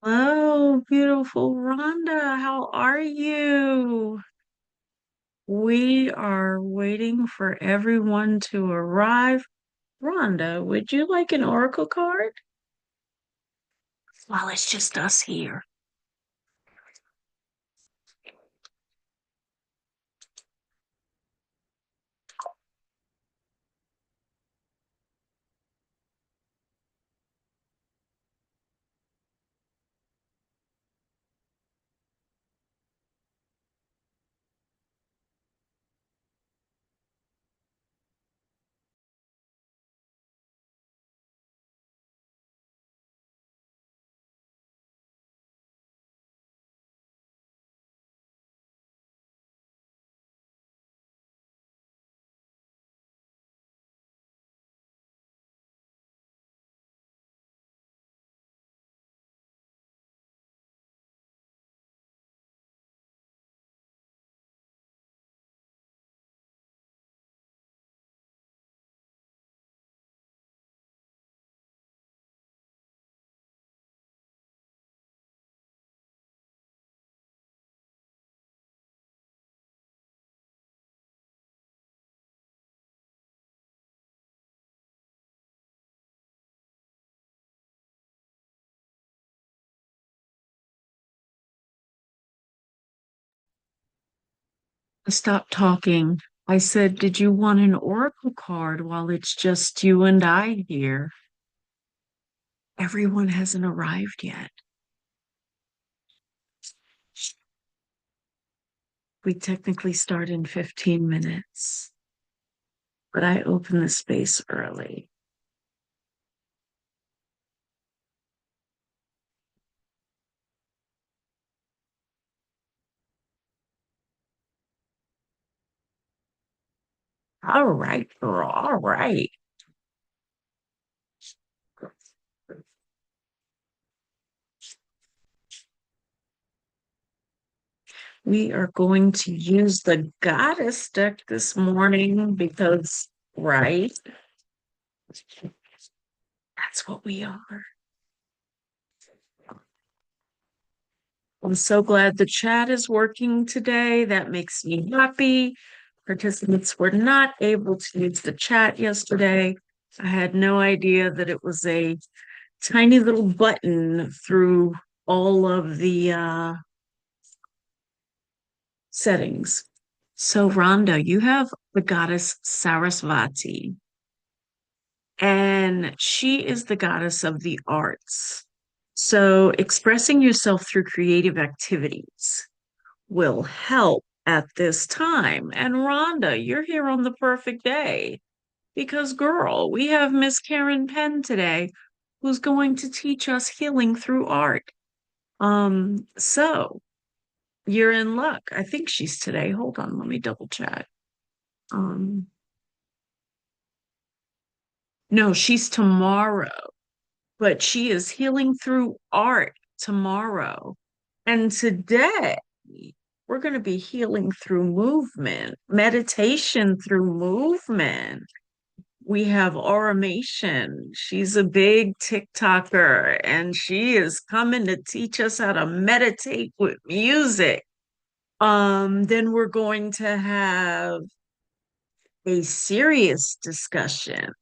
Hello, beautiful Rhonda. How are you? We are waiting for everyone to arrive. Rhonda, would you like an oracle card? Well, it's just us here. Stop talking. I said, did you want an oracle card while it's just you and I here? Everyone hasn't arrived yet. We technically start in 15 minutes, but I open the space early. All right, girl. All right. We are going to use the goddess deck this morning because, right, that's what we are. I'm so glad the chat is working today. That makes me happy. Participants were not able to use the chat yesterday. I had no idea that it was a tiny little button through all of the settings. So, Rhonda, you have the goddess Sarasvati, and she is the goddess of the arts. So, expressing yourself through creative activities will help at this time. And Rhonda, you're here on the perfect day because, girl, we have Miss Karen Penn today who's going to teach us healing through art. So you're in luck. I think she's today. Hold on, let me double check. Um, no, she's tomorrow, but she is healing through art tomorrow. And today, we're going to be healing through movement, meditation through movement. We have Automation. She's a big TikToker and she is coming to teach us how to meditate with music. Then we're going to have a serious discussion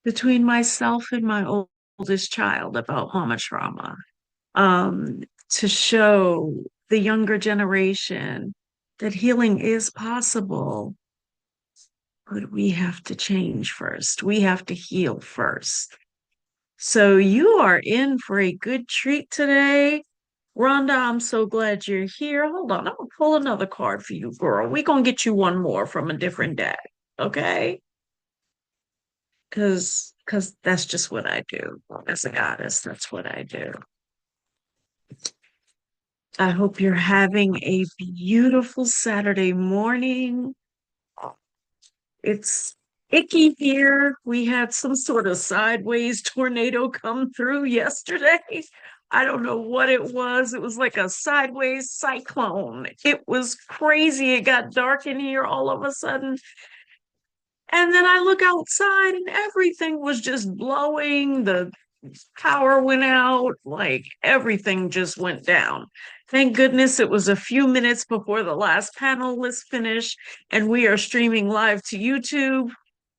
between myself and my oldest child about mama trauma, to show the younger generation that healing is possible, but we have to change first. We have to heal first. So you are in for a good treat today. Rhonda, I'm so glad you're here. Hold on, I'm gonna pull another card for you, girl. We're gonna get you one more from a different deck, okay? Because that's just what I do as a goddess. That's what I do. I hope you're having a beautiful Saturday morning. It's icky here. We had some sort of sideways tornado come through yesterday. I don't know what it was. It was like a sideways cyclone. It was crazy. It got dark in here all of a sudden. And then I look outside and everything was just blowing. The power went out, like everything just went down. Thank goodness it was a few minutes before the last panel was finished, and we are streaming live to YouTube.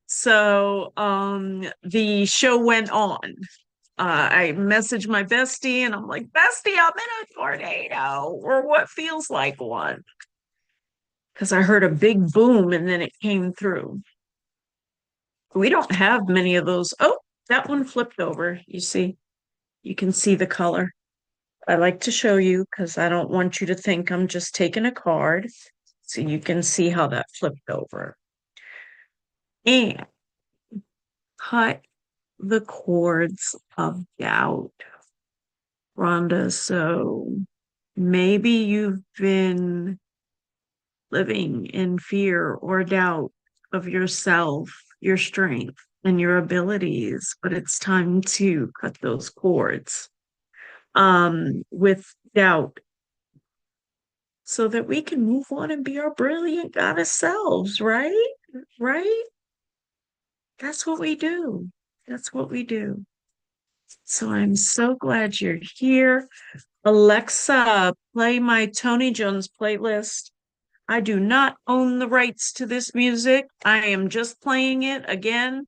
So the show went on. I messaged my bestie and I'm like, bestie, I'm in a tornado or what feels like one. Because I heard a big boom and then it came through. We don't have many of those. Oh, that one flipped over. You see, you can see the color. I like to show you because I don't want you to think I'm just taking a card. So you can see how that flipped over. And cut the cords of doubt, Rhonda. So maybe you've been living in fear or doubt of yourself, your strength, and your abilities, but it's time to cut those cords with doubt so that we can move on and be our brilliant goddess selves, right? Right? That's what we do. That's what we do. So I'm so glad you're here. Alexa, play my Tony Jones playlist. I do not own the rights to this music. I am just playing it again.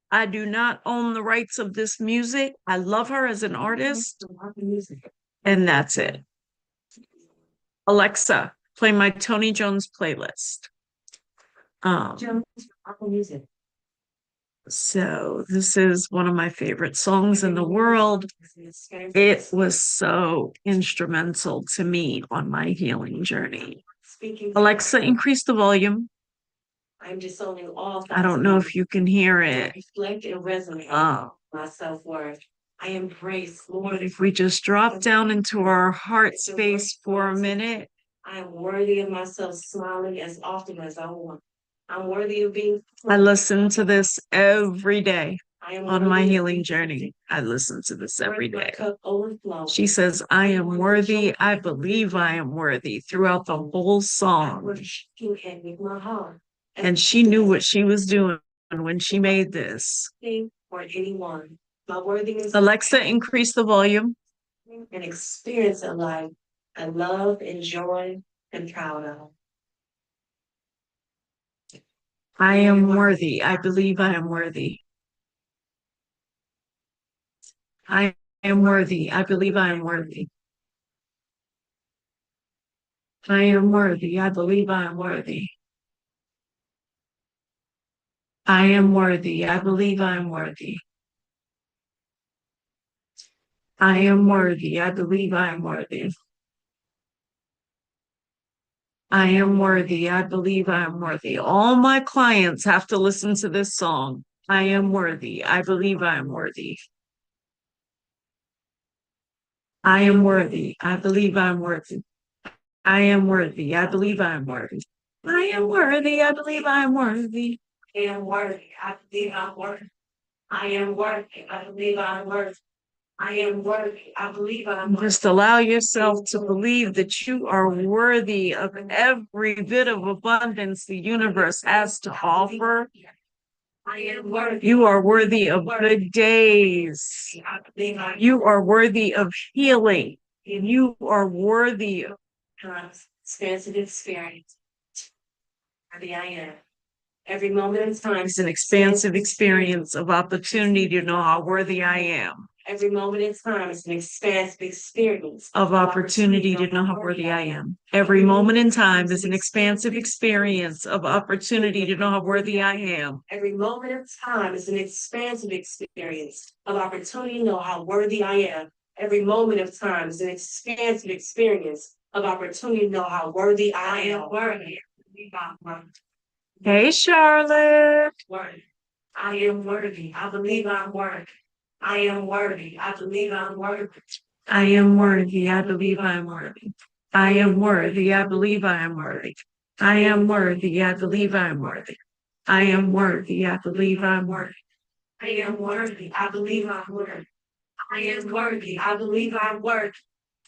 I do not own the rights of this music. I love her as an artist. And that's it. Alexa, play my Tony Jones playlist. Jones, Apple Music. So this is one of my favorite songs in the world. It was so instrumental to me on my healing journey. Alexa, increase the volume. I'm disowning all. I don't know if you can hear it. Reflect and resonate my self-worth. I embrace Lord. But if we just drop down into our heart space for a minute. I am worthy of myself smiling as often as I want. I'm worthy of being. I listen to this every day on my healing journey. I listen to this every day. She says, I am worthy. I believe I am worthy throughout the whole song. And she knew what she was doing when she made this. Alexa, increase the volume. An experience in life I love, enjoy, and proud of. I am worthy. I believe I am worthy. I am worthy. I believe I am worthy. I am worthy. I believe I am worthy. I am worthy. I believe I am worthy. I am worthy. I believe I am worthy. I am worthy. I believe I am worthy. All my clients have to listen to this song. I am worthy. I believe I am worthy. I am worthy. I believe I am worthy. I am worthy. I believe I am worthy. I am worthy. I believe I am worthy. I am worthy. I believe I'm worthy. I am worthy. I believe I'm worthy. I am worthy. I believe I'm worthy. Just allow yourself to believe that you are worthy of every bit of abundance the universe has to offer. I am worthy. You are worthy of good days. You are worthy of healing. You are worthy of expansive experience. Worthy I am. Every moment in time is an expansive experience of opportunity to know how worthy I am. Every moment in time is an expansive experience of opportunity to know how worthy I am. Every moment in time is an expansive experience of opportunity to know how worthy I am. Every moment of time is an expansive experience of opportunity to know how worthy I am. Every moment of time is an expansive experience of opportunity to know how worthy I am. Worthy. Hey, Charlotte. Worthy. I am worthy. I believe I'm worthy. I am worthy. I believe I'm worthy. I am worthy. I believe I am worthy. I am worthy. I believe I am worthy. I am worthy. I believe I am worthy. I am worthy. I believe I'm worthy. I am worthy. I believe I'm worthy. I am worthy. I believe I'm worthy.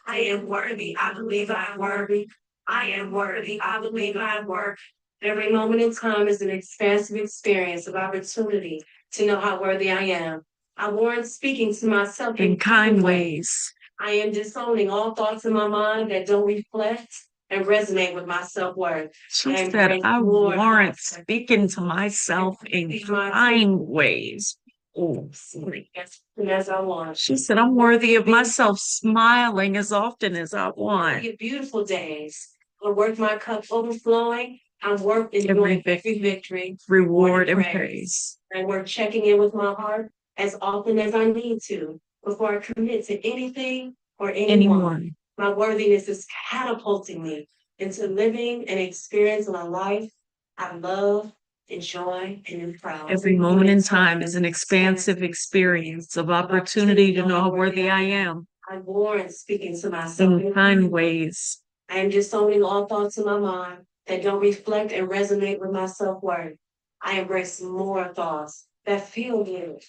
I am worthy. I believe I'm worthy. I am worthy. I believe I'm worthy. Every moment in time is an expansive experience of opportunity to know how worthy I am. I warrant speaking to myself in kind ways. I am disowning all thoughts in my mind that don't reflect and resonate with my self-worth. She said, I warrant speaking to myself in kind ways. Oh, sorry. As I want. She said, I'm worthy of myself smiling as often as I want. Beautiful days. I work my cup overflowing. I work enjoying every victory, reward, and praise. I work checking in with my heart as often as I need to before I commit to anything or anyone. My worthiness is catapulting me into living and experiencing a life I love, enjoy, and am proud. Every moment in time is an expansive experience of opportunity to know how worthy I am. I warrant speaking to myself in kind ways. I am disowning all thoughts in my mind that don't reflect and resonate with my self-worth. I embrace more thoughts that feel good.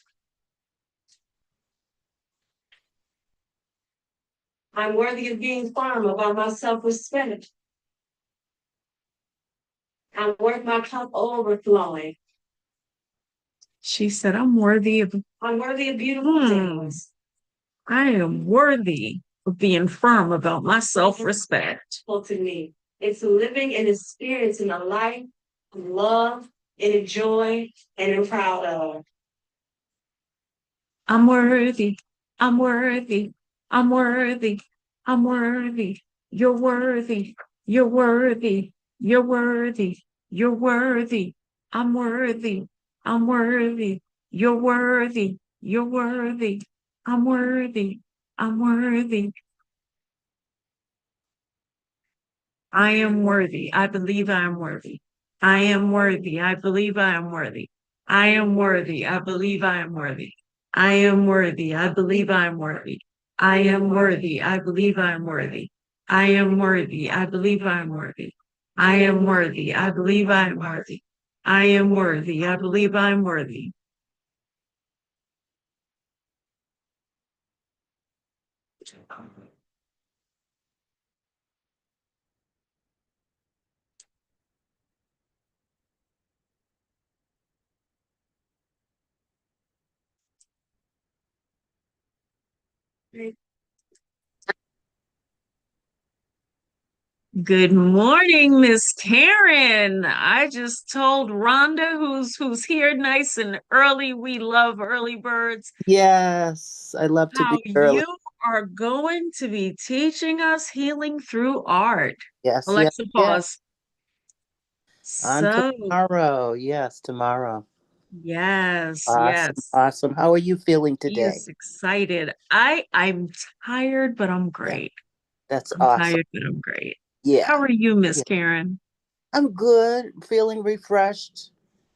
I'm worthy of being firm about my self-respect. I'm worth my cup overflowing. She said, I'm worthy of beautiful things. I am worthy of being firm about my self-respect. To me, it's living and experiencing a life of love and enjoy and am proud of. I'm worthy. I'm worthy. I'm worthy. I'm worthy. You're worthy. You're worthy. You're worthy. You're worthy. I'm worthy. I'm worthy. You're worthy. You're worthy. I'm worthy. I'm worthy. I am worthy. I believe I am worthy. I am worthy. I believe I am worthy. I am worthy. I believe I am worthy. I am worthy. I believe I am worthy. I am worthy. I believe I am worthy. I am worthy. I believe I am worthy. I am worthy. I believe I am worthy. I am worthy. I believe I am worthy. Good morning, Miss Karen. I just told Rhonda, who's here nice and early. We love early birds. Yes, I love to How be early. you are going to be teaching us healing through art. Yes, yes, Alexa, yes. pause. On So, tomorrow. Yes, tomorrow. yes, Awesome, yes. awesome. How are you feeling He today? is excited. I'm tired, but I'm Yeah, great. that's I'm awesome. tired, but I'm great. Yeah, How are you, Miss yeah. Karen? I'm good, feeling refreshed,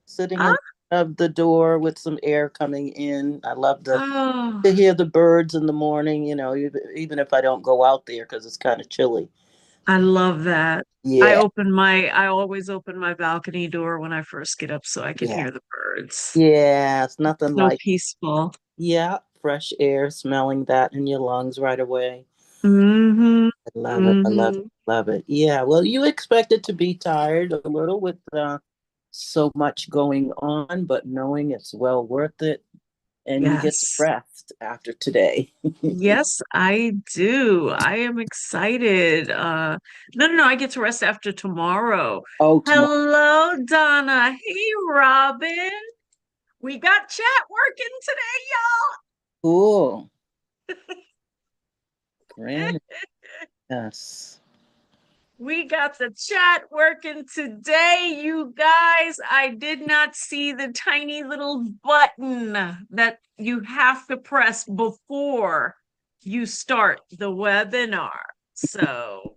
sitting Ah, in front of the door with some air coming in. I love oh. to hear the birds in the morning, even if I don't go out there because it's kind of chilly. I love that. Yeah, I always open my balcony door when I first get up so I can yeah, hear the birds. yeah. It's nothing So like, peaceful. yeah, fresh air, smelling that in your lungs right away. Mm-hmm. I love it. I love it. Mm-hmm. Love it. Yeah. Well, you expected to be tired a little with so much going on, but knowing it's well worth it and you get to Yes. rest after today. Yes, I do. I am excited. No, I get to rest after tomorrow. Oh, tomorrow. Hello, Donna. Hey, Robin. We got chat working today, Cool. Grand. y'all. Yes. We got the chat working today, you guys. I did not see the tiny little button that you have to press before you start the webinar. So,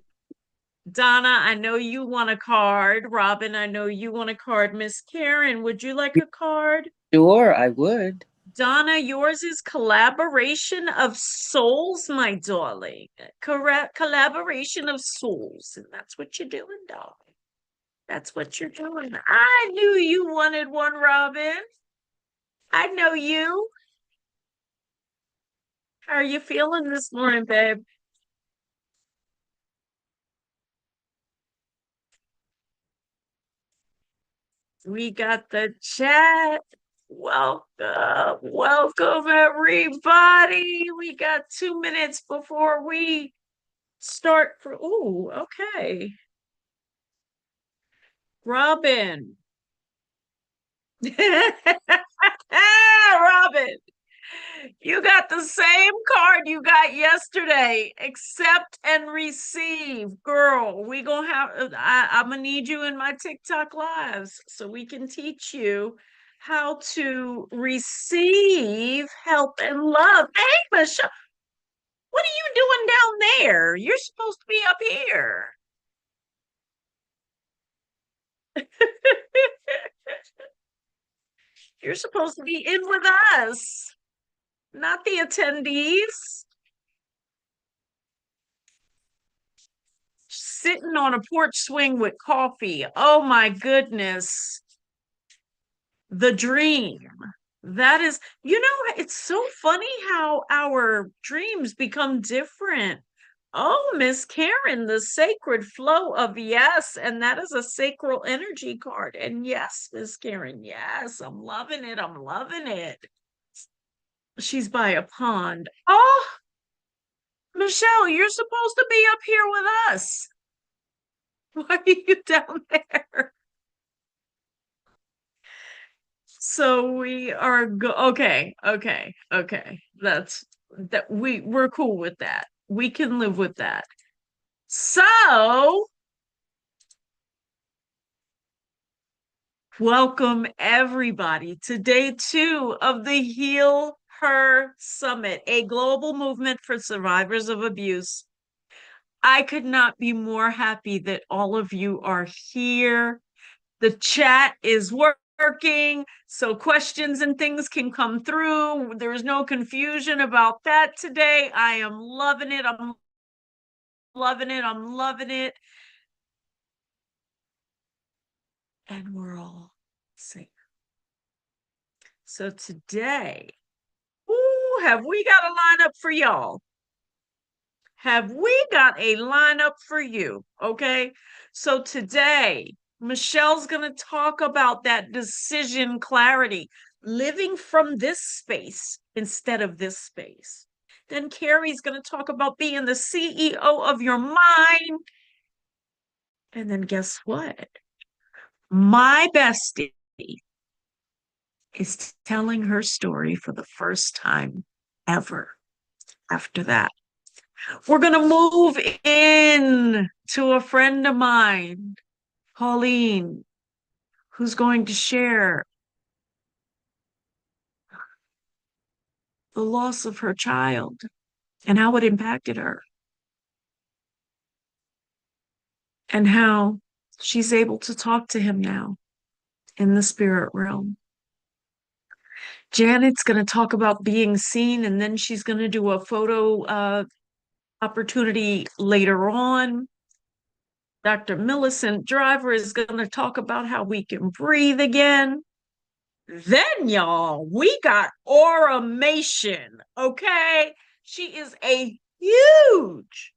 Donna, I know you want a card. Robin, I know you want a card. Miss Karen, would you like a card? Sure, I would. Donna, yours is collaboration of souls, my darling. Correct, collaboration of souls. And that's what you're doing, darling. That's what you're doing. I knew you wanted one, Robin. I know you. How are you feeling this morning, babe? We got the chat. Welcome everybody. We got 2 minutes before we start for, ooh, okay. Robin. Robin, you got the same card you got yesterday. Accept and receive. Girl, we gonna have I'm gonna need you in my TikTok lives so we can teach you how to receive help and love. Hey, Michelle, what are you doing down there? You're supposed to be up here. You're supposed to be in with us, not the attendees. Sitting on a porch swing with coffee. Oh my goodness. The dream. That is, it's so funny how our dreams become different. Oh, Miss Karen, the sacred flow of yes. And that is a sacral energy card. And yes, Miss Karen, yes, I'm loving it. I'm loving it. She's by a pond. Oh, Michelle, you're supposed to be up here with us. Why are you down there? So we are okay. We're cool with that. We can live with that. So, welcome everybody to day 2 of the Heal Her Summit, a global movement for survivors of abuse. I could not be more happy that all of you are here. The chat is working, so questions and things can come through. There's no confusion about that today. I am loving it. I'm loving it. I'm loving it. And we're all safe. So today, ooh, have we got a lineup for y'all? Have we got a lineup for you? Okay. So today, Michelle's going to talk about that decision clarity, living from this space instead of this space. Then Carrie's going to talk about being the CEO of your mind. And then guess what? My bestie is telling her story for the first time ever after that. We're going to move in to a friend of mine, Pauline, who's going to share the loss of her child and how it impacted her and how she's able to talk to him now in the spirit realm. Janet's going to talk about being seen, and then she's going to do a photo opportunity later on. Dr. Millicent Driver is going to talk about how we can breathe again. Then, y'all, we got Auramation, okay? She is a huge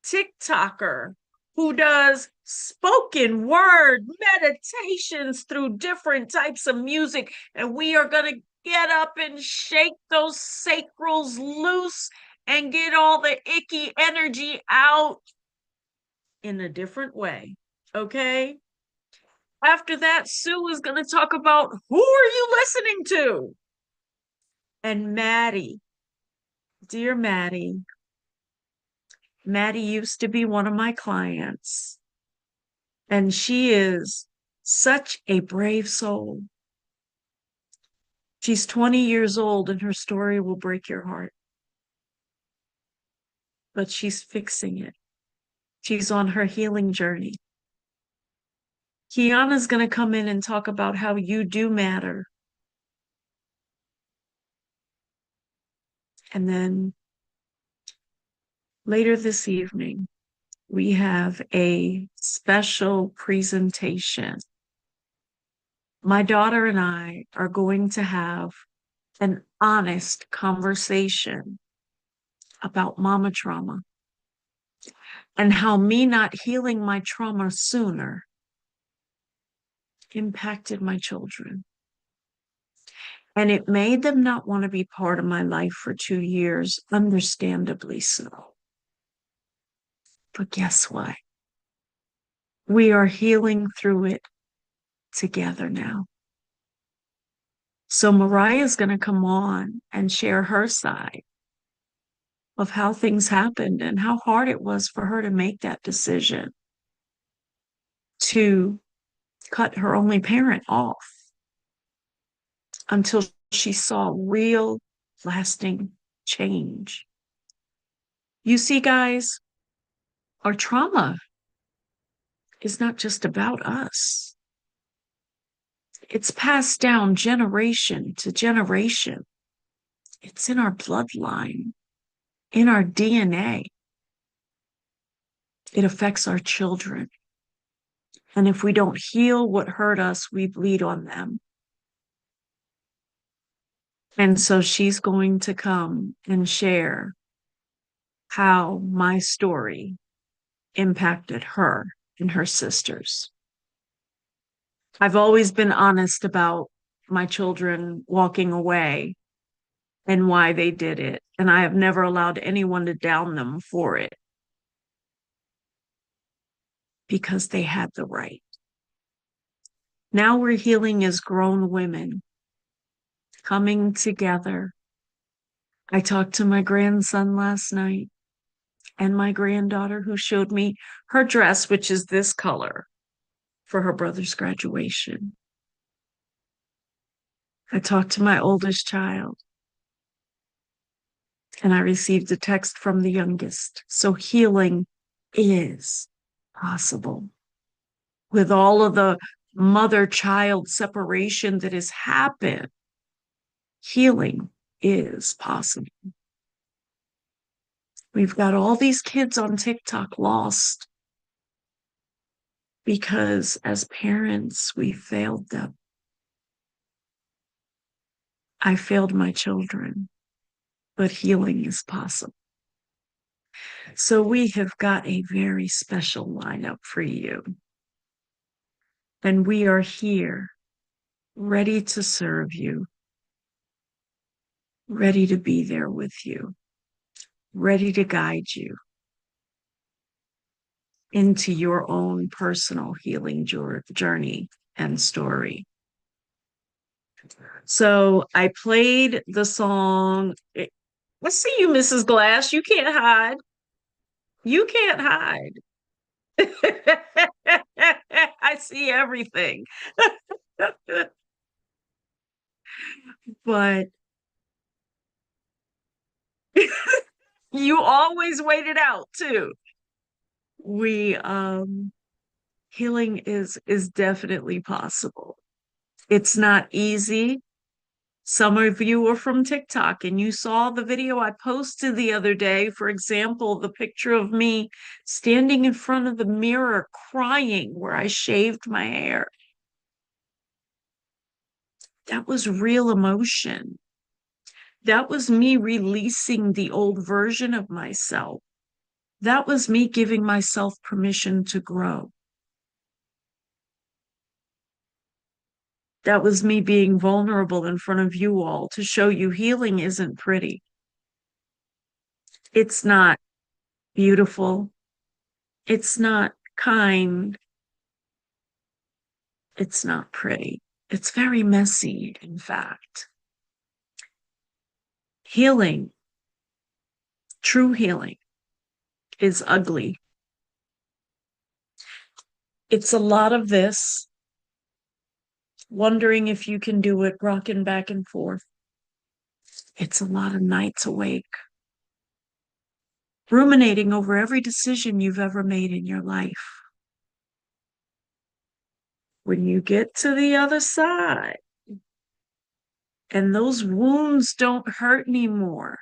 TikToker who does spoken word meditations through different types of music. And we are going to get up and shake those sacrals loose and get all the icky energy out in a different way, okay? After that, Sue is going to talk about who are you listening to? And Maddie, dear Maddie used to be one of my clients, and she is such a brave soul. She's 20 years old, and her story will break your heart. But she's fixing it. She's on her healing journey. Kiana's going to come in and talk about how you do matter. And then later this evening, we have a special presentation. My daughter and I are going to have an honest conversation about mama trauma and how me not healing my trauma sooner impacted my children. And it made them not want to be part of my life for 2 years, understandably so. But guess what? We are healing through it together now. So Mariah's going to come on and share her side of how things happened and how hard it was for her to make that decision to cut her only parent off until she saw real lasting change. You see, guys, our trauma is not just about us. It's passed down generation to generation. It's in our bloodline, in our DNA. It affects our children. And if we don't heal what hurt us, we bleed on them. And so she's going to come and share how my story impacted her and her sisters. I've always been honest about my children walking away and why they did it. And I have never allowed anyone to down them for it because they had the right. Now we're healing as grown women, coming together. I talked to my grandson last night and my granddaughter who showed me her dress, which is this color, for her brother's graduation. I talked to my oldest child and I received a text from the youngest. So healing is possible. With all of the mother-child separation that has happened, healing is possible. We've got all these kids on TikTok lost because as parents, we failed them. I failed my children, but healing is possible. So we have got a very special lineup for you. And we are here, ready to serve you, ready to be there with you, ready to guide you into your own personal healing journey and story. So I played the song. Let's see you, Mrs. Glass. You can't hide. You can't hide. I see everything. But you always wait it out too. We healing is definitely possible. It's not easy. Some of you are from TikTok and you saw the video I posted the other day. For example, the picture of me standing in front of the mirror crying where I shaved my hair. That was real emotion. That was me releasing the old version of myself. That was me giving myself permission to grow. That was me being vulnerable in front of you all to show you healing isn't pretty. It's not beautiful. It's not kind. It's not pretty. It's very messy, in fact. Healing, true healing, is ugly. It's a lot of this, wondering if you can do it, rocking back and forth. It's a lot of nights awake, ruminating over every decision you've ever made in your life. When you get to the other side and those wounds don't hurt anymore,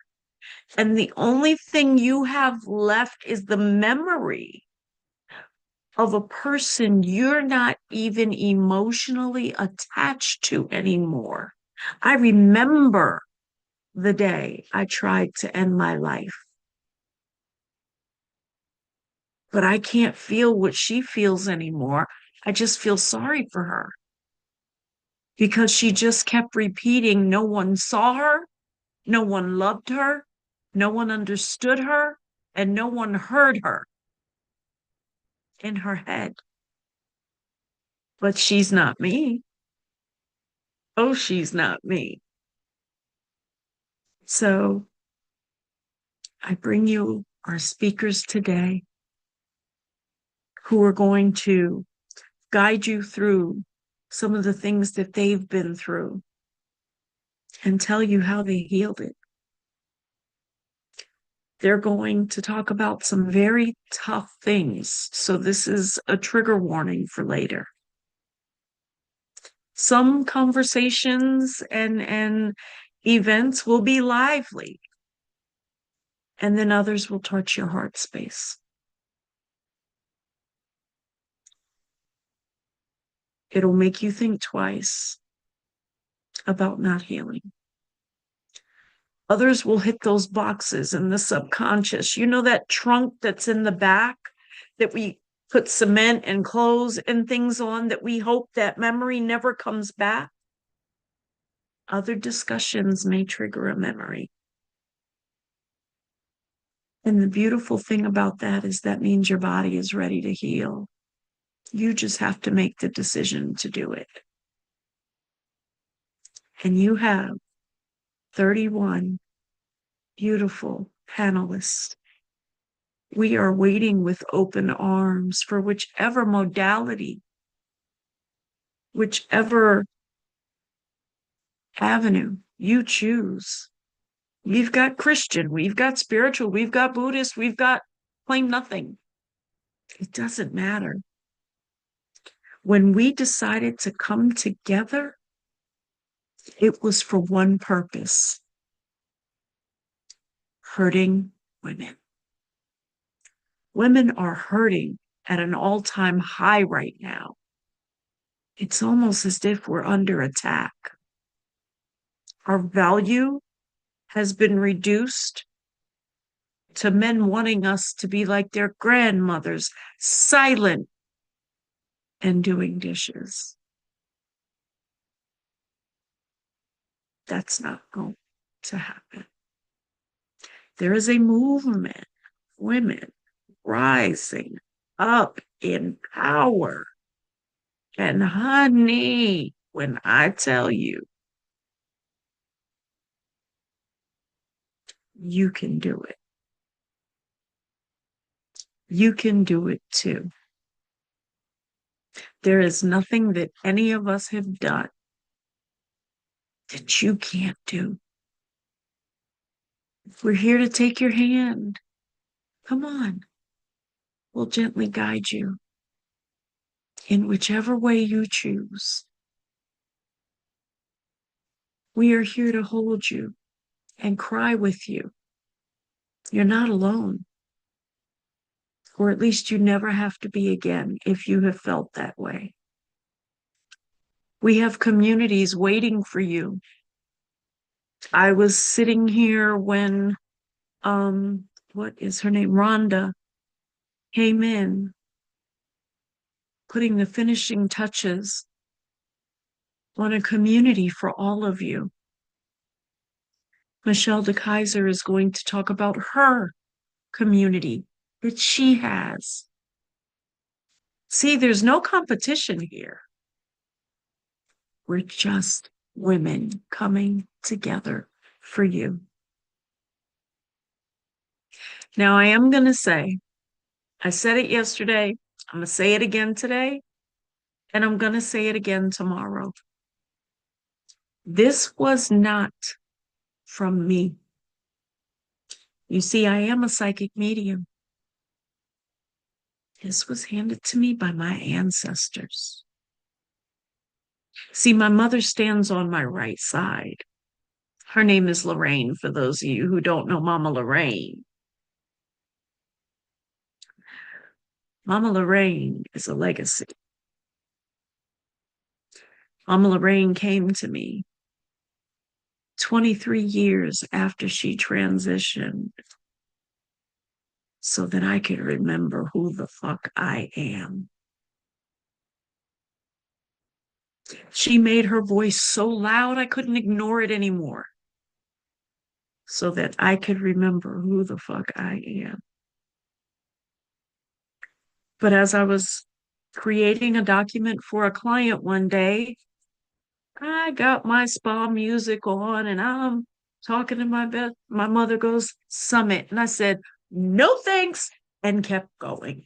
and the only thing you have left is the memory of a person you're not even emotionally attached to anymore. I remember the day I tried to end my life, but I can't feel what she feels anymore. I just feel sorry for her. because she just kept repeating, no one saw her, no one loved her, no one understood her, and no one heard her in her head. But she's not me. Oh, she's not me. So I bring you our speakers today who are going to guide you through some of the things that they've been through and tell you how they healed it. They're going to talk about some very tough things. So this is a trigger warning for later. Some conversations and events will be lively, and then others will touch your heart space. It'll make you think twice about not healing. Others will hit those boxes in the subconscious. You know that trunk that's in the back that we put cement and clothes and things on that we hope that memory never comes back? Other discussions may trigger a memory. And the beautiful thing about that is that means your body is ready to heal. You just have to make the decision to do it. And you have 31 beautiful panelists. We are waiting with open arms for whichever modality, whichever avenue you choose. We've got Christian, we've got spiritual, we've got Buddhist, we've got plain nothing. It doesn't matter. When we decided to come together, it was for one purpose: hurting women. Women are hurting at an all-time high right now. It's almost as if we're under attack. Our value has been reduced to men wanting us to be like their grandmothers, silent and doing dishes. That's not going to happen. There is a movement, women rising up in power. And honey, when I tell you, you can do it. You can do it too. There is nothing that any of us have done that you can't do. We're here to take your hand. Come on. We'll gently guide you in whichever way you choose. We are here to hold you and cry with you. You're not alone. Or at least you never have to be again if you have felt that way. We have communities waiting for you. I was sitting here when, what is her name? Rhonda came in, putting the finishing touches on a community for all of you. Michelle de Kaiser is going to talk about her community that she has. See, there's no competition here. We're just women coming together for you. Now, I am going to say, I said it yesterday, I'm going to say it again today, and I'm going to say it again tomorrow. This was not from me. You see, I am a psychic medium. This was handed to me by my ancestors. See, my mother stands on my right side. Her name is Lorraine, for those of you who don't know Mama Lorraine. Mama Lorraine is a legacy. Mama Lorraine came to me 23 years after she transitioned so that I could remember who the fuck I am. She made her voice so loud I couldn't ignore it anymore so that I could remember who the fuck I am. But as I was creating a document for a client one day, I got my spa music on and I'm talking to my bed. My mother goes, Summit. And I said, no thanks, and kept going.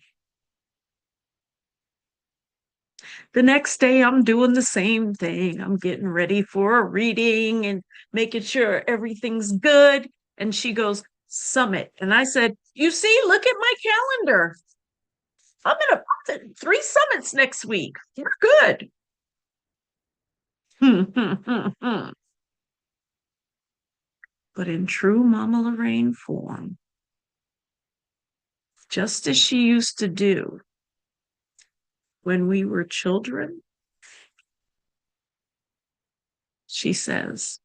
The next day, I'm doing the same thing. I'm getting ready for a reading and making sure everything's good. And she goes, Summit. And I said, you see, look at my calendar. I'm in 3 summits next week. We're good. But in true Mama Lorraine form, just as she used to do when we were children, she says,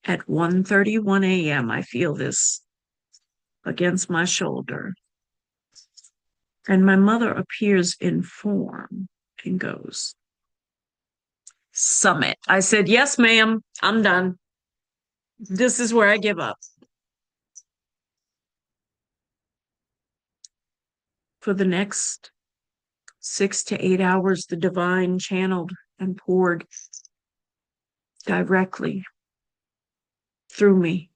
at 1:31 a.m., I feel this against my shoulder. And my mother appears in form and goes, Summit. I said, yes, ma'am, I'm done. This is where I give up. For the next 6 to 8 hours, the divine channeled and poured directly through me.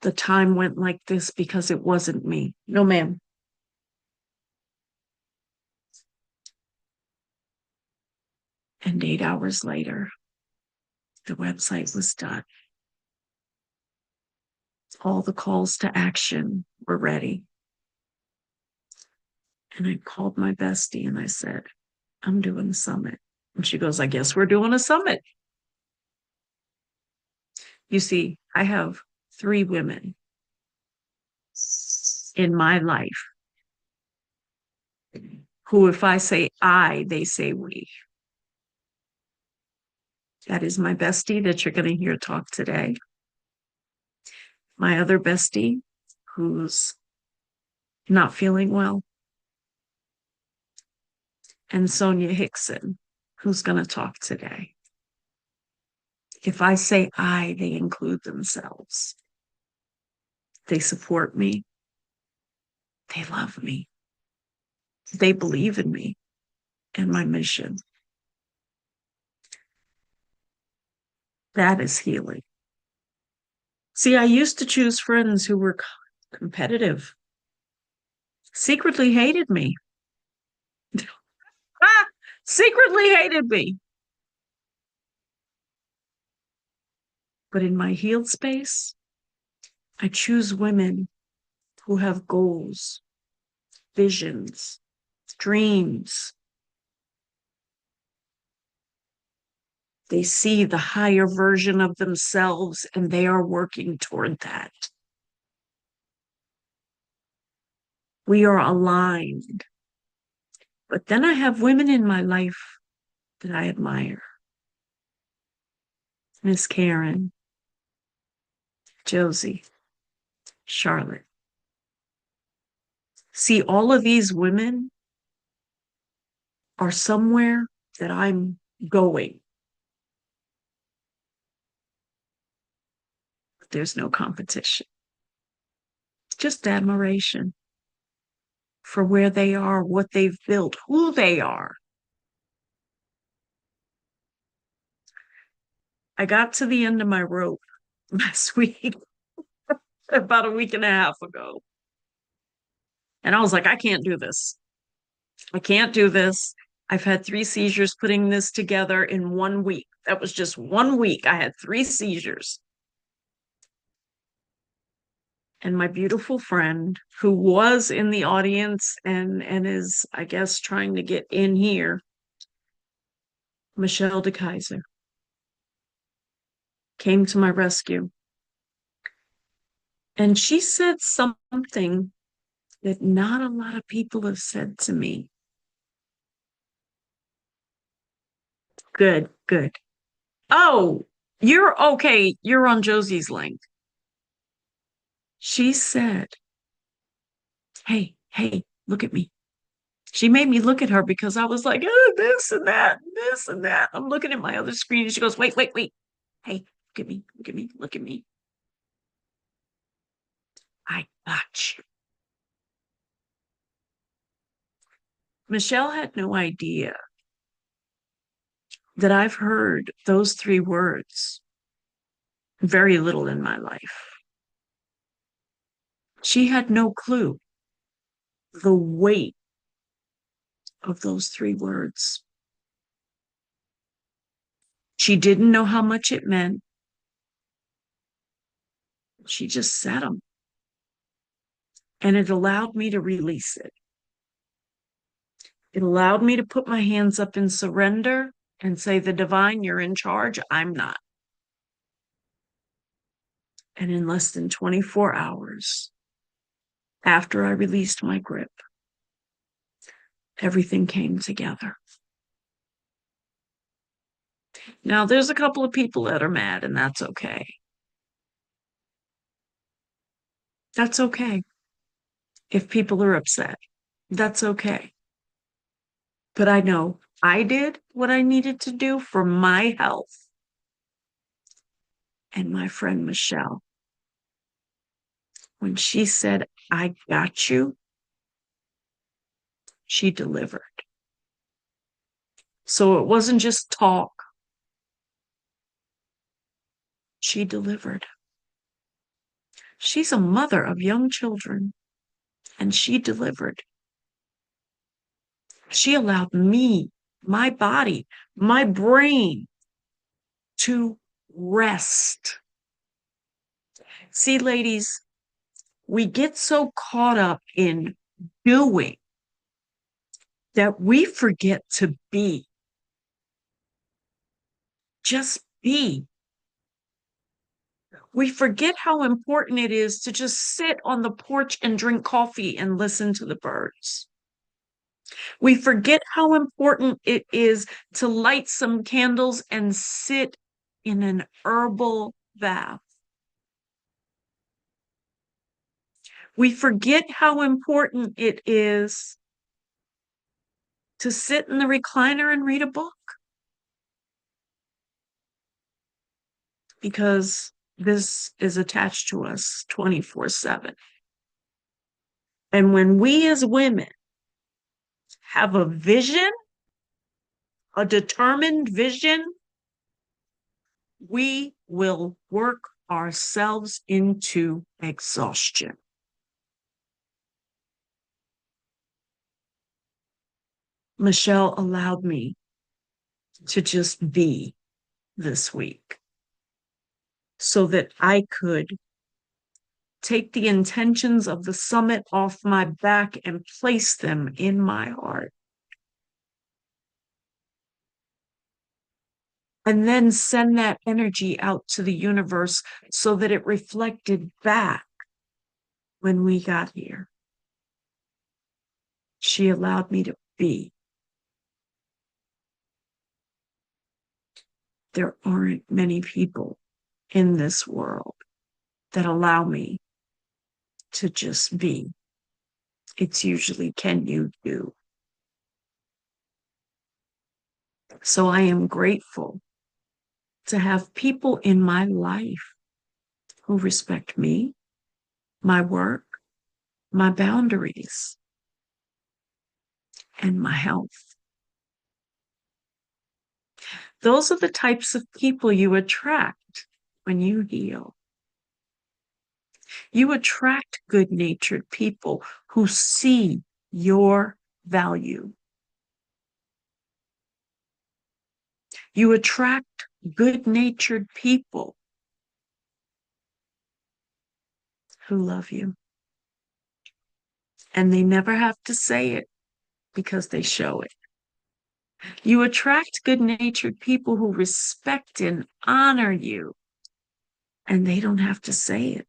The time went like this because it wasn't me. No, ma'am. And 8 hours later, the website was done. All the calls to action were ready. And I called my bestie and I said, I'm doing a summit. And she goes, I guess we're doing a summit. You see, I have 3 women in my life who, if I say I, they say we. That is my bestie that you're going to hear talk today. My other bestie, who's not feeling well, and Sonia Hickson, who's going to talk today. If I say I, they include themselves. They support me. They love me. They believe in me and my mission. That is healing. See, I used to choose friends who were competitive, secretly hated me. Secretly hated me. But in my healed space, I choose women who have goals, visions, dreams. They see the higher version of themselves and they are working toward that. We are aligned. But then I have women in my life that I admire. Miss Karen, Josie, Charlotte. See, all of these women are somewhere that I'm going. There's no competition, just admiration for where they are, what they've built, who they are. I got to the end of my rope last week, about a week and a half ago. And I was like, I can't do this. I can't do this. I've had 3 seizures putting this together in 1 week. That was just 1 week. I had 3 seizures. And my beautiful friend, who was in the audience and is, I guess, trying to get in here, Michelle DeKaiser, came to my rescue. And she said something that not a lot of people have said to me. Good, good. Oh, you're okay. You're on Josie's link. She said, hey, look at me. She made me look at her because I was like, oh, this and that, this and that. I'm looking at my other screen and she goes, wait, wait, wait. Hey, look at me, look at me, look at me. I got you. Michelle had no idea that I've heard those three words very little in my life. She had no clue the weight of those three words. She didn't know how much it meant. She just said them, and it allowed me to release it. It allowed me to put my hands up in surrender and say, the divine, you're in charge. I'm not. And in less than 24 hours after I released my grip, everything came together. Now, there's a couple of people that are mad, and that's okay. That's okay. If people are upset, that's okay. But I know I did what I needed to do for my health. And my friend Michelle, when she said, I got you, she delivered. So it wasn't just talk, she delivered. She's a mother of young children, and she delivered. She allowed me, my body, my brain to rest. See, ladies, we get so caught up in doing that we forget to be. Just be. We forget how important it is to just sit on the porch and drink coffee and listen to the birds. We forget how important it is to light some candles and sit in an herbal bath. We forget how important it is to sit in the recliner and read a book, because this is attached to us 24/7. And when we as women have a vision, a determined vision, we will work ourselves into exhaustion. Michelle allowed me to just be this week so that I could take the intentions of the summit off my back and place them in my heart. And then send that energy out to the universe so that it reflected back when we got here. She allowed me to be. There aren't many people in this world that allow me to just be. It's usually, can you do? So I am grateful to have people in my life who respect me, my work, my boundaries, and my health. Those are the types of people you attract when you heal. You attract good-natured people who see your value. You attract good-natured people who love you. And they never have to say it because they show it. You attract good-natured people who respect and honor you. And they don't have to say it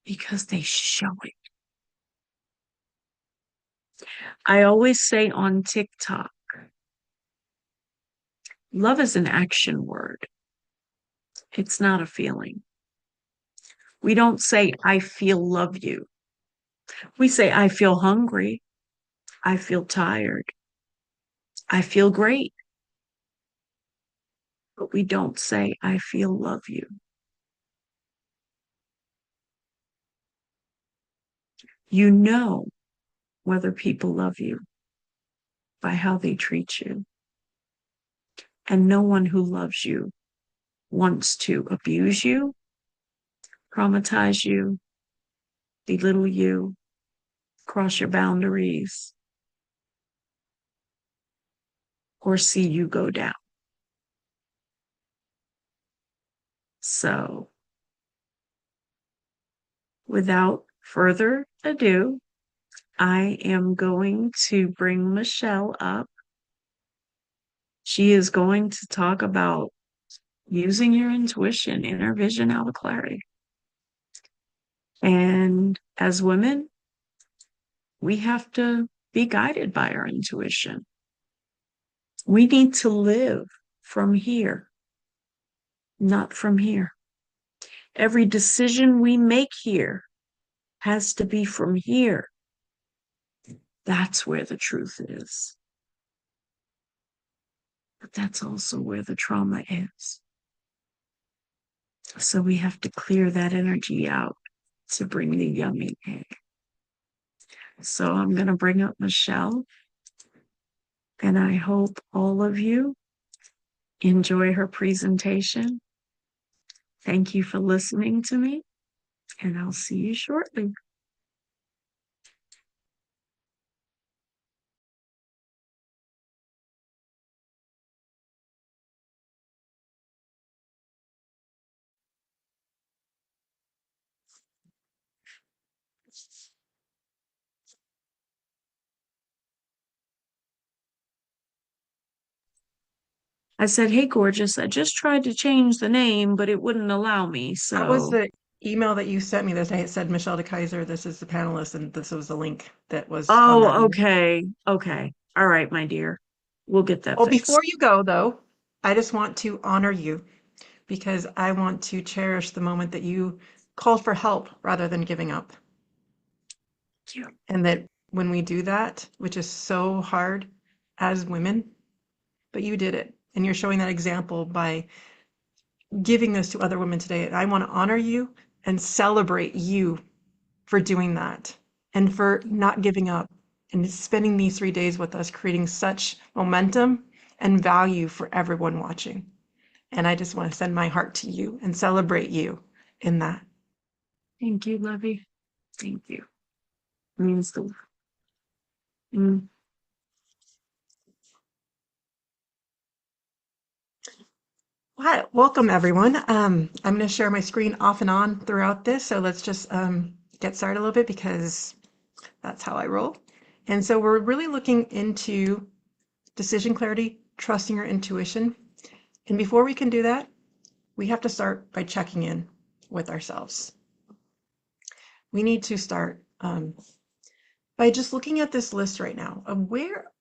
because they show it. I always say on TikTok, love is an action word. It's not a feeling. We don't say, I feel love you. We say, I feel hungry. I feel tired. I feel great. But we don't say, I feel love you. You know whether people love you by how they treat you. And no one who loves you wants to abuse you, traumatize you, belittle you, cross your boundaries, or see you go down. So, without further ado, I am going to bring Michelle up. She is going to talk about using your intuition, inner vision, outer clarity. And as women, we have to be guided by our intuition. We need to live from here, not from here. Every decision we make here has to be from here. That's where the truth is. But that's also where the trauma is. So we have to clear that energy out to bring the yummy egg. So I'm going to bring up Michelle, and I hope all of you enjoy her presentation. Thank you for listening to me, and I'll see you shortly. I said, hey, gorgeous, I just tried to change the name, but it wouldn't allow me. That was So, the email that you sent me this day. It said Michelle de Kaiser, this is the panelist, and this was the link that was on that oh, email. okay. Okay. All right, my dear. We'll get that Well, before fixed. you go, though, I just want to honor you because I want to cherish the moment that you called for help rather than giving up. Thank you. And that when we do that, which is so hard as women, but you did it. And you're showing that example by giving this to other women today. And I want to honor you and celebrate you for doing that and for not giving up and spending these 3 days with us, creating such momentum and value for everyone watching. And I just want to send my heart to you and celebrate you in that. Thank you, Lovey. Thank you. It means the mm. Hi, welcome everyone. I'm going to share my screen off and on throughout this. So let's just get started a little bit because that's how I roll. And so we're really looking into decision clarity, trusting your intuition. And before we can do that, we have to start by checking in with ourselves. We need to start by just looking at this list right now of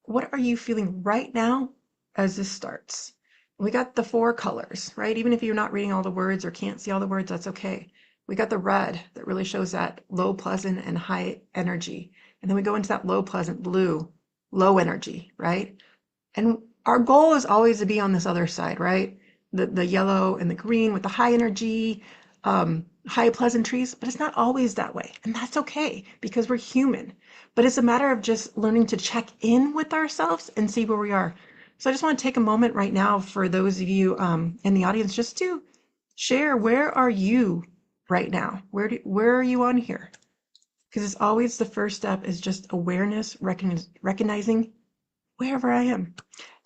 what are you feeling right now as this starts? We got the 4 colors, right? Even if you're not reading all the words or can't see all the words, that's okay. We got the red that really shows that low pleasant and high energy. And then we go into that low pleasant blue, low energy, right? And our goal is always to be on this other side, right? The yellow and the green with the high energy, high pleasantries, but it's not always that way. And that's okay because we're human. But it's a matter of just learning to check in with ourselves and see where we are. So I just want to take a moment right now for those of you in the audience just to share, where are you right now? Where are you on here? Because it's always the first step is just awareness, recognizing wherever I am.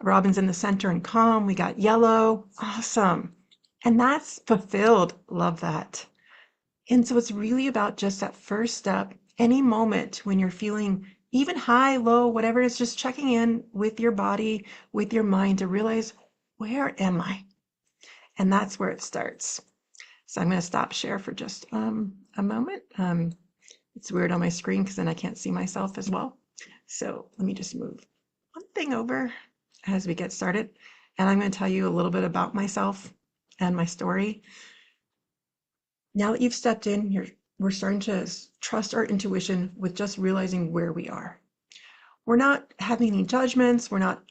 Robin's in the center and calm. We got yellow. Awesome. And that's fulfilled. Love that. And so it's really about just that first step. Any moment when you're feeling even high, low, whatever it is, just checking in with your body, with your mind to realize, where am I? And that's where it starts. So I'm going to stop share for just a moment. It's weird on my screen because then I can't see myself as well. So let me just move one thing over as we get started. And I'm going to tell you a little bit about myself and my story. Now that you've stepped in, we're starting to trust our intuition with just realizing where we are. we're not having any judgments. We're not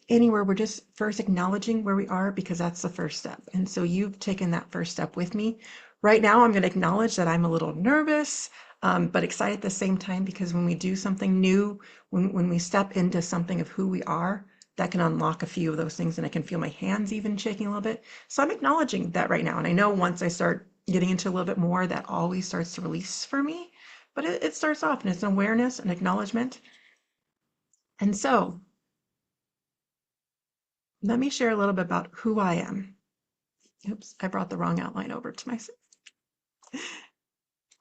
anywhere. We're just first acknowledging where we are because that's the first step. And so you've taken that first step with me. Right now, I'm going to acknowledge that I'm a little nervous, but excited at the same time because when we do something new, when we step into something of who we are, that can unlock a few of those things. And I can feel my hands even shaking a little bit. So I'm acknowledging that right now. And I know once I start getting into a little bit more, that always starts to release for me. But it starts off and it's an awareness and acknowledgement. And so let me share a little bit about who I am. Oops, I brought the wrong outline over to myself.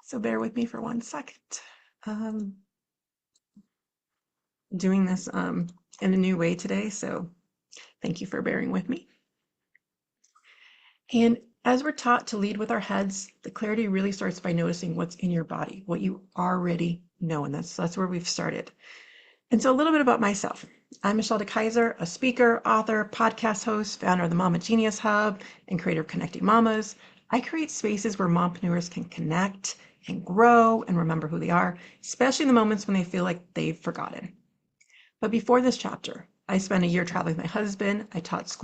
So bear with me for 1 second. Doing this in a new way today, so thank you for bearing with me. And as we're taught to lead with our heads, the clarity really starts by noticing what's in your body, what you already know, and that's where we've started. And so a little bit about myself. I'm Michelle DeKaiser, a speaker, author, podcast host, founder of the Mama Genius Hub, and creator of Connecting Mamas. I create spaces where mompreneurs can connect and grow and remember who they are, especially in the moments when they feel like they've forgotten. But before this chapter, I spent a year traveling with my husband. I taught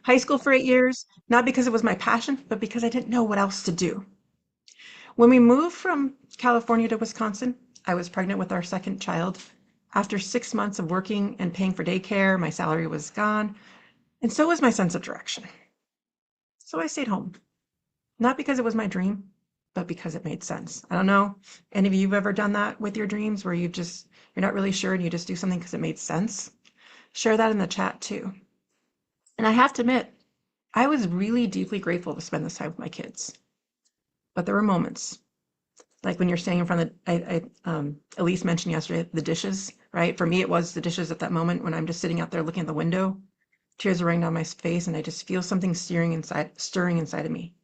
high school for 8 years, not because it was my passion, but because I didn't know what else to do. When we moved from California to Wisconsin, I was pregnant with our second child. After 6 months of working and paying for daycare, my salary was gone, and so was my sense of direction. So I stayed home, not because it was my dream, but because it made sense. I don't know, any of you have ever done that with your dreams where you're not really sure and you just do something because it made sense? Share that in the chat too. And I have to admit, I was really deeply grateful to spend this time with my kids. But there were moments, like when you're standing in front of Elise mentioned yesterday, the dishes, right? For me, it was the dishes at that moment when I'm just sitting out there looking at the window, tears are running down my face, and I just feel something stirring inside of me.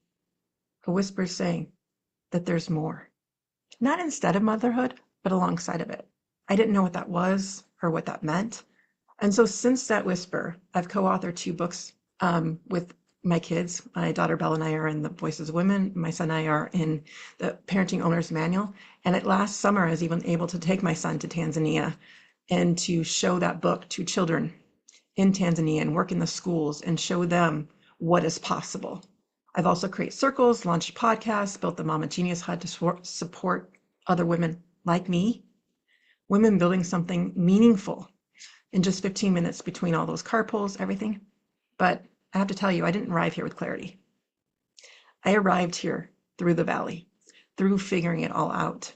A whisper saying that there's more. Not instead of motherhood, but alongside of it. I didn't know what that was or what that meant. And so since that whisper, I've co-authored 2 books with my kids. My daughter Bella and I are in the Voices of Women. My son and I are in the Parenting Owner's Manual. And at last summer, I was even able to take my son to Tanzania and to show that book to children in Tanzania and work in the schools and show them what is possible. I've also created circles, launched podcasts, built the Mama Genius Hub to support other women like me, women building something meaningful in just 15 minutes between all those car pulls, everything. But I have to tell you, I didn't arrive here with clarity. I arrived here through the valley, through figuring it all out.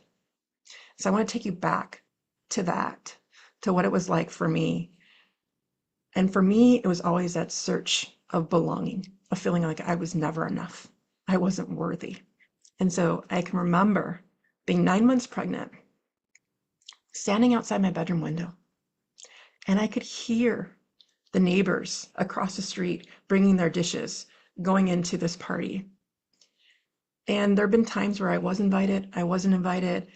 So I want to take you back to that, to what it was like for me. And for me, it was always that search of belonging, of feeling like I was never enough. I wasn't worthy. And so I can remember being 9 months pregnant, standing outside my bedroom window, and I could hear the neighbors across the street bringing their dishes, going into this party. And there have been times where I was invited, I wasn't invited,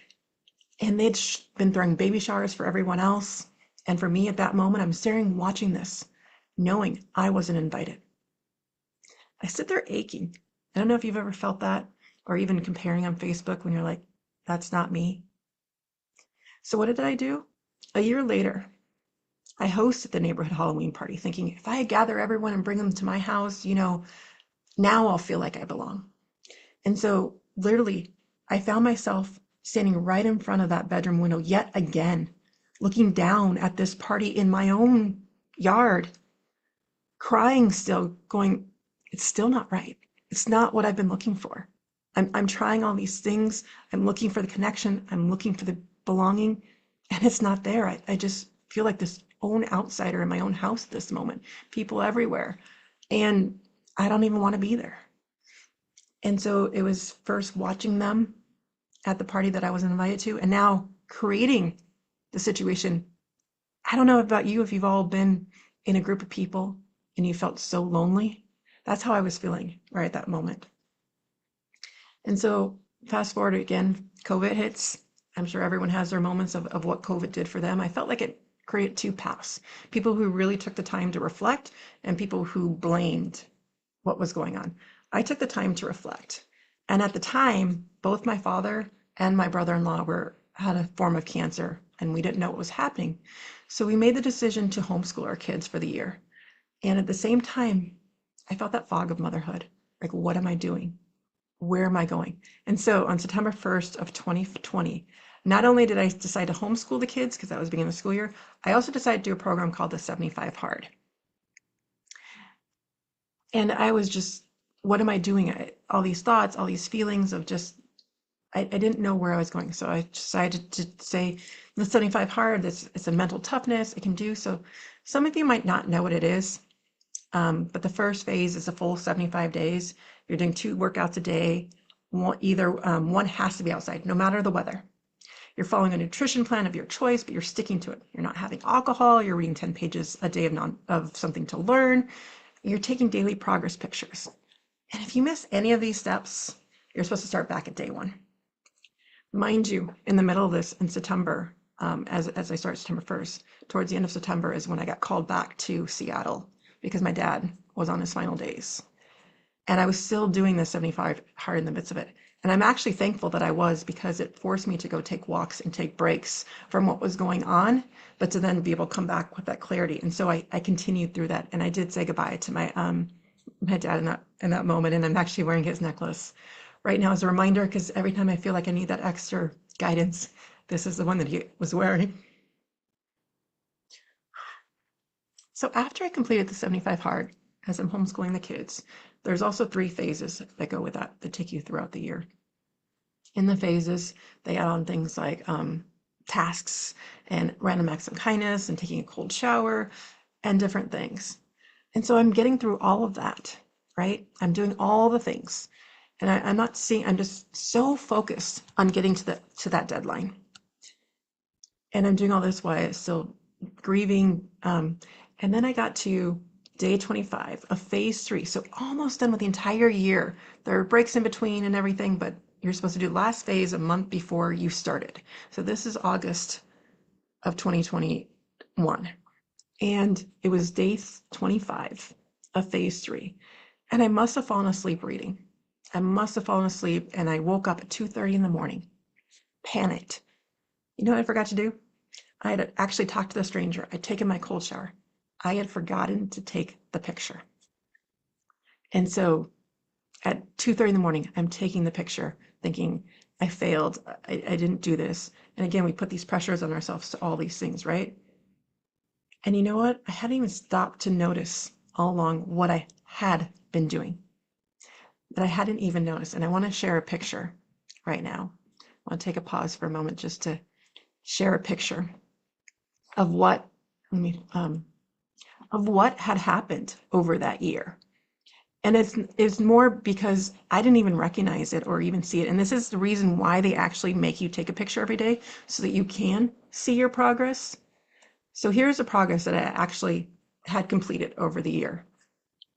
and they'd been throwing baby showers for everyone else. And for me at that moment, I'm staring, watching this, knowing I wasn't invited. I sit there aching. I don't know if you've ever felt that, or even comparing on Facebook when you're like, that's not me. So what did I do? A year later, I hosted the neighborhood Halloween party, thinking if I gather everyone and bring them to my house, now I'll feel like I belong. And so literally, I found myself standing right in front of that bedroom window yet again, looking down at this party in my own yard, crying still, going, it's still not right. It's not what I've been looking for. I'm trying all these things. I'm looking for the connection. I'm looking for the belonging, and it's not there. I just feel like this own outsider in my own house at this moment, people everywhere. And I don't even want to be there. And so it was first watching them at the party that I was invited to, and now creating the situation. I don't know about you, if you've all been in a group of people and you felt so lonely. That's how I was feeling right at that moment. And so fast forward again, COVID hits. I'm sure everyone has their moments of what COVID did for them. I felt like it created 2 paths, people who really took the time to reflect and people who blamed what was going on. I took the time to reflect. And at the time, both my father and my brother-in-law had a form of cancer and we didn't know what was happening. So we made the decision to homeschool our kids for the year. And at the same time, I felt that fog of motherhood. Like, what am I doing? Where am I going? And so on September 1st of 2020, not only did I decide to homeschool the kids because that was beginning of the school year, I also decided to do a program called the 75 Hard. And I was just, what am I doing? All these thoughts, all these feelings of just, I didn't know where I was going. So I decided to say the 75 Hard, it's a mental toughness it can do. So some of you might not know what it is, but the first phase is a full 75 days. You're doing 2 workouts a day. One has to be outside, no matter the weather. You're following a nutrition plan of your choice, but you're sticking to it. You're not having alcohol. You're reading 10 pages a day of something to learn. You're taking daily progress pictures. And if you miss any of these steps, you're supposed to start back at day 1. Mind you, in the middle of this, in September, as I start September 1st, towards the end of September is when I got called back to Seattle because my dad was on his final days. And I was still doing the 75 Hard in the midst of it. And I'm actually thankful that I was, because it forced me to go take walks and take breaks from what was going on, but to then be able to come back with that clarity. And so I continued through that. And I did say goodbye to my dad in that moment. And I'm actually wearing his necklace right now as a reminder, because every time I feel like I need that extra guidance, this is the one that he was wearing. So after I completed the 75 Hard, as I'm homeschooling the kids, there's also 3 phases that go with that take you throughout the year. In the phases, they add on things like tasks and random acts of kindness and taking a cold shower and different things. And so I'm getting through all of that, right? I'm doing all the things. And I'm not seeing, I'm just so focused on getting to that deadline. And I'm doing all this while I'm still grieving. And then I got to day 25 of phase 3. So almost done with the entire year. There are breaks in between and everything, but you're supposed to do the last phase a month before you started. So this is August of 2021. And it was day 25 of phase 3. And I must have fallen asleep reading. I must have fallen asleep, and I woke up at 2:30 in the morning, panicked. You know what I forgot to do? I had actually talked to the stranger. I'd taken my cold shower. I had forgotten to take the picture. And so at 2:30 in the morning, I'm taking the picture thinking I failed. I didn't do this. And again, we put these pressures on ourselves to all these things, right? And you know what? I hadn't even stopped to notice all along what I had been doing, that I hadn't even noticed. And I want to share a picture right now. I want to take a pause for a moment just to share a picture of what had happened over that year. And it's more because I didn't even recognize it or even see it. And this is the reason why they actually make you take a picture every day, so that you can see your progress. So here's the progress that I actually had completed over the year.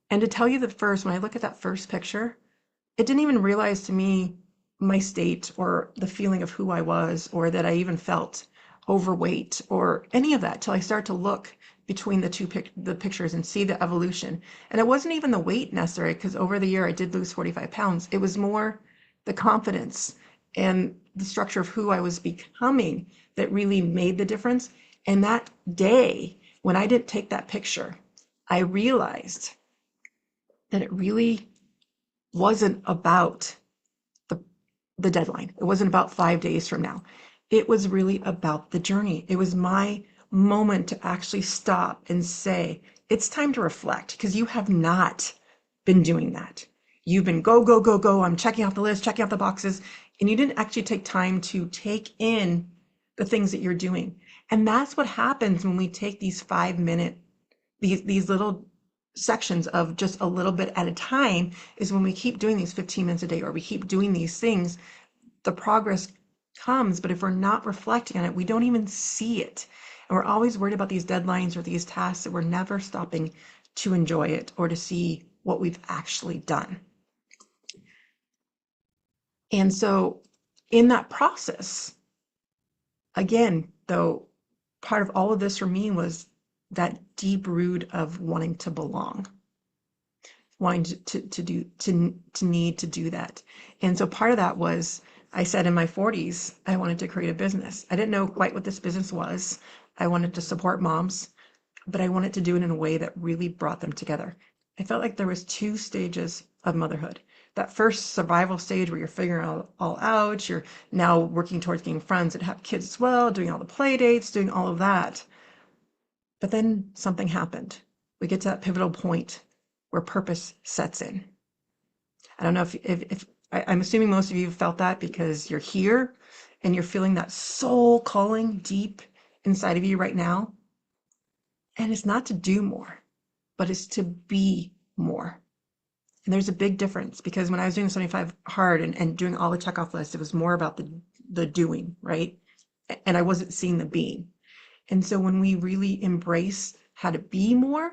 And to tell you the first, when I look at that first picture, it didn't even realize to me my state or the feeling of who I was, or that I even felt overweight or any of that, till I start to look between the pictures and see the evolution. And it wasn't even the weight necessary, because over the year I did lose 45 pounds. It was more the confidence and the structure of who I was becoming that really made the difference. And that day, when I didn't take that picture, I realized that it really wasn't about the deadline. It wasn't about 5 days from now. It was really about the journey. It was my moment to actually stop and say, it's time to reflect, because you have not been doing that. You've been go, go, go, go. I'm checking off the list, checking off the boxes. And you didn't actually take time to take in the things that you're doing. And that's what happens when we take these 5-minute, these little sections of just a little bit at a time, is when we keep doing these 15 minutes a day, or we keep doing these things, the progress comes. But if we're not reflecting on it, we don't even see it. And we're always worried about these deadlines or these tasks, that we're never stopping to enjoy it or to see what we've actually done. And so in that process, again, though, part of all of this for me was that deep root of wanting to belong, wanting to need to do that. And so part of that was I said in my 40s, I wanted to create a business. I didn't know quite what this business was. I wanted to support moms, but I wanted to do it in a way that really brought them together. I felt like there was two stages of motherhood. That first survival stage where you're figuring all out, you're now working towards getting friends that have kids as well, doing all the play dates, doing all of that. But then something happened. We get to that pivotal point where purpose sets in. I don't know if I'm assuming most of you have felt that because you're here and you're feeling that soul calling deep inside of you right now. And it's not to do more, but it's to be more. And there's a big difference because when I was doing 75 hard and doing all the checkoff lists, it was more about the doing, right? And I wasn't seeing the being. And so when we really embrace how to be more,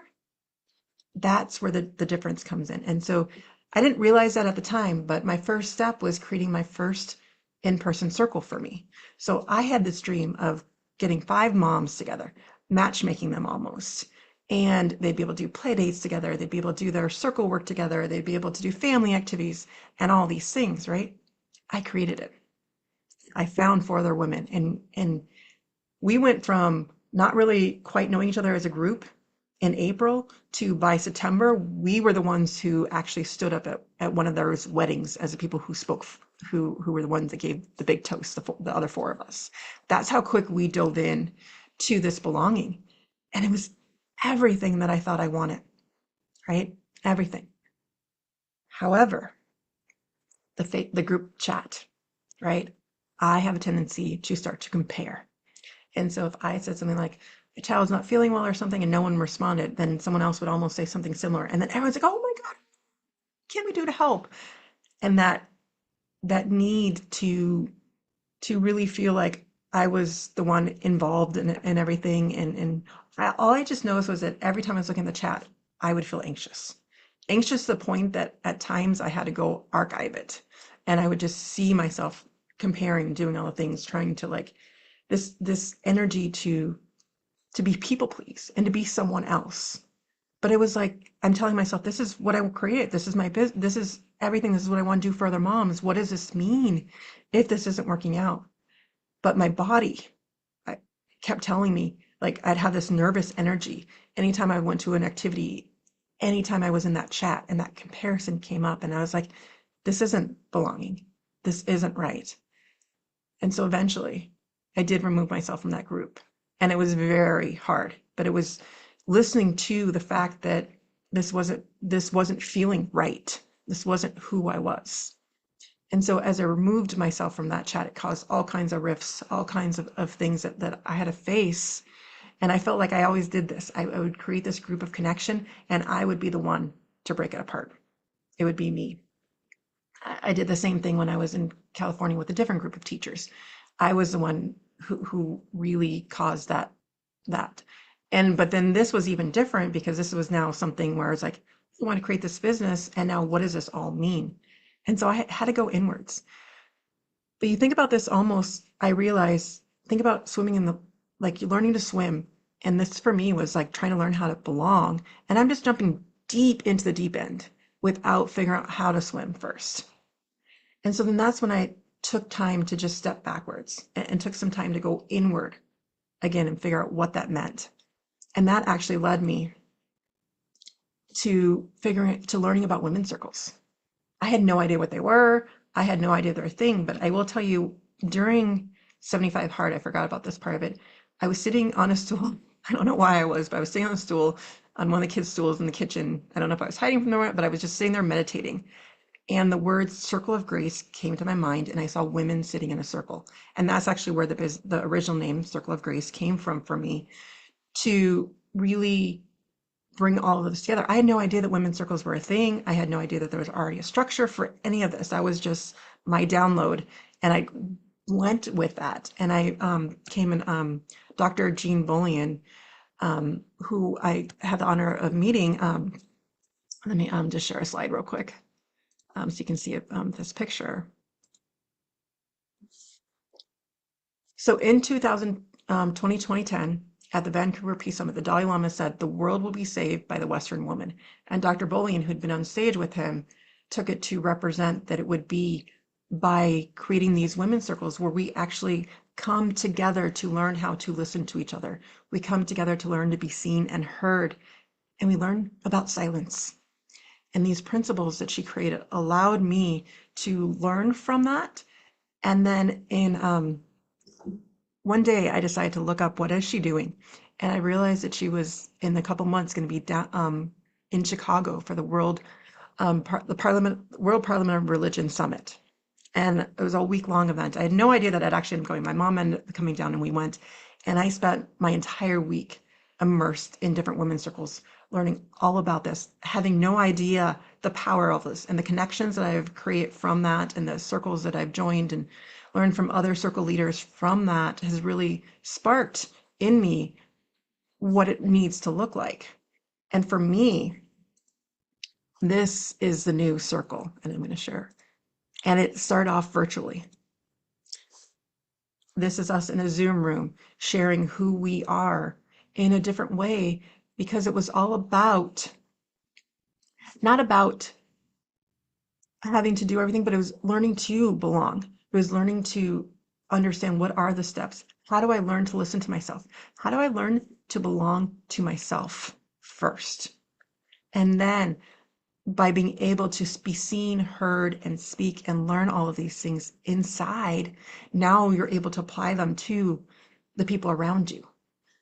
that's where the difference comes in. And so I didn't realize that at the time, but my first step was creating my first in-person circle for me. So I had this dream of getting 5 moms together, matchmaking them almost. And they'd be able to do play dates together, they'd be able to do their circle work together, they'd be able to do family activities and all these things, right? I created it. I found 4 other women and we went from not really quite knowing each other as a group in April to by September, we were the ones who actually stood up at one of those weddings as the people who spoke, who were the ones that gave the big toast, the other 4 of us. That's how quick we dove in to this belonging. And it was everything that I thought I wanted, right? Everything. However, the group chat, right? I have a tendency to start to compare. And so if I said something like, a child's not feeling well or something, and no one responded, then someone else would almost say something similar. And then everyone's like, oh my God, what can we do to help? And that need to really feel like I was the one involved in everything. And all I just noticed was that every time I was looking at the chat, I would feel anxious. Anxious to the point that at times I had to go archive it. And I would just see myself comparing, doing all the things, trying to like this energy to be people please and to be someone else. But it was like I'm telling myself, this is what I will create. This is my business. This is everything. This is what I want to do for other moms. What does this mean if this isn't working out? But my body kept telling me, like I'd have this nervous energy anytime I went to an activity, anytime I was in that chat, and that comparison came up, and I was like, this isn't belonging. This isn't right. And so eventually I did remove myself from that group. And it was very hard, but it was listening to the fact that this wasn't feeling right. This wasn't who I was. And so as I removed myself from that chat, it caused all kinds of rifts, all kinds of things that I had to face. And I felt like I always did this. I would create this group of connection and I would be the one to break it apart. It would be me. I did the same thing when I was in California with a different group of teachers. I was the one who really caused that. And but then this was even different because this was now something where it's like, I want to create this business, and now what does this all mean? And so I had to go inwards. But you think about this almost, I realize, think about swimming in the, like you're learning to swim. And this for me was like trying to learn how to belong. And I'm just jumping deep into the deep end without figuring out how to swim first. And so then that's when I took time to just step backwards and took some time to go inward again and figure out what that meant. And that actually led me to learning about women's circles. I had no idea what they were. I had no idea they're a thing, but I will tell you during 75 hard, I forgot about this part of it. I was sitting on a stool. I don't know why I was, but I was sitting on a stool on one of the kids' stools in the kitchen. I don't know if I was hiding from them, but I was just sitting there meditating. And the words circle of grace came to my mind, and I saw women sitting in a circle. And that's actually where the original name circle of grace came from for me, to really bring all of this together. I had no idea that women's circles were a thing. I had no idea that there was already a structure for any of this. That was just my download. And I went with that. And I came in, Dr. Jean Bullion, who I had the honor of meeting. Let me just share a slide real quick so you can see this picture. So in 2010, at the Vancouver Peace Summit, the Dalai Lama said, the world will be saved by the Western woman. And Dr. Bullion, who'd been on stage with him, took it to represent that it would be by creating these women's circles where we actually come together to learn how to listen to each other. We come together to learn to be seen and heard, and we learn about silence. And these principles that she created allowed me to learn from that. And then in one day, I decided to look up what is she doing, and I realized that she was in a couple months going to be down in Chicago for the World Parliament of Religion Summit. And it was a week-long event. I had no idea that I'd actually end up going. My mom ended up coming down and we went. And I spent my entire week immersed in different women's circles, learning all about this, having no idea the power of this and the connections that I've created from that and the circles that I've joined and learned from other circle leaders from that has really sparked in me what it needs to look like. And for me, this is the new circle, and I'm going to share. And it started off virtually. This is us in a Zoom room sharing who we are in a different way, because it was all about, not about having to do everything, but it was learning to belong. It was learning to understand what are the steps. How do I learn to listen to myself? How do I learn to belong to myself first? And then by being able to be seen, heard, and speak and learn all of these things inside, now you're able to apply them to the people around you.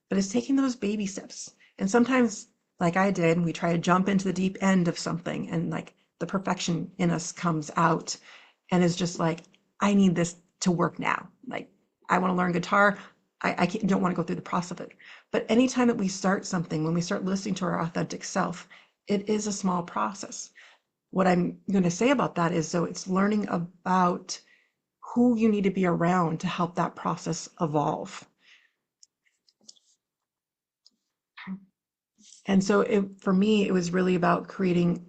But it's taking those baby steps. And sometimes, like I did, we try to jump into the deep end of something, and like the perfection in us comes out and is just like, I need this to work now. Like, I want to learn guitar. I don't want to go through the process of it. But anytime that we start something, when we start listening to our authentic self, it is a small process. What I'm going to say about that is, so it's learning about who you need to be around to help that process evolve. And so for me, it was really about creating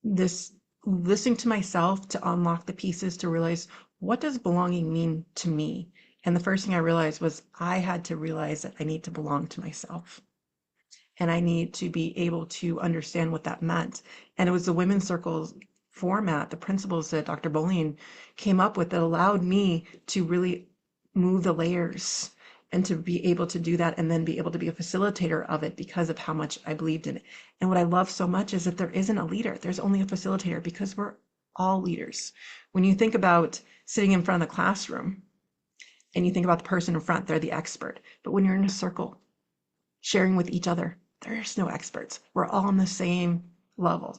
this, listening to myself to unlock the pieces to realize, what does belonging mean to me? And the first thing I realized was I had to realize that I need to belong to myself. And I need to be able to understand what that meant. And it was the women's circles format, the principles that Dr. Bowling came up with, that allowed me to really move the layers and to be able to do that, and then be able to be a facilitator of it because of how much I believed in it. And what I love so much is that there isn't a leader, there's only a facilitator, because we're all leaders. When you think about sitting in front of the classroom and you think about the person in front, they're the expert. But when you're in a circle sharing with each other, there's no experts. We're all on the same level.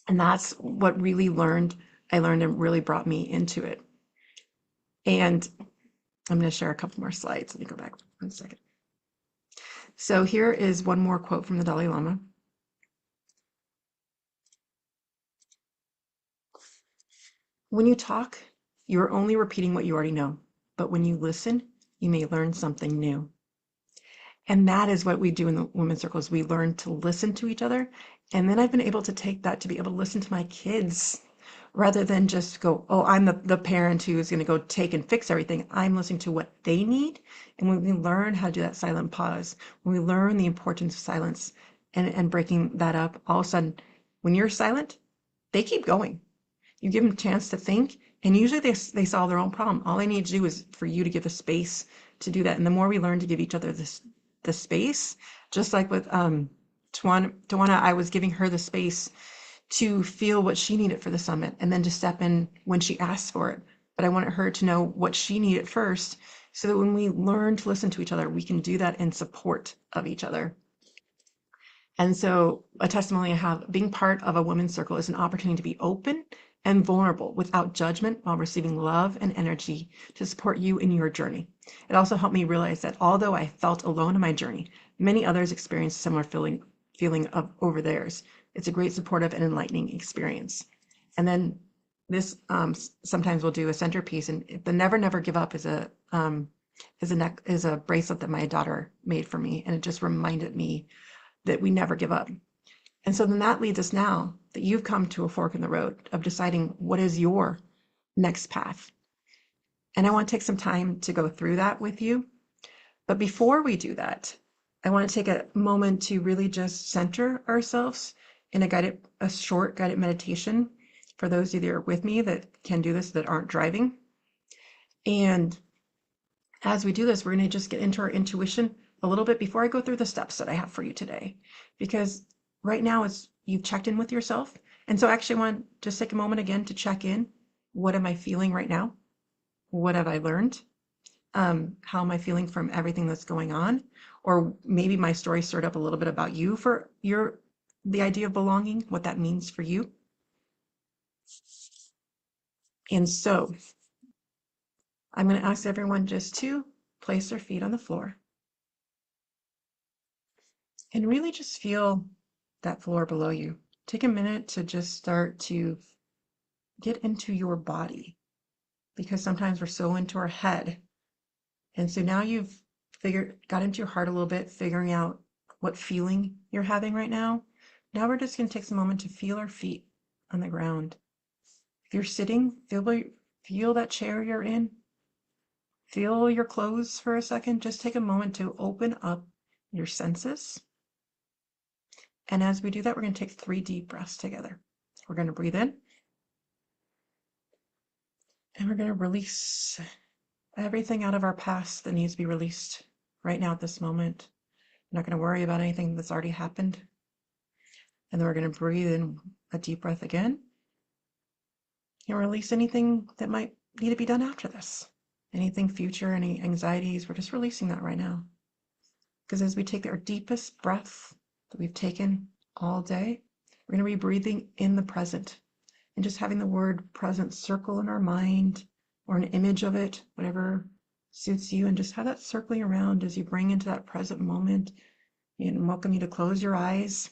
And that's what I learned and really brought me into it. And I'm going to share a couple more slides. Let me go back 1 second. So here is one more quote from the Dalai Lama. When you talk, you are only repeating what you already know. But when you listen, you may learn something new. And that is what we do in the women's circles. We learn to listen to each other. And then I've been able to take that to be able to listen to my kids, rather than just go, oh, I'm the parent who is going to go take and fix everything. I'm listening to what they need. And when we learn how to do that silent pause, when we learn the importance of silence and breaking that up, all of a sudden, when you're silent, they keep going. You give them a chance to think, and usually they solve their own problem. All they need to do is for you to give the space to do that. And the more we learn to give each other the space, just like with Tawana, I was giving her the space to feel what she needed for the summit, and then to step in when she asked for it. But I wanted her to know what she needed first, so that when we learn to listen to each other, we can do that in support of each other. And so a testimony I have, being part of a women's circle is an opportunity to be open and vulnerable without judgment, while receiving love and energy to support you in your journey. It also helped me realize that although I felt alone in my journey, many others experienced a similar feeling of over theirs. It's a great supportive and enlightening experience. And then this sometimes we'll do a centerpiece, and the never never give up is a bracelet that my daughter made for me, and it just reminded me that we never give up. And so then that leads us now that you've come to a fork in the road of deciding what is your next path. And I want to take some time to go through that with you. But before we do that, I want to take a moment to really just center ourselves in a short guided meditation. for those of you that are with me that can do this that aren't driving. And as we do this, we're going to just get into our intuition a little bit before I go through the steps that I have for you today. Because right now it's you've checked in with yourself. And so I actually want to just take a moment again to check in. What am I feeling right now? What have I learned? How am I feeling from everything that's going on? Or maybe my story stirred up a little bit about you for the idea of belonging, what that means for you. And so I'm going to ask everyone just to place their feet on the floor and really just feel that floor below you. Take a minute to just start to get into your body, because sometimes we're so into our head. And so now you've got into your heart a little bit, figuring out what feeling you're having right now. Now we're just going to take some moment to feel our feet on the ground. If you're sitting, feel that chair you're in. Feel your clothes for a second. Just take a moment to open up your senses. And as we do that, we're going to take 3 deep breaths together. We're going to breathe in. And we're going to release everything out of our past that needs to be released right now at this moment. We're not going to worry about anything that's already happened. And then we're going to breathe in a deep breath again. And release anything that might need to be done after this. Anything future, any anxieties, we're just releasing that right now. Because as we take our deepest breath that we've taken all day, we're going to be breathing in the present and just having the word present circle in our mind or an image of it, whatever suits you, and just have that circling around as you bring into that present moment. And welcome you to close your eyes.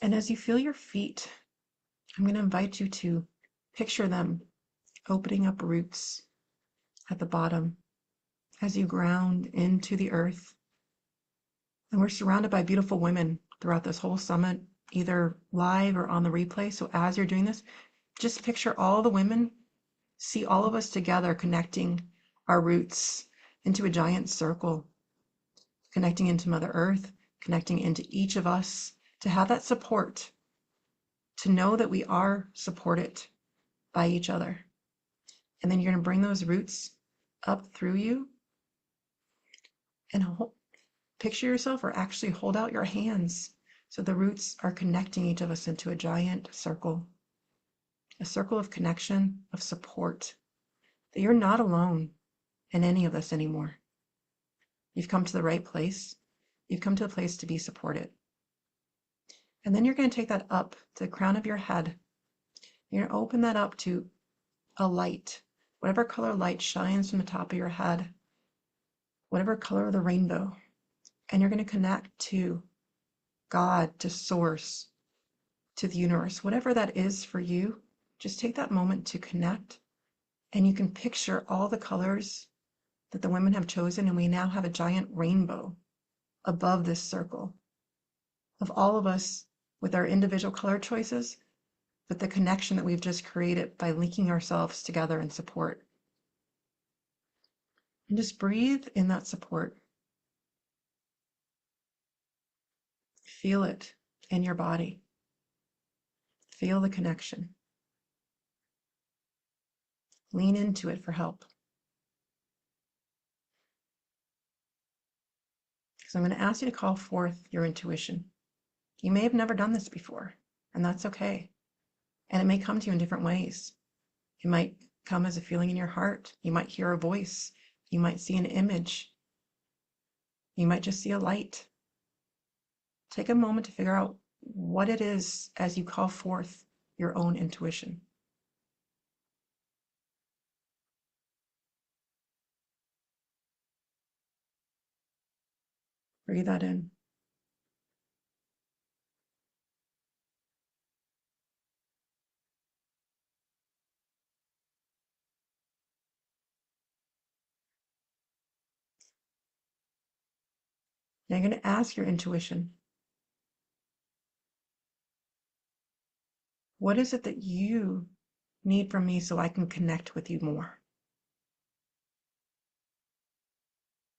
And as you feel your feet, I'm going to invite you to picture them opening up roots at the bottom as you ground into the earth. And we're surrounded by beautiful women throughout this whole summit, either live or on the replay. So as you're doing this, just picture all the women, see all of us together connecting our roots into a giant circle, connecting into Mother Earth, connecting into each of us, to have that support, to know that we are supported by each other. And then you're going to bring those roots up through you and picture yourself, or actually hold out your hands so the roots are connecting each of us into a giant circle, a circle of connection, of support, that you're not alone in any of this anymore. You've come to the right place. You've come to a place to be supported. And then you're going to take that up to the crown of your head. You're going to open that up to a light, whatever color light shines from the top of your head, whatever color of the rainbow. And you're going to connect to God, to Source, to the universe, whatever that is for you. Just take that moment to connect, and you can picture all the colors that the women have chosen, and we now have a giant rainbow above this circle of all of us with our individual color choices, but the connection that we've just created by linking ourselves together in support. And just breathe in that support. Feel it in your body. Feel the connection. Lean into it for help. So I'm going to ask you to call forth your intuition. You may have never done this before, and that's okay. And it may come to you in different ways. It might come as a feeling in your heart. You might hear a voice. You might see an image. You might just see a light. Take a moment to figure out what it is as you call forth your own intuition. Breathe that in. Now you're going to ask your intuition, what is it that you need from me so I can connect with you more?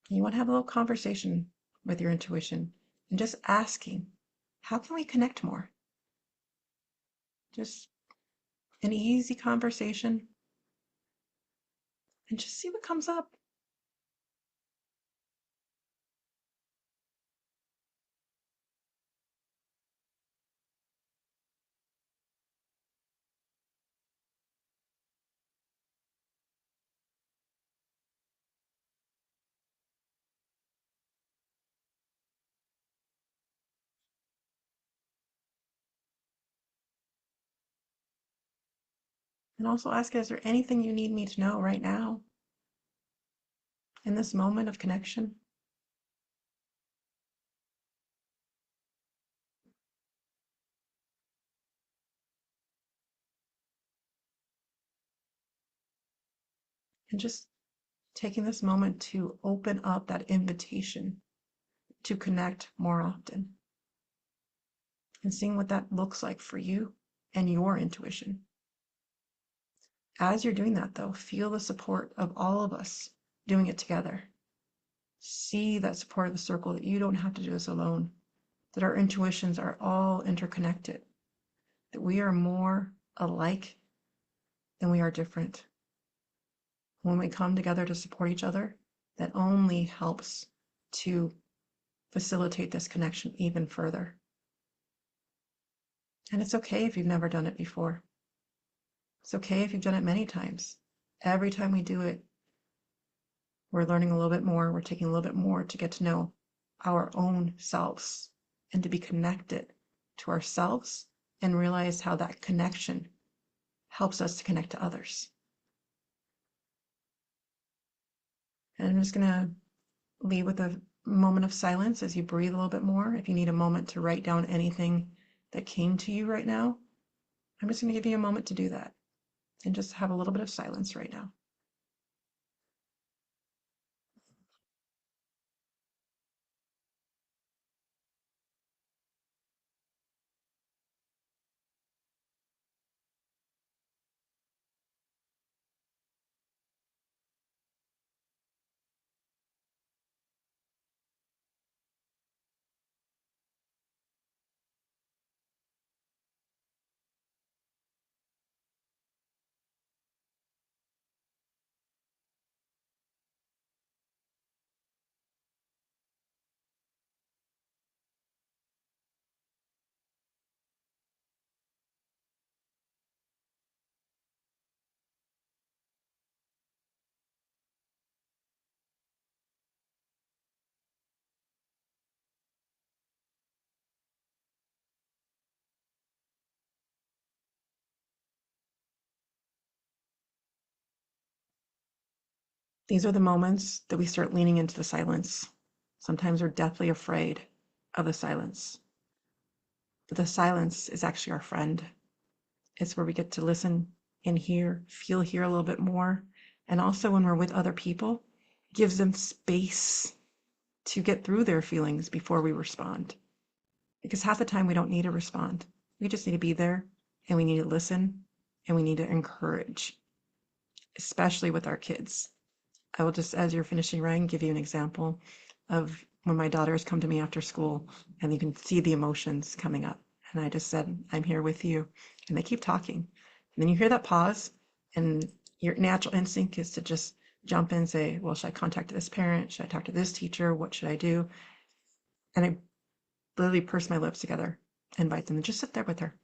You want to have a little conversation with your intuition and just asking, how can we connect more? Just an easy conversation and just see what comes up. And also ask, is there anything you need me to know right now in this moment of connection? And just taking this moment to open up that invitation to connect more often and seeing what that looks like for you and your intuition. As you're doing that, though, feel the support of all of us doing it together. See that support of the circle, that you don't have to do this alone, that our intuitions are all interconnected, that we are more alike than we are different. When we come together to support each other, that only helps to facilitate this connection even further. And it's okay if you've never done it before. It's okay if you've done it many times. Every time we do it, we're learning a little bit more. We're taking a little bit more to get to know our own selves and to be connected to ourselves and realize how that connection helps us to connect to others. And I'm just going to leave with a moment of silence as you breathe a little bit more. If you need a moment to write down anything that came to you right now, I'm just going to give you a moment to do that and just have a little bit of silence right now. These are the moments that we start leaning into the silence. Sometimes we're deathly afraid of the silence, but the silence is actually our friend. It's where we get to listen and hear, feel here a little bit more. And also when we're with other people, gives them space to get through their feelings before we respond. Because half the time we don't need to respond. We just need to be there and we need to listen and we need to encourage, especially with our kids. I will just, as you're finishing writing, give you an example of when my daughters come to me after school and you can see the emotions coming up. And I just said, I'm here with you. And they keep talking. And then you hear that pause, and your natural instinct is to just jump in and say, well, should I contact this parent? Should I talk to this teacher? What should I do? And I literally purse my lips together, invite them to just sit there with her.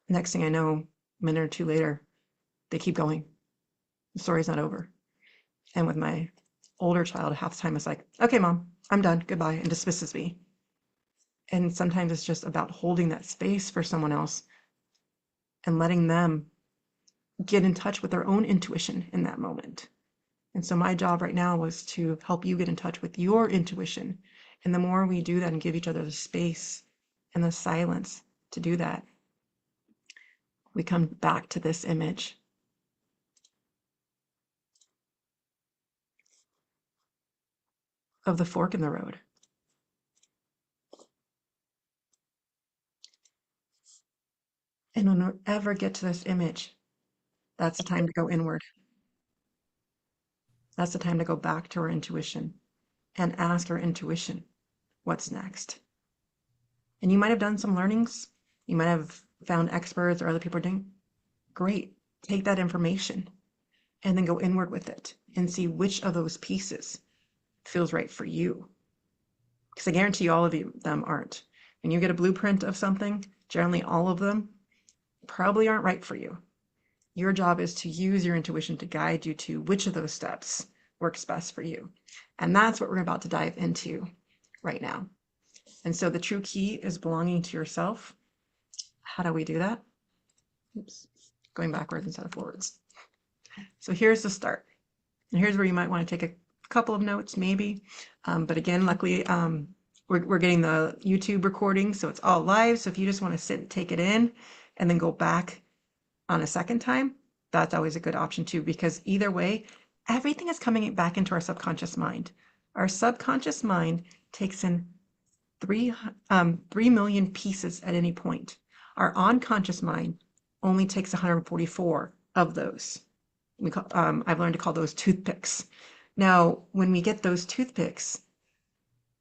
Next thing I know, a minute or two later, they keep going. The story's not over. And with my older child, half the time it's like, okay, mom, I'm done. Goodbye, and dismisses me. And sometimes it's just about holding that space for someone else and letting them get in touch with their own intuition in that moment. And so my job right now was to help you get in touch with your intuition. And the more we do that and give each other the space and the silence to do that, we come back to this image of the fork in the road. And when we ever get to this image, that's the time to go inward. That's the time to go back to our intuition and ask our intuition, what's next? And you might have done some learnings You might have found experts or other people doing great. Take that information and then go inward with it and see which of those pieces feels right for you. Because I guarantee all of them aren't. When you get a blueprint of something, generally all of them probably aren't right for you. Your job is to use your intuition to guide you to which of those steps works best for you. And that's what we're about to dive into right now. And so the true key is belonging to yourself. How do we do that? Oops, going backwards instead of forwards. So here's the start. And here's where you might want to take a couple of notes, maybe. But again, luckily, we're getting the YouTube recording, so it's all live. So if you just want to sit and take it in and then go back on a second time, that's always a good option too, because either way, everything is coming back into our subconscious mind. Our subconscious mind takes in 3 million pieces at any point. Our unconscious mind only takes 144 of those. I've learned to call those toothpicks. Now, when we get those toothpicks,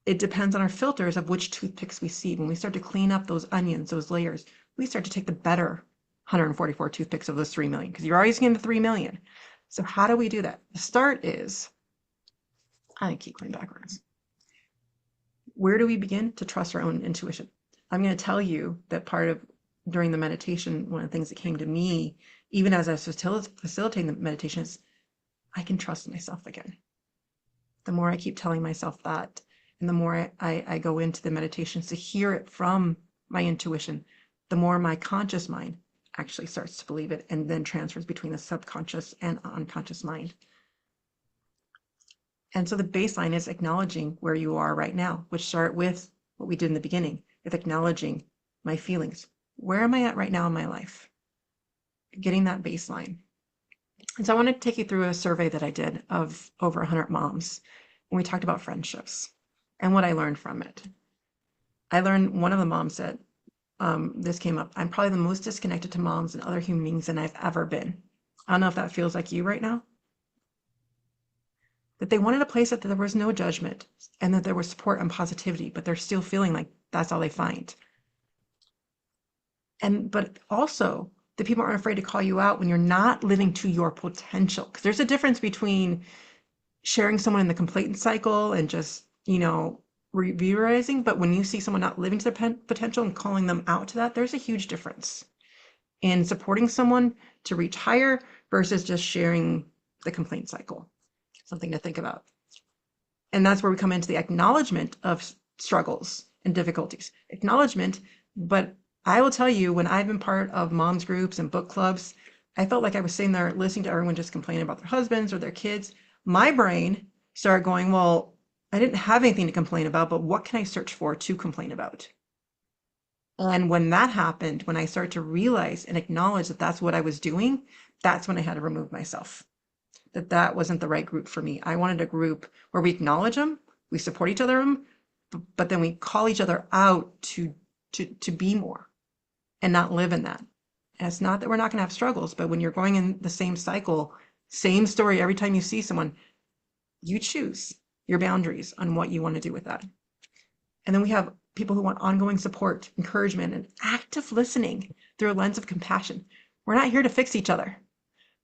it depends on our filters of which toothpicks we see. When we start to clean up those onions, those layers, we start to take the better 144 toothpicks of those 3 million, because you're always getting the 3 million. So how do we do that? The start is, I keep going backwards. Where do we begin to trust our own intuition? I'm going to tell you that during the meditation, one of the things that came to me, even as I was facilitating the meditation, is I can trust myself again. The more I keep telling myself that, and the more I go into the meditations to hear it from my intuition, the more my conscious mind actually starts to believe it and then transfers between the subconscious and unconscious mind. And so the baseline is acknowledging where you are right now, which start with what we did in the beginning, with acknowledging my feelings. Where am I at right now in my life? Getting that baseline. And so I want to take you through a survey that I did of over 100 moms when we talked about friendships and what I learned from it. I learned, one of the moms said, this came up, I'm probably the most disconnected to moms and other human beings than I've ever been. I don't know if that feels like you right now. That they wanted a place that there was no judgment and that there was support and positivity, but they're still feeling like that's all they find. But also, the people aren't afraid to call you out when you're not living to your potential. Because there's a difference between sharing someone in the complaint cycle and just, reviewizing, but when you see someone not living to their potential and calling them out to that, there's a huge difference in supporting someone to reach higher versus just sharing the complaint cycle. Something to think about. And that's where we come into the acknowledgement of struggles and difficulties. Acknowledgement, but I will tell you, when I've been part of moms groups and book clubs, I felt like I was sitting there listening to everyone just complain about their husbands or their kids. My brain started going, well, I didn't have anything to complain about, but what can I search for to complain about? And when that happened, when I started to realize and acknowledge that that's what I was doing, that's when I had to remove myself. That wasn't the right group for me. I wanted a group where we acknowledge them, we support each other, but then we call each other out to be more and not live in that. And it's not that we're not going to have struggles, but when you're going in the same cycle, same story every time you see someone, you choose your boundaries on what you want to do with that. And then we have people who want ongoing support, encouragement, and active listening through a lens of compassion. We're not here to fix each other.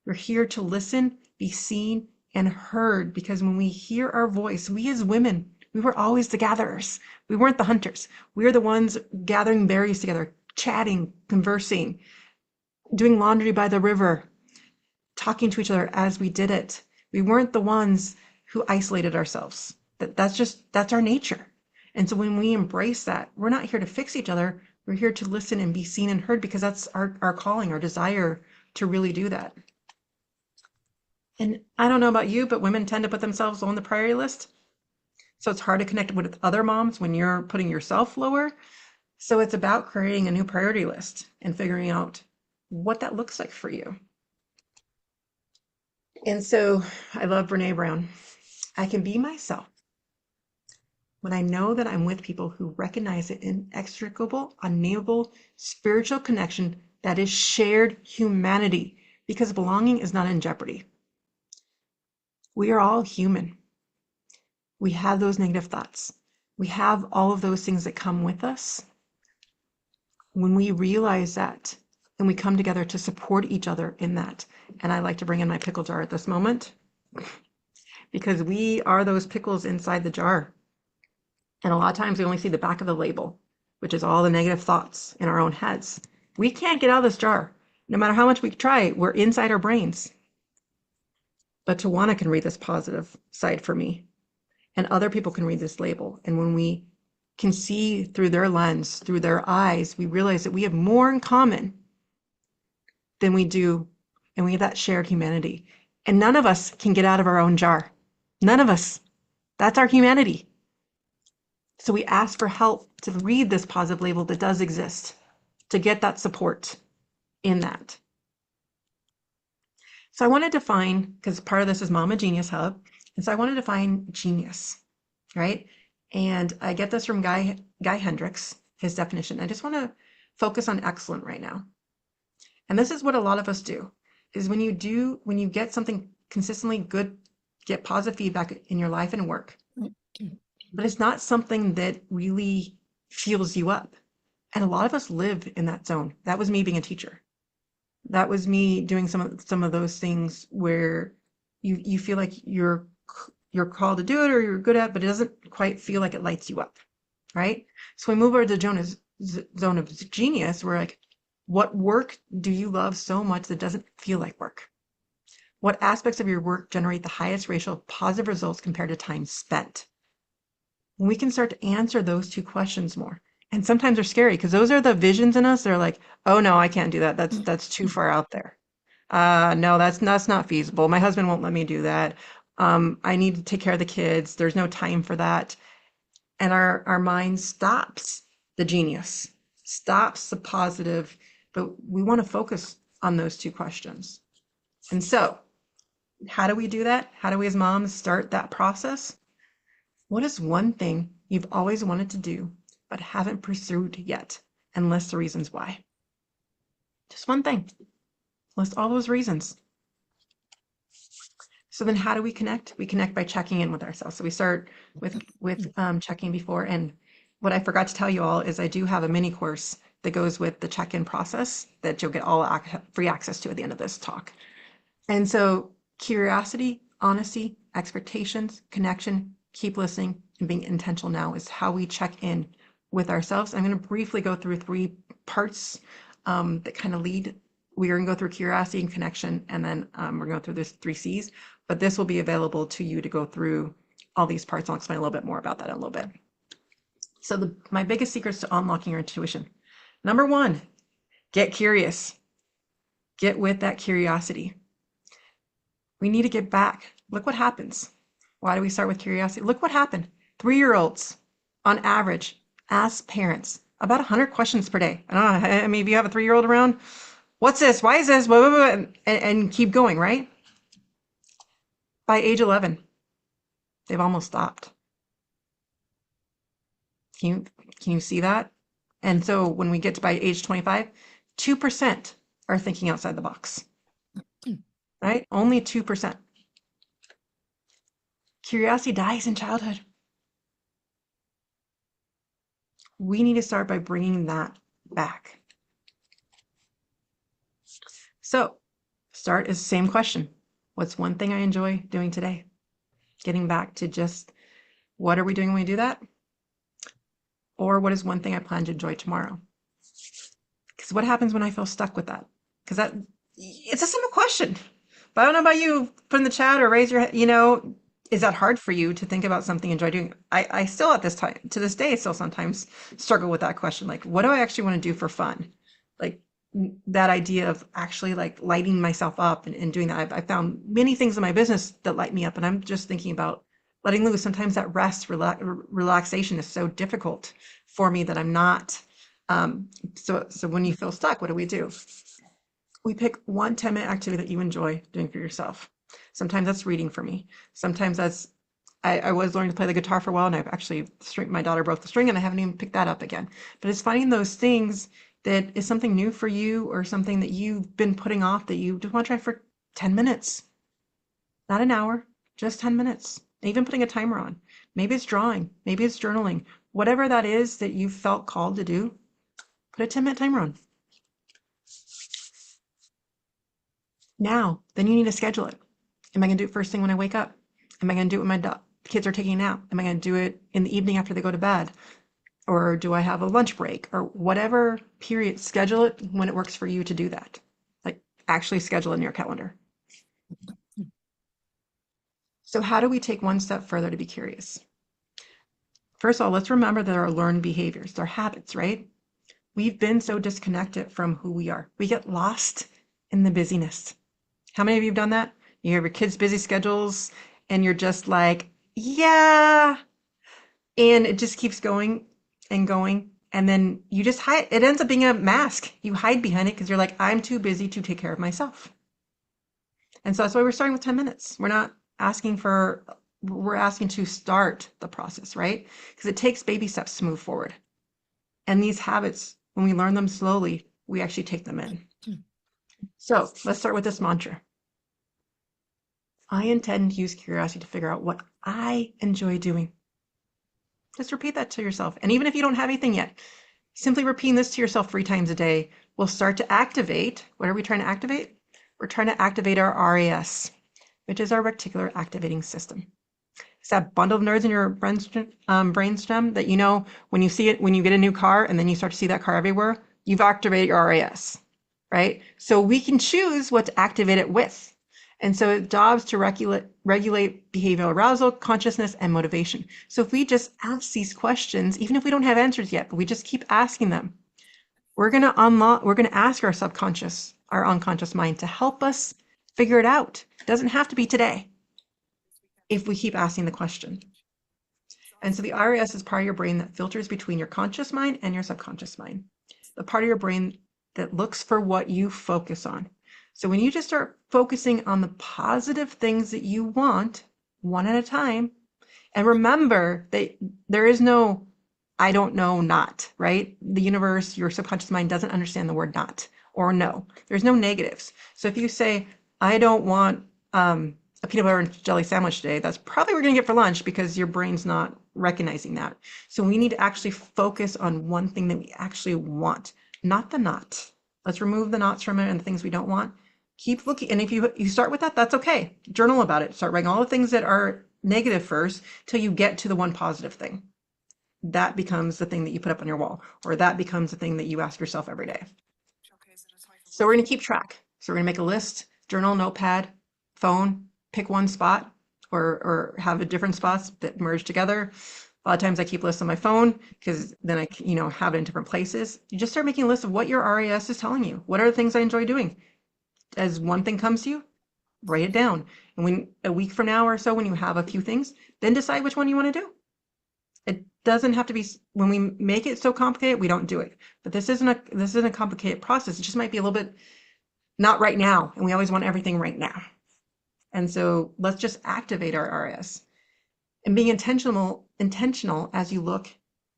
We're here to listen, be seen, and heard, because when we hear our voice, we as women, we were always the gatherers. We weren't the hunters. We were the ones gathering berries together, chatting, conversing, doing laundry by the river, talking to each other as we did it. We weren't the ones who isolated ourselves. That's our nature. And so when we embrace that, we're not here to fix each other. We're here to listen and be seen and heard, because that's our calling, our desire to really do that. And I don't know about you, but women tend to put themselves on the priority list. So it's hard to connect with other moms when you're putting yourself lower. So it's about creating a new priority list and figuring out what that looks like for you. And so I love Brene Brown. I can be myself when I know that I'm with people who recognize the inextricable, unnameable spiritual connection that is shared humanity, because belonging is not in jeopardy. We are all human. We have those negative thoughts. We have all of those things that come with us. when we realize that and we come together to support each other in that, and I like to bring in my pickle jar at this moment because we are those pickles inside the jar. And a lot of times we only see the back of the label, which is all the negative thoughts in our own heads. We can't get out of this jar. No matter how much we try, we're inside our brains. But Tawana can read this positive side for me, and other people can read this label. And when we can see through their lens, through their eyes, we realize that we have more in common than we do, and we have that shared humanity. And none of us can get out of our own jar. None of us. That's our humanity. So we ask for help to read this positive label that does exist, to get that support in that. So I want to define, because part of this is Mama Genius Hub, and so I want to define genius, right? And I get this from Guy Hendricks, his definition. I just want to focus on excellent right now. And this is what a lot of us do, is when you get something consistently good, get positive feedback in your life and work, but it's not something that really fuels you up. And a lot of us live in that zone. That was me being a teacher. That was me doing some of those things where you feel like you're called to do it or you're good at, but it doesn't quite feel like it lights you up, right? So we move over to the zone of genius. We're like, what work do you love so much that doesn't feel like work? What aspects of your work generate the highest ratio of positive results compared to time spent? When we can start to answer those two questions more. And sometimes they're scary because those are the visions in us. They're like, oh no, I can't do that. That's too far out there. No, that's not feasible. My husband won't let me do that. I need to take care of the kids. There's no time for that. And our mind stops the genius, stops the positive, but we want to focus on those two questions. And so, how do we do that? How do we as moms start that process? What is one thing you've always wanted to do but haven't pursued yet? And list the reasons why. Just one thing. List all those reasons. So then how do we connect? We connect by checking in with ourselves. So we start with checking before. And what I forgot to tell you all is I do have a mini course that goes with the check-in process that you'll get all free access to at the end of this talk. And so curiosity, honesty, expectations, connection, keep listening, and being intentional now is how we check in with ourselves. I'm going to briefly go through 3 parts that kind of lead. We're going to go through curiosity and connection, and then we're going to go through this 3 C's, but this will be available to you to go through all these parts. I'll explain a little bit more about that in a little bit. So my biggest secrets to unlocking your intuition. Number 1, get curious. Get with that curiosity. We need to get back. Look what happens. Why do we start with curiosity? Look what happened. 3-year-olds, on average, ask parents about 100 questions per day. I don't know. I mean, if you have a 3-year-old around, what's this? Why is this? Blah, blah, blah, and keep going, right? By age 11, they've almost stopped. Can you see that? And so when we get to by age 25, 2% are thinking outside the box, right? Only 2%. Curiosity dies in childhood. We need to start by bringing that back. So start is the same question. What's one thing I enjoy doing today? Getting back to just what are we doing when we do that? Or what is one thing I plan to enjoy tomorrow? Because what happens when I feel stuck with that? Because it's a simple question. But I don't know about you, put in the chat or raise your hand, is that hard for you to think about something you enjoy doing? I still at this time, to this day, still sometimes struggle with that question. Like, what do I actually want to do for fun? Like that idea of actually like lighting myself up and doing that. I've found many things in my business that light me up, and I'm just thinking about letting loose. Sometimes that rest, relaxation is so difficult for me that I'm not. So when you feel stuck, what do? We pick one 10-minute activity that you enjoy doing for yourself. Sometimes that's reading for me. Sometimes that's, I was learning to play the guitar for a while, and I've actually, my daughter broke the string and I haven't even picked that up again. But it's finding those things that is something new for you or something that you've been putting off that you just want to try for 10 minutes. Not an hour, just 10 minutes. Even putting a timer on. Maybe it's drawing, maybe it's journaling. Whatever that is that you felt called to do, Put a 10-minute timer on. Now, then you need to schedule it. Am I going to do it first thing when I wake up? Am I going to do it when my kids are taking a nap? Am I going to do it in the evening after they go to bed? Or do I have a lunch break? Or whatever period, schedule it when it works for you to do that. Like actually schedule it in your calendar. So how do we take one step further to be curious? First of all, let's remember that our learned behaviors, they're habits, right? We've been so disconnected from who we are. We get lost in the busyness. How many of you have done that? You have your kids' busy schedules and you're just like, yeah. And it just keeps going and going. And then you just hide. It ends up being a mask. You hide behind it because you're like, I'm too busy to take care of myself. And so that's why we're starting with 10 minutes. We're asking to start the process, right? Because it takes baby steps to move forward. And these habits, when we learn them slowly, we actually take them in. So let's start with this mantra. I intend to use curiosity to figure out what I enjoy doing. Just repeat that to yourself. And even if you don't have anything yet, simply repeating this to yourself 3 times a day will start to activate. What are we trying to activate? We're trying to activate our RAS, which is our reticular activating system. It's that bundle of nerds in your brainstem that, you know, when you see it, when you get a new car and then you start to see that car everywhere, you've activated your RAS, right? So we can choose what to activate it with. And so it jobs to regulate behavioral arousal, consciousness, and motivation. So if we just ask these questions, even if we don't have answers yet, but we just keep asking them, we're going to ask our subconscious, our unconscious mind to help us figure it out. It doesn't have to be today if we keep asking the question. And so the RAS is part of your brain that filters between your conscious mind and your subconscious mind. The part of your brain that looks for what you focus on. So when you just start focusing on the positive things that you want, one at a time, and remember that there is no, I don't know, not, right? The universe, your subconscious mind doesn't understand the word not or no. There's no negatives. So if you say, I don't want a peanut butter and jelly sandwich today, that's probably what we're going to get for lunch because your brain's not recognizing that. So we need to actually focus on one thing that we actually want, not the not. Let's remove the nots from it and the things we don't want. Keep looking. And if you start with that, that's okay. Journal about it. Start writing all the things that are negative first till you get to the one positive thing. That becomes the thing that you put up on your wall, or that becomes the thing that you ask yourself every day. So we're going to keep track. So we're going to make a list, journal, notepad, phone, pick one spot or have a different spots that merge together. A lot of times I keep lists on my phone because then I, have it in different places. You just start making a list of what your RAS is telling you. What are the things I enjoy doing? As one thing comes to you, write it down. And when a week from now or so, when you have a few things, then decide which one you want to do. It doesn't have to be, when we make it so complicated, we don't do it. But this isn't a complicated process. It just might be a little bit not right now. And we always want everything right now. And so let's just activate our RS and being intentional as you look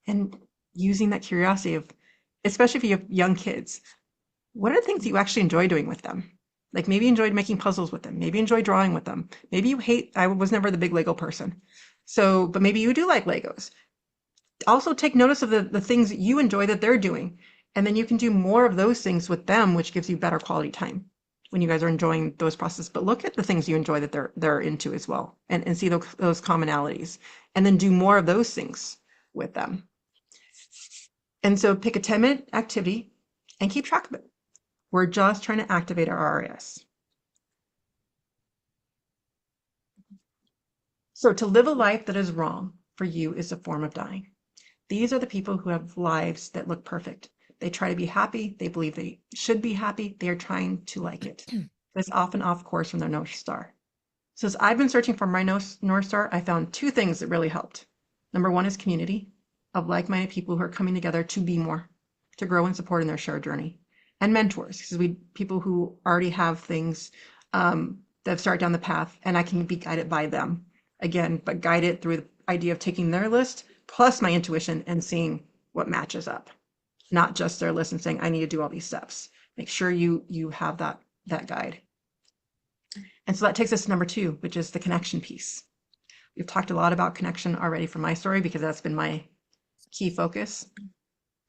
and using that curiosity of, especially if you have young kids, what are the things that you actually enjoy doing with them? Like maybe you enjoyed making puzzles with them. Maybe you enjoy drawing with them. Maybe you hate, I was never the big Lego person. So, but maybe you do like Legos. Also take notice of the things that you enjoy that they're doing. And then you can do more of those things with them, which gives you better quality time when you guys are enjoying those processes. But look at the things you enjoy that they're into as well and see those commonalities and then do more of those things with them. And so pick a 10-minute activity and keep track of it. We're just trying to activate our RAS. So to live a life that is wrong for you is a form of dying. These are the people who have lives that look perfect. They try to be happy. They believe they should be happy. They are trying to like it. It's often off course from their North Star. So as I've been searching for my North Star, I found 2 things that really helped. Number 1 is community of like-minded people who are coming together to be more, to grow and support in their shared journey. And mentors, because people who already have things that have started down the path, and I can be guided by them. Again, but guided through the idea of taking their list plus my intuition and seeing what matches up, not just their list and saying, I need to do all these steps. Make sure you have that guide. And so that takes us to number 2, which is the connection piece. We've talked a lot about connection already from my story because that's been my key focus.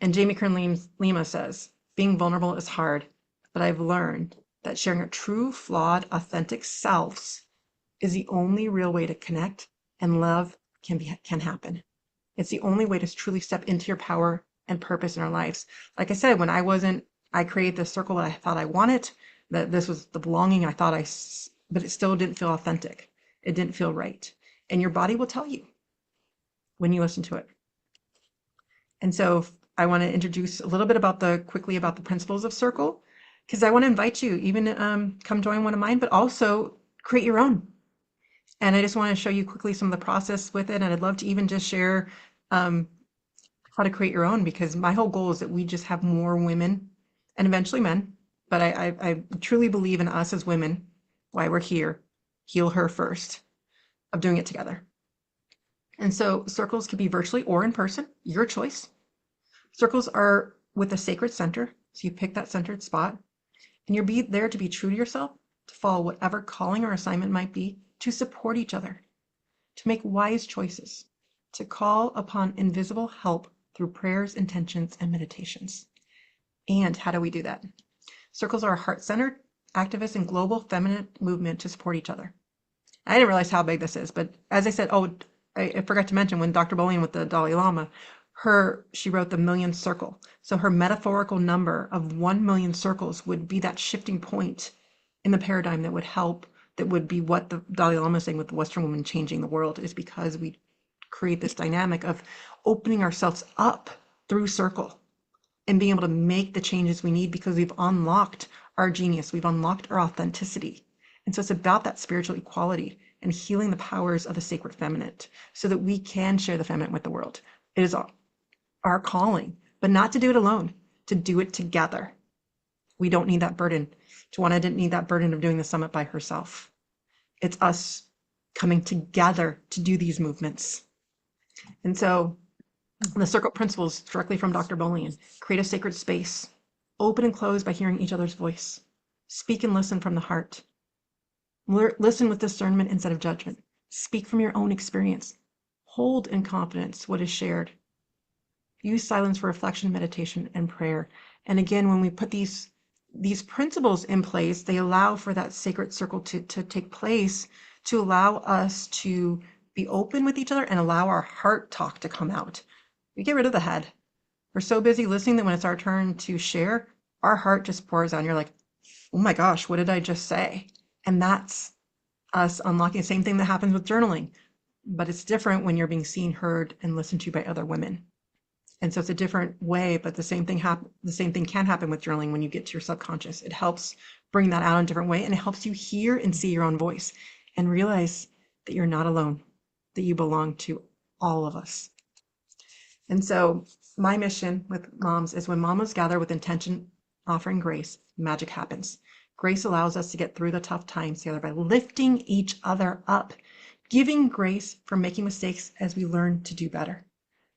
And Jamie Kern Lima says, being vulnerable is hard, but I've learned that sharing our true, flawed, authentic selves is the only real way to connect, and love can happen. It's the only way to truly step into your power and purpose in our lives. Like I said, when I created this circle that I thought I wanted, that this was the belonging I thought but it still didn't feel authentic. It didn't feel right. And your body will tell you when you listen to it. And so I want to introduce a little bit quickly about the principles of circle, because I want to invite you, even come join one of mine, but also create your own. And I just want to show you quickly some of the process with it. And I'd love to even just share how to create your own, because my whole goal is that we just have more women and eventually men. But I truly believe in us as women, why we're here, heal her first, of doing it together. And so circles can be virtually or in person, your choice. Circles are with a sacred center. So you pick that centered spot and you're there to be true to yourself, to follow whatever calling or assignment might be, to support each other, to make wise choices, to call upon invisible help through prayers, intentions, and meditations. And how do we do that? Circles are a heart-centered, activist, and global feminine movement to support each other. I didn't realize how big this is, but as I said, I forgot to mention when Dr. Bowling with the Dalai Lama, she wrote the million circle. So her metaphorical number of 1 million circles would be that shifting point in the paradigm that would help, that would be what the Dalai Lama is saying with the Western woman changing the world, is because we create this dynamic of opening ourselves up through circle and being able to make the changes we need because we've unlocked our genius, we've unlocked our authenticity. And so it's about that spiritual equality and healing the powers of the sacred feminine so that we can share the feminine with the world. It is our calling, but not to do it alone, to do it together. We don't need that burden. Tawana didn't need that burden of doing the summit by herself. It's us coming together to do these movements. And so the circle principles directly from Dr. Bolian: create a sacred space, open and close by hearing each other's voice, speak and listen from the heart, listen with discernment instead of judgment, speak from your own experience, hold in confidence what is shared, use silence for reflection, meditation, and prayer. And again, when we put these principles in place, they allow for that sacred circle to take place, to allow us to be open with each other and allow our heart talk to come out. We get rid of the head. We're so busy listening that when it's our turn to share, our heart just pours out and you're like, oh my gosh, what did I just say? And that's us unlocking the same thing that happens with journaling, but it's different when you're being seen, heard, and listened to by other women. And so it's a different way, but the same thing can happen with journaling when you get to your subconscious. It helps bring that out in a different way, and it helps you hear and see your own voice and realize that you're not alone, that you belong to all of us. And so my mission with moms is when mamas gather with intention, offering grace, magic happens. Grace allows us to get through the tough times together by lifting each other up, giving grace for making mistakes as we learn to do better,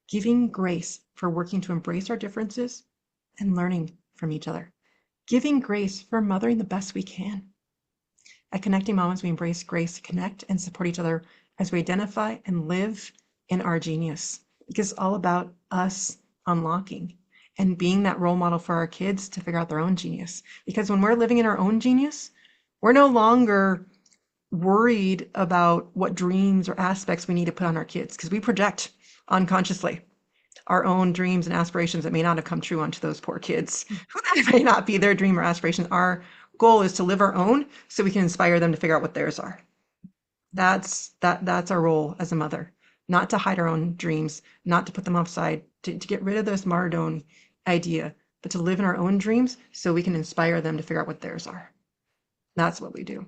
giving grace for working to embrace our differences and learning from each other, giving grace for mothering the best we can. At Connecting Moms, we embrace grace to connect and support each other as we identify and live in our genius, because it's all about us unlocking and being that role model for our kids to figure out their own genius. Because when we're living in our own genius, we're no longer worried about what dreams or aspects we need to put on our kids, because we project unconsciously our own dreams and aspirations that may not have come true onto those poor kids. That may not be their dream or aspiration. Our goal is to live our own so we can inspire them to figure out what theirs are. That's our role as a mother, not to hide our own dreams, not to put them offside, to get rid of this martyrdom idea, but to live in our own dreams so we can inspire them to figure out what theirs are. That's what we do.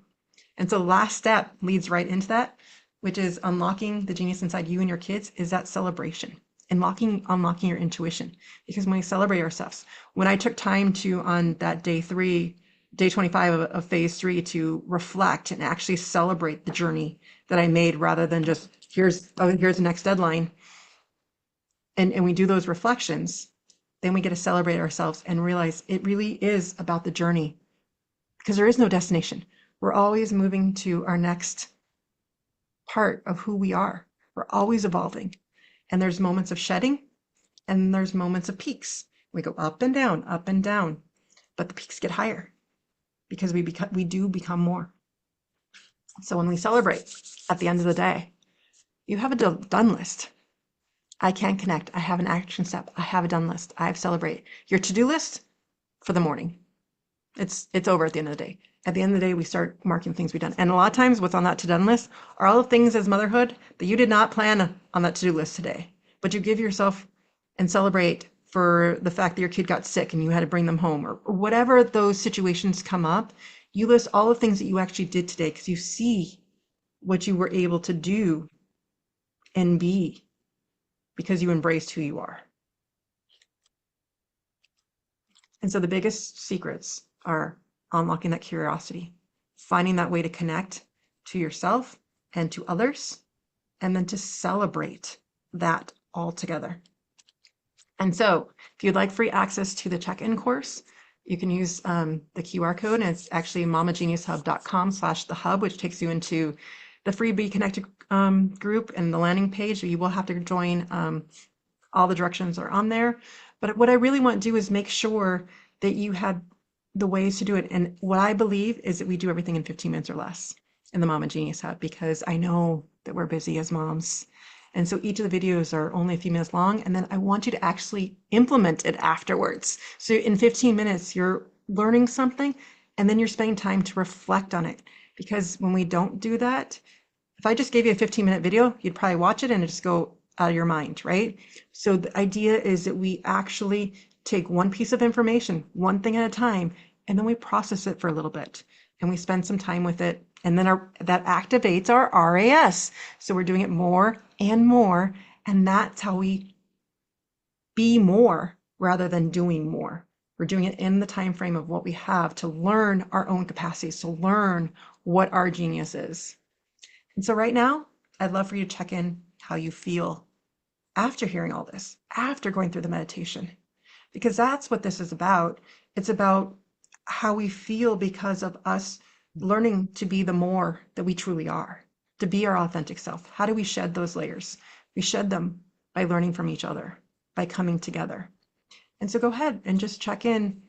And so the last step leads right into that, which is unlocking the genius inside you and your kids, is that celebration. Unlocking your intuition. Because when we celebrate ourselves, when I took time to, on that day 25 of phase 3, to reflect and actually celebrate the journey that I made, rather than just here's the next deadline, and we do those reflections, then we get to celebrate ourselves and realize it really is about the journey, because there is no destination. We're always moving to our next part of who we are. We're always evolving. And there's moments of shedding and there's moments of peaks. We go up and down, but the peaks get higher because we do become more. So when we celebrate at the end of the day, you have a done list. I can connect. I have an action step. I have a done list. I have celebrate. Your to-do list for the morning. It's over at the end of the day. At the end of the day, we start marking things we've done. And a lot of times what's on that to-done list are all the things as motherhood that you did not plan on that to-do list today. But you give yourself and celebrate for the fact that your kid got sick and you had to bring them home, or whatever those situations come up. You list all the things that you actually did today because you see what you were able to do and be because you embraced who you are. And so the biggest secrets are unlocking that curiosity, finding that way to connect to yourself and to others, and then to celebrate that all together. And so if you'd like free access to the check-in course, you can use the QR code, and it's actually mamageniushub.com/the hub, which takes you into the free Be Connected group and the landing page. You will have to join. All the directions are on there. But what I really want to do is make sure that you had the ways to do it. And what I believe is that we do everything in 15 minutes or less in the Mama Genius Hub, because I know that we're busy as moms. And so each of the videos are only a few minutes long. And then I want you to actually implement it afterwards. So in 15 minutes, you're learning something, and then you're spending time to reflect on it. Because when we don't do that, if I just gave you a 15-minute video, you'd probably watch it and just go out of your mind, right? So the idea is that we actually take one piece of information, one thing at a time, and then we process it for a little bit and we spend some time with it. And then that activates our RAS. So we're doing it more and more. And that's how we be more rather than doing more. We're doing it in the time frame of what we have to learn our own capacities, to learn what our genius is. And so right now, I'd love for you to check in how you feel after hearing all this, after going through the meditation, because that's what this is about. It's about how we feel because of us learning to be the more that we truly are, to be our authentic self. How do we shed those layers? We shed them by learning from each other, by coming together. And so go ahead and just check in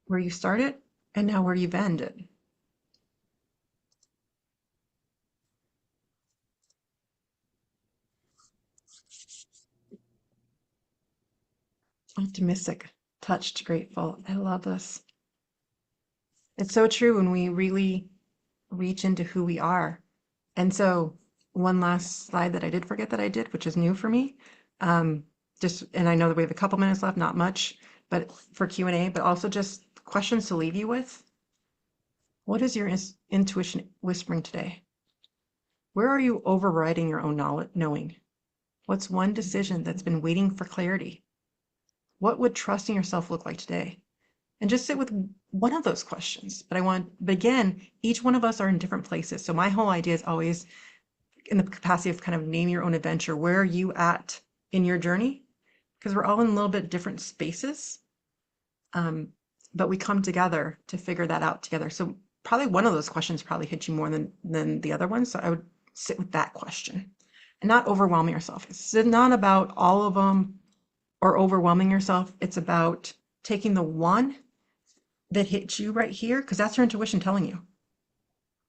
where you started and now where you've ended. Optimistic, touched, grateful. I love this. It's so true when we really reach into who we are. And so one last slide that I did forget that I did, which is new for me. And I know that we have a couple minutes left, not much, but for Q&A, but also just questions to leave you with. What is your intuition whispering today? Where are you overriding your own knowing? What's one decision that's been waiting for clarity? What would trusting yourself look like today? And just sit with one of those questions. But again, each one of us are in different places. So my whole idea is always in the capacity of kind of name your own adventure. Where are you at in your journey? Because we're all in a little bit different spaces. But we come together to figure that out together. So probably one of those questions probably hit you more than the other one. So I would sit with that question and not overwhelm yourself. It's not about all of them or overwhelming yourself. It's about taking the one that hits you right here, because that's your intuition telling you.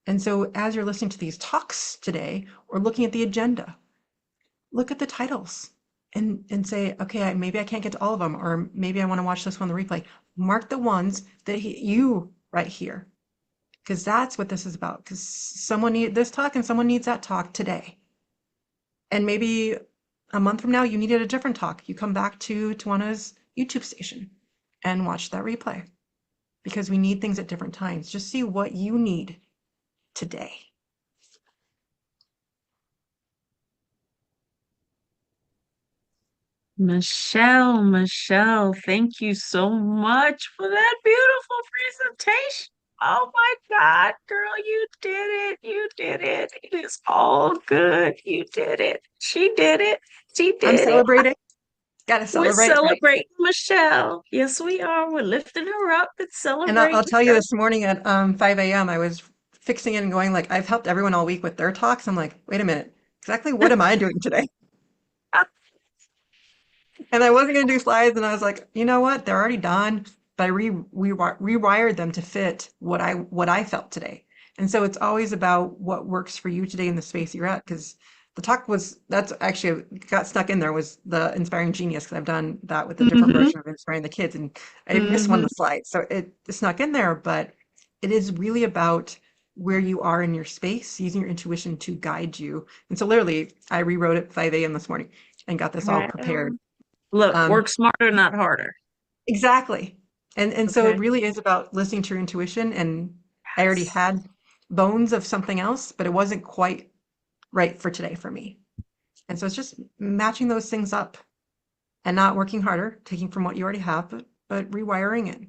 And so as you're listening to these talks today or looking at the agenda, look at the titles and say, okay, maybe I can't get to all of them, or maybe I want to watch this one on the replay. Mark the ones that hit you right here, because that's what this is about. Because someone needs this talk and someone needs that talk today. And maybe a month from now, you needed a different talk. You come back to Tawana's YouTube station and watch that replay, because we need things at different times. Just see what you need today. Michelle, thank you so much for that beautiful presentation. Oh my God, girl, you did it. You did it. It is all good. You did it. She did it. She I'm did it. celebrating. Got to We're celebrate, right? celebrating Michelle. Yes, we are. We're lifting her up and And I'll celebrating tell you, her. this morning at 5 a.m., I was fixing it and going like, I've helped everyone all week with their talks. I'm like, wait a minute, exactly what am I doing today? And I wasn't going to do slides, and I was like, you know what? They're already done. But rewired them to fit what I felt today. And so it's always about what works for you today in the space you're at. Because the talk was that's actually got stuck in there was the inspiring genius because I've done that with a different Hmm. version of inspiring the kids, and I missed one of Hmm. the slides, so it snuck in there. But it is really about where you are in your space, using your intuition to guide you. And so literally, I rewrote it 5 a.m. this morning and got this all prepared. Look, Um, work smarter, not harder. exactly. And so it Okay. really is about listening to your intuition. And I already Yes. had bones of something else, but it wasn't quite right for today for me. And so it's just matching those things up and not working harder, taking from what you already have, but rewiring it.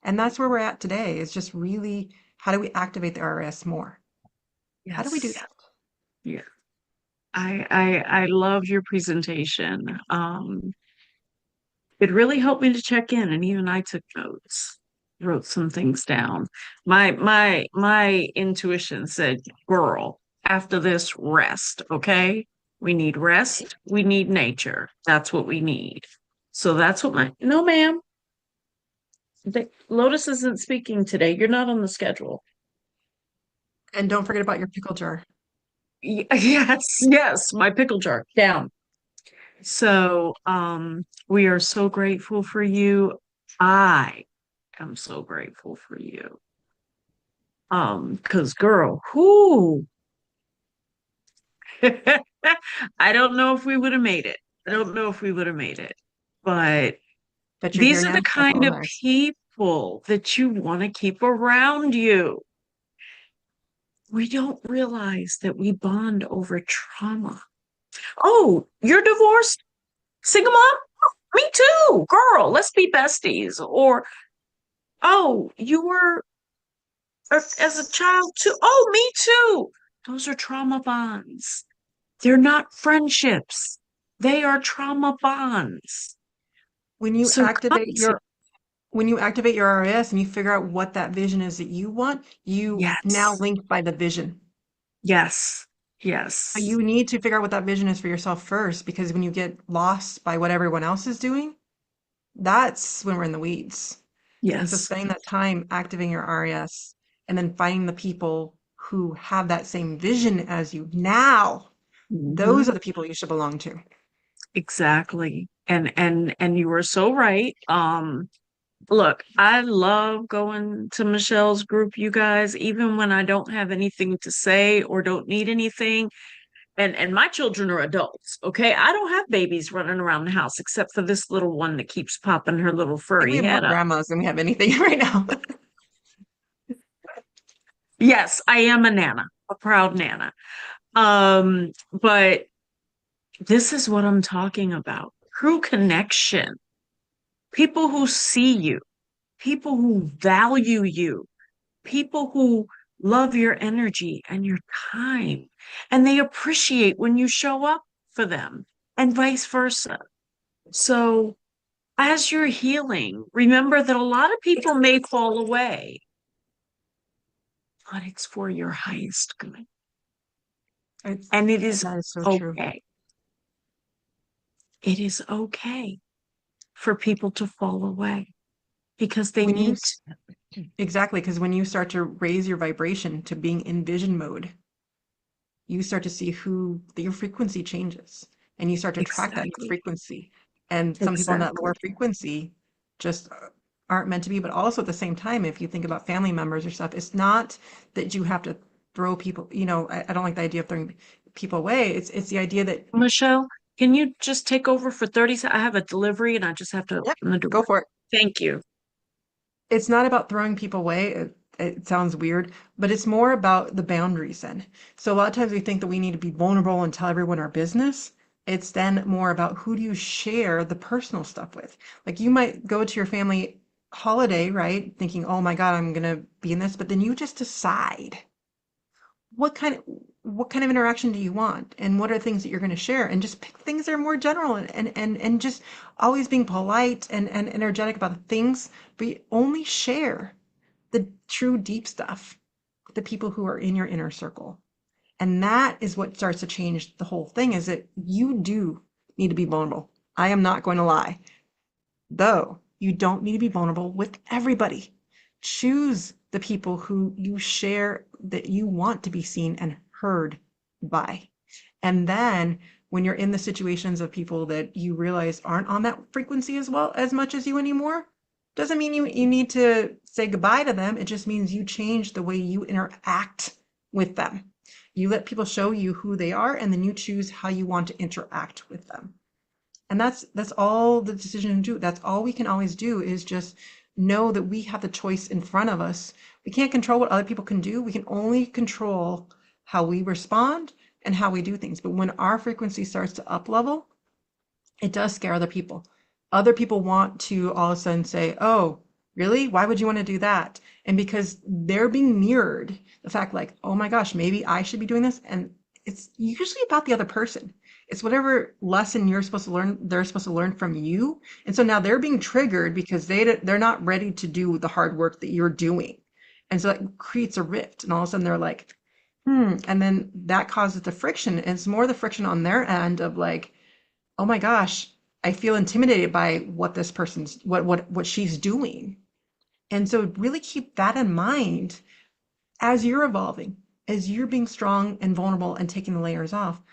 And that's where we're at today is just really how do we activate the RS more? How do we do Yes. that? Yeah. I love your presentation. It really helped me to check in, and even I took notes, wrote some things down. My intuition said, girl, after this, rest, okay? We need rest, we need nature. That's what we need. So that's what my no, ma'am. Lotus isn't speaking today. You're not on the schedule. And don't forget about your pickle jar. Yes, yes, my pickle jar down. So, we are so grateful for you. I am so grateful for you. Because girl, whoo, I don't know if we would have made it. I don't know if we would have made it. But But you're here these are now. the That's kind all that of matters. people that you want to keep around you. We don't realize that we bond over trauma. Oh, you're divorced? Single mom? Me too, girl. Let's be besties. Or, oh, you were as a child too. Oh, me too. Those are trauma bonds. They're not friendships. They are trauma bonds. When you So activate crazy. your when you activate your RAS and you figure out what that vision is that you want, you now Yes. link by the vision. Yes. But Yes. you need to figure out what that vision is for yourself first, because when you get lost by what everyone else is doing, that's when we're in the weeds. And so Yes. spending that time activating your RAS and then finding the people who have that same vision as you now, those Mhm. are the people you should belong to. Exactly. And you were so right. Look, I love going to Michelle's group, you guys, even when I don't have anything to say or don't need anything. And my children are adults, okay? I don't have babies running around the house except for this little one that keeps popping her little I think we furry have more head up. grandmas than we have anything right now. Yes, I am a nana, a proud nana. But this is what I'm talking about. True connection. People who see you, people who value you, people who love your energy and your time, and they appreciate when you show up for them, and vice versa. So, as you're healing, remember that a lot of people may fall away, but it's for your highest good. It's, And it is that is so true. okay. It is okay for people to fall away because they When you, need to. exactly, because when you start to raise your vibration to being in vision mode, you start to see who your frequency changes and you start to track that Exactly. frequency. And some people on that Exactly. lower frequency just aren't meant to be. But also at the same time, if you think about family members or stuff, it's not that you have to throw people, I don't like the idea of throwing people away. It's the idea that, Michelle, can you just take over for 30 seconds? I have a delivery and I just have to yep, open the go door. for it. Thank you. It's not about throwing people away. It sounds weird, but it's more about the boundaries then. So a lot of times we think that we need to be vulnerable and tell everyone our business. It's then more about who do you share the personal stuff with. Like you might go to your family holiday, right? Thinking, oh my God, I'm gonna be in this, but then you just decide what kind of what kind of interaction do you want and what are things that you're going to share and just pick things that are more general and just always being polite and energetic about the things, but you only share the true deep stuff with the people who are in your inner circle. And that is what starts to change the whole thing is that you do need to be vulnerable. I am not going to lie. Though you don't need to be vulnerable with everybody. Choose the people who you share that you want to be seen and heard by. And then when you're in the situations of people that you realize aren't on that frequency as well as much as you anymore, doesn't mean you need to say goodbye to them. It just means you change the way you interact with them. You let people show you who they are, and then you choose how you want to interact with them. And that's all the decision to do. That's all we can always do is just know that we have the choice in front of us. We can't control what other people can do. We can only control how we respond and how we do things. But when our frequency starts to up level, it does scare other people. Other people want to all of a sudden say, "Oh, really? Why would you want to do that?" And because they're being mirrored, the fact like, "Oh my gosh, maybe I should be doing this." And it's usually about the other person. It's whatever lesson you're supposed to learn, they're supposed to learn from you. And so now they're being triggered because they're not ready to do the hard work that you're doing. And so that creates a rift. And all of a sudden they're like, and then that causes the friction. And it's more the friction on their end of like, oh my gosh, I feel intimidated by what this person's what she's doing. And so really keep that in mind as you're evolving, as you're being strong and vulnerable and taking the layers off.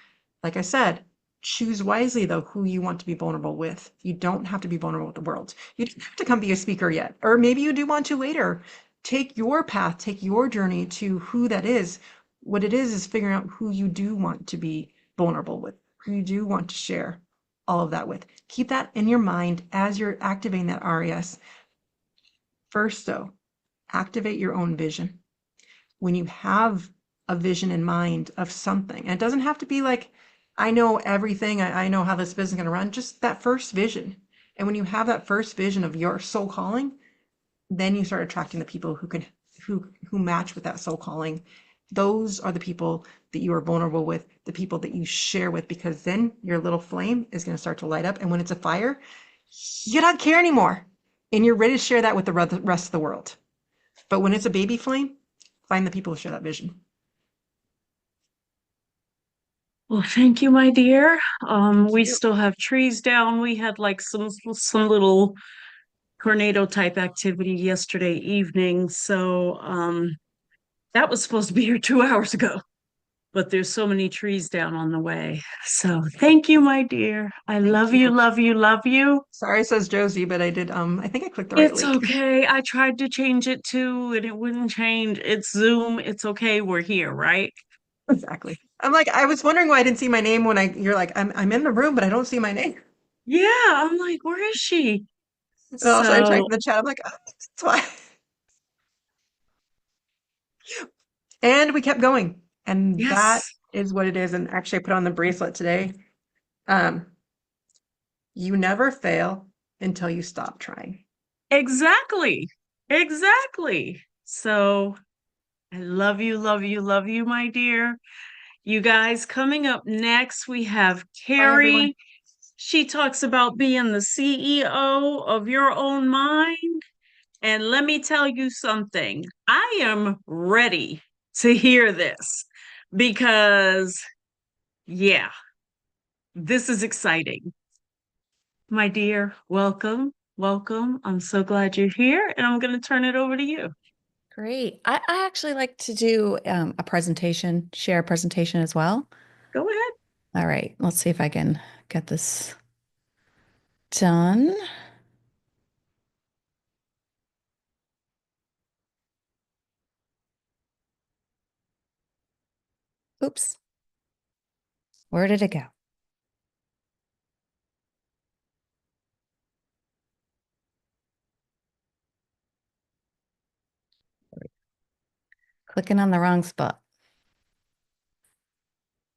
Like I said, choose wisely though who you want to be vulnerable with. You don't have to be vulnerable with the world. You don't have to come be a speaker yet, or maybe you do want to later. Take your path, take your journey to who that is. What it is figuring out who you do want to be vulnerable with, who you do want to share all of that with. Keep that in your mind as you're activating that RAS. First, though, activate your own vision. When you have a vision in mind of something, and it doesn't have to be like, I know everything, I know how this business is going to run, just that first vision. And when you have that first vision of your soul calling, then you start attracting the people who match with that soul calling. Those are the people that you are vulnerable with, the people that you share with, because then your little flame is going to start to light up. And when it's a fire, you don't care anymore. And you're ready to share that with the rest of the world. But when it's a baby flame, find the people who share that vision. Well, thank you, my dear. Thank We you. still have trees down. We had like some little tornado type activity yesterday evening. So that was supposed to be here 2 hours ago, but there's so many trees down on the way. So thank you, my dear. I Thank love you, you. love you, love you. Sorry it says Josie, but I did I think I clicked the right It's link. okay. I tried to change it too, and it wouldn't change. It's Zoom. It's okay. We're here, right? Exactly. I'm like, I was wondering why I didn't see my name when you're like, I'm in the room, but I don't see my name. Yeah. I'm like, where is she? And also I So, checked the chat. I'm like, oh, that's why. And we kept going. And that yes, is what it is. And actually I put on the bracelet today. Um, you never fail until you stop trying. exactly. Exactly. So, I love you, love you, love you, my dear. You guys, coming up next, we have Bye everyone. Carrie. She talks about being the CEO of your own mind. And let me tell you something, I am ready to hear this because, yeah, this is exciting. My dear, welcome, welcome. I'm so glad you're here, and I'm going to turn it over to you. Great. I actually like to do a presentation, share a presentation as well. Go ahead. All right, let's see if I can get this done. Oops, where did it go? Clicking on the wrong spot.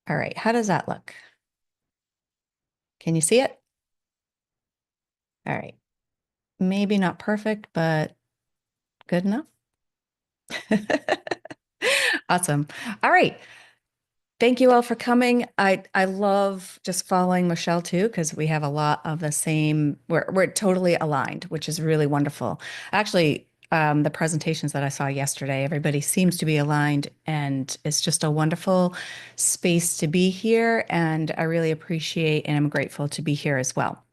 All right, how does that look? Can you see it? All right, maybe not perfect, but good enough. Awesome. All right. Thank you all for coming. I love just following Michelle too, because we have a lot of the same, we're totally aligned, which is really wonderful. Actually, the presentations that I saw yesterday, everybody seems to be aligned, and it's just a wonderful space to be here. And I really appreciate and I'm grateful to be here as well.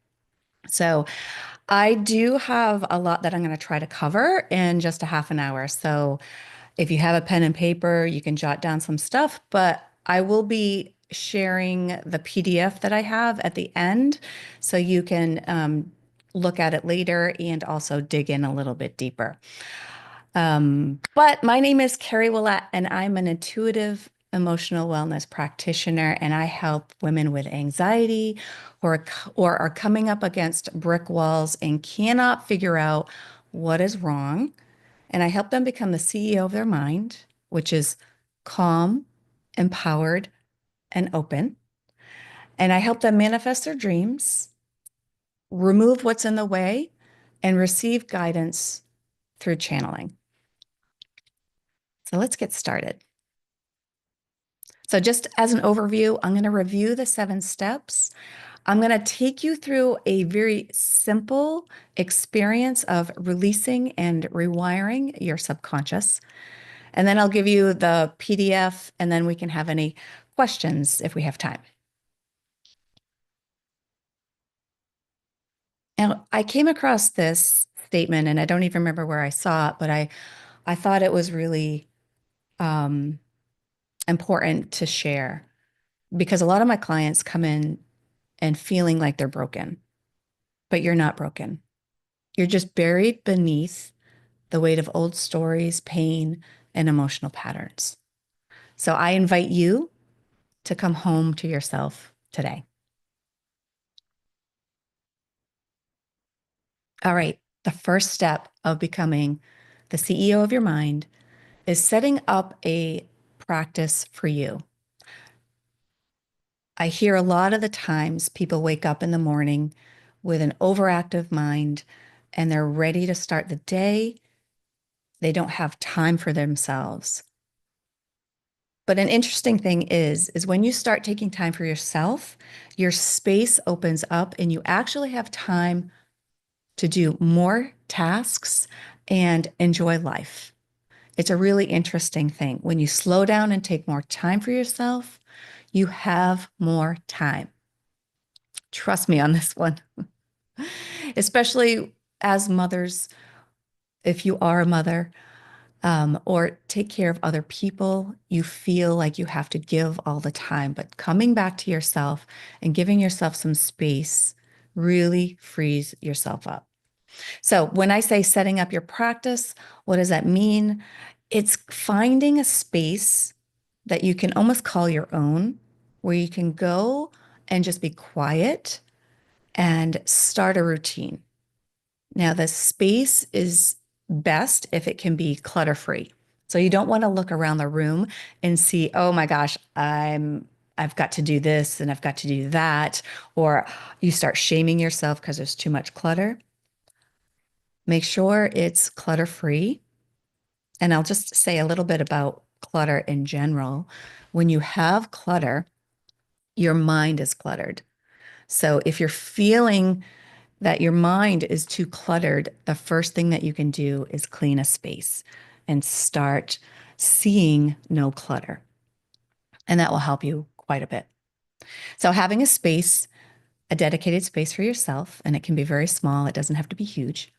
So I do have a lot that I'm going to try to cover in just a half an hour. So if you have a pen and paper, you can jot down some stuff, but I will be sharing the PDF that I have at the end so you can look at it later and also dig in a little bit deeper. But my name is Carrie Willett, and I'm an intuitive emotional wellness practitioner, and I help women with anxiety or are coming up against brick walls and cannot figure out what is wrong. And I help them become the CEO of their mind, which is calm, empowered, and open. And I help them manifest their dreams, remove what's in the way, and receive guidance through channeling. So let's get started. So just as an overview, I'm going to review the 7 steps. I'm going to take you through a very simple experience of releasing and rewiring your subconscious. And then I'll give you the PDF, and then we can have any questions if we have time. Now, I came across this statement, and I don't even remember where I saw it, but I thought it was really important to share because a lot of my clients come in and feeling like they're broken, but you're not broken. You're just buried beneath the weight of old stories, pain, and emotional patterns. So I invite you to come home to yourself today. All right. The first step of becoming the CEO of your mind is setting up a practice for you. I hear a lot of the times people wake up in the morning with an overactive mind and they're ready to start the day. They don't have time for themselves. But an interesting thing is when you start taking time for yourself, your space opens up and you actually have time to do more tasks and enjoy life. It's a really interesting thing. When you slow down and take more time for yourself, you have more time. Trust me on this one. Especially as mothers, if you are a mother, or take care of other people, you feel like you have to give all the time. But coming back to yourself and giving yourself some space really frees yourself up. So when I say setting up your practice, what does that mean? It's finding a space that you can almost call your own, where you can go and just be quiet and start a routine. Now, the space is best if it can be clutter-free. So you don't want to look around the room and see, oh my gosh, I've got to do this and I've got to do that, or you start shaming yourself because there's too much clutter. Make sure it's clutter-free. And I'll just say a little bit about clutter in general. When you have clutter, your mind is cluttered. So if you're feeling that your mind is too cluttered, the first thing that you can do is clean a space and start seeing no clutter. And that will help you quite a bit. So having a space, a dedicated space for yourself, and it can be very small, it doesn't have to be huge.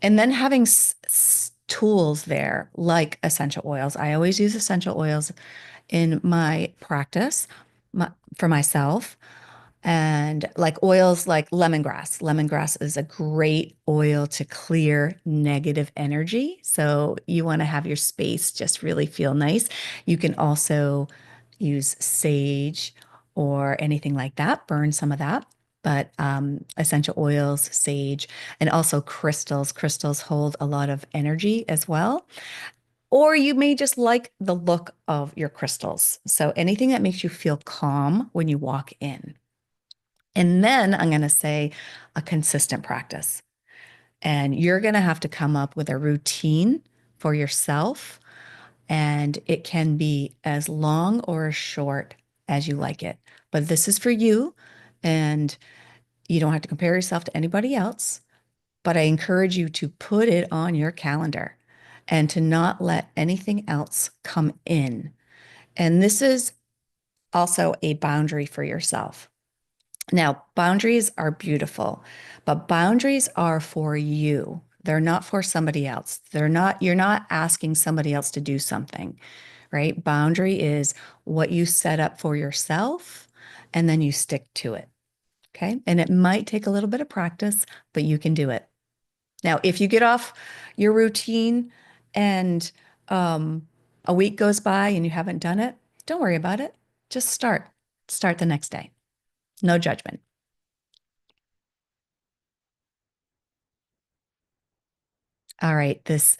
And then having tools there like essential oils. I always use essential oils in my practice for myself. And like oils like lemongrass. Lemongrass is a great oil to clear negative energy. So you want to have your space just really feel nice. You can also use sage or anything like that, burn some of that. But essential oils, sage, and also crystals. Crystals hold a lot of energy as well. Or you may just like the look of your crystals. So anything that makes you feel calm when you walk in. And then I'm going to say a consistent practice. And you're going to have to come up with a routine for yourself. And it can be as long or as short as you like it. But this is for you. And you don't have to compare yourself to anybody else. But I encourage you to put it on your calendar and to not let anything else come in. And this is also a boundary for yourself. Now, boundaries are beautiful, but boundaries are for you. They're not for somebody else. You're not asking somebody else to do something, right? Boundary is what you set up for yourself and then you stick to it. Okay. And it might take a little bit of practice, but you can do it. Now, if you get off your routine and a week goes by and you haven't done it, don't worry about it. Just start. Start the next day. No judgment. All right, this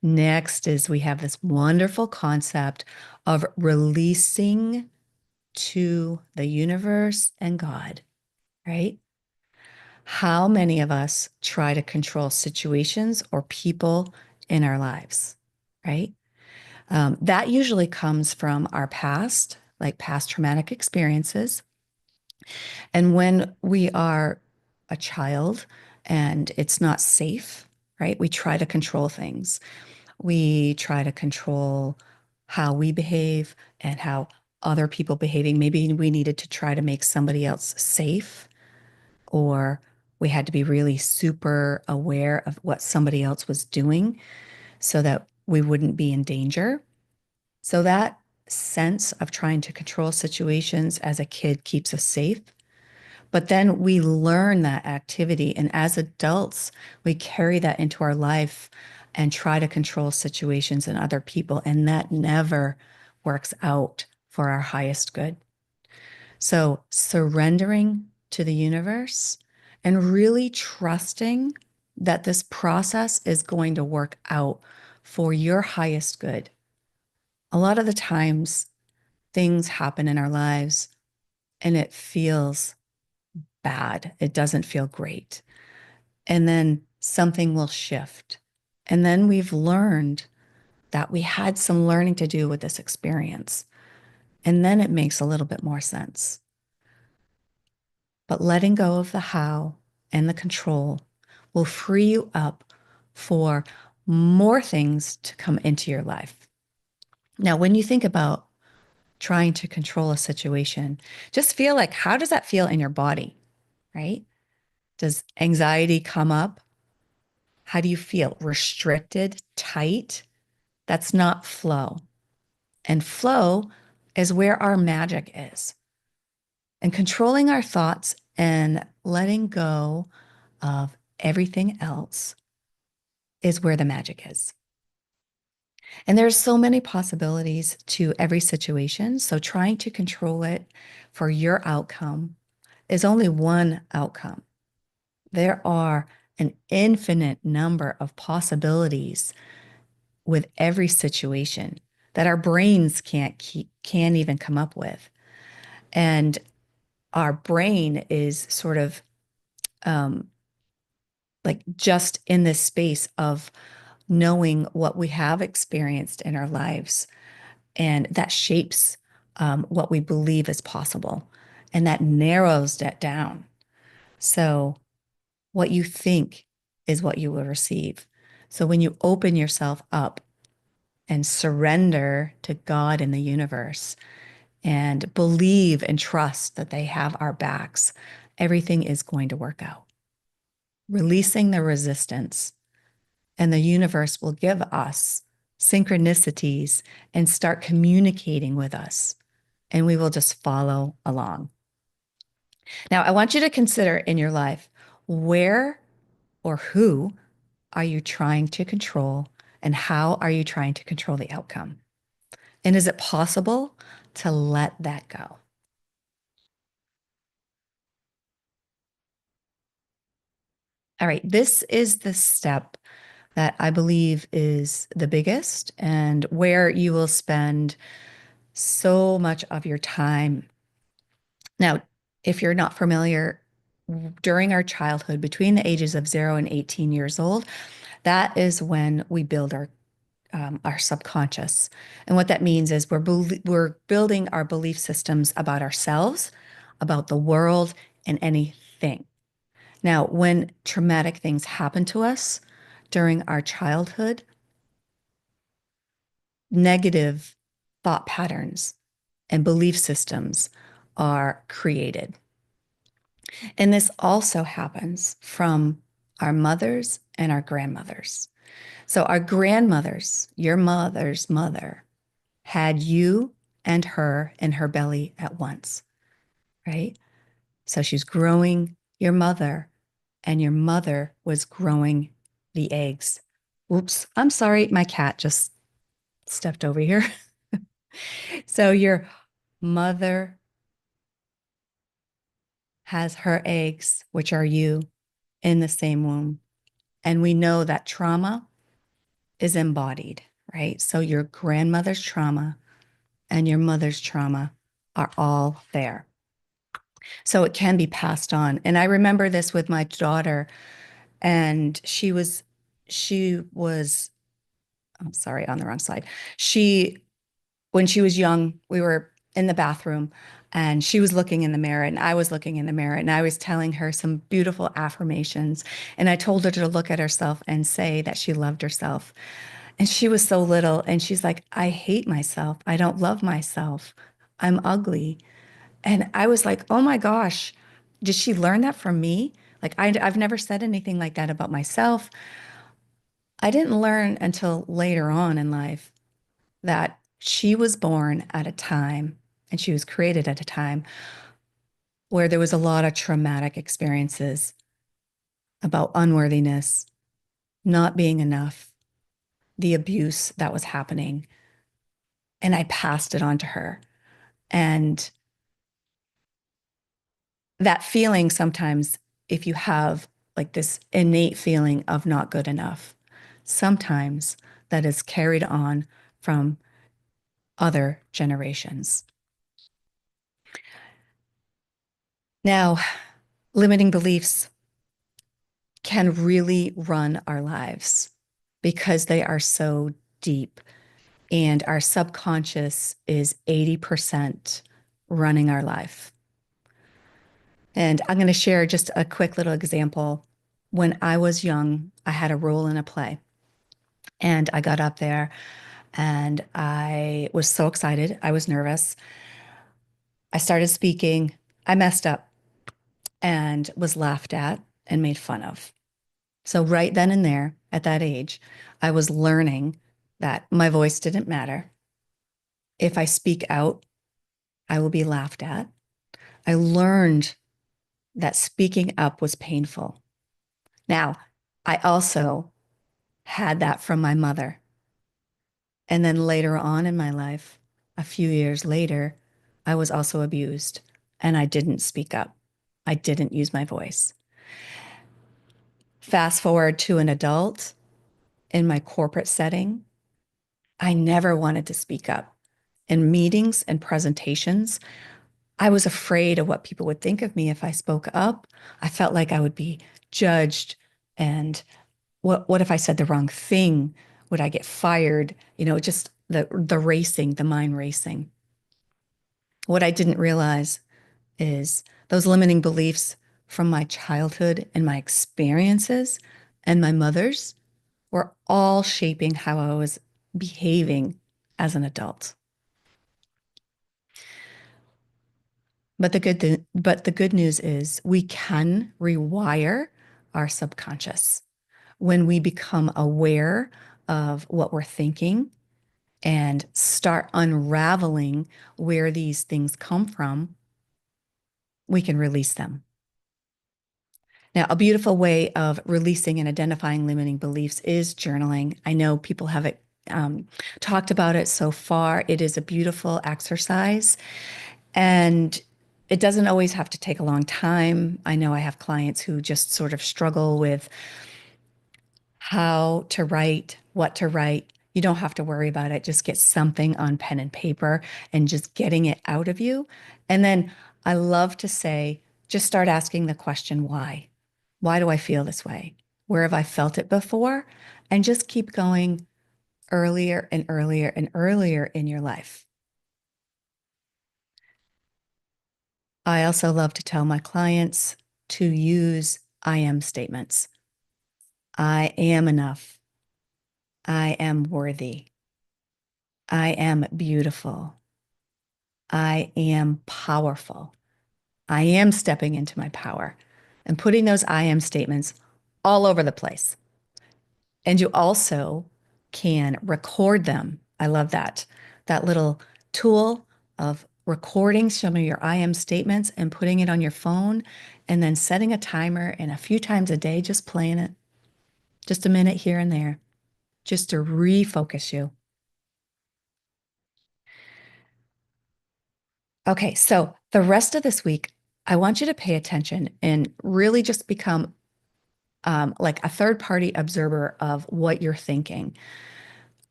next is we have this wonderful concept of releasing to the universe and God, right? How many of us try to control situations or people in our lives, right? That usually comes from our past, like past traumatic experiences. And when we are a child and it's not safe, right? We try to control things. We try to control how we behave and how other people behaving. Maybe we needed to try to make somebody else safe, or we had to be really super aware of what somebody else was doing so that we wouldn't be in danger. So that sense of trying to control situations as a kid keeps us safe. But then we learn that activity. And as adults, we carry that into our life and try to control situations and other people. And that never works out for our highest good. So surrendering to the universe and really trusting that this process is going to work out for your highest good. A lot of the times, things happen in our lives and it feels bad. It doesn't feel great. And then something will shift. And then we've learned that we had some learning to do with this experience. And then it makes a little bit more sense. But letting go of the how and the control will free you up for more things to come into your life. Now, when you think about trying to control a situation, just feel like, how does that feel in your body, right? Does anxiety come up? How do you feel? Restricted, tight? That's not flow. And flow is where our magic is. And controlling our thoughts and letting go of everything else is where the magic is. And there's so many possibilities to every situation. So trying to control it for your outcome is only one outcome. There are an infinite number of possibilities with every situation that our brains can't even come up with. And our brain is sort of like just in this space of knowing what we have experienced in our lives. And that shapes what we believe is possible. And that narrows that down. So what you think is what you will receive. So when you open yourself up and surrender to God and the universe and believe and trust that they have our backs, everything is going to work out. Releasing the resistance, and the universe will give us synchronicities and start communicating with us, and we will just follow along. Now, I want you to consider in your life, where or who are you trying to control, and how are you trying to control the outcome? And is it possible to let that go? All right, this is the step that I believe is the biggest and where you will spend so much of your time. Now, if you're not familiar, during our childhood, between the ages of 0 and 18 years old, that is when we build our subconscious. And what that means is we're building our belief systems about ourselves, about the world, and anything. Now, when traumatic things happen to us during our childhood, negative thought patterns and belief systems are created. And this also happens from our mothers and our grandmothers. So, our grandmothers, your mother's mother, had you and her in her belly at once, right? So, she's growing your mother, and your mother was growing the eggs. Oops, I'm sorry, my cat just stepped over here. So, your mother has her eggs, which are you, in the same womb. And we know that trauma is embodied, right? So your grandmother's trauma and your mother's trauma are all there. So it can be passed on. And I remember this with my daughter, and she was, I'm sorry, on the wrong slide. She, when she was young, we were in the bathroom and she was looking in the mirror and I was looking in the mirror and I was telling her some beautiful affirmations. And I told her to look at herself and say that she loved herself. And she was so little and she's like, I hate myself. I don't love myself. I'm ugly. And I was like, oh my gosh, did she learn that from me? Like, I've never said anything like that about myself. I didn't learn until later on in life that she was born at a time and she was created at a time where there was a lot of traumatic experiences about unworthiness, not being enough, the abuse that was happening. And I passed it on to her. And that feeling sometimes, if you have like this innate feeling of not good enough, sometimes that is carried on from other generations. Now, limiting beliefs can really run our lives because they are so deep. And our subconscious is 80% running our life. And I'm going to share just a quick little example. When I was young, I had a role in a play. And I got up there and I was so excited. I was nervous. I started speaking. I messed up and was laughed at and made fun of. So, right then and there, at that age, I was learning that my voice didn't matter. If I speak out, I will be laughed at. I learned that speaking up was painful. Now, I also had that from my mother. And then later on in my life, a few years later, I was also abused and I didn't speak up. I didn't use my voice. Fast forward to an adult in my corporate setting, I never wanted to speak up. In meetings and presentations, I was afraid of what people would think of me if I spoke up. I felt like I would be judged. And what if I said the wrong thing? Would I get fired? You know, just the racing, the mind racing. What I didn't realize is those limiting beliefs from my childhood and my experiences and my mother's were all shaping how I was behaving as an adult. But the good news is we can rewire our subconscious when we become aware of what we're thinking and start unraveling where these things come from, we can release them. Now, a beautiful way of releasing and identifying limiting beliefs is journaling. I know people have talked about it so far. It is a beautiful exercise, and it doesn't always have to take a long time. I know I have clients who just sort of struggle with how to write, what to write. You don't have to worry about it. Just get something on pen and paper and just getting it out of you. And then I love to say, just start asking the question, why? Why do I feel this way? Where have I felt it before? And just keep going earlier and earlier and earlier in your life. I also love to tell my clients to use I am statements. I am enough. I am worthy. I am beautiful. I am powerful. I am stepping into my power and putting those I am statements all over the place. And you also can record them. I love that. That little tool of recording some of your I am statements and putting it on your phone and then setting a timer and a few times a day, just playing it, just a minute here and there, just to refocus you. Okay, so the rest of this week, I want you to pay attention and really just become like a third party observer of what you're thinking.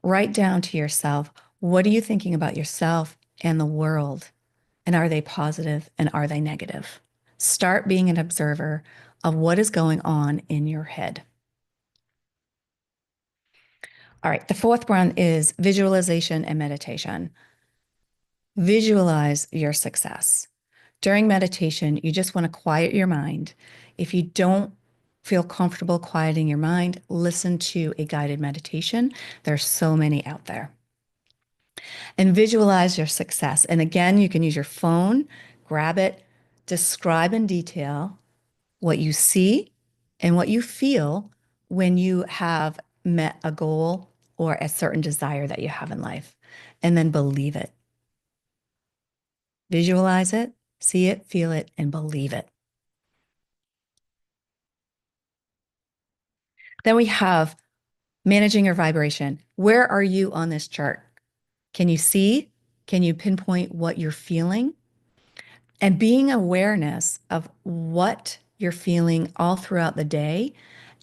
Write down to yourself, what are you thinking about yourself and the world? And are they positive and are they negative? Start being an observer of what is going on in your head. All right, the fourth one is visualization and meditation. Visualize your success. During meditation, you just want to quiet your mind. If you don't feel comfortable quieting your mind, listen to a guided meditation. There's so many out there. And visualize your success. And again, you can use your phone, grab it, describe in detail what you see and what you feel when you have met a goal or a certain desire that you have in life, and then believe it. Visualize it, see it, feel it, and believe it. Then we have managing your vibration. Where are you on this chart? Can you see? Can you pinpoint what you're feeling? And being awareness of what you're feeling all throughout the day.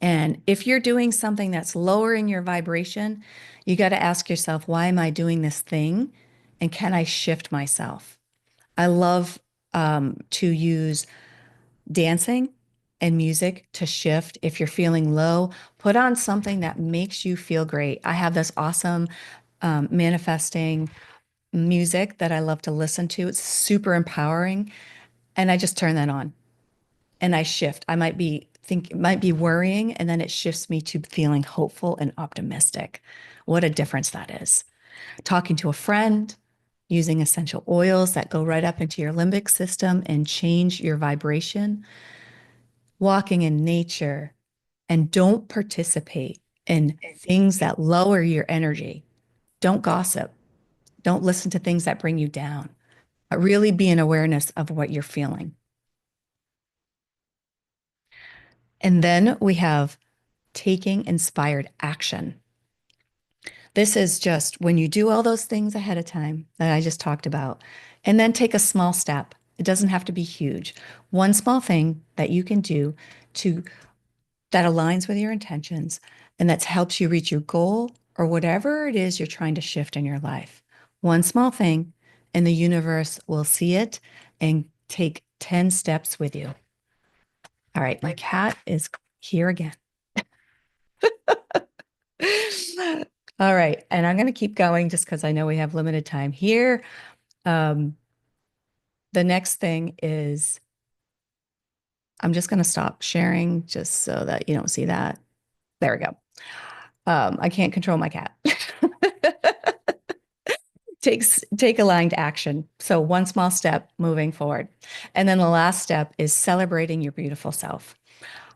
And if you're doing something that's lowering your vibration, you got to ask yourself, why am I doing this thing? And can I shift myself? I love to use dancing and music to shift. If you're feeling low, put on something that makes you feel great. I have this awesome manifesting music that I love to listen to. It's super empowering. And I just turn that on and I shift. I might be worrying, and then it shifts me to feeling hopeful and optimistic. What a difference that is. Talking to a friend, using essential oils that go right up into your limbic system and change your vibration, walking in nature, and don't participate in things that lower your energy. Don't gossip. Don't listen to things that bring you down. But really be in awareness of what you're feeling. And then we have taking inspired action. This is just when you do all those things ahead of time that I just talked about, and then take a small step. It doesn't have to be huge. One small thing that you can do to that aligns with your intentions and that helps you reach your goal or whatever it is you're trying to shift in your life. One small thing, and the universe will see it and take 10 steps with you. All right, my cat is here again. All right, and I'm going to keep going just because I know we have limited time here. The next thing is I'm just going to stop sharing just so that you don't see that. There we go. I can't control my cat. Take aligned action. So one small step moving forward. And then the last step is celebrating your beautiful self.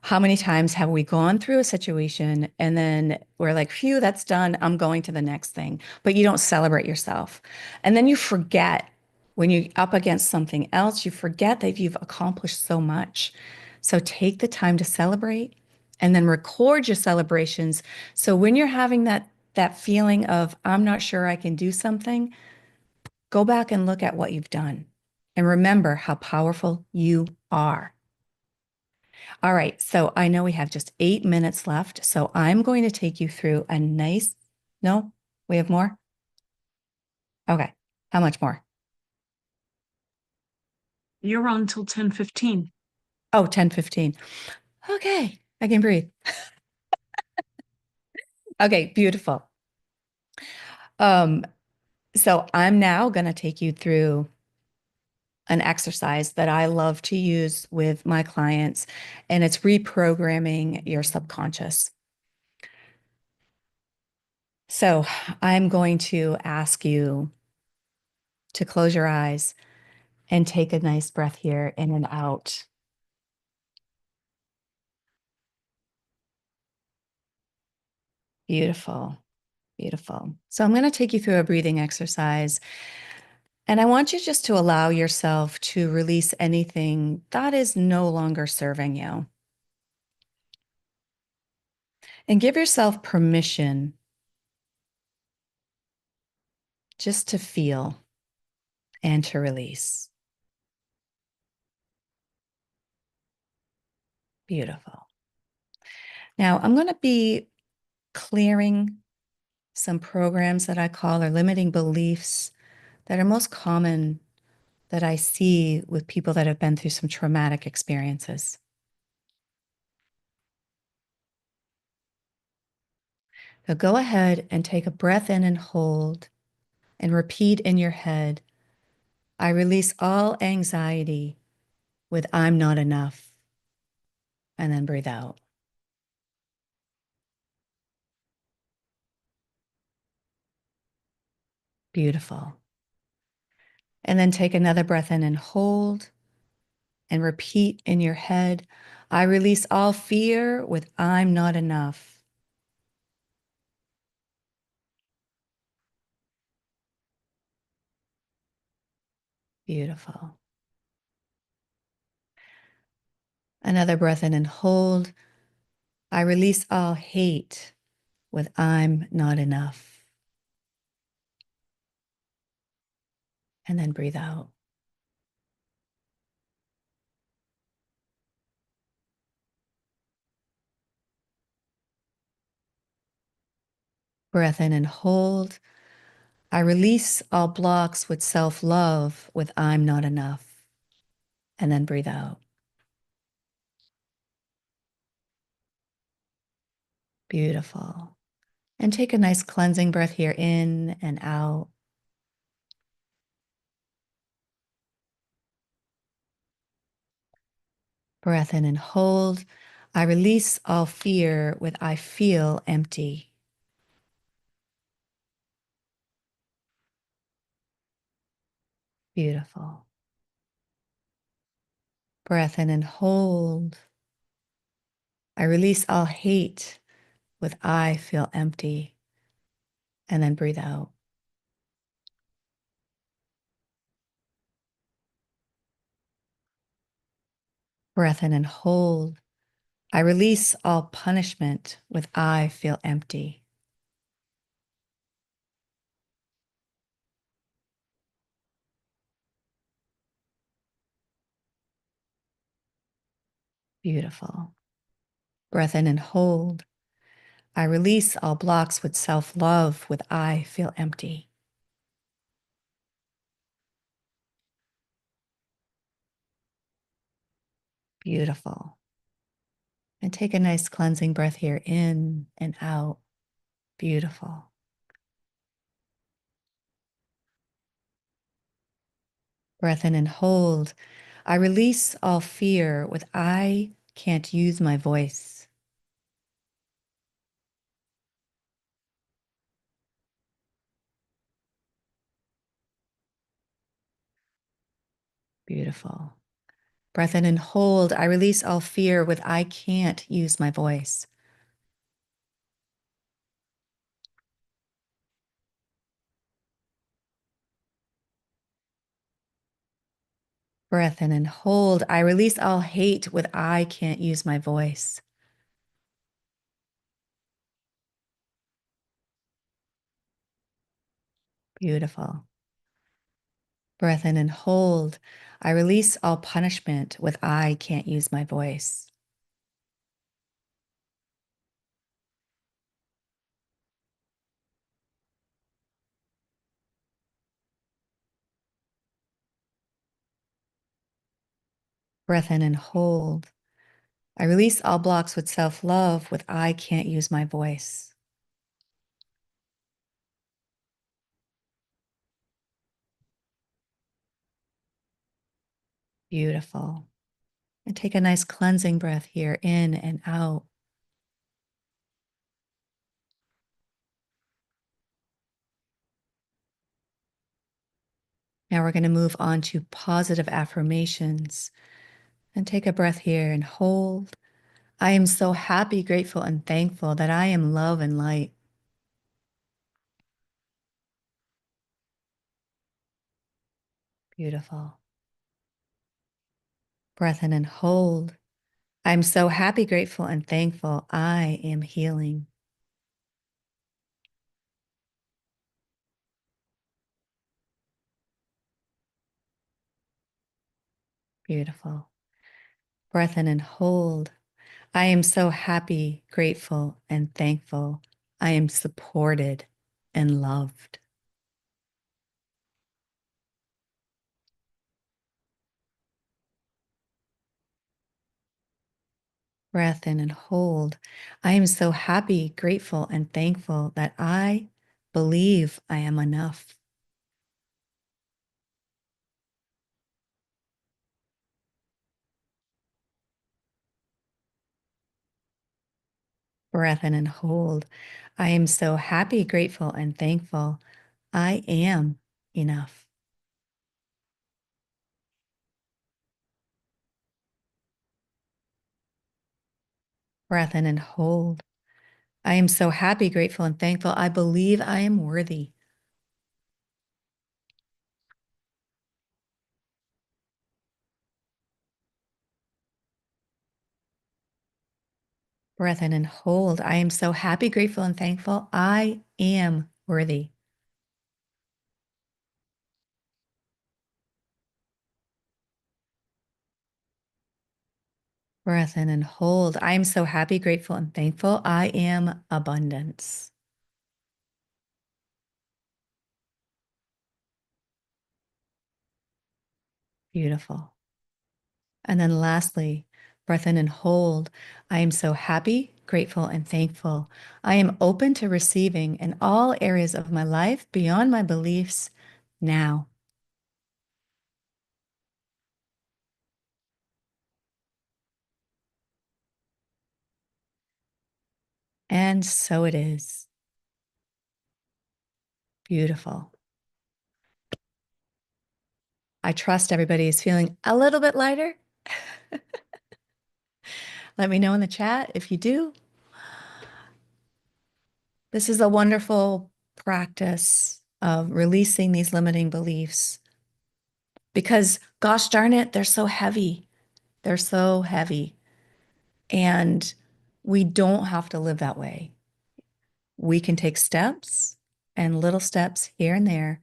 How many times have we gone through a situation and then we're like, phew, that's done. I'm going to the next thing. But you don't celebrate yourself. And then you forget when you're up against something else, you forget that you've accomplished so much. So take the time to celebrate and then record your celebrations. So when you're having that feeling of, I'm not sure I can do something, go back and look at what you've done and remember how powerful you are. All right, so I know we have just 8 minutes left, so I'm going to take you through a nice, no, we have more? Okay, how much more? You're on till 10:15. Oh, 10:15. Okay, I can breathe. Okay, beautiful. Um, so I'm now going to take you through an exercise that I love to use with my clients, and it's reprogramming your subconscious. So I'm going to ask you to close your eyes And take a nice breath here in and out. Beautiful. Beautiful. So I'm going to take you through a breathing exercise. And I want you just to allow yourself to release anything that is no longer serving you. And give yourself permission just to feel and to release. Beautiful. Now I'm going to be clearing some programs that I call or limiting beliefs that are most common that I see with people that have been through some traumatic experiences. So go ahead and take a breath in and hold and repeat in your head, I release all anxiety with I'm not enough. And then breathe out. Beautiful. And then take another breath in and hold and repeat in your head, I release all fear with I'm not enough. Beautiful. Another breath in and hold. I release all hate with I'm not enough. And then breathe out. Breath in and hold. I release all blocks with self-love with I'm not enough. And then breathe out. Beautiful. And take a nice cleansing breath here in and out. Breath in and hold. I release all fear with I feel empty. Beautiful. Breath in and hold. I release all hate with I feel empty. And then breathe out. Breath in and hold. I release all punishment with I feel empty. Beautiful. Breath in and hold. I release all blocks with self-love with I feel empty. Beautiful. And take a nice cleansing breath here in and out. Beautiful. Breath in and hold. I release all fear with I can't use my voice. Beautiful. Breath in and hold. I release all fear with I can't use my voice. Breath in and hold. I release all hate with I can't use my voice. Beautiful. Breath in and hold. I release all punishment with I can't use my voice. Breath in and hold. I release all blocks with self-love with I can't use my voice. Beautiful. And take a nice cleansing breath here in and out. Now we're going to move on to positive affirmations and take a breath here and hold. I am so happy, grateful, and thankful that I am love and light. Beautiful. Breath in and hold. I'm so happy, grateful, and thankful I am healing. Beautiful. Breath in and hold. I am so happy, grateful, and thankful I am supported and loved. Breath in and hold. I am so happy, grateful, and thankful that I believe I am enough. Breath in and hold. I am so happy, grateful, and thankful I am enough. Breath in and hold. I am so happy, grateful, and thankful I believe I am worthy. Breath in and hold. I am so happy, grateful, and thankful I am worthy. Breath in and hold. I am so happy, grateful, and thankful I am abundance. Beautiful. And then lastly, breath in and hold. I am so happy, grateful, and thankful. I am open to receiving in all areas of my life beyond my beliefs now. And so it is. Beautiful. I trust everybody is feeling a little bit lighter. Let me know in the chat if you do. This is a wonderful practice of releasing these limiting beliefs because, gosh darn it, they're so heavy. They're so heavy. And we don't have to live that way. We can take steps and little steps here and there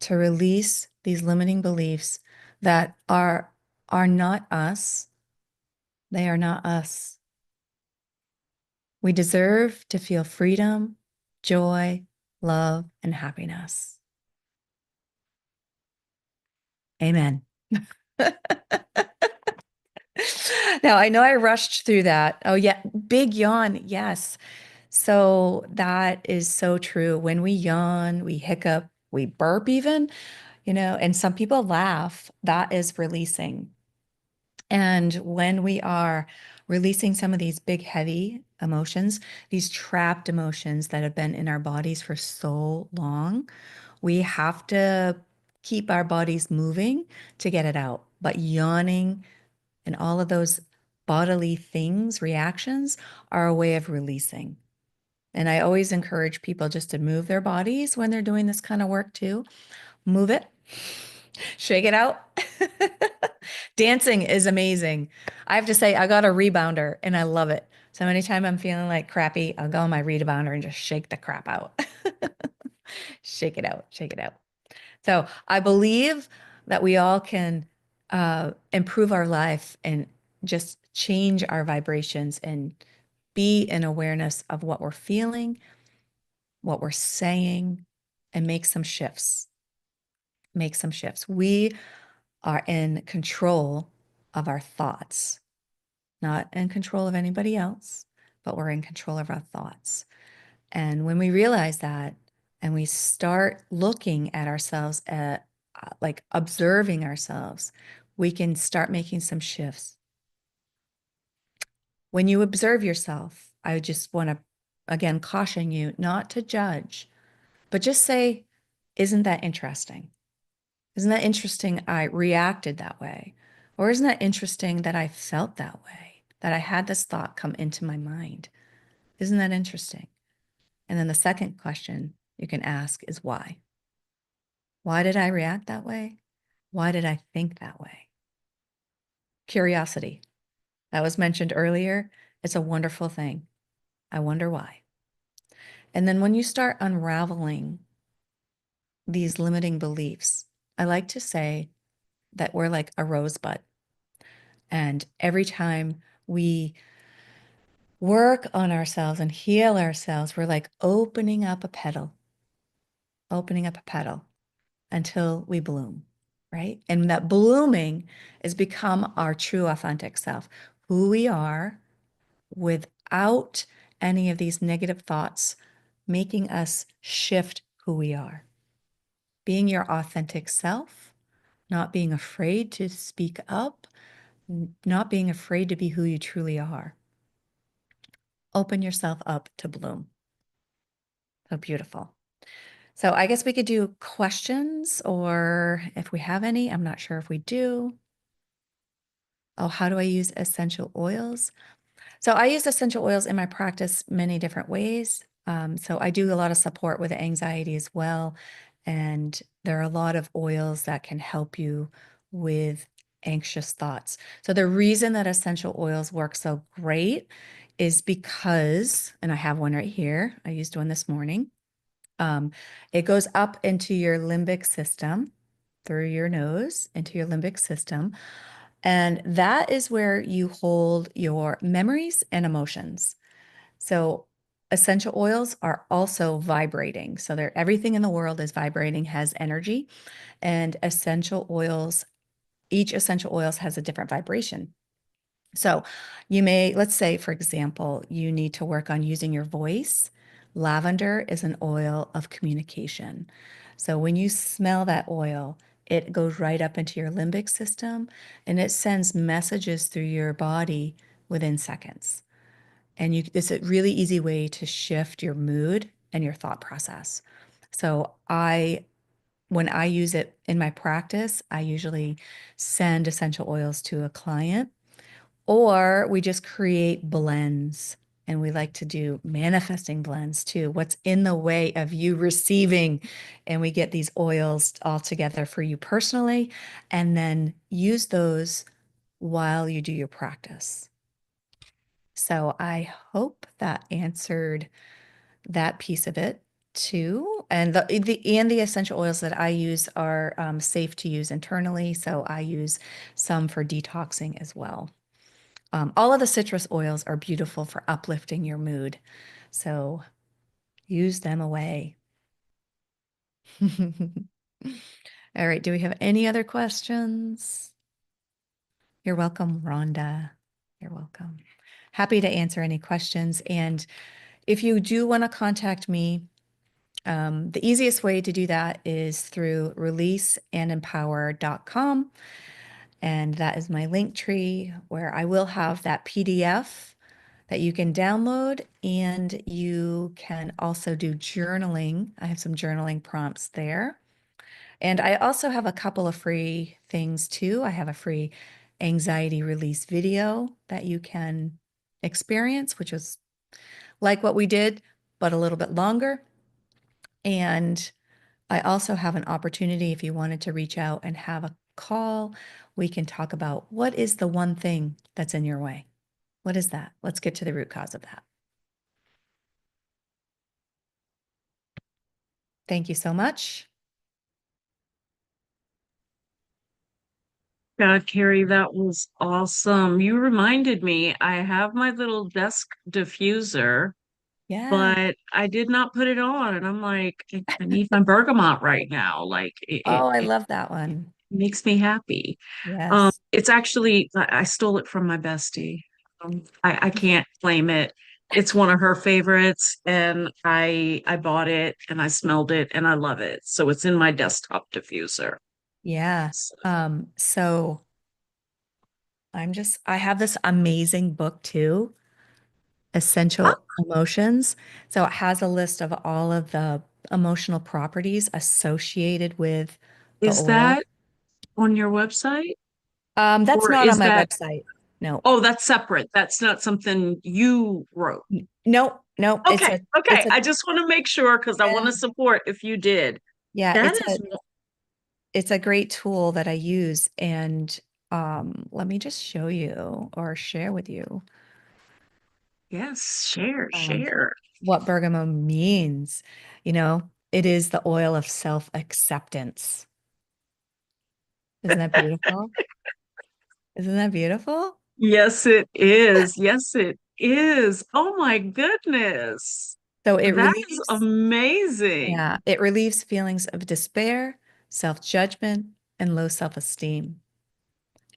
to release these limiting beliefs that are not us. They are not us. We deserve to feel freedom, joy, love, and happiness. Amen. Now, I know I rushed through that. Oh, yeah. Big yawn. Yes. So that is so true. When we yawn, we hiccup, we burp even, and some people laugh. That is releasing. And when we are releasing some of these big, heavy emotions, these trapped emotions that have been in our bodies for so long, we have to keep our bodies moving to get it out. But yawning and all of those bodily things, reactions, are a way of releasing. And I always encourage people just to move their bodies when they're doing this kind of work too. Move it, shake it out. Dancing is amazing. I have to say, I got a rebounder and I love it. So anytime I'm feeling like crappy, I'll go on my rebounder and just shake the crap out. Shake it out, shake it out. So I believe that we all can improve our life and just change our vibrations and be in awareness of what we're feeling, what we're saying, and make some shifts. Make some shifts. We are in control of our thoughts, not in control of anybody else, but we're in control of our thoughts. And when we realize that and we start looking at ourselves at like observing ourselves, we can start making some shifts. When you observe yourself, I just want to again caution you not to judge, but just say, isn't that interesting? Isn't that interesting? I reacted that way. Or isn't that interesting that I felt that way? That I had this thought come into my mind? Isn't that interesting? And then the second question you can ask is why? Why did I react that way? Why did I think that way? Curiosity. That was mentioned earlier. It's a wonderful thing. I wonder why. And then when you start unraveling these limiting beliefs, I like to say that we're like a rosebud. And every time we work on ourselves and heal ourselves, we're like opening up a petal until we bloom, right? And that blooming is become our true authentic self, who we are without any of these negative thoughts making us shift who we are. Being your authentic self, not being afraid to speak up, not being afraid to be who you truly are. Open yourself up to bloom. So beautiful. So I guess we could do questions, or if we have any, I'm not sure if we do. Oh, how do I use essential oils? So I use essential oils in my practice many different ways. So I do a lot of support with anxiety as well. And there are a lot of oils that can help you with anxious thoughts. So the reason that essential oils work so great is because, and I have one right here, I used one this morning. It goes up into your limbic system through your nose into your limbic system. And that is where you hold your memories and emotions. So essential oils are also vibrating. So they're everything in the world is vibrating, has energy, and essential oils, each essential oils has a different vibration. So you may, let's say, for example, you need to work on using your voice. Lavender is an oil of communication. So when you smell that oil, it goes right up into your limbic system and it sends messages through your body within seconds. And it's a really easy way to shift your mood and your thought process. So when I use it in my practice, I usually send essential oils to a client or we just create blends. And we like to do manifesting blends too. What's in the way of you receiving? And we get these oils all together for you personally, and then use those while you do your practice. So I hope that answered that piece of it too. And the essential oils that I use are safe to use internally. So I use some for detoxing as well. All of the citrus oils are beautiful for uplifting your mood. So use them away. All right. Do we have any other questions? You're welcome, Rhonda. You're welcome. Happy to answer any questions. And if you do want to contact me, the easiest way to do that is through releaseandempower.com. And that is my link tree where I will have that PDF that you can download, and you can also do journaling. I have some journaling prompts there. And I also have a couple of free things too. I have a free anxiety release video that you can experience, which is like what we did, but a little bit longer. And I also have an opportunity if you wanted to reach out and have a call, we can talk about what is the one thing that's in your way. What is that? Let's get to the root cause of that. Thank you so much. God, Carrie, that was awesome. You reminded me, I have my little desk diffuser, Yeah. but I did not put it on. And I'm like, I need my bergamot right now. Like Oh, I it love that one. makes me happy. Yes. It's actually, I stole it from my bestie. I can't claim it. It's one of her favorites, and I bought it and I smelled it and I love it. So it's in my desktop diffuser. Yeah. So, So I have this amazing book too, ah, Essential Emotions. So it has a list of all of the emotional properties associated with the Is oil. that on your website? That's Or not on is my that, website. No. oh, that's separate. That's not something you wrote. No, no, Okay, it's okay. a I just want to make sure because I want yeah, to support if you did. yeah, That is, it's a great tool that I use. And let me just show you or share with you yes, share, um, share. what bergamot means. You know, it is the oil of self-acceptance. Isn't that beautiful? Isn't that beautiful? Yes, it is. Yes, it is. Oh my goodness. So it That is relieves, amazing. yeah, it relieves feelings of despair, self-judgment, and low self-esteem.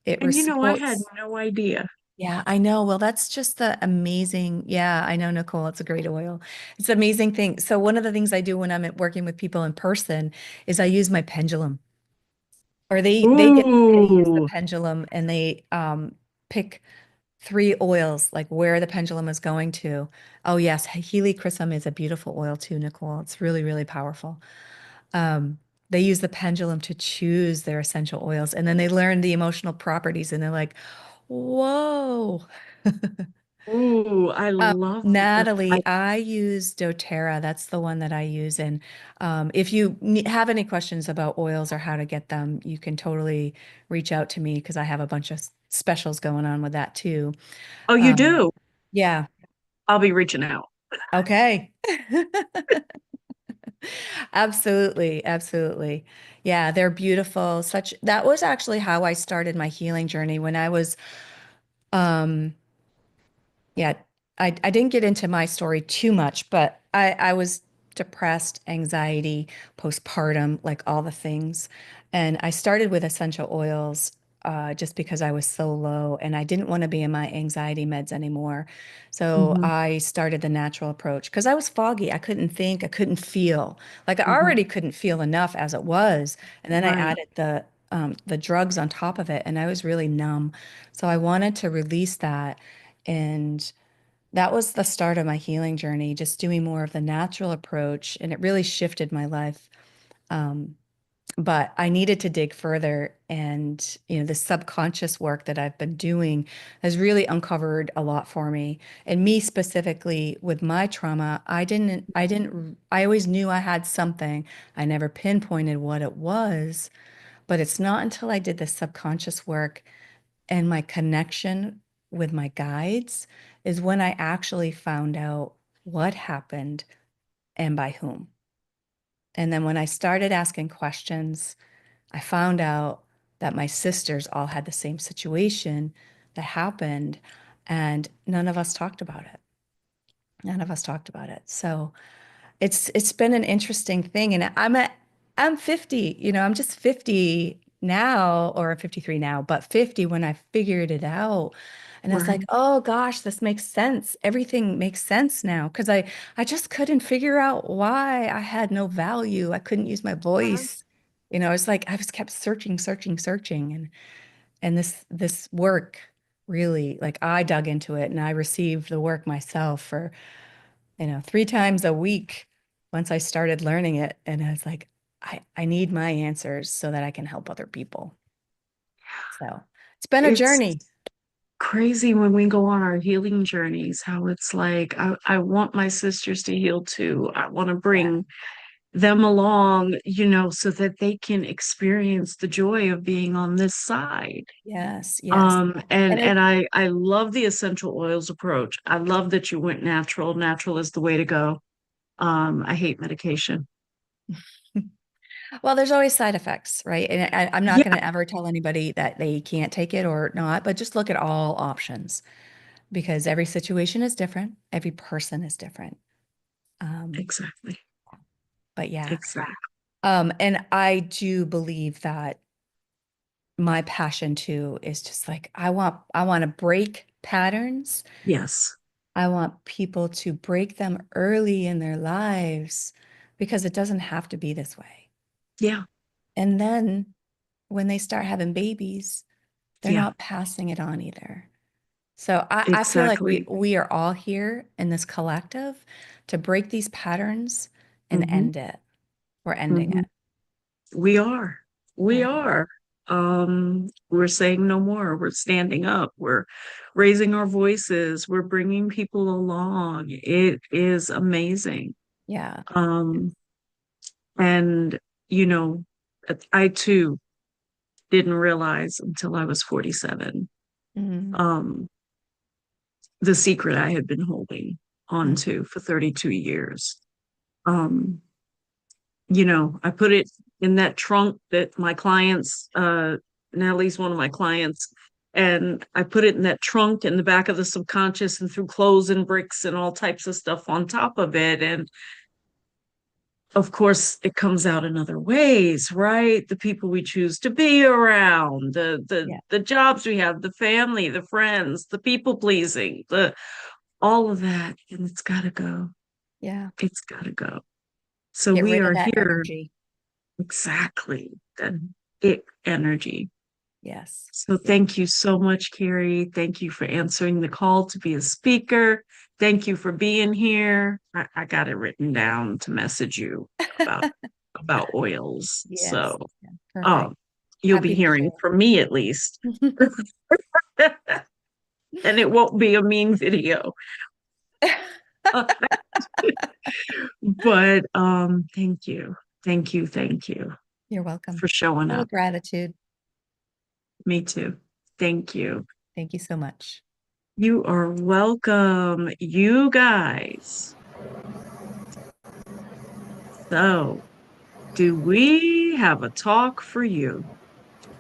It And I had supports, no idea. yeah, I know. Well, that's just the amazing, yeah, I know, Nicole, it's a great oil. It's an amazing thing. So one of the things I do when I'm working with people in person is I use my pendulum. Or they get to use the Ooh, pendulum and they pick three oils, like where the pendulum is going to. Oh yes, helichrysum is a beautiful oil too, Nicole. It's really, really powerful. Um, they use the pendulum to choose their essential oils, and then they learn the emotional properties, and they're like, "Whoa." ooh, I love this. Natalie, I use doTERRA. That's the one that I use. And if you have any questions about oils or how to get them, you can totally reach out to me because I have a bunch of specials going on with that too. Oh, you Um, do? yeah. I'll be reaching out. Okay. Absolutely. Absolutely. Yeah, they're beautiful. Such that was actually how I started my healing journey when I was um yeah, I didn't get into my story too much, but I was depressed, anxiety, postpartum, like all the things. And I started with essential oils just because I was so low and I didn't want to be in my anxiety meds anymore. So Hmm. I started the natural approach because I was foggy. I couldn't think, I couldn't feel. Like I Hmm. already couldn't feel enough as it was. And then I Right. added the drugs on top of it and I was really numb. So I wanted to release that. And that was the start of my healing journey, just doing more of the natural approach. And it really shifted my life. Um, but I needed to dig further. And, the subconscious work that I've been doing has really uncovered a lot for me. And me specifically with my trauma, I always knew I had something. I never pinpointed what it was. But it's not until I did the subconscious work and my connection with my guides is when I actually found out what happened and by whom. And then when I started asking questions, I found out that my sisters all had the same situation that happened, and none of us talked about it. None of us talked about it. So it's been an interesting thing. And I'm 50, I'm just 50 now, or 53 now, but 50 when I figured it out. And I was like, Right. oh gosh, this makes sense. Everything makes sense now. Because I just couldn't figure out why I had no value. I couldn't use my Right. voice. It's like I was kept searching, searching, searching. And this work really, like I dug into it and I received the work myself for 3 times a week once I started learning it. And I was like, I need my answers so that I can help other people. So it's been a It's journey. crazy when we go on our healing journeys, how it's like, I want my sisters to heal too. I want to Yeah. bring them along, so that they can experience the joy of being on this side. Yes. Yes. And And I, and I love the essential oils approach. I love that you went natural. Natural is the way to go. I hate medication. well, there's always side effects, right? And I'm not going Yeah, to ever tell anybody that they can't take it or not, but just look at all options because every situation is different. Every person is different. Um, exactly. but yeah. Exactly. And I do believe that my passion too is just like I want to break patterns. Yes. I want people to break them early in their lives because it doesn't have to be this way. Yeah. And then when they start having babies, they're Yeah. not passing it on either. So I feel like we Exactly. we are all here in this collective to break these patterns and Hmm. end it. We're ending Hmm. it. We are. We Right. are. We're saying no more. We're standing up. We're raising our voices. We're bringing people along. It is amazing. Yeah. Um, and, you know, I too didn't realize until I was 47, Mm. um, the secret I had been holding on Mm. to for 32 years. Um, I put it in that trunk that my clients, Natalie's one of my clients, and I put it in that trunk in the back of the subconscious and threw clothes and bricks and all types of stuff on top of it. And of course, it comes out in other ways, right? The people we choose to be around, Yeah. the jobs we have, the family, the friends, the people pleasing, the all of that, and it's got to go. Yeah. It's got to go. So Get we rid of are that here. energy. Exactly. That it energy. Yes. So Yeah. thank you so much, Carrie. Thank you for answering the call to be a speaker. Thank you for being here. I got it written down to message you about oils. Yes. So Yeah. Perfect. um you'll be Happy to hearing from me at least. And it won't be a mean video. share. But thank you. Thank you. Thank you You're welcome. for showing Full of up. gratitude. Me too. Thank you. Thank you so much. You are welcome, you guys. So, do we have a talk for you?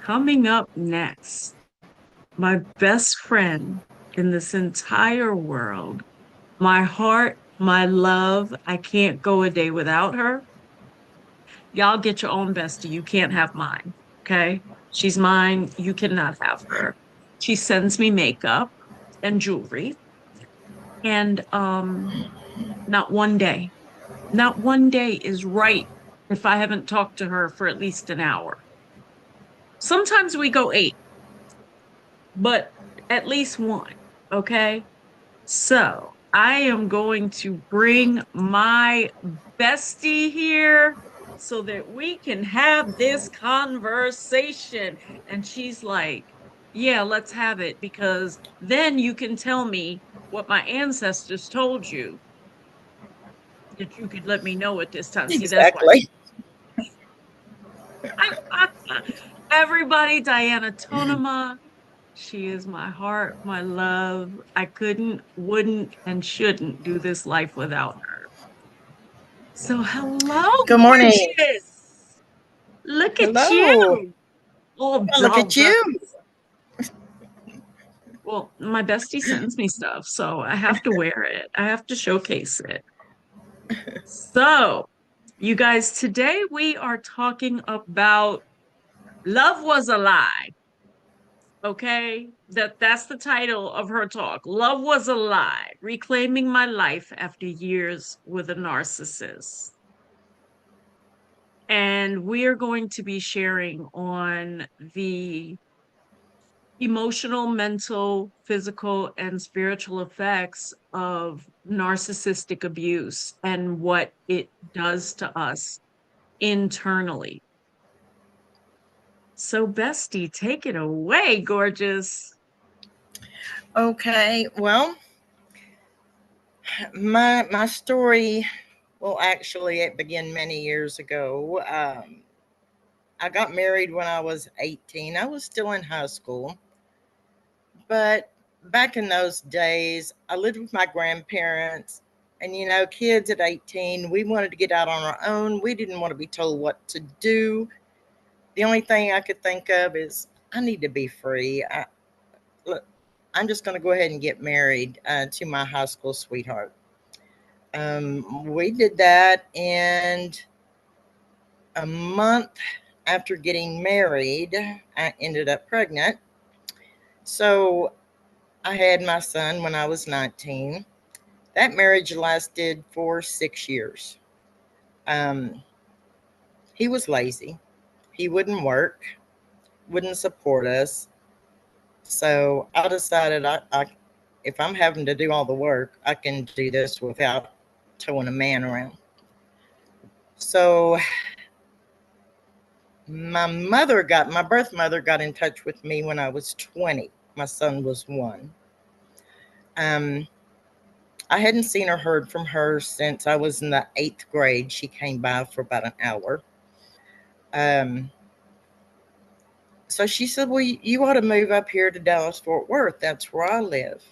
Coming up next, my best friend in this entire world, my heart, my love. I can't go a day without her. Y'all get your own bestie. You can't have mine. Okay. She's mine. You cannot have her. She sends me makeup and jewelry. And not one day, not one day is right if I haven't talked to her for at least an hour. Sometimes we go 8, but at least one. Okay. So I am going to bring my bestie here so that we can have this conversation. And she's like, yeah, let's have it because then you can tell me what my ancestors told you that you could let me know at this time. See, that's why. Exactly. Everybody, Diana Tonema. She is my heart, my love. I couldn't, wouldn't, and shouldn't do this life without her. So, hello, Good morning. gorgeous. Look at Hello. you, all Look at dolled up. you. Well, my bestie sends me stuff, so I have to wear it. I have to showcase it. So, you guys, today we are talking about love was a lie. Okay, that's the title of her talk. Love was a lie, reclaiming my life after years with a narcissist. And we are going to be sharing on the emotional, mental, physical, and spiritual effects of narcissistic abuse and what it does to us internally. So, Bestie, take it away, gorgeous. Okay. Well, my story, well, actually, it began many years ago. I got married when I was 18. I was still in high school, but back in those days, I lived with my grandparents. And kids at 18, we wanted to get out on our own. We didn't want to be told what to do. The only thing I could think of is I need to be free. Look, I'm just going to go ahead and get married to my high school sweetheart. We did that, and a month after getting married, I ended up pregnant. So I had my son when I was 19. That marriage lasted for 6 years. Um, he was lazy. He wouldn't work, wouldn't support us. So I decided if I'm having to do all the work, I can do this without towing a man around. So My birth mother got in touch with me when I was 20. My son was 1. Um, I hadn't seen or heard from her since I was in the 8th grade. She came by for about an hour. Um, so she said, "Well, you ought to move up here to Dallas Fort Worth. That's where I live."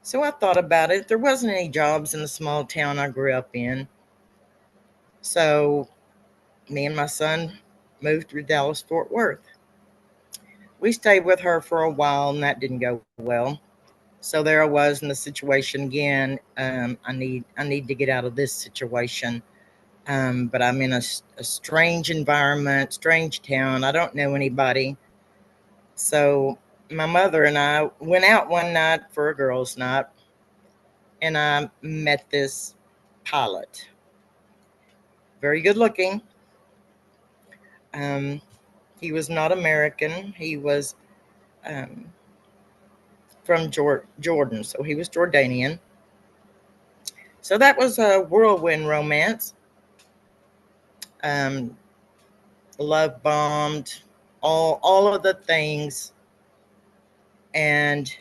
So I thought about it. There wasn't any jobs in the small town I grew up in. So me and my son moved to Dallas Fort Worth. We stayed with her for a while, and that didn't go well. So there I was in the situation again. I need to get out of this situation. But I'm in a strange environment, strange town. I don't know anybody. So my mother and I went out one night for a girls' night, and I met this pilot. Very good looking. Um, he was not American. He was um, from Jordan, so he was Jordanian. So that was a whirlwind romance. Um, love bombed, all of the things, and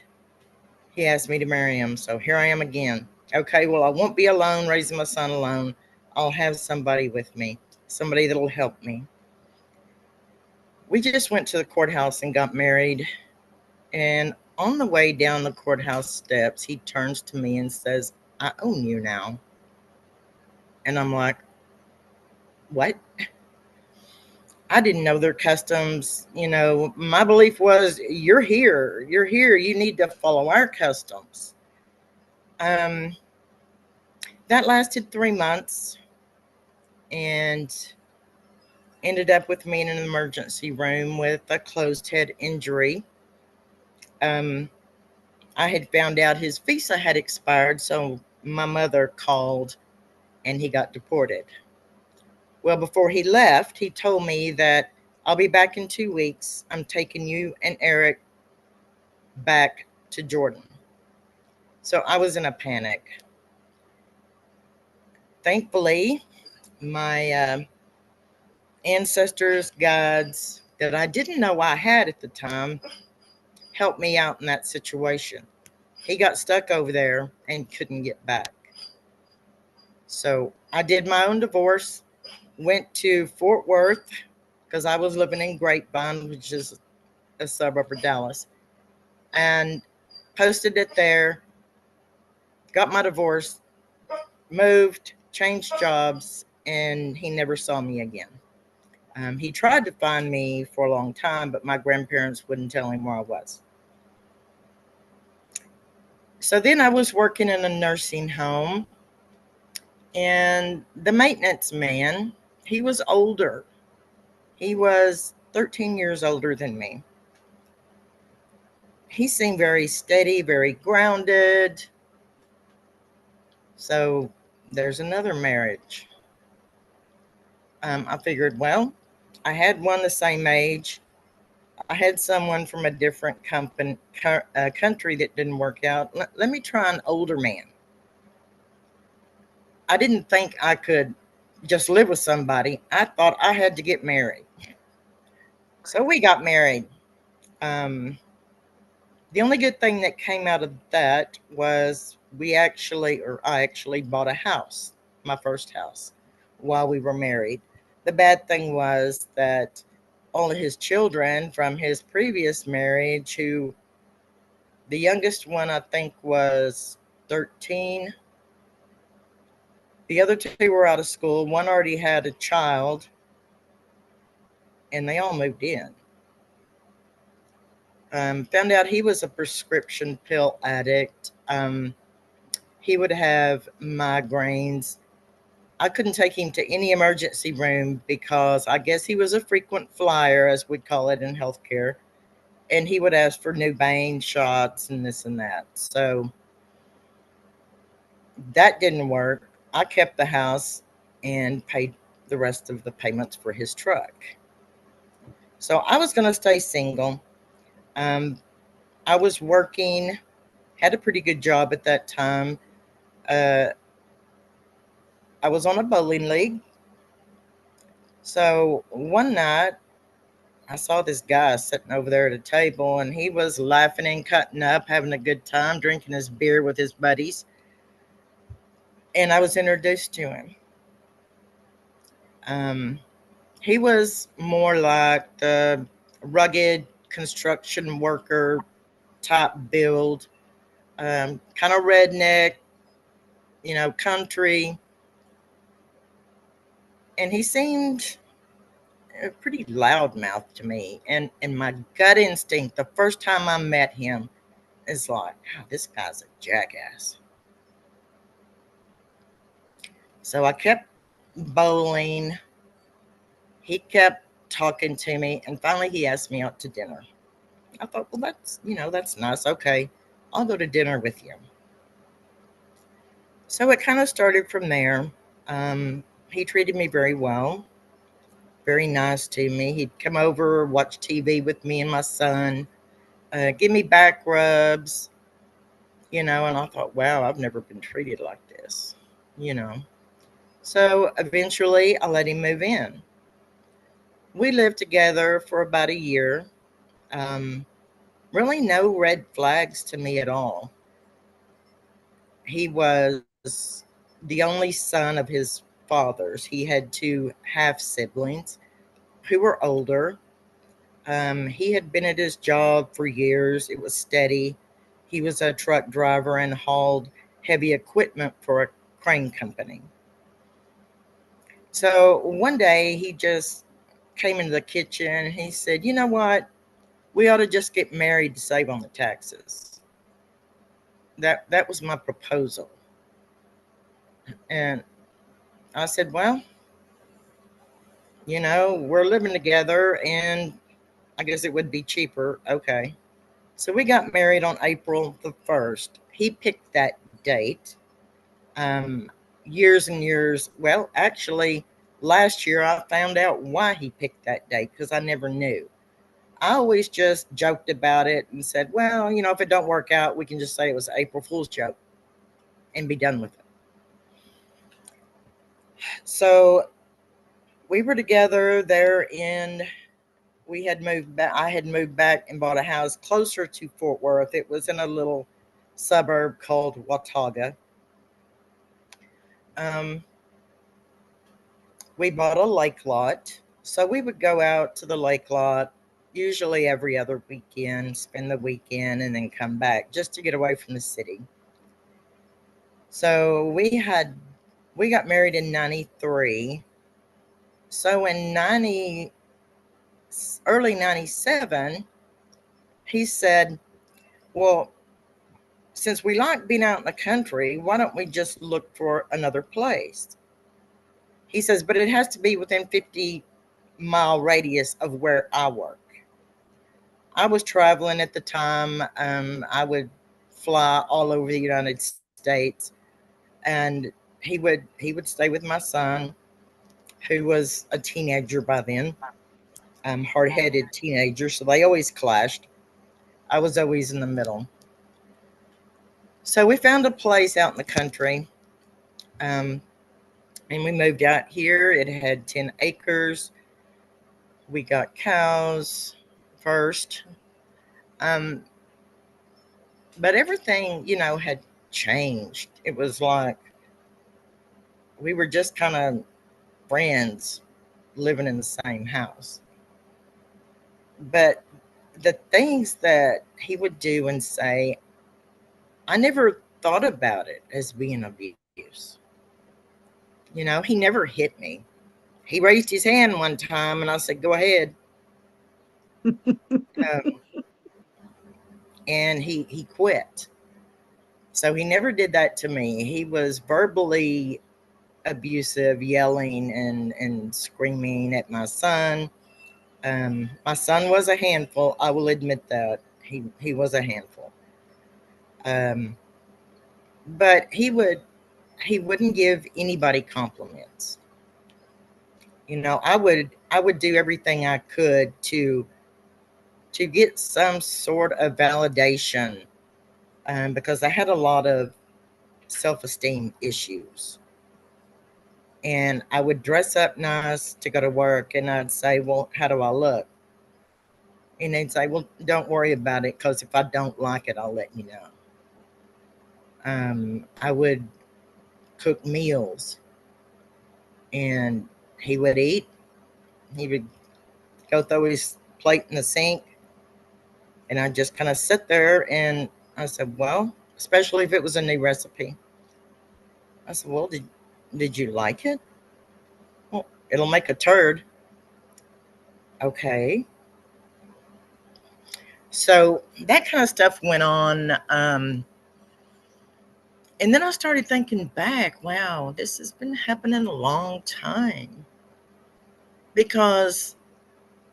he asked me to marry him. So here I am again. Okay, well, I won't be alone raising my son alone. I'll have somebody with me, somebody that'll help me. We just went to the courthouse and got married. And on the way down the courthouse steps, he turns to me and says, "I own you now." And I'm like, "What?" I didn't know their customs. My belief was, you're here. You're here. You need to follow our customs. Um, that lasted 3 months and ended up with me in an emergency room with a closed head injury. Um, I had found out his visa had expired, so my mother called and he got deported. Well, before he left, he told me that, "I'll be back in 2 weeks. I'm taking you and Eric back to Jordan." So I was in a panic. Thankfully, my ancestors' guides that I didn't know I had at the time helped me out in that situation. He got stuck over there and couldn't get back. So I did my own divorce, went to Fort Worth because I was living in Grapevine, which is a suburb of Dallas, and posted it there, got my divorce, moved, changed jobs, and he never saw me again. He tried to find me for a long time, but my grandparents wouldn't tell him where I was. So then I was working in a nursing home, and the maintenance man, he was older. He was 13 years older than me. He seemed very steady, very grounded. So there's another marriage. I figured, well, I had one the same age. I had someone from a different country that didn't work out. Let me try an older man. I didn't think I could just live with somebody. I thought I had to get married. So we got married. Um, the only good thing that came out of that was I actually bought a house, my first house, while we were married. The bad thing was that all of his children from his previous marriage, the youngest one I think was 13. The other two were out of school. One already had a child, and they all moved in. Found out he was a prescription pill addict. He would have migraines. I couldn't take him to any emergency room because I guess he was a frequent flyer, as we call it in healthcare. And he would ask for new Bane shots and this and that. So that didn't work. I kept the house and paid the rest of the payments for his truck. So I was going to stay single. Um, I was working, had a pretty good job at that time. Uh, I was on a bowling league. So one night, I saw this guy sitting over there at a table, and he was laughing and cutting up, having a good time, drinking his beer with his buddies. And I was introduced to him. Um, he was more like the rugged construction worker type build, kind of redneck, country. And he seemed pretty loudmouth to me. And my gut instinct, the first time I met him, is like, God, this guy's a jackass. So I kept bowling. He kept talking to me, and finally he asked me out to dinner. I thought, well, that's nice. Okay, I'll go to dinner with you. So it kind of started from there. He treated me very well, very nice to me. He'd come over, watch TV with me and my son, give me back rubs, and I thought, wow, I've never been treated like this, you know. So eventually I let him move in. We lived together for about a year. Um, really no red flags to me at all. He was the only son of his fathers. He had two half siblings who were older. He had been at his job for years. It was steady. He was a truck driver and hauled heavy equipment for a crane company. So one day he just came into the kitchen and he said, "You know what? We ought to just get married to save on the taxes." That was my proposal. And I said, "Well, we're living together and I guess it would be cheaper." Okay. So we got married on April the 1st. He picked that date. Um, Years and years. Well, actually, last year I found out why he picked that date because I never knew. I always just joked about it and said, well, if it don't work out, we can just say it was an April Fool's joke and be done with it. So we were together there we had moved back. I had moved back and bought a house closer to Fort Worth. It was in a little suburb called Watauga. Um, we bought a lake lot. So we would go out to the lake lot usually every other weekend, spend the weekend, and then come back just to get away from the city. So we got married in 93. So in early 97, he said, well, since we like being out in the country, why don't we just look for another place? He says, but it has to be within 50-mile radius of where I work. I was traveling at the time. I would fly all over the United States, and he would stay with my son, who was a teenager by then, hard-headed teenager. So they always clashed. I was always in the middle. So we found a place out in the country, and we moved out here. It had 10 acres. We got cows first. Um, but everything, had changed. It was like we were just kind of friends living in the same house. But the things that he would do and say, I never thought about it as being abuse. He never hit me. He raised his hand one time and I said, go ahead. um, and he quit. So he never did that to me. He was verbally abusive, yelling and screaming at my son. My son was a handful. I will admit that he was a handful. Um, but he wouldn't give anybody compliments. I would do everything I could to get some sort of validation, because I had a lot of self-esteem issues. And I would dress up nice to go to work, and I'd say, well, how do I look? And they'd say, well, don't worry about it, because if I don't like it, I'll let you know. I would cook meals, and he would eat. He would go throw his plate in the sink, and I'd just kind of sit there, and I said, well, especially if it was a new recipe, I said, well, did you like it? Well, it'll make a turd. Okay. So that kind of stuff went on. And then I started thinking back, wow, this has been happening a long time. Because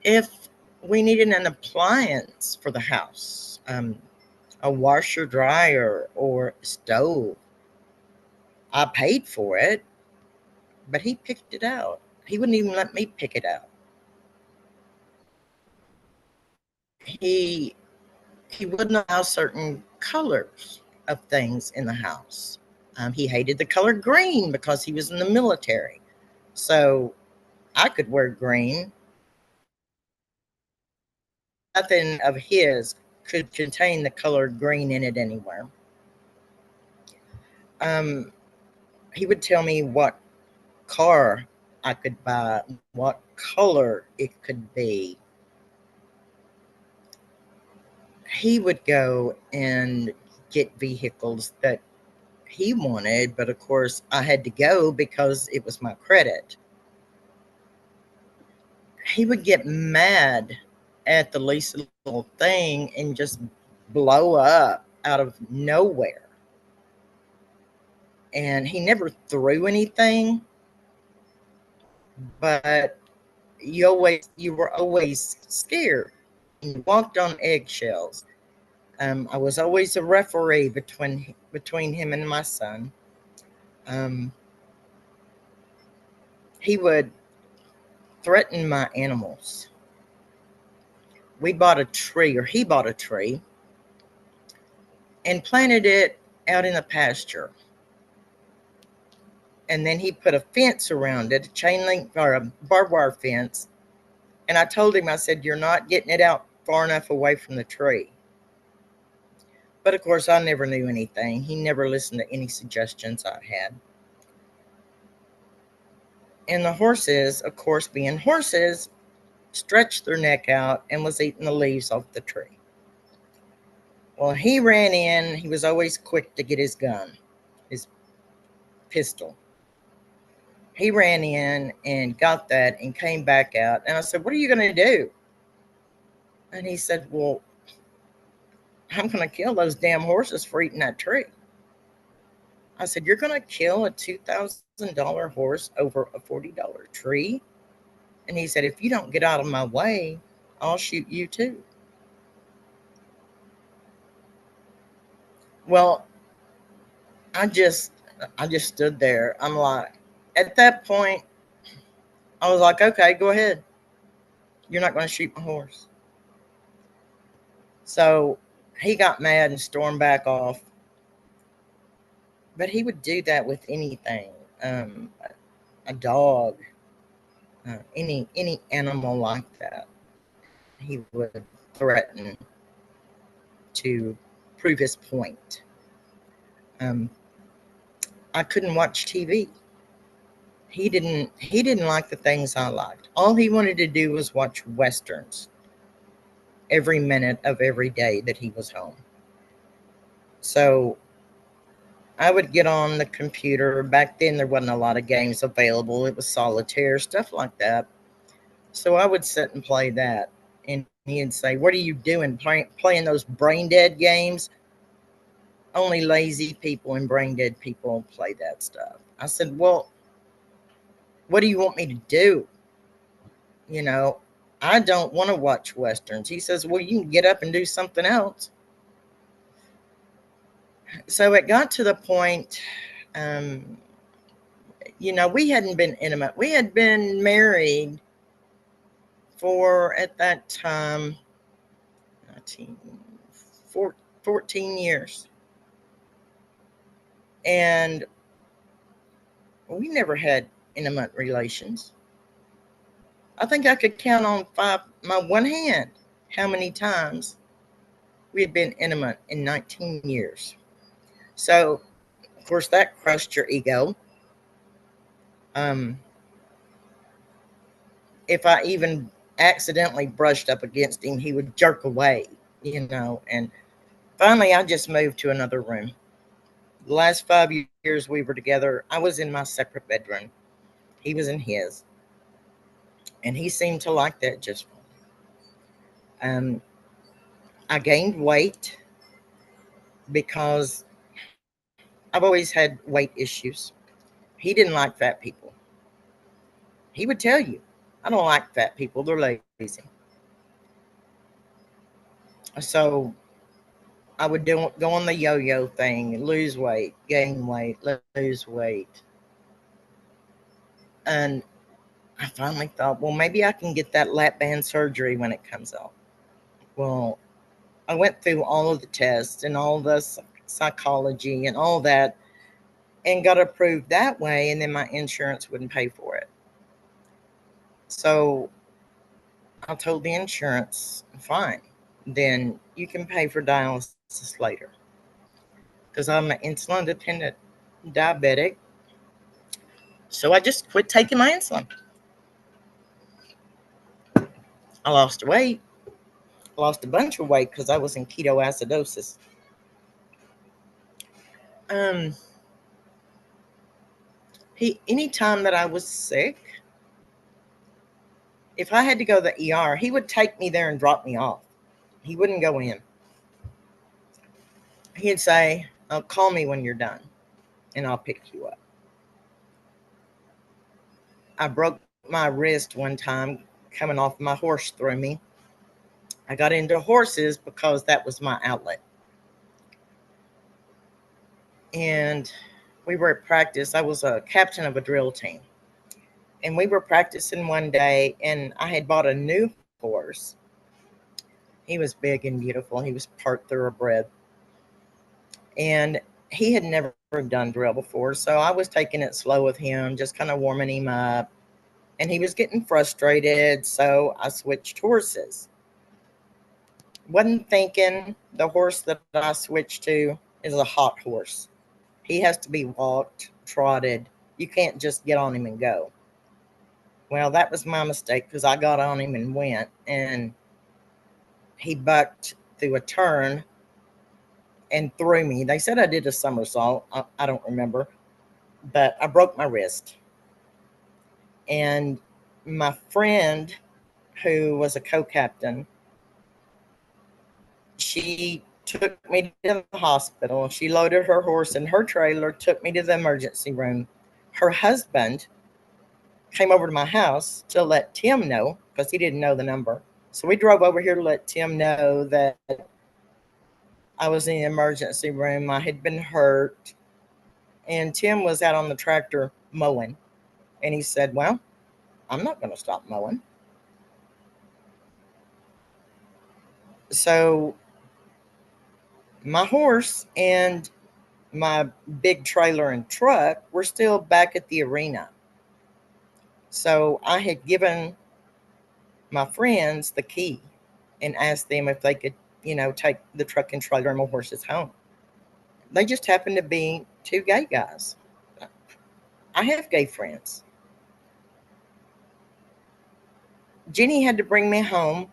if we needed an appliance for the house, a washer, dryer, or stove, I paid for it, but he picked it out. He wouldn't even let me pick it out. He wouldn't allow certain colors of things in the house. He hated the color green because he was in the military. So I could wear green. Nothing of his could contain the color green in it anywhere. Um, he would tell me what car I could buy, what color it could be. He would go and get vehicles that he wanted, but of course I had to go because it was my credit. He would get mad at the least little thing and just blow up out of nowhere. And he never threw anything, but you were always scared. You walked on eggshells. I was always a referee between him and my son. Um, he would threaten my animals. We bought a tree, or he bought a tree, and planted it out in the pasture. And then he put a fence around it, a chain link or a barbed wire fence. And I told him, I said, you're not getting it out far enough away from the tree. But of course, I never knew anything. He never listened to any suggestions I had. And the horses, of course, being horses, stretched their neck out and was eating the leaves off the tree. Well, he ran in. He was always quick to get his gun, his pistol. He ran in and got that and came back out. And I said, what are you going to do? And he said, well, I'm going to kill those damn horses for eating that tree. I said, you're going to kill a $2,000 horse over a $40 tree? And he said, if you don't get out of my way, I'll shoot you too. Well, I just stood there. I'm like, at that point, I was like, okay, go ahead. You're not going to shoot my horse. So he got mad and stormed back off. But he would do that with anything, a dog, any animal like that. He would threaten to prove his point. I couldn't watch TV. He didn't like the things I liked. All he wanted to do was watch Westerns every minute of every day that he was home. So I would get on the computer. Back then, there wasn't a lot of games available. It was solitaire, stuff like that. So I would sit and play that. And he'd say, what are you doing, playing those brain dead games? Only lazy people and brain dead people play that stuff. I said, well, what do you want me to do? You know, I don't want to watch Westerns. He says, well, you can get up and do something else. So it got to the point, we hadn't been intimate. We had been married for, at that time, 14 years. And we never had intimate relations. I think I could count on my one hand how many times we had been intimate in 19 years. So, of course, that crushed your ego. Um, if I even accidentally brushed up against him, he would jerk away, And finally, I just moved to another room. The last 5 years we were together, I was in my separate bedroom. He was in his. And he seemed to like that just fine. I gained weight because I've always had weight issues. He didn't like fat people. He would tell you, I don't like fat people, they're lazy. So I would go on the yo-yo thing, lose weight, gain weight, lose weight. And I finally thought, well, maybe I can get that lap band surgery when it comes out. Well, I went through all of the tests and all the psychology and all that and got approved that way, and then my insurance wouldn't pay for it. So I told the insurance, fine, then you can pay for dialysis later. Because I'm an insulin dependent diabetic. So I just quit taking my insulin. I lost weight, lost a bunch of weight because I was in ketoacidosis. Um, anytime that I was sick, if I had to go to the ER, he would take me there and drop me off. He wouldn't go in. He'd say, "Oh, call me when you're done and I'll pick you up." I broke my wrist one time coming off my horse through me. I got into horses because that was my outlet. And we were at practice. I was a captain of a drill team. And we were practicing one day, and I had bought a new horse. He was big and beautiful. He was part thoroughbred. And he had never done drill before. So I was taking it slow with him, just kind of warming him up. And he was getting frustrated. So I switched horses. Wasn't thinking the horse that I switched to is a hot horse. He has to be walked, trotted. You can't just get on him and go. Well, that was my mistake because I got on him and went, and he bucked through a turn and threw me. They said I did a somersault. I don't remember, but I broke my wrist. And my friend, who was a co-captain, she took me to the hospital. She loaded her horse in her trailer, took me to the emergency room. Her husband came over to my house to let Tim know because he didn't know the number. So we drove over here to let Tim know that I was in the emergency room. I had been hurt. And Tim was out on the tractor mowing. And he said, well, I'm not going to stop mowing. So my horse and my big trailer and truck were still back at the arena. So I had given my friends the key and asked them if they could, take the truck and trailer and my horses home. They just happened to be two gay guys. I have gay friends. Jenny had to bring me home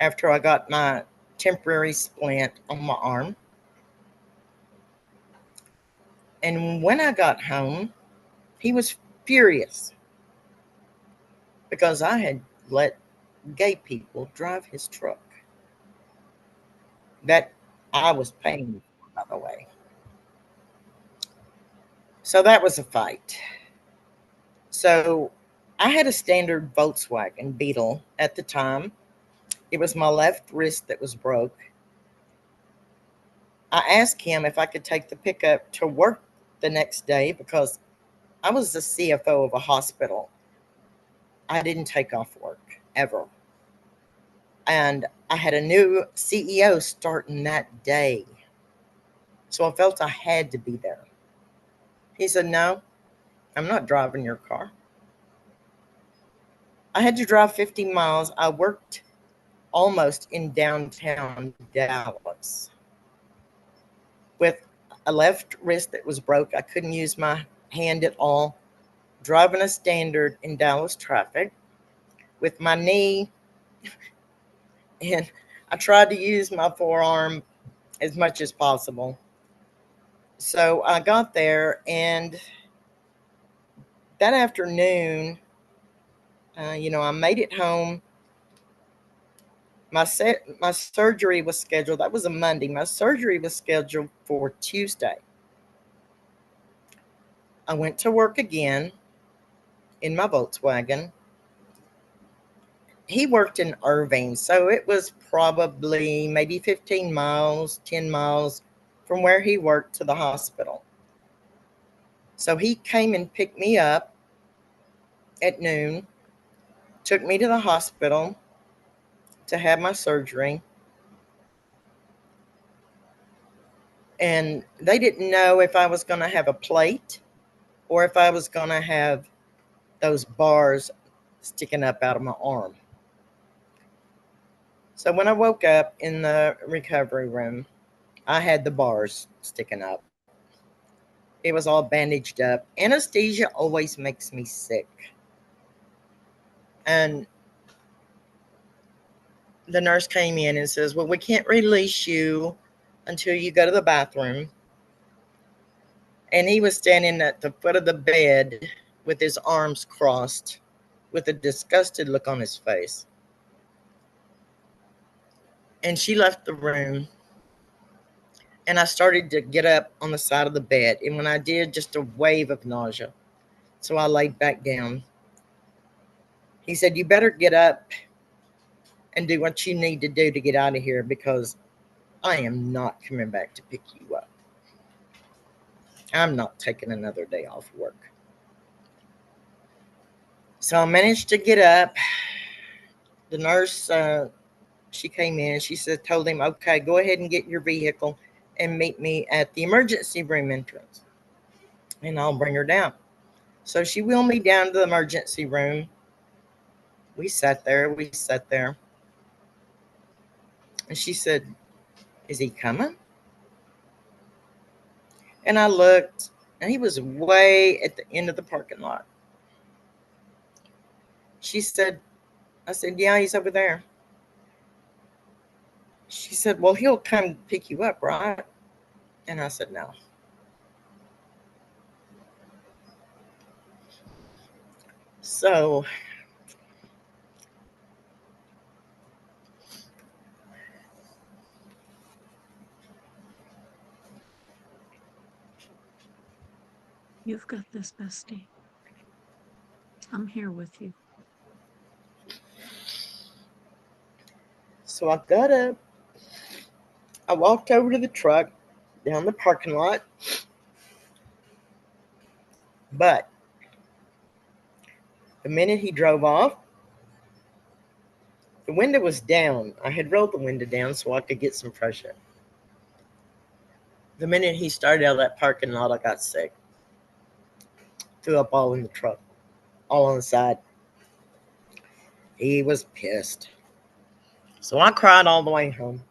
after I got my temporary splint on my arm. And when I got home, he was furious because I had let gay people drive his truck that I was paying for, by the way. So that was a fight. So I had a standard Volkswagen Beetle at the time. It was my left wrist that was broke. I asked him if I could take the pickup to work the next day because I was the CFO of a hospital. I didn't take off work ever. And I had a new CEO starting that day. So I felt I had to be there. He said, no, I'm not driving your car. I had to drive 50 miles. I worked almost in downtown Dallas with a left wrist that was broke. I couldn't use my hand at all. Driving a standard in Dallas traffic with my knee, and I tried to use my forearm as much as possible. So I got there, and that afternoon, I made it home. My surgery was scheduled. That was a Monday. My surgery was scheduled for Tuesday. I went to work again in my Volkswagen. He worked in Irving, so it was probably maybe 15 miles, 10 miles from where he worked to the hospital. So he came and picked me up at noon, took me to the hospital to have my surgery. And they didn't know if I was going to have a plate or if I was going to have those bars sticking up out of my arm. So when I woke up in the recovery room, I had the bars sticking up. It was all bandaged up. Anesthesia always makes me sick. And the nurse came in and says, well, we can't release you until you go to the bathroom. And he was standing at the foot of the bed with his arms crossed, with a disgusted look on his face. And she left the room, and I started to get up on the side of the bed. And when I did, just a wave of nausea. So I laid back down. He said, you better get up and do what you need to do to get out of here, because I am not coming back to pick you up. I'm not taking another day off work. So I managed to get up. The nurse, she came in. She told him, okay, go ahead and get your vehicle and meet me at the emergency room entrance, and I'll bring her down. So she wheeled me down to the emergency room. We sat there. And she said, is he coming? And I looked, and he was way at the end of the parking lot. I said, yeah, he's over there. She said, well, he'll come pick you up, right? And I said, no. So You've got this, bestie. I'm here with you. I got up. I walked over to the truck down the parking lot. But the minute he drove off, the window was down. I had rolled the window down so I could get some fresh air. The minute he started out of that parking lot, I got sick. Threw up all in the truck, all on the side. He was pissed. So I cried all the way home.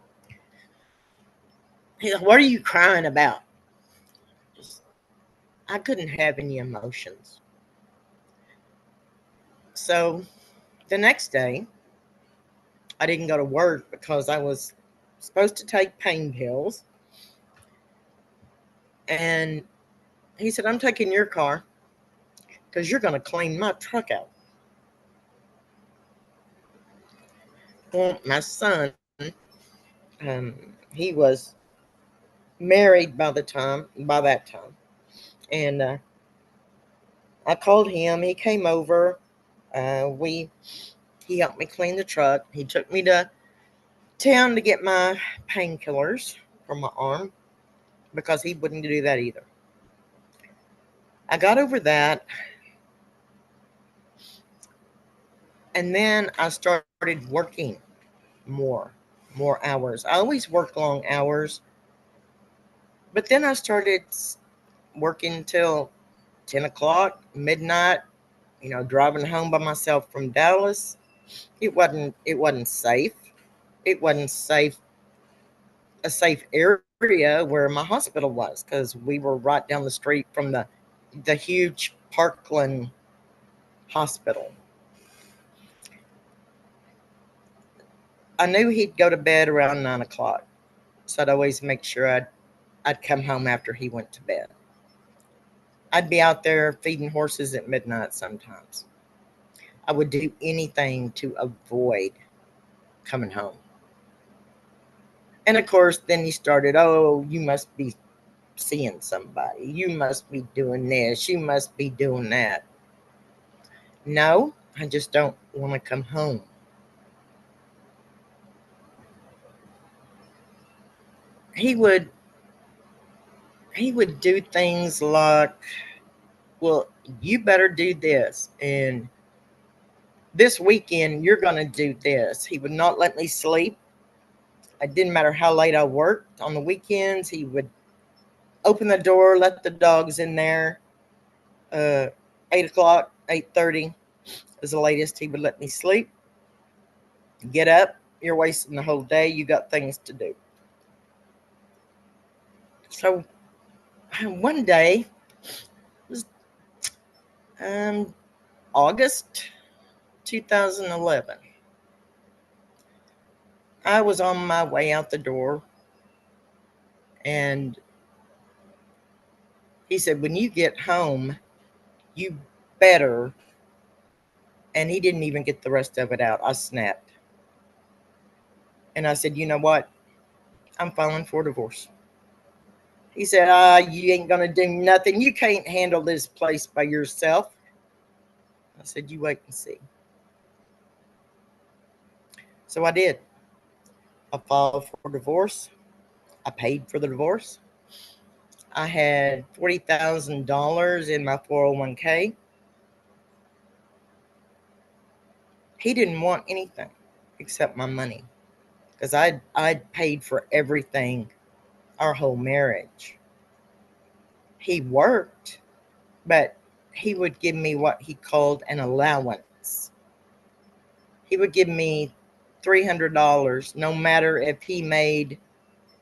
He's like, what are you crying about? I couldn't have any emotions. So the next day, I didn't go to work because I was supposed to take pain pills. And he said, I'm taking your car because you're going to clean my truck out. Well, my son, he was married by that time. And I called him. He came over. He helped me clean the truck. He took me to town to get my painkillers for my arm because he wouldn't do that either. I got over that. And then I started working more hours. I always worked long hours. But then I started working till 10 o'clock, midnight, driving home by myself from Dallas. It wasn't safe. It wasn't safe, a safe area where my hospital was, because we were right down the street from the huge Parkland hospital. I knew he'd go to bed around 9 o'clock, so I'd always make sure I'd come home after he went to bed. I'd be out there feeding horses at midnight sometimes. I would do anything to avoid coming home. And of course, then he started, oh, you must be seeing somebody. You must be doing this. You must be doing that. No, I just don't want to come home. He would do things like, well, you better do this, and this weekend you're going to do this. He would not let me sleep. It didn't matter how late I worked. On the weekends, he would open the door, let the dogs in there. 8 o'clock, 8:30 is the latest he would let me sleep. Get up. You're wasting the whole day. You got things to do. So one day, it was August 2011. I was on my way out the door, and he said, when you get home, you better. And he didn't even get the rest of it out. I snapped. And I said, you know what? I'm filing for divorce. He said, you ain't going to do nothing. You can't handle this place by yourself. I said, you wait and see. So I did. I filed for divorce. I paid for the divorce. I had $40,000 in my 401k. He didn't want anything except my money, because I'd paid for everything, our whole marriage. He worked, but he would give me what he called an allowance. He would give me $300, no matter if he made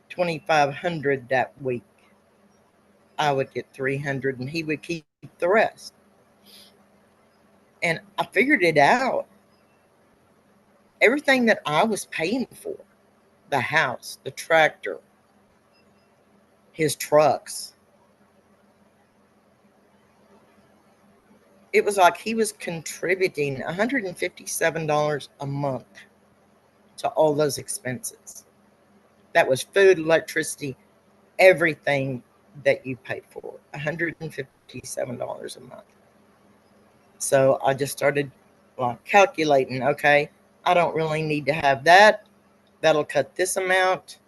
$2,500 that week. I would get $300, and he would keep the rest. And I figured it out. Everything that I was paying for, the house, the tractor, his trucks, it was like he was contributing $157 a month to all those expenses. That was food, electricity, everything that you paid for, $157 a month. So I just started like calculating, okay, I don't really need to have that. That'll cut this amount.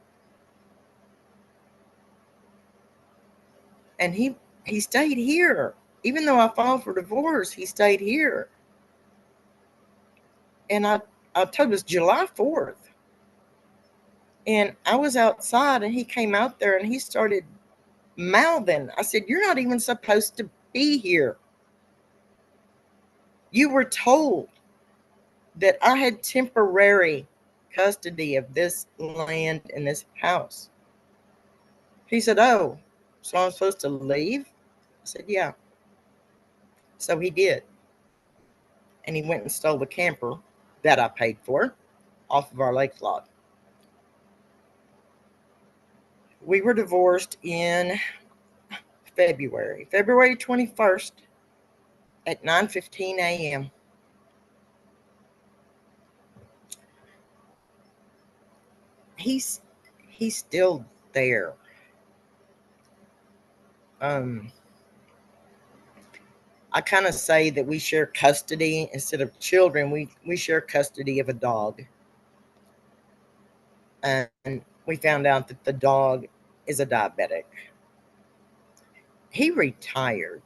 And he stayed here. Even though I filed for divorce, he stayed here. And I told it was July 4th. And I was outside, and he came out there, and he started mouthing. I said, you're not even supposed to be here. You were told that I had temporary custody of this land and this house. He said, oh, so I'm supposed to leave? I said, yeah. So he did. And he went and stole the camper that I paid for off of our lake lot. We were divorced in February 21st at 9:15 a.m. He's still there. I kind of say that we share custody instead of children. We share custody of a dog. And we found out that the dog is a diabetic. He retired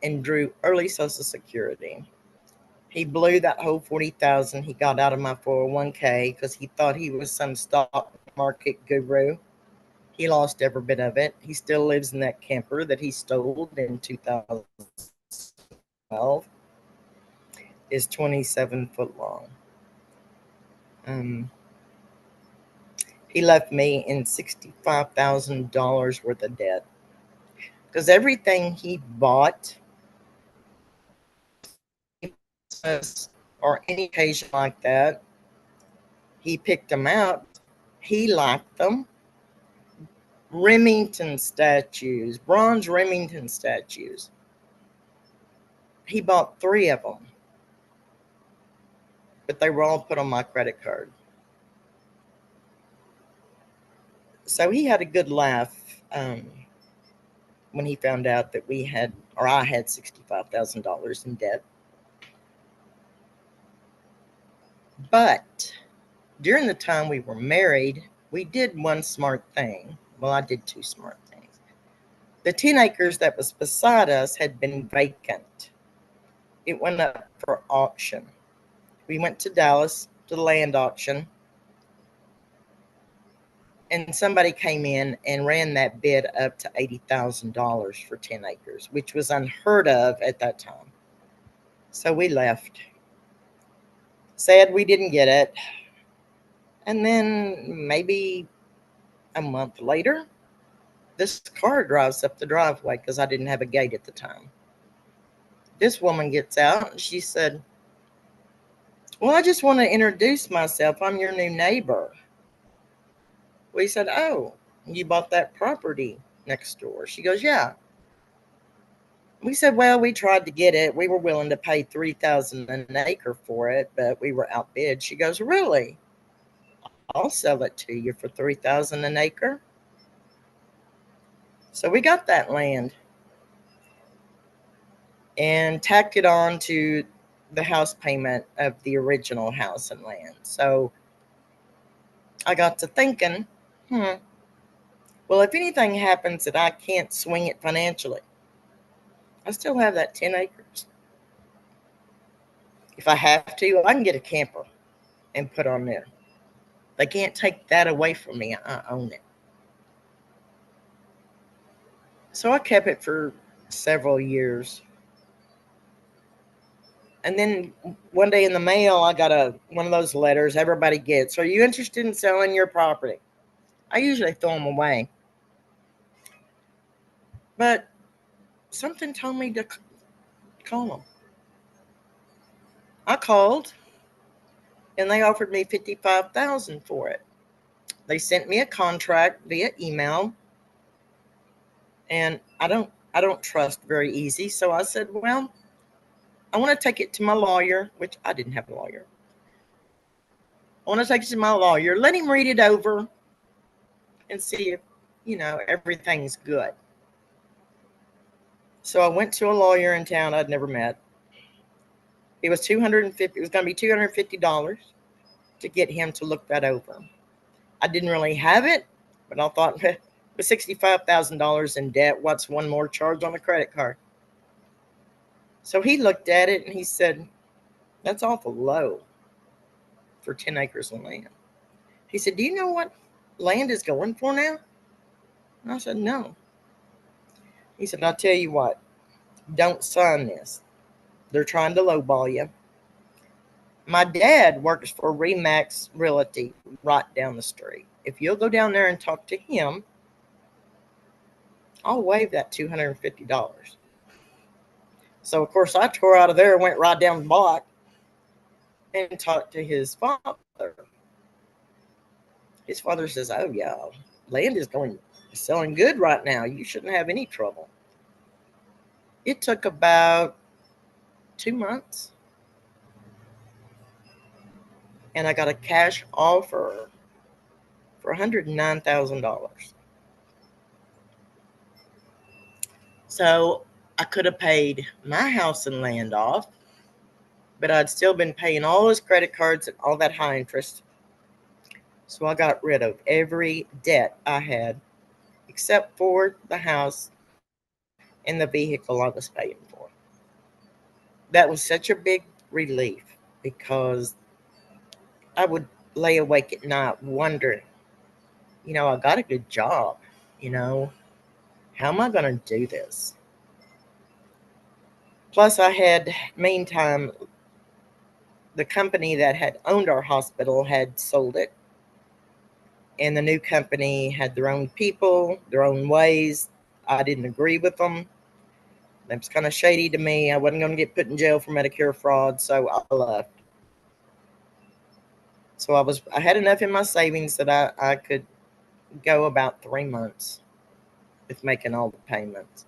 and drew early Social Security. He blew that whole 40,000 he got out of my 401k because he thought he was some stock market guru. He lost every bit of it. He still lives in that camper that he stole in 2012. Is 27 foot long. He left me in $65,000 worth of debt because everything he bought or any occasion like that, he picked them out. He liked them. Remington statues, bronze Remington statues. He bought 3 of them, but they were all put on my credit card. So he had a good laugh when he found out that I had $65,000 in debt. But during the time we were married, we did one smart thing. Well, I did 2 smart things. The 10 acres that was beside us had been vacant. It went up for auction. We went to Dallas to the land auction, and somebody came in and ran that bid up to $80,000 for 10 acres, which was unheard of at that time. So we left. Sad we didn't get it. And then maybe a month later, this car drives up the driveway because I didn't have a gate at the time. This woman gets out and she said, "Well, I just want to introduce myself. I'm your new neighbor." We said, "Oh, you bought that property next door?" She goes, "Yeah." We said, "Well, we tried to get it. We were willing to pay $3,000 an acre for it, but we were outbid." She goes, "Really? I'll sell it to you for $3,000 an acre." So we got that land and tacked it on to the house payment of the original house and land. So I got to thinking, well, if anything happens that I can't swing it financially, I still have that 10 acres. If I have to, I can get a camper and put on there. They can't take that away from me. I own it. So I kept it for several years. And then one day in the mail, I got one of those letters everybody gets. "Are you interested in selling your property?" I usually throw them away. But something told me to call them. I called, and they offered me $55,000 for it. They sent me a contract via email, and I don't trust very easy. So I said, "Well, I want to take it to my lawyer," which I didn't have a lawyer. "I want to take it to my lawyer, let him read it over and see if, everything's good." So I went to a lawyer in town I'd never met. It was $250. It was going to be $250 to get him to look that over. I didn't really have it, but I thought, with $65,000 in debt, what's one more charge on the credit card? So he looked at it and he said, "That's awful low for 10 acres of land." He said, "Do you know what land is going for now?" And I said, "No." He said, "I'll tell you what, don't sign this. They're trying to lowball you." My dad works for Remax Realty right down the street. If you'll go down there and talk to him, I'll waive that $250. So, of course, I tore out of there, went right down the block, and talked to his father. His father says, "Oh, yeah, land is selling good right now. You shouldn't have any trouble." It took about 2 months, and I got a cash offer for $109,000. So I could have paid my house and land off, but I'd still been paying all those credit cards and all that high interest. So I got rid of every debt I had except for the house and the vehicle I was paying for. That was such a big relief because I would lay awake at night wondering, I got a good job. You know, how am I going to do this? Plus, I had, meantime, the company that had owned our hospital had sold it. And the new company had their own people, their own ways. I didn't agree with them. That was kind of shady to me. I wasn't going to get put in jail for Medicare fraud, so I left. So I had enough in my savings that I could go about 3 months with making all the payments.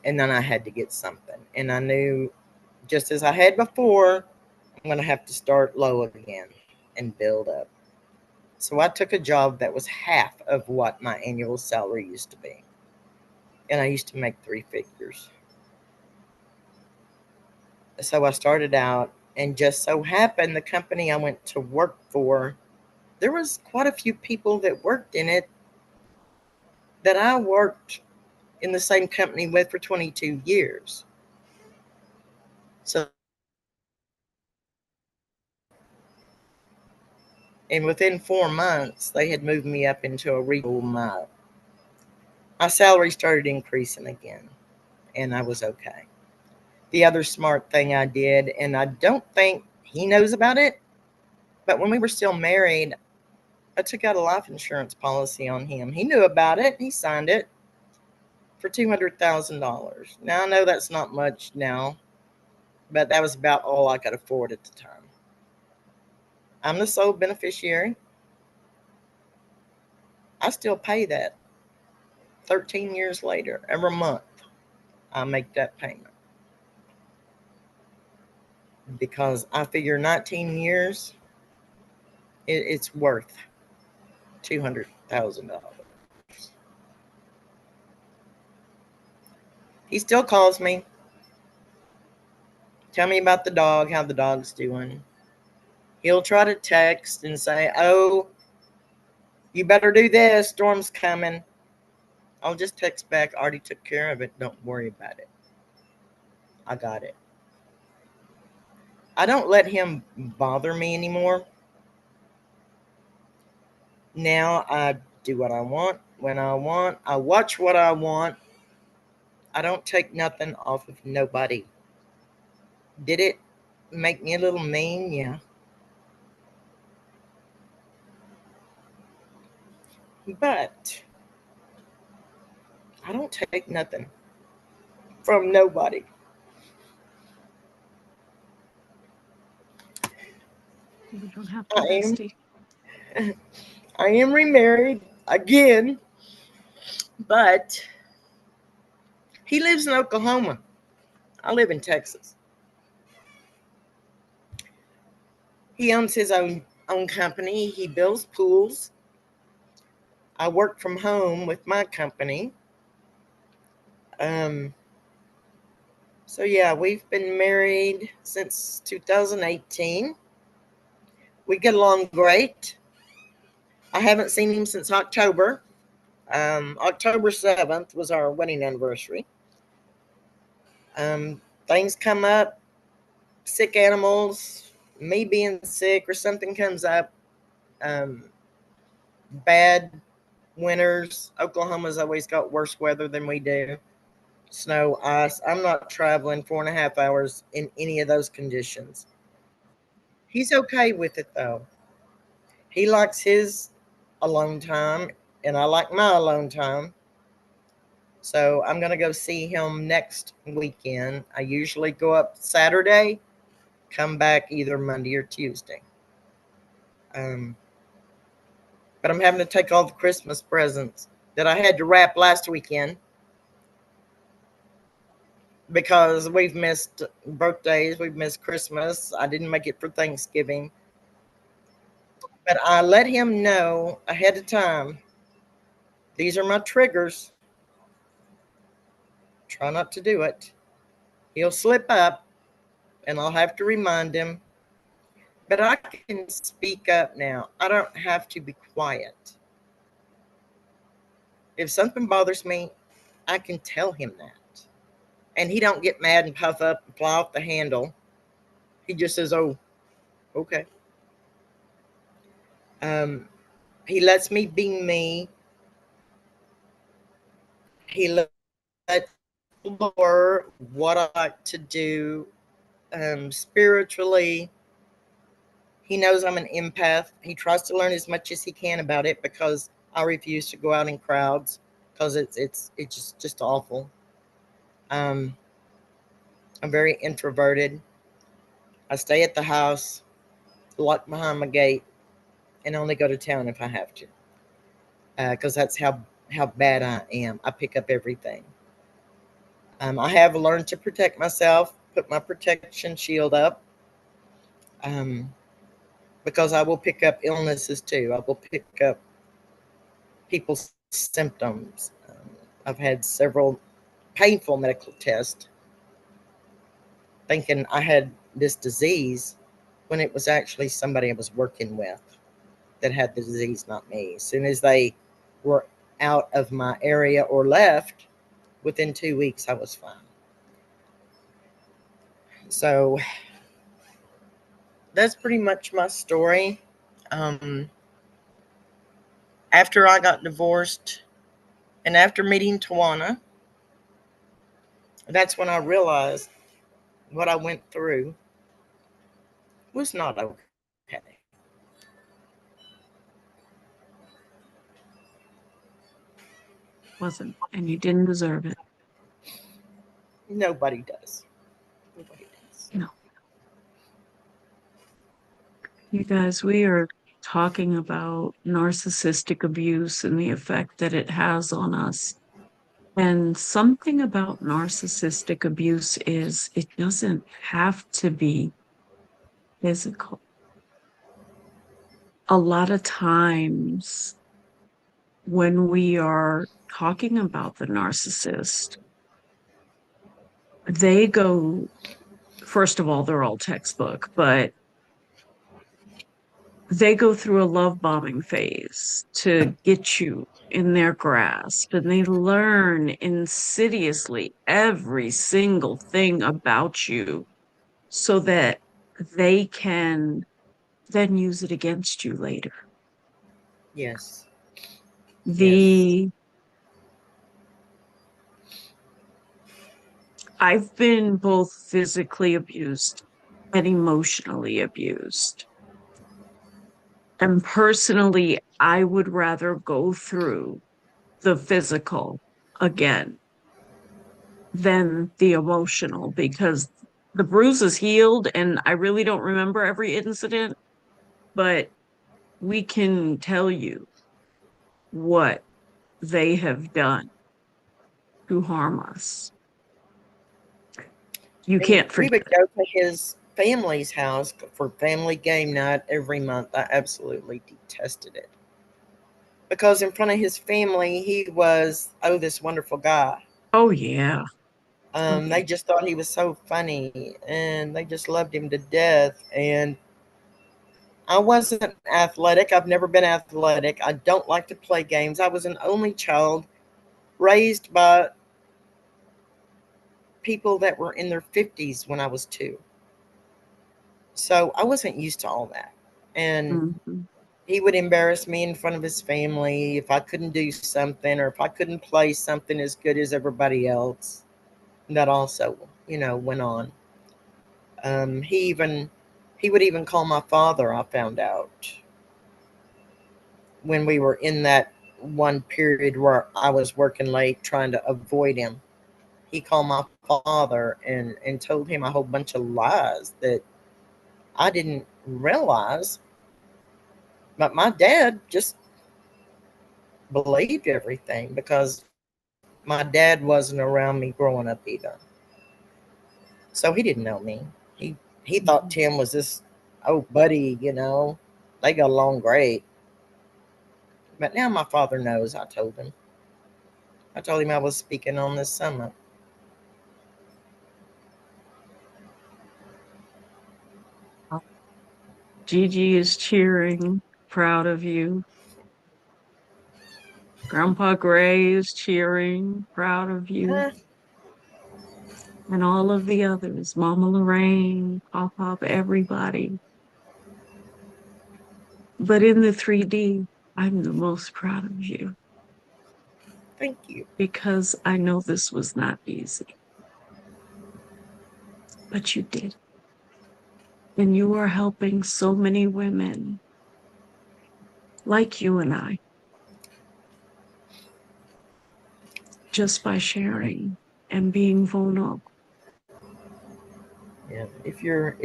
And then I had to get something. And I knew, just as I had before, I'm going to have to start low again and build up. So I took a job that was half of what my annual salary used to be. And I used to make 3 figures. So I started out, and just so happened the company I went to work for, there was quite a few people that worked in it that I worked in the same company with for 22 years. So, and within 4 months, they had moved me up into a regional. My salary started increasing again, and I was okay. The other smart thing I did, and I don't think he knows about it, but when we were still married, I took out a life insurance policy on him. He knew about it. He signed it for $200,000. Now, I know that's not much now, but that was about all I could afford at the time. I'm the sole beneficiary. I still pay that 13 years later. Every month, I make that payment. Because I figure 19 years, it's worth $200,000. He still calls me. Tell me about the dog, how the dog's doing. He'll try to text and say, oh, you better do this. Storm's coming. I'll just text back, already took care of it. Don't worry about it. I got it. I don't let him bother me anymore. Now I do what I want, when I want. I watch what I want. I don't take nothing off of nobody. Did it make me a little mean? Yeah. But I don't take nothing from nobody. You don't have I to, am bestie. I am remarried again, but he lives in Oklahoma. I live in Texas. He owns his own company. He builds pools. I work from home with my company. Um, so yeah, we've been married since 2018. We get along great. I haven't seen him since October. October 7th was our wedding anniversary. Things come up, sick animals, me being sick, or something comes up. Um, Bad winters. Oklahoma's always got worse weather than we do. Snow, ice. I'm not traveling 4.5 hours in any of those conditions. He's okay with it though. He likes his alone time, and I like my alone time. So I'm going to go see him next weekend. I usually go up Saturday, come back either Monday or Tuesday. Um, but I'm having to take all the Christmas presents that I had to wrap last weekend because we've missed birthdays, we've missed Christmas. I didn't make it for Thanksgiving. But I let him know ahead of time, these are my triggers. Try not to do it. He'll slip up and I'll have to remind him. But I can speak up now. I don't have to be quiet. If something bothers me, I can tell him that. And he don't get mad and puff up and fly off the handle. He just says, oh, okay. He lets me be me. He let explore what I like to do spiritually. He knows I'm an empath. He tries to learn as much as he can about it because I refuse to go out in crowds because it's just awful. Um, I'm very introverted. I stay at the house, lock behind my gate, and only go to town if I have to, because that's how bad I am. I pick up everything. I have learned to protect myself, put my protection shield up, um, because I will pick up illnesses too. I will pick up people's symptoms. I've had several painful medical tests thinking I had this disease when it was actually somebody I was working with that had the disease, not me. As soon as they were out of my area or left, within 2 weeks, I was fine. So that's pretty much my story. Um, After I got divorced and after meeting Tawana, that's when I realized what I went through was not okay. Wasn't, and you didn't deserve it. Nobody does. Nobody does. No. You guys, we are talking about narcissistic abuse and the effect that it has on us. And something about narcissistic abuse is it doesn't have to be physical. A lot of times when we are talking about the narcissist, they go, first of all, they're all textbook, but they go through a love bombing phase to get you in their grasp, and they learn insidiously every single thing about you so that they can then use it against you later. Yes. Yes. The I've been both physically abused and emotionally abused. And personally, I would rather go through the physical again than the emotional because the bruise is healed and I really don't remember every incident, but we can tell you what they have done to harm us. You And can't we forget would it. go to his family's house for family game night every month. I absolutely detested it because in front of his family, he was, oh, this wonderful guy. Oh yeah. Oh yeah. They just thought he was so funny and they just loved him to death. And I wasn't athletic. I've never been athletic. I don't like to play games. I was an only child raised by people that were in their 50s when I was 2. So I wasn't used to all that. And Mhm. he would embarrass me in front of his family if I couldn't do something or if I couldn't play something as good as everybody else. And that also, went on. He would even call my father. I found out when we were in that one period where I was working late trying to avoid him. He called my father and told him a whole bunch of lies that I didn't realize. But my dad just believed everything because my dad wasn't around me growing up either. So he didn't know me. He thought Tim was this buddy, They got along great. But now my father knows. I told him. I told him I was speaking on this summit. Gigi is cheering, proud of you. Grandpa Gray is cheering, proud of you. Huh? And all of the others, Mama Lorraine, Pop Pop, everybody. But in the 3D, I'm the most proud of you. Thank you. because I know this was not easy. But you did. And you are helping so many women like you and I just by sharing and being vulnerable. Yeah. If you're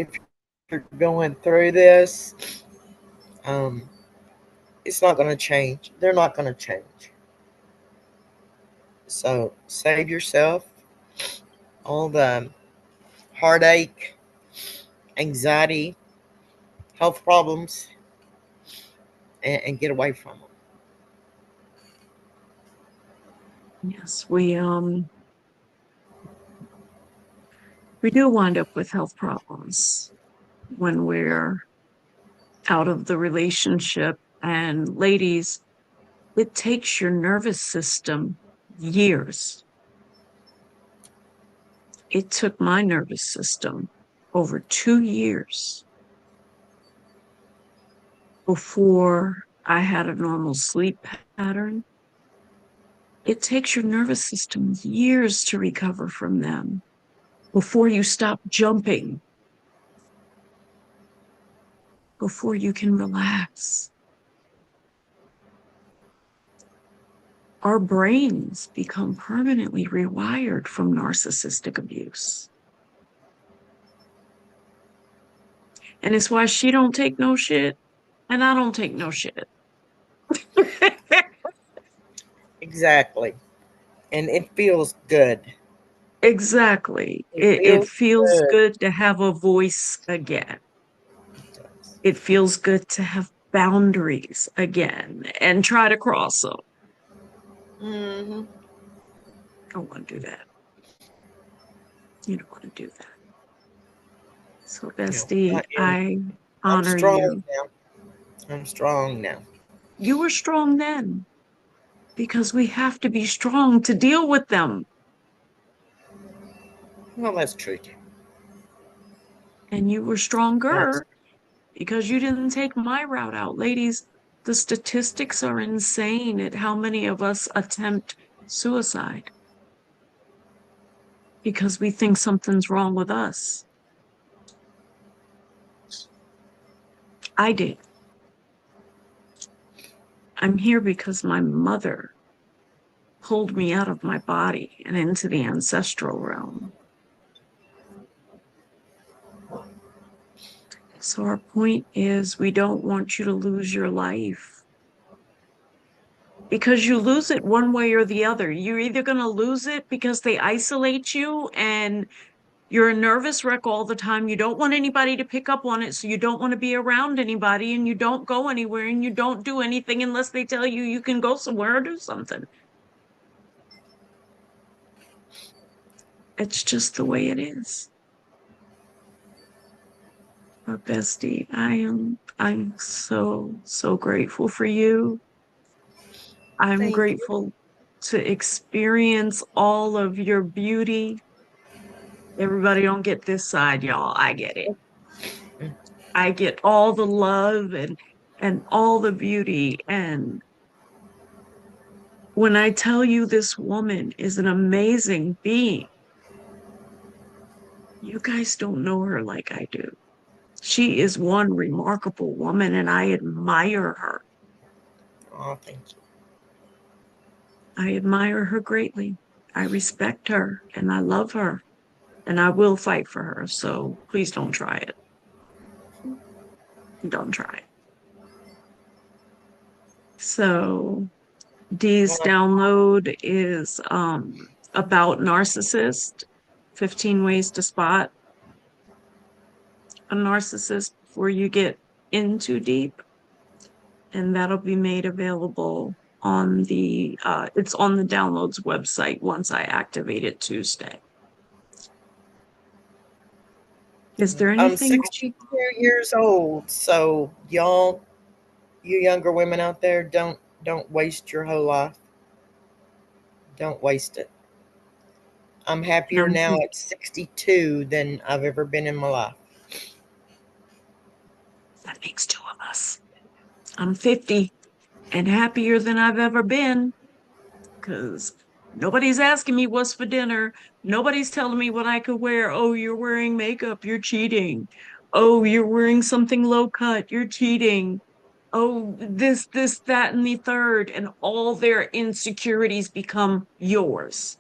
going through this, um, it's not going to change. They're not going to change. So save yourself all the heartache, anxiety, health problems, and get away from them. Yes, we do wind up with health problems when we're out of the relationship. And ladies, it takes your nervous system years. It took my nervous system over 2 years before I had a normal sleep pattern. It takes your nervous system years to recover from them before you stop jumping, before you can relax. Our brains become permanently rewired from narcissistic abuse. And it's why she don't take no shit and I don't take no shit. Exactly. And it feels good. Exactly. It It feels feels good. good to have a voice again. It feels good to have boundaries again and try to cross them. Mm-hmm. Don't want to do that. You don't want to do that. So, Yeah, bestie, I am. I I'm honor strong you. now. I'm strong now. You were strong then because we have to be strong to deal with them. Well, that's true too. And you were That's, stronger because you didn't take my route out. Ladies, the statistics are insane at how many of us attempt suicide because we think something's wrong with us. I did. I'm here because my mother pulled me out of my body and into the ancestral realm. So our point is we don't want you to lose your life because you lose it one way or the other. You're either going to lose it because they isolate you and you're a nervous wreck all the time. You don't want anybody to pick up on it. So you don't want to be around anybody and you don't go anywhere and you don't do anything unless they tell you you can go somewhere or do something. It's just the way it is. But bestie, I'm so grateful for you. I'm thank you. grateful to experience all of your beauty. Everybody don't get this side, y'all. I get it. I get all the love and all the beauty. And when I tell you this woman is an amazing being, you guys don't know her like I do. She is one remarkable woman, and I admire her. Oh, thank you. I admire her greatly. I respect her and I love her and I will fight for her. So please don't try it. Don't try it. So Dee's Well, download is about narcissist, 15 ways to spot a narcissist before you get in too deep. And that'll be made available on it's on the downloads website once I activate it Tuesday. Is there I'm anything else? 62 years old, so y'all, you younger women out there, don't waste your whole life. Don't waste it. I'm happier I'm now 50. at 62 than I've ever been in my life. That makes two of us. I'm 50 and happier than I've ever been because nobody's asking me what's for dinner. Nobody's telling me what I could wear. Oh, you're wearing makeup, you're cheating. Oh, you're wearing something low cut, you're cheating. Oh, this, that, and the third. And all their insecurities become yours.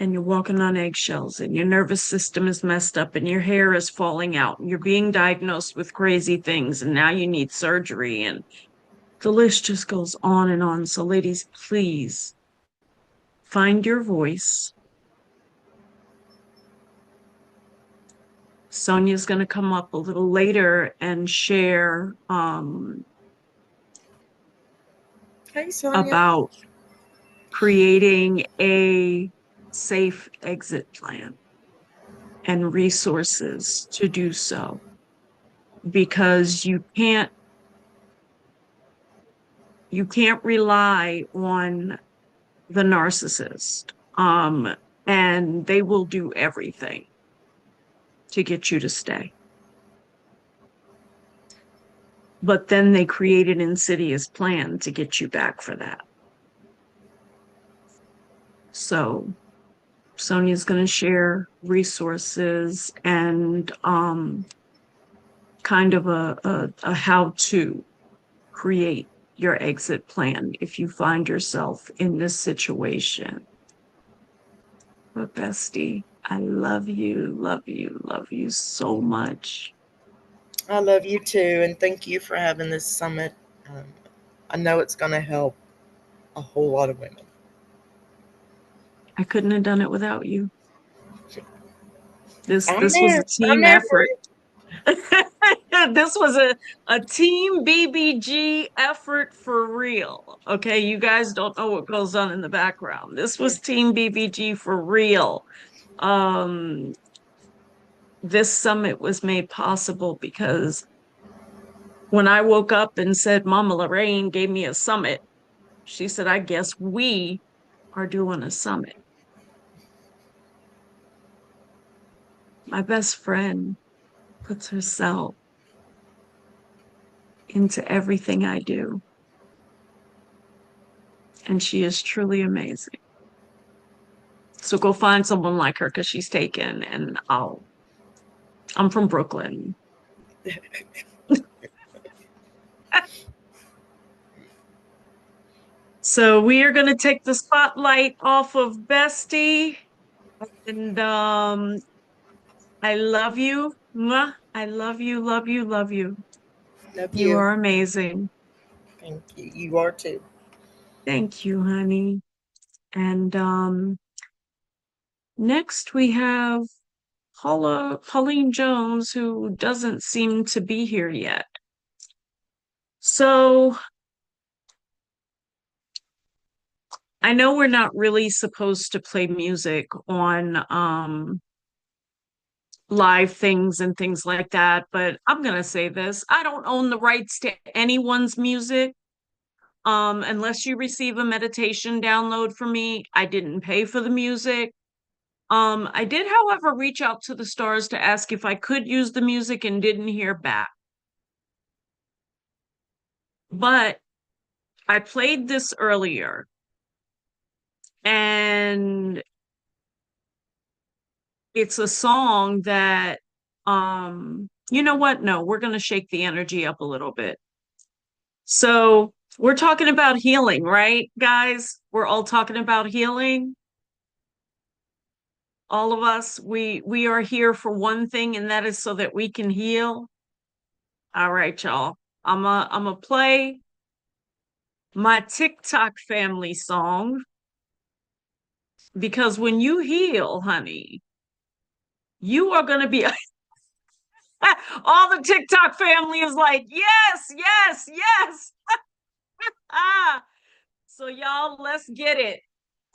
And you're walking on eggshells, and your nervous system is messed up, and your hair is falling out, and you're being diagnosed with crazy things, and now you need surgery, and the list just goes on and on. So, ladies, please find your voice. Sonia's going to come up a little later and share Hey, Sonia. about creating a safe exit plan and resources to do so, because you can't rely on the narcissist, and they will do everything to get you to stay. But then they create an insidious plan to get you back for that. So Sonia's going to share resources and kind of a how to create your exit plan if you find yourself in this situation. But bestie, I love you, love you, love you so much. I love you too, and thank you for having this summit. I know it's going to help a whole lot of women. I couldn't have done it without you. This I'm was there. a team I'm there for effort. you. This was a team BBG effort for real. Okay, you guys don't know what goes on in the background. This was team BBG for real. This summit was made possible because when I woke up and said Mama Lorraine gave me a summit, she said, I guess we are doing a summit. My best friend puts herself into everything I do. And she is truly amazing. So go find someone like her, because she's taken, and I'm from Brooklyn. So we are going to take the spotlight off of Bestie, and I love you. Mwah. I love you, love you, love you. Love You you. are amazing. Thank you. You are too. Thank you, honey. And next we have Pauline Jones, who doesn't seem to be here yet. So I know we're not really supposed to play music on live things and things like that, but I'm gonna say this. I don't own the rights to anyone's music. Unless you receive a meditation download from me. I didn't pay for the music. I did, however, reach out to the stars to ask if I could use the music and didn't hear back. But I played this earlier, and it's a song that, you know what? No, we're going to shake the energy up a little bit. So we're talking about healing, right, guys? We're all talking about healing. All of us, we are here for one thing, and that is so that we can heal. All right, y'all. I'm a play my TikTok family song, because when you heal, honey, you are going to be all the TikTok family is like, yes, yes, yes. So y'all, let's get it.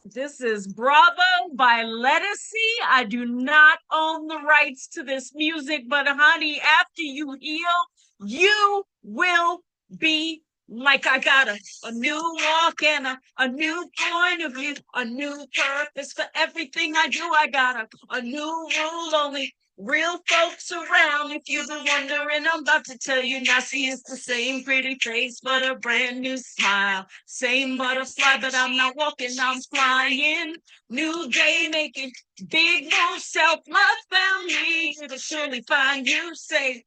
This is Bravo by Lettucey. I do not own the rights to this music, but honey, after you heal, you will be like, I got a new walk and a new point of view, a new purpose for everything I do. I got a new rule only. Real folks around. If you've been wondering, I'm about to tell you now. See, it's the same pretty face, but a brand new smile. Same butterfly, but I'm not walking, I'm flying. New day making big moves. Self-love found me. It'll surely find you safe.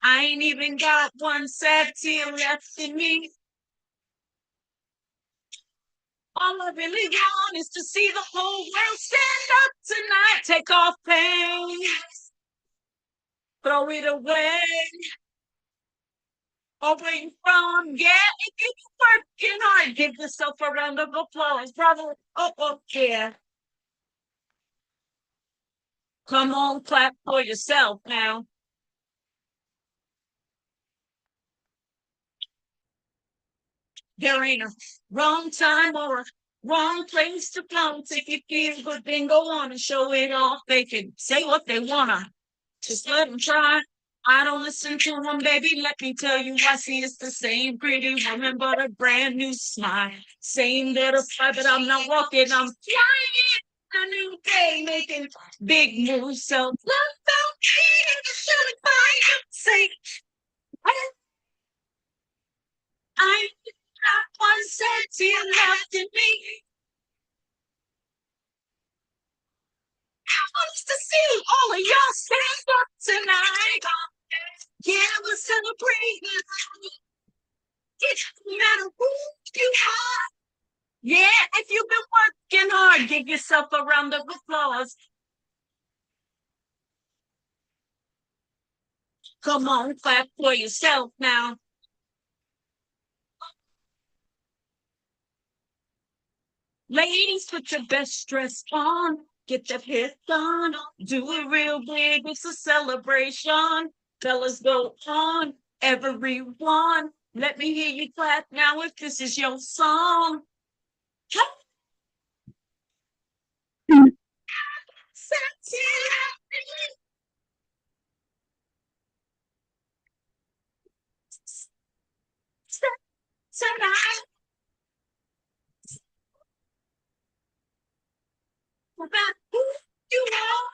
I ain't even got one sad tear left in me. All I really want is to see the whole world stand up tonight. Take off pain, throw it away. Or where you from? Yeah, if you working hard, give yourself a round of applause, brother. Oh, yeah. Come on, clap for yourself now. There ain't a wrong time or a wrong place to come. If you feel good, then go on and show it off. They can say what they wanna. Just let them try. I don't listen to them, baby. Let me tell you, I see it's the same pretty woman, but a brand new smile. Same butterfly, but I'm not walking, I'm flying. A new day, making big moves. So love don't need to show it by you. Say, I got one sexy left in me. I want to see all of y'all stand up tonight. Yeah, we're celebrating. It doesn't matter who you are. Yeah, if you've been working hard, give yourself a round of applause. Come on, clap for yourself now. Ladies, put your best dress on. Get that hair done. Do it real big. It's a celebration. Fellas, go on. Everyone, let me hear you clap now if this is your song. Tonight, about who you are.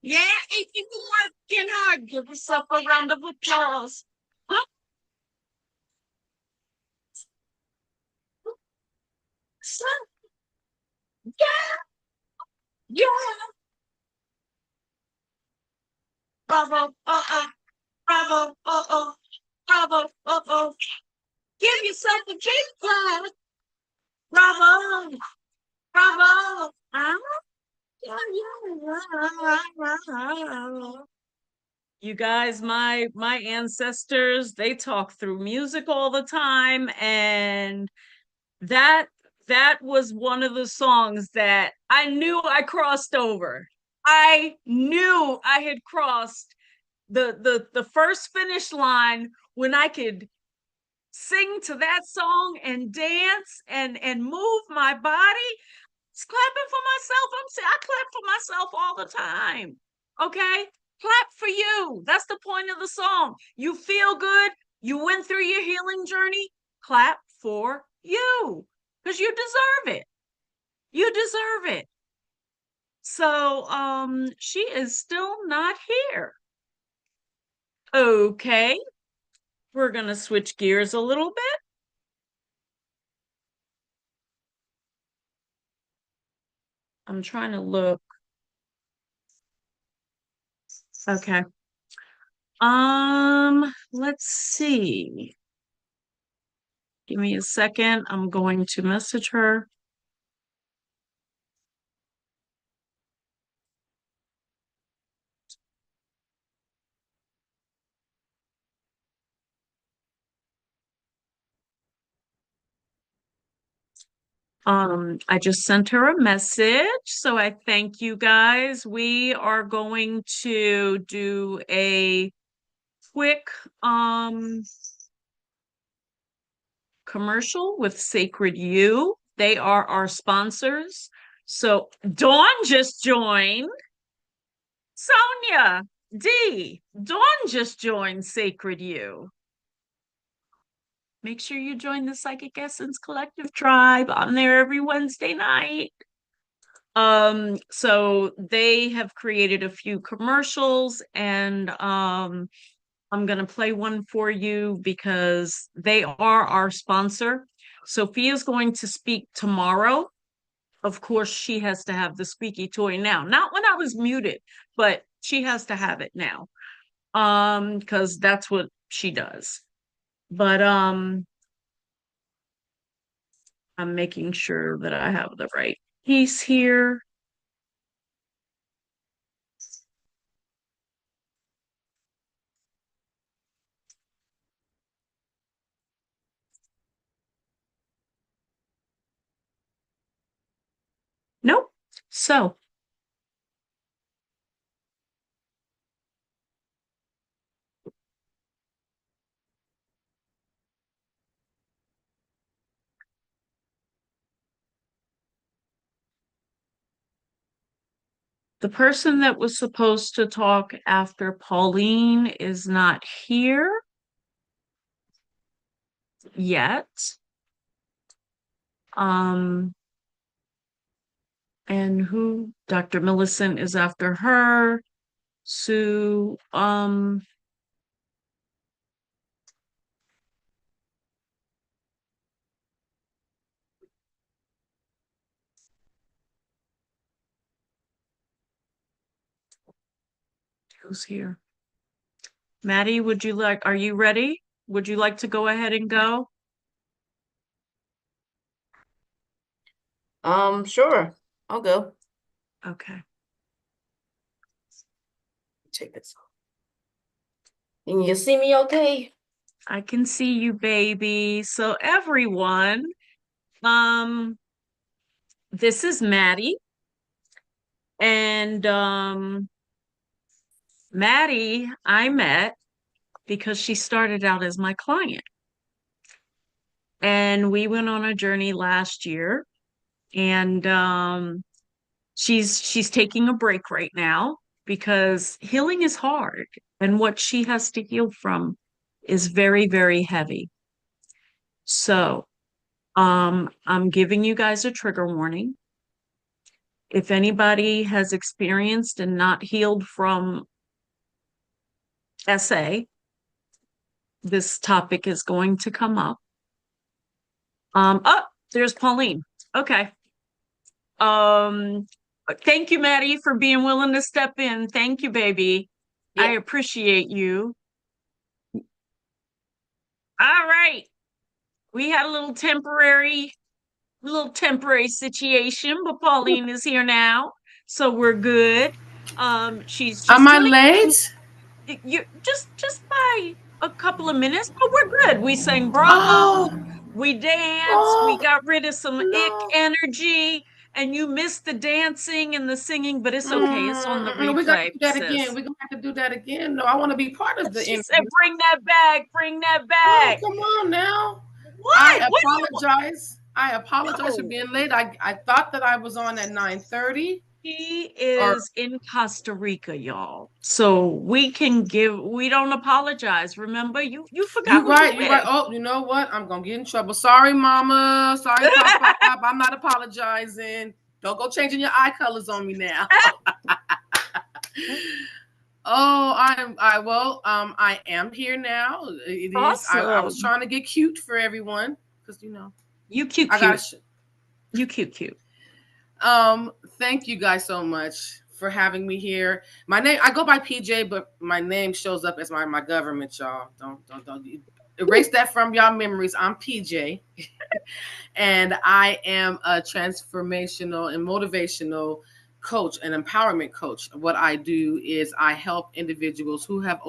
Yeah, if you've been working hard, give yourself a round of applause. Huh? So, yeah, yeah. Bravo, bravo, bravo, Give yourself a big clap. Bravo, bravo. Huh? Yeah, yeah. You guys, my ancestors, they talk through music all the time, and that that was one of the songs that I knew I crossed over. I knew I had crossed the first finish line when I could sing to that song and dance and move my body. It's clapping for myself. I clap for myself all the time. Okay? Clap for you. That's the point of the song. You feel good. You went through your healing journey. Clap for you because you deserve it. You deserve it. So, she is still not here. Okay. We're going to switch gears a little bit. I'm trying to look. Okay. Let's see. Give me a second. I'm going to message her. I just sent her a message, so I thank you guys. We are going to do a quick commercial with Sacred You. They are our sponsors. So Dawn just joined. Sonia D. Dawn just joined Sacred You. Make sure you join the Psychic Essence Collective tribe. I'm there every Wednesday night. So they have created a few commercials, and I'm going to play one for you because they are our sponsor. Sophia's going to speak tomorrow. Of course, she has to have the squeaky toy now. Not when I was muted, but she has to have it now. Because that's what she does. But I'm making sure that I have the right piece here. Nope. So the person that was supposed to talk after Pauline is not here yet. And who? Dr. Millicent is after her. Sue, who's here? Maddie, are you ready? Would you like to go ahead and go? Sure. I'll go. Okay. Check this out. Can you see me okay? I can see you, baby. So everyone, this is Maddie. And Maddie, I met because she started out as my client. And we went on a journey last year. And she's taking a break right now because healing is hard. And what she has to heal from is very, very heavy. So I'm giving you guys a trigger warning. If anybody has experienced and not healed from SA, this topic is going to come up. Oh, there's Pauline. Okay. Thank you, Maddie, for being willing to step in. Thank you, baby. Yeah. I appreciate you. All right. We had a little temporary situation, but Pauline is here now, so we're good. She's Am just I doing late? you just by a couple of minutes, but we're good. We sang Bravo, Oh, we danced, we oh, got rid of some ick no. energy, and you missed the dancing and the singing, but it's okay. It's on the We got to replay, do that again. sis. We're going to have to do that again. No, I want to be part of the She said, interview. bring that back, bring that Oh, back. come on now. What? I What do you apologize. I apologize for know? being late. I thought that I was on at 9:30. He Or is in Costa Rica, y'all. So we don't apologize. Remember, you forgot you where you right, you're right. live. Oh, you know what? I'm going to get in trouble. Sorry, mama. Sorry, Pop. I'm not apologizing. Don't go changing your eye colors on me now. Oh, I am here now. It is. I was Awesome. trying to get cute for everyone because You cute, I got cute. You cute, cute. Thank you guys so much for having me here. My name, I go by PJ, but my name shows up as my government, y'all. Don't erase that from y'all memories. I'm PJ, and I am a transformational and motivational coach, an empowerment coach. What I do is I help individuals who have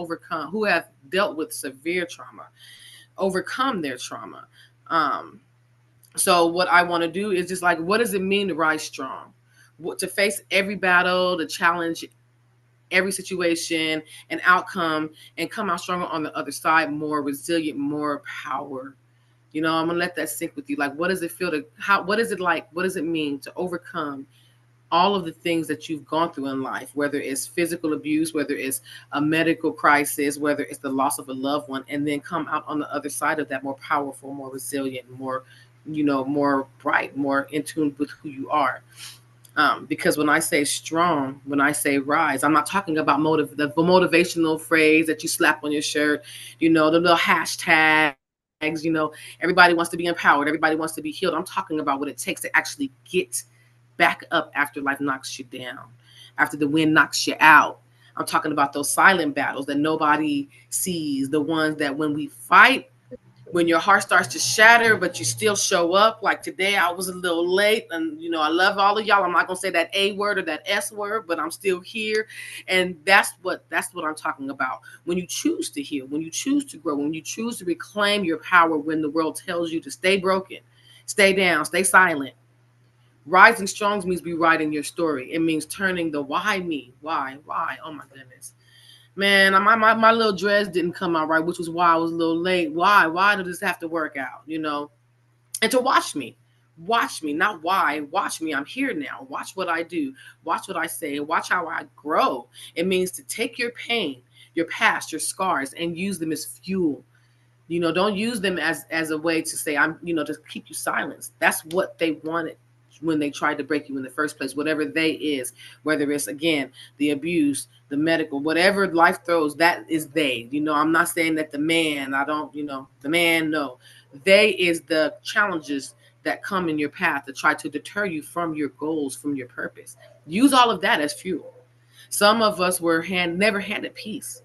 dealt with severe trauma, overcome their trauma. So what I want to do is just like, what does it mean to rise strong? To face every battle, to challenge every situation and outcome, and come out stronger on the other side, more resilient, more power. I'm gonna let that sink with you. Like, what does it feel to what is it like? What does it mean to overcome all of the things that you've gone through in life, whether it's physical abuse, whether it's a medical crisis, whether it's the loss of a loved one, and then come out on the other side of that more powerful, more resilient, more, more bright, more in tune with who you are. Because when I say strong, when I say rise, I'm not talking about the motivational phrase that you slap on your shirt, the little hashtags, everybody wants to be empowered, everybody wants to be healed. I'm talking about what it takes to actually get back up after life knocks you down, after the wind knocks you out. I'm talking about those silent battles that nobody sees, the ones that when we fight, when your heart starts to shatter, but you still show up. Like today, I was a little late, and I love all of y'all. I'm not gonna say that A word or that S word, but I'm still here, and that's what I'm talking about. When you choose to heal, when you choose to grow, when you choose to reclaim your power, when the world tells you to stay broken, stay down, stay silent. Rising strong means rewriting your story. It means turning the why me, why. Oh my goodness. Man, my little dress didn't come out right, which was why I was a little late. Why did this have to work out? And to watch me, not why. Watch me. I'm here now. Watch what I do. Watch what I say. Watch how I grow. It means to take your pain, your past, your scars, and use them as fuel. Don't use them as a way to say to keep you silenced. That's what they wanted when they tried to break you in the first place, whatever they is, whether it's again the abuse, the medical, whatever life throws, that is they. I'm not saying that the man, I don't, the man, no. They is the challenges that come in your path to try to deter you from your goals, from your purpose. Use all of that as fuel. Some of us were never handed peace.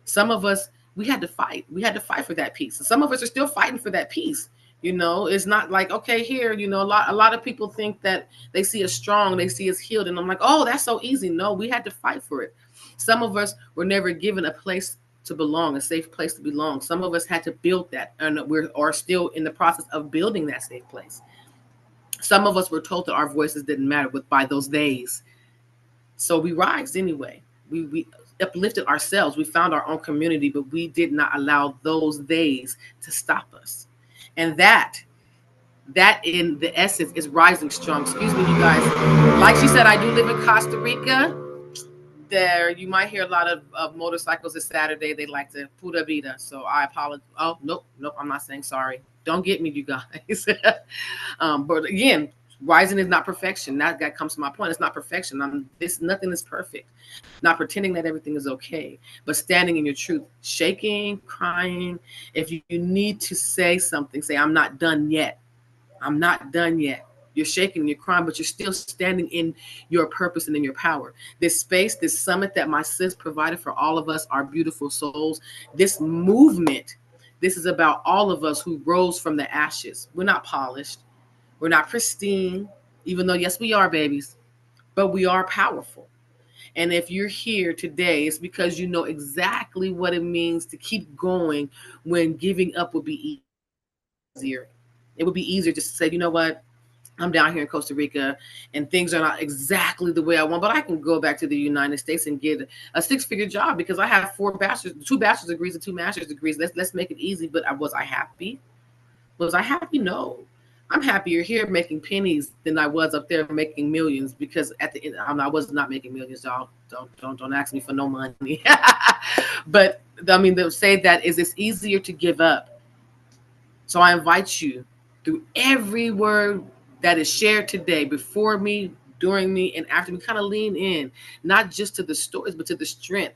Some of us, we had to fight. We had to fight for that peace. And some of us are still fighting for that peace. It's not like, okay, here, a lot of people think that they see us strong, they see us healed. And I'm like, oh, that's so easy. No, we had to fight for it. Some of us were never given a place to belong, a safe place to belong. Some of us had to build that, and are still in the process of building that safe place. Some of us were told that our voices didn't matter by those days. So we rise anyway. We uplifted ourselves. We found our own community, but we did not allow those days to stop us. And that in the essence is rising strong. Excuse me, you guys. Like she said, I do live in Costa Rica. There, you might hear a lot of motorcycles this Saturday. They like to pura vida. So I apologize. Oh, nope. I'm not saying sorry. Don't get me, you guys. But again, rising is not perfection. That comes to my point. It's not perfection. Nothing is perfect. Not pretending that everything is okay, but standing in your truth, shaking, crying. If you need to say something, say, I'm not done yet. I'm not done yet. You're shaking and you're crying, but you're still standing in your purpose and in your power. This space, this summit that my sis provided for all of us, our beautiful souls, this movement, this is about all of us who rose from the ashes. We're not polished. We're not pristine, even though, yes, we are babies, but we are powerful. And if you're here today, it's because you know exactly what it means to keep going when giving up would be easier. It would be easier just to say, you know what? I'm down here in Costa Rica and things are not exactly the way I want, but I can go back to the United States and get a six-figure job because I have two bachelor's degrees and two master's degrees. Let's make it easy. But was I happy? Was I happy? No. I'm happier here making pennies than I was up there making millions because at the end, I was not making millions, y'all. Don't ask me for no money. But I mean, they'll say that is it's easier to give up. So I invite you through every word that is shared today, before me, during me, and after me, kind of lean in, not just to the stories, but to the strength,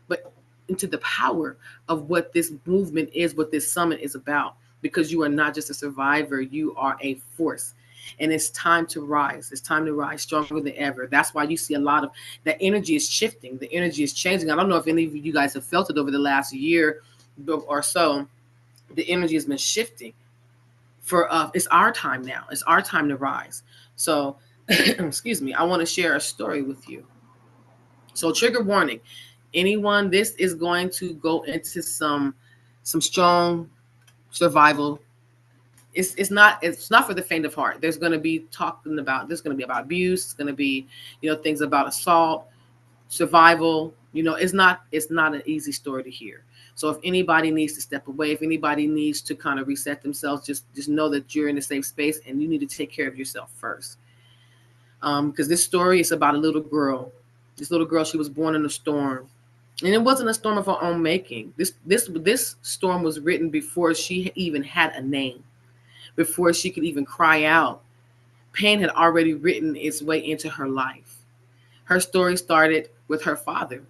but into the power of what this movement is, what this summit is about. Because you are not just a survivor, you are a force. And it's time to rise. It's time to rise stronger than ever. That's why you see a lot of that energy is shifting. The energy is changing. I don't know if any of you guys have felt it over the last year or so. The energy has been shifting for it's our time now. It's our time to rise. So excuse me, I want to share a story with you. So trigger warning, anyone, this is going to go into some strong survival. It's not for the faint of heart. There's going to be about abuse. It's going to be things about assault, survival. It's not an easy story to hear. So if anybody needs to step away, if anybody needs to kind of reset themselves, just know that you're in a safe space and you need to take care of yourself first. Because this story is about a little girl. This little girl, she was born in a storm, and it wasn't a storm of her own making. This storm was written before she even had a name, before she could even cry out. Pain had already written its way into her life. Her story started with her father.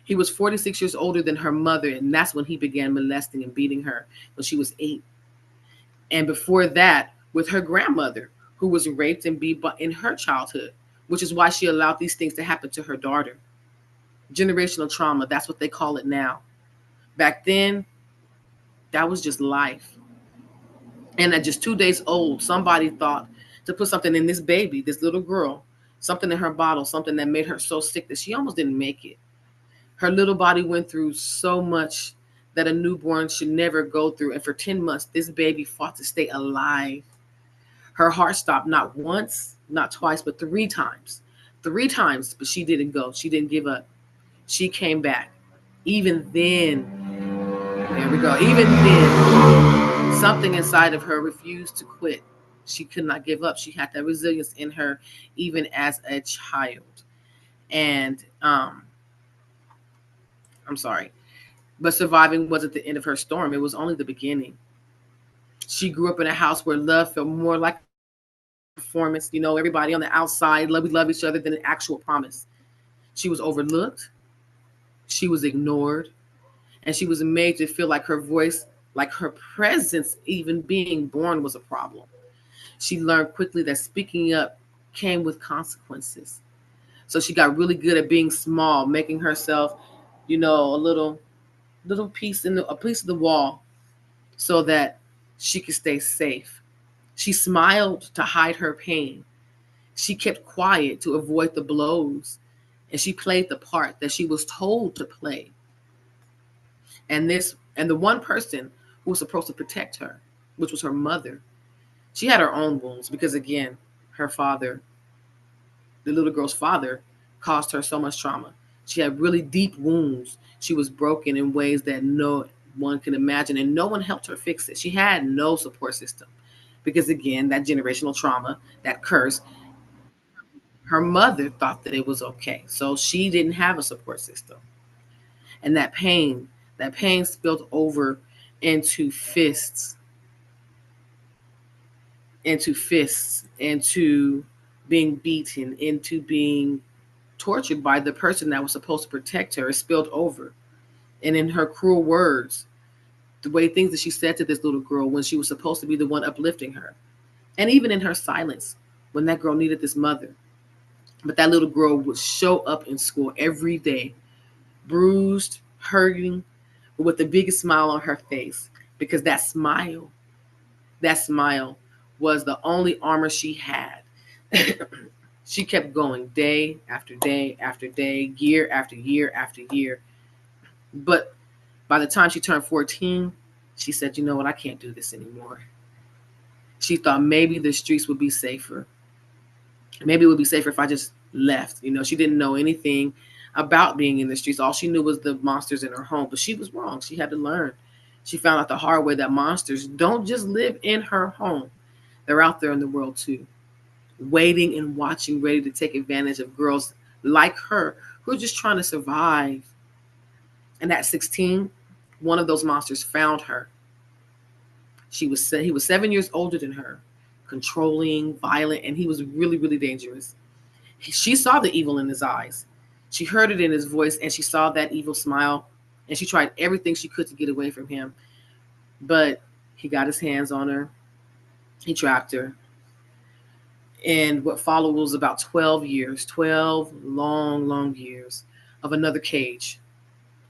He was 46 years older than her mother, and that's when he began molesting and beating her when she was 8. And before that, with her grandmother, who was raped and beat in her childhood, which is why she allowed these things to happen to her daughter. Generational trauma, that's what they call it now. Back then, that was just life. And at just 2 days old, somebody thought to put something in this baby, this little girl, something in her bottle, something that made her so sick that she almost didn't make it. Her little body went through so much that a newborn should never go through. And for 10 months, this baby fought to stay alive. Her heart stopped not once, not twice, but 3 times. 3 times, but she didn't go. She didn't give up. She came back. Even then, there we go. Even then, something inside of her refused to quit. She could not give up. She had that resilience in her, even as a child. And I'm sorry, but surviving wasn't the end of her storm. It was only the beginning. She grew up in a house where love felt more like performance. You know, everybody on the outside, we love each other, than an actual promise. She was overlooked. She was ignored. And she was made to feel like her voice, like her presence, even being born, was a problem. She learned quickly that speaking up came with consequences. So she got really good at being small, making herself, a little piece a piece of the wall so that she could stay safe. She smiled to hide her pain. She kept quiet to avoid the blows. And she played the part that she was told to play. And the one person who was supposed to protect her, which was her mother, she had her own wounds because, again, her father, the little girl's father, caused her so much trauma. She had really deep wounds. She was broken in ways that no one can imagine, and no one helped her fix it. She had no support system because, again, that generational trauma, that curse, her mother thought that it was okay. So she didn't have a support system. And that pain spilled over into fists, into being beaten, into being tortured by the person that was supposed to protect her. It spilled over. And in her cruel words, the way things that she said to this little girl when she was supposed to be the one uplifting her, and even in her silence when that girl needed this mother. But that little girl would show up in school every day, bruised, hurting, but with the biggest smile on her face, because that smile was the only armor she had. She kept going day after day after day, year after year after year. But by the time she turned 14, she said, you know what, I can't do this anymore. She thought maybe the streets would be safer. Maybe it would be safer if I just left. She didn't know anything about being in the streets. All she knew was the monsters in her home. But she was wrong. She had to learn. She found out the hard way that monsters don't just live in her home. They're out there in the world too, waiting and watching, ready to take advantage of girls like her who are just trying to survive. And at 16, one of those monsters found her. He was 7 years older than her, controlling, violent, and he was really, really dangerous. She saw the evil in his eyes. She heard it in his voice, and she saw that evil smile, and she tried everything she could to get away from him. But he got his hands on her. He trapped her. And what followed was about 12 years, 12 long, long years of another cage.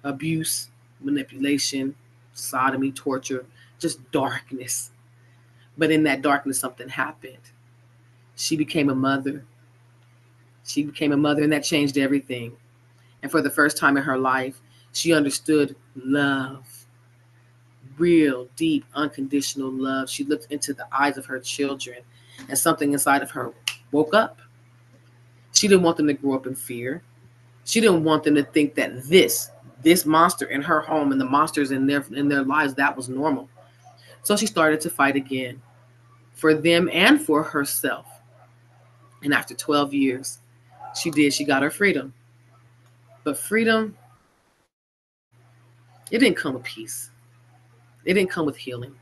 Abuse, manipulation, sodomy, torture, just darkness. But in that darkness, something happened. She became a mother. She became a mother, and that changed everything. And for the first time in her life, she understood love, real, deep, unconditional love. She looked into the eyes of her children, and something inside of her woke up. She didn't want them to grow up in fear. She didn't want them to think that this monster in her home and the monsters in their lives, that was normal. So she started to fight again for them and for herself. And after 12 years, she did. She got her freedom. But freedom, it didn't come with peace. It didn't come with healing.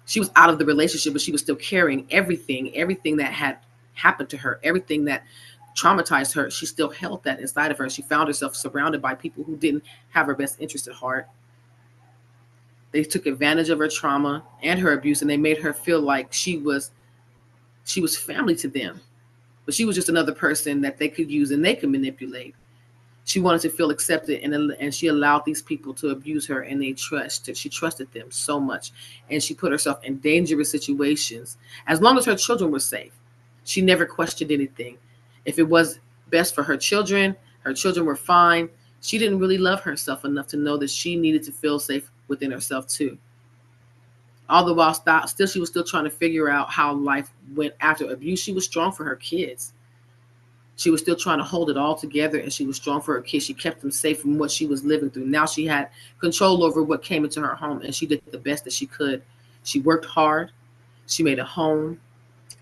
She was out of the relationship, but she was still carrying everything that had happened to her, everything that traumatized her. She still held that inside of her. She found herself surrounded by people who didn't have her best interest at heart. They took advantage of her trauma and her abuse, and they made her feel like she was family to them, but she was just another person that they could use and they could manipulate. She wanted to feel accepted, and she allowed these people to abuse her, and she trusted them so much, and she put herself in dangerous situations. As long as her children were safe, she never questioned anything. If it was best for her children were fine. She didn't really love herself enough to know that she needed to feel safe within herself too. All the while, still she was still trying to figure out how life went after abuse. She was strong for her kids. She was still trying to hold it all together, and she was strong for her kids. She kept them safe from what she was living through. Now she had control over what came into her home, and she did the best that she could. She worked hard. She made a home.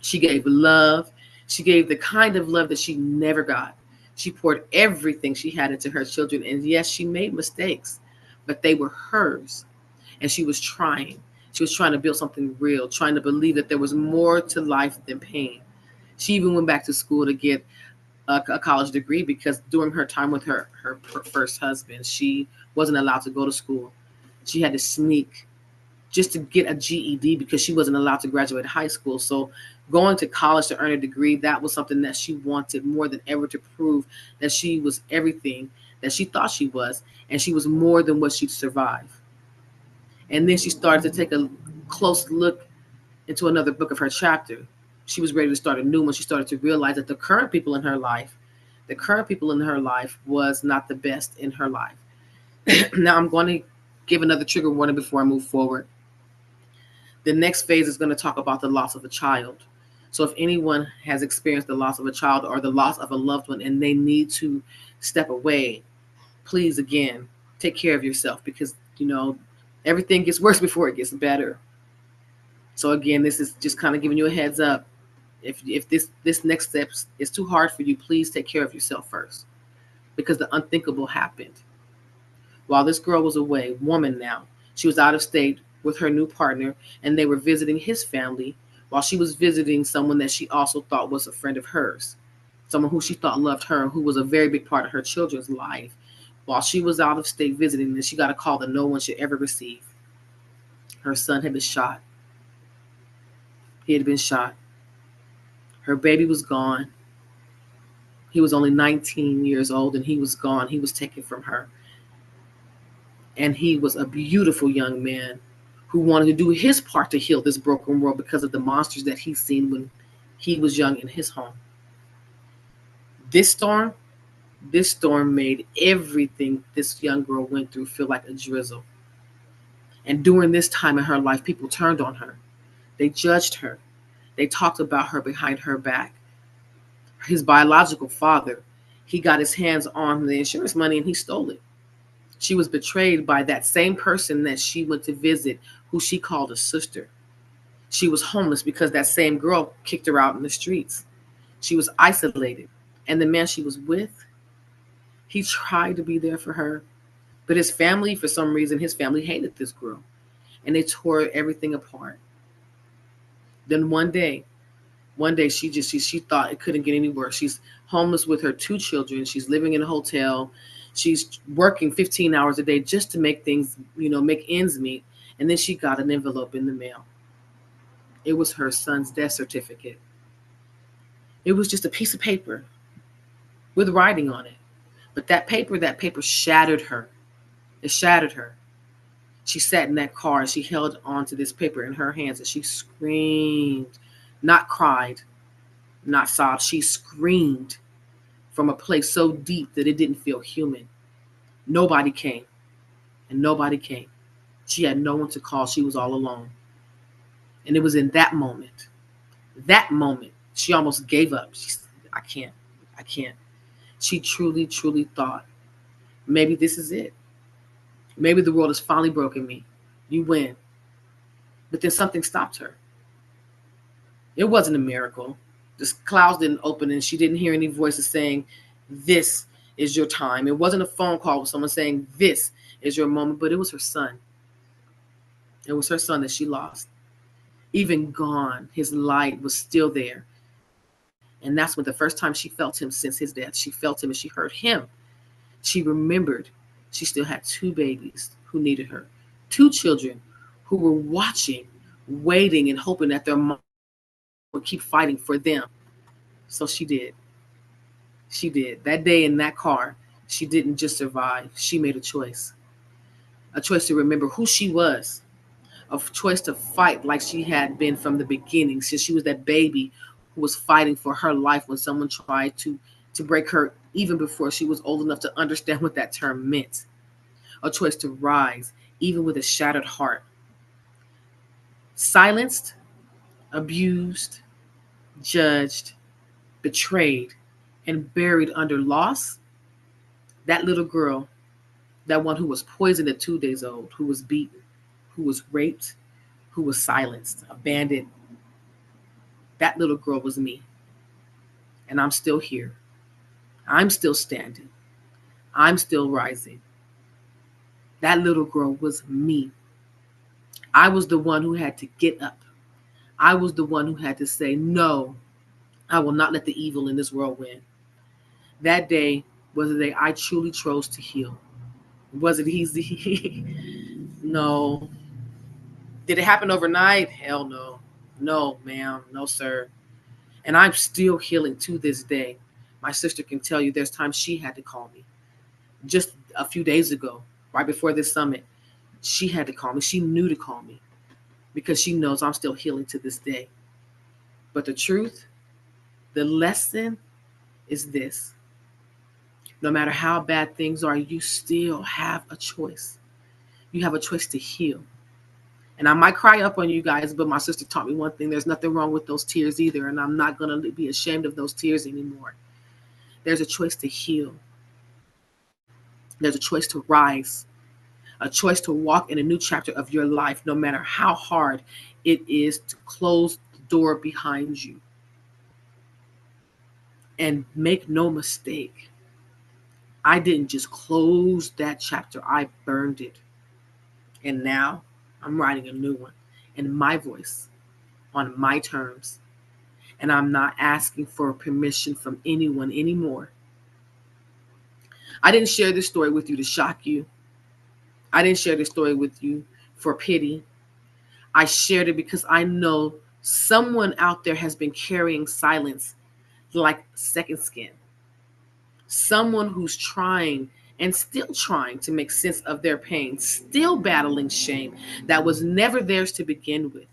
She gave love. She gave the kind of love that she never got. She poured everything she had into her children. And yes, she made mistakes, but they were hers. And she was trying. She was trying to build something real, trying to believe that there was more to life than pain. She even went back to school to get a college degree because during her time with her first husband, she wasn't allowed to go to school. She had to sneak just to get a GED because she wasn't allowed to graduate high school. So going to college to earn a degree, that was something that she wanted more than ever, to prove that she was everything that she thought she was, and she was more than what she'd survive. And then she started to take a close look into another book of her chapter. She was ready to start a new one. She started to realize that the current people in her life was not the best in her life. Now I'm going to give another trigger warning before I move forward. The next phase is going to talk about the loss of a child. So if anyone has experienced the loss of a child or the loss of a loved one and they need to step away, please, again, take care of yourself, because everything gets worse before it gets better. So again, this is just kind of giving you a heads up. If this next step is too hard for you, please take care of yourself first, because the unthinkable happened. While this girl was away, woman now, she was out of state with her new partner, and they were visiting his family while she was visiting someone that she also thought was a friend of hers, someone who she thought loved her, who was a very big part of her children's life. While she was out of state visiting them, she got a call that no one should ever receive. Her son had been shot. He had been shot. Her baby was gone. He was only 19 years old, and he was gone. He was taken from her. And he was a beautiful young man who wanted to do his part to heal this broken world because of the monsters that he's seen when he was young in his home. This storm, this storm made everything this young girl went through feel like a drizzle. And during this time in her life, people turned on her. They judged her. They talked about her behind her back. His biological father, he got his hands on the insurance money and he stole it. She was betrayed by that same person that she went to visit, who she called a sister. She was homeless because that same girl kicked her out in the streets. She was isolated. And the man she was with, he tried to be there for her. But his family, for some reason, his family hated this girl. And they tore everything apart. Then one day she thought it couldn't get any worse. She's homeless with her two children. She's living in a hotel. She's working 15 hours a day just to make things, make ends meet. And then she got an envelope in the mail. It was her son's death certificate. It was just a piece of paper with writing on it. But that paper shattered her. It shattered her. She sat in that car and she held onto this paper in her hands and she screamed, not cried, not sobbed. She screamed from a place so deep that it didn't feel human. Nobody came, and nobody came. She had no one to call. She was all alone. And it was in that moment, she almost gave up. She said, I can't. She truly, truly thought, maybe this is it. Maybe the world has finally broken me. You win. But then something stopped her. It wasn't a miracle. The clouds didn't open and she didn't hear any voices saying, this is your time. It wasn't a phone call with someone saying, this is your moment, but it was her son. It was her son that she lost. even gone, his light was still there. And that's when the first time she felt him since his death, she felt him and she heard him. She remembered she still had two babies who needed her, two children who were watching, waiting, and hoping that their mom would keep fighting for them. So she did. She did. That day in that car, she didn't just survive, she made a choice to remember who she was, a choice to fight like she had been from the beginning, since she was that baby who was fighting for her life when someone tried to break her, even before she was old enough to understand what that term meant. A choice to rise, even with a shattered heart. Silenced, abused, judged, betrayed, and buried under loss, that little girl, that one who was poisoned at 2 days old, who was beaten, who was raped, who was silenced, abandoned, that little girl was me. And I'm still here. I'm still standing. I'm still rising. That little girl was me. I was the one who had to get up. I was the one who had to say, no, I will not let the evil in this world win. That day was the day I truly chose to heal. Was it easy? No. Did it happen overnight? Hell no. No, ma'am. No, sir. And I'm still healing to this day. My sister can tell you there's times she had to call me. Just a few days ago, right before this summit, she had to call me. She knew to call me because she knows I'm still healing to this day. But the truth, the lesson is this. No matter how bad things are, you still have a choice. You have a choice to heal. And I might cry up on you guys, but my sister taught me one thing. There's nothing wrong with those tears either. And I'm not going to be ashamed of those tears anymore. There's a choice to heal. There's a choice to rise, a choice to walk in a new chapter of your life, no matter how hard it is to close the door behind you. And make no mistake, I didn't just close that chapter, I burned it. And now I'm writing a new one in my voice, on my terms. And I'm not asking for permission from anyone anymore. I didn't share this story with you to shock you. I didn't share this story with you for pity. I shared it because I know someone out there has been carrying silence like second skin. Someone who's trying and still trying to make sense of their pain, still battling shame that was never theirs to begin with.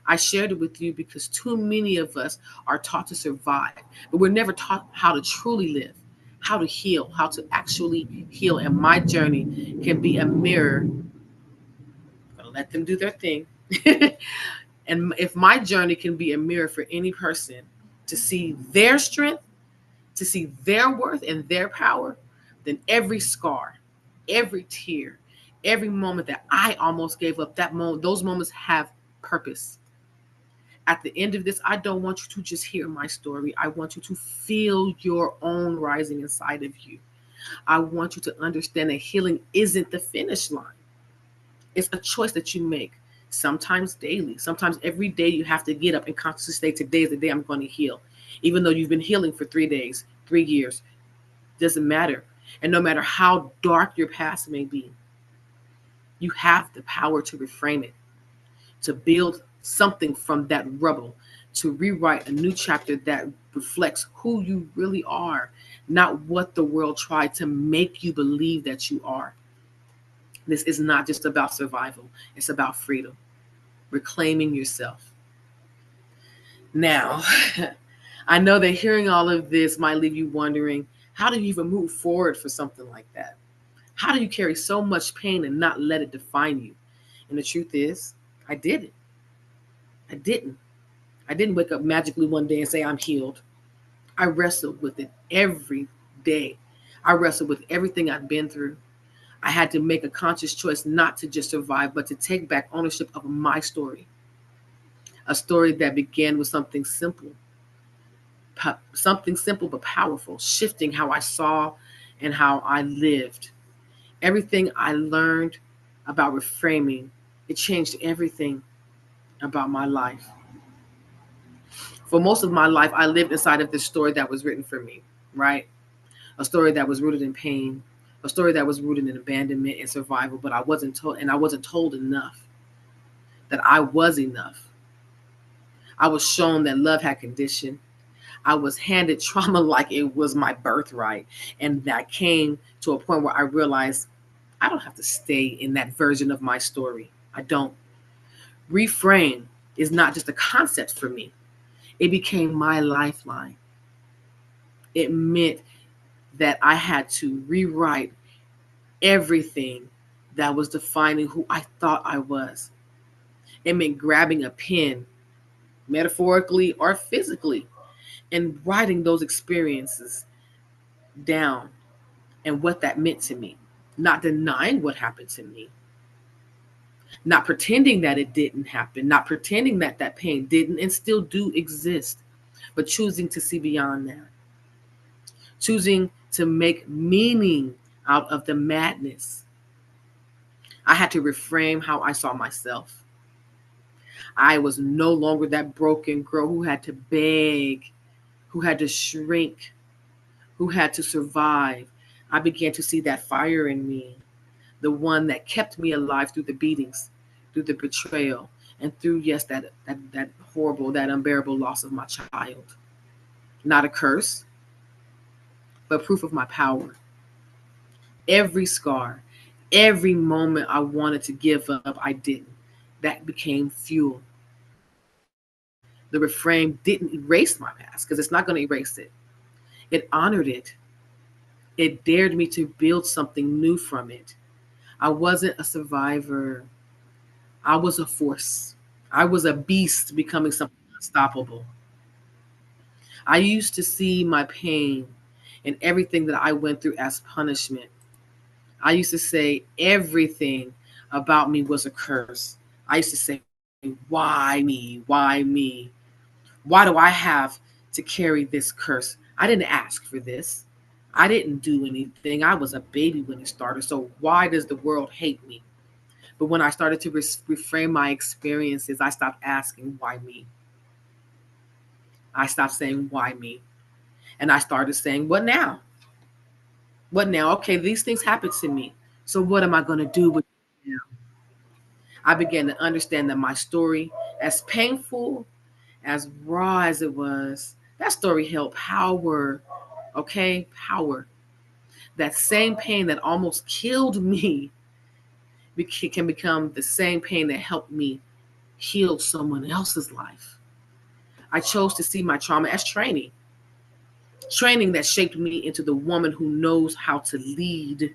I shared it with you because too many of us are taught to survive, but we're never taught how to truly live, how to heal, how to actually heal. And my journey can be a mirror. I'm gonna let them do their thing. And if my journey can be a mirror for any person to see their strength, to see their worth and their power, then every scar, every tear, every moment that I almost gave up, that moment, those moments have purpose. At the end of this, I don't want you to just hear my story. I want you to feel your own rising inside of you. I want you to understand that healing isn't the finish line. It's a choice that you make, sometimes daily, sometimes every day. You have to get up and consciously say, today is the day I'm going to heal. Even though you've been healing for 3 days, 3 years, doesn't matter. And no matter how dark your past may be, you have the power to reframe it, to build something from that rubble, to rewrite a new chapter that reflects who you really are, not what the world tried to make you believe that you are. This is not just about survival, it's about freedom, reclaiming yourself. Now, I know that hearing all of this might leave you wondering, how do you even move forward for something like that? How do you carry so much pain and not let it define you? And the truth is, I didn't. I didn't. I didn't wake up magically one day and say, I'm healed. I wrestled with it every day. I wrestled with everything I'd been through. I had to make a conscious choice not to just survive, but to take back ownership of my story. A story that began with something simple but powerful, shifting how I saw and how I lived. Everything I learned about reframing, it changed everything about my life. For most of my life, I lived inside of this story that was written for me, right? A story that was rooted in pain, a story that was rooted in abandonment and survival, but I wasn't told enough that I was enough. I was shown that love had condition. I was handed trauma like it was my birthright. And that came to a point where I realized I don't have to stay in that version of my story. I don't. Reframe is not just a concept for me, it became my lifeline. It meant that I had to rewrite everything that was defining who I thought I was. It meant grabbing a pen, metaphorically or physically, and writing those experiences down and what that meant to me. Not denying what happened to me, not pretending that it didn't happen, not pretending that that pain didn't and still do exist, but choosing to see beyond that, choosing to make meaning out of the madness. I had to reframe how I saw myself. I was no longer that broken girl who had to beg, who had to shrink, who had to survive. I began to see that fire in me, the one that kept me alive through the beatings, through the betrayal, and through, yes, that horrible, that unbearable loss of my child. Not a curse, but proof of my power. Every scar, every moment I wanted to give up, I didn't. That became fuel. The refrain didn't erase my past because it's not going to erase it. It honored it. It dared me to build something new from it. I wasn't a survivor. I was a force. I was a beast becoming something unstoppable. I used to see my pain and everything that I went through as punishment. I used to say everything about me was a curse. I used to say, why me? Why me? Why do I have to carry this curse? I didn't ask for this. I didn't do anything. I was a baby when it started. So why does the world hate me? But when I started to reframe my experiences, I stopped asking, why me? I stopped saying, why me? And I started saying, what now? What now? Okay, these things happen to me. So what am I going to do with it now? I began to understand that my story, as painful, as raw as it was, that story held power. Okay, power. That same pain that almost killed me can become the same pain that helped me heal someone else's life. I chose to see my trauma as training, training that shaped me into the woman who knows how to lead,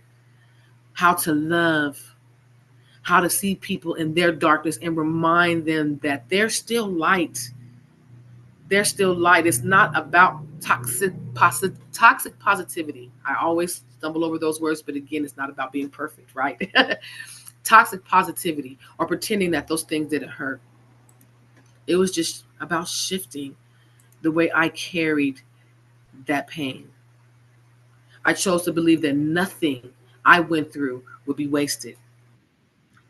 how to love, how to see people in their darkness and remind them that they're still light. They're still light. It's not about toxic positivity. I always stumble over those words, but again, it's not about being perfect, right? Toxic positivity or pretending that those things didn't hurt. It was just about shifting the way I carried that pain. I chose to believe that nothing I went through would be wasted.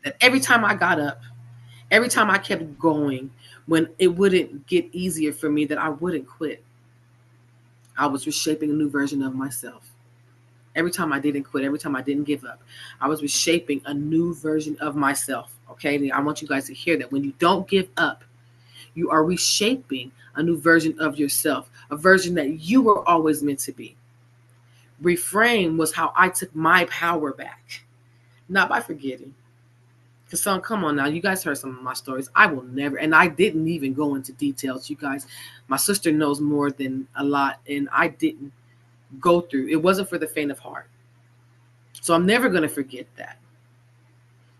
That every time I got up, every time I kept going, when it wouldn't get easier for me, that I wouldn't quit. I was reshaping a new version of myself. Every time I didn't quit, every time I didn't give up, I was reshaping a new version of myself. Okay, I want you guys to hear that when you don't give up, you are reshaping a new version of yourself, a version that you were always meant to be. Reframe was how I took my power back, not by forgetting. Because, son, come on now. You guys heard some of my stories. I will never, and I didn't even go into details, you guys. My sister knows more than a lot, and I didn't go through. It wasn't for the faint of heart. So I'm never going to forget that.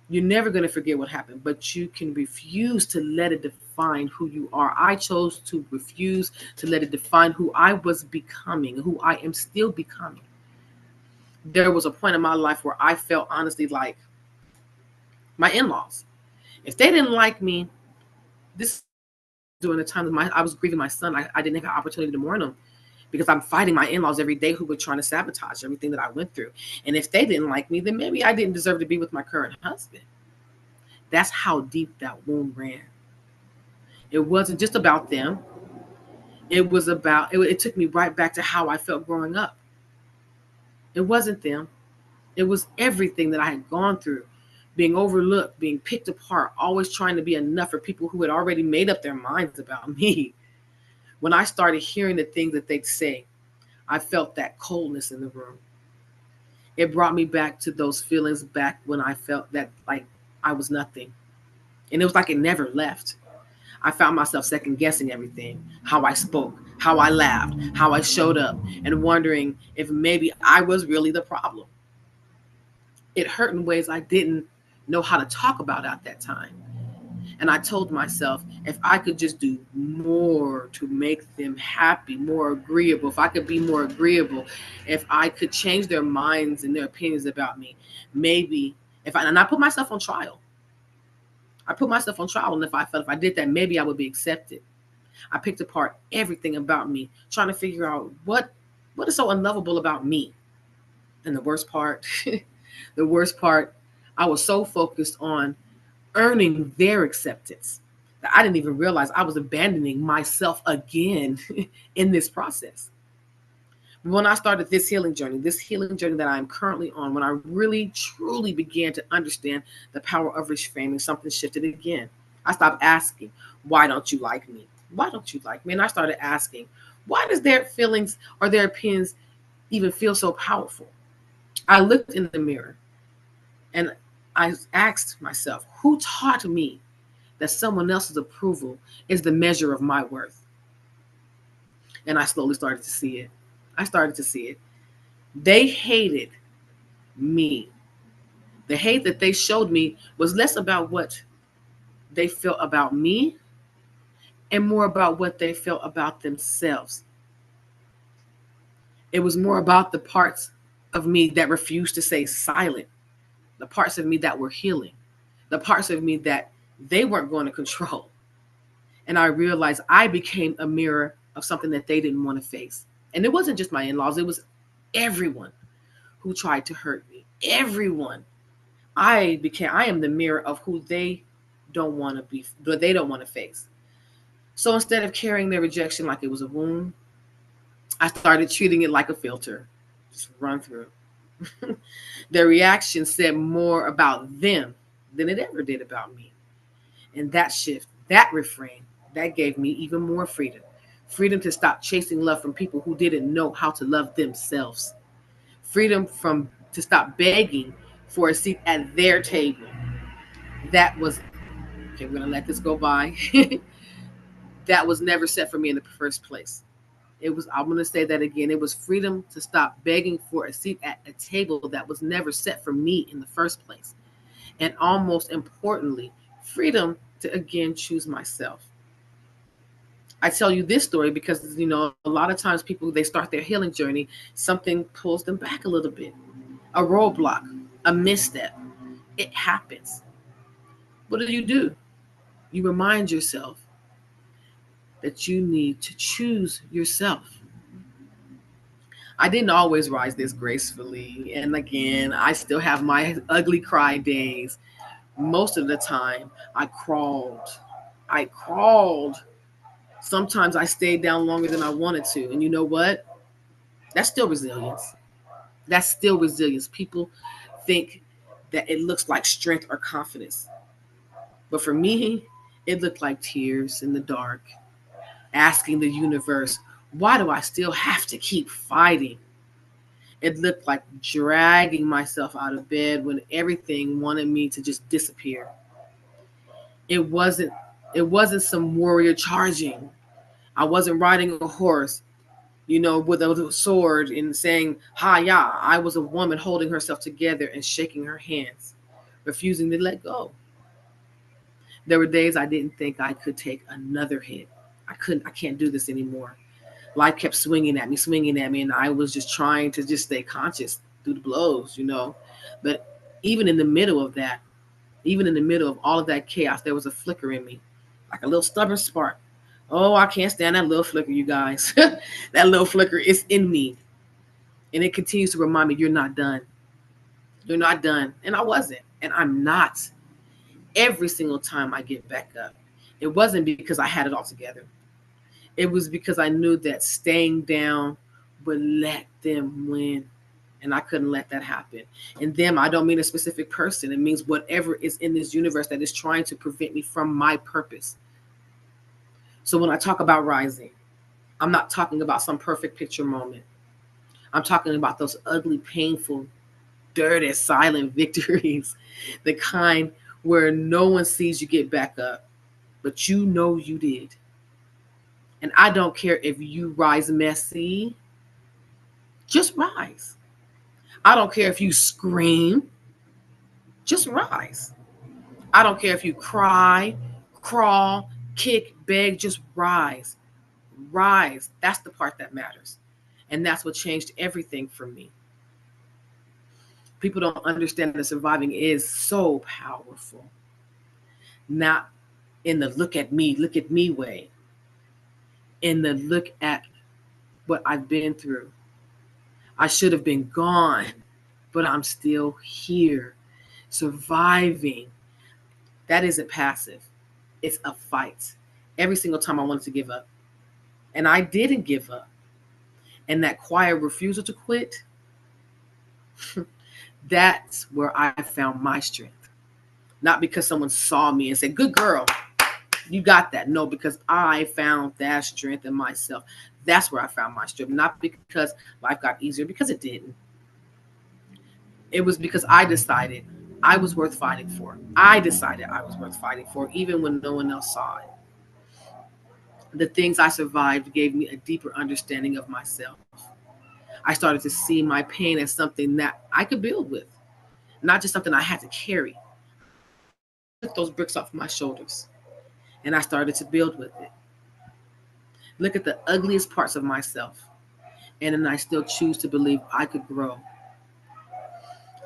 You're never going to forget what happened, but you can refuse to let it define who you are. I chose to refuse to let it define who I was becoming, who I am still becoming. There was a point in my life where I felt honestly like my in-laws. If they didn't like me, this during the time that I was grieving my son, I didn't have an opportunity to mourn him because I'm fighting my in-laws every day who were trying to sabotage everything that I went through. And if they didn't like me, then maybe I didn't deserve to be with my current husband. That's how deep that wound ran. It wasn't just about them. It was about, it took me right back to how I felt growing up. It wasn't them. It was everything that I had gone through, being overlooked, being picked apart, always trying to be enough for people who had already made up their minds about me. When I started hearing the things that they'd say, I felt that coldness in the room. It brought me back to those feelings back when I felt that like I was nothing. And it was like it never left. I found myself second guessing everything, how I spoke, how I laughed, how I showed up, and wondering if maybe I was really the problem. It hurt in ways I didn't know how to talk about at that time. And I told myself, if I could just do more to make them happy, more agreeable, if I could be more agreeable, if I could change their minds and their opinions about me, maybe and I put myself on trial. I put myself on trial. And if I felt if I did that, maybe I would be accepted. I picked apart everything about me, trying to figure out what is so unlovable about me. And the worst part, the worst part, I was so focused on earning their acceptance that I didn't even realize I was abandoning myself again in this process. When I started this healing journey that I'm currently on, when I really truly began to understand the power of reframing, something shifted again. I stopped asking, why don't you like me? Why don't you like me? And I started asking, why does their feelings or their opinions even feel so powerful? I looked in the mirror and I asked myself, who taught me that someone else's approval is the measure of my worth? And I slowly started to see it. I started to see it. They hated me. The hate that they showed me was less about what they felt about me and more about what they felt about themselves. It was more about the parts of me that refused to stay silent, the parts of me that were healing, the parts of me that they weren't going to control. And I realized I became a mirror of something that they didn't want to face. And it wasn't just my in laws, it was everyone who tried to hurt me. Everyone. I am the mirror of who they don't want to be, what they don't want to face. So instead of carrying their rejection like it was a wound, I started treating it like a filter. Just run through. Their reaction said more about them than it ever did about me. And that shift, that refrain, that gave me even more freedom. Freedom to stop chasing love from people who didn't know how to love themselves. Freedom from to stop begging for a seat at their table. That was okay, we're gonna let this go by. That was never set for me in the first place. I'm gonna say that again. It was freedom to stop begging for a seat at a table that was never set for me in the first place. And almost importantly, freedom to again choose myself. I tell you this story because a lot of times people they start their healing journey, something pulls them back a little bit. A roadblock, a misstep. It happens. What do? You remind yourself that you need to choose yourself. I didn't always rise this gracefully. And again, I still have my ugly cry days. Most of the time, I crawled. I crawled. Sometimes I stayed down longer than I wanted to. And you know what? That's still resilience. That's still resilience. People think that it looks like strength or confidence. But for me, it looked like tears in the dark, asking the universe, why do I still have to keep fighting? It looked like dragging myself out of bed when everything wanted me to just disappear. It wasn't it wasn't some warrior charging. I wasn't riding a horse, with a sword and saying, "Ha ya." I was a woman holding herself together and shaking her hands, refusing to let go. There were days I didn't think I could take another hit. I can't do this anymore. Life kept swinging at me, and I was just trying to just stay conscious through the blows. But even in the middle of that, even in the middle of all of that chaos, there was a flicker in me, like a little stubborn spark. Oh, I can't stand that little flicker, you guys. That little flicker is in me, and it continues to remind me, you're not done. You're not done. And I wasn't, and I'm not. Every single time I get back up, It wasn't because I had it all together. It was because I knew that staying down would let them win. And I couldn't let that happen. And them, I don't mean a specific person. It means whatever is in this universe that is trying to prevent me from my purpose. So when I talk about rising, I'm not talking about some perfect picture moment. I'm talking about those ugly, painful, dirty, silent victories, the kind where no one sees you get back up, but you know you did. And I don't care if you rise messy, just rise. I don't care if you scream, just rise. I don't care if you cry, crawl, kick, beg, just rise. Rise. That's the part that matters. And that's what changed everything for me. People don't understand that surviving is so powerful. Not in the look at me way, in the look at what I've been through. I should have been gone, but I'm still here, surviving. That isn't passive, it's a fight. Every single time I wanted to give up, and I didn't give up. And that quiet refusal to quit, that's where I found my strength. Not because someone saw me and said, "Good girl, you got that." No, because I found that strength in myself. That's where I found my strength. Not because life got easier, because it didn't. It was because I decided I was worth fighting for. I decided I was worth fighting for, even when no one else saw it. The things I survived gave me a deeper understanding of myself. I started to see my pain as something that I could build with, not just something I had to carry. I took those bricks off my shoulders and I started to build with it. Look at the ugliest parts of myself, and then I still choose to believe I could grow.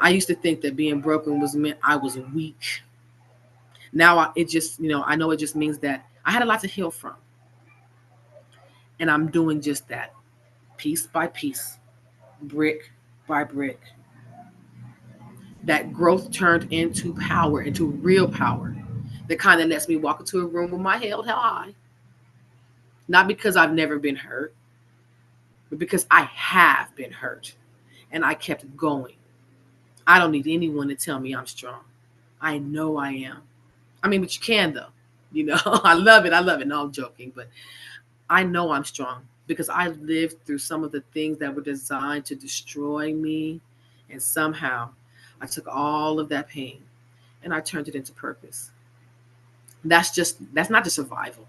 I used to think that being broken was meant I was weak. Now it just, I know it just means that I had a lot to heal from. And I'm doing just that, piece by piece, brick by brick. That growth turned into power, into real power. The kind that lets me walk into a room with my head held high. Not because I've never been hurt, but because I have been hurt. And I kept going. I don't need anyone to tell me I'm strong. I know I am. I mean, but you can though. I love it. I love it. No, I'm joking. But I know I'm strong because I lived through some of the things that were designed to destroy me. And somehow I took all of that pain and I turned it into purpose. That's not just survival.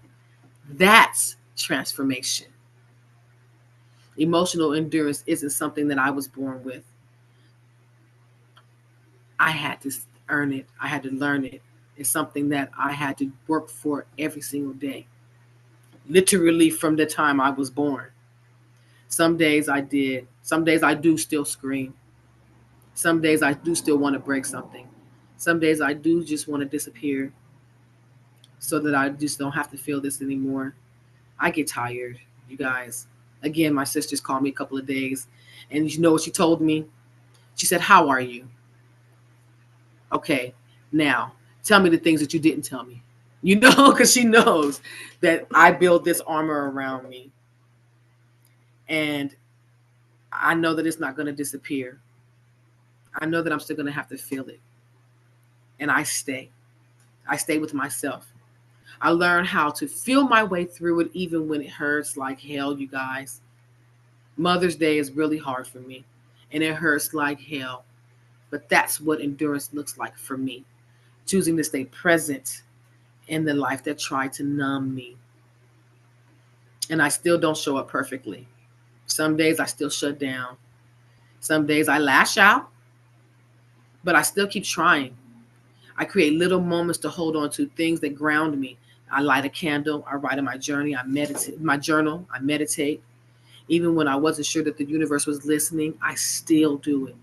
That's transformation. Emotional endurance isn't something that I was born with. I had to earn it. I had to learn it. It's something that I had to work for every single day. Literally from the time I was born. Some days I did. Some days I do still scream. Some days I do still want to break something. Some days I do just want to disappear so that I just don't have to feel this anymore. I get tired, you guys. Again, my sisters called me a couple of days, and you know what she told me? She said, "How are you?" Okay, now tell me the things that you didn't tell me. Because she knows that I build this armor around me. And I know that it's not going to disappear. I know that I'm still going to have to feel it. And I stay. I stay with myself. I learn how to feel my way through it even when it hurts like hell, you guys. Mother's Day is really hard for me. And it hurts like hell. But that's what endurance looks like for me. Choosing to stay present in the life that tried to numb me. And I still don't show up perfectly. Some days I still shut down. Some days I lash out, but I still keep trying. I create little moments to hold on to, things that ground me. I light a candle, I write in my journey, I meditate. Even when I wasn't sure that the universe was listening, I still do it.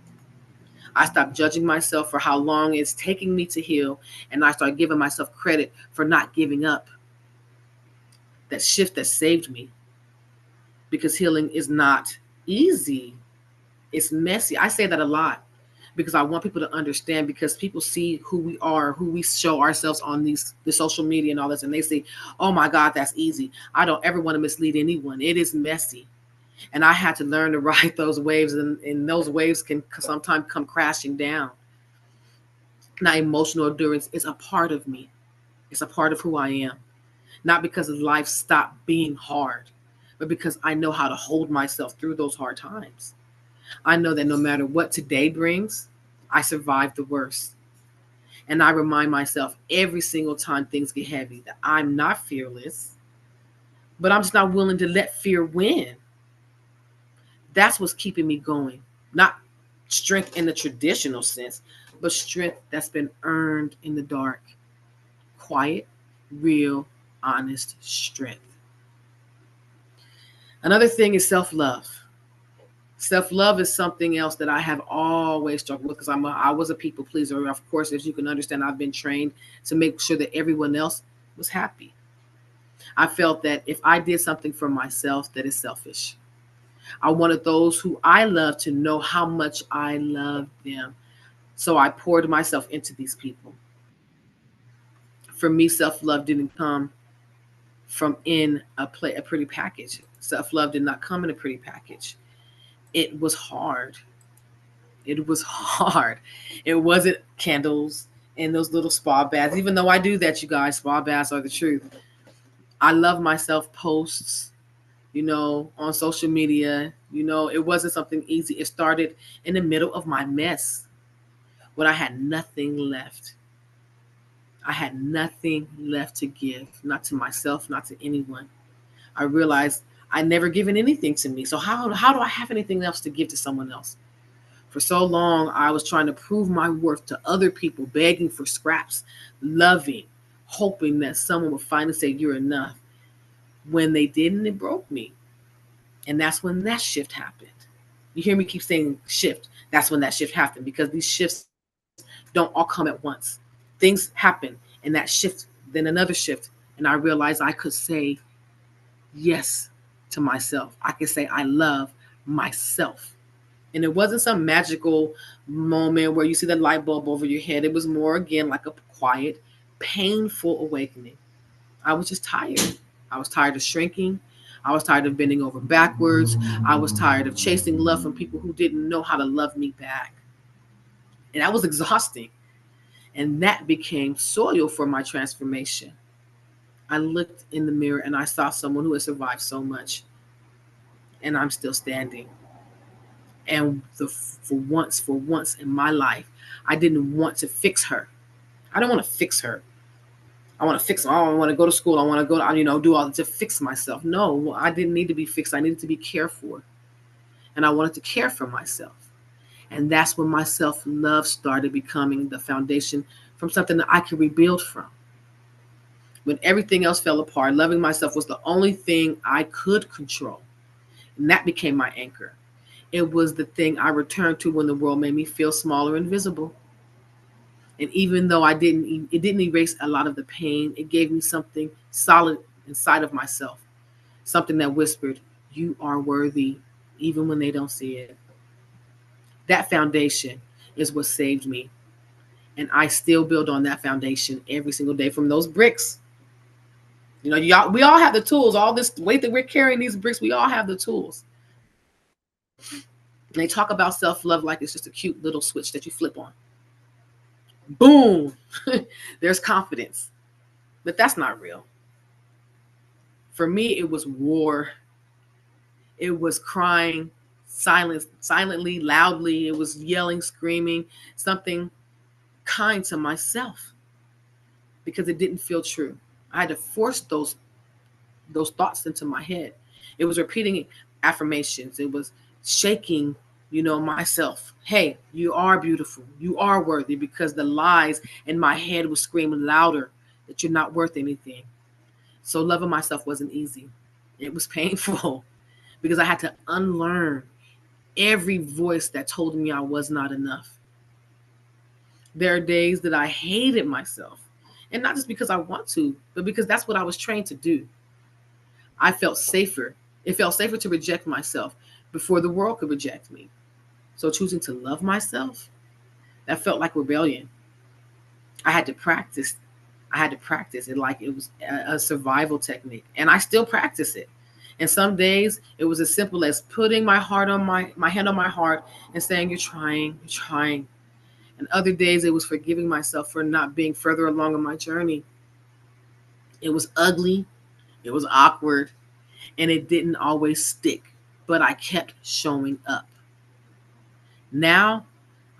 I stopped judging myself for how long it's taking me to heal, and I started giving myself credit for not giving up. That shift that saved me, because healing is not easy. It's messy. I say that a lot because I want people to understand, because people see who we are, who we show ourselves on the social media and all this, and they say, oh my God, that's easy. I don't ever want to mislead anyone. It is messy. And I had to learn to ride those waves, and those waves can sometimes come crashing down. Now, emotional endurance is a part of me. It's a part of who I am. Not because life stopped being hard, but because I know how to hold myself through those hard times. I know that no matter what today brings, I survived the worst. And I remind myself every single time things get heavy that I'm not fearless, but I'm just not willing to let fear win. That's what's keeping me going. Not strength in the traditional sense, but strength that's been earned in the dark. Quiet, real, honest strength. Another thing is self love. Self love is something else that I have always struggled with, because I was a people pleaser. Of course, as you can understand, I've been trained to make sure that everyone else was happy. I felt that if I did something for myself, that is selfish. I wanted those who I love to know how much I love them. So I poured myself into these people. For me, self love didn't come from in a pretty package. Self love did not come in a pretty package. It was hard. It was hard. It wasn't candles and those little spa baths. Even though I do that, you guys, spa baths are the truth. I love myself posts, on social media. It wasn't something easy. It started in the middle of my mess when I had nothing left. I had nothing left to give, not to myself, not to anyone. I realized I never given anything to me. So how do I have anything else to give to someone else? For so long, I was trying to prove my worth to other people, begging for scraps, loving, hoping that someone would finally say, you're enough. When they didn't, it broke me. And that's when that shift happened. You hear me keep saying shift. That's when that shift happened, because these shifts don't all come at once. Things happen, and that shift, then another shift. And I realized I could say yes to myself. I could say I love myself. And it wasn't some magical moment where you see the light bulb over your head. It was more, again, like a quiet, painful awakening. I was just tired. I was tired of shrinking. I was tired of bending over backwards. I was tired of chasing love from people who didn't know how to love me back. And that was exhausting. And that became soil for my transformation. I looked in the mirror and I saw someone who had survived so much. And I'm still standing. And for once in my life, I didn't want to fix her. I don't want to fix her. I want to fix her. I don't want to go to school. I want to go, do all to fix myself. No, I didn't need to be fixed. I needed to be cared for. And I wanted to care for myself. And that's when my self-love started becoming the foundation from something that I could rebuild from. When everything else fell apart, loving myself was the only thing I could control. And that became my anchor. It was the thing I returned to when the world made me feel small or invisible. And even though it didn't erase a lot of the pain, it gave me something solid inside of myself. Something that whispered, you are worthy, even when they don't see it. That foundation is what saved me. And I still build on that foundation every single day from those bricks. We all have the tools. All this weight that we're carrying, these bricks, we all have the tools. And they talk about self-love like it's just a cute little switch that you flip on. Boom, there's confidence. But that's not real. For me, it was war. It was crying, silently, loudly. It was yelling, screaming, something kind to myself, because it didn't feel true. I had to force those thoughts into my head. It was repeating affirmations. It was shaking, myself. Hey, you are beautiful. You are worthy, because the lies in my head was screaming louder that you're not worth anything. So loving myself wasn't easy. It was painful because I had to unlearn every voice that told me I was not enough. There are days that I hated myself, and not just because I want to, but because that's what I was trained to do. I felt safer. It felt safer to reject myself before the world could reject me. So choosing to love myself, That felt like rebellion. I had to practice. I had to practice it like it was a survival technique. And I still practice it. And some days it was as simple as putting my hand on my heart and saying, "You're trying, you're trying." And other days it was forgiving myself for not being further along in my journey. It was ugly, it was awkward, and it didn't always stick. But I kept showing up. Now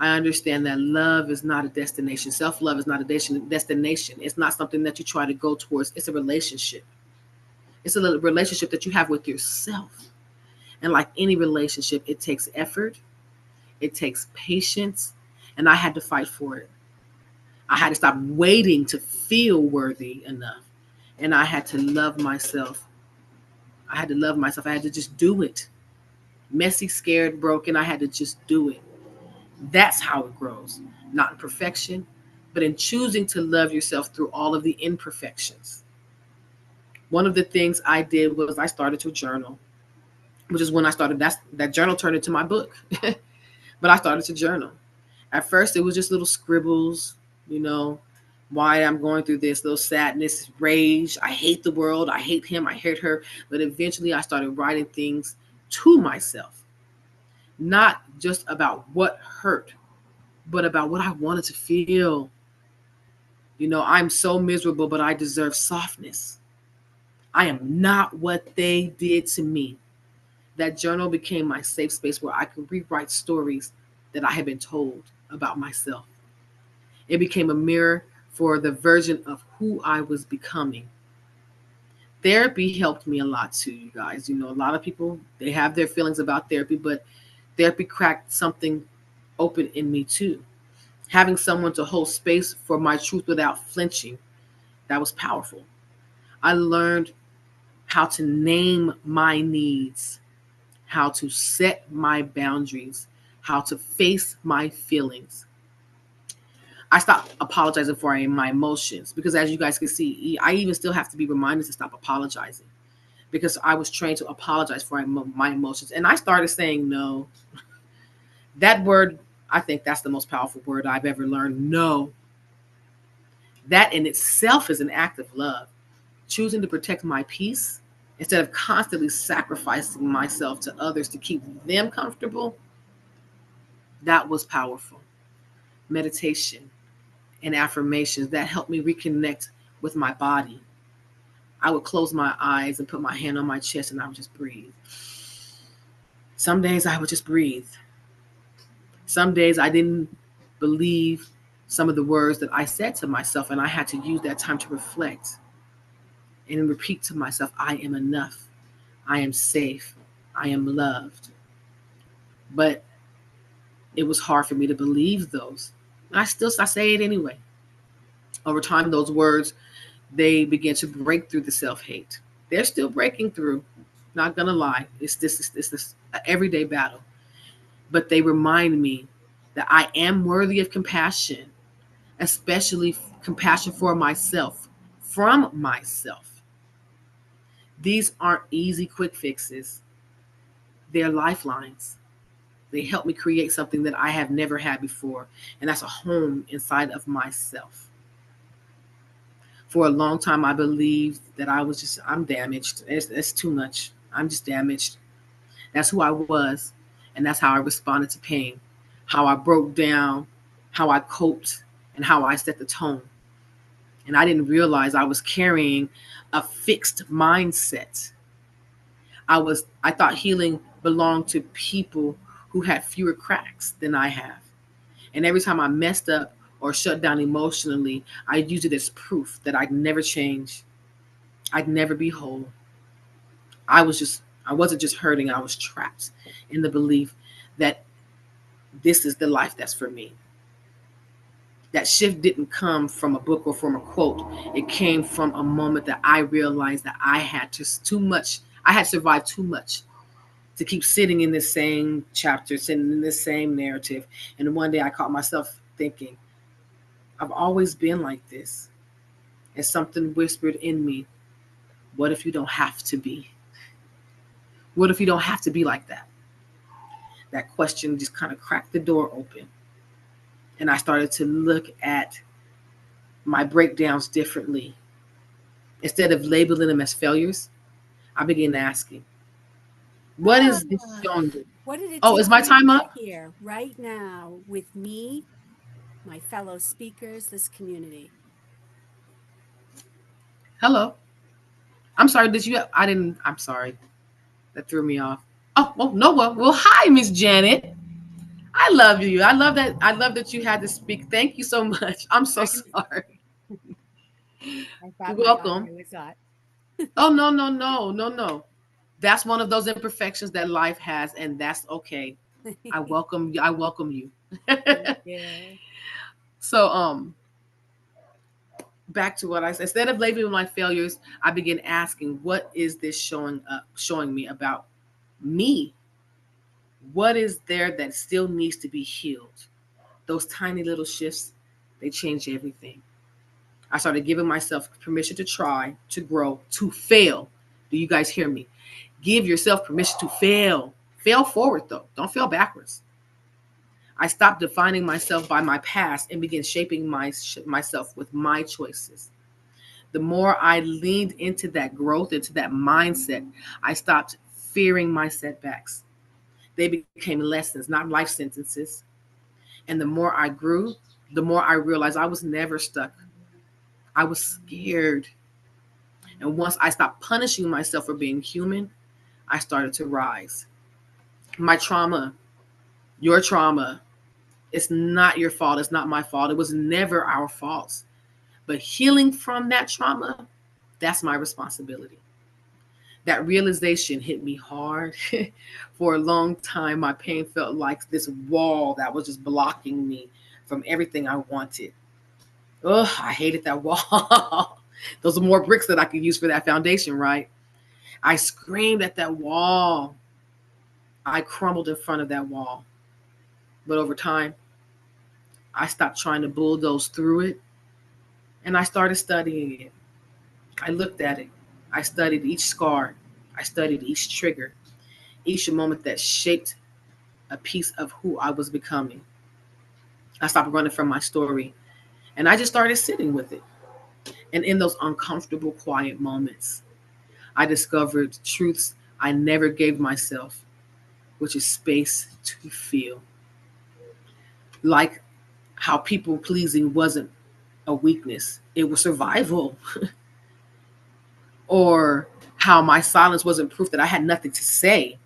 I understand that love is not a destination. Self love is not a destination. It's not something that you try to go towards. It's a relationship. It's a relationship that you have with yourself. And like any relationship, it takes effort, it takes patience, and I had to fight for it. I had to stop waiting to feel worthy enough. And I had to love myself. I had to love myself. I had to just do it. Messy, scared, broken. I had to just do it. That's how it grows. Not in perfection, but in choosing to love yourself through all of the imperfections. One of the things I did was I started to journal, which is when I started. That journal turned into my book. But I started to journal. At first, it was just little scribbles, you know, why I'm going through this, little sadness, rage. I hate the world. I hate him. I hate her. But eventually, I started writing things to myself, not just about what hurt, but about what I wanted to feel. You know, I'm so miserable, but I deserve softness. I am not what they did to me. That journal became my safe space where I could rewrite stories that I had been told about myself. It became a mirror for the version of who I was becoming. Therapy helped me a lot too, you guys. You know, a lot of people, they have their feelings about therapy, but therapy cracked something open in me too. Having someone to hold space for my truth without flinching, that was powerful. I learned how to name my needs, how to set my boundaries, how to face my feelings. I stopped apologizing for my emotions because, as you guys can see, I even still have to be reminded to stop apologizing because I was trained to apologize for my emotions. And I started saying no. That word, I think that's the most powerful word I've ever learned. No. That in itself is an act of love. Choosing to protect my peace instead of constantly sacrificing myself to others to keep them comfortable, that was powerful. Meditation and affirmations that helped me reconnect with my body. I would close my eyes and put my hand on my chest and I would just breathe. Some days I would just breathe. Some days I didn't believe some of the words that I said to myself, and I had to use that time to reflect and repeat to myself, I am enough. I am safe. I am loved. But it was hard for me to believe those. I say it anyway. Over time, those words, they begin to break through the self-hate. They're still breaking through. Not gonna lie. It's this everyday battle. But they remind me that I am worthy of compassion, especially compassion for myself, from myself. These aren't easy quick fixes. They're lifelines. They help me create something that I have never had before, and that's a home inside of myself. For a long time, I believed that I'm damaged. It's too much. I'm just damaged. That's who I was, and that's how I responded to pain, how I broke down, how I coped, and how I set the tone. And I didn't realize I was carrying a fixed mindset. I thought healing belonged to people who had fewer cracks than I have. And every time I messed up or shut down emotionally, I used it as proof that I'd never change. I'd never be whole. I wasn't just hurting, I was trapped in the belief that this is the life that's for me. That shift didn't come from a book or from a quote. It came from a moment that I realized that I had just too much. I had survived too much to keep sitting in this same chapter, sitting in this same narrative. And one day I caught myself thinking, I've always been like this. And something whispered in me, what if you don't have to be? What if you don't have to be like that? That question just kind of cracked the door open. And I started to look at my breakdowns differently. Instead of labeling them as failures, I began asking, what is this Ah, showing me? what did it Oh, take is for my you to time get up? here right now with me, my fellow speakers, this community? Hello. I'm sorry. Did you? I didn't. I'm sorry. That threw me off. Oh, well, no. Well, hi, Miss Janet. I love you. I love that. I love that you had to speak. Thank you so much. I'm so sorry. I thought my Welcome. audio was not. Oh, no, no, no, no, no. That's one of those imperfections that life has, and that's okay. I welcome you. I welcome you. Thank you. So, back to what I said. Instead of labeling my failures, I began asking, what is this showing me about me? What is there that still needs to be healed? Those tiny little shifts, they change everything. I started giving myself permission to try, to grow, to fail. Do you guys hear me? Give yourself permission to fail. Fail forward, though. Don't fail backwards. I stopped defining myself by my past and began shaping myself with my choices. The more I leaned into that growth, into that mindset, I stopped fearing my setbacks. They became lessons, not life sentences. And the more I grew, the more I realized I was never stuck. I was scared. And once I stopped punishing myself for being human, I started to rise. My trauma, your trauma, it's not your fault. It's not my fault. It was never our fault. But healing from that trauma, that's my responsibility. That realization hit me hard. For a long time, my pain felt like this wall that was just blocking me from everything I wanted. Ugh, I hated that wall. Those are more bricks that I could use for that foundation, right? I screamed at that wall. I crumbled in front of that wall. But over time, I stopped trying to bulldoze through it and I started studying it. I looked at it. I studied each scar. I studied each trigger, each moment that shaped a piece of who I was becoming. I stopped running from my story and I just started sitting with it. And in those uncomfortable, quiet moments, I discovered truths I never gave myself, which is space to feel. Like how people pleasing wasn't a weakness, it was survival. Or how my silence wasn't proof that I had nothing to say.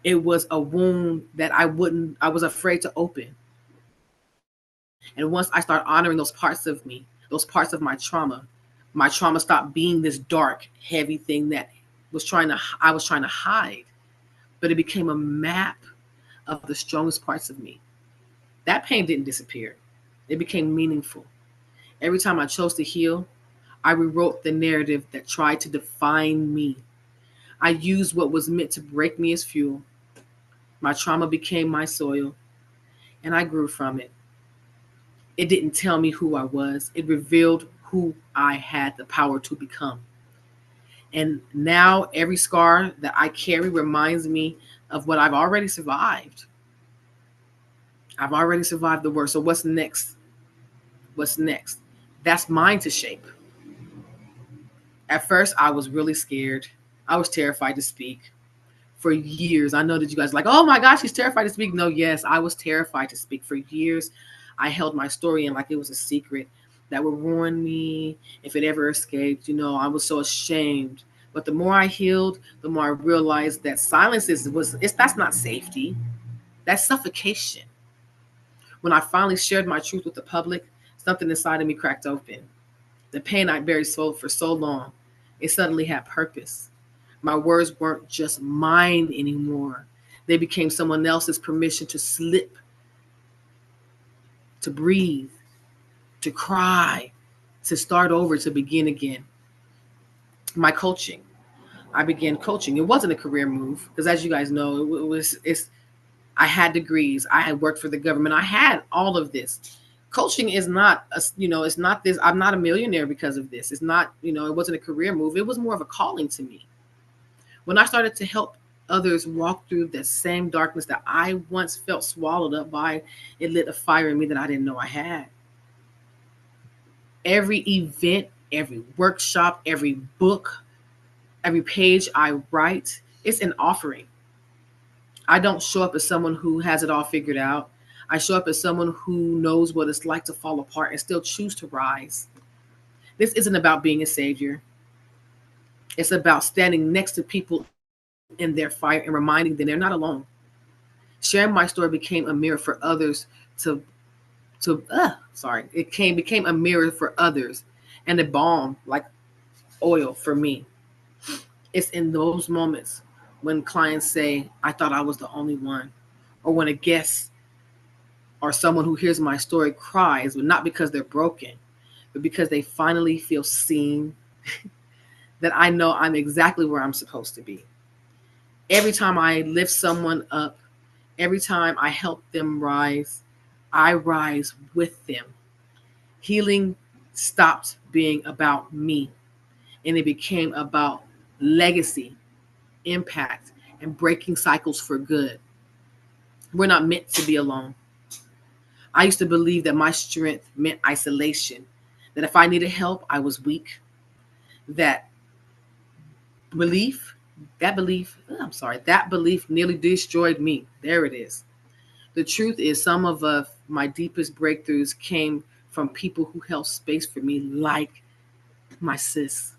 It was a wound that I was afraid to open. And once I started honoring those parts of me, those parts of my trauma stopped being this dark, heavy thing that I was trying to hide, but it became a map of the strongest parts of me. That pain didn't disappear. It became meaningful. Every time I chose to heal, I rewrote the narrative that tried to define me. I used what was meant to break me as fuel. My trauma became my soil, and I grew from it. It didn't tell me who I was, it revealed who I had the power to become. And now every scar that I carry reminds me of what I've already survived. I've already survived the worst. So what's next? What's next? That's mine to shape. At first, I was really scared. I was terrified to speak for years. I know that you guys are like, oh my gosh, she's terrified to speak. No, yes, I was terrified to speak for years. I held my story in like it was a secret that would ruin me if it ever escaped. I was so ashamed. But the more I healed, the more I realized that silence that's not safety. That's suffocation. When I finally shared my truth with the public, something inside of me cracked open. The pain I buried for so long, it suddenly had purpose. My words weren't just mine anymore. They became someone else's permission to slip, to breathe, to cry, to start over, to begin again. My coaching. I began coaching. It wasn't a career move because, as you guys know, it's. I had degrees. I had worked for the government. I had all of this. Coaching is not it's not this. I'm not a millionaire because of this. It's not, it wasn't a career move. It was more of a calling to me. When I started to help others walk through the same darkness that I once felt swallowed up by, it lit a fire in me that I didn't know I had. Every event, every workshop, every book, every page I write, it's an offering. I don't show up as someone who has it all figured out. I show up as someone who knows what it's like to fall apart and still choose to rise. This isn't about being a savior. It's about standing next to people in their fire and reminding them they're not alone. Sharing my story became a mirror for others to became a mirror for others and a balm like oil for me. It's in those moments when clients say, I thought I was the only one, or when a guest or someone who hears my story cries, but not because they're broken, but because they finally feel seen, that I know I'm exactly where I'm supposed to be. Every time I lift someone up, every time I help them rise, I rise with them. Healing stopped being about me and it became about legacy, impact, and breaking cycles for good. We're not meant to be alone. I used to believe that my strength meant isolation, that if I needed help, I was weak. That belief, that belief nearly destroyed me. There it is. The truth is, some of my deepest breakthroughs came from people who held space for me, like my sis.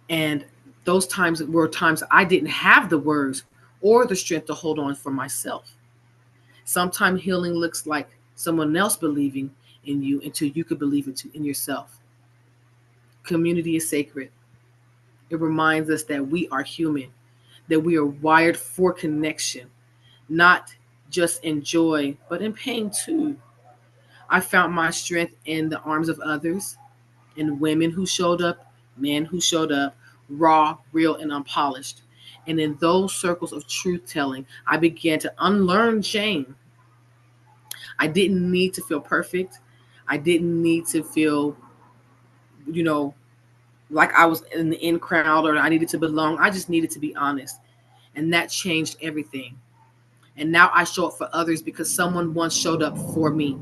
And those times were times I didn't have the words or the strength to hold on for myself. Sometimes healing looks like someone else believing in you until you could believe in yourself. Community is sacred. It reminds us that we are human, that we are wired for connection, not just in joy, but in pain too. I found my strength in the arms of others, in women who showed up, men who showed up, raw, real, and unpolished. And in those circles of truth telling, I began to unlearn shame. I didn't need to feel perfect. I didn't need to feel, you know, like I was in the in crowd or I needed to belong. I just needed to be honest. And that changed everything. And now I show up for others because someone once showed up for me.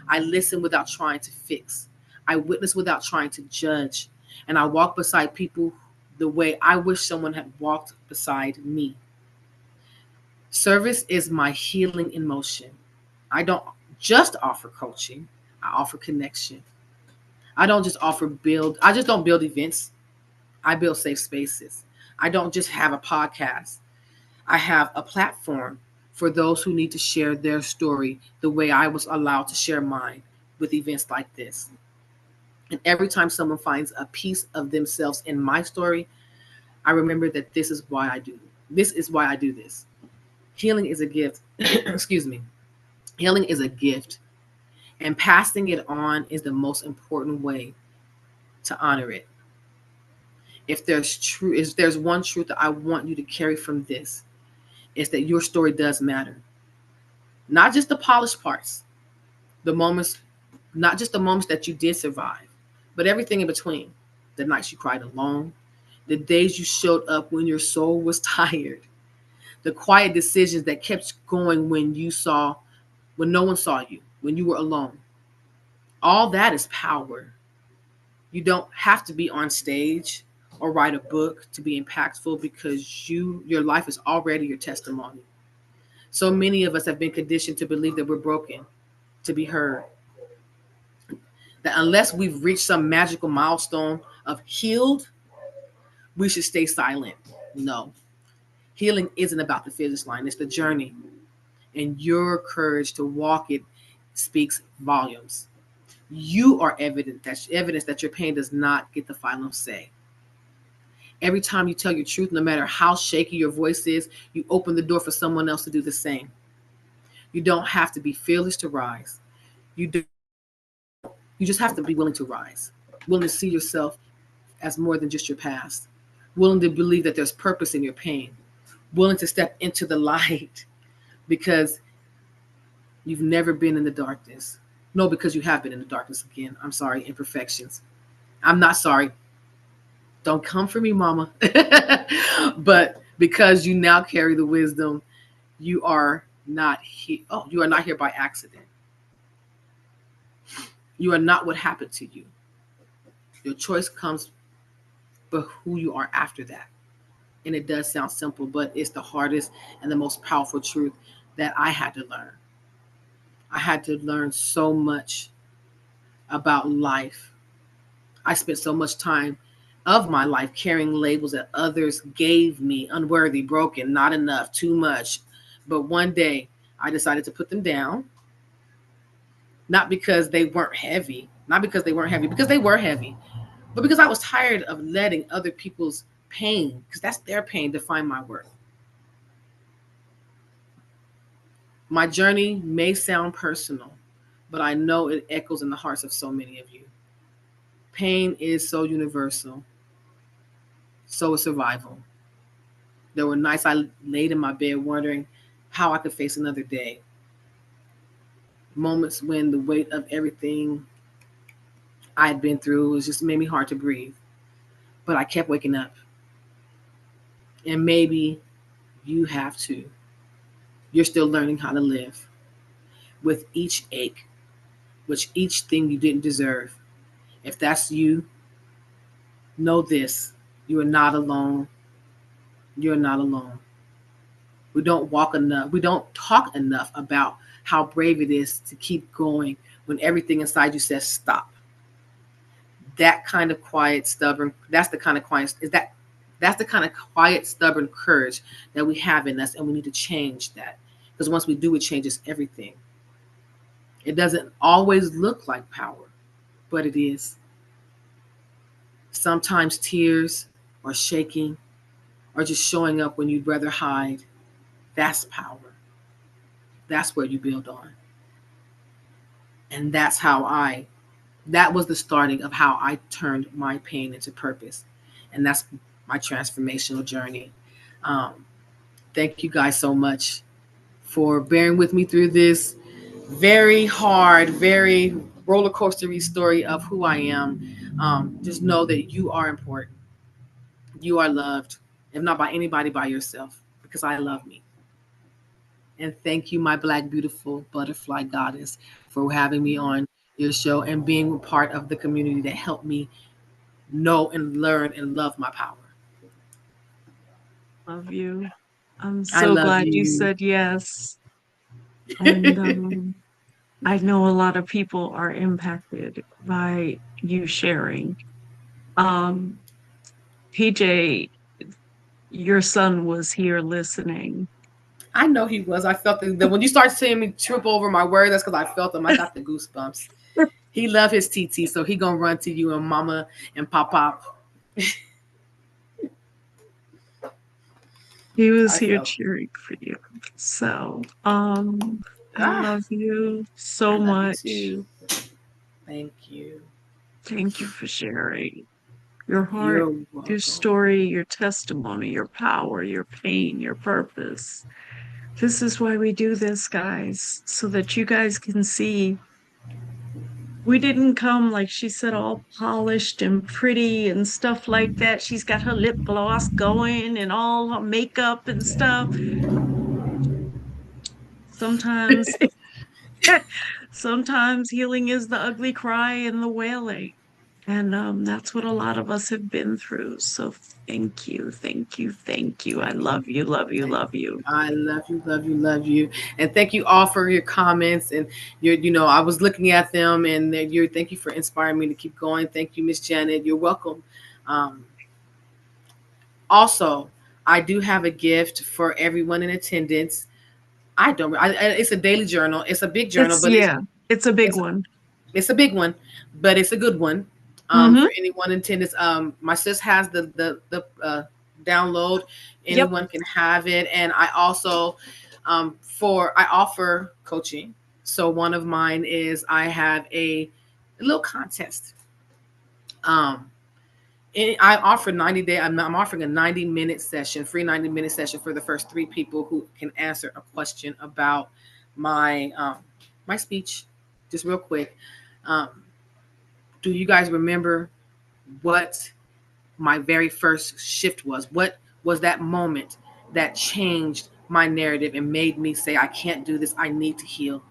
I listen without trying to fix. I witness without trying to judge. And I walk beside people the way I wish someone had walked beside me. Service is my healing in motion. I don't just offer coaching, I offer connection. I just don't build events. I build safe spaces. I don't just have a podcast. I have a platform for those who need to share their story the way I was allowed to share mine with events like this. And every time someone finds a piece of themselves in my story, I remember that this is why I do. This is why I do this. Healing is a gift. Excuse me. Healing is a gift, and passing it on is the most important way to honor it. If there's one truth that I want you to carry from this, is that your story does matter. Not just the polished parts, the moments, not just the moments that you did survive, but everything in between. The nights you cried alone, the days you showed up when your soul was tired, the quiet decisions that kept going when no one saw you, when you were alone. All that is power. You don't have to be on stage or write a book to be impactful because your life is already your testimony. So many of us have been conditioned to believe that we're broken, to be heard. That unless we've reached some magical milestone of healed, we should stay silent. No. Healing isn't about the finish line, it's the journey. And your courage to walk it speaks volumes. You are evidence that your pain does not get the final say. Every time you tell your truth, no matter how shaky your voice is, you open the door for someone else to do the same. You don't have to be fearless to rise. You do. You just have to be willing to rise, willing to see yourself as more than just your past, willing to believe that there's purpose in your pain, willing to step into the light because you've never been in the darkness. No, because you have been in the darkness again. I'm sorry, imperfections. I'm not sorry. Don't come for me, mama. But because you now carry the wisdom, you are not here. Oh, you are not here by accident. You are not what happened to you. Your choice comes for who you are after that. And it does sound simple, but it's the hardest and the most powerful truth that I had to learn. I had to learn so much about life. I spent so much time of my life carrying labels that others gave me: unworthy, broken, not enough, too much. But one day I decided to put them down, not because they weren't heavy, not because they weren't heavy, because they were heavy, but because I was tired of letting other people's pain, because that's their pain, define my worth. My journey may sound personal, but I know it echoes in the hearts of so many of you. Pain is so universal, so is survival. There were nights I laid in my bed wondering how I could face another day. Moments when the weight of everything I had been through was just made me hard to breathe. But I kept waking up. And maybe you have to. You're still learning how to live with each ache, with each thing you didn't deserve. If that's you, know this: you are not alone. You're not alone. We don't walk enough. We don't talk enough about how brave it is to keep going when everything inside you says stop. That kind of quiet, stubborn, that's the kind of quiet, is that that's the kind of quiet, stubborn courage that we have in us, and we need to change that. Because once we do, it changes everything. It doesn't always look like power, but it is. Sometimes tears or shaking or just showing up when you'd rather hide, that's power. That's where you build on. And that was the starting of how I turned my pain into purpose. And that's my transformational journey. Um, thank you guys so much for bearing with me through this very hard, very roller coastery story of who I am. Just know that you are important. You are loved, if not by anybody, by yourself, because I love me. And thank you, my Black, beautiful butterfly goddess, for having me on your show and being part of the community that helped me know and learn and love my power. Love you. I'm I so love glad you you. said yes. And I know a lot of people are impacted by you sharing. Um, PJ, your son was here listening. I know he was. I felt that when you start seeing me trip over my words, that's because I felt them. I got the goosebumps. He love his TT, so he gonna run to you and mama and pop pop. He was I here felt. cheering for you. So, I Ah, love you I so love you much. too. Thank you. Thank you for sharing your heart, You're your welcome. story, your testimony, your power, your pain, your purpose. This is why we do this, guys, so that you guys can see we didn't come, like she said, all polished and pretty and stuff like that. She's got her lip gloss going and all her makeup and stuff. Sometimes, sometimes healing is the ugly cry and the wailing. And that's what a lot of us have been through. So thank you, thank you, thank you. I love you, love you, love you. I love you, love you, love you, and thank you all for your comments and your. I was looking at them, and you're. Thank you for inspiring me to keep going. Thank you, Miss Janet. You're welcome. Um, Also, I do have a gift for everyone in attendance. I don't. It's a daily journal. It's a big journal, It's, but yeah, it's a big it's one. it's a big one, but it's a good one. Mm-hmm. For anyone in attendance. My sis has the download. Yep. Anyone can have it, and I also I offer coaching. So one of mine is I have a little contest. Um, I offer 90 day. I'm offering a 90-minute session, free 90-minute session for the first three people who can answer a question about my my speech, just real quick. Um, do you guys remember what my very first shift was. What was that moment that changed my narrative and made me say, I can't do this, I need to heal?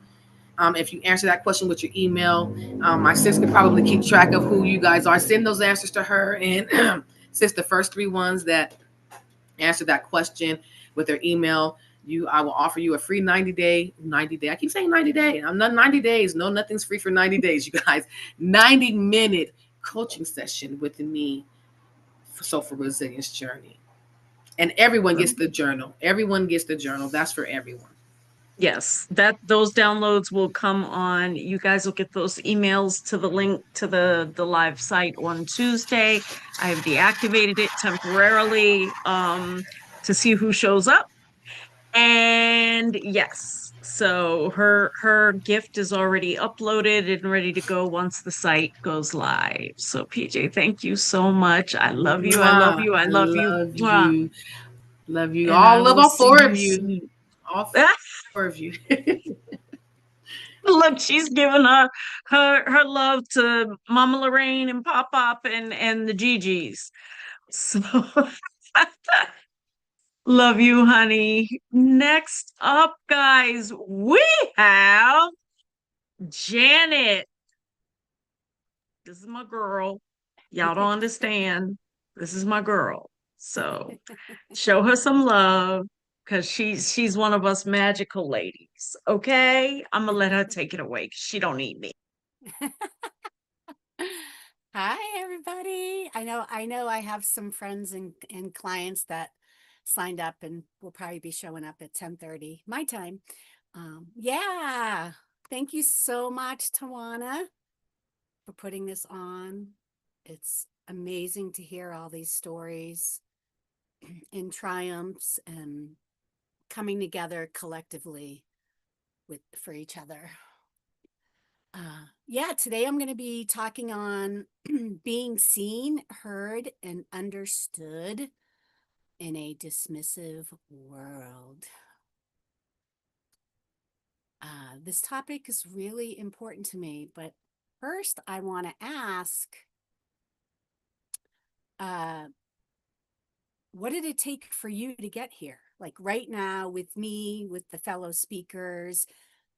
If you answer that question with your email, my sis could probably keep track of who you guys are. Send those answers to her. And sis, the first three ones that answer that question with their email, I will offer you a free 90 day. I keep saying 90 day. I'm not 90 days. No, nothing's free for 90 days, you guys. 90-minute coaching session with me for Resilience Journey. And everyone gets the journal. Everyone gets the journal. That's for everyone. Yes, those downloads will come on. You guys will get those emails to the link to the live site on Tuesday. I have deactivated it temporarily to see who shows up. And yes, so her gift is already uploaded and ready to go once the site goes live. So PJ, thank you so much. I love you. I love you. I love you. Love Mwah. you. Love you. And I All love will all see four you of you. soon. All four of you. Look, she's giving her love to Mama Lorraine and Pop Pop and the Gigi's. So love you, honey. Next up, guys, we have Janet. This is my girl. Y'all don't understand. This is my girl. So show her some love because she's one of us magical ladies. Okay, I'm gonna let her take it away because she don't need me. Hi, everybody. I know I have some friends and clients that signed up and will probably be showing up at 10:30 my time. Yeah. Thank you so much, Tawana, for putting this on. It's amazing to hear all these stories and triumphs and coming together collectively for each other. Yeah, today I'm going to be talking on being seen, heard, and understood in a dismissive world. This topic is really important to me, but first I want to ask, what did it take for you to get here? Like right now with me, with the fellow speakers,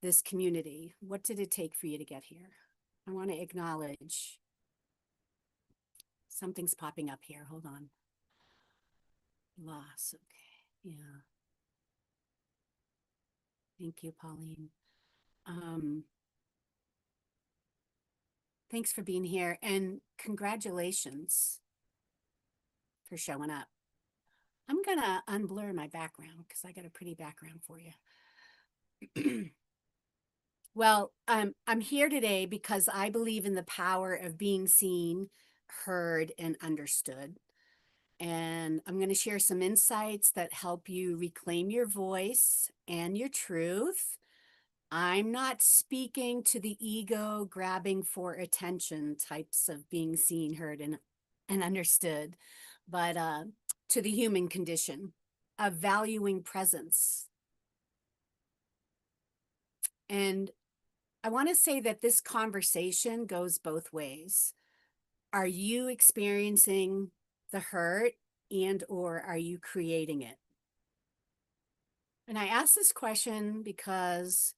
this community, what did it take for you to get here? I want to acknowledge something's popping up here. Hold on. Loss. Okay. Yeah. Thank you, Pauline. Thanks for being here and congratulations for showing up. I'm gonna unblur my background because I got a pretty background for you. Well, I'm here today because I believe in the power of being seen, heard, and understood. And I'm going to share some insights that help you reclaim your voice and your truth. I'm not speaking to the ego grabbing for attention types of being seen, heard, and understood, but to the human condition of valuing presence. And I want to say that this conversation goes both ways. Are you experiencing the hurt or are you creating it? And I ask this question because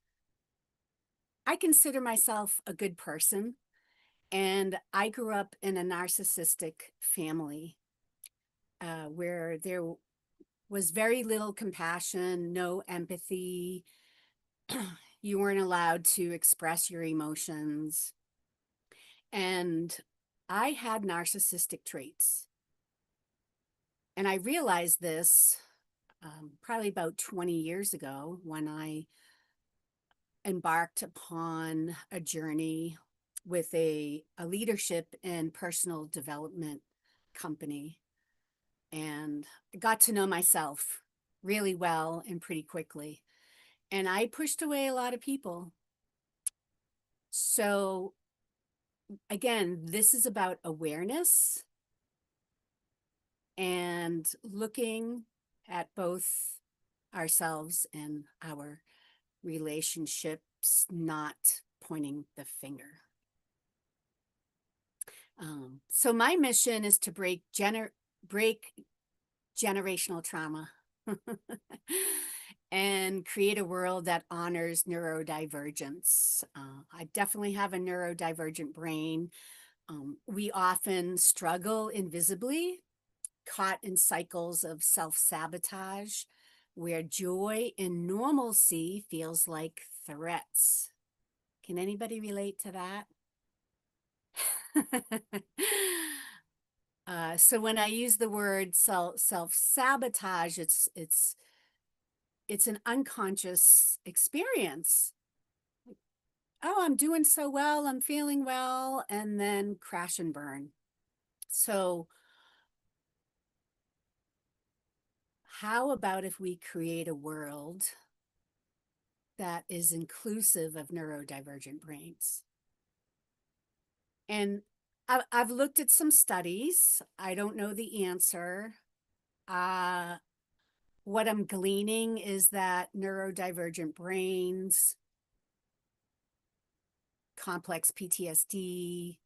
I consider myself a good person, and I grew up in a narcissistic family where there was very little compassion, no empathy. You weren't allowed to express your emotions. And I had narcissistic traits. And I realized this probably about 20 years ago when I embarked upon a journey with a leadership and personal development company, and got to know myself really well and pretty quickly. And I pushed away a lot of people. So again, this is about awareness and looking at both ourselves and our relationships, not pointing the finger. So my mission is to break generational trauma and create a world that honors neurodivergence. I definitely have a neurodivergent brain. We often struggle invisibly, caught in cycles of self-sabotage, where joy and normalcy feels like threats. Can anybody relate to that? So when I use the word self-sabotage, it's an unconscious experience. Oh, I'm doing so well, I'm feeling well, and then crash and burn. So how about if we create a world that is inclusive of neurodivergent brains? And I've looked at some studies. I don't know the answer. What I'm gleaning is that neurodivergent brains, complex PTSD,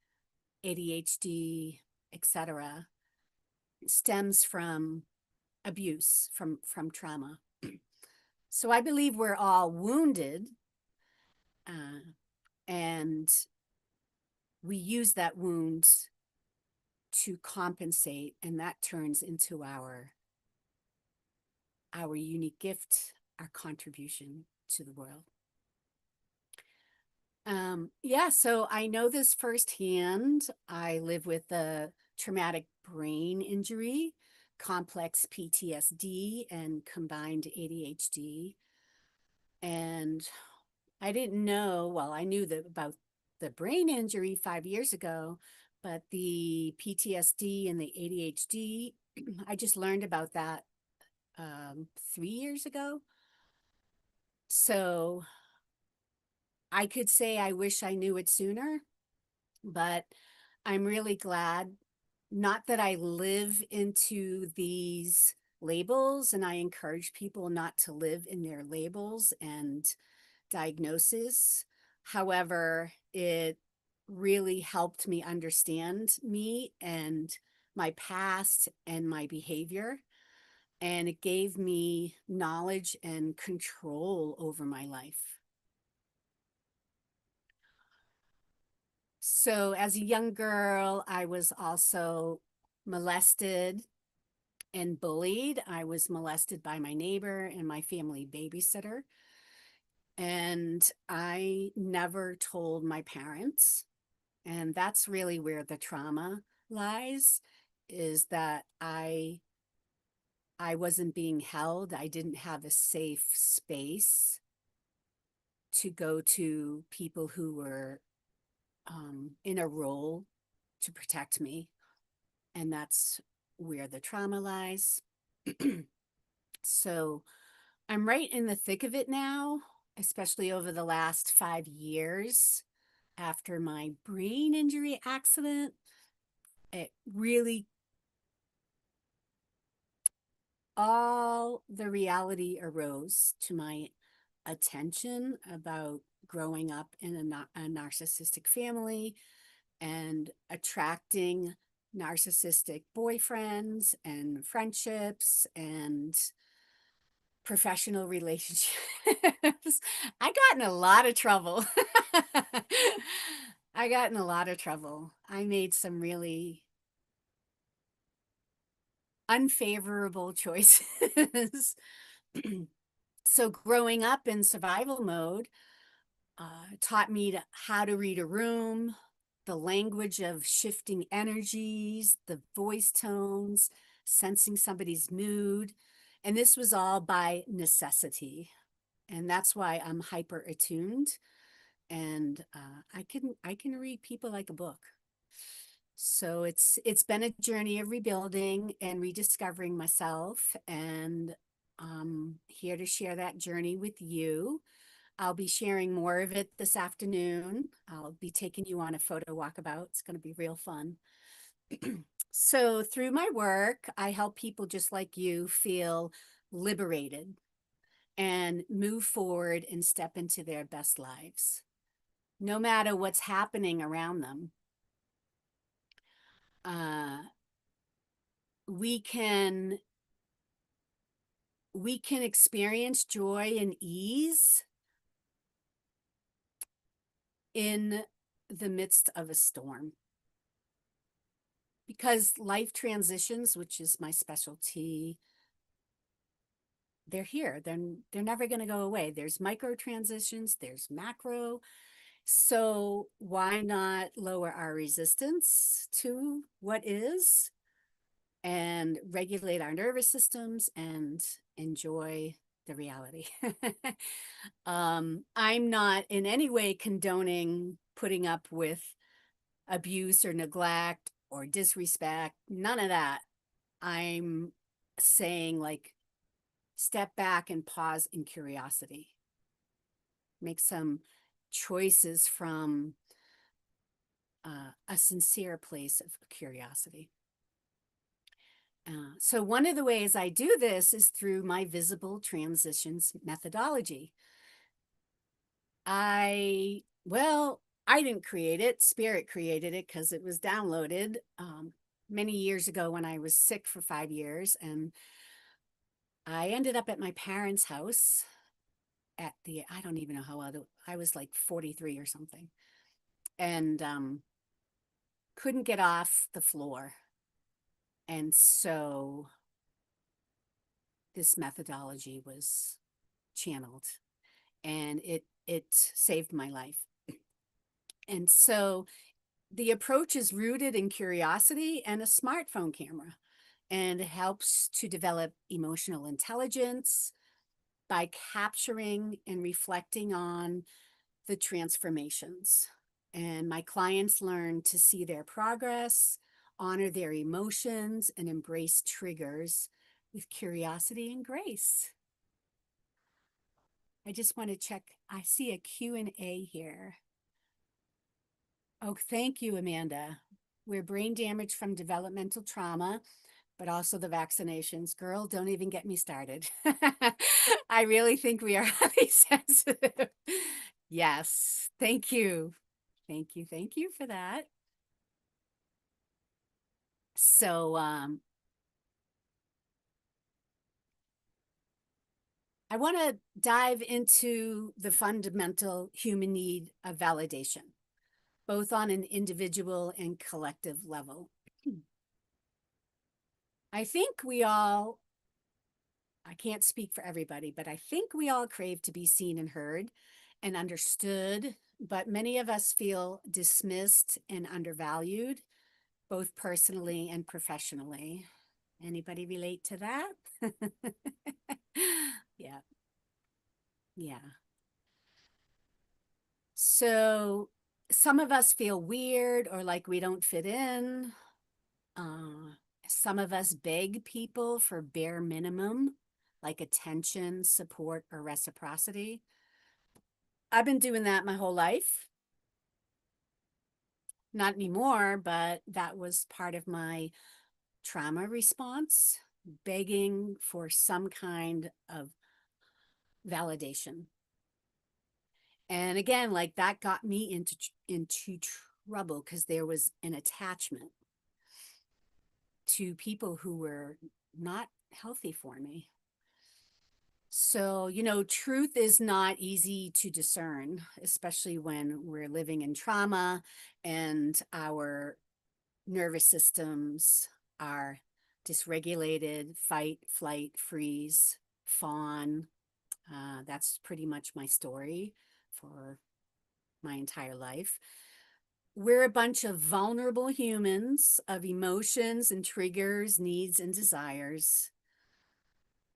ADHD, etc., stems from abuse, from trauma. So I believe we're all wounded, and we use that wound to compensate, and that turns into our unique gift, our contribution to the world. Yeah, so I know this firsthand. I live with a traumatic brain injury, complex PTSD, and combined ADHD. And I didn't know, well, I knew about the brain injury 5 years ago, but the PTSD and the ADHD, I just learned about that 3 years ago. So I could say I wish I knew it sooner, but I'm really glad, not that I live into these labels, and I encourage people not to live in their labels and diagnosis. However, it really helped me understand me and my past and my behavior. And it gave me knowledge and control over my life. So as a young girl, I was also molested and bullied. I was molested by my neighbor and my family babysitter. And I never told my parents. And that's really where the trauma lies, is that I wasn't being held. I didn't have a safe space to go to people who were in a role to protect me. And that's where the trauma lies. So I'm right in the thick of it now, especially over the last 5 years after my brain injury accident. It really, all the reality arose to my attention about growing up in a narcissistic family and attracting narcissistic boyfriends and friendships and professional relationships. I got in a lot of trouble. I got in a lot of trouble. I made some really unfavorable choices. So growing up in survival mode taught me how to read a room, the language of shifting energies, the voice tones, sensing somebody's mood. And this was all by necessity. And that's why I'm hyper attuned. And I can read people like a book. So it's been a journey of rebuilding and rediscovering myself, and I'm here to share that journey with you. I'll be sharing more of it this afternoon. I'll be taking you on a photo walkabout. It's going to be real fun. So through my work, I help people just like you feel liberated and move forward and step into their best lives, no matter what's happening around them. uh, we can experience joy and ease in the midst of a storm. Because life transitions, which is my specialty, they're here. They're never going to go away. There's micro transitions, there's macro. So why not lower our resistance to what is and regulate our nervous systems and enjoy the reality? I'm not in any way condoning putting up with abuse or neglect or disrespect, none of that. I'm saying, like, step back and pause in curiosity. Make some choices from a sincere place of curiosity. So one of the ways I do this is through my visible transitions methodology. Well, I didn't create it. Spirit created it because it was downloaded many years ago when I was sick for 5 years. And I ended up at my parents' house I don't even know how old I was, like 43 or something. And couldn't get off the floor. And so this methodology was channeled, and it saved my life. And so the approach is rooted in curiosity and a smartphone camera, and it helps to develop emotional intelligence by capturing and reflecting on the transformations. And my clients learn to see their progress, honor their emotions, and embrace triggers with curiosity and grace. I just want to check. I see a Q&A here. Oh, thank you, Amanda. We're brain damage from developmental trauma, but also the vaccinations. Girl, don't even get me started. I really think we are highly sensitive. Yes, thank you. Thank you. Thank you for that. So I want to dive into the fundamental human need of validation, both on an individual and collective level. I think we all, I can't speak for everybody, but I think we all crave to be seen and heard and understood, but many of us feel dismissed and undervalued, both personally and professionally. Anybody relate to that? Yeah. Yeah. So some of us feel weird or like we don't fit in. Some of us beg people for bare minimum, like attention, support, or reciprocity. I've been doing that my whole life. Not anymore, but that was part of my trauma response, begging for some kind of validation. And again, like, that got me into trouble because there was an attachment to people who were not healthy for me. So, truth is not easy to discern, especially when we're living in trauma and our nervous systems are dysregulated, fight, flight, freeze, fawn. That's pretty much my story for my entire life. We're a bunch of vulnerable humans of emotions and triggers, needs and desires.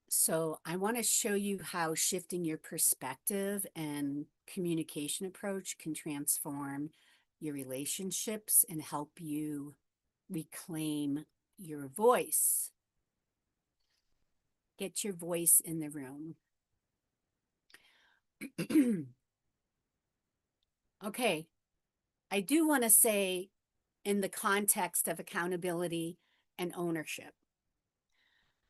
So I want to show you how shifting your perspective and communication approach can transform your relationships and help you reclaim your voice. Get your voice in the room. Okay, I do want to say, in the context of accountability and ownership,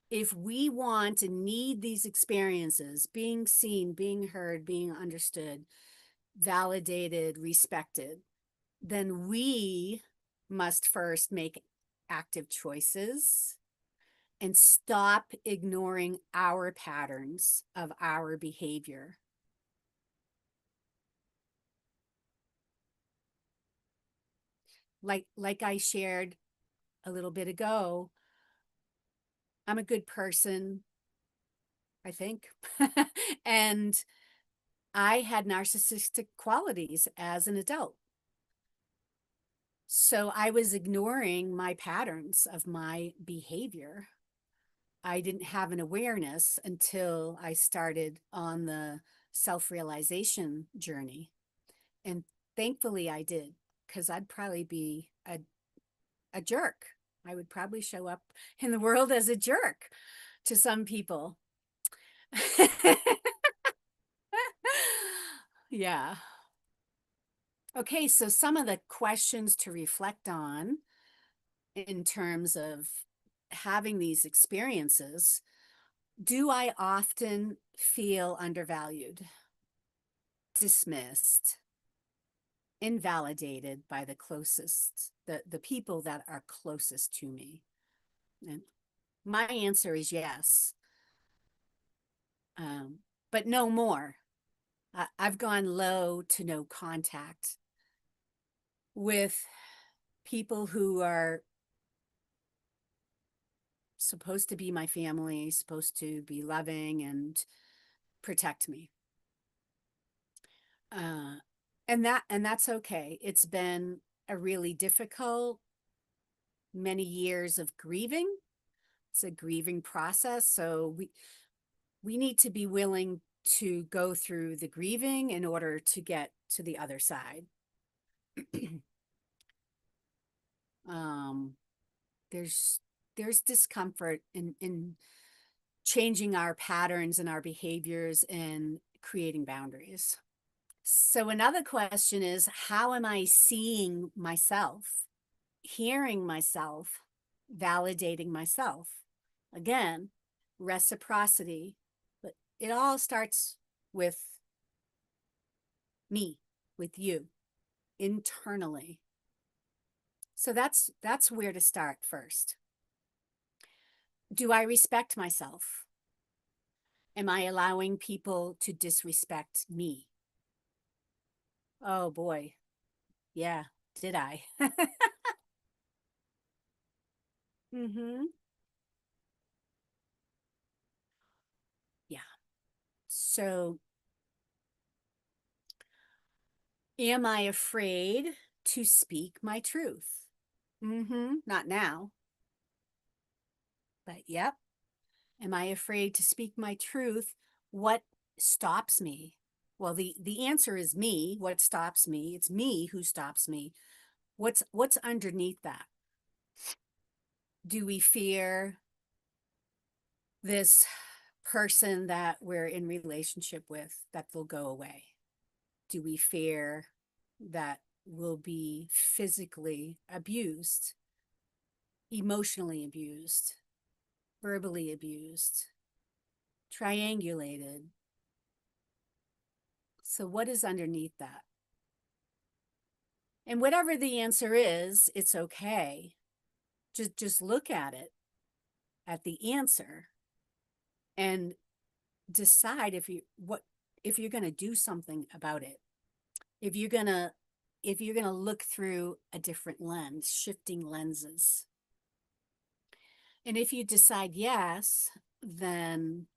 if we want and need these experiences, being seen, being heard, being understood, validated, respected, then we must first make active choices and stop ignoring our patterns of our behavior. Like I shared a little bit ago, I'm a good person, I think. And I had narcissistic qualities as an adult. So I was ignoring my patterns of my behavior. I didn't have an awareness until I started on the self-realization journey. And thankfully I did, because I'd probably be a jerk. I would probably show up in the world as a jerk to some people. Yeah. Okay, so some of the questions to reflect on in terms of having these experiences. Do I often feel undervalued, dismissed, invalidated by the closest, the people that are closest to me? And my answer is yes. But no more. I've gone low to no contact with people who are supposed to be my family, supposed to be loving and protect me. And that's okay. It's been a really difficult many years of grieving. It's a grieving process. So we need to be willing to go through the grieving in order to get to the other side. There's discomfort in changing our patterns and our behaviors and creating boundaries. So another question is, how am I seeing myself, hearing myself, validating myself? Again, reciprocity, but it all starts with me, with you, internally. So that's where to start first. Do I respect myself? Am I allowing people to disrespect me? Oh boy. Yeah, did I? Mm-hmm. Yeah. So am I afraid to speak my truth? Mm-hmm. Not now. But yep. Am I afraid to speak my truth? What stops me? Well, the answer is me. What stops me? It's me who stops me. What's underneath that? Do we fear this person that we're in relationship with that they'll go away? Do we fear that we'll be physically abused, emotionally abused, verbally abused, triangulated? So what is underneath that? And whatever the answer is, it's okay. Just look at it, at the answer, and decide if you're going to do something about it. If you're going to look through a different lens, shifting lenses. And if you decide yes, then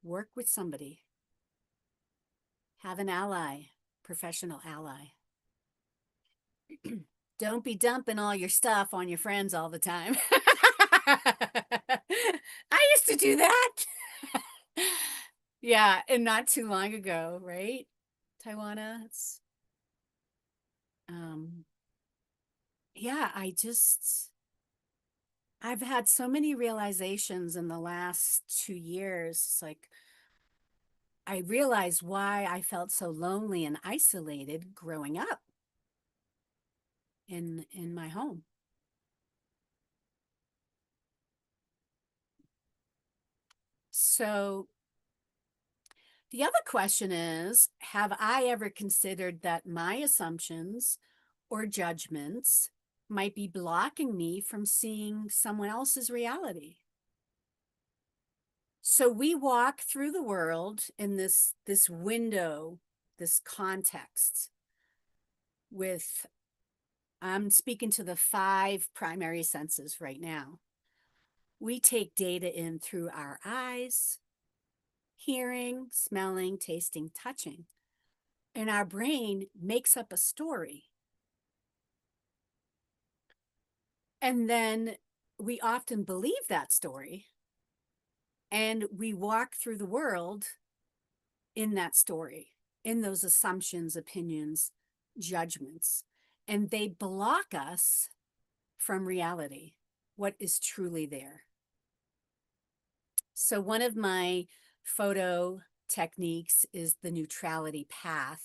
work with somebody. Have an ally, professional ally. Don't be dumping all your stuff on your friends all the time. I used to do that. Yeah, and not too long ago, right? Taiwana, yeah, I've had so many realizations in the last 2 years. It's like, I realized why I felt so lonely and isolated growing up in my home. So the other question is, have I ever considered that my assumptions or judgments might be blocking me from seeing someone else's reality. So we walk through the world in this window, this context with, I'm speaking to the 5 primary senses right now. We take data in through our eyes, hearing, smelling, tasting, touching, and our brain makes up a story. And then we often believe that story, and we walk through the world in that story, in those assumptions, opinions, judgments, and they block us from reality, what is truly there. So one of my photo techniques is the neutrality path.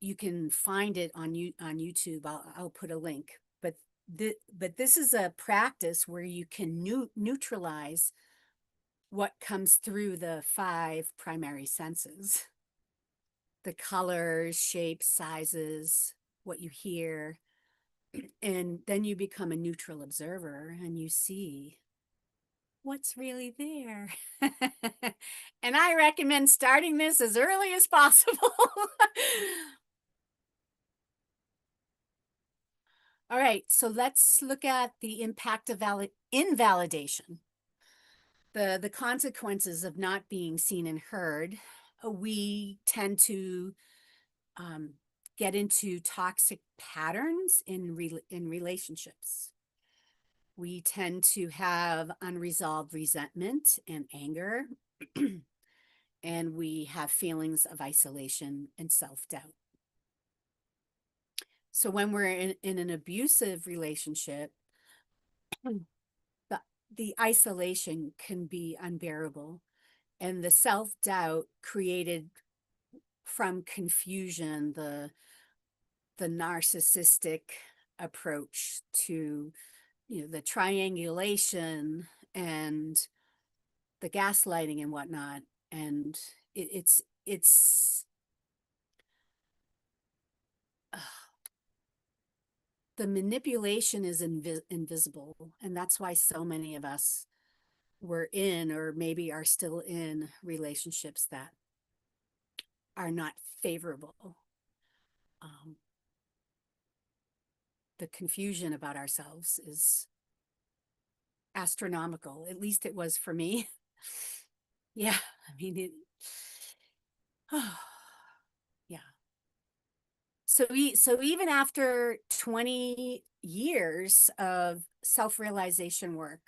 You can find it on YouTube. I'll put a link. But this is a practice where you can neutralize what comes through the 5 primary senses. The colors, shapes, sizes, what you hear. And then you become a neutral observer and you see what's really there. And I recommend starting this as early as possible. All right, so let's look at the impact of invalidation. The consequences of not being seen and heard. We tend to get into toxic patterns in relationships. We tend to have unresolved resentment and anger, and we have feelings of isolation and self-doubt. So when we're in an abusive relationship, the isolation can be unbearable, and the self-doubt created from confusion, the narcissistic approach to, the triangulation and the gaslighting and whatnot. And it's the manipulation is invisible. And that's why so many of us were in, or maybe are still in, relationships that are not favorable. The confusion about ourselves is astronomical. At least it was for me. Yeah, I mean, yeah. So even after 20 years of self-realization work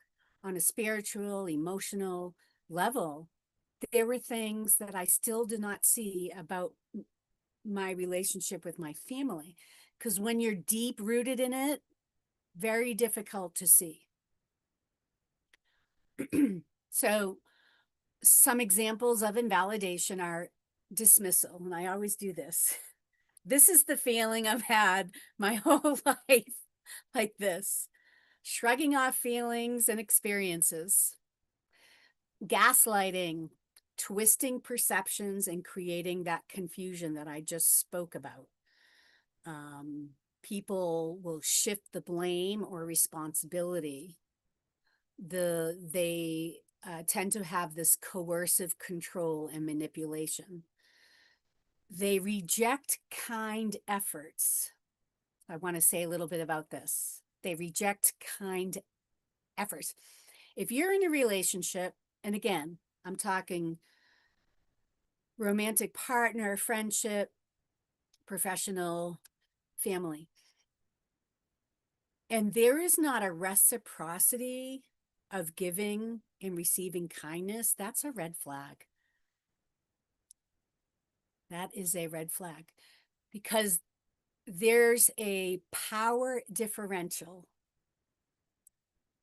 on a spiritual, emotional level, there were things that I still did not see about my relationship with my family. Because when you're deep rooted in it, very difficult to see. So some examples of invalidation are dismissal, and I always do this. This is the feeling I've had my whole life, like this, shrugging off feelings and experiences, gaslighting, twisting perceptions, and creating that confusion that I just spoke about. People will shift the blame or responsibility. They tend to have this coercive control and manipulation. They reject kind efforts. I want to say a little bit about this. They reject kind efforts. If you're in a relationship, and again, I'm talking romantic partner, friendship, professional, family, and there is not a reciprocity of giving and receiving kindness, that's a red flag. That is a red flag, because there's a power differential.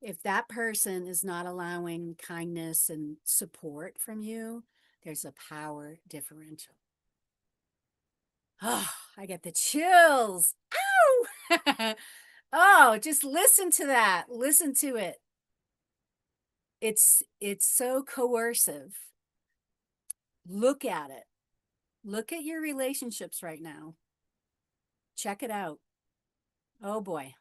If that person is not allowing kindness and support from you, there's a power differential. Oh, I get the chills. Ow! Oh, just listen to that. Listen to it. It's so coercive. Look at it. Look at your relationships right now. Check it out. Oh boy.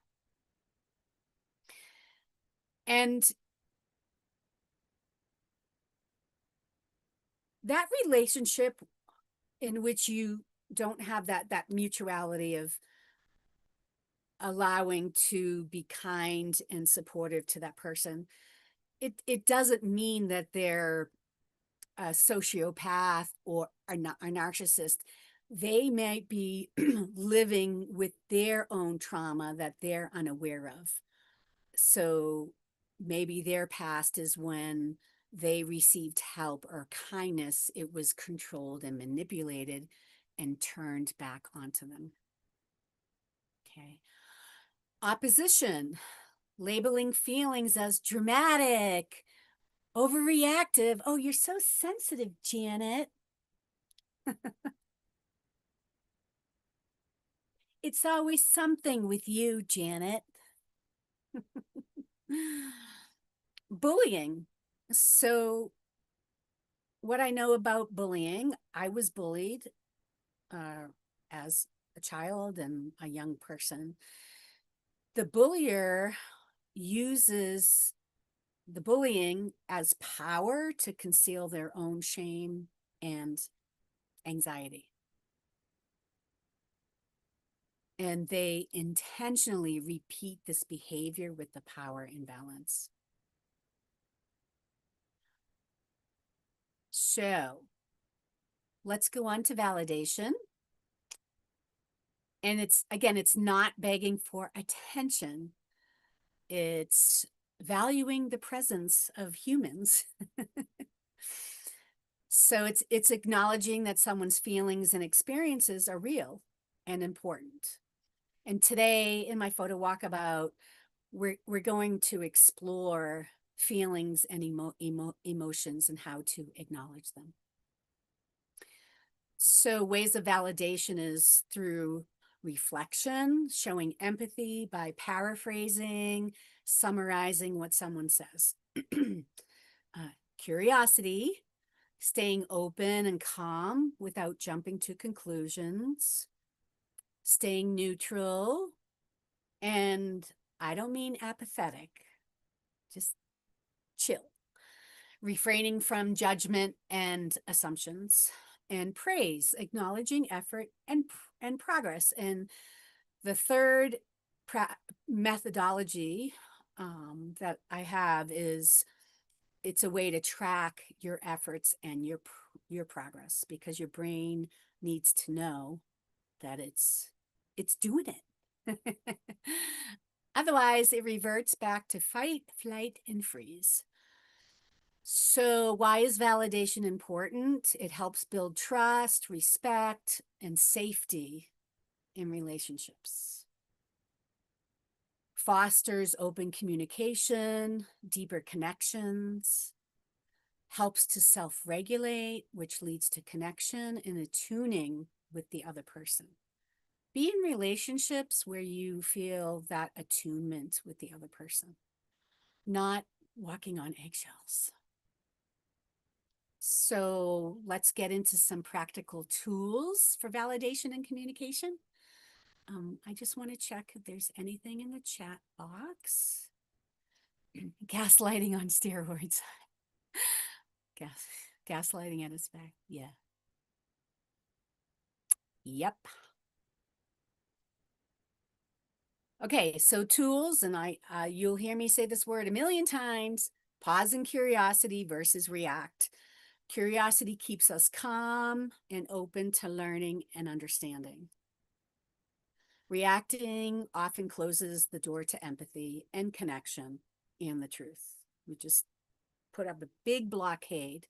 And that relationship in which you don't have that mutuality of allowing to be kind and supportive to that person, it doesn't mean that they're a sociopath or a narcissist. They might be living with their own trauma that they're unaware of. So maybe their past is when they received help or kindness, it was controlled and manipulated and turned back onto them. Okay. Opposition, labeling feelings as dramatic, overreactive. Oh, you're so sensitive, Janet. It's always something with you, Janet. Bullying. So, what I know about bullying, I was bullied as a child and a young person. The bullier uses the bullying as power to conceal their own shame and anxiety. And they intentionally repeat this behavior with the power imbalance. So let's go on to validation. And it's not begging for attention. It's valuing the presence of humans. So it's acknowledging that someone's feelings and experiences are real and important. And today in my photo walkabout, we're going to explore feelings and emotions and how to acknowledge them. So ways of validation is through reflection, showing empathy by paraphrasing, summarizing what someone says. Curiosity, staying open and calm without jumping to conclusions, staying neutral, and I don't mean apathetic, just chill, refraining from judgment and assumptions, and praise, acknowledging effort and progress. And the third methodology that I have is it's a way to track your efforts and your progress, because your brain needs to know that it's doing it. Otherwise, it reverts back to fight, flight, and freeze. So why is validation important? It helps build trust, respect, and safety in relationships. Fosters open communication, deeper connections, helps to self-regulate, which leads to connection and attuning with the other person. Be in relationships where you feel that attunement with the other person, not walking on eggshells. So let's get into some practical tools for validation and communication. I just want to check if there's anything in the chat box. Gaslighting on steroids. Gaslighting at its back. Yeah. Yep. Okay, so tools, and you'll hear me say this word a million times: pause and curiosity versus react. Curiosity keeps us calm and open to learning and understanding. Reacting often closes the door to empathy and connection and the truth. We just put up a big blockade.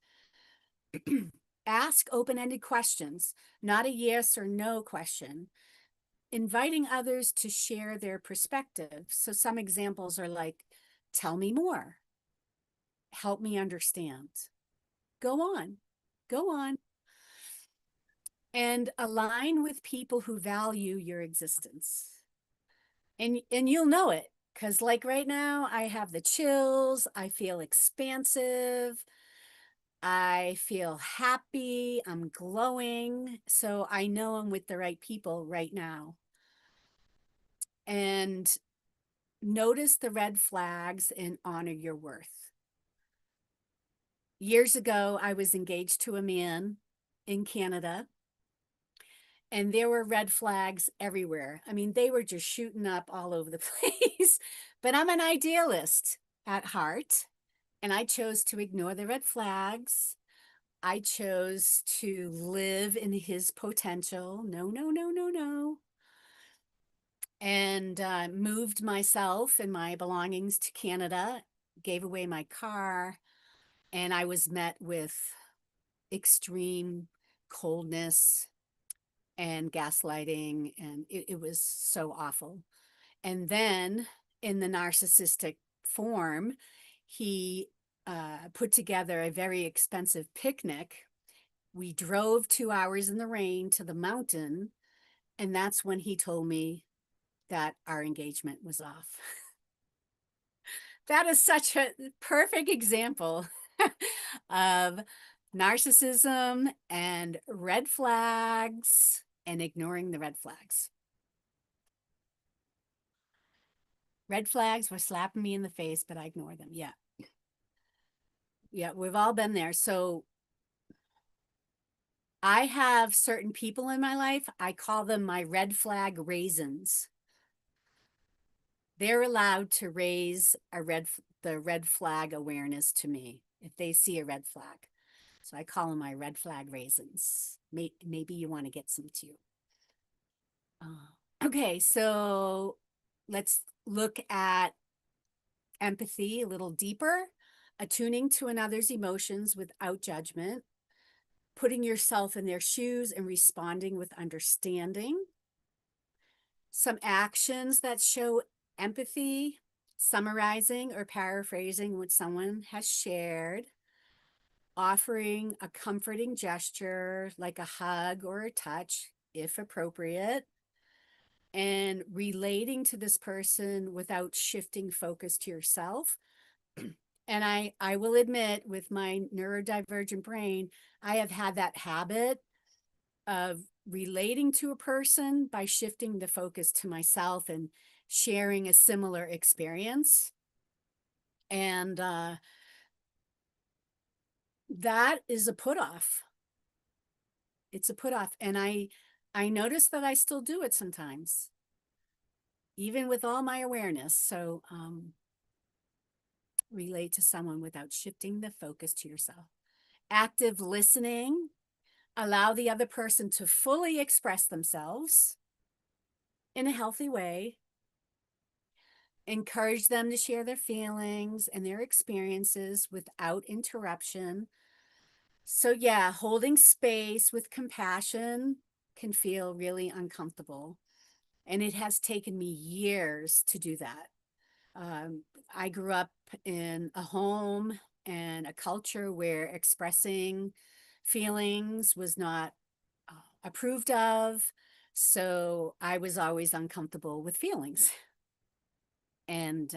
Ask open-ended questions, not a yes or no question. Inviting others to share their perspective. So some examples are like, tell me more. Help me understand. Go on. Go on. And align with people who value your existence. And you'll know it, because like right now, I have the chills. I feel expansive. I feel happy. I'm glowing. So I know I'm with the right people right now. and notice the red flags and honor your worth. Years ago, I was engaged to a man in Canada, and there were red flags everywhere. I mean, they were just shooting up all over the place. But I'm an idealist at heart, and I chose to ignore the red flags. I chose to live in his potential. No, no, no, no, no. And moved myself and my belongings to Canada, gave away my car, and I was met with extreme coldness and gaslighting, and it was so awful. And then in the narcissistic form, he put together a very expensive picnic. We drove 2 hours in the rain to the mountain, and that's when he told me that our engagement was off. That is such a perfect example of narcissism and red flags and ignoring the red flags. Red flags were slapping me in the face, but I ignore them. Yeah. Yeah, we've all been there. So I have certain people in my life, I call them my red flag raisins. They're allowed to raise the red flag awareness to me if they see a red flag. So I call them my red flag raisins. Maybe you want to get some too. Okay, so let's look at empathy a little deeper, attuning to another's emotions without judgment, putting yourself in their shoes and responding with understanding. Some actions that show empathy: summarizing or paraphrasing what someone has shared, offering a comforting gesture like a hug or a touch, if appropriate, and relating to this person without shifting focus to yourself. And I will admit, with my neurodivergent brain, I have had that habit of relating to a person by shifting the focus to myself and sharing a similar experience. And that is a put off. It's a put off. And I notice that I still do it sometimes, even with all my awareness. So relate to someone without shifting the focus to yourself. Active listening: allow the other person to fully express themselves in a healthy way. Encourage them to share their feelings and their experiences without interruption. So yeah, holding space with compassion can feel really uncomfortable. And it has taken me years to do that. I grew up in a home and a culture where expressing feelings was not approved of. So I was always uncomfortable with feelings. And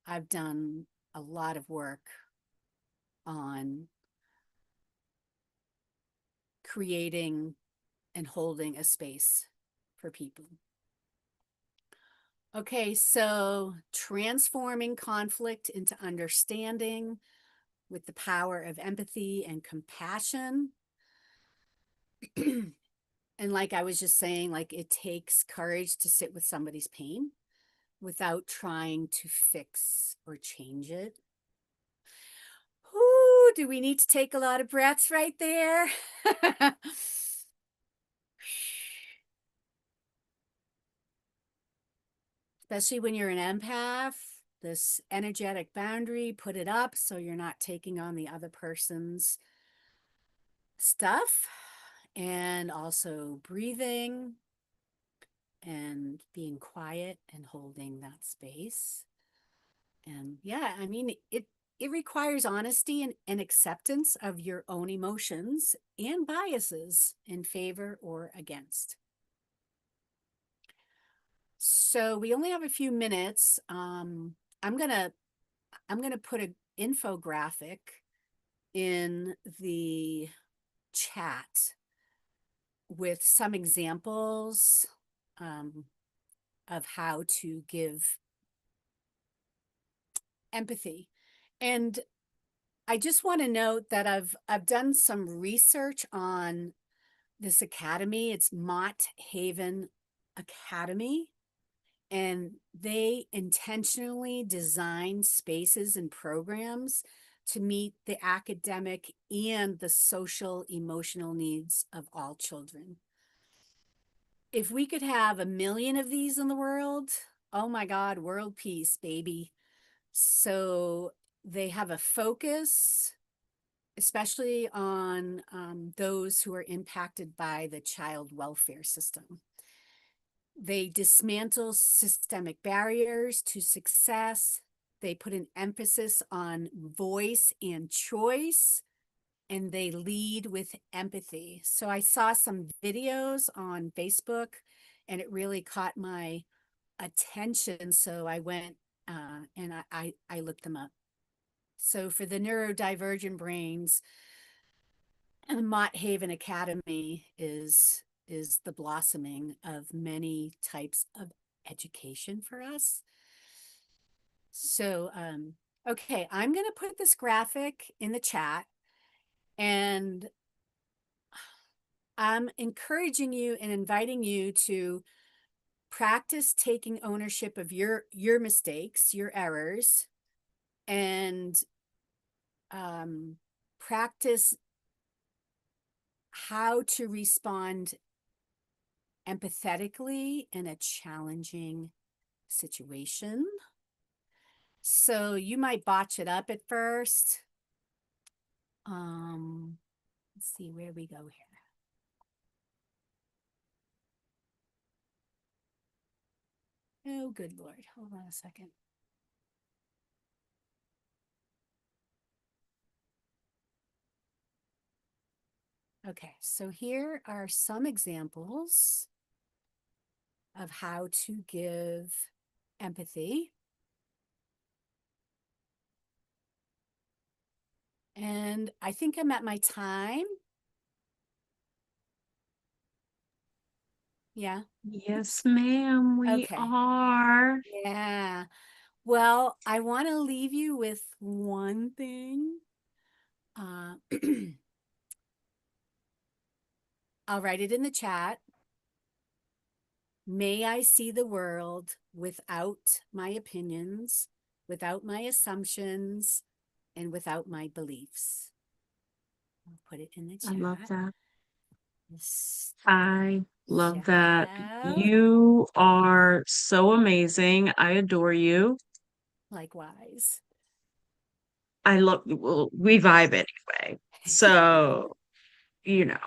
I've done a lot of work on creating and holding a space for people. Okay, so transforming conflict into understanding with the power of empathy and compassion. And like I was just saying, like it takes courage to sit with somebody's pain without trying to fix or change it. Ooh, do we need to take a lot of breaths right there? Especially when you're an empath, this energetic boundary, put it up so you're not taking on the other person's stuff. And also breathing and being quiet and holding that space. And yeah, I mean, it requires honesty and acceptance of your own emotions and biases in favor or against. So we only have a few minutes. I'm gonna put an infographic in the chat with some examples. of how to give empathy. And I just want to note that I've done some research on this academy. It's Mott Haven Academy, and they intentionally design spaces and programs to meet the academic and the social emotional needs of all children. If we could have 1 million of these in the world, oh my God, world peace, baby. So they have a focus, especially on those who are impacted by the child welfare system. They dismantle systemic barriers to success. They put an emphasis on voice and choice, and they lead with empathy. So I saw some videos on Facebook, and it really caught my attention. So I went and I looked them up. So for the neurodivergent brains, and the Mott Haven Academy is the blossoming of many types of education for us. So, okay, I'm going to put this graphic in the chat, and I'm encouraging you and inviting you to practice taking ownership of your mistakes, your errors, and practice how to respond empathetically in a challenging situation. So you might botch it up at first. Let's see where we go here. Oh, good Lord. Hold on a second. Okay, so here are some examples of how to give empathy. And I think I'm at my time. Yeah. Yes, ma'am, we Okay. are. Yeah. Well, I want to leave you with one thing. I'll write it in the chat. May I see the world without my opinions, without my assumptions, and without my beliefs. I'll put it in the chat. I love that. Yes. I love Shout that. out. You are so amazing. I adore you. Likewise. I love, well, we vibe anyway. So, you know,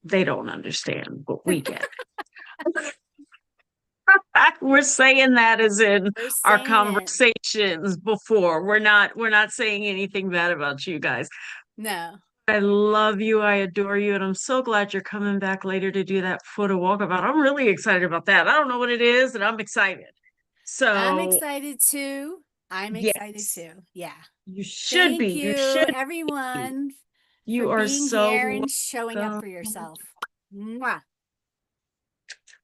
they don't understand, but we get it. We're saying that as in We're our saying it. conversations before. We're not saying anything bad about you guys. No. I love you. I adore you. And I'm so glad you're coming back later to do that photo walkabout. I'm really excited about that. I don't know what it is, and I'm excited. I'm So, excited too. I'm excited yes, too. Yeah. you should Thank be. You you, should be. everyone, for You are being so here and showing up for welcome. yourself. Mwah.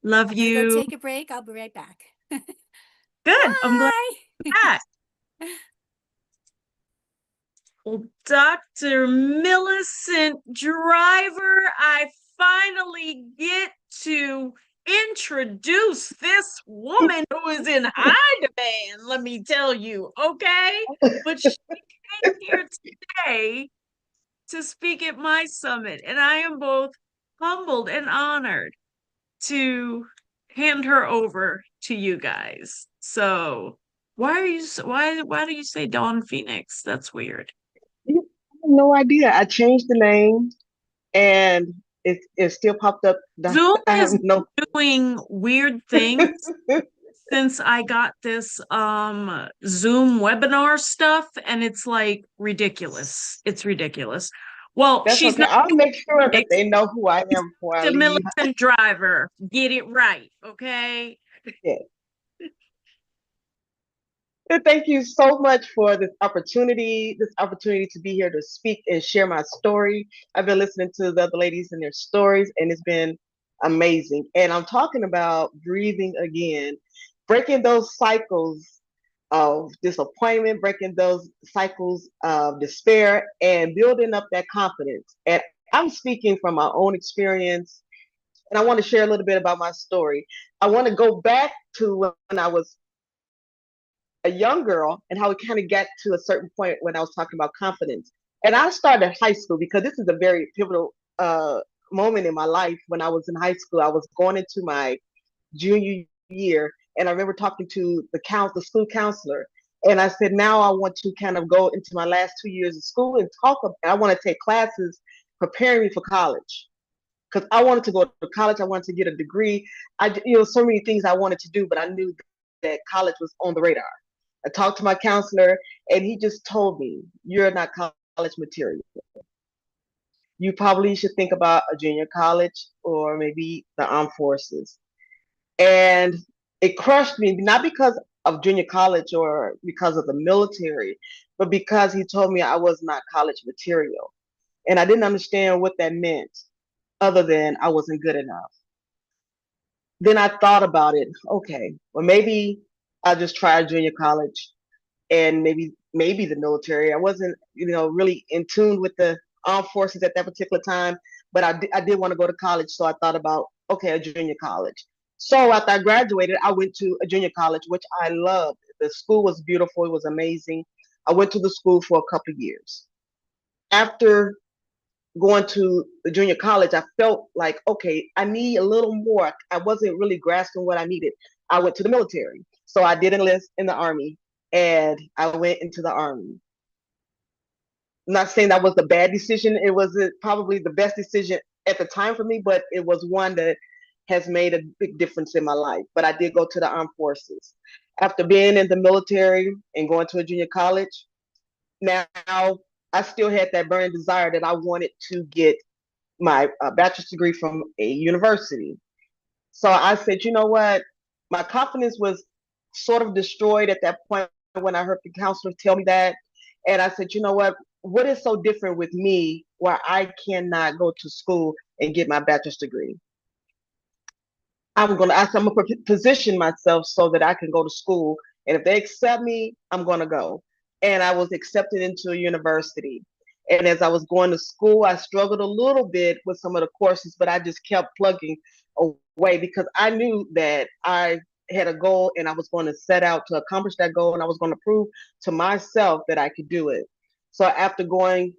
Love I'm going to go you. take a break. I'll be right back. Good. I'm glad Bye. you're back. Well, Dr. Millicent Driver, I finally get to introduce this woman who is in high demand, let me tell you, okay? But she came here today to speak at my summit, and I am both humbled and honored to hand her over to you guys. So, why do you say Dawn Phoenix? That's weird. I have no idea. I changed the name and it still popped up. Zoom I has have no. been doing weird things since I got this Zoom webinar stuff, and it's like ridiculous. It's ridiculous. Well, That's she's okay. not I'll make sure that Phoenix, they know who I am before I the leave. Militant Driver. Get it right, okay? Yes. And thank you so much for this opportunity to be here to speak and share my story. I've been listening to the other ladies and their stories, and it's been amazing. And I'm talking about breathing again, breaking those cycles of disappointment, breaking those cycles of despair, and building up that confidence. And I'm speaking from my own experience, and I want to share a little bit about my story. I want to go back to when I was a young girl and how it kind of got to a certain point when I was talking about confidence. And I started high school because this is a very pivotal moment in my life. When I was in high school, I was going into my junior year, and I remember talking to the school counselor, and I said, now I want to kind of go into my last 2 years of school and I want to take classes preparing me for college because I wanted to go to college. I wanted to get a degree. So many things I wanted to do, but I knew that college was on the radar. I talked to my counselor, and he just told me, you're not college material. You probably should think about a junior college or maybe the armed forces. And it crushed me, not because of junior college or because of the military, but because he told me I was not college material. And I didn't understand what that meant other than I wasn't good enough. Then I thought about it. Okay, well, maybe I'll just try junior college and maybe the military. I wasn't, really in tune with the armed forces at that particular time, but I did want to go to college, so I thought about, okay, a junior college. So after I graduated, I went to a junior college, which I loved. The school was beautiful. It was amazing. I went to the school for a couple of years. After going to the junior college, I felt like, okay, I need a little more. I wasn't really grasping what I needed. I went to the military. So I did enlist in the Army, and I went into the Army. I'm not saying that was the bad decision. It wasn't probably the best decision at the time for me, but it was one that has made a big difference in my life. But I did go to the armed forces. After being in the military and going to a junior college, now I still had that burning desire that I wanted to get my bachelor's degree from a university. So I said, you know what? My confidence was sort of destroyed at that point when I heard the counselor tell me that. And I said, you know what? What is so different with me where I cannot go to school and get my bachelor's degree? I'm gonna position myself so that I can go to school. And if they accept me, I'm gonna go. And I was accepted into a university. And as I was going to school, I struggled a little bit with some of the courses, but I just kept plugging away because I knew that I had a goal and I was going to set out to accomplish that goal, and I was going to prove to myself that I could do it. So after going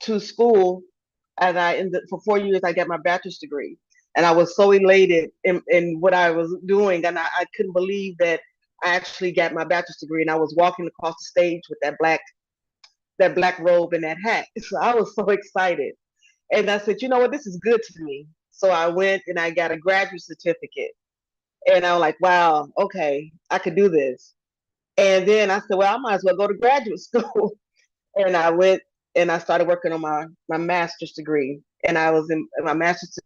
to school, and for 4 years, I got my bachelor's degree, and I was so elated in what I was doing, and I couldn't believe that I actually got my bachelor's degree, and I was walking across the stage with that black robe and that hat. So I was so excited, and I said, you know what, this is good to me. So I went and I got a graduate certificate, and I was like, wow, okay, I could do this. And then I said, well, I might as well go to graduate school. And I went and I started working on my master's degree. And I was in my master's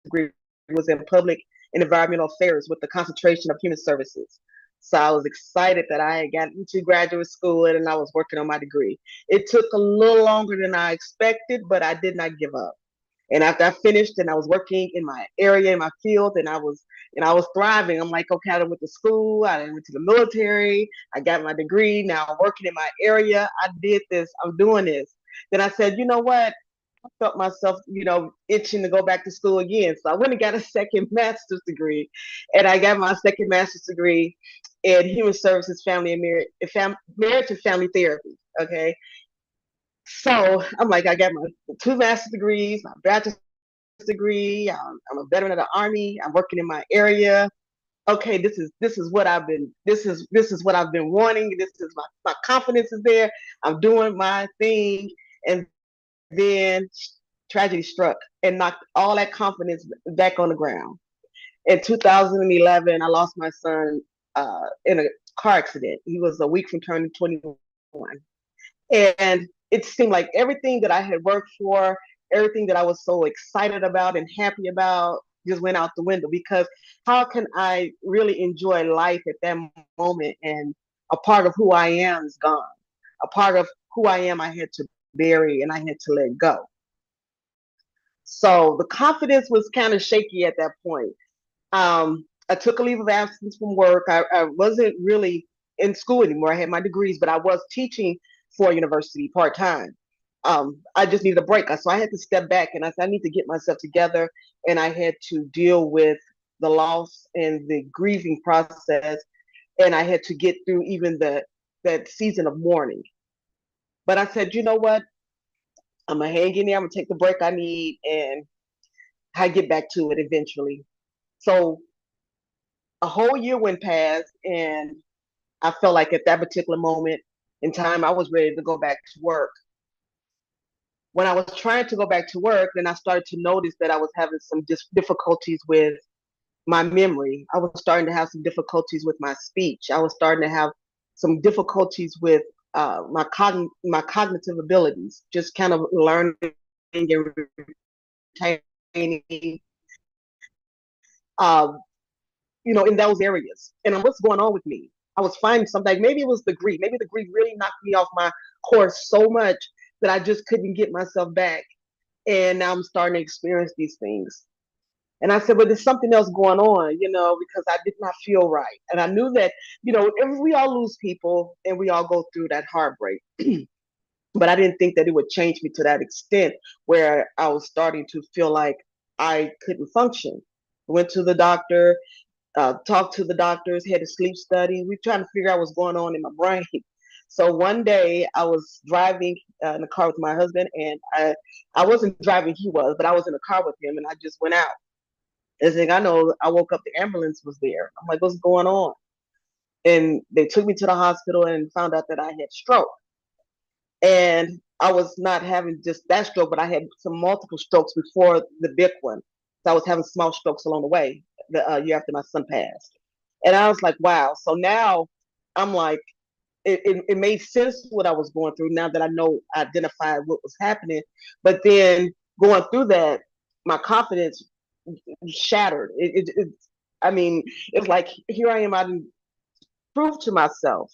degree was in public and environmental affairs with the concentration of human services. So I was excited that I had gotten into graduate school and I was working on my degree. It took a little longer than I expected, but I did not give up. And after I finished and I was working in my area, in my field, and I was thriving. I'm like, okay, I went to school, I went to the military, I got my degree, now I'm working in my area. I did this, I'm doing this. Then I said, you know what? I felt myself, itching to go back to school again. So I went and got a second master's degree. And I got my second master's degree in human services, family and marriage and family therapy. Okay. So I'm like, I got my 2 master's degrees, my bachelor's degree. I'm a veteran of the Army. I'm working in my area. Okay, this is what I've been. This is what I've been wanting. This is my confidence is there. I'm doing my thing, and then tragedy struck and knocked all that confidence back on the ground. In 2011, I lost my son in a car accident. He was a week from turning 21. And it seemed like everything that I had worked for, everything that I was so excited about and happy about just went out the window, because how can I really enjoy life at that moment? And a part of who I am is gone. A part of who I am, I had to bury and I had to let go. So the confidence was kind of shaky at that point. I took a leave of absence from work. I wasn't really in school anymore. I had my degrees, but I was teaching for a university part time. I just needed a break. So I had to step back and I said, I need to get myself together. And I had to deal with the loss and the grieving process. And I had to get through even that season of mourning. But I said, you know what? I'm going to hang in there. I'm going to take the break I need and I get back to it eventually. So a whole year went past and I felt like at that particular moment in time, I was ready to go back to work. When I was trying to go back to work, then I started to notice that I was having some difficulties with my memory. I was starting to have some difficulties with my speech. I was starting to have some difficulties with my cognitive abilities, just kind of learning and retaining, uh, in those areas. And what's going on with me? I was finding something. Maybe it was the grief. Maybe the grief really knocked me off my course so much that I just couldn't get myself back. And now I'm starting to experience these things. And I said, but there's something else going on, because I did not feel right. And I knew that, we all lose people and we all go through that heartbreak. But I didn't think that it would change me to that extent where I was starting to feel like I couldn't function. Went to the doctor, talked to the doctors, had a sleep study. We trying to figure out what's going on in my brain. So one day I was driving in the car with my husband, and I wasn't driving, he was, but I was in the car with him, and I just went out. As I know, I woke up, the ambulance was there. I'm like, what's going on? And they took me to the hospital and found out that I had stroke. And I was not having just that stroke, but I had some multiple strokes before the big one. So I was having small strokes along the way the year after my son passed. And I was like, wow. So now I'm like, it made sense what I was going through now that I know, identified what was happening. But then going through that, my confidence shattered. I mean, it's like, here I am, I didn't prove to myself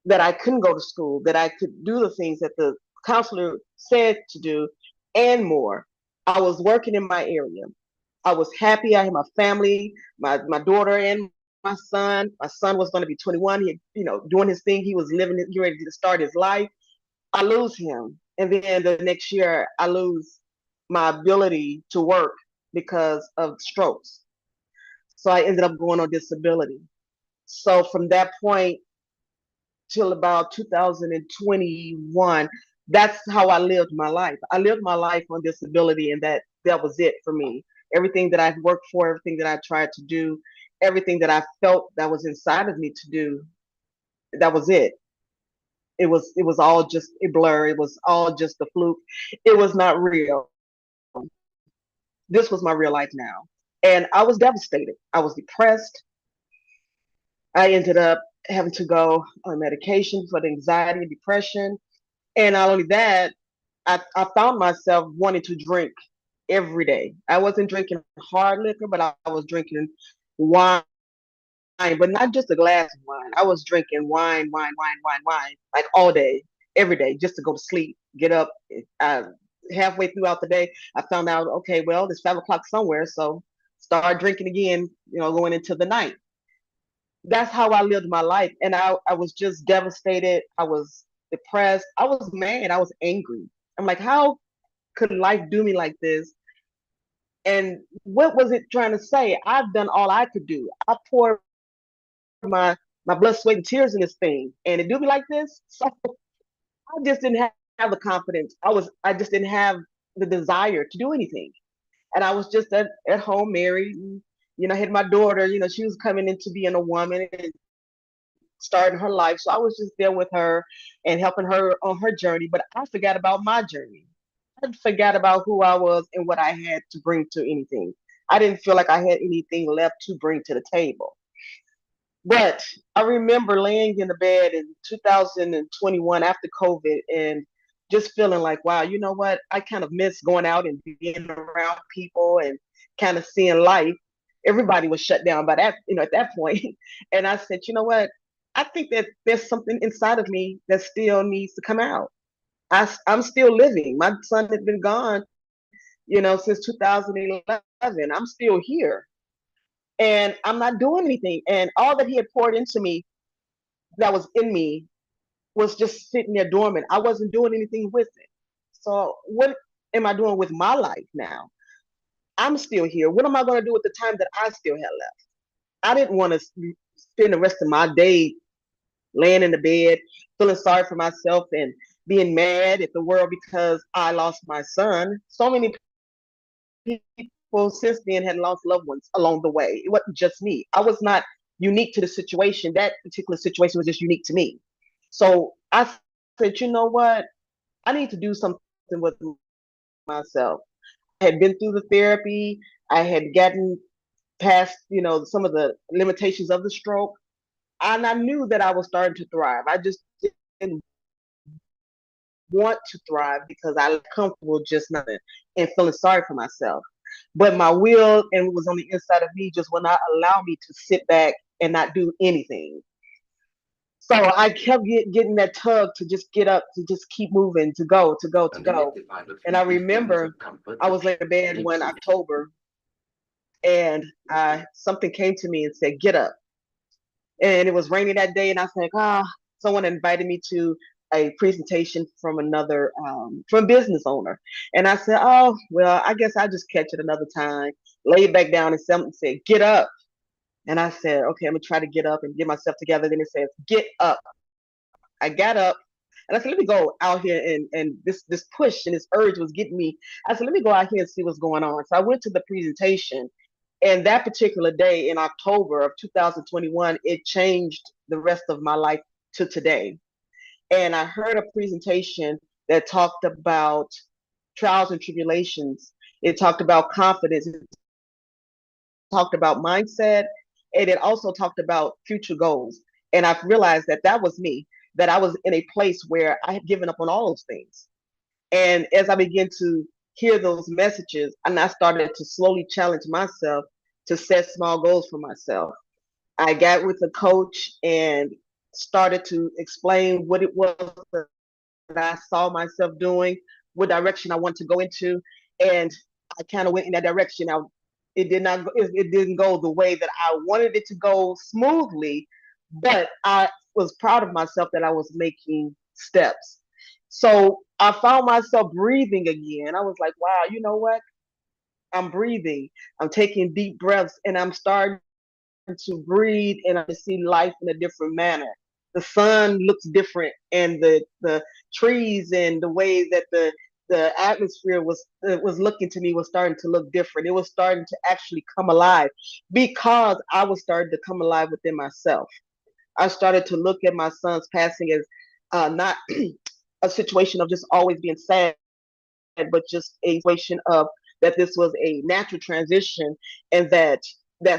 that I couldn't go to school, that I could do the things that the counselor said to do and more. I was working in my area. I was happy. I had my family, my daughter and my son. My son was going to be 21. He, doing his thing. He was living, he ready to start his life. I lose him. And then the next year, I lose my ability to work because of strokes. So I ended up going on disability. So from that point till about 2021, that's how I lived my life. I lived my life on disability, and that was it for me. Everything that I've worked for, everything that I tried to do, everything that I felt that was inside of me to do, that was it. It was all just a blur. It was all just a fluke. It was not real. This was my real life now. And I was devastated. I was depressed. I ended up having to go on medication for the anxiety and depression. And not only that, I found myself wanting to drink every day. I wasn't drinking hard liquor, but I was drinking wine, but not just a glass of wine. I was drinking wine, like all day, every day, just to go to sleep, get up. Halfway throughout the day, I found out, okay, well, it's 5 o'clock somewhere, so start drinking again, going into the night. That's how I lived my life. And I was just devastated. I was depressed. I was mad. I was angry. I'm like, how could life do me like this? And what was it trying to say? I've done all I could do. I poured my blood, sweat, and tears in this thing, and it do me like this. So I just didn't have the confidence. I just didn't have the desire to do anything. And I was just at home married. And, I had my daughter, she was coming into being a woman and starting her life. So I was just there with her and helping her on her journey. But I forgot about my journey. I forgot about who I was and what I had to bring to anything. I didn't feel like I had anything left to bring to the table. But I remember laying in the bed in 2021 after COVID and just feeling like, wow, you know what? I kind of miss going out and being around people and kind of seeing life. Everybody was shut down by that, at that point. And I said, you know what? I think that there's something inside of me that still needs to come out. I'm still living. My son had been gone since 2011. I'm still here and I'm not doing anything. And all that he had poured into me that was in me was just sitting there dormant. I wasn't doing anything with it. So what am I doing with my life now? I'm still here. What am I going to do with the time that I still had left? I didn't want to spend the rest of my day laying in the bed, feeling sorry for myself and being mad at the world because I lost my son. So many people since then had lost loved ones along the way. It wasn't just me. I was not unique to the situation. That particular situation was just unique to me. So I said, you know what? I need to do something with myself. I had been through the therapy. I had gotten past, some of the limitations of the stroke. And I knew that I was starting to thrive. I just didn't want to thrive because I was comfortable just nothing and feeling sorry for myself. But my will and what was on the inside of me just would not allow me to sit back and not do anything. So I kept getting that tug to just get up, to just keep moving, to go, to go, to go. And I remember I was laying in bed one October and something came to me and said, get up. And it was raining that day. And I was like, someone invited me to a presentation from from a business owner. And I said, oh, well, I guess I'll just catch it another time. Laid back down and something said, get up. And I said, okay, I'm gonna try to get up and get myself together. Then it says, get up. I got up and I said, let me go out here and this push and this urge was getting me. I said, let me go out here and see what's going on. So I went to the presentation, and that particular day in October of 2021, it changed the rest of my life to today. And I heard a presentation that talked about trials and tribulations. It talked about confidence. It talked about mindset, and it also talked about future goals. And I've realized that that was me, that I was in a place where I had given up on all those things. And as I began to hear those messages, and I started to slowly challenge myself to set small goals for myself. I got with a coach and started to explain what it was that I saw myself doing, what direction I want to go into, and I kind of went in that direction. It did not. It didn't go the way that I wanted it to go smoothly, but I was proud of myself that I was making steps. So I found myself breathing again. I was like, wow, you know what? I'm breathing. I'm taking deep breaths, and I'm starting to breathe and I see life in a different manner. The sun looks different, and the trees and the way that the atmosphere was looking to me was starting to look different. It was starting to actually come alive because I was starting to come alive within myself. I started to look at my son's passing as not a situation of just always being sad, but just a situation of that this was a natural transition, and that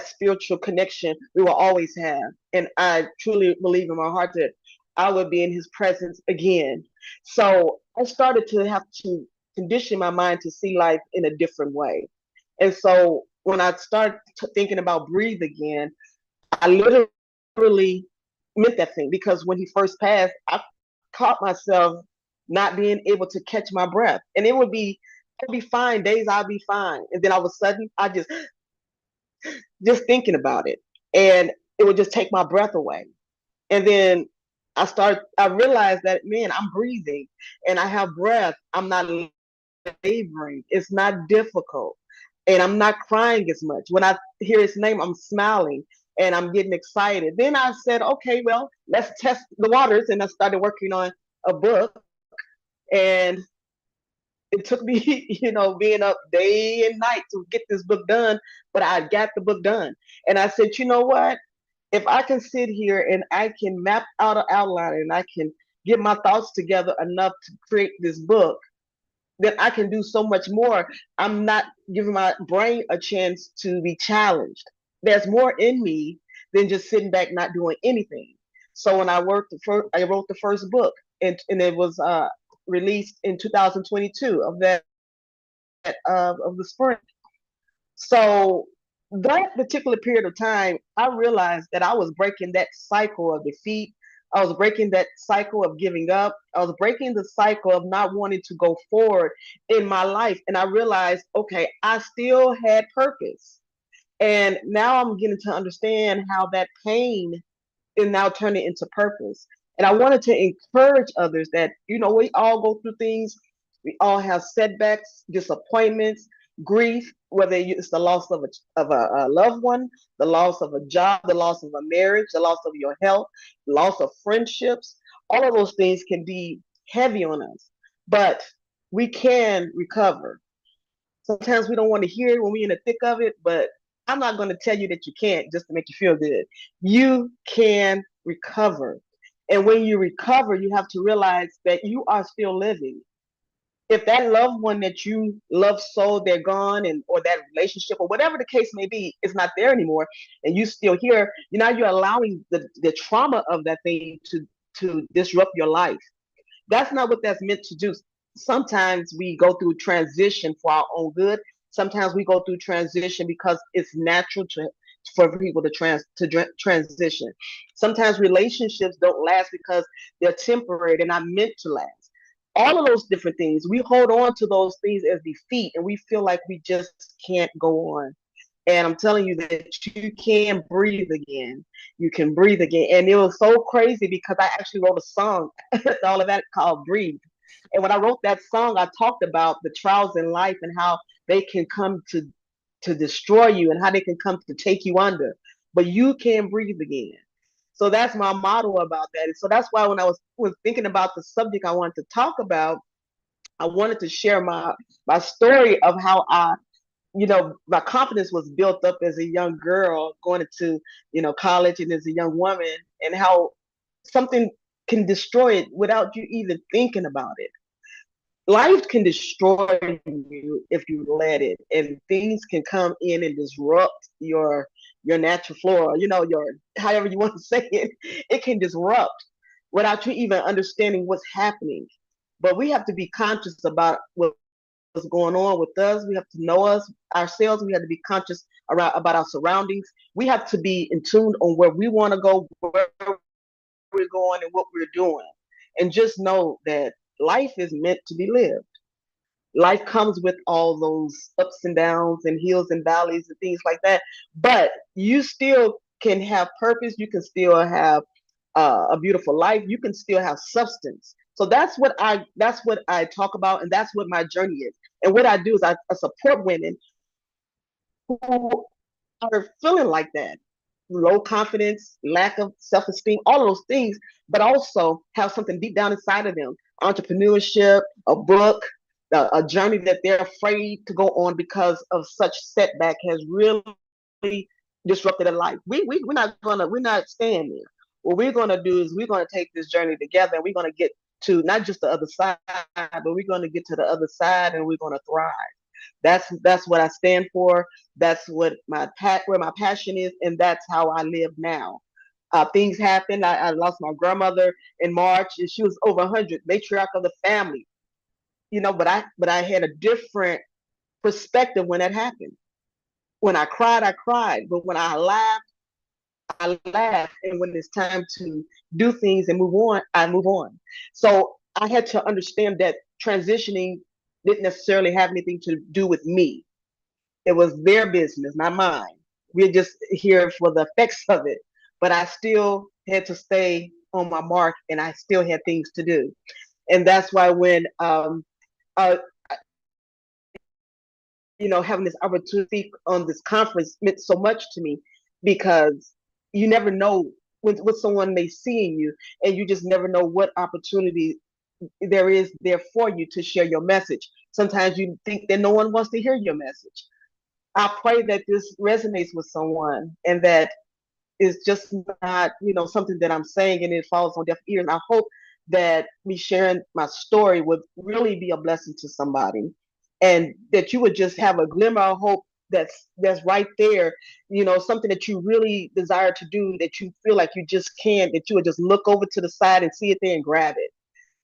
spiritual connection we will always have. And I truly believe in my heart that I would be in his presence again. So I started to have to condition my mind to see life in a different way. And so when I started thinking about breathe again, I literally meant that thing, because when he first passed, I caught myself not being able to catch my breath. And I'd be fine. Days I'd be fine. And then all of a sudden I just thinking about it. And it would just take my breath away. And then I realized that, man, I'm breathing and I have breath. I'm not laboring. It's not difficult. And I'm not crying as much. When I hear his name, I'm smiling and I'm getting excited. Then I said, okay, well, let's test the waters. And I started working on a book. And it took me, being up day and night to get this book done, but I got the book done. And I said, you know what? If I can sit here and I can map out an outline and I can get my thoughts together enough to create this book, then I can do so much more. I'm not giving my brain a chance to be challenged. There's more in me than just sitting back not doing anything. So when I I wrote the first book, and it was released in 2022 of of the spring. So that particular period of time, I realized that I was breaking that cycle of defeat, I was breaking that cycle of giving up. I was breaking the cycle of not wanting to go forward in my life. And I realized, okay, I still had purpose. And now I'm getting to understand how that pain is now turning into purpose. And I wanted to encourage others that, we all go through things. We all have setbacks, disappointments, grief, whether it's the loss of a loved one, the loss of a job, the loss of a marriage, the loss of your health, loss of friendships. All of those things can be heavy on us, but we can recover. Sometimes we don't want to hear it when we're in the thick of it, but I'm not going to tell you that you can't just to make you feel good. You can recover. And when you recover, you have to realize that you are still living. If that loved one that you love so they're gone, and or that relationship or whatever the case may be is not there anymore, and you still here, you're allowing the trauma of that thing to disrupt your life. That's not what that's meant to do. Sometimes we go through transition for our own good. Sometimes we go through transition because it's natural for people to transition. Sometimes relationships don't last because they're temporary. They're not meant to last. All of those different things, we hold on to those things as defeat, and we feel like we just can't go on. And I'm telling you that you can breathe again. You can breathe again. And it was so crazy because I actually wrote a song, all of that, called Breathe. And when I wrote that song, I talked about the trials in life and how they can come to destroy you and how they can come to take you under. But you can breathe again. So that's my motto about that. And so that's why when I was thinking about the subject I wanted to talk about, I wanted to share my story of how my confidence was built up as a young girl going into, college and as a young woman, and how something can destroy it without you even thinking about it. Life can destroy you if you let it, and things can come in and disrupt your natural flora, your however you want to say it. It can disrupt without you even understanding what's happening. But we have to be conscious about what's going on with us. We have to know ourselves. We have to be conscious about our surroundings. We have to be in tune on where we want to go, where we're going, and what we're doing. And just know that life is meant to be lived. Life comes with all those ups and downs and hills and valleys and things like that. But you still can have purpose. You can still have a beautiful life. You can still have substance. So that's what I talk about, and that's what my journey is. And what I do is I support women who are feeling like that, low confidence, lack of self-esteem, all of those things, but also have something deep down inside of them: entrepreneurship, a book, a journey that they're afraid to go on because of such setback has really disrupted their life. We're not staying there. What we're gonna do is we're gonna take this journey together, and we're gonna get to not just the other side, but we're gonna get to the other side, and we're gonna thrive. That's what I stand for. That's what where my passion is, and that's how I live now. Things happen. I lost my grandmother in March, and she was over 100, matriarch of the family. But I had a different perspective when that happened. When I cried, I cried. But when I laugh. And when it's time to do things and move on, I move on. So I had to understand that transitioning didn't necessarily have anything to do with me. It was their business, not mine. We're just here for the effects of it. But I still had to stay on my mark, and I still had things to do. And that's why when uh, having this opportunity to speak on this conference meant so much to me, because you never know what someone may see in you, and you just never know what opportunity there is there for you to share your message. Sometimes you think that no one wants to hear your message. I pray that this resonates with someone, and that is just not, something that I'm saying and it falls on deaf ears. And I hope that me sharing my story would really be a blessing to somebody, and that you would just have a glimmer of hope that's right there, something that you really desire to do, that you feel like you just can't, that you would just look over to the side and see it there and grab it.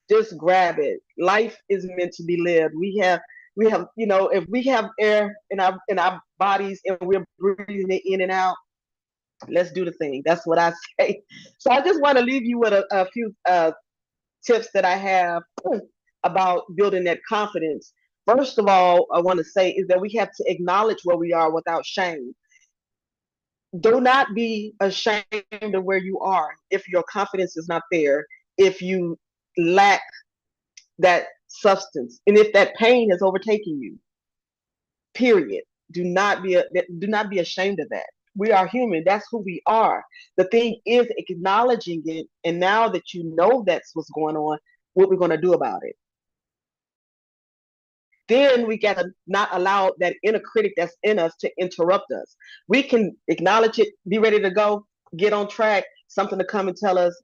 Just grab it. Life is meant to be lived. We have, if we have air in our bodies and we're breathing it in and out, Let's do the thing. That's what I say. So I just want to leave you with a few tips that I have about building that confidence. First of all, I want to say is that we have to acknowledge where we are without shame. Do not be ashamed of where you are if your confidence is not there, if you lack that substance, and if that pain has overtaken you. Period. Do not be ashamed of that. We are human. That's who we are. The thing is acknowledging it, and now that you know that's what's going on, what we're going to do about it. Then we got to not allow that inner critic that's in us to interrupt us. We can acknowledge it, be ready to go, get on track, something to come and tell us,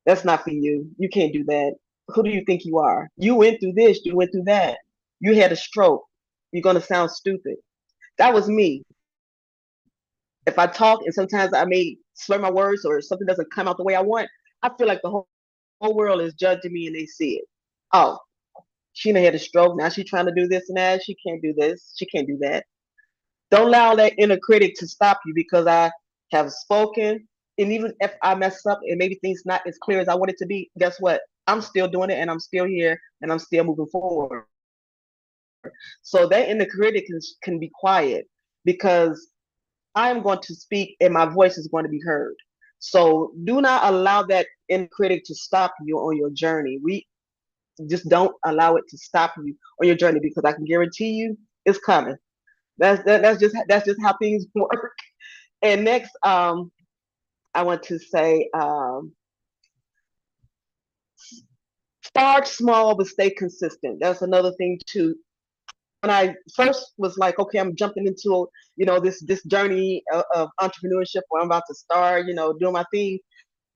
that's not for you. You can't do that. Who do you think you are? You went through this, you went through that. You had a stroke. You're going to sound stupid. That was me. If I talk and sometimes I may slur my words or something doesn't come out the way I want, I feel like the whole world is judging me and they see it. Oh, she done had a stroke. Now she's trying to do this and that. She can't do this. She can't do that. Don't allow that inner critic to stop you because I have spoken. And even if I mess up and maybe things not as clear as I want it to be, guess what? I'm still doing it and I'm still here and I'm still moving forward. So that inner critic can be quiet because I am going to speak and my voice is going to be heard. So do not allow that inner critic to stop you on your journey. We just don't allow it to stop you on your journey because I can guarantee you it's coming. That's just how things work. And next, I want to say, start small but stay consistent. That's another thing too. When I first was like, okay, I'm jumping into this journey of entrepreneurship where I'm about to start, doing my thing.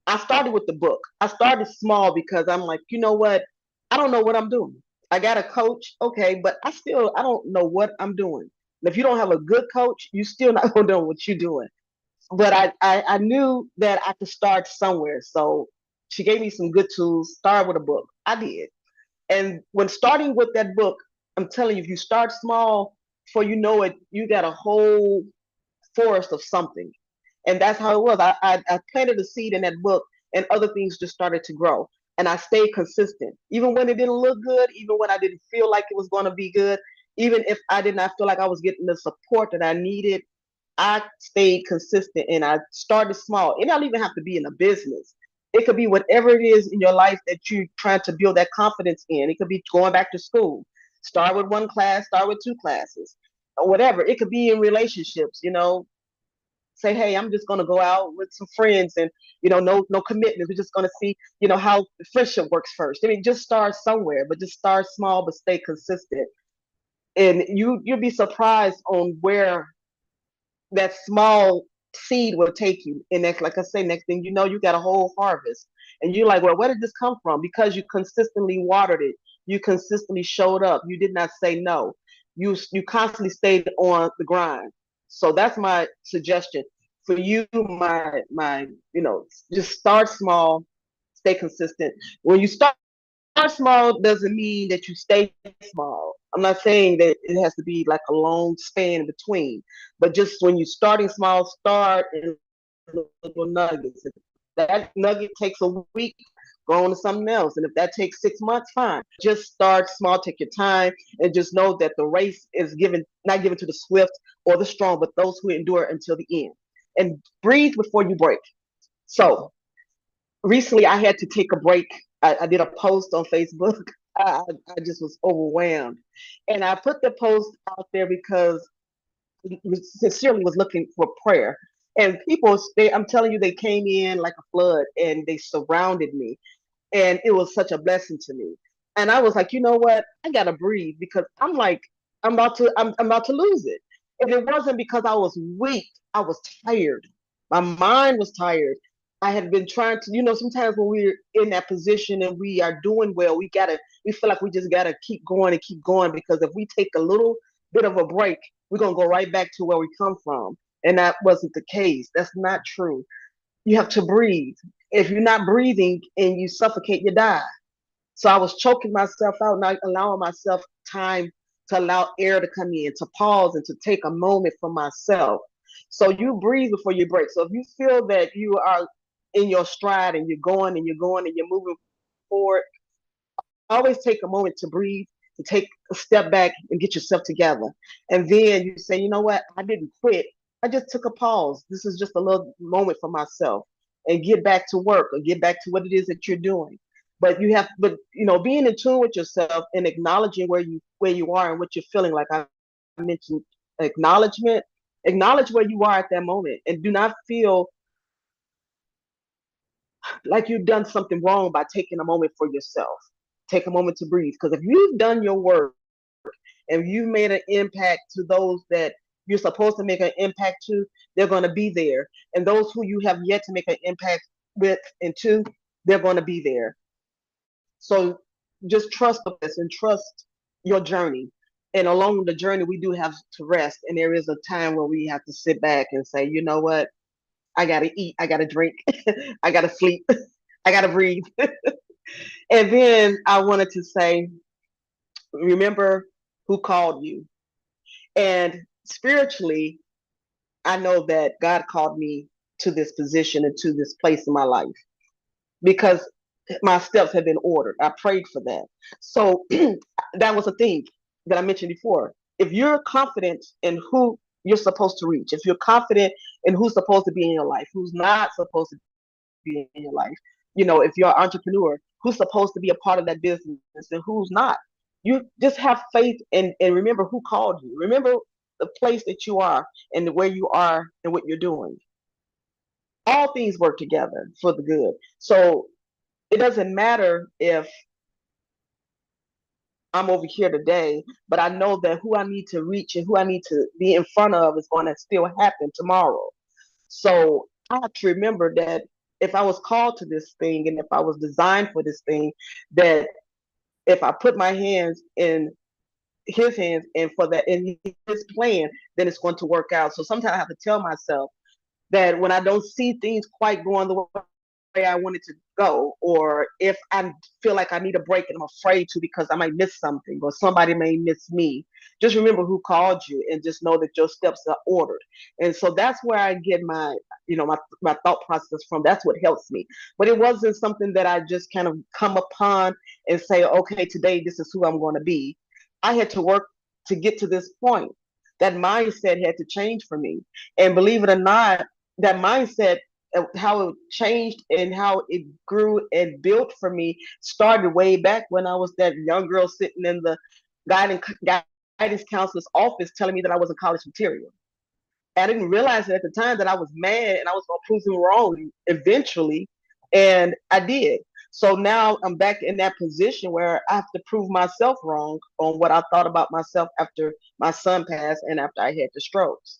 I started with the book. I started small because I'm like, you know what? I don't know what I'm doing. I got a coach, okay, but I don't know what I'm doing. And if you don't have a good coach, you still not gonna know what you're doing. But I knew that I could start somewhere. So she gave me some good tools. Start with a book. I did. And when starting with that book, I'm telling you, if you start small, before you know it, you got a whole forest of something. And that's how it was. I planted a seed in that book, and other things just started to grow. And I stayed consistent, even when it didn't look good, even when I didn't feel like it was going to be good, even if I did not feel like I was getting the support that I needed. I stayed consistent and I started small. It don't even have to be in a business. It could be whatever it is in your life that you're trying to build that confidence in. It could be going back to school. Start with one class, start with two classes, or whatever. It could be in relationships. Say, hey, I'm just gonna go out with some friends and no commitments. We're just gonna see, how the friendship works first. I mean, just start somewhere, but just start small but stay consistent. And you'll be surprised on where that small seed will take you. And next, like I say, next thing you know, you got a whole harvest. And you're like, well, where did this come from? Because you consistently watered it. You consistently showed up. You did not say no. You constantly stayed on the grind. So that's my suggestion for you. Just start small, stay consistent. When you start small doesn't mean that you stay small. I'm not saying that it has to be like a long span in between, but just when you're starting small, start in little nuggets. If that nugget takes a week, go on to something else. And if that takes 6 months, fine. Just start small, take your time, and just know that the race is not given to the swift or the strong, but those who endure until the end. And breathe before you break. So recently I had to take a break. I did a post on Facebook. I just was overwhelmed. And I put the post out there because I sincerely was looking for prayer. And people, I'm telling you, they came in like a flood and they surrounded me. And it was such a blessing to me. And I was like, you know what? I gotta breathe because I'm like, I'm about to lose it. And it wasn't because I was weak. I was tired. My mind was tired. I had been trying to, sometimes when we're in that position and we are doing well, we feel like we just gotta keep going and keep going because if we take a little bit of a break, we're gonna go right back to where we come from. And that wasn't the case. That's not true. You have to breathe. If you're not breathing and you suffocate, you die. So I was choking myself out, not allowing myself time to allow air to come in, to pause and to take a moment for myself. So you breathe before you break. So if you feel that you are in your stride and you're going and you're going and you're moving forward, always take a moment to breathe, to take a step back and get yourself together. And then you say, you know what? I didn't quit. I just took a pause. This is just a little moment for myself, and get back to work or get back to what it is that you're doing. But being in tune with yourself and acknowledging where you are and what you're feeling. Like I mentioned, acknowledgement. Acknowledge where you are at that moment, and do not feel like you've done something wrong by taking a moment for yourself. Take a moment to breathe. Because if you've done your work and you've made an impact to those that you're supposed to make an impact to, they're going to be there. And those who you have yet to make an impact with and to, they're going to be there. So just trust us and trust your journey. And along the journey, we do have to rest. And there is a time where we have to sit back and say, you know what? I got to eat. I got to drink. I got to sleep. I got to breathe. And then I wanted to say, remember who called you. And spiritually, I know that God called me to this position and to this place in my life because my steps have been ordered. I prayed for that. So that was a thing that I mentioned before. If you're confident in who you're supposed to reach, if you're confident in who's supposed to be in your life, who's not supposed to be in your life, if you're an entrepreneur, who's supposed to be a part of that business and who's not, you just have faith and remember who called you. Remember the place that you are and where you are and what you're doing. All things work together for the good. So it doesn't matter if I'm over here today, but I know that who I need to reach and who I need to be in front of is going to still happen tomorrow. So I have to remember that if I was called to this thing and if I was designed for this thing, that if I put my hands in his hands and for that in his plan, then it's going to work out. So sometimes I have to tell myself that when I don't see things quite going the way I want it to go, or if I feel like I need a break and I'm afraid to because I might miss something or somebody may miss me, just remember who called you and just know that your steps are ordered. And so that's where I get my thought process from. That's what helps me. But it wasn't something that I just kind of come upon and say, okay, today this is who I'm going to be. I had to work to get to this point. That mindset had to change for me. And believe it or not, that mindset, how it changed and how it grew and built for me, started way back when I was that young girl sitting in the guidance counselor's office telling me that I wasn't college material. I didn't realize at the time that I was mad and I was going to prove them wrong eventually, and I did. So now I'm back in that position where I have to prove myself wrong on what I thought about myself after my son passed and after I had the strokes.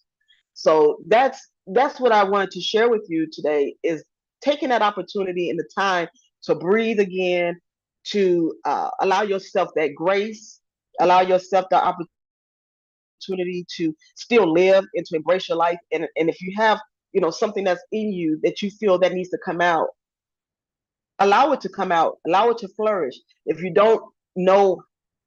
So that's what I wanted to share with you today, is taking that opportunity and the time to breathe again, to allow yourself that grace, allow yourself the opportunity to still live and to embrace your life. And if you have, something that's in you that you feel that needs to come out, allow it to come out, allow it to flourish. If you don't know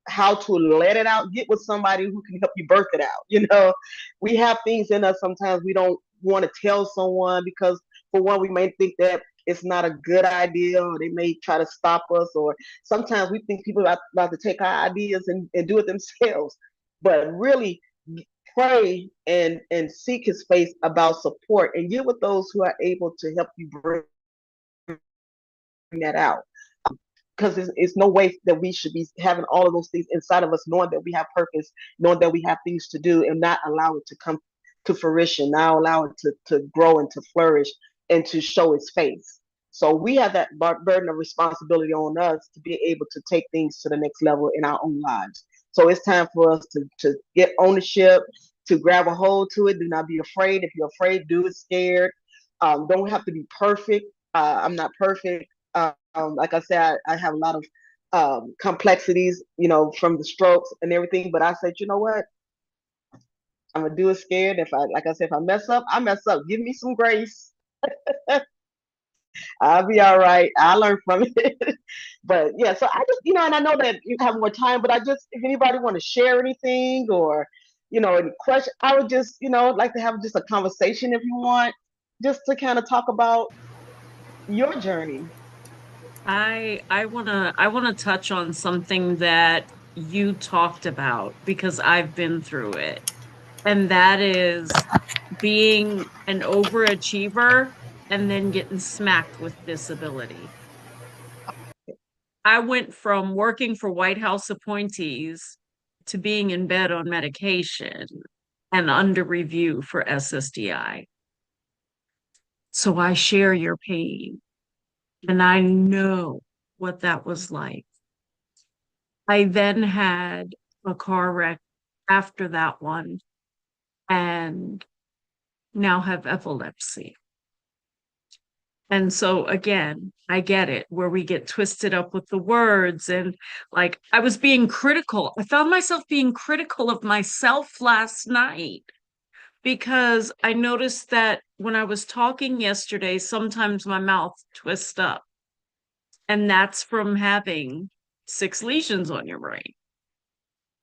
how to let it out, get with somebody who can help you birth it out. We have things in us sometimes we don't want to tell someone because, for one, we may think that it's not a good idea, or they may try to stop us, or sometimes we think people are about to take our ideas and do it themselves. But really pray and seek his face about support and get with those who are able to help you bring that out, because it's no way that we should be having all of those things inside of us, knowing that we have purpose, knowing that we have things to do, and not allow it to come to fruition, now allow it to grow and to flourish and to show its face. So we have that burden of responsibility on us to be able to take things to the next level in our own lives. So it's time for us to get ownership, to grab a hold to it. Do not be afraid. If you're afraid, do it scared. Don't have to be perfect. I'm not perfect. Like I said, I have a lot of complexities, from the strokes and everything. But I said, you know what? I'm gonna do it scared. Like I said, if I mess up, I mess up. Give me some grace. I'll be all right. I learn from it. But yeah, so I just, and I know that you have more time, but if anybody want to share anything or any question. I would just, like to have just a conversation if you want, just to kind of talk about your journey. I wanna touch on something that you talked about because I've been through it. And that is being an overachiever and then getting smacked with disability. I went from working for White House appointees to being in bed on medication and under review for SSDI. So I share your pain and I know what that was like. I then had a car wreck after that one and now have epilepsy. And so again, I get it where we get twisted up with the words. And like I was being critical. I found myself being critical of myself last night because I noticed that when I was talking yesterday, sometimes my mouth twists up. And that's from having 6 lesions on your brain.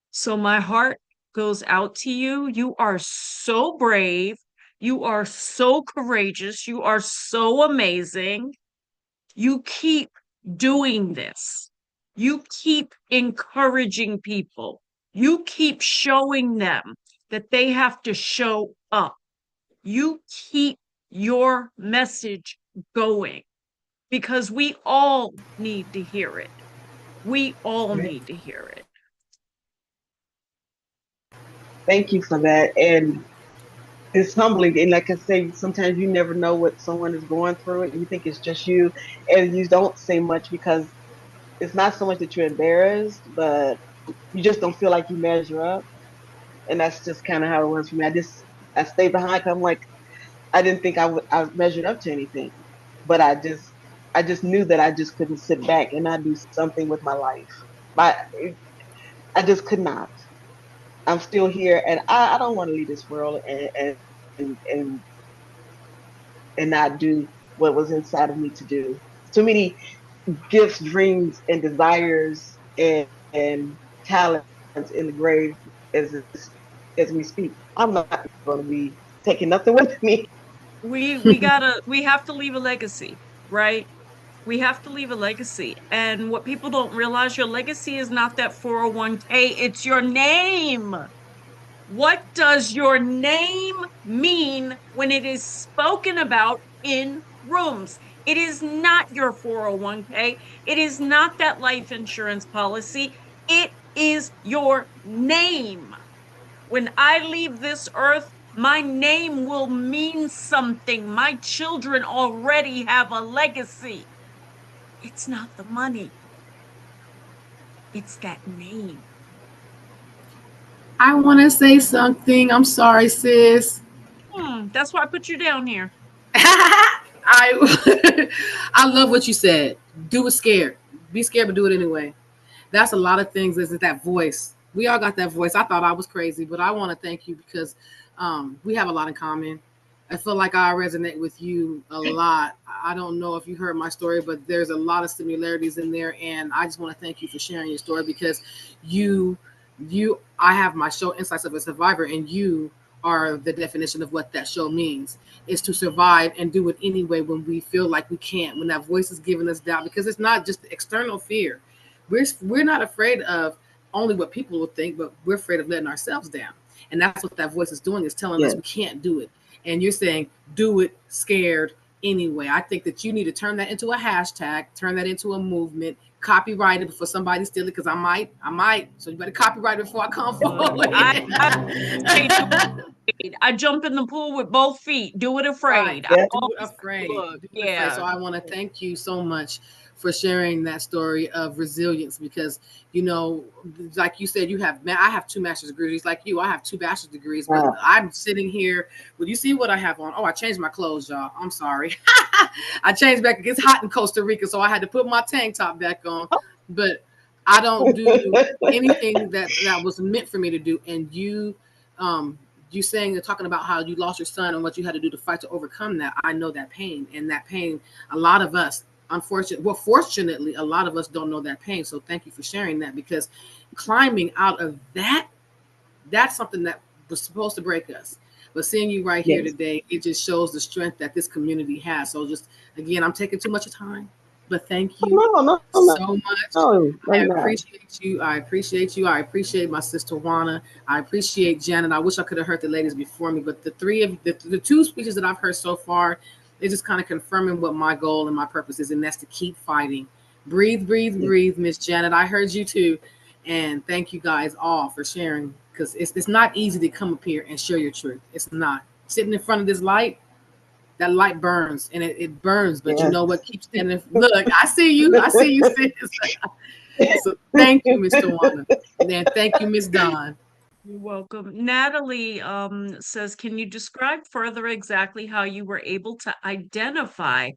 So my heart goes out to you. You are so brave. You are so courageous. You are so amazing. You keep doing this. You keep encouraging people. You keep showing them that they have to show up. You keep your message going because we all need to hear it. We all need to hear it. Thank you for that. And it's humbling. And like I say, sometimes you never know what someone is going through, and you think it's just you, and you don't say much because it's not so much that you're embarrassed, but you just don't feel like you measure up. And that's just kind of how it was for me. I stayed behind 'cause I'm like, I didn't think I measured up to anything, but I just knew that I just couldn't sit back and not do something with my life. My I just could not. I'm still here, and I don't want to leave this world and and and not do what was inside of me to do. Too many gifts, dreams, and desires and talents in the grave as as we speak. I'm not going to be taking nothing with me. We have to leave a legacy, right? We have to leave a legacy. And what people don't realize, your legacy is not that 401k, it's your name. What does your name mean when it is spoken about in rooms? It is not your 401k. It is not that life insurance policy. It is your name. When I leave this earth, my name will mean something. My children already have a legacy. It's not the money, it's that name. I want to say something. I'm sorry, sis. That's why I put you down here. I I love what you said. Do it scared. Be scared, but do it anyway. That's a lot of things. Is that voice? We all got that voice. I thought I was crazy, but I want to thank you because we have a lot in common. I feel like I resonate with you a lot. I don't know if you heard my story, but there's a lot of similarities in there, and I just want to thank you for sharing your story because you, I have my show Insights of a Survivor, and you are the definition of what that show means is to survive and do it anyway when we feel like we can't, when that voice is giving us doubt, because it's not just the external fear. We're not afraid of only what people will think, but we're afraid of letting ourselves down. And that's what that voice is doing, is telling us Yes. we can't do it. And you're saying, do it scared anyway. I think that you need to turn that into a hashtag, turn that into a movement, copyright it before somebody steal it, because I might. So you better copyright it before I come forward. I jump in the pool with both feet. Do it Right. afraid. Yeah. Do it afraid. Look, Do it afraid. So yeah. I want to thank you so much for sharing that story of resilience because, like you said, I have 2 master's degrees like you. I have 2 bachelor's degrees, but I'm sitting here. Well, you see what I have on? Oh, I changed my clothes, y'all. I'm sorry. I changed back. It's hot in Costa Rica, so I had to put my tank top back on. But I don't do anything that was meant for me to do. And you saying and talking about how you lost your son and what you had to do to fight to overcome that. I know that pain, and that pain, a lot of us, fortunately, a lot of us don't know that pain. So thank you for sharing that, because climbing out of that, that's something that was supposed to break us. But seeing you right here Yes. today, it just shows the strength that this community has. So just again, I'm taking too much time, but thank you No, no, no, so much. no, I no, no. appreciate you. I appreciate you. I appreciate my sister Juana. I appreciate Janet. I wish I could have heard the ladies before me, but the two speeches that I've heard so far, it's just kind of confirming what my goal and my purpose is, and that's to keep fighting. Breathe, breathe, Yes. breathe, Miss Janet. I heard you too. And thank you guys all for sharing, because it's not easy to come up here and share your truth. It's not. Sitting in front of this light, that light burns and it burns, but you Yes. know what? Keep standing. Look, I see you. I see you, sis. So thank you, Miss Tawana. And thank you, Miss Dawn. You're welcome. Natalie says, can you describe further exactly how you were able to identify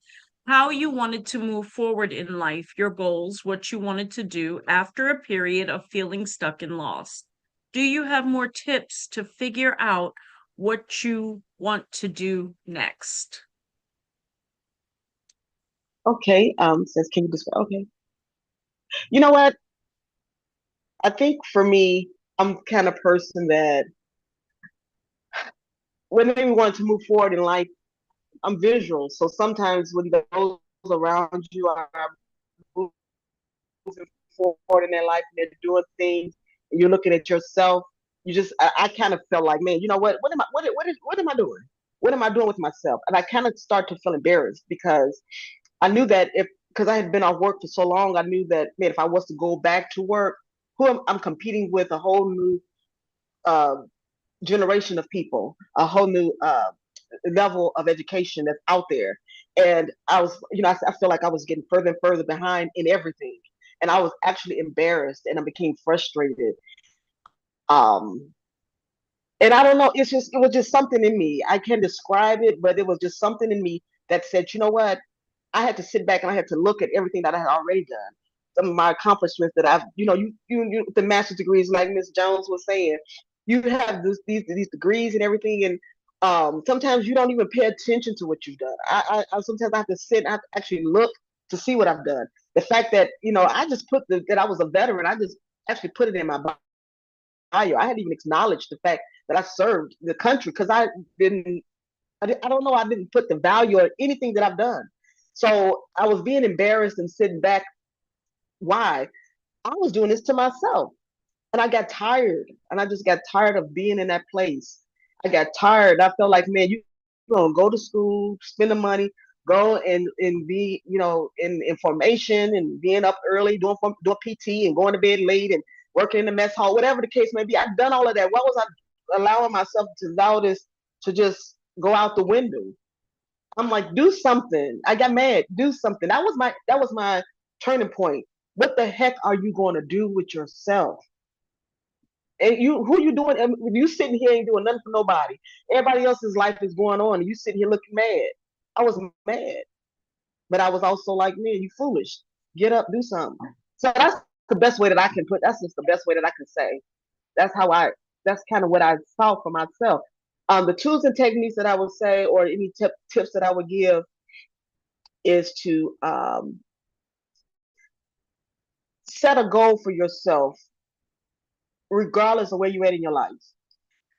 how you wanted to move forward in life, your goals, what you wanted to do after a period of feeling stuck and lost? Do you have more tips to figure out what you want to do next? Okay. Says, can you describe? Okay. You know what? I think for me, I'm the kind of person that whenever you want to move forward in life, I'm visual. So sometimes when those around you are moving forward in their life and they're doing things, and you're looking at yourself, I kind of felt like, man, you know what? What am I doing? What am I doing with myself? And I kind of start to feel embarrassed because I knew that because I had been off work for so long, I knew that, man, if I was to go back to work, I'm competing with a whole new uh, generation of people, a whole new level of education that's out there. And I was, I feel like I was getting further and further behind in everything. And I was actually embarrassed and I became frustrated. Um, and I don't know, it was just something in me. I can't describe it, but it was just something in me that said, you know what? I had to sit back and I had to look at everything that I had already done. Some of my accomplishments that I've, you the master's degrees, like Miss Jones was saying, you have these degrees and everything, and sometimes you don't even pay attention to what you've done. I sometimes I have to sit and I have to actually look to see what I've done. The fact that I just put that I was a veteran, I just actually put it in my bio. I hadn't even acknowledged the fact that I served the country because I don't know. I didn't put the value on anything that I've done. So I was being embarrassed and sitting back. Why? I was doing this to myself. And I got tired. And I just got tired of being in that place. I got tired. I felt like, man, you're going to go to school, spend the money, go and be, in formation and being up early, doing PT and going to bed late and working in the mess hall, whatever the case may be. I've done all of that. Why was I allowing myself to allow this to just go out the window? I'm like, do something. I got mad. Do something. That was my turning point. What the heck are you going to do with yourself? And who you doing? And you sitting here ain't doing nothing for nobody. Everybody else's life is going on, and you sitting here looking mad. I was mad, but I was also like, man, you foolish. Get up, do something. So that's the best way that I can put. That's just the best way that I can say. That's how I. That's kind of what I saw for myself. The tools and techniques that I would say, or any tips that I would give, is to set a goal for yourself, regardless of where you're at in your life.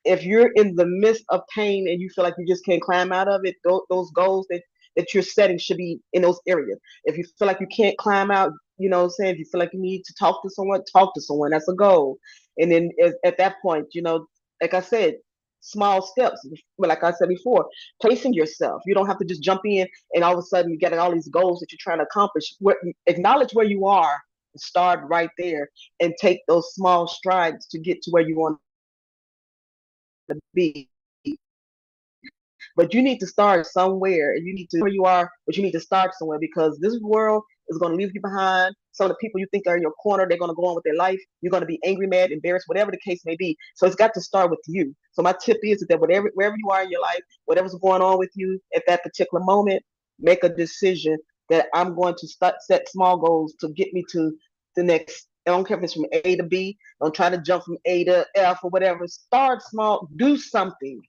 If you're in the midst of pain and you feel like you just can't climb out of it, those goals that you're setting should be in those areas. If you feel like you can't climb out, what I'm saying, if you feel like you need to talk to someone, talk to someone. That's a goal. And then at that point, like I said, small steps. But like I said before, placing yourself. You don't have to just jump in and all of a sudden you get all these goals that you're trying to accomplish. Acknowledge where you are, start right there, and take those small strides to get to where you want to be. But you need to start somewhere, and you need to where you are, but you need to start somewhere because this world is going to leave you behind. Some of the people you think are in your corner, they're going to go on with their life. You're going to be angry, mad, embarrassed, whatever the case may be. So it's got to start with you. So my tip is that wherever you are in your life, whatever's going on with you at that particular moment, make a decision that I'm going to set small goals to get me to the next. I don't care if it's from A to B. Don't try to jump from A to F or whatever. Start small. Do something.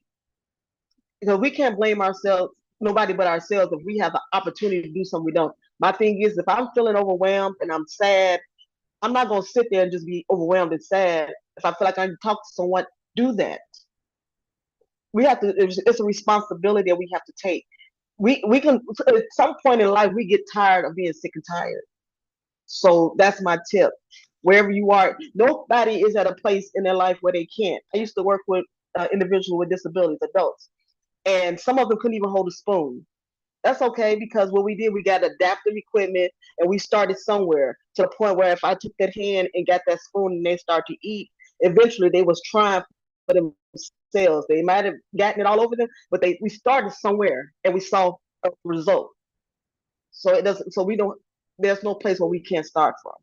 Because we can't blame ourselves, nobody but ourselves, if we have the opportunity to do something we don't. My thing is, if I'm feeling overwhelmed and I'm sad, I'm not going to sit there and just be overwhelmed and sad. If I feel like I need to talk to someone, do that. we have to. It's a responsibility that we have to take. We can at some point in life we get tired of being sick and tired. So that's my tip. Wherever you are, nobody is at a place in their life where they can't. I used to work with individuals with disabilities, adults, and some of them couldn't even hold a spoon. That's okay because what we did, we got adaptive equipment and we started somewhere to the point where if I took that hand and got that spoon and they start to eat, eventually they was trying for themselves. They might have gotten it all over them, but we started somewhere and we saw a result. So it doesn't. So we don't. There's no place where we can't start from.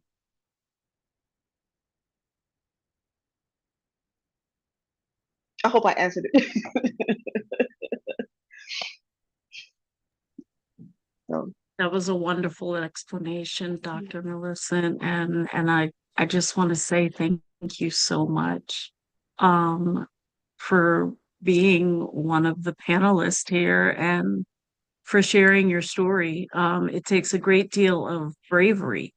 I hope I answered it. So, That was a wonderful explanation, Dr. Millicent, and I just want to say thank you so much for being one of the panelists here and for sharing your story. It takes a great deal of bravery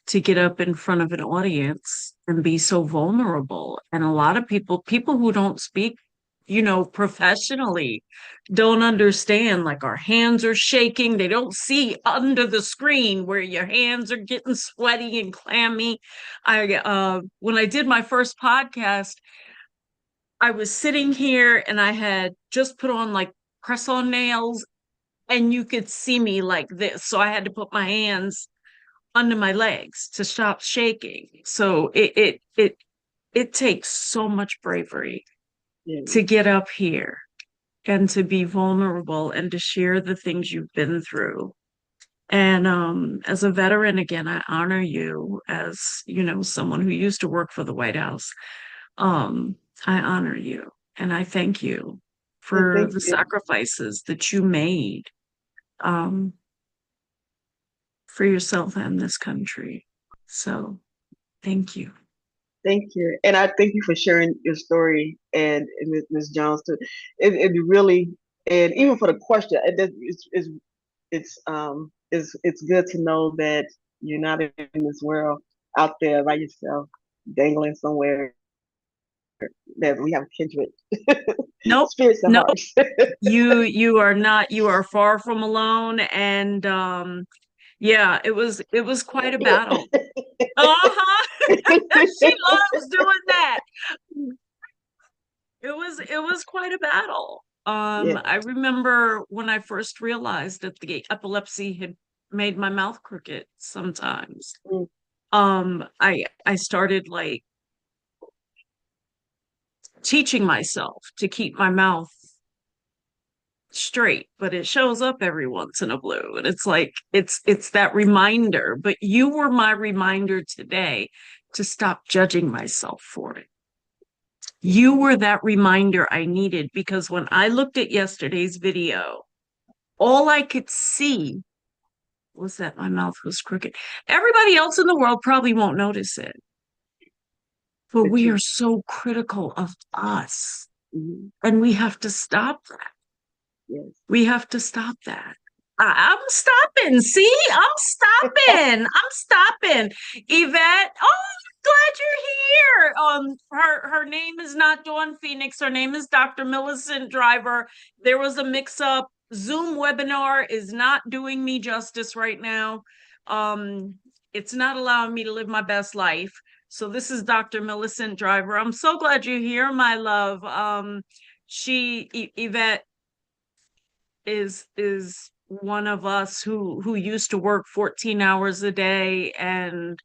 to get up in front of an audience and be so vulnerable. And a lot of people who don't speak, professionally, don't understand. Like our hands are shaking. They don't see under the screen where your hands are getting sweaty and clammy. When I did my first podcast, I was sitting here and I had just put on like press on nails and you could see me like this. So I had to put my hands under my legs to stop shaking. So it takes so much bravery to get up here and to be vulnerable and to share the things you've been through. And as a veteran, again, I honor you as, someone who used to work for the White House. I honor you and I thank you for thank the you. sacrifices that you made for yourself and this country. So thank you. Thank you, and I thank you for sharing your story and Ms. Jones too. It really, and even for the question, it's good to know that you're not in this world out there by yourself, dangling somewhere. That we have kindred Nope. spirits and Nope. hearts. You are not, you are far from alone. And yeah, it was quite a battle. Uh-huh. She loves doing that. It was quite a battle. Yeah. I remember when I first realized that the epilepsy had made my mouth crooked sometimes. Mm. I started like teaching myself to keep my mouth straight, but it shows up every once in a blue. And it's like it's that reminder. But you were my reminder today to stop judging myself for it. You were that reminder I needed because when I looked at yesterday's video, all I could see was that my mouth was crooked. Everybody else in the world probably won't notice it. But we are so critical of us. Mm-hmm. And we have to stop that. Yes. We have to stop that. I'm stopping. See, I'm stopping. I'm stopping. Yvette, oh, glad you're here. Her name is not Dawn Phoenix. Her name is Dr. Millicent Driver. There was a mix-up. Zoom webinar is not doing me justice right now. It's not allowing me to live my best life. So this is Dr. Millicent Driver. I'm so glad you're here, my love. Yvette is one of us who used to work 14 hours a day and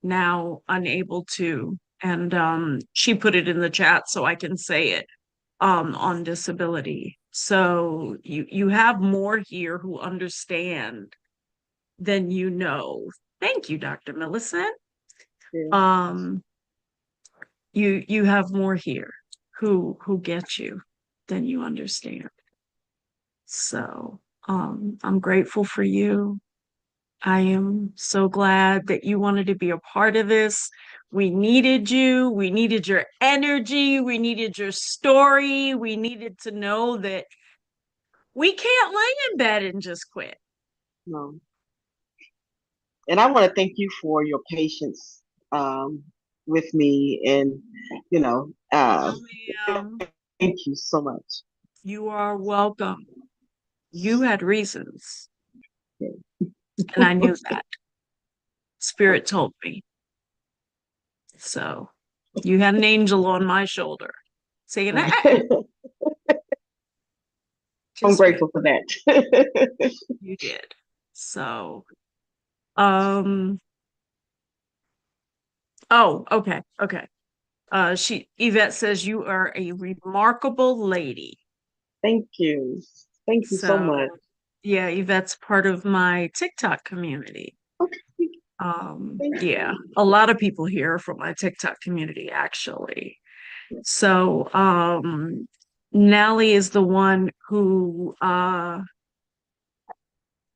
now unable to. And she put it in the chat so I can say it, on disability. So you have more here who understand than you know. Thank you, Dr. Millicent. Yeah. You have more here who get you than you understand. So I'm grateful for you. I am so glad that you wanted to be a part of this. We needed you. We needed your energy. We needed your story. We needed to know that we can't lay in bed and just quit. No. And I want to thank you for your patience with me and, Oh, Thank you so much. You are welcome. You had reasons, and I knew that. Spirit told me. So you had an angel on my shoulder saying, hey, I'm just wait. grateful for that. You did. So, oh, okay, okay. Yvette says you are a remarkable lady. Thank you. Thank you so So, much. yeah, Yvette's part of my TikTok community. Okay. Thank Yeah, you. a lot of people here from my TikTok community, actually. So, Nellie is the one who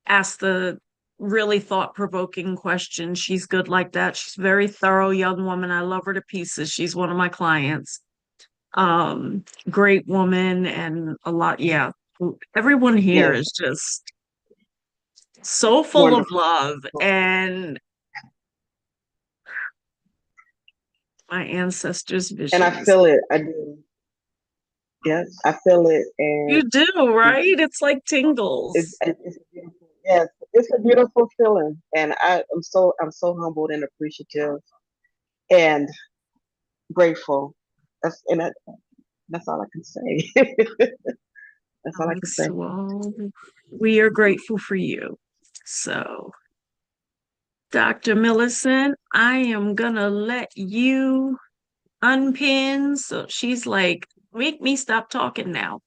asked the really thought-provoking question. She's good like that. She's a very thorough young woman. I love her to pieces. She's one of my clients. Great woman and a lot, yeah. Everyone here Yes, is just so full of wonderful. love and my ancestors' And I visions. feel it. I do. Yes, I feel it. You And do, right? It's like it's, tingles. it's a beautiful, yes, it's a beautiful feeling. And I'm so humbled and appreciative and grateful. That's all I can say. That's all I can Alex, say. well, we are grateful for you. So, Dr. Millicent, I am gonna let you unpin. So she's like, make me stop talking now.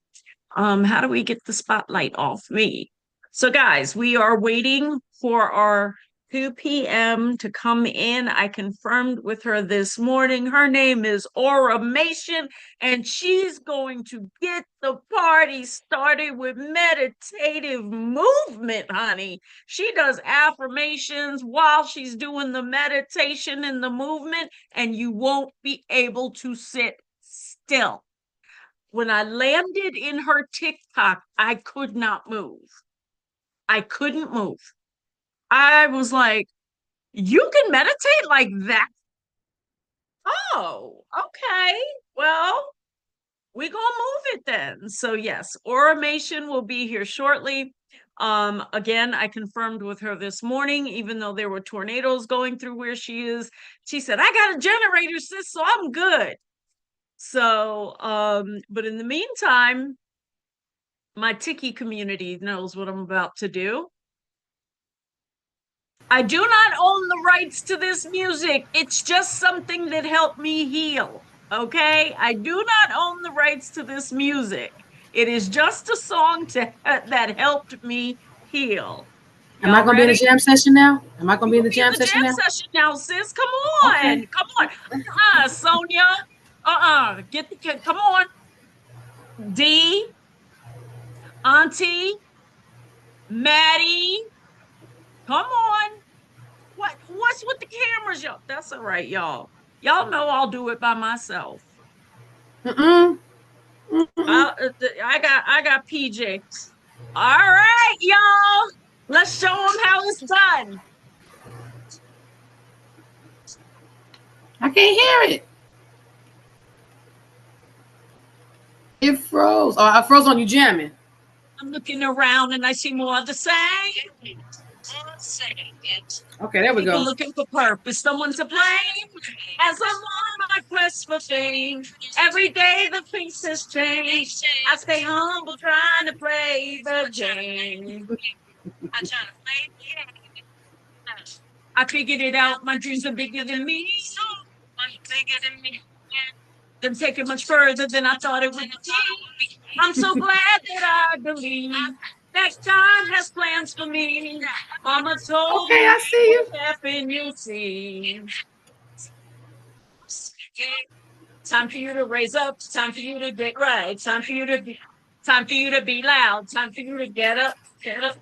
How do we get the spotlight off me? So, guys, we are waiting for our 2 p.m. to come in. I confirmed with her this morning. Her name is Aura Mation, and she's going to get the party started with meditative movement, honey. She does affirmations while she's doing the meditation and the movement, and you won't be able to sit still. When I landed in her TikTok, I could not move. I couldn't move. I was like, you can meditate like that? Oh, okay. Well, we gonna move it then. So yes, Auramation will be here shortly. Again, I confirmed with her this morning, even though there were tornadoes going through where she is. She said, I got a generator, sis, so I'm good. So, but in the meantime, my Tiki community knows what I'm about to do. I do not own the rights to this music. It's just something that helped me heal. Okay? I do not own the rights to this music. It is just a song that helped me heal. Am I Y'all gonna be in the ready? jam session now? Am I gonna You be in gonna the be in jam the session jam now? session now, sis. Come Okay. on. Come on. Sonia. Get the kid. Come on. D, Auntie, Maddie. Come on. What's with the cameras, y'all? That's all right, y'all. Y'all know I'll do it by myself. Mm-mm. Mm-mm. I got PJ. All right, y'all. Let's show them how it's done. I can't hear it. It froze. Oh, I froze on you jamming. I'm looking around and I see more of the same. Okay, there we People go. looking for purpose, someone to blame. As I'm on my quest for fame, every day the faces change. I stay humble, trying to play the game. I figured it out. My dreams are bigger than me. Them take it much further than I thought it would be. I'm so glad that I believe next time has plans for me. Mama told Okay, me I see you. what happened, you'll see. Time for you to raise up. Time for you to get right. Time for you to be loud. Time for you to get up,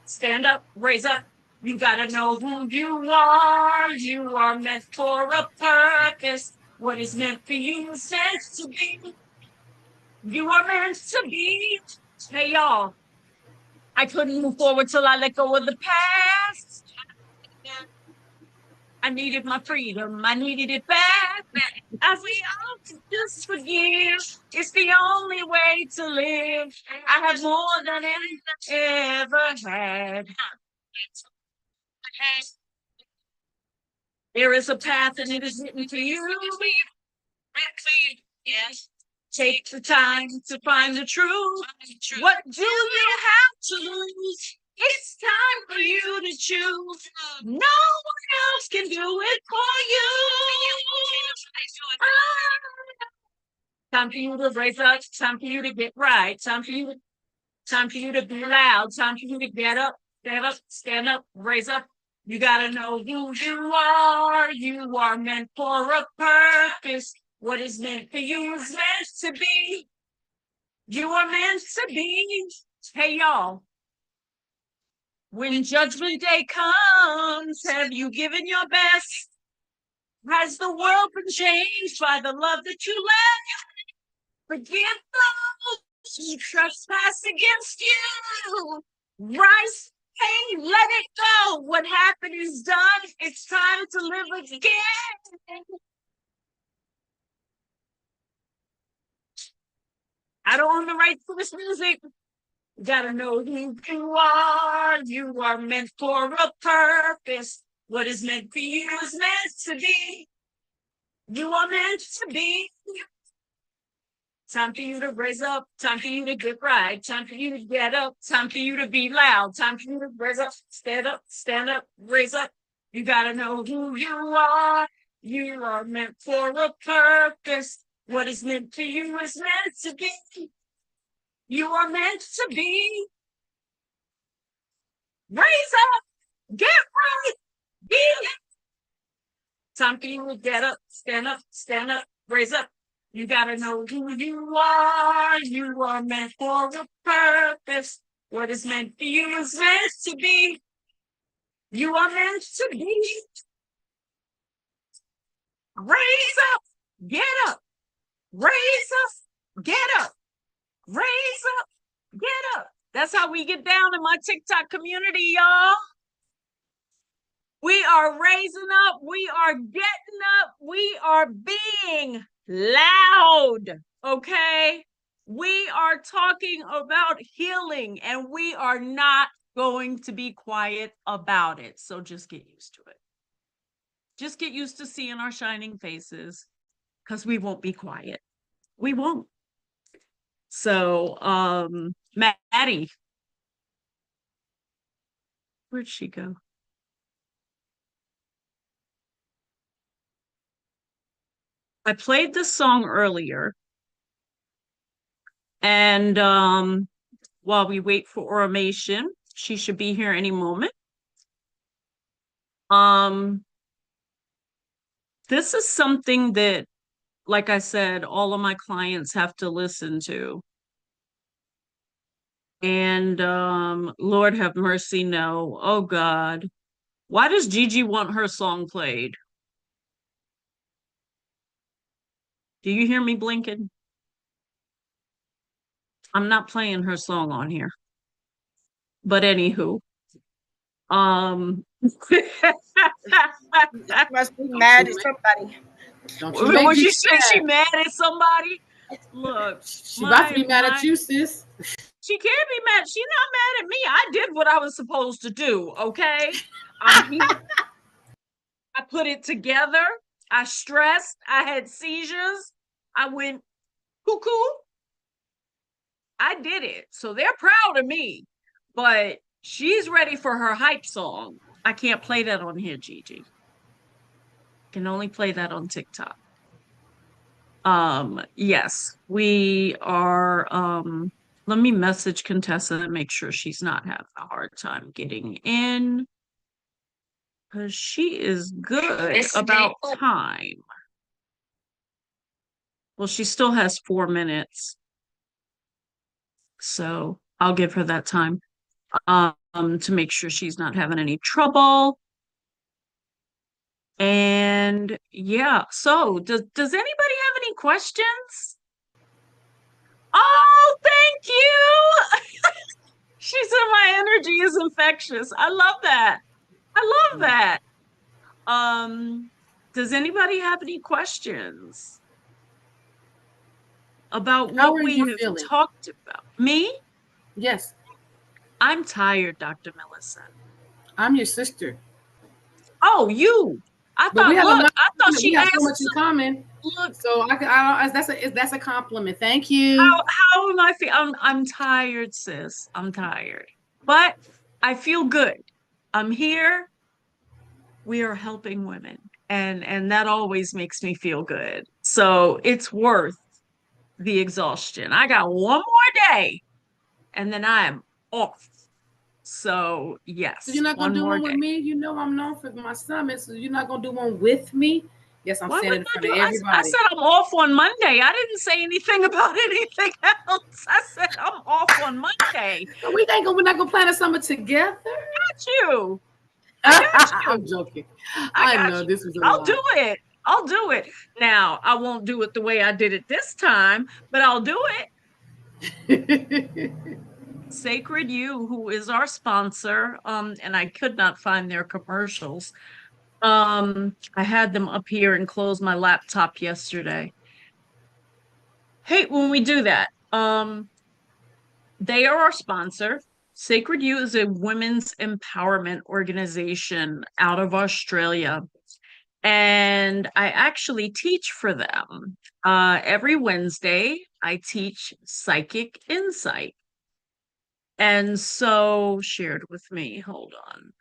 stand up, raise up. You gotta know who you are. You are meant for a purpose. What is meant for you is meant to be. You are meant to be. Hey y'all, I couldn't move forward till I let go of the past. I needed my freedom. I needed it back. As we all just forgive, it's the only way to live. I have more than I ever had. There is a path and it is written for you. Yes. Take the time to find the truth. What do you have to lose? It's time for you to choose. No one else can do it for you. Time for you to raise up. Time for you to get right. Time for you to be loud. Time for you to get up, stand up, raise up. You gotta know who you are. You are meant for a purpose. What is meant for you is meant to be. You are meant to be. Hey, y'all. When Judgment Day comes, have you given your best? Has the world been changed by the love that you left? Forgive those who trespass against you. Rise, hey, let it go. What happened is done. It's time to live again. I don't own the rights to this music. You gotta know who you are. You are meant for a purpose. What is meant for you is meant to be. You are meant to be. Time for you to raise up. Time for you to get right. Time for you to get up. Time for you to be loud. Time for you to raise up, stand up, raise up. You gotta know who you are. You are meant for a purpose. What is meant for you is meant to be. You are meant to be. Raise up, get right, be. Time for you to get up, stand up, raise up. You gotta know who you are. You are meant for a purpose. What is meant for you is meant to be. You are meant to be. Raise up, get up, raise up, get up, raise up, get up. That's how we get down in my TikTok community, y'all. We are raising up. We are getting up. We are being loud. Okay. We are talking about healing and we are not going to be quiet about it. So just get used to it. Just get used to seeing our shining faces because we won't be quiet. We won't. So, Maddie, where'd she go? I played this song earlier, and while we wait for Automation, she should be here any moment. This is something that, like I said, all of my clients have to listen to. And Lord have mercy, no. Oh God. Why does Gigi want her song played? Do you hear me blinking? I'm not playing her song on here. But anywho. She must be mad at somebody. Don't you make Was me she say she mad. mad at somebody? Look, She about to be mad at you, sis. She can't be mad. She's not mad at me. I did what I was supposed to do. Okay. I'm here. I put it together. I stressed. I had seizures. I went cuckoo. I did it. So they're proud of me. But she's ready for her hype song. I can't play that on here, Gigi. Can only play that on TikTok. Yes, we are let me message Contessa and make sure she's not having a hard time getting in. Because she is good about time. Well, she still has 4 minutes. So I'll give her that time to make sure she's not having any trouble. And yeah, so does anybody have any questions? Oh, thank you. She said my energy is infectious. I love that. I love that. Does anybody have any questions about How what are we you have feeling? talked about? Me? Yes, I'm tired, Dr. Millicent. I'm your sister. Oh, you. I But we thought, have a look, lot. I thought We she have so asked much in common. look, So that's a compliment. Thank you. how am I I'm tired, sis. I'm tired. But I feel good. I'm here. We are helping women. And that always makes me feel good. So it's worth the exhaustion. I got one more day and then I am off. So So you're yes, not gonna one do more one with day. me. You know I'm known for my summit. So you're not gonna do one with me. Yes, I'm Why standing wouldn't in I front do? of I everybody. said I'm off on Monday. I didn't say anything about anything else. I said I'm off on Monday. So we're not gonna plan a summit together. Got you. I got I'm you. joking. I I got know you. this was a I'll do lot. it. I'll do it. Now, I won't do it the way I did it this time, but I'll do it. Sacred You, who is our sponsor, and I could not find their commercials. I had them up here and closed my laptop yesterday. Hey, when we do that, they are our sponsor. Sacred You is a women's empowerment organization out of Australia. And I actually teach for them. Every Wednesday, I teach psychic insight. And so shared with me, hold on.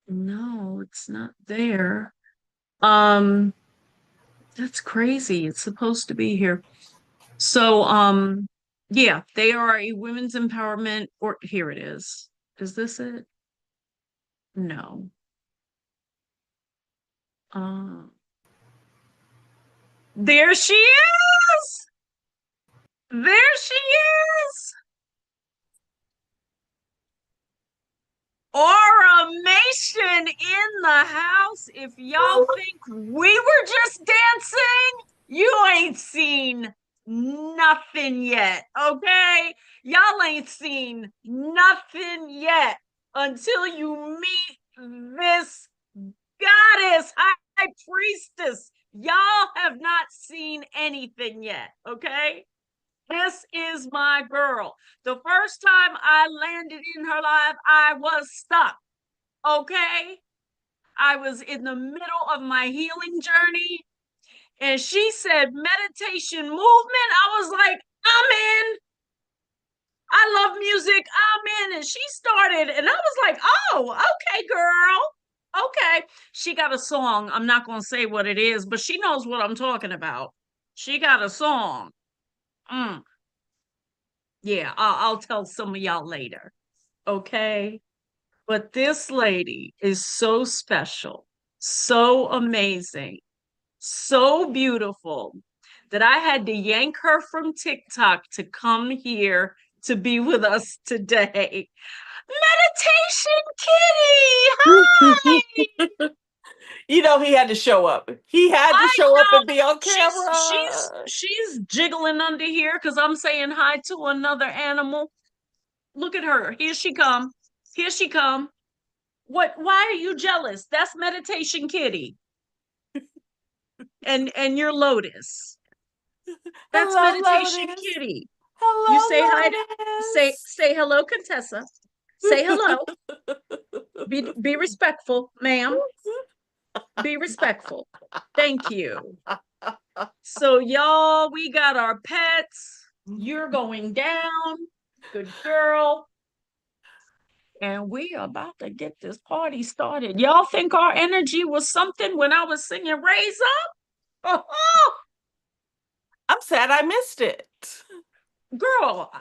No, it's not there. Um, that's crazy. It's supposed to be here. So, yeah, they are a women's empowerment, or here it is. Is this it? No. Uh, there she is. There she is. Automation in the house. If y'all think we were just dancing, you ain't seen nothing yet, okay? Y'all ain't seen nothing yet until you meet this goddess, high priestess. Y'all have not seen anything yet, okay? This is my girl. The first time I landed in her life, I was stuck. Okay. I was in the middle of my healing journey. And she said, meditation movement. I was like, I'm in. I love music. I'm in. And she started, and I was like, oh, okay, girl. Okay. She got a song. I'm not going to say what it is, but she knows what I'm talking about. She got a song. Mm. Yeah, I'll tell some of y'all later. Okay. But this lady is so special, so amazing, so beautiful that I had to yank her from TikTok to come here to be with us today. Meditation Kitty! Hi! You know, he had to show up. He had to I show up and know be on she's camera. she's she's jiggling under here because I'm saying hi to another animal. Look at her. Here she come. Here she come. What, why are you jealous? That's Meditation Kitty. And you're Lotus. That's Hello, Meditation Lotus. Kitty. You say Hello, hi to Lotus. say hello, Contessa. Say hello. Be respectful, ma'am. Be respectful. Thank you. So y'all, we got our pets. You're going down. Good girl. And we are about to get this party started. Y'all think our energy was something when I was singing Raise Up? Oh, I'm sad I missed it. girl,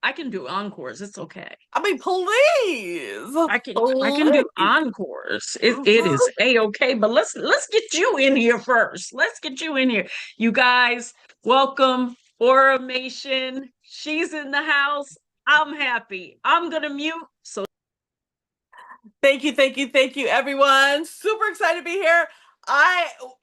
I can do encores. It's okay. I mean, please. I can do encores. It is a-okay, but let's get you in here first. Let's get you in here. You guys, welcome Automation. She's in the house. I'm happy. I'm gonna mute. So Thank you, everyone. Super excited to be here.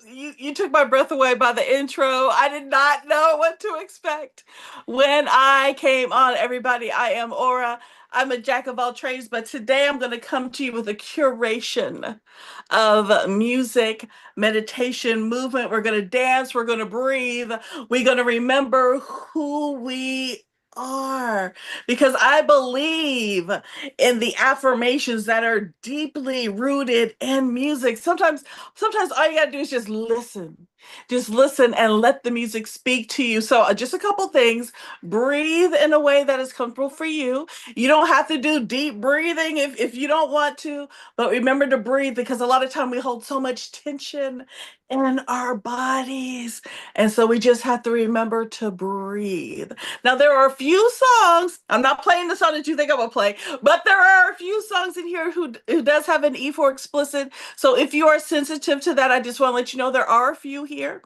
You took my breath away by the intro. I did not know what to expect when I came on. Everybody, I am Aura. I'm a jack of all trades, but today I'm going to come to you with a curation of music, meditation, movement. We're going to dance, we're going to breathe, we're going to remember who we are, because I believe in the affirmations that are deeply rooted in music. Sometimes all you got to do is just listen. Just listen and let the music speak to you. So, just a couple things. Breathe in a way that is comfortable for you. You don't have to do deep breathing if you don't want to, but remember to breathe, because a lot of time we hold so much tension in our bodies. And so we just have to remember to breathe. Now, there are a few songs, I'm not playing the song that you think I'm gonna play, but there are a few songs in here who does have an E for explicit. So if you are sensitive to that, I just want to let you know there are a few here.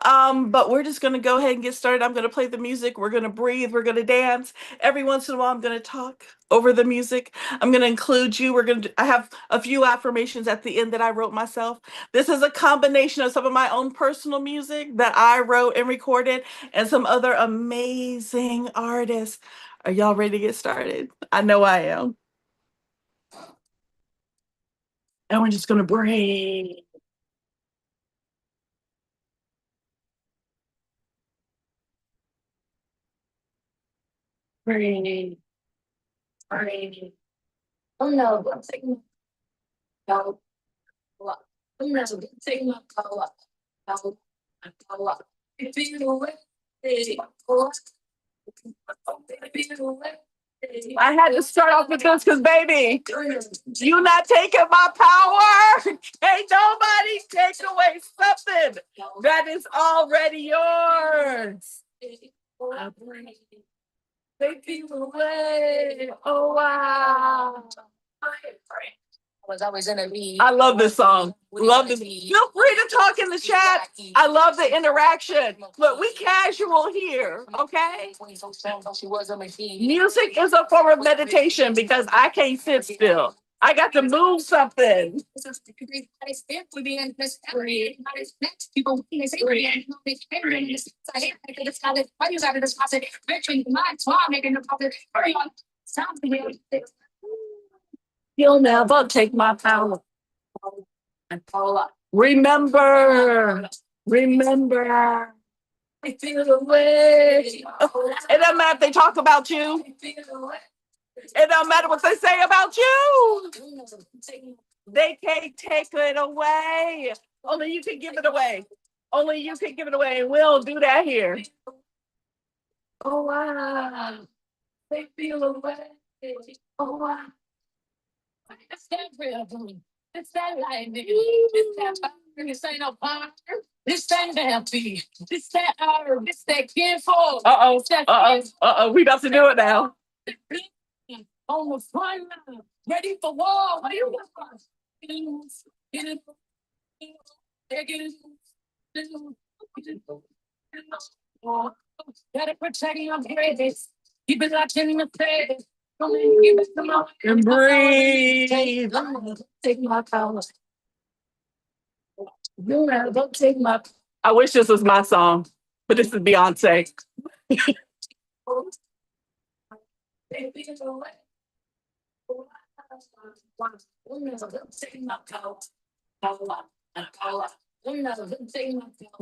But we're just gonna go ahead and get started. I'm gonna play the music, we're gonna breathe, we're gonna dance. Every once in a while, I'm gonna talk over the music. I'm gonna include you. I have a few affirmations at the end that I wrote myself. This is a combination of some of my own personal music that I wrote and recorded, and some other amazing artists. Are y'all ready to get started? I know I am. And we're just gonna breathe. Breathe. Breathe. Oh no, I'm taking no. Oh no, I'm taking my power. No, my power. If you away, I had to start off with this because, baby, you not taking my power. Ain't nobody take away something that is already yours. Take you away. Oh, wow. I love this song. Love this. Feel free to talk in the chat. I love the interaction. Look, we casual here, okay? Music is a form of meditation because I can't sit still. I got to move something. You'll never take my power. Remember, remember. I feel the way. It doesn't matter if they talk about you. It don't matter what they say about you. They can't take it away. Only you can give it away. Only you can give it away. And we'll do that here. Oh, wow. They feel away. Oh, wow. It's that rhythm. It's that lightning. It's that fire. This ain't no fire. This that happy. This that herb. This that kinfolk. Uh-oh. Uh-oh. Uh-oh. We about to do it now. On the front line. Ready for war. What do you want? Get it. Gotta protect your greatest. Keep it locked in the face. And breathe. Take my power. You never take my. I wish this was my song, but this is Beyonce.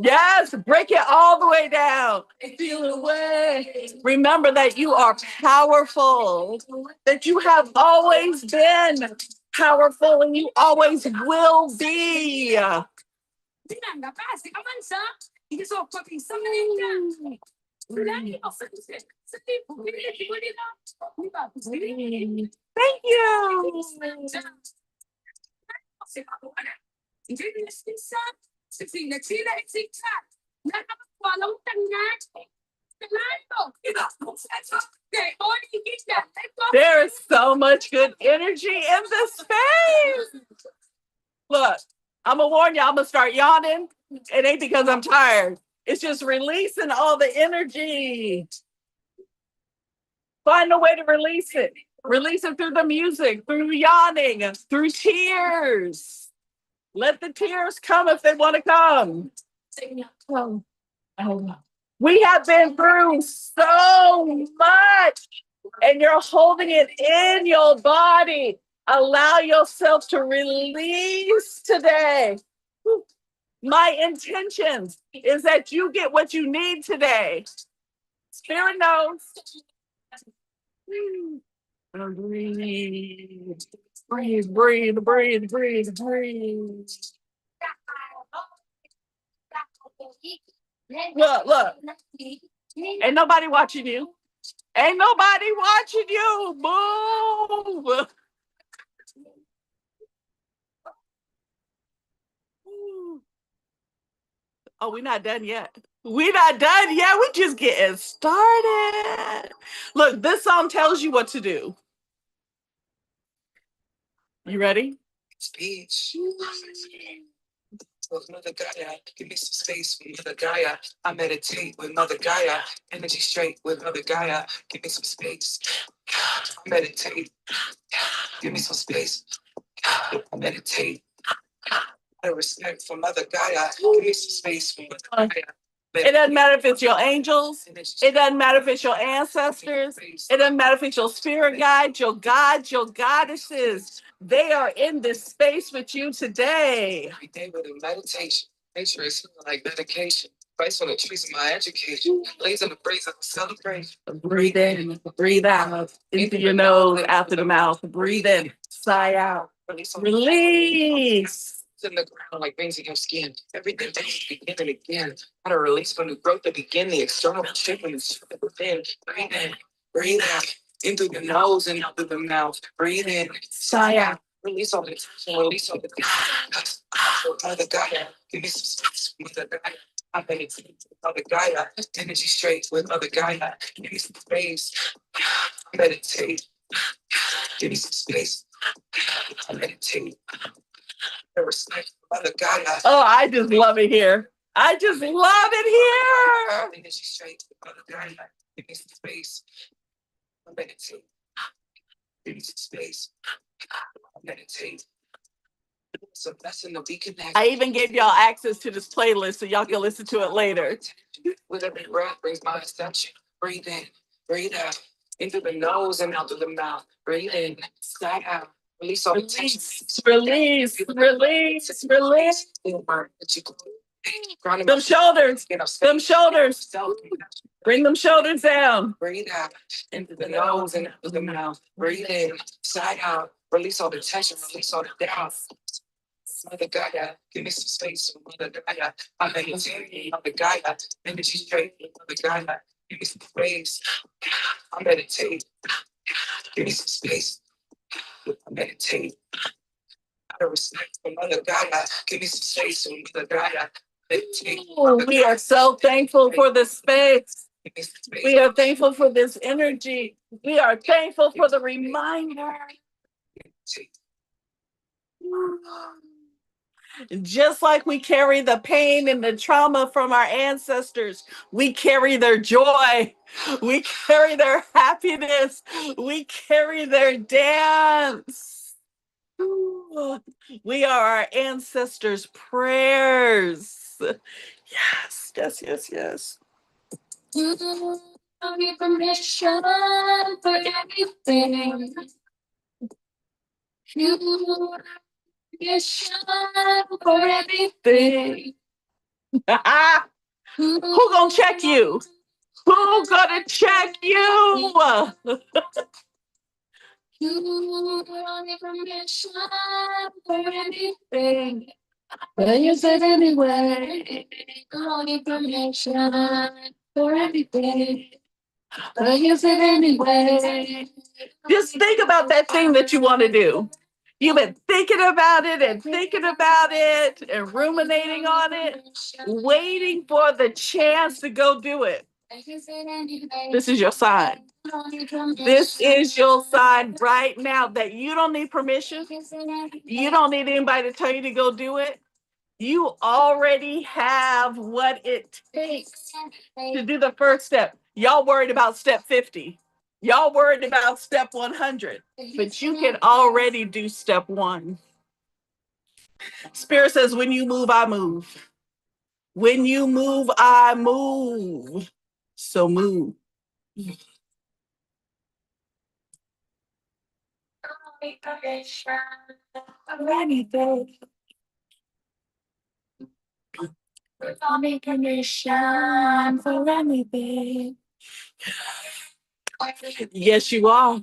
Yes, break it all the way down. Feel away. Remember that you are powerful, that you have always been powerful, and you always will be. Thank you. There is so much good energy in this space. Look, I'm gonna warn you, I'm gonna start yawning. It ain't because I'm tired. It's just releasing all the energy. Find a way to release it. Release it through the music, through yawning, through tears. Let the tears come if they want to come. We have been through so much, and you're holding it in your body. Allow yourself to release today. My intentions is that you get what you need today. Spirit knows. Breathe, breathe, breathe, breathe, breathe, breathe. Look. Ain't nobody watching you. Ain't nobody watching you. Move. Oh, we're not done yet. We're not done yet. We're just getting started. Look, this song tells you what to do. You ready? Speech. With Mother Gaia, give me some space with Mother Gaia. I meditate with Mother Gaia. Energy straight with Mother Gaia. Give me some space. I meditate. Give me some space. I meditate. Out of respect for Mother Gaia. Give me some space for Mother Gaia. It doesn't matter if it's your angels. It doesn't matter if it's your ancestors. It doesn't matter if it's your spirit guides, your gods, your goddesses. They are in this space with you today. Every day with a meditation. Nature is like medication. Price on the trees of my education. Lays on the breeze of the celebration. Breathe in, breathe out. Into your nose, out through the mouth. Breathe in, sigh out. Release. In the ground like veins in your skin. Everything begin and again. How to release from the growth to begin the external shape and within. Breathe in, breathe out. In through the nose and out through the mouth. Breathe in, sigh out. Release all the tension, release all the Mother Gaia, give me some space with Mother Gaia. I meditate with Mother Gaia. Energy straight with Mother Gaia. Give me some space. I meditate. Give me some space. I meditate. Oh, I just love it here. I just love it here. Energy straight with Mother Gaia. Give me some space. I meditate. Give me some space. I meditate. So that's in the weekend. I even gave y'all access to this playlist so y'all can listen to it later. With every breath brings my ascension. Breathe in, breathe out. In through the nose and out through the mouth. Breathe in, sigh out. Release all the tension. Release. Them shoulders. Them shoulders. Bring them shoulders down. Breathe out. Into the nose and out through the mouth. Breathe in, sigh out. Release all the tension. Release all the doubt. Mother Gaia, give me some space. Mother Gaia, I meditate. Mother Gaia, energy straight. Mother Gaia, give me some space. I meditate. Give me some space. I meditate. Out of respect for Mother Gaia, give me some space. Mother Gaia, meditate. We are so thankful for this space. We are thankful for this energy. We are thankful for the reminder. Just like we carry the pain and the trauma from our ancestors, we carry their joy, we carry their happiness, we carry their dance. We are our ancestors' prayers. Yes, yes, yes, yes. You don't need permission for everything. You for everything. Who gonna check you? Who gonna check you? You don't need permission for anything. But you said anyway. You don't need permission for anything. But you said anyway. Just think about that thing that you want to do. You've been thinking about it and ruminating on it, waiting for the chance to go do it. This is your sign. This is your sign right now that you don't need permission. You don't need anybody to tell you to go do it. You already have what it takes to do the first step. Y'all worried about step 50. Y'all worried about step 100, but you can already do step 1. Spirit says, when you move, I move. When you move, I move. So move. Yes, you are.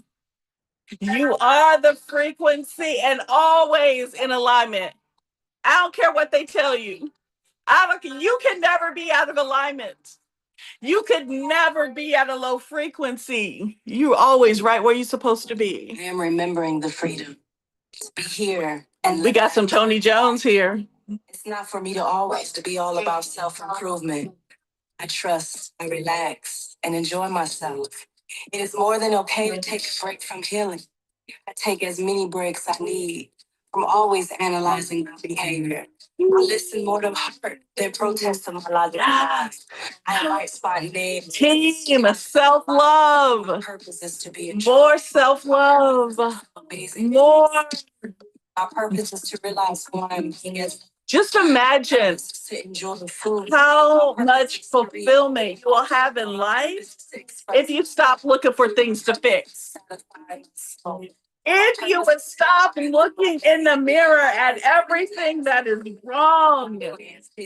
You are the frequency and always in alignment. I don't care what they tell you. You can never be out of alignment. You could never be at a low frequency. You're always right where you're supposed to be. I am remembering the freedom to be here. And we got some Tony Jones here. It's not for me to always to be all about self-improvement. I trust, I relax, and enjoy myself. It is more than okay to take a break from healing. I take as many breaks I need from always analyzing my behavior. I listen more to heart than protest to my logic. I might spot names. Team, self-love. My purpose is to be more self-love. More. My purpose is to realize who I am. Just imagine how much fulfillment you will have in life if you stop looking for things to fix. If you would stop looking in the mirror at everything that is wrong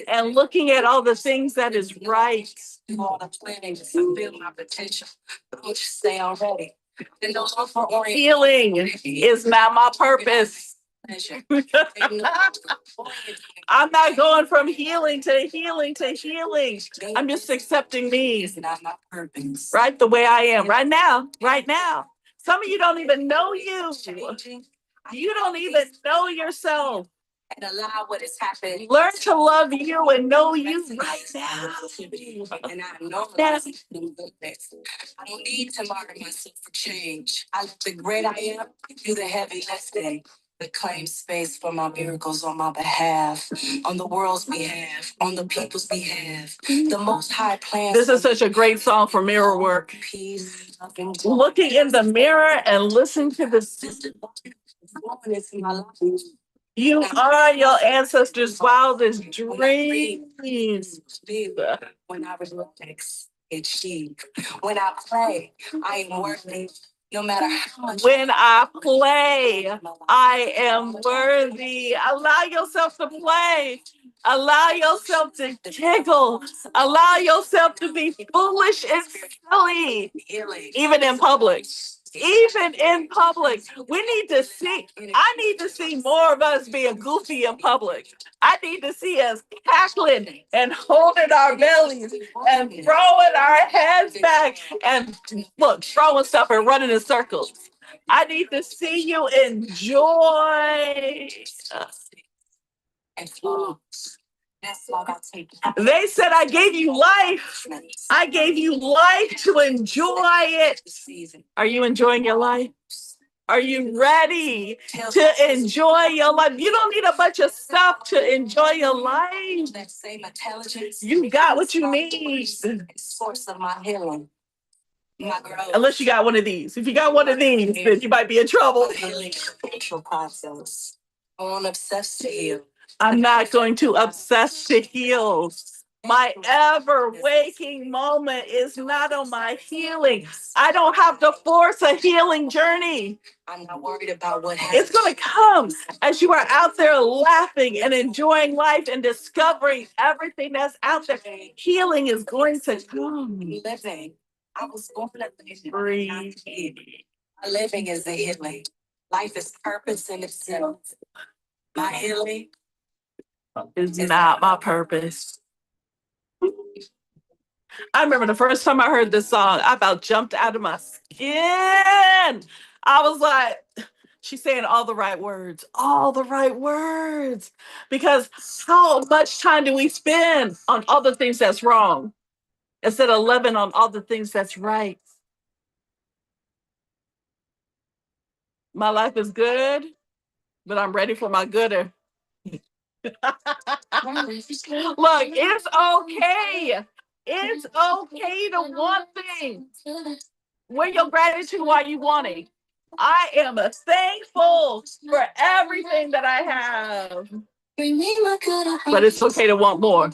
and looking at all the things that is right. All the planning to fulfill my potential. Don't you say already? Healing is not my purpose. I'm not going from healing to healing to healing. I'm just accepting me right the way I am right now, right now. Some of you don't even know you. You don't even know yourself. And allow what is happening. Learn to love you and know you right now. And I know that I don't need to mark myself for change. I let the great I am do the heavy lifting. To claim space for my miracles on my behalf, on the world's behalf, on the people's behalf. The most high plans. This is such a great song for mirror work. Peace, looking in the mirror and listening to the system. You are your ancestors' wildest dreams. When I relax, achieve. When I play, I am worthy. No matter how much. When I play, I am worthy. Allow yourself to play. Allow yourself to giggle. Allow yourself to be foolish and silly, even in public. Even in public, I need to see more of us being goofy in public. I need to see us cackling and holding our bellies and throwing our heads back and look, throwing stuff and running in circles. I need to see you enjoy. They said I gave you life. I gave you life to enjoy it. Are you enjoying your life? Are you ready to enjoy your life? You don't need a bunch of stuff to enjoy your life. You got what you need. Source of my healing. Unless you got one of these. If you got one of these, then you might be in trouble. I won't obsess to heal. I'm not going to obsess to heal. My ever waking moment is not on my healing. I don't have to force a healing journey. I'm not worried about what happens. It's going to come as you are out there laughing and enjoying life and discovering everything that's out there. Healing is going to come. Living. I was born to breathe. Living is the healing. Life is purpose in itself. My healing is not my purpose. I remember the first time I heard this song, I about jumped out of my skin. I was like, she's saying all the right words, all the right words. Because how much time do we spend on all the things that's wrong instead of living on all the things that's right? My life is good, but I'm ready for my gooder. Look, it's okay. It's okay to want things. Where your gratitude while you wanting? I am thankful for everything that I have. But it's okay to want more.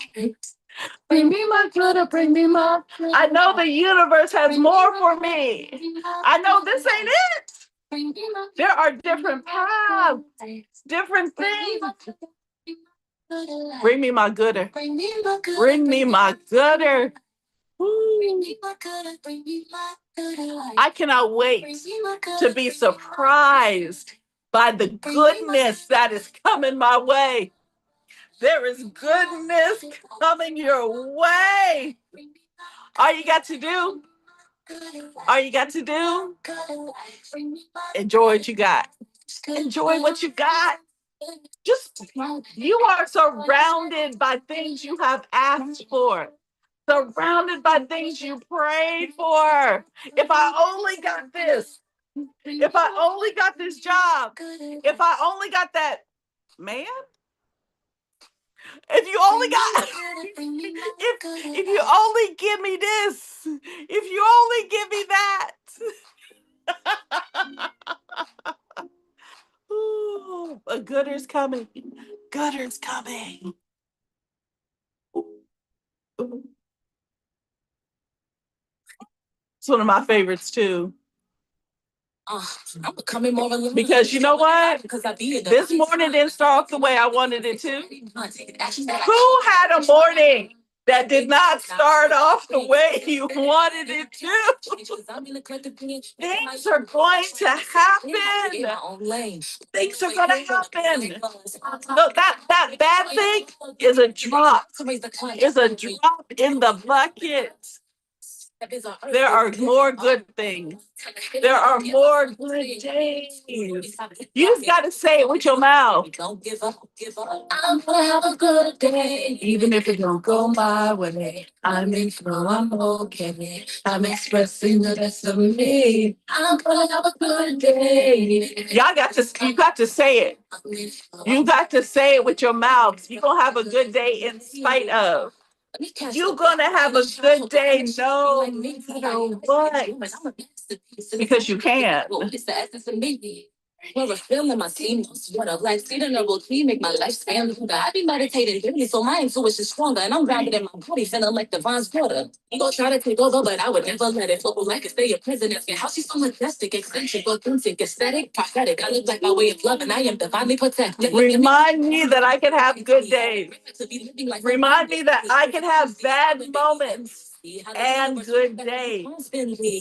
Bring me my glitter, bring me my. I know the universe has more for me. I know this ain't it. There are different paths, different things. Bring me my gooder. Bring me my gooder. I cannot wait to be surprised by the goodness that is coming my way. There is goodness coming your way. All you got to do, enjoy what you got. Enjoy what you got. Just, you are surrounded by things you have asked for. Surrounded by things you prayed for. If I only got this. If I only got this job. If I only got that man. If you only got, if you only give me this, if you only give me that. Ooh, a gooder's coming. Gooder's coming. It's one of my favorites too. Because you know what? This morning didn't start off the way I wanted it to. Who had a morning that did not start off the way you wanted it to? Things are going to happen. Things are going to happen. Look, that bad thing is a drop. It's a drop in the bucket. There are more good things. There are more good days. You just got to say it with your mouth. I'm gonna have a good day, even if it don't go my way. I'm in flow, I'm okay. I'm expressing the best of me. I'm gonna have a good day. You got to say it. You got to say it with your mouth. You're gonna have a good day in spite of. You're gonna have a good day, no matter what. Because you can. We're filming my team. What a life, see the noble team, make my life span. I be meditating daily, so my intuition's stronger, and I'm grounded in my body, feeling like divine's water. You gon' try to take over, but I would never let it. Flow like a stay a president. How she's so majestic, eccentric, authentic, aesthetic, prophetic. I live like my way of love, and I am divinely protected. Remind me that I can have good days. Remind me that I can have bad moments and good days.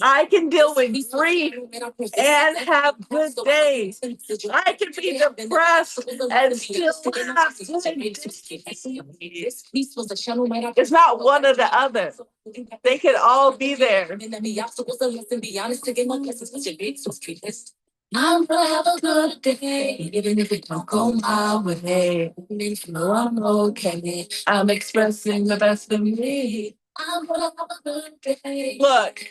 I can deal with grief and have good days. I can be depressed and still have good days. It's not one or the other. They can all be there. I'm gonna have a good day, even if it don't go my way. No, I'm okay. I'm expressing the best of me. I'm gonna have a good day. Look,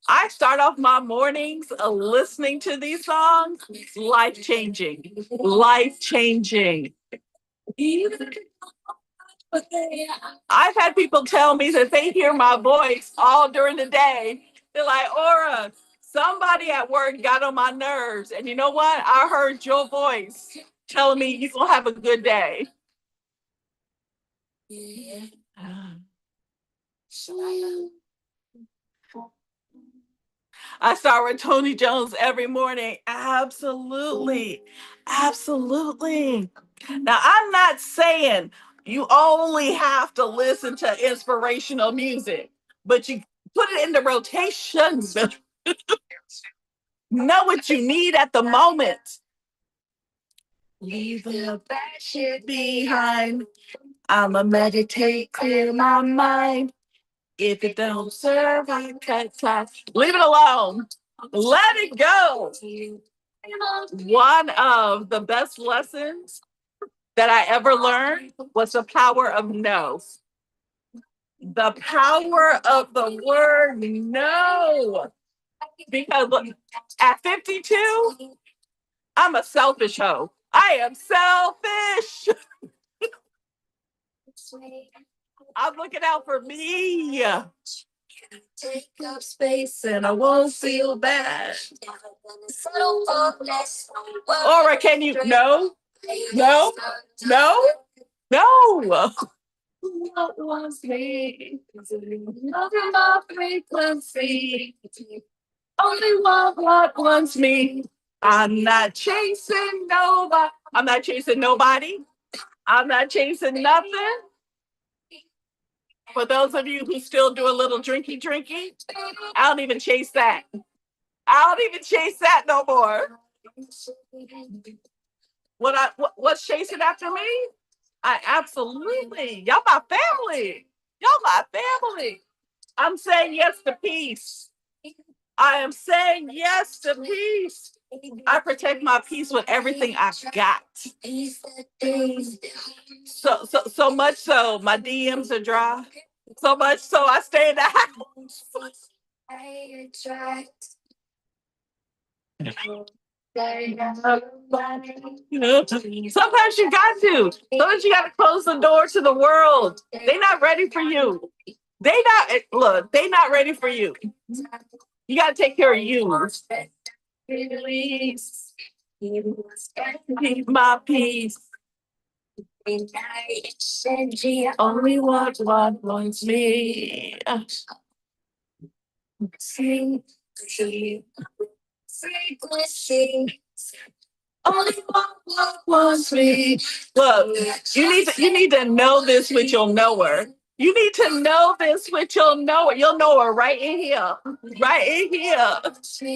I start off my mornings listening to these songs. Life changing. Life changing. I've had people tell me that they hear my voice all during the day. They're like, Aura, somebody at work got on my nerves. And you know what? I heard your voice telling me you're going to have a good day. I start with Tony Jones every morning. Absolutely. Absolutely. Now, I'm not saying you only have to listen to inspirational music, but you put it into rotations. Know what you need at the moment. Leave the bad shit behind. I'ma meditate, clear my mind. If it don't serve, I cut ties. Leave it alone. Let it go. One of the best lessons that I ever learned was the power of no. The power of the word no. Because look, at 52, I'm a selfish hoe. I am selfish. I'm looking out for me. Take up space and I won't feel bad. Aura, can you? No? No? No? No. What was me? Loving my frequency. Only one what wants me. I'm not chasing nobody. I'm not chasing nobody. I'm not chasing nothing. For those of you who still do a little drinky, I don't even chase that. I don't even chase that no more. What's chasing after me? I absolutely. Y'all my family. Y'all my family. I'm saying yes to peace. I am saying yes to peace. I protect my peace with everything I've got. So much so my DMs are dry. So much so I stay in the house. Sometimes you got to. Sometimes you got to close the door to the world. They're not ready for you. They not ready for you. You got to take care of you. Keep my peace. Only what wants me. Only what wants me. Look, you need to know this with your knower. You need to know this with your knower. You'll know her right in here. Right in here.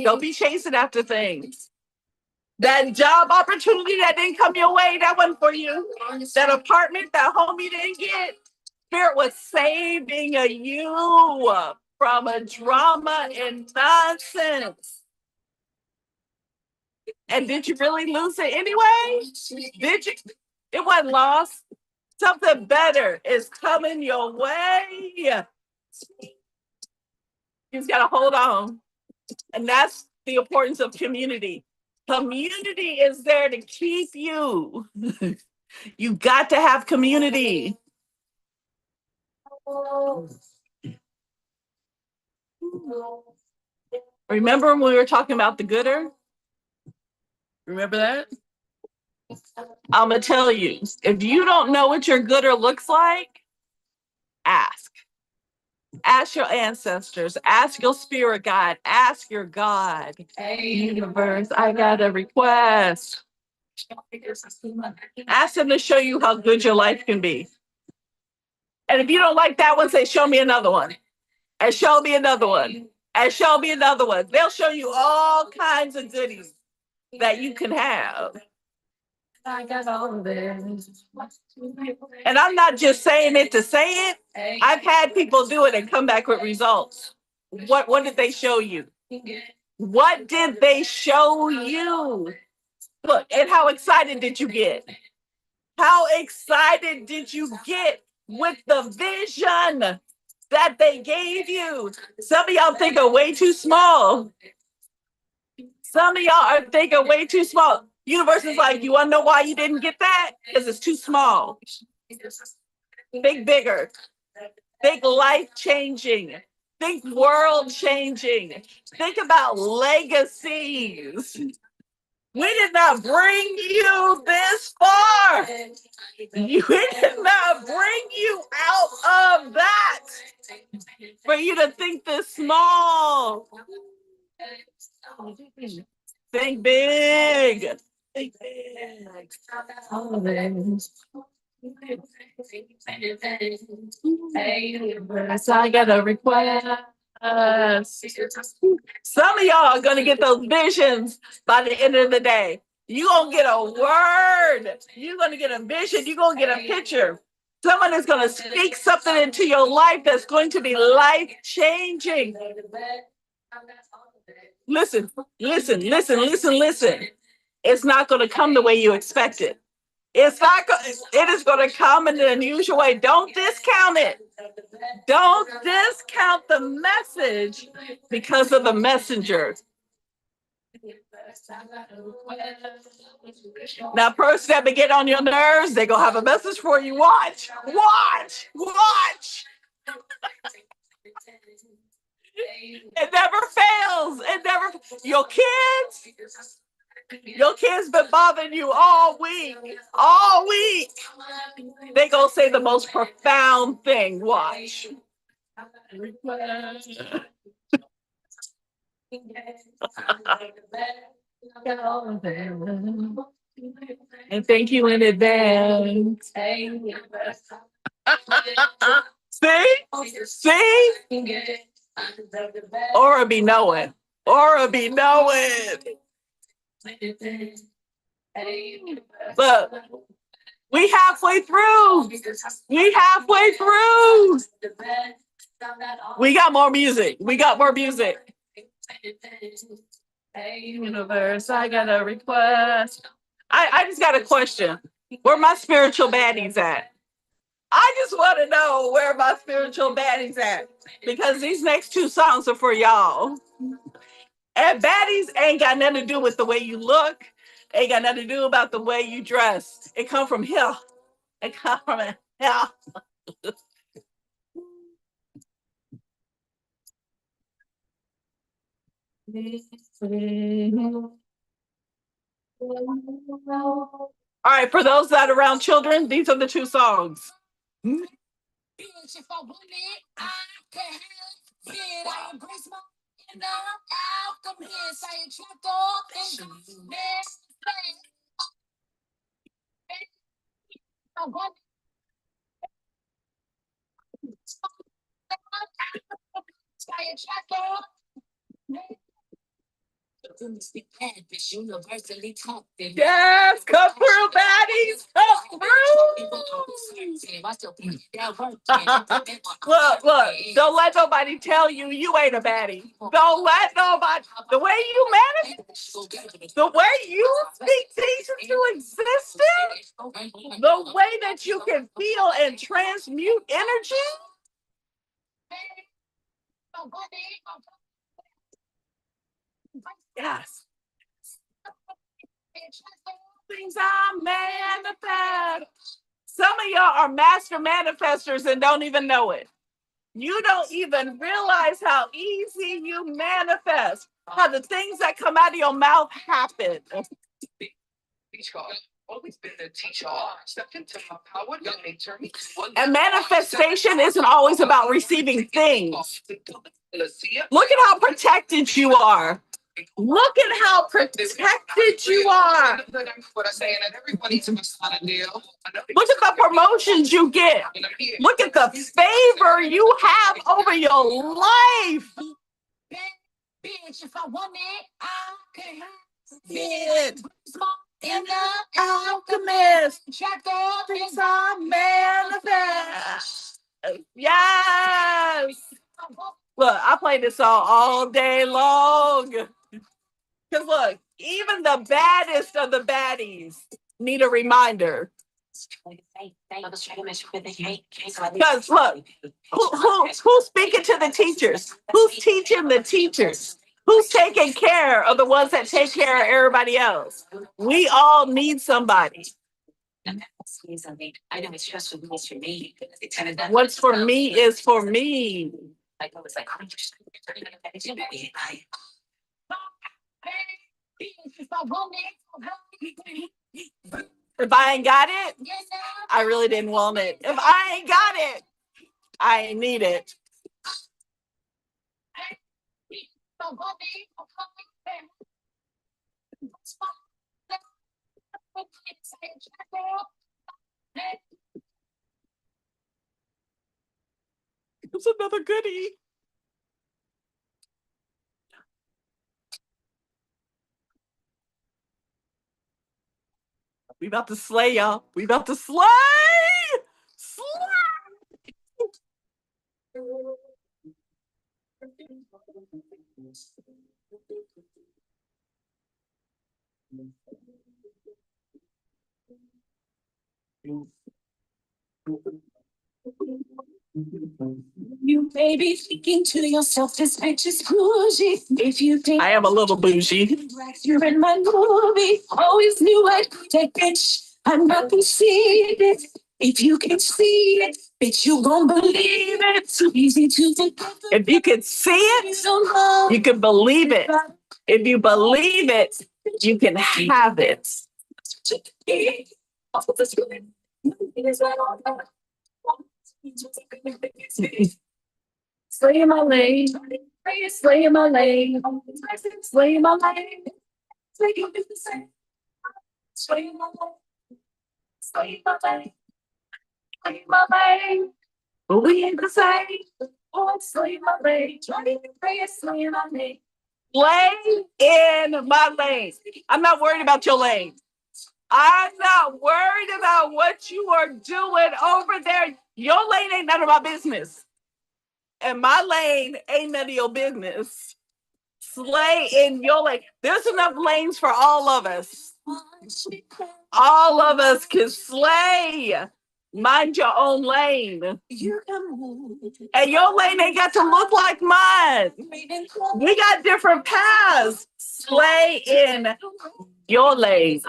Don't be chasing after things. That job opportunity that didn't come your way, that wasn't for you. That apartment, that home you didn't get, Spirit was saving you from a drama and nonsense. And did you really lose it anyway? Did you? It wasn't lost. Something better is coming your way. You just got to hold on. And that's the importance of community. Community is there to keep you. You got to have community. Remember when we were talking about the gooder? Remember that? I'm going to tell you, if you don't know what your gooder looks like, ask. Ask your ancestors, ask your spirit guide, ask your God. Hey, universe, I got a request. Ask them to show you how good your life can be. And if you don't like that one, say, show me another one. And show me another one. And show me another one. They'll show you all kinds of goodies that you can have. I got all of this. And I'm not just saying it to say it. I've had people do it and come back with results. What did they show you? What did they show you? Look, and how excited did you get? How excited did you get with the vision that they gave you? Some of y'all think are way too small. Some of y'all are thinking way too small. Universe is like, you want to know why you didn't get that? Because it's too small. Think bigger. Think life changing. Think world changing. Think about legacies. We did not bring you this far. We did not bring you out of that for you to think this small. Think big. Think big. So I got a request. Some of y'all are going to get those visions by the end of the day. You're going to get a word. You're going to get a vision. You're going to get a picture. Someone is going to speak something into your life that's going to be life changing. Listen. It's not going to come the way you expect it. It is going to come in an unusual way. Don't discount it. Don't discount the message because of the messenger. Now, person that be getting on your nerves, they're going to have a message for you. Watch. It never fails. Your kids, Your kids been bothering you all week. All week. They gonna say the most profound thing. Watch. And thank you in advance. See? See? Aura be knowing. Aura be knowing. Look, we halfway through. We halfway through. We got more music. We got more music. Hey, universe, I got a request. I just got a question. Where my spiritual baddies at? I just want to know where my spiritual baddies at. Because these next two songs are for y'all. And baddies ain't got nothing to do with the way you look. Ain't got nothing to do about the way you dress. It come from here. It come from here. All right, for those that are around children, these are the two songs. Yes, come through, baddies, come through. Look, don't let nobody tell you you ain't a baddie. Don't let nobody, the way you manage, the way you speak things into existence, the way that you can feel and transmute energy. Yes. Things I manifest. Some of y'all are master manifestors and don't even know it. You don't even realize how easy you manifest, how the things that come out of your mouth happen. And manifestation isn't always about receiving things. Look at how protected you are. Look at how protected you are. Look at the promotions you get. Look at the favor you have over your life. Bitch, if I want it, I can have it. In the alchemist, check all things I manifest. Yes. Look, I play this song all day long. Because look, even the baddest of the baddies need a reminder. Because look, who's speaking to the teachers? Who's teaching the teachers? Who's taking care of the ones that take care of everybody else? We all need somebody. What's for me is for me. If I ain't got it, I really didn't want it. If I ain't got it, I ain't need it. It's another goodie. We about to slay, y'all. We about to slay! Slay! You may be thinking to yourself, this bitch is bougie. If you think I am a little bougie, you're in my movie. Always knew I'd be that bitch. I'm not conceited. If you can see it, bitch, you gon' believe it. So easy to think. If you can see it, you can believe it. If you believe it, You can have it. Slay my lane, slay my lane, slay my lane, slay my lane, slay my lane, slay my lane. We ain't the same. Oh, slay my lane, slay my lane. Lay in my lane. I'm not worried about your lane. I'm not worried about what you are doing over there. Your lane ain't none of my business. And my lane ain't none of your business. Slay in your lane. There's enough lanes for all of us. All of us can slay. Mind your own lane. And your lane ain't got to look like mine. We got different paths. Slay in your lane.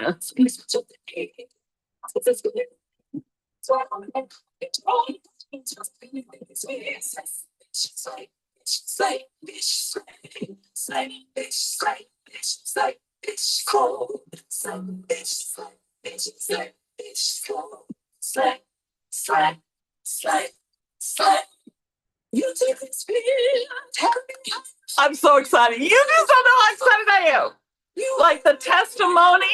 I'm so excited. You just don't know how excited I am. Like the testimony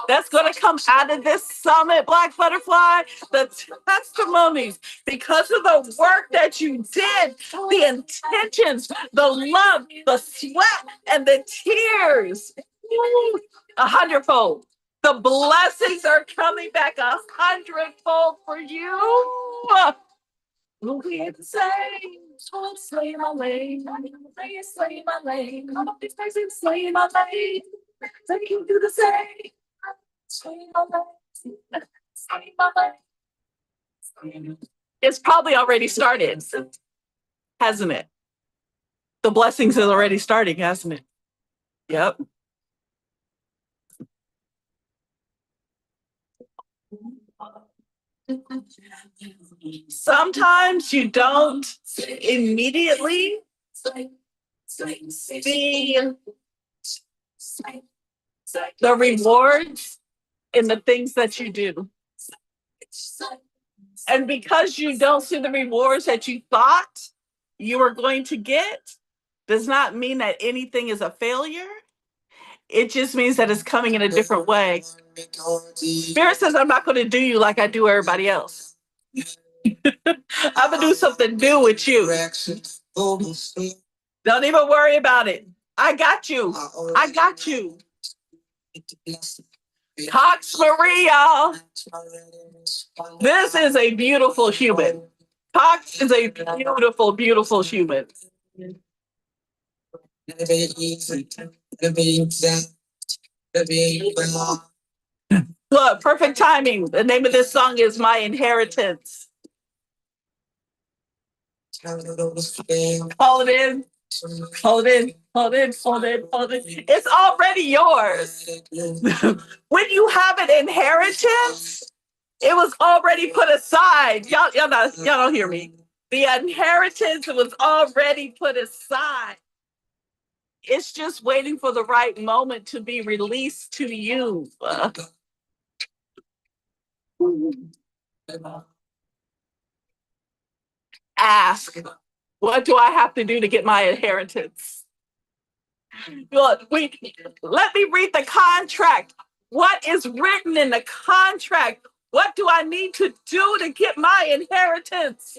that's going to come out of this summit, Black Butterfly, the testimonies because of the work that you did, the intentions, the love, the sweat, and the tears. 100-fold. The blessings are coming back 100-fold for you. We ain't the same. Slay my lane. Slay my lane. Come up these places, slay my lane. So you can do the same. Slay my lane. Slay my lane. It's probably already started, hasn't it? The blessings is already starting, hasn't it? Yep. Sometimes you don't immediately see the rewards in the things that you do. And because you don't see the rewards that you thought you were going to get, does not mean that anything is a failure. It just means that it's coming in a different way. Spirit says, I'm not going to do you like I do everybody else. I'm going to do something new with you. Don't even worry about it. I got you. I got you. Cox Maria. This is a beautiful human. Cox is a beautiful, beautiful human. Look, perfect timing. The name of this song is My Inheritance. Call it in. Hold it, hold it, hold it, hold it. It's already yours. When you have an inheritance, it was already put aside. Y'all don't hear me. The inheritance was already put aside. It's just waiting for the right moment to be released to you. Ask, what do I have to do to get my inheritance? Look, let me read the contract. What is written in the contract? What do I need to do to get my inheritance?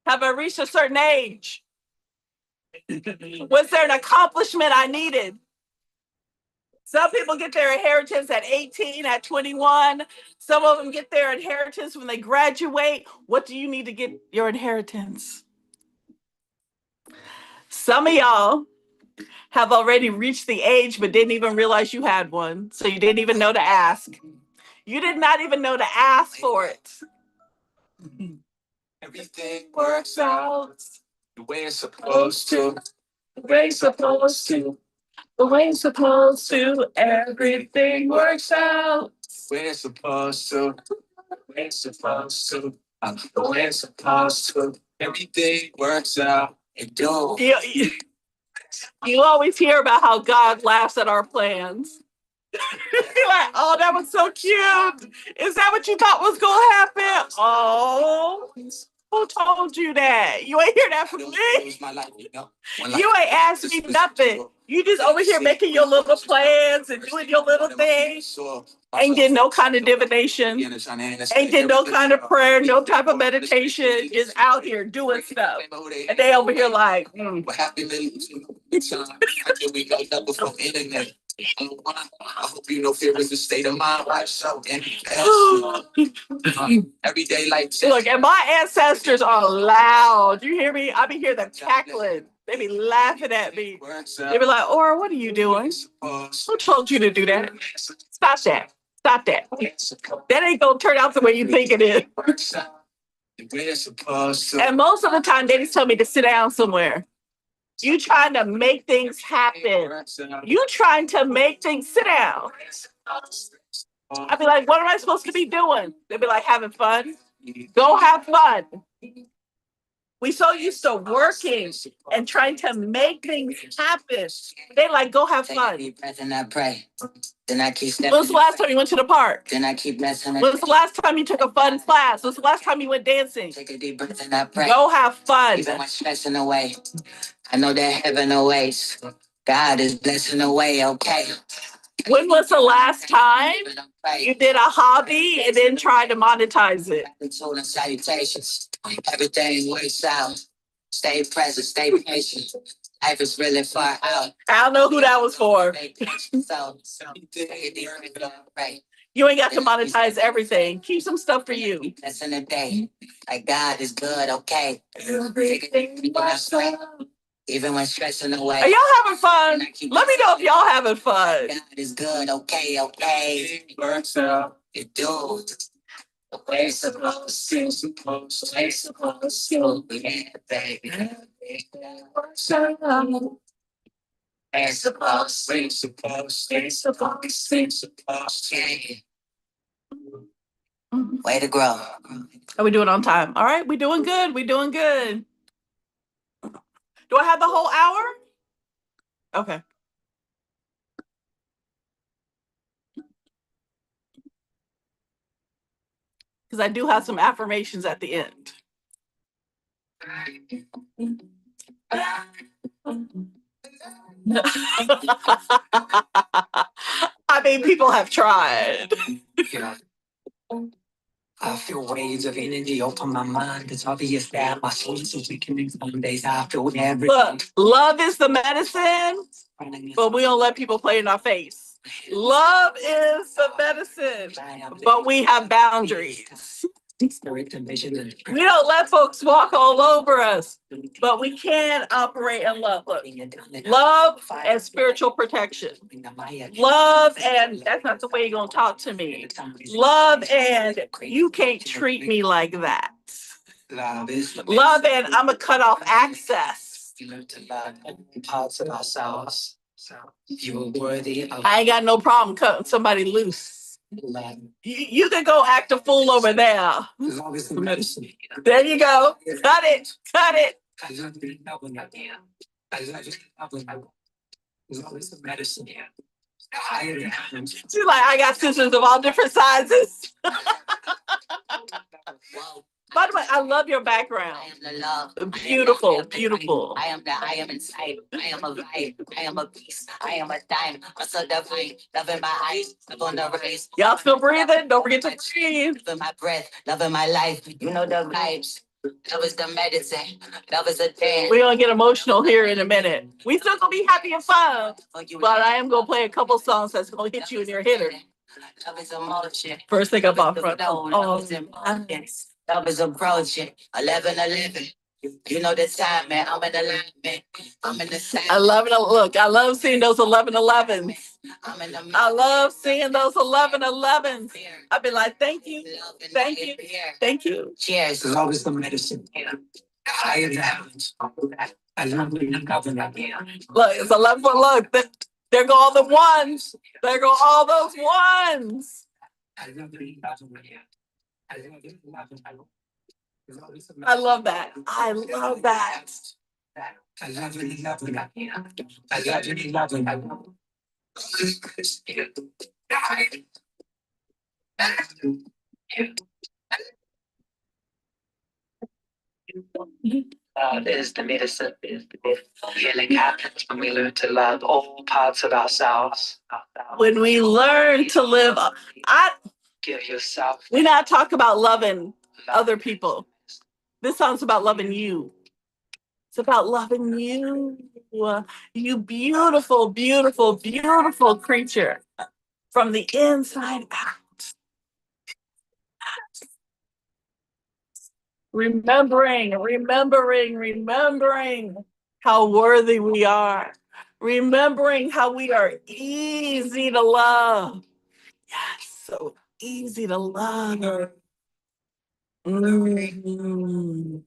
Have I reached a certain age? Was there an accomplishment I needed? Some people get their inheritance at 18, at 21. Some of them get their inheritance when they graduate. What do you need to get your inheritance? Some of y'all have already reached the age but didn't even realize you had one. So you didn't even know to ask. You did not even know to ask for it. Everything works out the way it's supposed to. The way it's supposed to. The way it's supposed to. Everything works out the way it's supposed to. The way it's supposed to. The way it's supposed to. Everything works out. It goes. You always hear about how God laughs at our plans. You're like, oh, that was so cute. Is that what you thought was going to happen? Oh, who told you that? You ain't hear that from me. You ain't asked me nothing. You just over here making your little plans and doing your little thing. Ain't did no kind of divination. Ain't did no kind of prayer, no type of meditation. Just out here doing stuff. And they over here like, I hope you know fear is the state of mind. Life so every day like this. Look, and my ancestors are loud. You hear me? I be hearing them cackling. They be laughing at me. They be like, Aura, what are you doing? Who told you to do that? Stop that. Stop that. That ain't gonna turn out the way you think it is. And most of the time, they just tell me to sit down somewhere. You trying to make things happen. You trying to make things sit down. I'd be like, what am I supposed to be doing? They'd be like, having fun. Go have fun. We so used to working and trying to make things happen. They like, go have fun. Then I keep stepping. When's the last time you went to the park? Then I keep messing. When's the last time you took a fun class? When's the last time you went dancing? Take a deep breath and I pray. Go have fun. Even when stressing away. I know that heaven awaits. God is blessing away, okay? When was the last time you did a hobby and then tried to monetize it? Salutations. Everything works out. Stay present, stay patient. Life is really far out. I don't know who that was for. You ain't got to monetize everything. Keep some stuff for you. That's in the day. Like God is good, okay? Everything works out. Even when stressing away. Are y'all having fun? Let me know if y'all having fun. God is good, okay, okay. Works out. You do. The way it's supposed to. Yeah, baby. Works out. It's supposed. Way to grow. Are we doing on time? All right, we doing good. We doing good. Do I have the whole hour? Okay. Because I do have some affirmations at the end. I mean, people have tried. I feel waves of energy open my mind. It's obvious that my soul is awakening. Some days I feel everything. Look, love is the medicine, but we don't let people play in our face. Love is the medicine, but we have boundaries. We don't let folks walk all over us, but we can operate in love. Look, love and spiritual protection. Love and that's not the way you're going to talk to me. Love and you can't treat me like that. Love and I'm going to cut off access. Parts of ourselves. You're worthy of. I ain't got no problem cutting somebody loose. You can go act a fool over there. There you go. Cut it. Cut it. She's like, I got sisters of all different sizes. By the way, I love your background. I am the love. Beautiful, beautiful. I am the I am inside. I am a vibe. I am a beast. I am a dime. I'm so divine. Love in my eyes. Love on the race. Y'all still breathing? Don't forget to breathe. Love in my breath. Love in my life. You know the vibes. Love is the medicine. Love is a dance. We're gonna get emotional here in a minute. We still gonna be happy and fun. But I am gonna play a couple songs that's gonna hit you in your hitter. Love is emotion. First thing up off front. Oh, yes. Love is approaching 11:11. You know the time, man. I'm in alignment. I'm in the side. I love it. Look, I love seeing those 11:11s. I love seeing those 11:11s. I've been like, thank you, thank you, thank you. Cheers. Love is the medicine. Higher heavens. I love you. Look, it's 11. Look, there go all the ones. There go all those ones. I love that. I love that. Love is the medicine. Healing happens when we learn to love all parts of ourselves. When we learn to live, give yourself. We're not talking about loving other people. This song's about loving you. It's about loving you. You beautiful, beautiful, beautiful creature from the inside out. Remembering how worthy we are. Remembering how we are easy to love. Yes, so easy to love. Mm.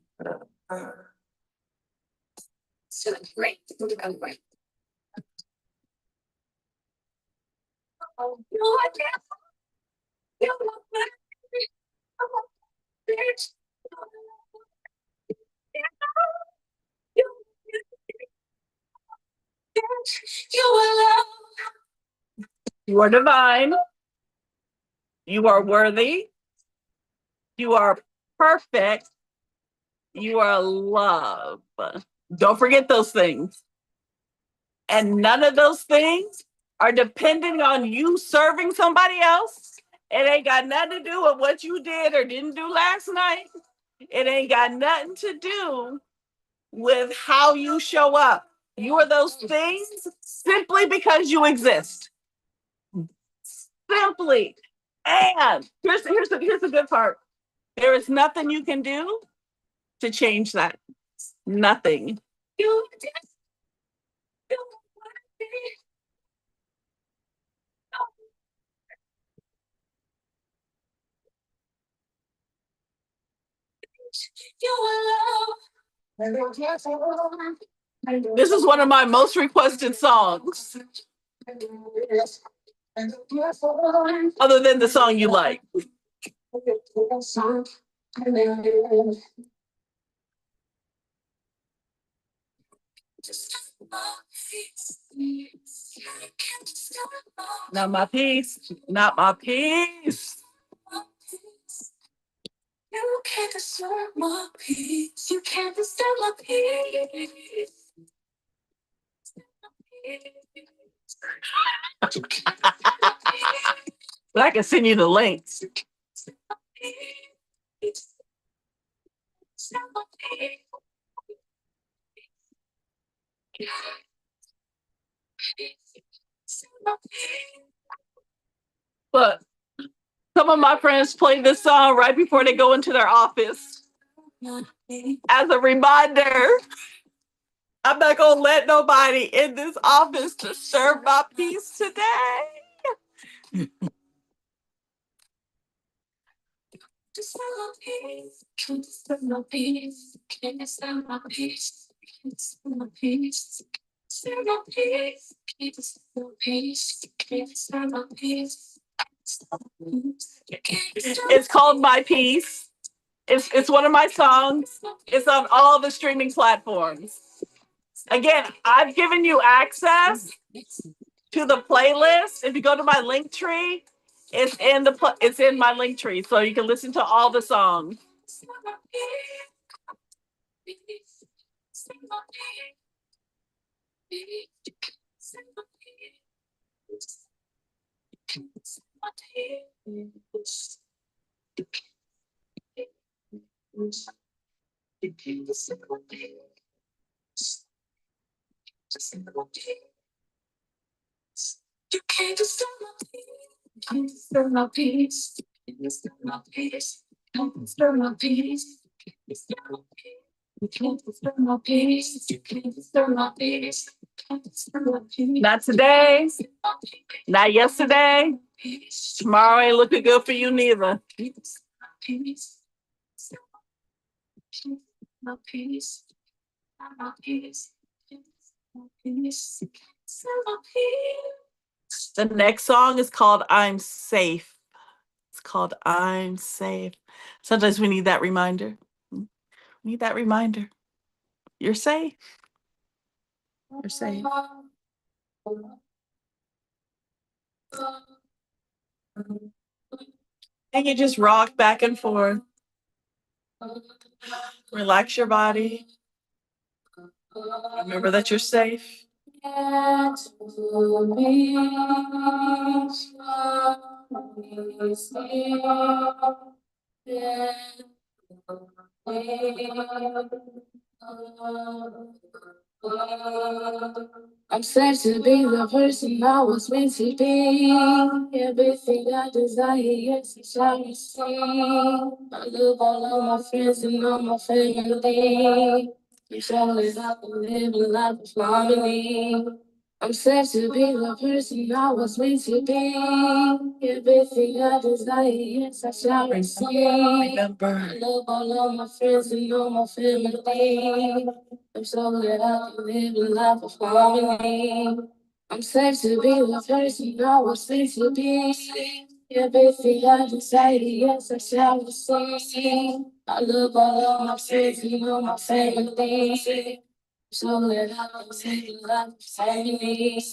You are divine. You are worthy. You are perfect. You are love. Don't forget those things. And none of those things are dependent on you serving somebody else. It ain't got nothing to do with what you did or didn't do last night. It ain't got nothing to do with how you show up. You are those things simply because you exist. Simply. And here's the good part. There is nothing you can do to change that. Nothing. This is one of my most requested songs. Other than the song you like. Not my peace. Not my peace. You can't disturb my peace. You can't disturb my peace. But I can send you the links. But some of my friends play this song right before they go into their office as a reminder. I'm not gonna let nobody in this office disturb my peace today. It's called My Peace. It's one of my songs. It's on all the streaming platforms. Again, I've given you access to the playlist. If you go to my link tree, it's in my link tree, so you can listen to all the songs. You can't disturb my peace. You can't disturb my peace. You can't disturb my peace. You can't disturb my peace. You can't disturb my peace. Not today. Not yesterday. Tomorrow ain't looking good for you neither. The next song is called I'm Safe. It's called I'm Safe. Sometimes we need that reminder. We need that reminder. You're safe. You're safe. And you just rock back and forth. Relax your body. Remember that you're safe. I'm sad to be the person I was meant to be. Everything I desire, yes, I shall receive. I love all of my friends and all my family. You shall live up and live a life of harmony. I'm sad to be the person I was meant to be. Everything I desire, yes, I shall receive. Remember, I love all of my friends and all my family. I'm so glad I can live a life of harmony. I'm safe to be the person I was meant to be. Everything I desire, yes, I shall receive. I love all of my friends and all my family. So glad I can live a life of harmony.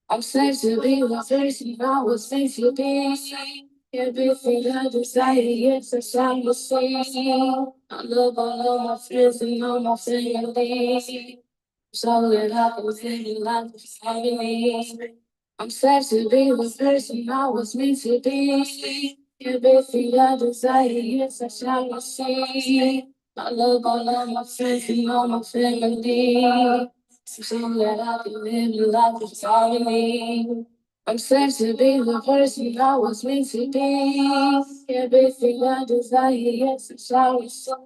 I'm safe to be the person I was meant to be. Everything I desire, yes, I shall receive. I love all of my friends and all my family. So that I can live a life of harmony. I'm sad to be the person I was meant to be. Everything I desire, yes, I shall receive. I love all of my friends and all my family. So that I can live a life of harmony. I'm sad to be the person I was meant to be. Everything I desire, yes, I shall receive.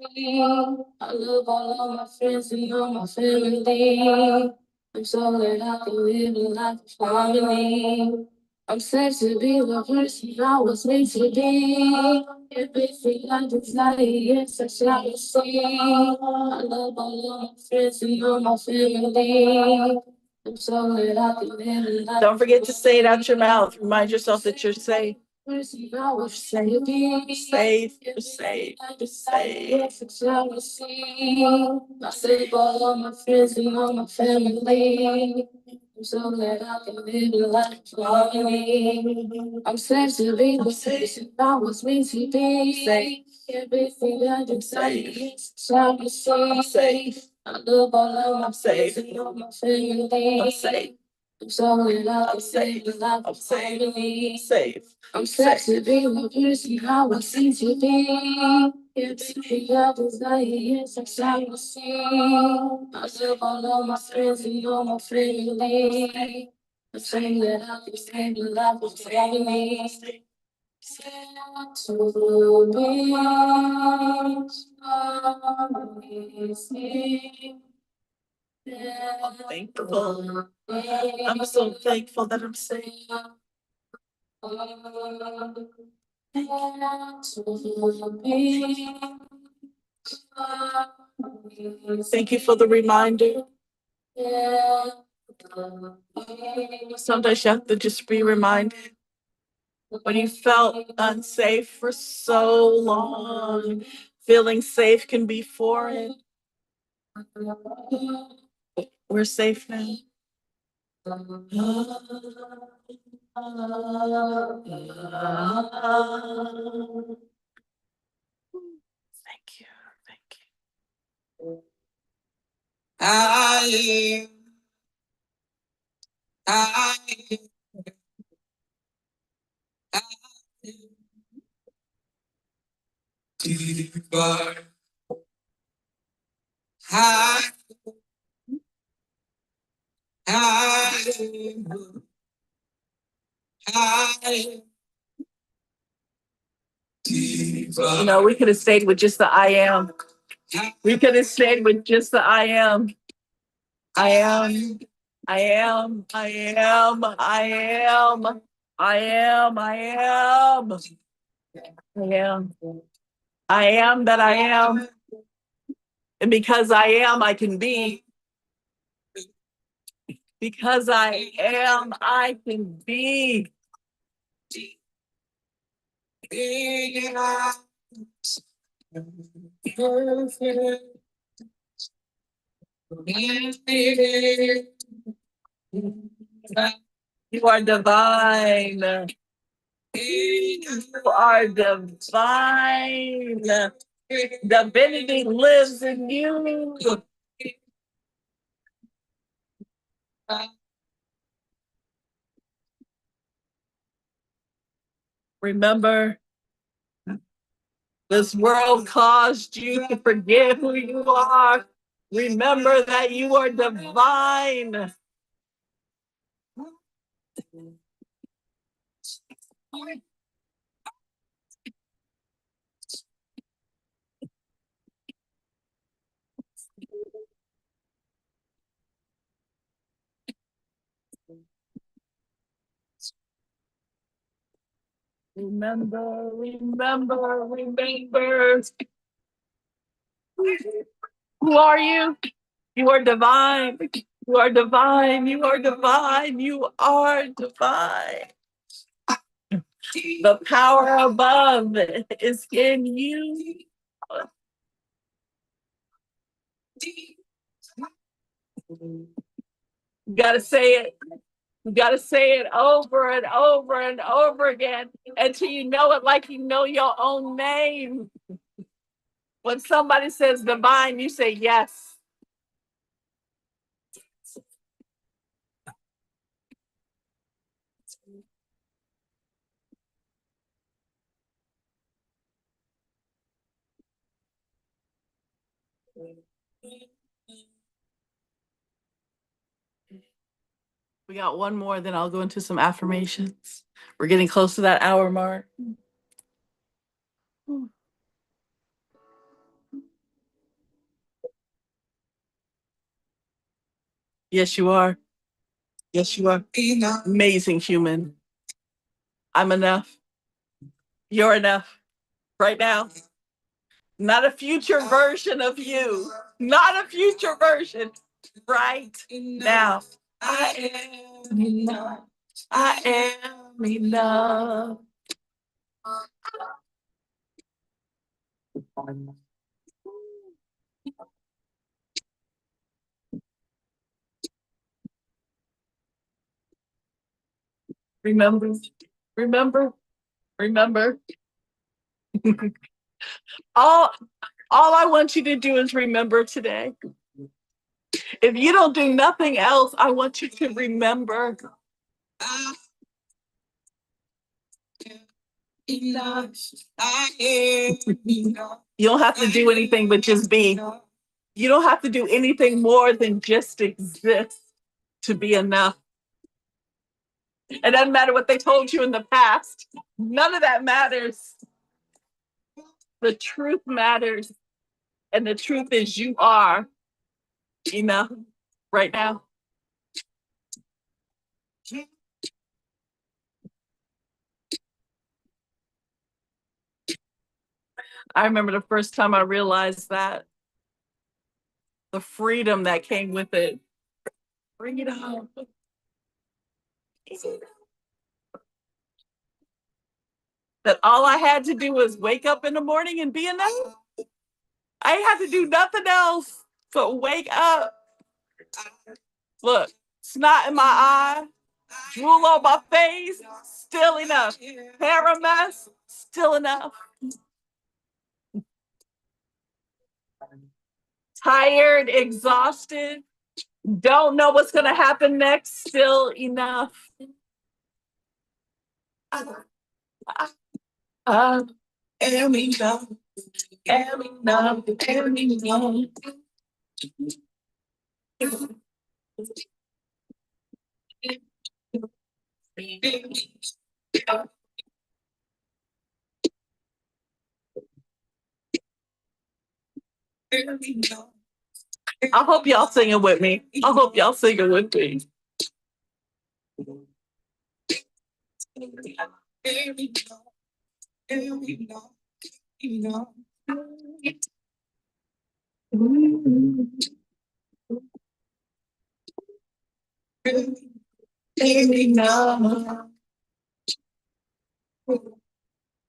I love all of my friends and all my family. I'm so glad I can live a life of harmony. I'm sad to be the person I was meant to be. Everything I desire, yes, I shall receive. I love all of my friends and all my family. I'm so glad I can live a life. Don't forget to say it out your mouth. Remind yourself that you're safe. You're safe. You're safe. You're safe. You're safe. I save all of my friends and all my family. I'm so glad I can live a life of harmony. I'm safe to be the person I was meant to be. Safe. Everything I desire, yes, shall be safe. I love all of my friends and all my family. I'm safe. I'm so glad I can live a life of harmony. Safe. I'm safe to be the person I was meant to be. Everything I desire, yes, I shall receive. I love all of my friends and all my family. I'm saying that I can live a life of harmony. To be I'm thankful. I'm so thankful that I'm safe. Thank you for the reminder. Sometimes you have to just be reminded when you felt unsafe for so long. Feeling safe can be foreign. We're safe now. Thank you. Thank you. I deeper. You know, we could have stayed with just the I am. We could have stayed with just the I am. I am. I am. I am. I am. I am. I am. I am. I am that I am. And because I am, I can be. Because I am, I can be. You are divine. You are divine. Divinity lives in you. Remember, this world caused you to forget who you are. Remember that you are divine. Remember, remember, remember. Who are you? You are divine. You are divine. You are divine. You are divine. The power above is in you. You gotta say it. You gotta say it over and over and over again until you know it like you know your own name. When somebody says divine, you say yes. We got one more, then I'll go into some affirmations. We're getting close to that hour mark. Yes, you are. Yes, you are. Amazing human. I'm enough. You're enough. Right now. Not a future version of you. Not a future version. Right now. I am enough. I am enough. Remember, remember, remember. all, all I want you to do is remember today. If you don't do nothing else, I want you to remember. You don't have to do anything but just be. You don't have to do anything more than just exist to be enough. It doesn't matter what they told you in the past. None of that matters. The truth matters. And the truth is you are enough right now. I remember the first time I realized that. The freedom that came with it. Bring it on. That all I had to do was wake up in the morning and be enough. I ain't had to do nothing else but wake up. Look, snot in my eye, drool on my face, still enough. Hair a mess, still enough. Tired, exhausted, don't know what's gonna happen next, still enough. I am enough, am enough, am enough. I hope y'all singing with me. I hope y'all singing with me.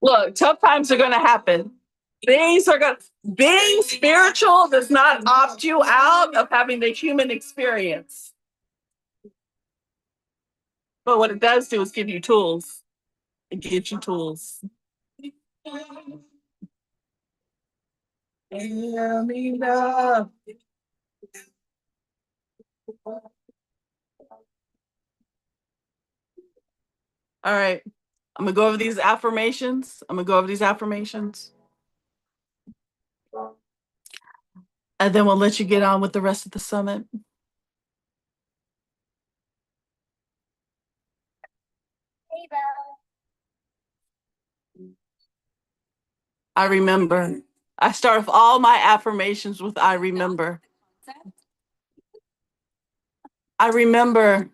Look, tough times are going to happen. Things are good. Being spiritual does not opt you out of having the human experience. But what it does do is give you tools. It gives you tools. All right. I'm going to go over these affirmations. And then we'll let you get on with the rest of the summit. I remember. I start off all my affirmations with I remember. I remember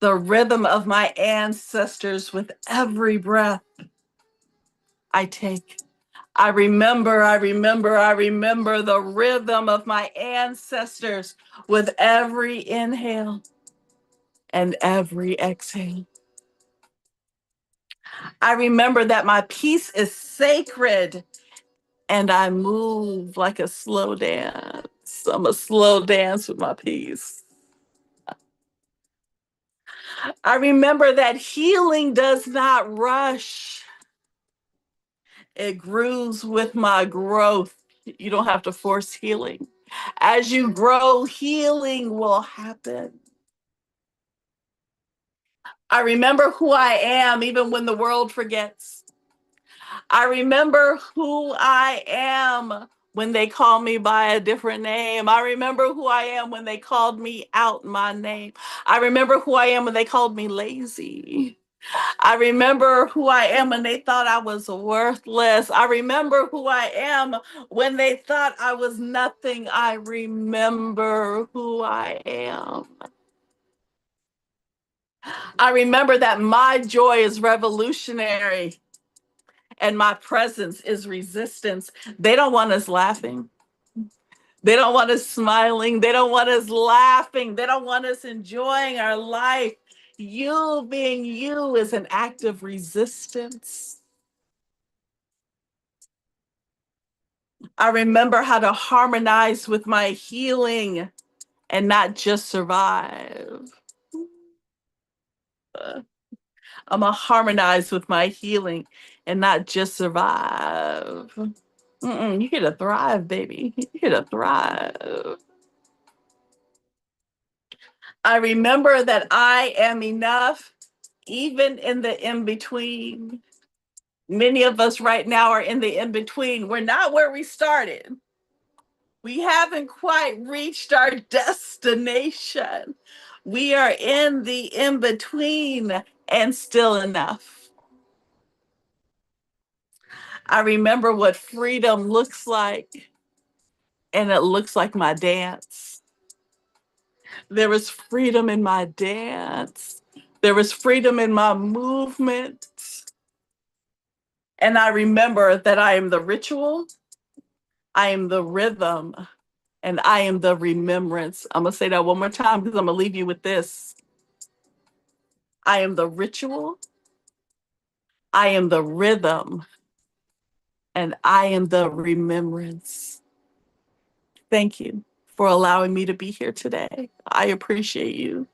the rhythm of my ancestors with every breath I take. I remember the rhythm of my ancestors with every inhale and every exhale. I remember that my peace is sacred and I move like a slow dance. I'm a slow dance with my peace. I remember that healing does not rush. It grooves with my growth. You don't have to force healing. As you grow, healing will happen. I remember who I am even when the world forgets. I remember who I am when they call me by a different name. I remember who I am when they called me out my name. I remember who I am when they called me lazy. I remember who I am when they thought I was worthless. I remember who I am when they thought I was nothing. I remember who I am. I remember that my joy is revolutionary and my presence is resistance. They don't want us laughing. They don't want us smiling. They don't want us laughing. They don't want us enjoying our life. You being you is an act of resistance. I remember how to harmonize with my healing and not just survive. I'm a harmonize with my healing and not just survive. You get to thrive, baby. You get to thrive. I remember that I am enough, even in the in between. Many of us right now are in the in between. We're not where we started. We haven't quite reached our destination. We are in the in between and still enough. I remember what freedom looks like, and it looks like my dance. There is freedom in my dance. There is freedom in my movement. And I remember that I am the ritual, I am the rhythm, and I am the remembrance. I'm going to say that one more time because I'm going to leave you with this. I am the ritual, I am the rhythm, and I am the remembrance. Thank you for allowing me to be here today. I appreciate you.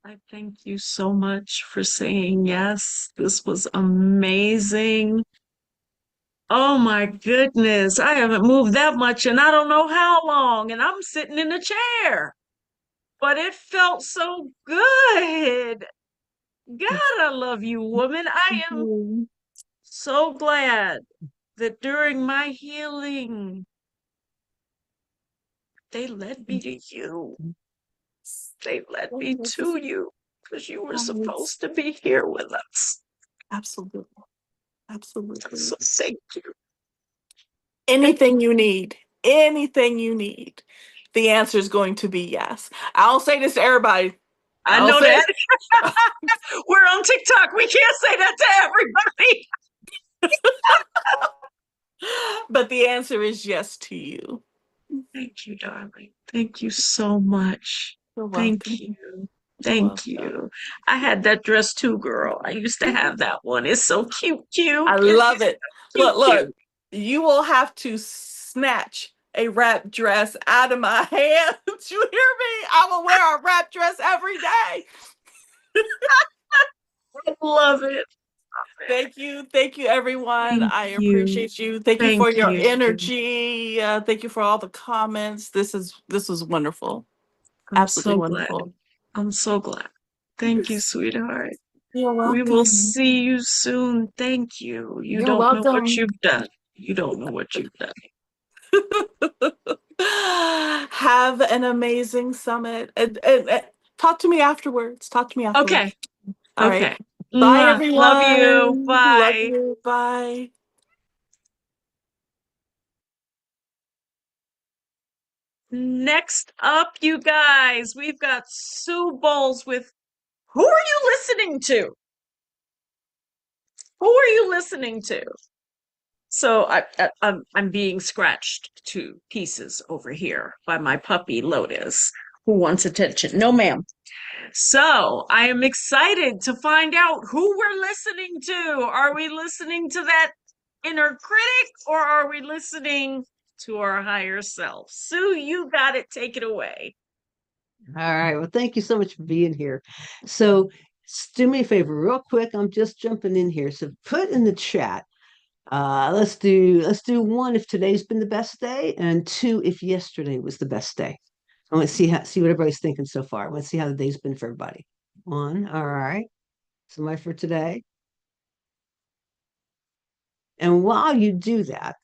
I thank you so much for saying yes. This was amazing. Oh my goodness. I haven't moved that much and I don't know how long, and I'm sitting in a chair. But it felt so good. God, I love you, woman. I am so glad that during my healing, they led me to you. They led me to you because you were supposed to be here with us. Absolutely. Absolutely. So thank you. Anything you need, the answer is going to be yes. I don't say this to everybody. I know that. We're on TikTok. We can't say that to everybody. But the answer is yes to you. Thank you, darling. Thank you so much. You're welcome. Thank you. Thank you. I had that dress too, girl. I used to have that one. It's so cute, I cute. love it. Cute, Look, cute. you will have to snatch a wrap dress out of my hands. You hear me? I will wear a wrap dress every day. I love it. Thank you, everyone. Thank I you. appreciate you. Thank you for Thank your you. energy. Thank you for all the comments. This was wonderful. I'm Absolutely so glad. wonderful. I'm so glad. Thank you, sweetheart. You're We will welcome. see you soon. Thank you. You You're don't know what welcome. you've done. You don't know what you've done. Have an amazing summit. And talk to me afterwards. Talk to me afterwards. Okay. All right. Okay. Bye, Mwah. Love you. everyone. Love Bye. you. Bye. Next up, you guys, we've got Sue Bowles with Who Are You Listening to? Who are you listening to? So I'm being scratched to pieces over here by my puppy Lotus, who wants attention. No, ma'am. So I am excited to find out who we're listening to. Are we listening to that inner critic or are we listening to our higher self? Sue, you got it. Take it away. All right. Well, thank you so much for being here. So, do me a favor, real quick. I'm just jumping in here. So, put in the chat. Let's do one if today's been the best day, and two if yesterday was the best day. I want to see what everybody's thinking so far. I want to see how the day's been for everybody. One. All right. Somebody for today. And while you do that,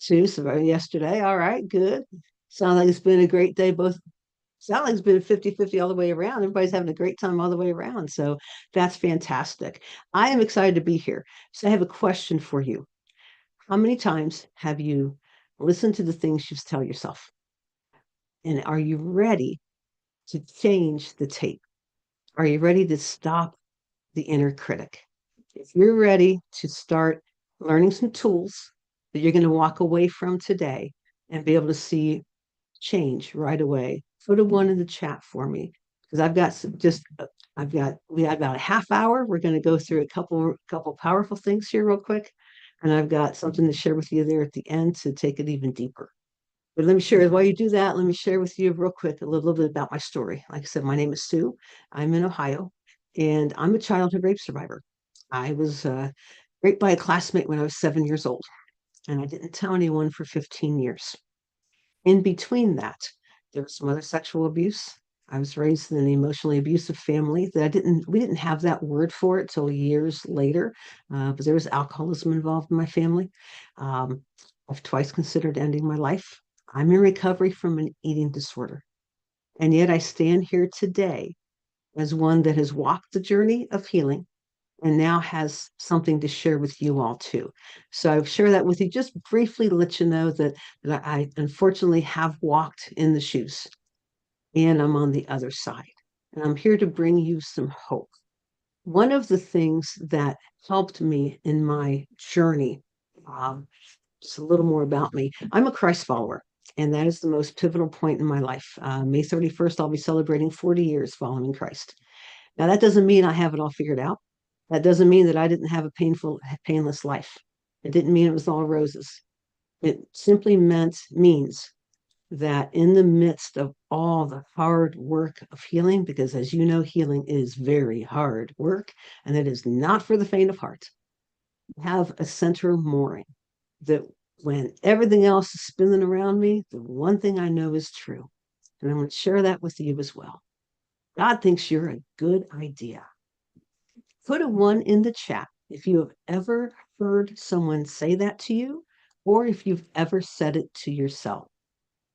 two. So yesterday. All right. Good. Sounds like it's been a great day, both. Sounds like it's been 50-50 all the way around. Everybody's having a great time all the way around. So that's fantastic. I am excited to be here. So I have a question for you. How many times have you listened to the things you tell yourself? And are you ready to change the tape? Are you ready to stop the inner critic? If you're ready to start learning some tools that you're going to walk away from today and be able to see change right away, put a one in the chat for me because I've got we have about a half hour. We're going to go through a couple powerful things here real quick, and I've got something to share with you there at the end to take it even deeper. But let me share, while you do that, let me share with you real quick a little bit about my story. Like I said, my name is Sue. I'm in Ohio, and I'm a childhood rape survivor. I was raped by a classmate when I was 7 years old, and I didn't tell anyone for 15 years. In between that, there was some other sexual abuse. I was raised in an emotionally abusive family that we didn't have that word for it till years later, but there was alcoholism involved in my family. I've twice considered ending my life. I'm in recovery from an eating disorder. And yet I stand here today as one that has walked the journey of healing and now has something to share with you all too. So I've shared that with you, just briefly to let you know that I unfortunately have walked in the shoes and I'm on the other side. And I'm here to bring you some hope. One of the things that helped me in my journey, just a little more about me. I'm a Christ follower, and that is the most pivotal point in my life. May 31st, I'll be celebrating 40 years following Christ. Now, that doesn't mean I have it all figured out. That doesn't mean that I didn't have a painless life. It didn't mean it was all roses. It simply means that in the midst of all the hard work of healing, because as you know, healing is very hard work, and it is not for the faint of heart, have a central mooring that when everything else is spinning around me, the one thing I know is true. And I'm going to share that with you as well. God thinks you're a good idea. Put a one in the chat if you have ever heard someone say that to you, or if you've ever said it to yourself.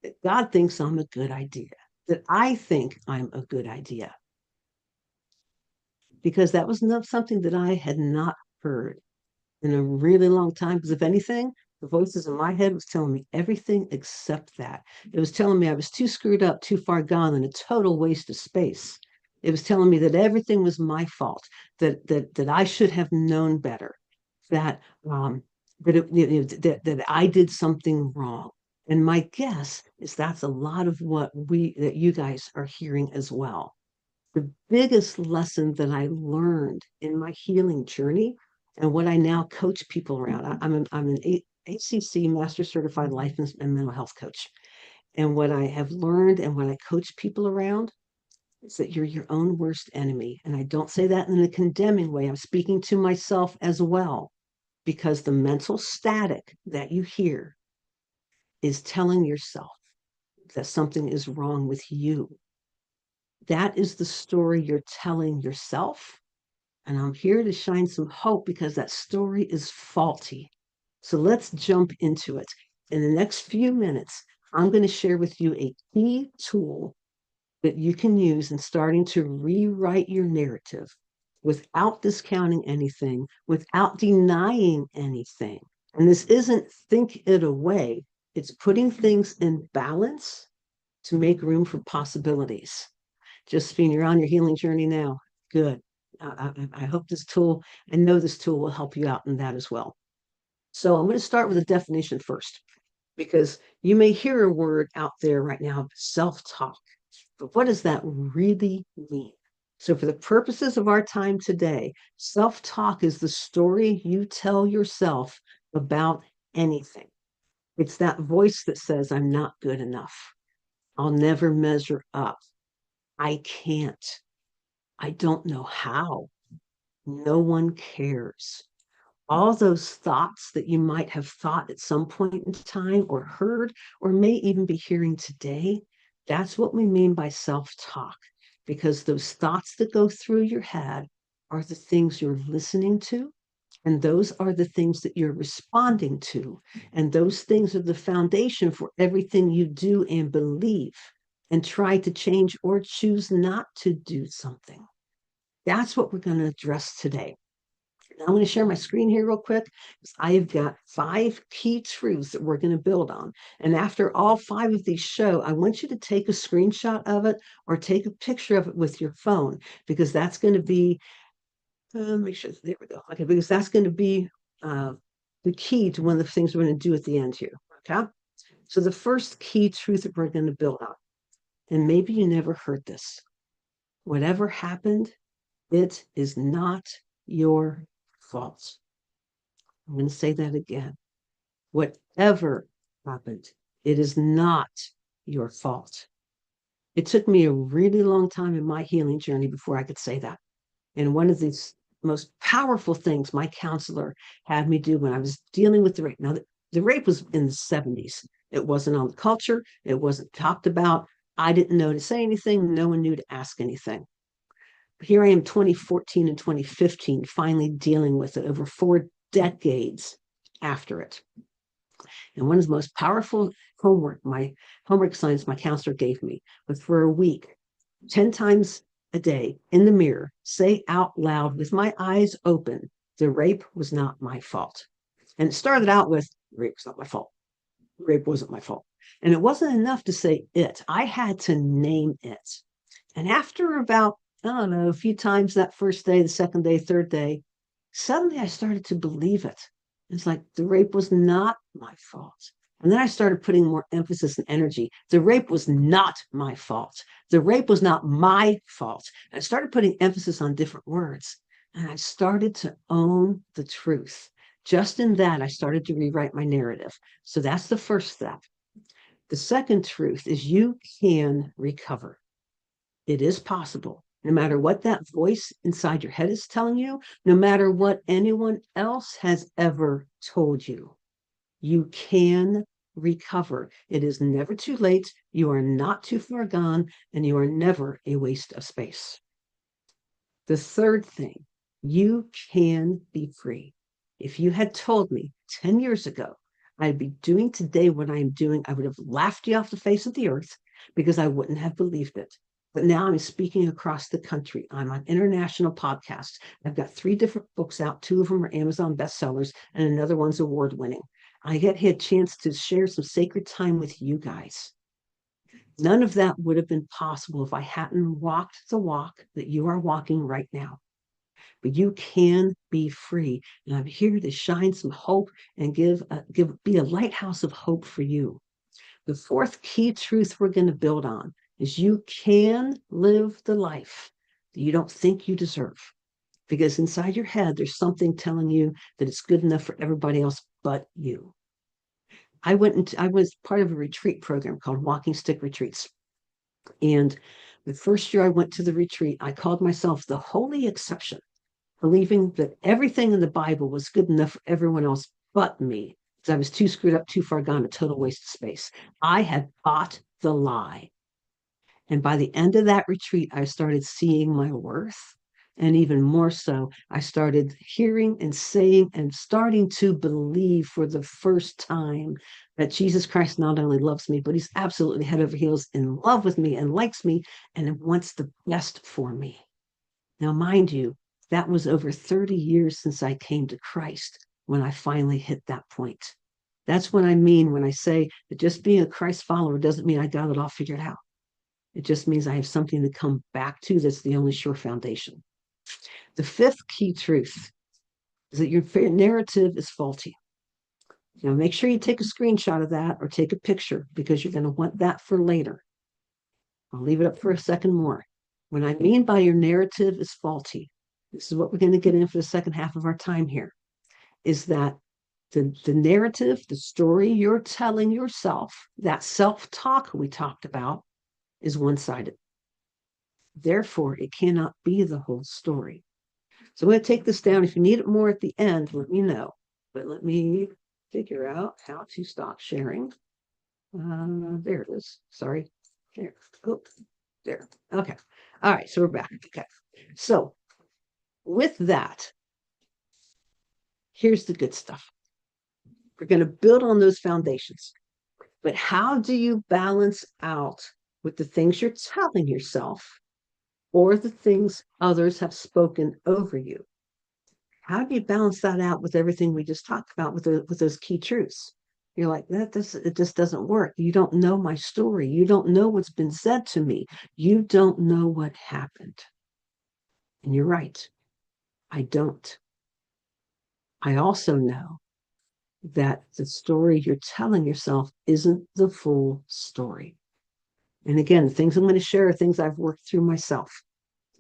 That God thinks I'm a good idea, that I think I'm a good idea. Because that was not something that I had not heard in a really long time. Because if anything, the voices in my head was telling me everything except that. It was telling me I was too screwed up, too far gone, and a total waste of space. It was telling me that everything was my fault, that I should have known better, that that I did something wrong. And my guess is that's a lot of what that you guys are hearing as well. The biggest lesson that I learned in my healing journey and what I now coach people around, I'm an ACC Master Certified Life and Mental Health Coach. And what I have learned and what I coach people around is that you're your own worst enemy. And I don't say that in a condemning way. I'm speaking to myself as well, because the mental static that you hear is telling yourself that something is wrong with you. That is the story you're telling yourself. And I'm here to shine some hope because that story is faulty. So let's jump into it. In the next few minutes, I'm going to share with you a key tool that you can use in starting to rewrite your narrative without discounting anything, without denying anything. And this isn't think it away, it's putting things in balance to make room for possibilities. Josephine, you're on your healing journey now. Good. I hope this tool, I know this tool will help you out in that as well. So I'm going to start with a definition first, because you may hear a word out there right now, self-talk. But what does that really mean? So, for the purposes of our time today, self talk is the story you tell yourself about anything. It's that voice that says, I'm not good enough. I'll never measure up. I can't. I don't know how. No one cares. All those thoughts that you might have thought at some point in time or heard or may even be hearing today, that's what we mean by self-talk, because those thoughts that go through your head are the things you're listening to, and those are the things that you're responding to, and those things are the foundation for everything you do and believe and try to change or choose not to do something. That's what we're going to address today. Now I'm going to share my screen here real quick, because I've got 5 key truths that we're going to build on. And after all 5 of these show, I want you to take a screenshot of it or take a picture of it with your phone, because that's going to be, make sure, there we go. Okay, because that's going to be the key to one of the things we're going to do at the end here. Okay. So the first key truth that we're going to build on, and maybe you never heard this, whatever happened, it is not your fault. I'm going to say that again. Whatever happened, it is not your fault. It took me a really long time in my healing journey before I could say that. And one of these most powerful things my counselor had me do when I was dealing with the rape. Now, the rape was in the 70s. It wasn't on the culture. It wasn't talked about. I didn't know to say anything. No one knew to ask anything. Here I am, 2014 and 2015, finally dealing with it over 4 decades after it. And one of the most powerful my homework assignments my counselor gave me was, for a week, 10 times a day in the mirror, say out loud with my eyes open, the rape was not my fault. And it started out with, the rape was not my fault. The rape wasn't my fault. And it wasn't enough to say it. I had to name it. And after about, I don't know, a few times that first day, the second day, third day, suddenly I started to believe it. It's like the rape was not my fault. And then I started putting more emphasis and energy. The rape was not my fault. The rape was not my fault. I started putting emphasis on different words. And I started to own the truth. Just in that, I started to rewrite my narrative. So that's the first step. The second truth is you can recover. It is possible. No matter what that voice inside your head is telling you, no matter what anyone else has ever told you, you can recover. It is never too late. You are not too far gone, and you are never a waste of space. The third thing, you can be free. If you had told me 10 years ago I'd be doing today what I am doing, I would have laughed you off the face of the earth, because I wouldn't have believed it. But now I'm speaking across the country. I'm on international podcasts. I've got 3 different books out. 2 of them are Amazon bestsellers, and another one's award-winning. I had a chance to share some sacred time with you guys. None of that would have been possible if I hadn't walked the walk that you are walking right now. But you can be free. And I'm here to shine some hope and be a lighthouse of hope for you. The fourth key truth we're going to build on is you can live the life that you don't think you deserve. Because inside your head, there's something telling you that it's good enough for everybody else but you. I was part of a retreat program called Walking Stick Retreats. And the first year I went to the retreat, I called myself the holy exception, believing that everything in the Bible was good enough for everyone else but me, because I was too screwed up, too far gone, a total waste of space. I had bought the lie. And by the end of that retreat, I started seeing my worth. And even more so, I started hearing and saying and starting to believe for the first time that Jesus Christ not only loves me, but he's absolutely head over heels in love with me and likes me and wants the best for me. Now, mind you, that was over 30 years since I came to Christ when I finally hit that point. That's what I mean when I say that just being a Christ follower doesn't mean I got it all figured out. It just means I have something to come back to that's the only sure foundation. The fifth key truth is that your narrative is faulty. Make sure you take a screenshot of that or take a picture because you're going to want that for later. I'll leave it up for a second more. What I mean by your narrative is faulty, this is what we're going to get in for the second half of our time here, is that the narrative, the story you're telling yourself, that self-talk we talked about, is one-sided. Therefore, it cannot be the whole story. So I'm going to take this down. If you need it more at the end, let me know. But let me figure out how to stop sharing. There it is. Sorry. There. Oh, there. Okay. All right. So we're back. Okay. So with that, here's the good stuff. We're going to build on those foundations. But how do you balance out with the things you're telling yourself or the things others have spoken over you? How do you balance that out with everything we just talked about with those key truths? You're like, it just doesn't work. You don't know my story. You don't know what's been said to me. You don't know what happened. And you're right. I don't. I also know that the story you're telling yourself isn't the full story. And again, the things I'm going to share are things I've worked through myself.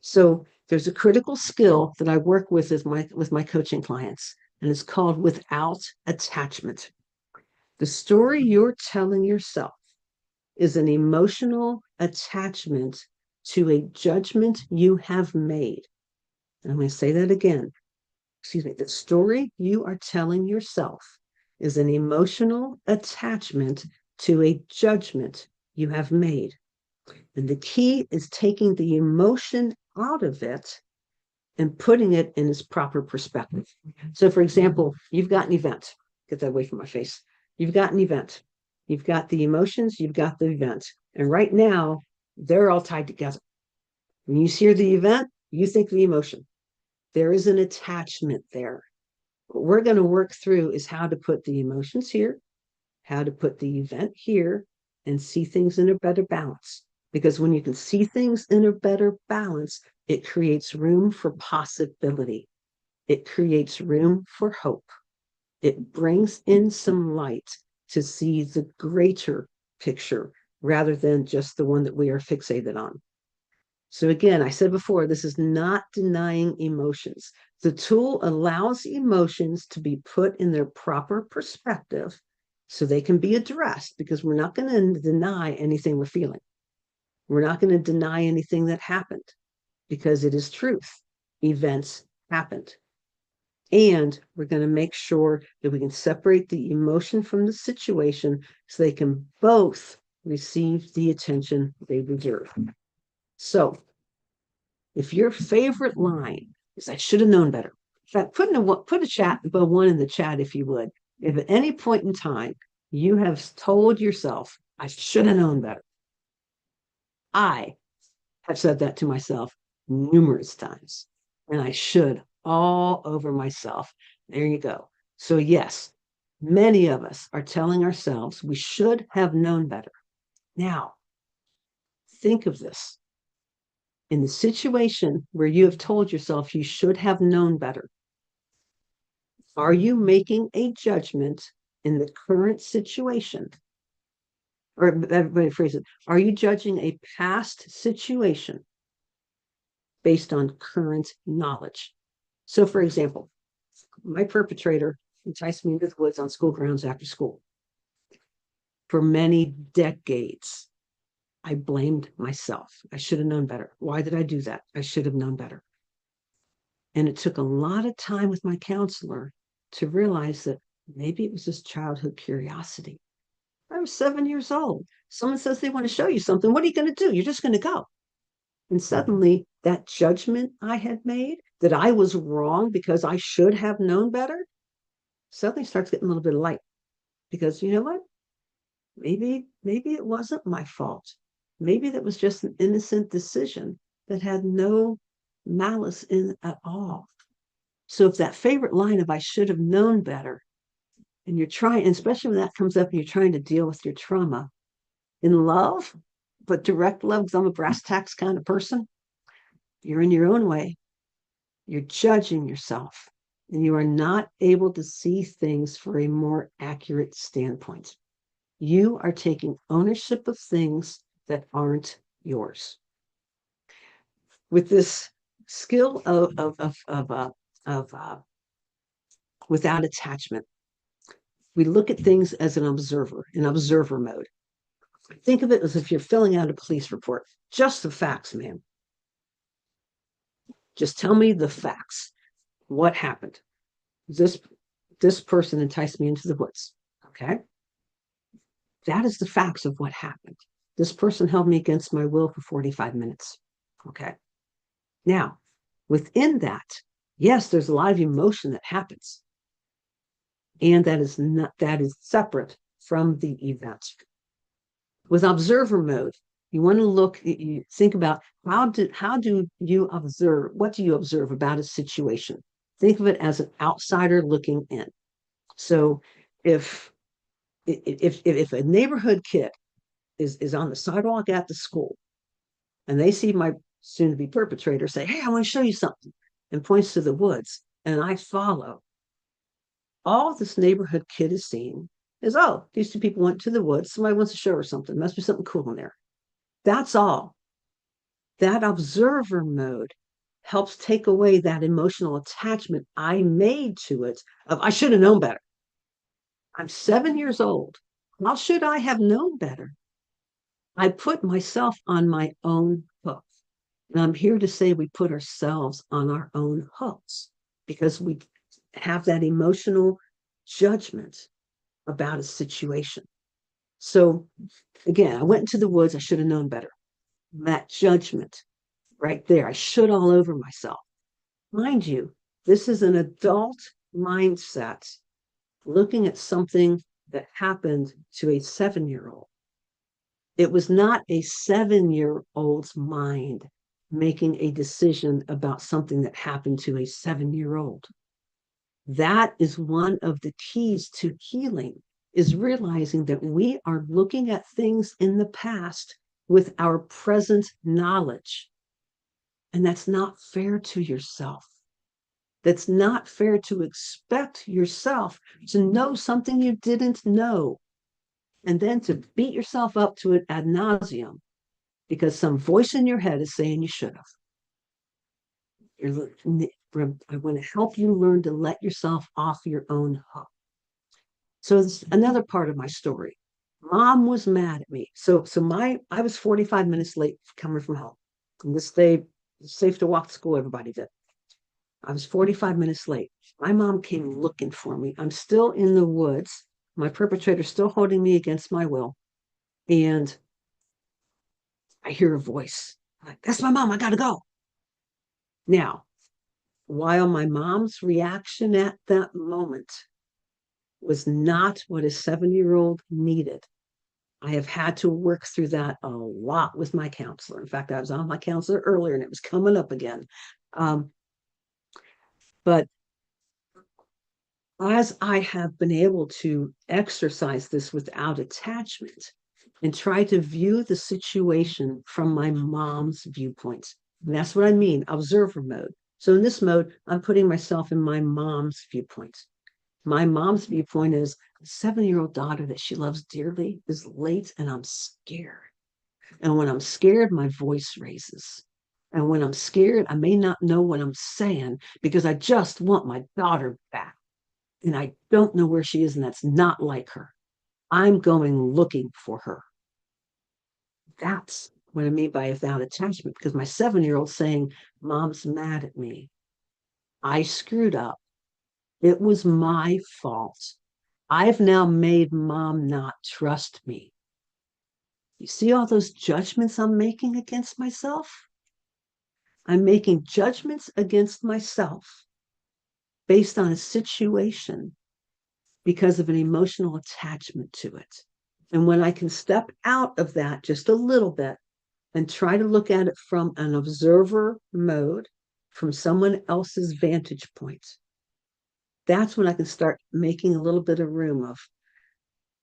So there's a critical skill that I work with my coaching clients, and it's called without attachment. The story you're telling yourself is an emotional attachment to a judgment you have made. And I'm going to say that again. Excuse me. The story you are telling yourself is an emotional attachment to a judgment you have made. And the key is taking the emotion out of it and putting it in its proper perspective. So, for example, you've got an event. Get that away from my face. You've got an event. You've got the emotions, you've got the event. And right now, they're all tied together. When you hear the event, you think the emotion. There is an attachment there. What we're going to work through is how to put the emotions here, how to put the event here, and see things in a better balance. Because when you can see things in a better balance, it creates room for possibility. It creates room for hope. It brings in some light to see the greater picture rather than just the one that we are fixated on. So again, I said before, this is not denying emotions. The tool allows emotions to be put in their proper perspective so they can be addressed, because we're not going to deny anything we're feeling. We're not going to deny anything that happened, because it is truth. Events happened. And we're going to make sure that we can separate the emotion from the situation so they can both receive the attention they deserve. So if your favorite line is, I should have known better. In fact, put a one in the chat if you would. If at any point in time you have told yourself, I should have known better. I have said that to myself numerous times, and I should all over myself. There you go. So yes, many of us are telling ourselves we should have known better. Now, think of this. In the situation where you have told yourself you should have known better, are you making a judgment in the current situation? Or everybody phrase it. Are you judging a past situation based on current knowledge. So, for example, my perpetrator enticed me into the woods on school grounds after school. For many decades, I blamed myself. I should have known better. Why did I do that? I should have known better. And it took a lot of time with my counselor to realize that maybe it was just childhood curiosity. I was 7 years old. Someone says they want to show you something. What are you going to do? You're just going to go. And suddenly, that judgment I had made that I was wrong because I should have known better suddenly starts getting a little bit of light. Because you know what? Maybe it wasn't my fault. Maybe that was just an innocent decision that had no malice in it at all. So if that favorite line of I should have known better, and you're trying, especially when that comes up and you're trying to deal with your trauma in love, but direct love, because I'm a brass tacks kind of person, you're in your own way. You're judging yourself, and you are not able to see things for a more accurate standpoint. You are taking ownership of things that aren't yours. With this skill of without attachment, we look at things as an observer, in observer mode. Think of it as if you're filling out a police report. Just the facts, ma'am. Just tell me the facts. What happened? This person enticed me into the woods. Okay. That is the facts of what happened. This person held me against my will for 45 minutes. Okay. Now, within that, yes, there's a lot of emotion that happens. And that is separate from the event. With observer mode, you want to look, you think about how do you observe, what do you observe about a situation? Think of it as an outsider looking in. So if a neighborhood kid is on the sidewalk at the school and they see my soon-to-be perpetrator say, hey, I want to show you something, and points to the woods, and I follow, all this neighborhood kid is seeing is, oh, these two people went to the woods. Somebody wants to show her something. Must be something cool in there. That's all. That observer mode helps take away that emotional attachment I made to it of I should have known better. I'm 7 years old. How should I have known better? I put myself on my own hook. And I'm here to say we put ourselves on our own hooks because we have that emotional judgment about a situation. So again, I went into the woods. I should have known better. That judgment right there. I should all over myself. Mind you, this is an adult mindset looking at something that happened to a 7-year-old. It was not a 7-year-old's mind making a decision about something that happened to a 7-year-old. That is one of the keys to healing, is realizing that we are looking at things in the past with our present knowledge. And that's not fair to yourself. That's not fair to expect yourself to know something you didn't know and then to beat yourself up to it ad nauseum because some voice in your head is saying you should have. I want to help you learn to let yourself off your own hook. So it's another part of my story. Mom was mad at me. I was 45 minutes late coming from home. And this day, it's safe to walk to school, everybody did. I was 45 minutes late. My mom came looking for me. I'm still in the woods. My perpetrator still holding me against my will. And I hear a voice. I'm like, that's my mom. I got to go. Now, while my mom's reaction at that moment was not what a 7-year-old needed, I have had to work through that a lot with my counselor. In fact, I was on my counselor earlier and it was coming up again. But as I have been able to exercise this without attachment and try to view the situation from my mom's viewpoint, and that's what I mean, observer mode. So in this mode, I'm putting myself in my mom's viewpoint. My mom's viewpoint is a 7-year-old daughter that she loves dearly is late and I'm scared. And when I'm scared, my voice raises. And when I'm scared, I may not know what I'm saying because I just want my daughter back. And I don't know where she is, and that's not like her. I'm going looking for her. That's what I mean by without attachment, because my 7-year-old saying, Mom's mad at me. I screwed up. It was my fault. I've now made Mom not trust me. You see all those judgments I'm making against myself? I'm making judgments against myself based on a situation because of an emotional attachment to it. And when I can step out of that just a little bit and try to look at it from an observer mode, from someone else's vantage point, that's when I can start making a little bit of room of,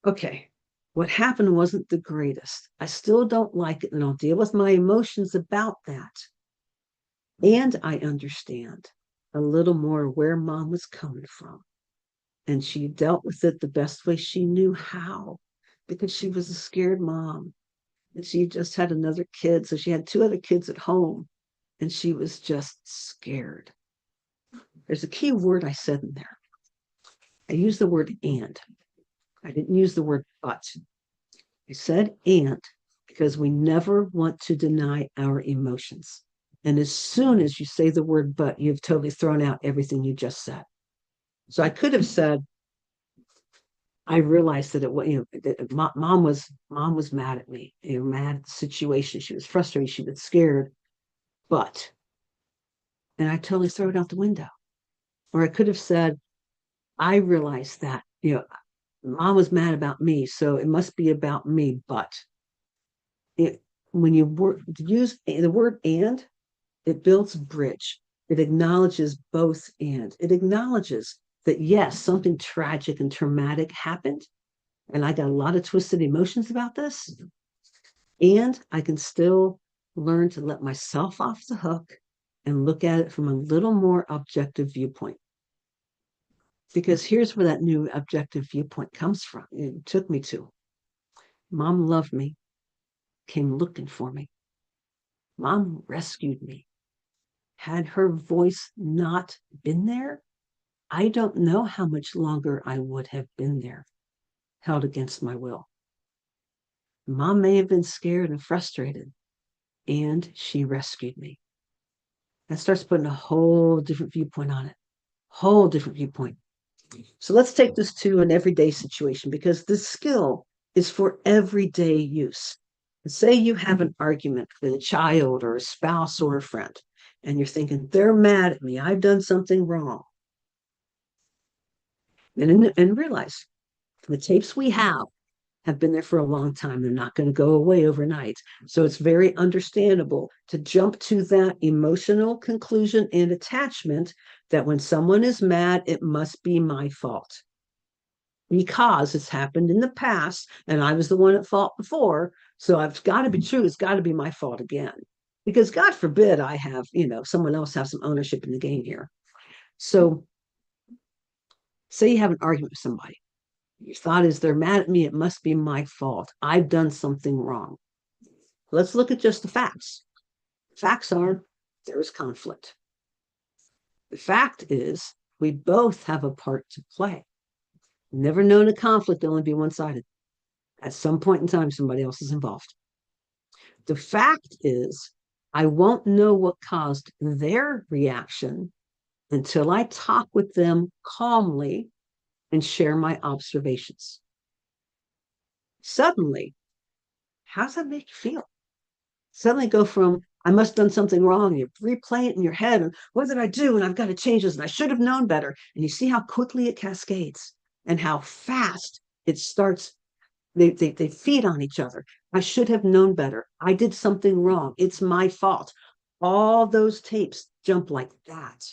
okay, what happened wasn't the greatest. I still don't like it, and I'll deal with my emotions about that. And I understand a little more where Mom was coming from. And she dealt with it the best way she knew how, because she was a scared mom. And she just had another kid. So she had 2 other kids at home, and she was just scared. There's a key word I said in there. I used the word and. I didn't use the word but. I said and because we never want to deny our emotions. And as soon as you say the word but, you've totally thrown out everything you just said. So I could have said, I realized that mom was mad at me, mad at the situation. She was frustrated. She was scared, but, and I totally throw it out the window. Or I could have said, I realized that, Mom was mad about me, so it must be about me. But when you use the word and, it builds a bridge. It acknowledges both and. It acknowledges that, yes, something tragic and traumatic happened, and I got a lot of twisted emotions about this, and I can still learn to let myself off the hook and look at it from a little more objective viewpoint. Because here's where that new objective viewpoint comes from. It took me to. Mom loved me, came looking for me. Mom rescued me. Had her voice not been there, I don't know how much longer I would have been there, held against my will. Mom may have been scared and frustrated, and she rescued me. That starts putting a whole different viewpoint on it, whole different viewpoint. So let's take this to an everyday situation, because this skill is for everyday use. Say you have an argument with a child or a spouse or a friend, and you're thinking, they're mad at me. I've done something wrong. And realize the tapes we have been there for a long time. They're not going to go away overnight. So it's very understandable to jump to that emotional conclusion and attachment that when someone is mad, it must be my fault. Because it's happened in the past and I was the one at fault before. So it's got to be true. It's got to be my fault again. Because God forbid I have, someone else have some ownership in the game here. So say you have an argument with somebody. Your thought is, they're mad at me. It must be my fault. I've done something wrong. Let's look at just the facts. Facts are there is conflict. The fact is we both have a part to play. Never known a conflict to only be one-sided. At some point in time, somebody else is involved. The fact is I won't know what caused their reaction until I talk with them calmly and share my observations. Suddenly, how does that make you feel? Suddenly go from, I must have done something wrong. You replay it in your head. And what did I do? And I've got to change this. And I should have known better. And you see how quickly it cascades and how fast it starts. They feed on each other. I should have known better. I did something wrong. It's my fault. All those tapes jump like that.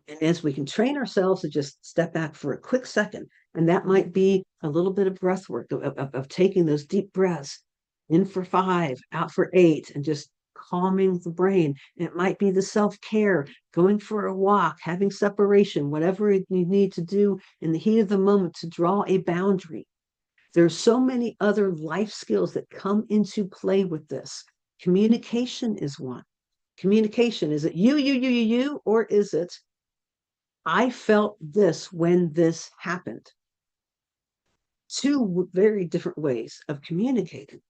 And as we can train ourselves to just step back for a quick second, and that might be a little bit of breath work of taking those deep breaths in for 5, out for 8, and just calming the brain. And it might be the self-care, going for a walk, having separation, whatever you need to do in the heat of the moment to draw a boundary. There's so many other life skills that come into play with this. Communication is one. Communication, is it you, or is it I felt this when this happened? Two very different ways of communicating.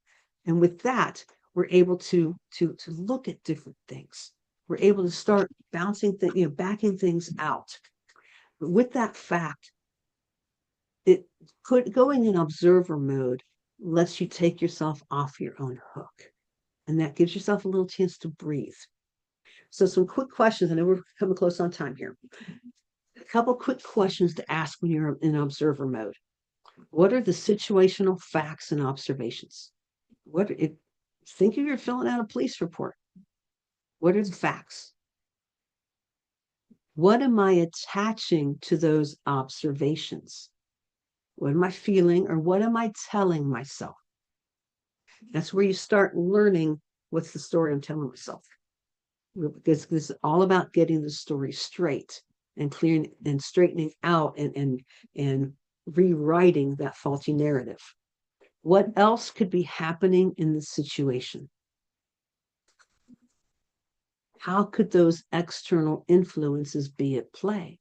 And with that, we're able to look at different things. We're able to start bouncing things, backing things out. But with that fact, going in observer mode lets you take yourself off your own hook. And that gives yourself a little chance to breathe. So some quick questions. I know we're coming close on time here. A couple quick questions to ask when you're in observer mode. What are the situational facts and observations? Think of you're filling out a police report. What are the facts? What am I attaching to those observations? What am I feeling, or what am I telling myself? That's where you start learning what's the story I'm telling myself. Because this is all about getting the story straight and clearing and straightening out and rewriting that faulty narrative. What else could be happening in the situation? How could those external influences be at play?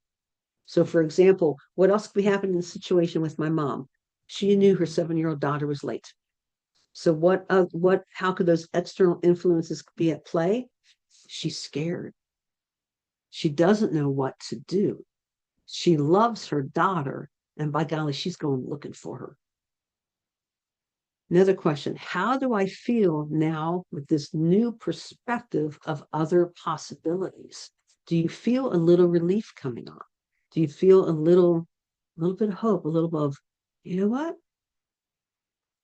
So, for example, what else could be happening in the situation with my mom? She knew her 7-year-old daughter was late. So how could those external influences be at play? She's scared. She doesn't know what to do. She loves her daughter, and by golly, she's going looking for her. Another question, how do I feel now with this new perspective of other possibilities? Do you feel a little relief coming on? Do you feel a little bit of hope, a little of, you know what?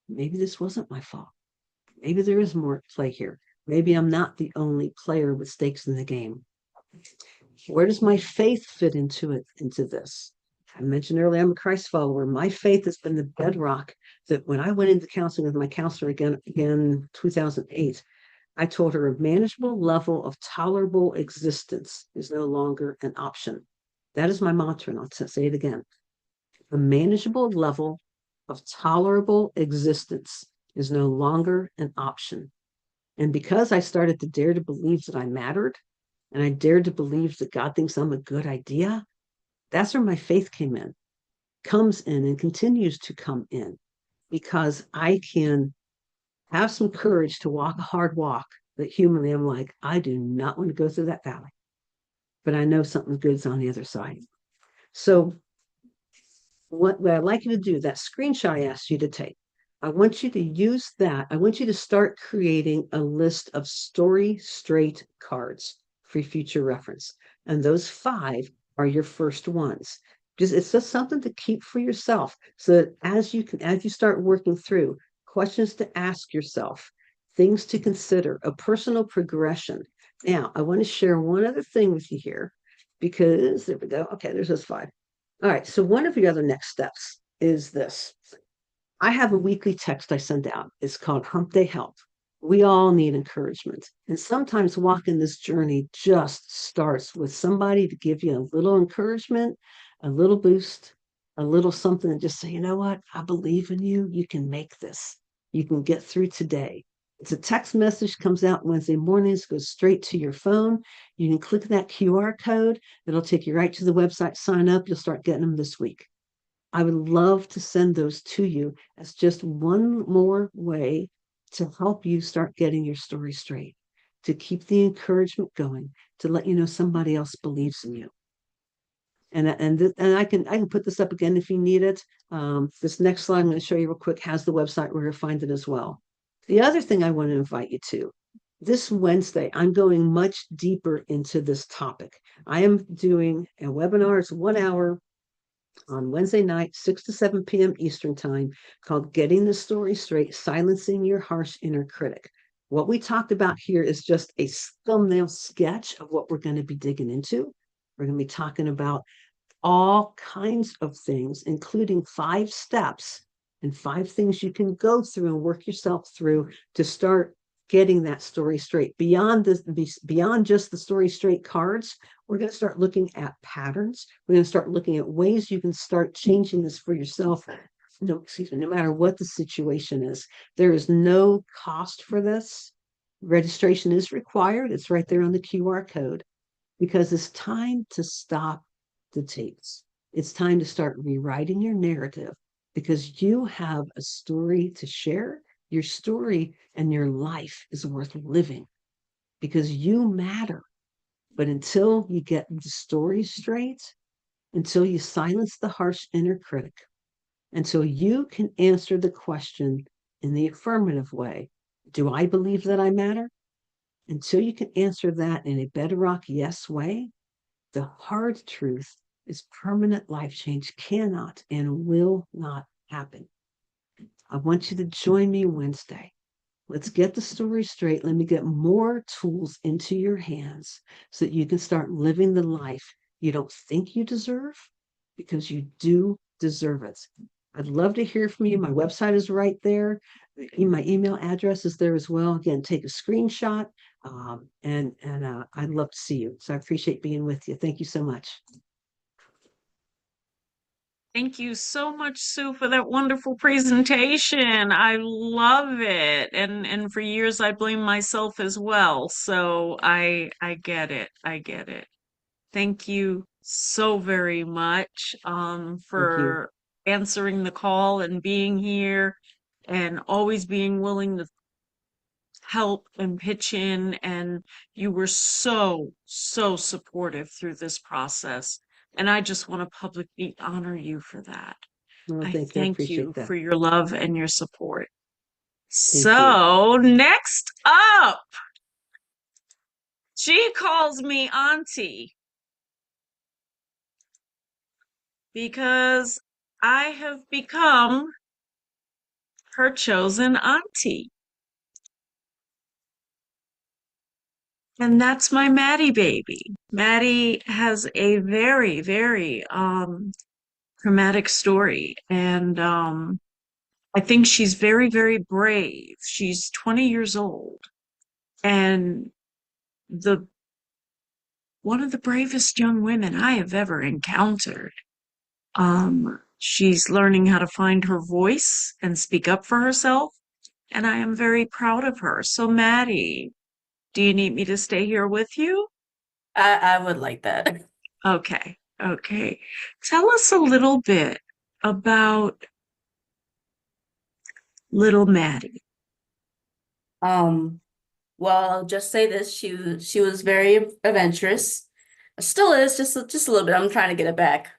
Maybe this wasn't my fault. Maybe there is more at play here. Maybe I'm not the only player with stakes in the game. Where does my faith fit into this? I mentioned earlier, I'm a Christ follower. My faith has been the bedrock that when I went into counseling with my counselor again 2008, I told her a manageable level of tolerable existence is no longer an option. That is my mantra, and I'll say it again. A manageable level of tolerable existence is no longer an option. And because I started to dare to believe that I mattered, and I dared to believe that God thinks I'm a good idea, that's where my faith comes in and continues to come in, because I can have some courage to walk a hard walk that humanly I'm like, I do not want to go through that valley, but I know something good's on the other side. So what I'd like you to do, that screenshot I asked you to take, I want you to use that. I want you to start creating a list of story straight cards for future reference. And those 5 are your first ones. It's just something to keep for yourself, so that as you start working through, questions to ask yourself, things to consider, a personal progression. Now, I want to share one other thing with you here, because there we go. Okay, there's those 5. All right, so one of your other next steps is this. I have a weekly text I send out. It's called Hump Day Help. We all need encouragement. And sometimes walking this journey just starts with somebody to give you a little encouragement, a little boost, a little something, and just say, you know what? I believe in you. You can make this. You can get through today. It's a text message, comes out Wednesday mornings, goes straight to your phone. You can click that QR code. It'll take you right to the website, sign up. You'll start getting them this week. I would love to send those to you as just one more way to help you start getting your story straight, to keep the encouragement going, to let you know somebody else believes in you. And I can put this up again if you need it. This next slide I'm going to show you real quick has the website where you'll find it as well. The other thing I want to invite you to, this Wednesday, I'm going much deeper into this topic. I am doing a webinar. It's 1 hour on Wednesday night, 6 to 7 p.m. Eastern Time, called Getting the Story Straight, Silencing Your Harsh Inner Critic. What we talked about here is just a thumbnail sketch of what we're going to be digging into. We're going to be talking about all kinds of things, including 5 steps and 5 things you can go through and work yourself through to start getting that story straight. Beyond just the story straight cards, we're going to start looking at patterns. We're going to start looking at ways you can start changing this for yourself. No matter what the situation is. There is no cost for this. Registration is required. It's right there on the QR code because it's time to stop the tapes. It's time to start rewriting your narrative because you have a story to share. Your story and your life is worth living because you matter. But until you get the story straight, until you silence the harsh inner critic, until you can answer the question in the affirmative way, do I believe that I matter? Until you can answer that in a bedrock yes way, the hard truth is permanent life change cannot and will not happen. I want you to join me Wednesday. Let's get the story straight. Let me get more tools into your hands so that you can start living the life you don't think you deserve because you do deserve it. I'd love to hear from you. My website is right there. My email address is there as well. Again, take a screenshot, and I'd love to see you. So I appreciate being with you. Thank you so much. Thank you so much, Sue, for that wonderful presentation. I love it. And for years I blame myself as well. So I get it. I get it. Thank you so very much Thank you. for answering the call and being here and always being willing to help and pitch in. And you were so, so supportive through this process. And I just want to publicly honor you for that. Well, I thank you. I thank you appreciate that. for your love and your support. Thank you. So, next up, she calls me Auntie because I have become her chosen auntie. And that's my Maddie baby. Maddie has a very, very traumatic story. And I think she's very, very brave. She's 20 years old. And the one of the bravest young women I have ever encountered. She's learning how to find her voice and speak up for herself, and I am very proud of her. So, Maddie, do you need me to stay here with you? I would like that. Okay, okay. Tell us a little bit about little Maddie. Um, well, I'll just say this, she was very adventurous. Still is, just a little bit. I'm trying to get it back.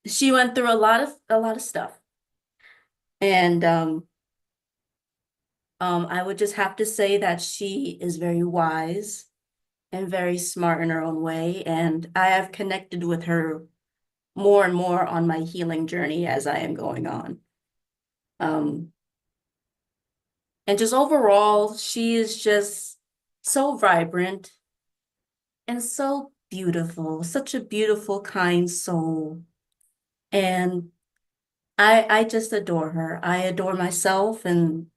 She went through a lot of stuff. And I would just have to say that she is very wise and very smart in her own way. And I have connected with her more and more on my healing journey as I am going on. Um, and just overall, she is just so vibrant and so beautiful, such a beautiful, kind soul. And I just adore her. I adore myself, and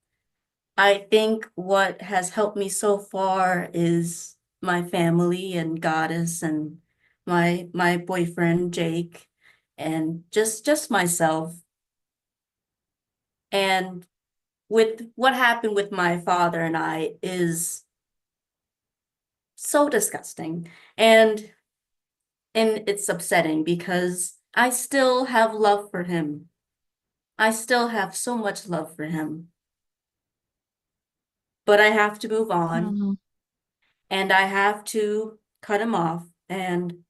I think what has helped me so far is my family and Goddess and my boyfriend Jake and just myself. And with what happened with my father and I is so disgusting. And it's upsetting because I still have love for him. I still have so much love for him. But I have to move on Mhm. and I have to cut him off. And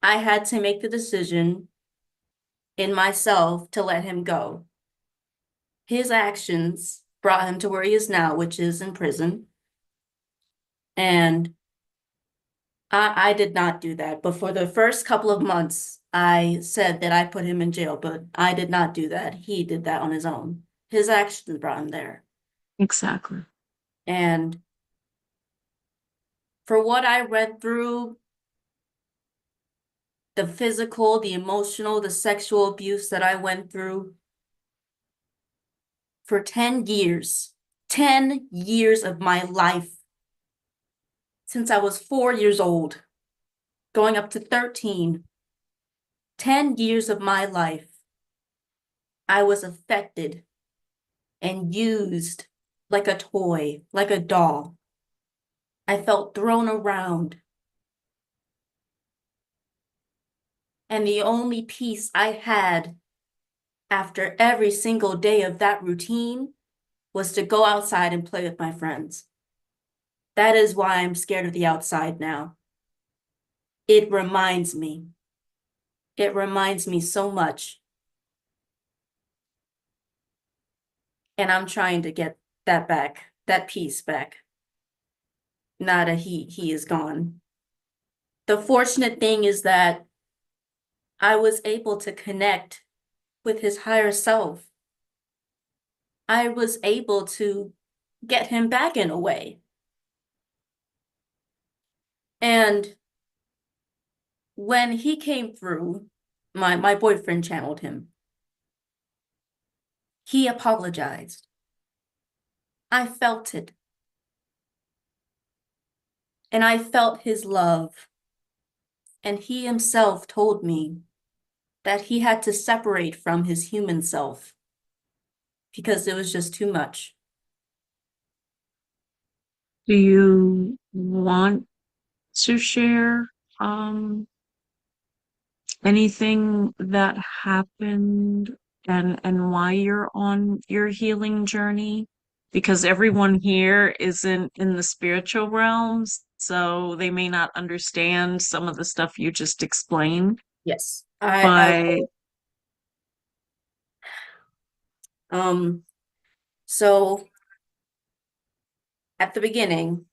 I had to make the decision in myself to let him go. His actions brought him to where he is now, which is in prison. And I did not do that. But for the first couple of months, I said that I put him in jail, but I did not do that. He did that on his own. His actions brought him there. Exactly. And for what I read through, the physical, the emotional, the sexual abuse that I went through for 10 years, 10 years of my life, since I was 4 years old, going up to 13, 10 years of my life, I was affected and used like a toy, like a doll. I felt thrown around. And the only peace I had after every single day of that routine was to go outside and play with my friends. That is why I'm scared of the outside now. It reminds me. It reminds me so much. And I'm trying to get that back, that peace back. Nada, he is gone. The fortunate thing is that I was able to connect with his higher self. I was able to get him back in a way. And when he came through, my boyfriend channeled him. He apologized. I felt it. And I felt his love. And he himself told me that he had to separate from his human self because it was just too much. Do you want to share anything that happened and why you're on your healing journey? Because everyone here isn't in the spiritual realms, so they may not understand some of the stuff you just explained. Yes, But so at the beginning,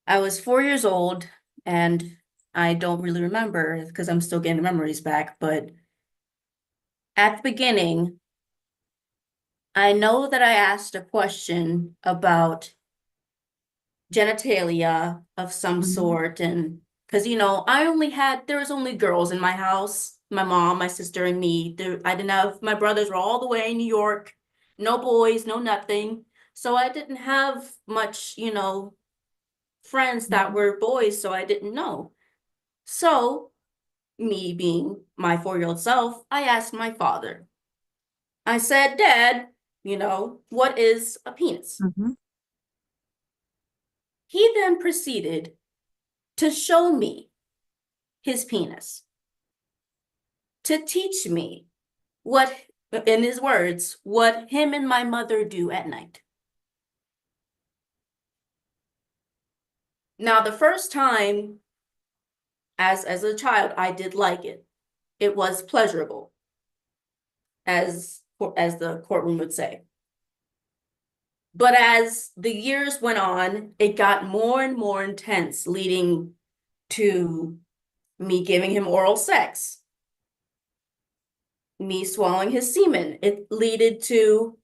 I was 4 years old and I don't really remember because I'm still getting memories back, but at the beginning, I know that I asked a question about genitalia of some sort, and because there was only girls in my house, my mom, my sister, and me. I didn't have, my brothers were all the way in New York, no boys, no nothing. So I didn't have much, friends that were boys, so I didn't know. So me being my 4-year-old self, I asked my father. I said, Dad, what is a penis? Mhm. He then proceeded to show me his penis, to teach me what, in his words, what him and my mother do at night. Now, the first time as a child, I did like it. It was pleasurable, as the courtroom would say. But as the years went on, it got more and more intense, leading to me giving him oral sex, me swallowing his semen. It led to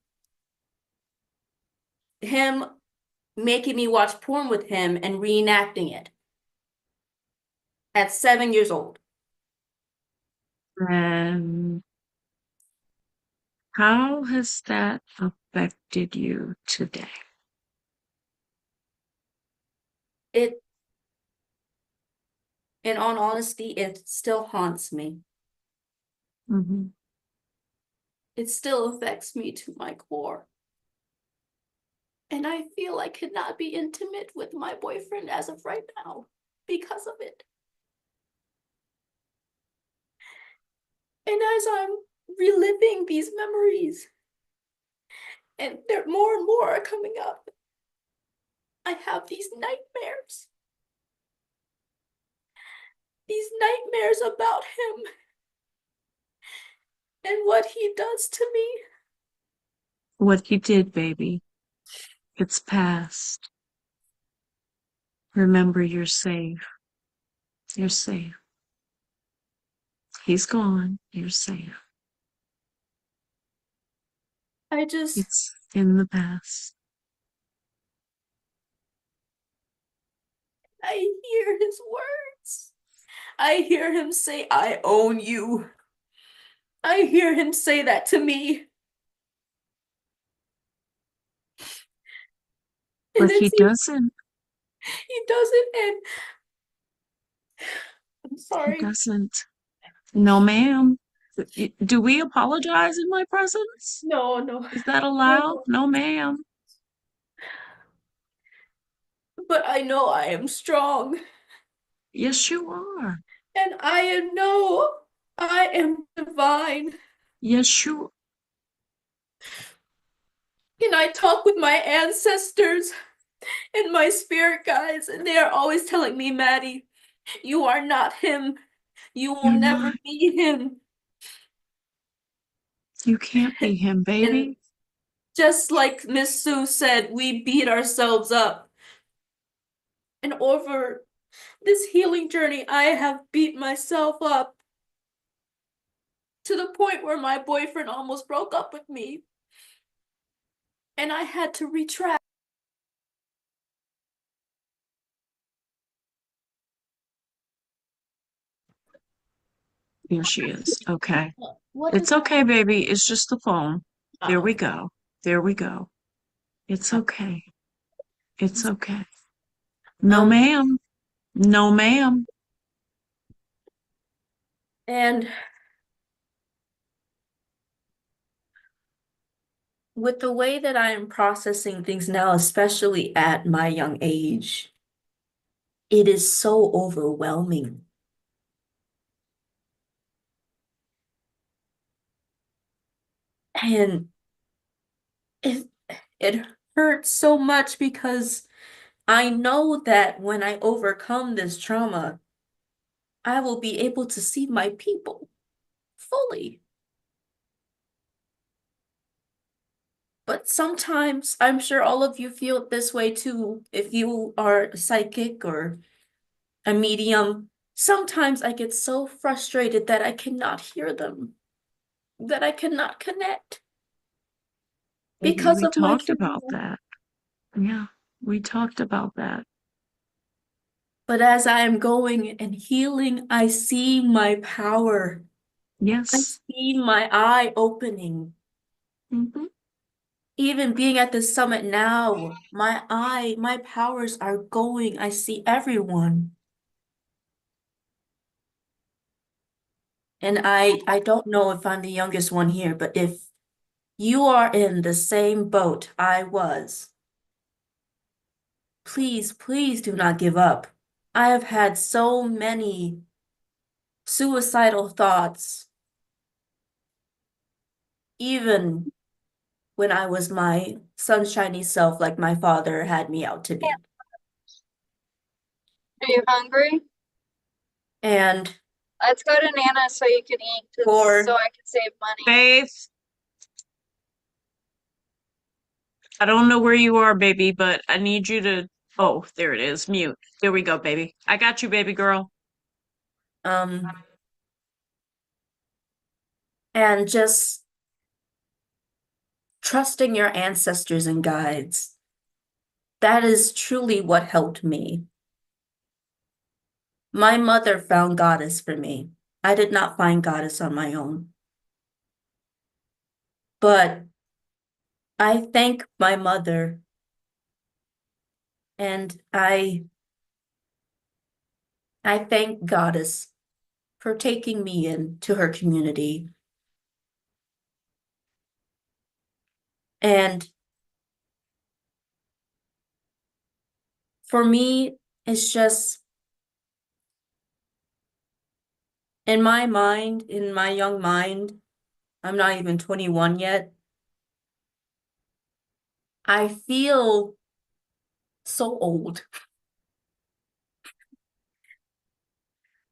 him making me watch porn with him and reenacting it at 7 years old. And how has that affected you today? It, in all honesty, it still haunts me. Mhm. It still affects me to my core. And I feel I could not be intimate with my boyfriend as of right now because of it. And as I'm reliving these memories, and there more and more are coming up, I have these nightmares. These nightmares about him and what he does to me. What you did, baby, it's past. Remember, you're safe. You're safe. He's gone. You're safe. It's in the past. I hear his words. I hear him say, I own you. I hear him say that to me. But he doesn't. He doesn't, and I'm He sorry. doesn't. No, ma'am. Do we apologize in my presence? No, no. Is that allowed? No, ma'am. But I know I am strong. Yes, you are. And I know I am divine. Yes, you. And I talk with my ancestors and my spirit guides, and they are always telling me, Maddie, you are not him. You will You're never not. be him. You can't be him, baby. And just like Miss Sue said, we beat ourselves up. And over this healing journey, I have beat myself up to the point where my boyfriend almost broke up with me. And I had to retract. Here she is. Okay. What It's does that okay, baby. It's just the phone. There we Oh, go. There we go. It's okay. It's okay. No, um, ma'am. No, ma'am. and with the way that I am processing things now, especially at my young age, it is so overwhelming. And it, it hurts so much because I know that when I overcome this trauma, I will be able to see my people fully. But sometimes I'm sure all of you feel this way too. If you are a psychic or a medium, sometimes I get so frustrated that I cannot hear them, that I cannot connect Baby, because we of my talked about trauma. that. Yeah, we talked about that. But as I am going and healing, I see my power. I Yes. see my eye opening. Hmm. Even being at the summit now, my powers are going. I see everyone. And I don't know if I'm the youngest one here, but if you are in the same boat I was, please, please do not give up. I have had so many suicidal thoughts, even when I was my sunshiny self, like my father had me out to be. Are you hungry? And Let's go to Nana so you can eat, so for I can save money. Faith, I don't know where you are, baby, but I need you to. Oh, there it is. Mute. There we go, baby. I got you, baby girl. um and just trusting your ancestors and guides. That is truly what helped me. My mother found Goddess for me. I did not find Goddess on my own. But I thank my mother and I thank Goddess for taking me into her community. And for me, it's just in my mind, in my young mind, I'm not even 21 yet. I feel so old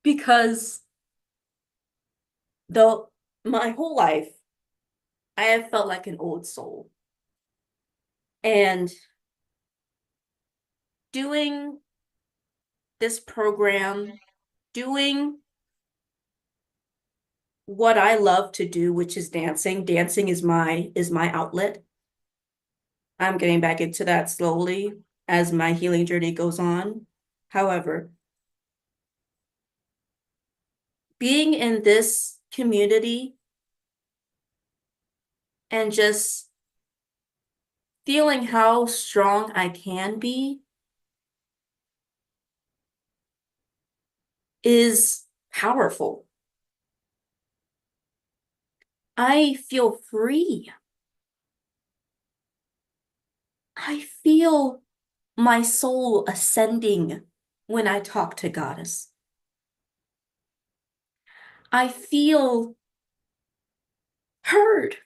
because though my whole life I have felt like an old soul. And doing this program, doing what I love to do, which is dancing. Dancing is my outlet. I'm getting back into that slowly as my healing journey goes on. However, being in this community and just feeling how strong I can be is powerful. I feel free. I feel my soul ascending when I talk to Goddess. I feel heard.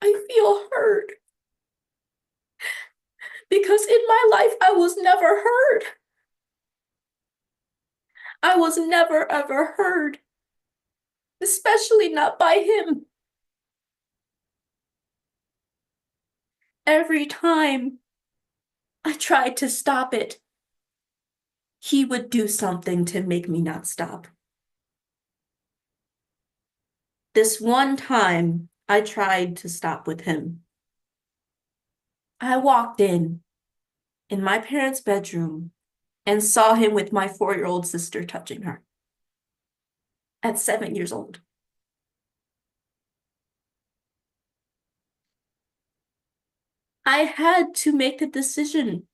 I feel heard. Because in my life, I was never heard. I was never ever heard, especially not by him. Every time I tried to stop it, he would do something to make me not stop. This one time I tried to stop with him. I walked in my parents' bedroom and saw him with my 4-year-old sister touching her at 7 years old. I had to make a decision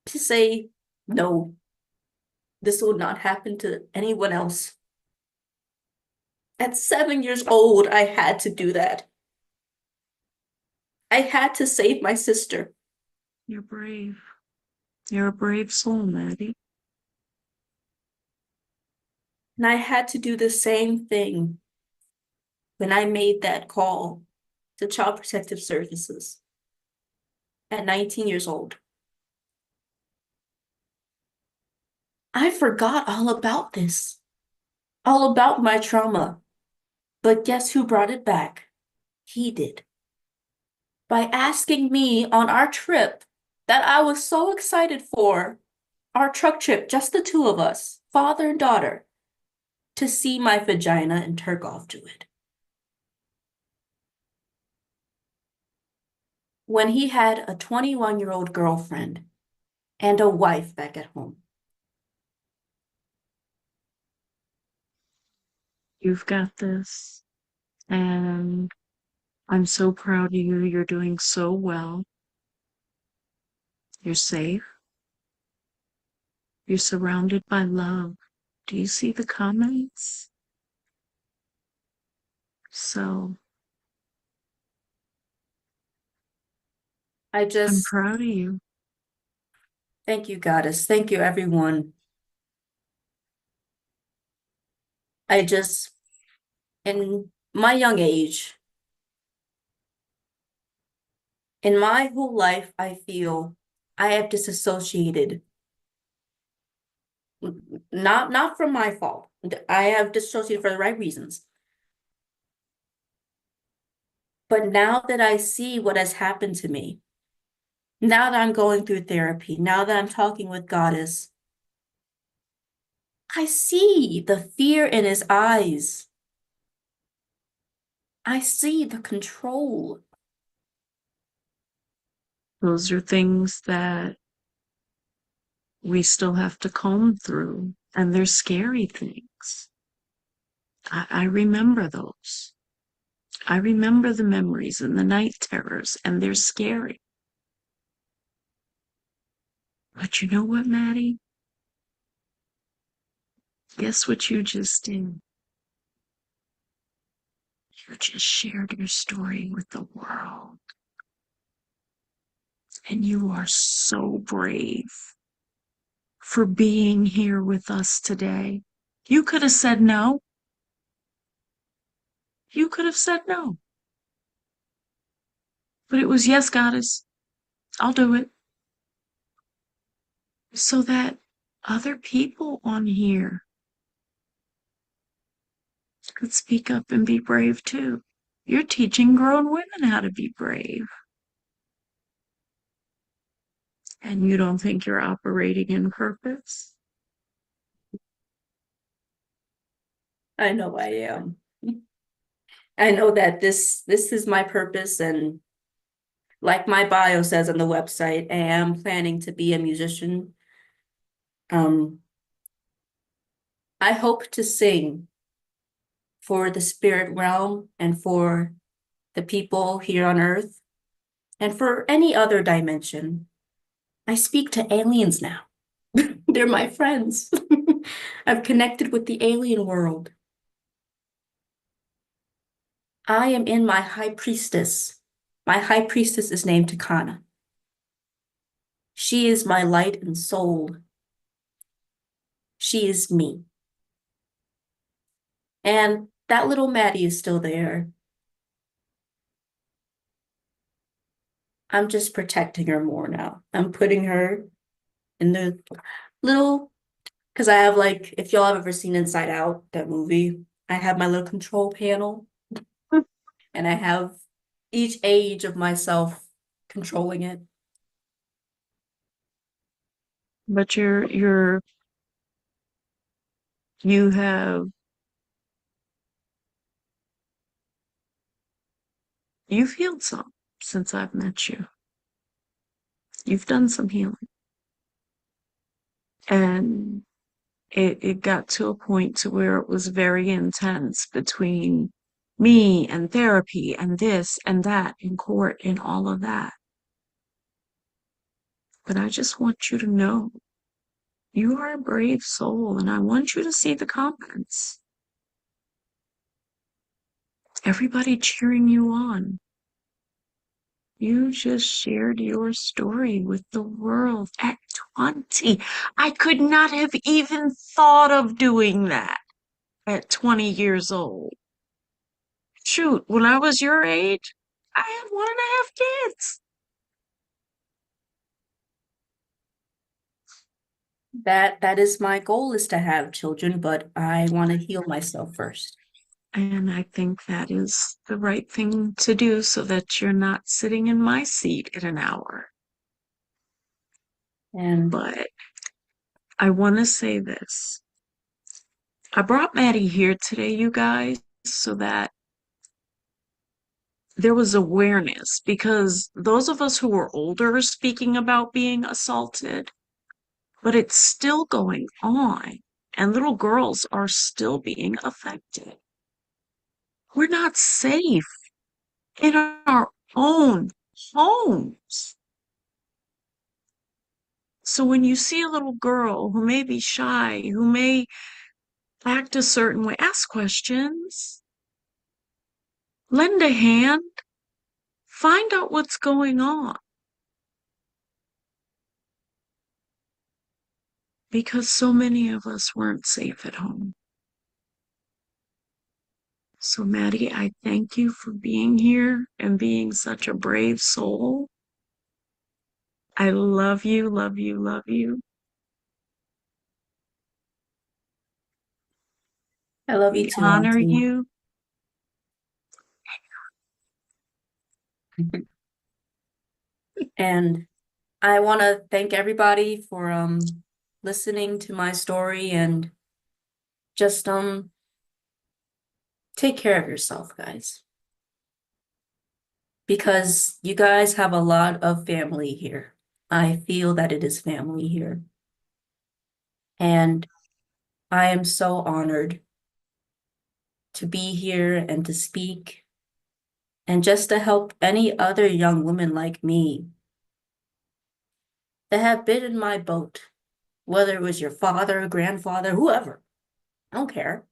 to say, no, this will not happen to anyone else. At 7 years old, I had to do that. I had to save my sister. You're brave. You're a brave soul, Maddie. And I had to do the same thing when I made that call to Child Protective Services at 19 years old. I forgot all about this, all about my trauma. But guess who brought it back? He did. By asking me on our trip that I was so excited for, our truck trip, just the two of us, father and daughter, to see my vagina and turk off to it. When he had a 21-year-old girlfriend and a wife back at home. You've got this. And I'm so proud of you. You're doing so well. You're safe. You're surrounded by love. Do you see the comments? So I'm proud of you. Thank you, Goddess. Thank you, everyone. In my young age, in my whole life, I feel I have disassociated. Not from my fault. I have disassociated for the right reasons. But now that I see what has happened to me, now that I'm going through therapy, now that I'm talking with Goddess, I see the fear in his eyes. I see the control. Those are things that we still have to comb through, and they're scary things. I remember those. I remember the memories and the night terrors, and they're scary. But you know what, Maddie? Guess what you just did? You just shared your story with the world. And you are so brave for being here with us today. You could have said no. You could have said no. But it was, yes, Goddess, I'll do it. So that other people on here could speak up and be brave too. You're teaching grown women how to be brave. And you don't think you're operating in purpose? I know I am. I know that this is my purpose, and like my bio says on the website, I am planning to be a musician. I hope to sing for the spirit realm and for the people here on Earth and for any other dimension. I speak to aliens now. They're my friends. I've connected with the alien world. I am in my high priestess. My high priestess is named Takana. She is my light and soul. She is me. And that little Maddie is still there. I'm just protecting her more now. I'm putting her in the little, because I have like, if y'all have ever seen Inside Out, that movie, I have my little control panel and I have each age of myself controlling it. But you have you've healed some since I've met you. You've done some healing. And it got to a point to where it was very intense between me and therapy and this and that in court and all of that. But I just want you to know you are a brave soul, and I want you to see the comments. Everybody cheering you on. You just shared your story with the world at 20. I could not have even thought of doing that at 20 years old. Shoot, when I was your age, I had 1.5 kids. That is my goal, is to have children, but I want to heal myself first. And I think that is the right thing to do so that you're not sitting in my seat in an hour. And But I want to say this. I brought Maddie here today, you guys, so that there was awareness, because those of us who are older are speaking about being assaulted, but it's still going on, and little girls are still being affected. We're not safe in our own homes. So when you see a little girl who may be shy, who may act a certain way, ask questions, lend a hand, find out what's going on. Because so many of us weren't safe at home. So, Maddie, I thank you for being here and being such a brave soul. I love you, love you, love you. I love you We too, honor Auntie. you. And I want to thank everybody for listening to my story, and just take care of yourself, guys. Because you guys have a lot of family here. I feel that it is family here. And I am so honored to be here and to speak, and just to help any other young women like me that have been in my boat, whether it was your father, grandfather, whoever. I don't care.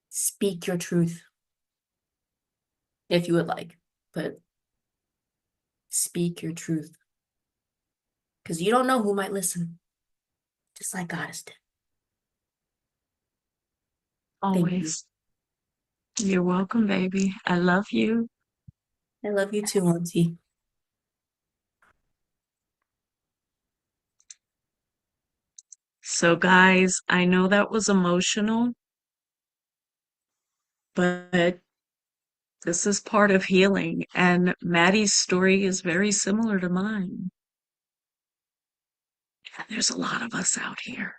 Speak your truth if you would like, but speak your truth. Because you don't know who might listen, just like Goddess did. Thank you. Always. You're welcome, baby. I love you. I love you too, Auntie. So, guys, I know that was emotional, but this is part of healing, and Maddie's story is very similar to mine. And there's a lot of us out here.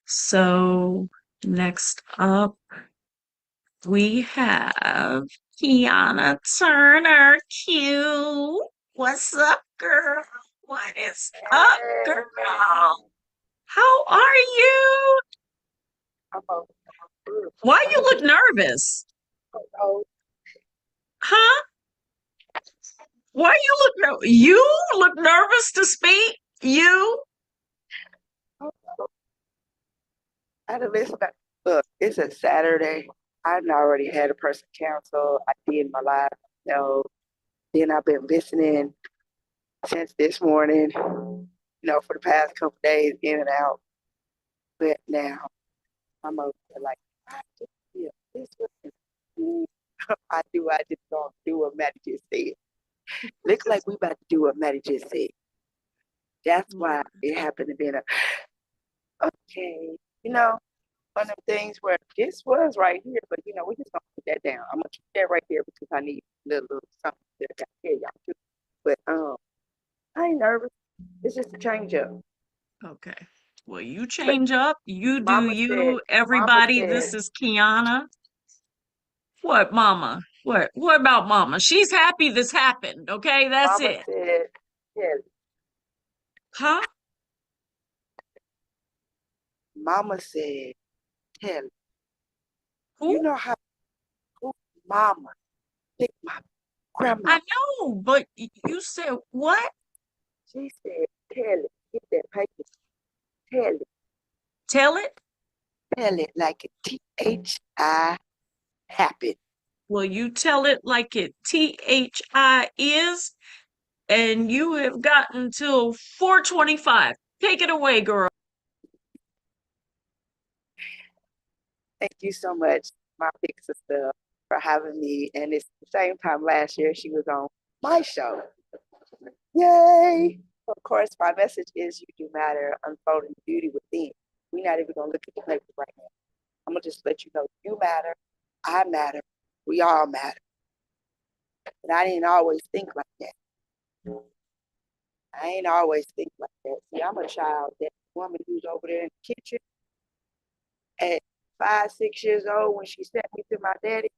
So, next up, we have Kiana Turner. Q. What's up, girl? What is up, girl? How are you? Why you look nervous? Huh? Why you look you look nervous to speak? You? I had to listen back. Look, it's a Saturday. I've already had a person cancel. I did my live show. Then I've been listening since this morning, for the past couple days, in and out. But now I'm over there like, I just feel this way. I just don't do what Maddie just said. Looks like we about to do what Maddie just said. That's why it happened to be okay, one of them things where this was right here, but we just gonna put that down. I'm gonna keep that right there because I need a little something that I gotta tell y'all too. But I ain't nervous. It's just a change up. Okay. Well, you change up. You do Mama you. Mama Everybody, said, this is Kiana. What, Mama? What about Mama? She's happy this happened. Okay, that's Mama it. said, yeah. Huh? Mama said, tell it. Who? You know how Mama, big Mama, Grandma. I know, but you said what? She said, tell it. Get that paper. Tell it. Tell it? Tell it like a THI happened. Well, you tell it like it THI is, and you have gotten till 4:25. Take it away, girl. Thank you so much, my big sister, for having me. And it's the same time last year she was on my show. Yay! Of course, my message is you do matter, unfolding beauty within. We're not even going to look at the paper right now. I'm going to just let you know you matter, I matter, we all matter. And I didn't always think like that. I ain't always think like that. See, I'm a child. That woman who's over there in the kitchen at 5, 6 years old when she sent me to my daddy,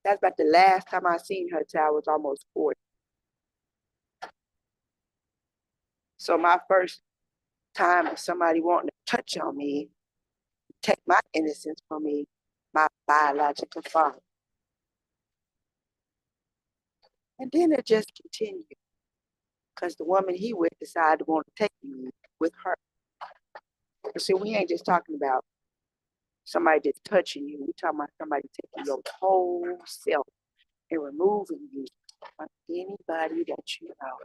that's about the last time I seen her till I was almost 40. So my first time of somebody wanting to touch on me, take my innocence from me, my biological father. And then it just continued because the woman he with decided to want to take me with her. See, we ain't just talking about somebody just touching you. We're talking about somebody taking your whole self and removing you from anybody that you know.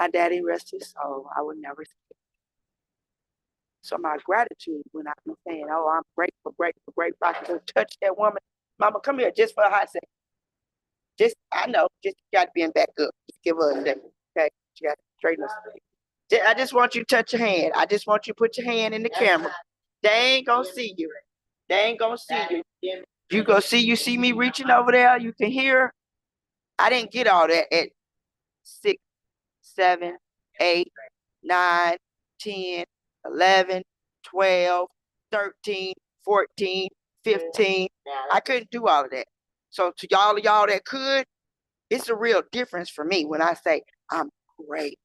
My daddy, rest his soul, I would never forget. So my gratitude when I'm saying, oh, I'm grateful, I could touch that woman. Mama, come here just for a hot second. I know, just got to be in back up. Just give her a second, okay? She got to straighten us. I just want you to touch your hand. I just want you to put your hand in the camera. They ain't gonna see you. They ain't gonna see you. You go see me reaching over there. You can hear. I didn't get all that at 6, 7, 8, 9, 10, 11, 12, 13, 14, 15. I couldn't do all of that. So to y'all that could, it's a real difference for me when I say I'm grateful.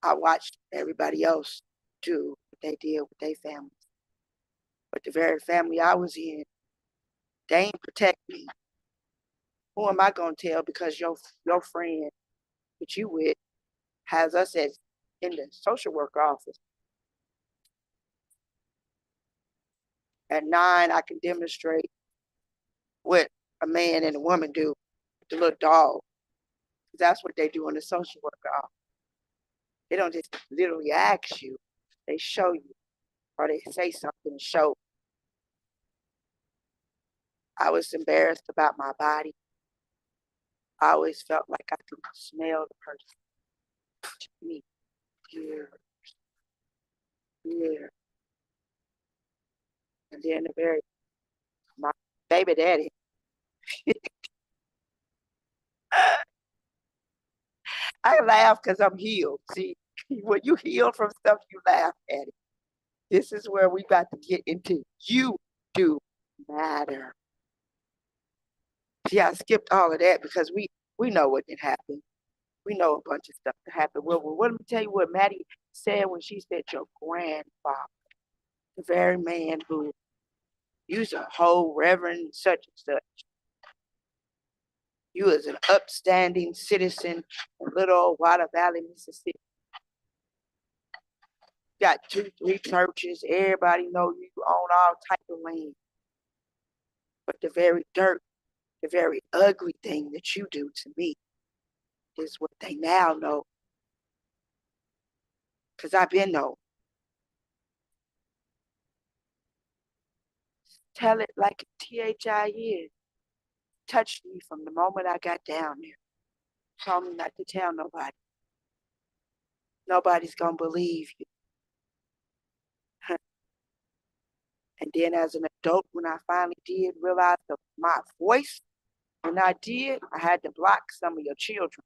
I watched everybody else do what they did with their families. But the very family I was in, they ain't protect me. Who am I gonna tell because your friend that you with has us in the social worker office. At 9, I can demonstrate what a man and a woman do with the little dog. That's what they do in the social worker office. They don't just literally ask you, they show you, or they say something and show. I was embarrassed about my body. I always felt like I could smell the person. To me, years. And then my baby daddy. I laugh because I'm healed. See, when you heal from stuff, you laugh at it. This is where we got to get into. You do matter. See, I skipped all of that because we know what did happen. We know a bunch of stuff that happened. Well, let me tell you what Maddie said when she said your grandfather, the very man who used a whole reverend such and such. You as an upstanding citizen in little old Water Valley, Mississippi. Got 2, 3 churches. Everybody know you own all type of land. But the very dirt, the very ugly thing that you do to me is what they now know. Because I've been know. Tell it like THI is. Touched me from the moment I got down there. Told me not to tell nobody. Nobody's gonna believe you. And then as an adult, when I finally did realize my voice, when I did, I had to block some of your children.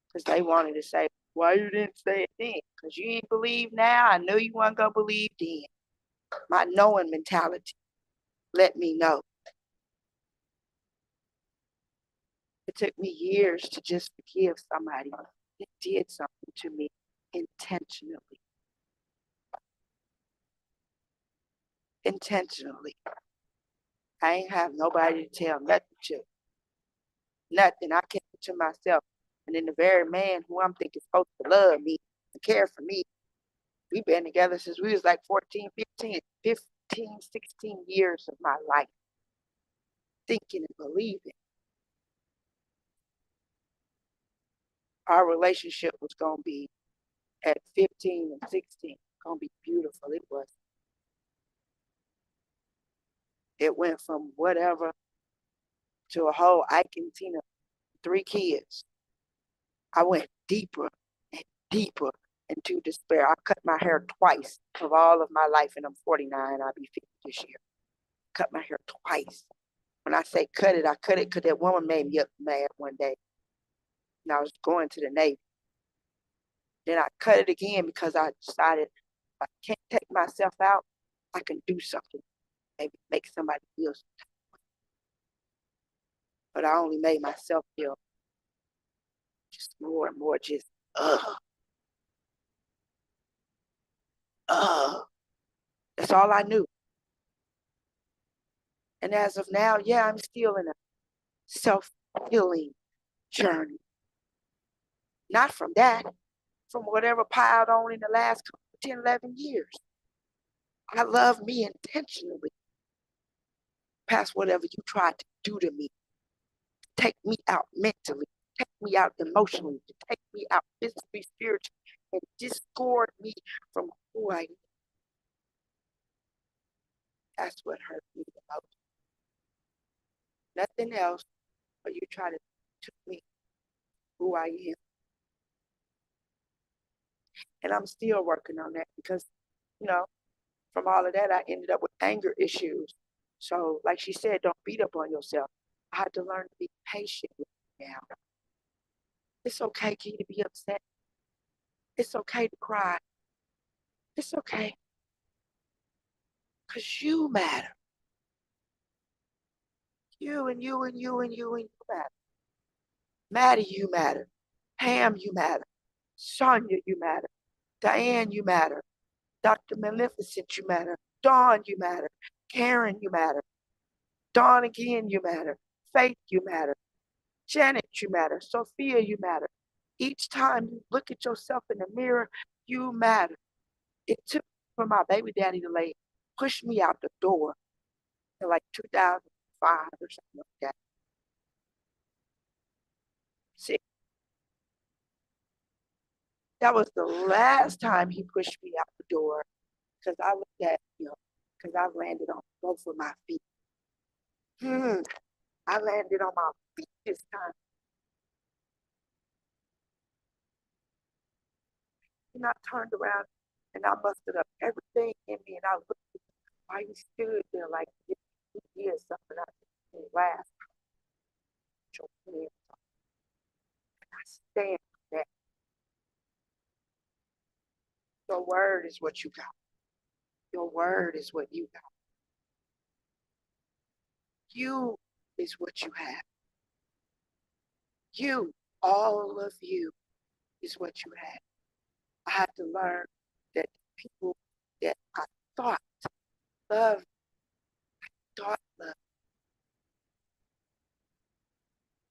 Because they wanted to say, why you didn't say it then? Because you ain't believe now. I knew you weren't gonna believe then. My knowing mentality let me know. It took me years to just forgive somebody that did something to me intentionally. Intentionally. I ain't have nobody to tell nothing to. Nothing. I kept it to myself. And then the very man who I'm thinking is supposed to love me and care for me, we've been together since we was like 14, 15, 16 years of my life. Thinking and believing our relationship was going to be at 15 and 16, going to be beautiful. It was. It went from whatever to a whole Ike and Tina, 3 kids. I went deeper and deeper into despair. I cut my hair twice of all of my life, and I'm 49. I'll be 50 this year. Cut my hair twice. When I say cut it, I cut it because that woman made me up mad one day. And I was going to the Navy. Then I cut it again because I decided if I can't take myself out, I can do something. Maybe make somebody feel something. But I only made myself feel just more and more just, That's all I knew. And as of now, yeah, I'm still in a self-healing journey. Not from that, from whatever piled on in the last 10, 11 years. I love me intentionally past whatever you tried to do to me. Take me out mentally, take me out emotionally, take me out physically, spiritually, and discord me from who I am. That's what hurt me the most. Nothing else, but you try to took me who I am. And I'm still working on that because, from all of that, I ended up with anger issues. So, like she said, don't beat up on yourself. I had to learn to be patient with me now. It's okay, Key, to be upset. It's okay to cry. It's okay. Because you matter. You and you and you and you and you matter. Maddie, you matter. Pam, you matter. Sonia, you matter. Diane, you matter. Dr. Maleficent, you matter. Dawn, you matter. Karen, you matter. Dawn again, you matter. Faith, you matter. Janet, you matter. Sophia, you matter. Each time you look at yourself in the mirror, you matter. It took for my baby daddy to push me out the door in like 2005 or something like that. See, that was the last time he pushed me out the door because I looked at him because I landed on both of my feet. I landed on my feet this time. And I turned around and I mustered up everything in me and I looked at why he stood there like he is something. I just laughed. And I stand for that. Your word is what you got. Your word is what you got. You is what you have. You, all of you, is what you have. I had to learn that people that I thought loved,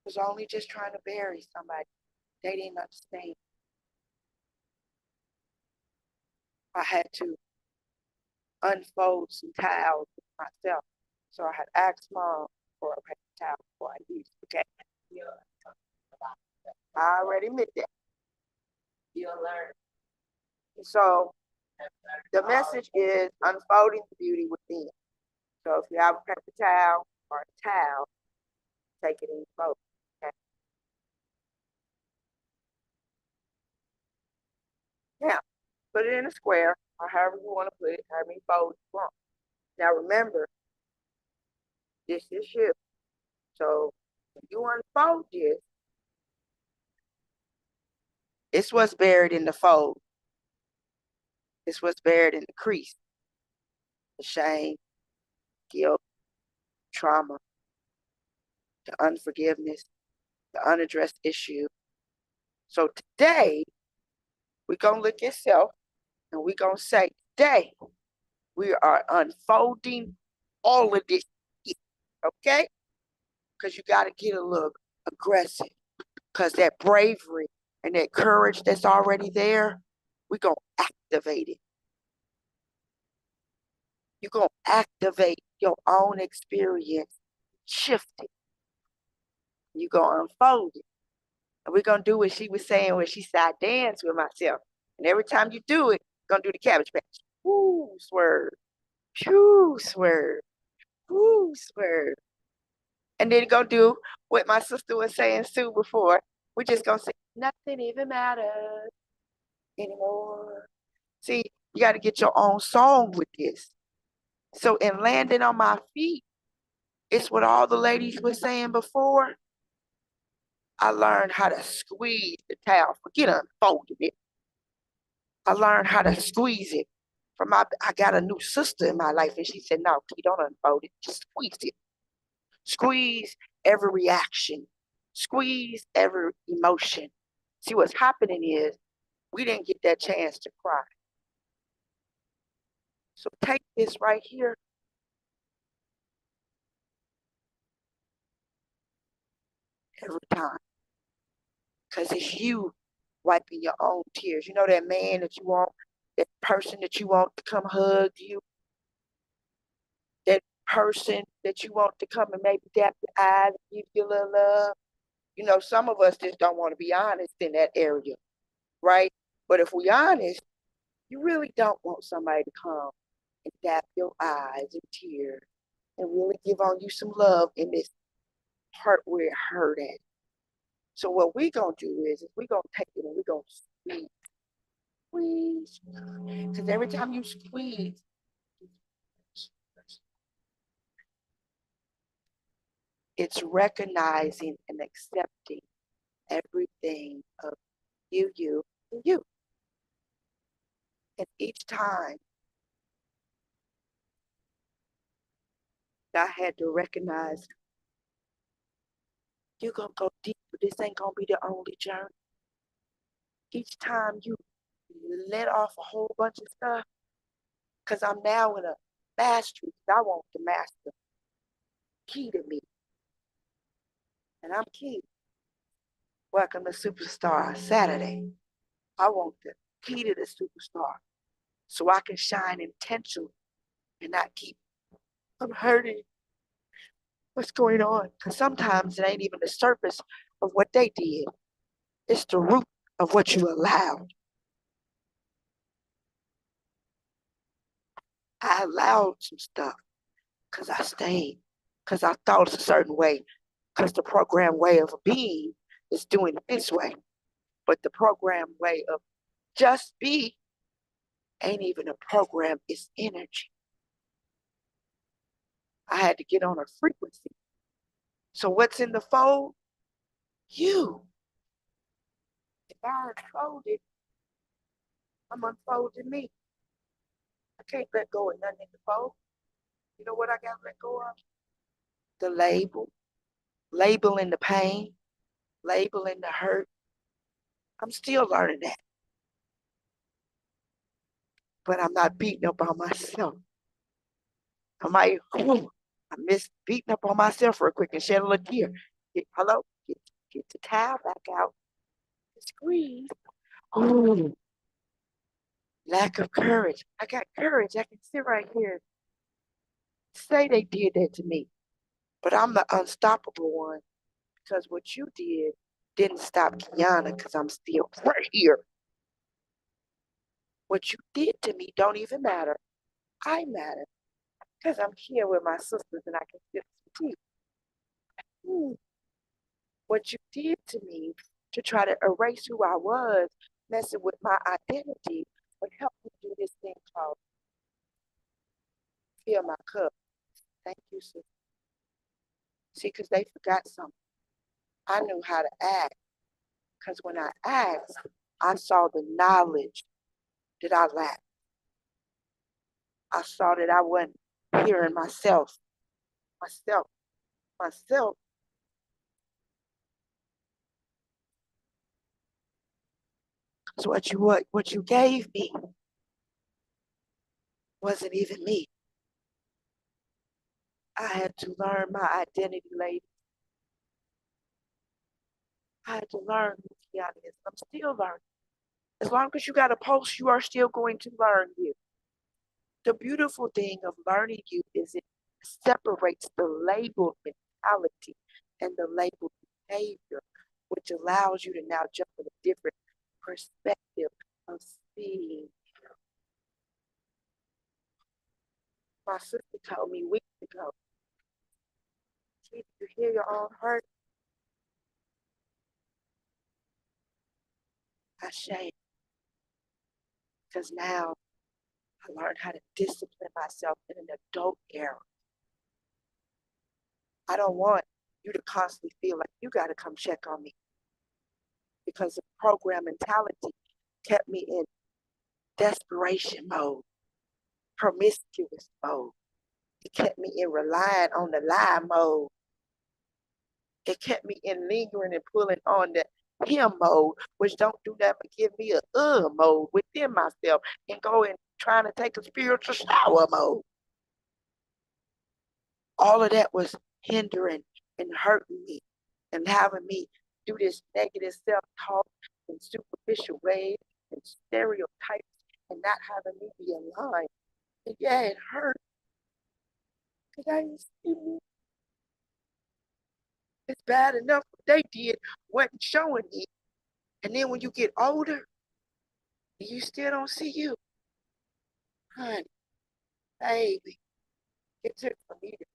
was only just trying to bury somebody. They didn't understand. I had to unfold some towels myself. So I had asked Mom for a paper towel before I used it. Okay. I already admit that. You'll learn. So the message is unfolding the beauty within. So if you have a paper towel or a towel, take it and fold. Okay. Now, put it in a square or however you want to put it, however many folds you want. Now remember, this is you. So when you unfold this, it's what's buried in the fold. It's what's buried in the crease. The shame, guilt, trauma, the unforgiveness, the unaddressed issue. So today, we're going to look at self and we're going to say, today, we are unfolding all of this. Okay? Because you got to get a little aggressive. Because that bravery and that courage that's already there, we're going to activate it. You're going to activate your own experience, shift it. You're going to unfold it. And we're going to do what she was saying when she said, I dance with myself. And every time you do it, you're going to do the Cabbage Patch. Woo, swerve. Phew, swerve. Woo, swerve. And then you're going to do what my sister was saying, Sue, before. We're just going to say, nothing even matters anymore. See, you got to get your own song with this. So in landing on my feet, it's what all the ladies were saying before. I learned how to squeeze the towel. Forget unfolding it. I learned how to squeeze it. I got a new sister in my life, and she said, no, Key, don't unfold it. Just squeeze it. Squeeze every reaction. Squeeze every emotion. See, what's happening is we didn't get that chance to cry. So take this right here. Every time. Because it's you wiping your own tears. You know that man that you want, that person that you want to come hug you, that person that you want to come and maybe dap your eyes and give you a little love. You know, some of us just don't want to be honest in that area, right? But if we honest, you really don't want somebody to come and dap your eyes and tears and really give on you some love in this part where it hurt at. So what we're going to do is we're going to take it and we're going to squeeze. Because every time you squeeze, it's recognizing and accepting everything of you, and you. And each time I had to recognize you're going to go deeper. This ain't going to be the only journey. Each time you let off a whole bunch of stuff, because I'm now in a mastery. I want to master Key to me. And I'm Key. Welcome to Superstar Saturday. I want the key to the superstar so I can shine intentionally and not keep I'm hurting. What's going on? Because sometimes it ain't even the surface of what they did. It's the root of what you allowed. I allowed some stuff because I stayed, because I thought it's a certain way, because the program way of being is doing it this way. But the program way of just be ain't even a program, it's energy. I had to get on a frequency. So what's in the fold? You. If I unfold it, I'm unfolding me. I can't let go of nothing in the fold. You know what I got to let go of? The label. Labeling the pain. Labeling the hurt. I'm still learning that. But I'm not beating up on myself. I might, I miss beating up on myself real quick and shed a little tear. Hello? Get Get the towel back out. Squeeze. Oh, lack of courage. I got courage. I can sit right here. Say they did that to me, but I'm the unstoppable one because what you didn't stop Kiana because I'm still right here. What you did to me don't even matter. I matter because I'm here with my sisters and I can still see. What you did to me to try to erase who I was, messing with my identity, would help me do this thing called fill my cup. Thank you, sister. See, because they forgot something. I knew how to act because when I asked, I saw the knowledge that I lacked. I saw that I wasn't hearing myself. So what you gave me wasn't even me. I had to learn my identity, lady. I had to learn who Kiana is. I'm still learning. As long as you got a pulse, you are still going to learn you. The beautiful thing of learning you is it separates the labeled mentality and the labeled behavior, which allows you to now jump in a different perspective of seeing. My sister told me weeks ago, "Did you hear your own heart?" I shame because now I learned how to discipline myself in an adult era. I don't want you to constantly feel like you got to come check on me because the program mentality kept me in desperation mode, promiscuous mode. It kept me in relying on the lie mode. It kept me in lingering and pulling on the him mode, which don't do that but give me a mode within myself and go and trying to take a spiritual shower mode. All of that was hindering and hurting me and having me do this negative self-talk in superficial ways and stereotypes and not having me be aligned. And yeah, it hurt because I didn't see me. It's bad enough what they did wasn't showing me. And then when you get older, and you still don't see you. Honey, baby, it took for me to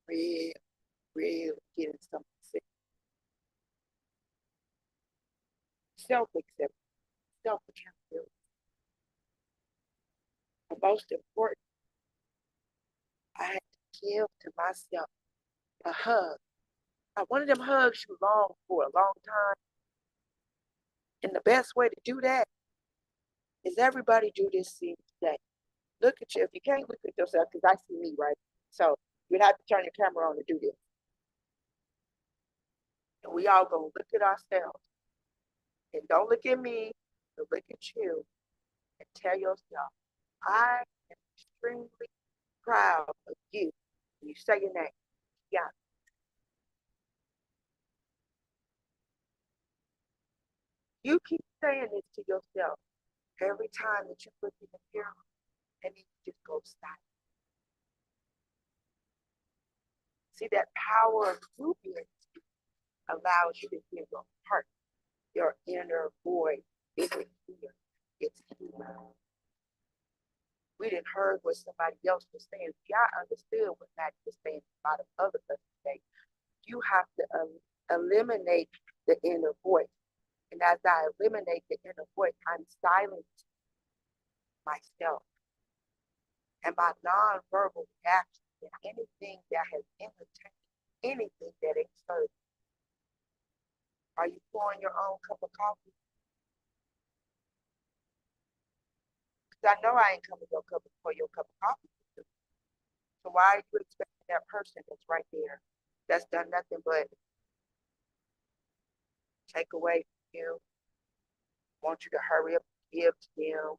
really get in something sick. Self-acceptance, self-accountability. But most important, I had to give to myself a hug. Now, one of them hugs you long for a long time. And the best way to do that is everybody do this scene today. Look at you. If you can't look at yourself, because I see me, right? So you'd have to turn your camera on to do this. And we all gonna look at ourselves. And don't look at me, but look at you and tell yourself, I am extremely proud of you. You say your name. Yeah. You keep saying this to yourself every time that you look in the mirror, and then you just go silent. See, that power of you being allows you to hear your heart, your inner voice. It's here. It's here. We didn't heard what somebody else was saying. See, I understood what Matt was saying. A lot of other us say. You have to eliminate the inner voice. And as I eliminate the inner voice, I'm silent myself. And my nonverbal reaction to anything that has entertained, anything that ain't served. Are you pouring your own cup of coffee? Because I know I ain't coming for your cup of coffee. So why are you expecting that person that's right there, that's done nothing but take away from you, want you to hurry up and give to them?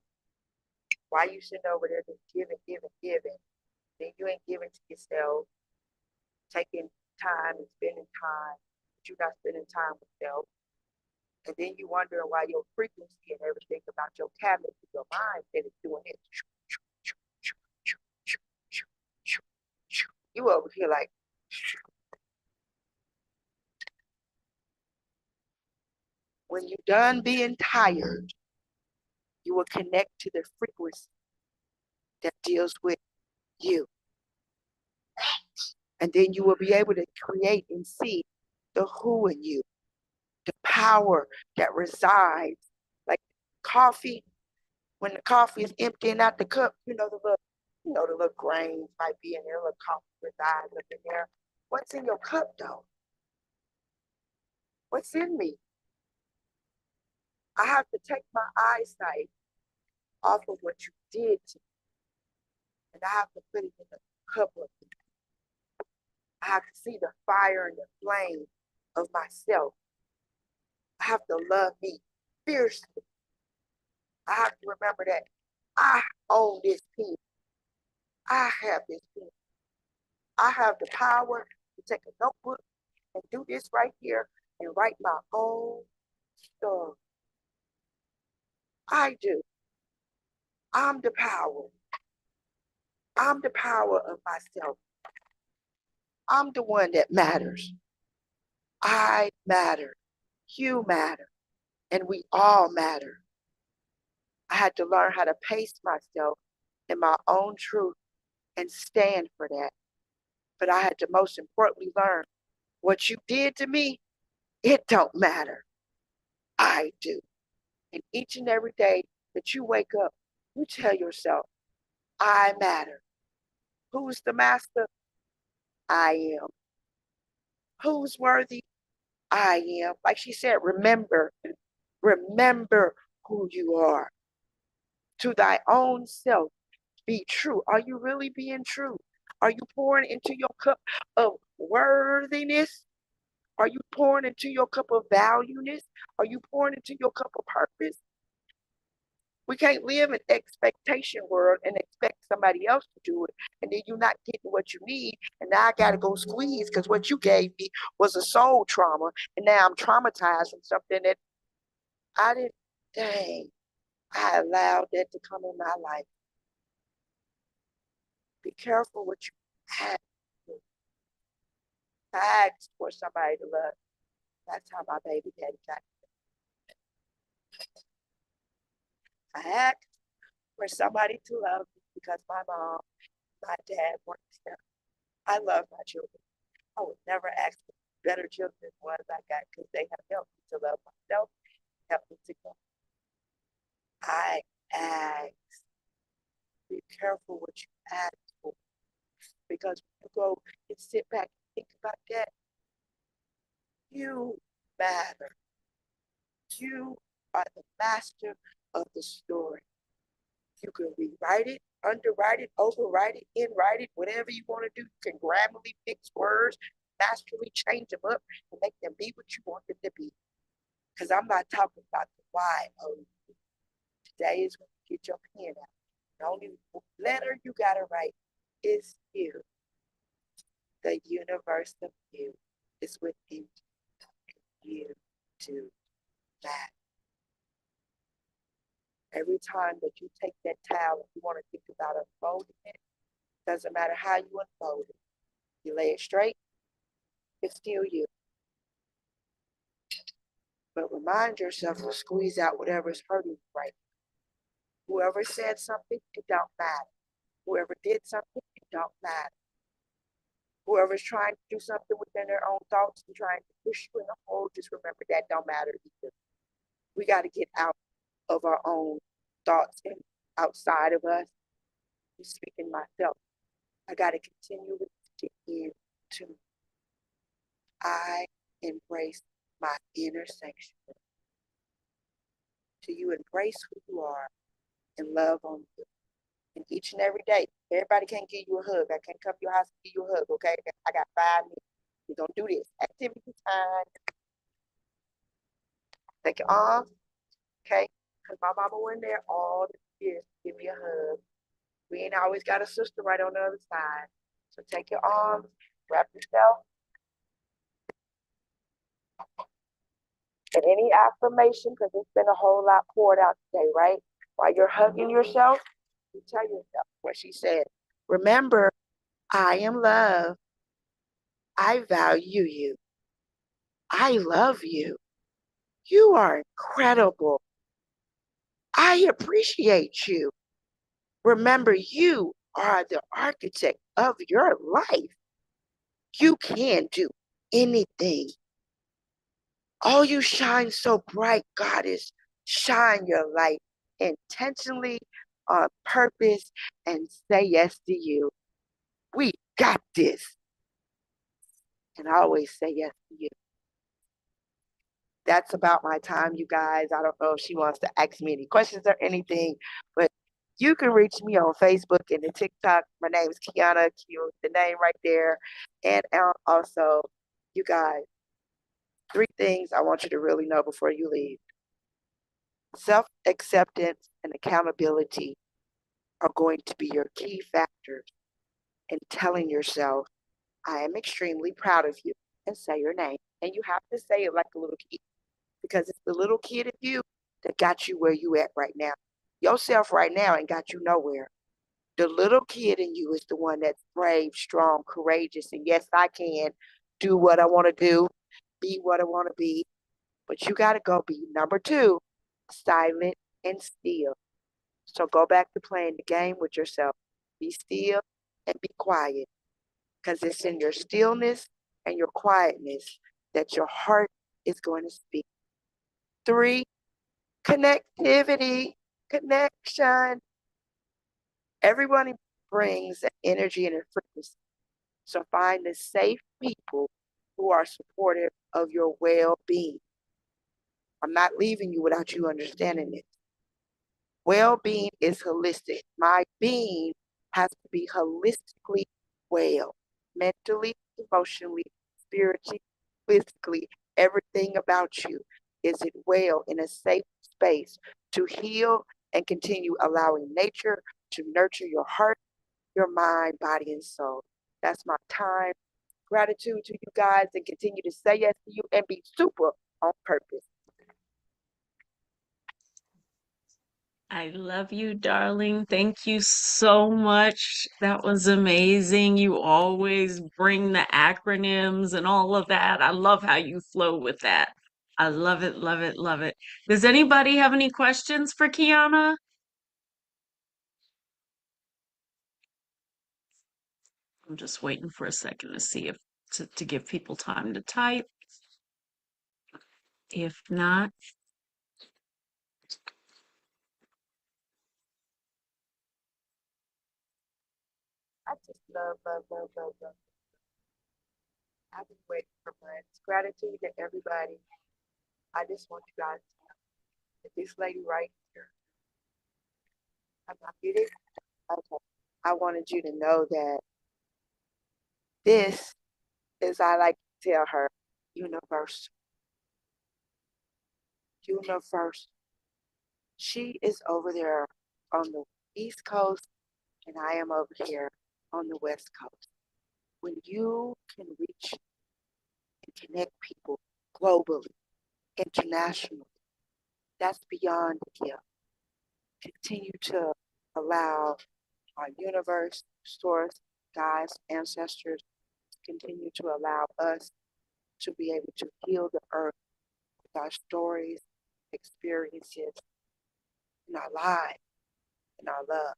Why you sitting over there just giving? Then you ain't giving to yourself, taking time and spending time, but you're not spending time with yourself. And then you wonder why your frequency and everything about your cabinet in your mind that is doing it. You over here like, when you're done being tired, you will connect to the frequency that deals with you. And then you will be able to create and see the who in you, the power that resides. Like coffee, when the coffee is emptying out the cup, the little grains might be in there, little coffee resides up in there. What's in your cup though? What's in me? I have to take my eyesight off of what you did to me, and I have to put it in a cup of you. I have to see the fire and the flame of myself. I have to love me fiercely. I have to remember that I own this pen. I have this pen. I have the power to take a notebook and do this right here and write my own story. I do. I'm the power. I'm the power of myself. I'm the one that matters. I matter. You matter. And we all matter. I had to learn how to pace myself in my own truth and stand for that. But I had to most importantly learn what you did to me, it don't matter. I do. And each and every day that you wake up, you tell yourself, I matter. Who's the master? I am. Who's worthy? I am. Like she said, remember who you are. To thy own self, be true. Are you really being true? Are you pouring into your cup of worthiness? Are you pouring into your cup of valueness? Are you pouring into your cup of purpose? We can't live in expectation world and expect somebody else to do it. And then you're not getting what you need. And now I got to go squeeze because what you gave me was a soul trauma. And now I'm traumatized from something that I didn't, dang, I allowed that to come in my life. Be careful what you ask for. I asked for somebody to love. That's how my baby daddy got me. I asked for somebody to love me because my mom, my dad weren't there. I love my children. I would never ask for better children than the ones I got because they have helped me to love myself, helped me to go. I ask. Be careful what you ask for because when you go and sit back and think about that, you matter. You are the master of the story. You can rewrite it, underwrite it, overwrite it, inwrite it, whatever you want to do. You can grammarly fix words, masterly change them up and make them be what you want them to be. Because I'm not talking about the why of you. Today is when you get your pen out. The only letter you got to write is you. The universe of you is within you to that. Every time that you take that towel and you want to think about unfolding it, doesn't matter how you unfold it. You lay it straight, it's still you. But remind yourself to squeeze out whatever's hurting you right now. Whoever said something, it don't matter. Whoever did something, it don't matter. Whoever's trying to do something within their own thoughts and trying to push you in a hole, just remember that don't matter either. We got to get out of our own thoughts and outside of us. I'm speaking myself. I got to continue to get into. I embrace my inner sanctuary. Do you embrace who you are and love on you? And each and every day, everybody can't give you a hug. I can't come to your house and give you a hug, okay? I got 5 minutes. We're going to do this. Activity time. Take your arms, okay? Because my mama went there all the years to give me a hug. We ain't always got a sister right on the other side. So take your arms, wrap yourself. And any affirmation, because it's been a whole lot poured out today, right? While you're hugging yourself, you tell yourself what she said. Remember, I am love. I value you. I love you. You are incredible. I appreciate you. Remember, you are the architect of your life. You can do anything. Oh, you shine so bright, Goddess. Shine your light intentionally, on purpose, and say yes to you. We got this. And I always say yes to you. That's about my time, you guys. I don't know if she wants to ask me any questions or anything, but you can reach me on Facebook and the TikTok. My name is Kiana Q, the name right there. And also, you guys, 3 things I want you to really know before you leave. Self-acceptance and accountability are going to be your key factors in telling yourself, I am extremely proud of you, and say your name. And you have to say it like a little kid, because it's the little kid in you that got you where you at right now. Yourself right now ain't got you nowhere. The little kid in you is the one that's brave, strong, courageous, and yes, I can do what I want to do, be what I want to be. But you got to go be number 2, silent and still. So go back to playing the game with yourself. Be still and be quiet, because it's in your stillness and your quietness that your heart is going to speak. 3, connectivity, connection. Everyone brings an energy and a frequency. So find the safe people who are supportive of your well-being. I'm not leaving you without you understanding this. Well-being is holistic. My being has to be holistically well, mentally, emotionally, spiritually, physically. Everything about you is it well in a safe space to heal and continue allowing nature to nurture your heart, your mind, body, and soul. That's my time. Gratitude to you guys, and continue to say yes to you and be super on purpose. I love you, darling. Thank you so much. That was amazing. You always bring the acronyms and all of that. I love how you flow with that. I love it, love it, love it. Does anybody have any questions for Kiana? I'm just waiting for a second to see if to give people time to type. If not, I just love, love, love, love, love. I've been waiting for months. Gratitude to everybody. I just want you guys to know that this lady right here, I'm not get it. Okay. I wanted you to know that this is, I like to tell her, universal. Universal. She is over there on the East Coast, and I am over here on the West Coast. When you can reach and connect people globally, internationally, that's beyond the gift. Continue to allow our universe, source, guides, ancestors, continue to allow us to be able to heal the earth with our stories, experiences, and our lives, and our love.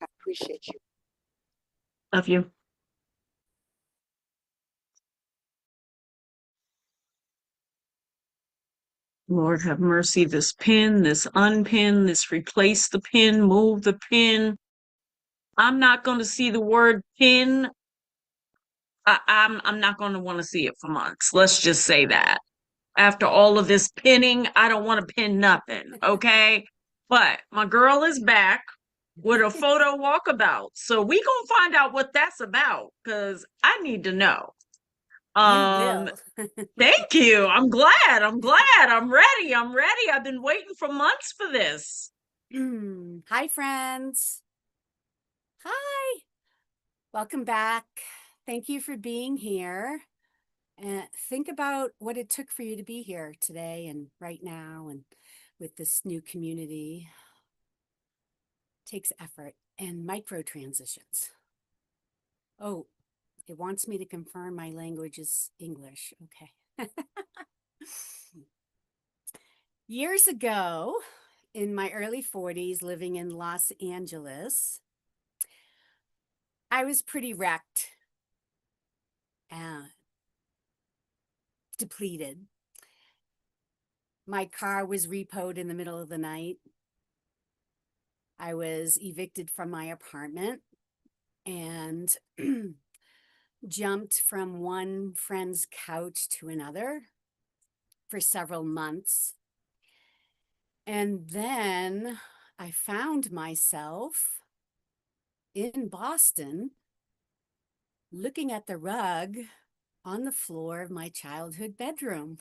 I appreciate you. love you. Lord have mercy, this pin, this unpin, this replace the pin, move the pin. I'm not going to see the word pin. I'm not going to want to see it for months. Let's just say that. After all of this pinning, I don't want to pin nothing, okay? But my girl is back with a photo walkabout. So we gonna find out what that's about, because I need to know. You will. Thank you. I'm glad. I'm ready. I've been waiting for months for this. Hi, friends. Hi. Welcome back. Thank you for being here. And think about what it took for you to be here today and right now and with this new community. It takes effort and micro transitions. Oh, it wants me to confirm my language is English. Okay. Years ago, in my early 40s, living in Los Angeles, I was pretty wrecked, depleted. My car was repoed in the middle of the night. I was evicted from my apartment and jumped from one friend's couch to another for several months. And then I found myself in Boston looking at the rug on the floor of my childhood bedroom.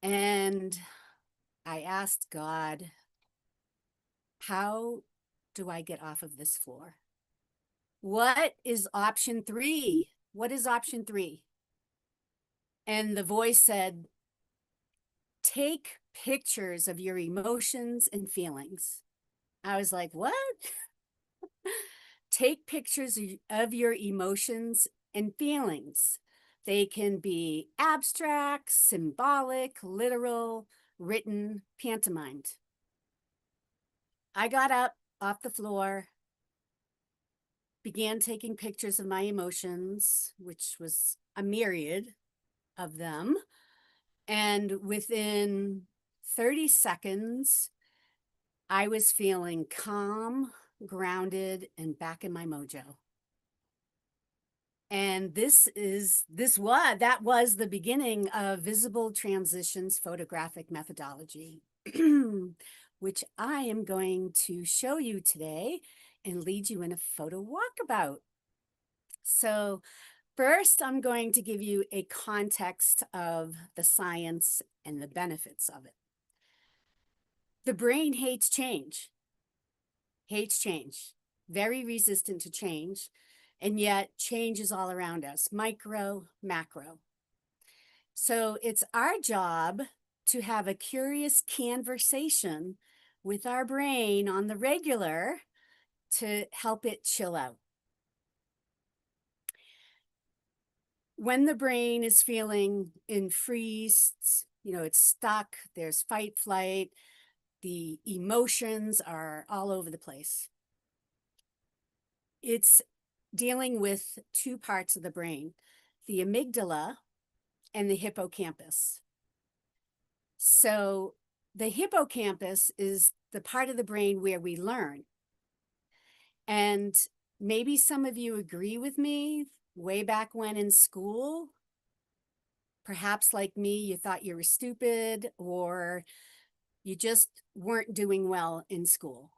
And I asked God, how do I get off of this floor? What is option 3? What is option 3? And the voice said, take pictures of your emotions and feelings. I was like, what? Take pictures of your emotions and feelings. They can be abstract, symbolic, literal, written, pantomimed. I got up off the floor, began taking pictures of my emotions, which was a myriad of them. And within 30 seconds, I was feeling calm, grounded, and back in my mojo. And that was the beginning of Visible Transitions Photographic Methodology, which I am going to show you today and lead you in a photo walkabout. So first, I'm going to give you a context of the science and the benefits of it. The brain hates change, very resistant to change, and yet change is all around us, micro, macro. So it's our job to have a curious conversation with our brain on the regular to help it chill out. When the brain is feeling in freeze, it's stuck, there's fight, flight, the emotions are all over the place. It's dealing with two parts of the brain, the amygdala and the hippocampus. So the hippocampus is the part of the brain where we learn. And maybe some of you agree with me, way back when in school, perhaps like me, you thought you were stupid or you just weren't doing well in school.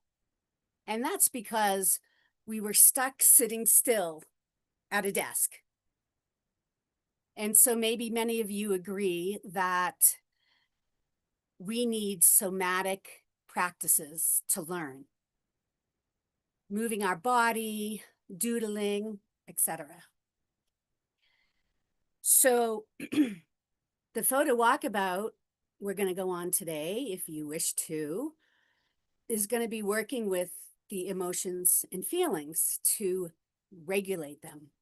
And that's because we were stuck sitting still at a desk. And so maybe many of you agree that we need somatic practices to learn. Moving our body, doodling, etc. So the photo walkabout we're going to go on today, if you wish to, is going to be working with the emotions and feelings to regulate them.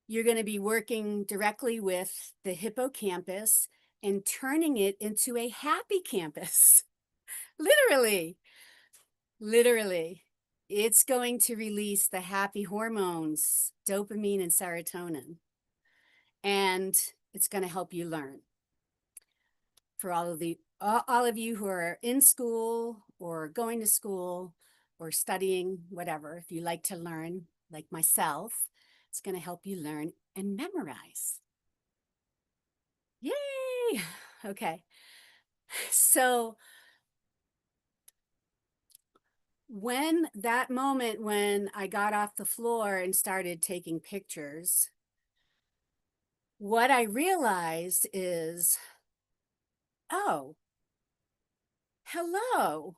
You're going to be working directly with the hippocampus and turning it into a happy campus. Literally. It's going to release the happy hormones, dopamine and serotonin. And it's going to help you learn. For all of you who are in school or going to school or studying, whatever, if you like to learn, like myself, it's going to help you learn and memorize. Yay! Okay. So when that moment when I got off the floor and started taking pictures, what I realized is, oh, hello,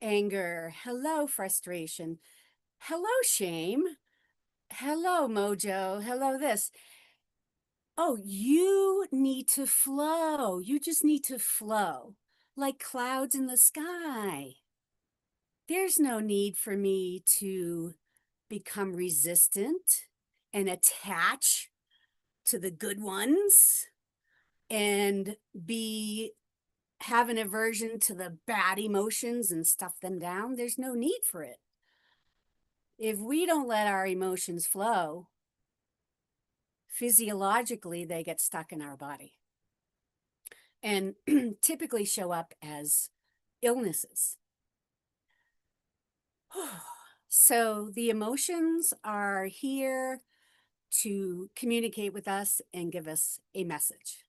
anger, hello, frustration, hello, shame. hello, Mojo. Hello, this. Oh, you need to flow. You just need to flow like clouds in the sky. There's no need for me to become resistant and attach to the good ones and have an aversion to the bad emotions and stuff them down. There's no need for it. If we don't let our emotions flow, physiologically, they get stuck in our body and typically show up as illnesses. So the emotions are here to communicate with us and give us a message.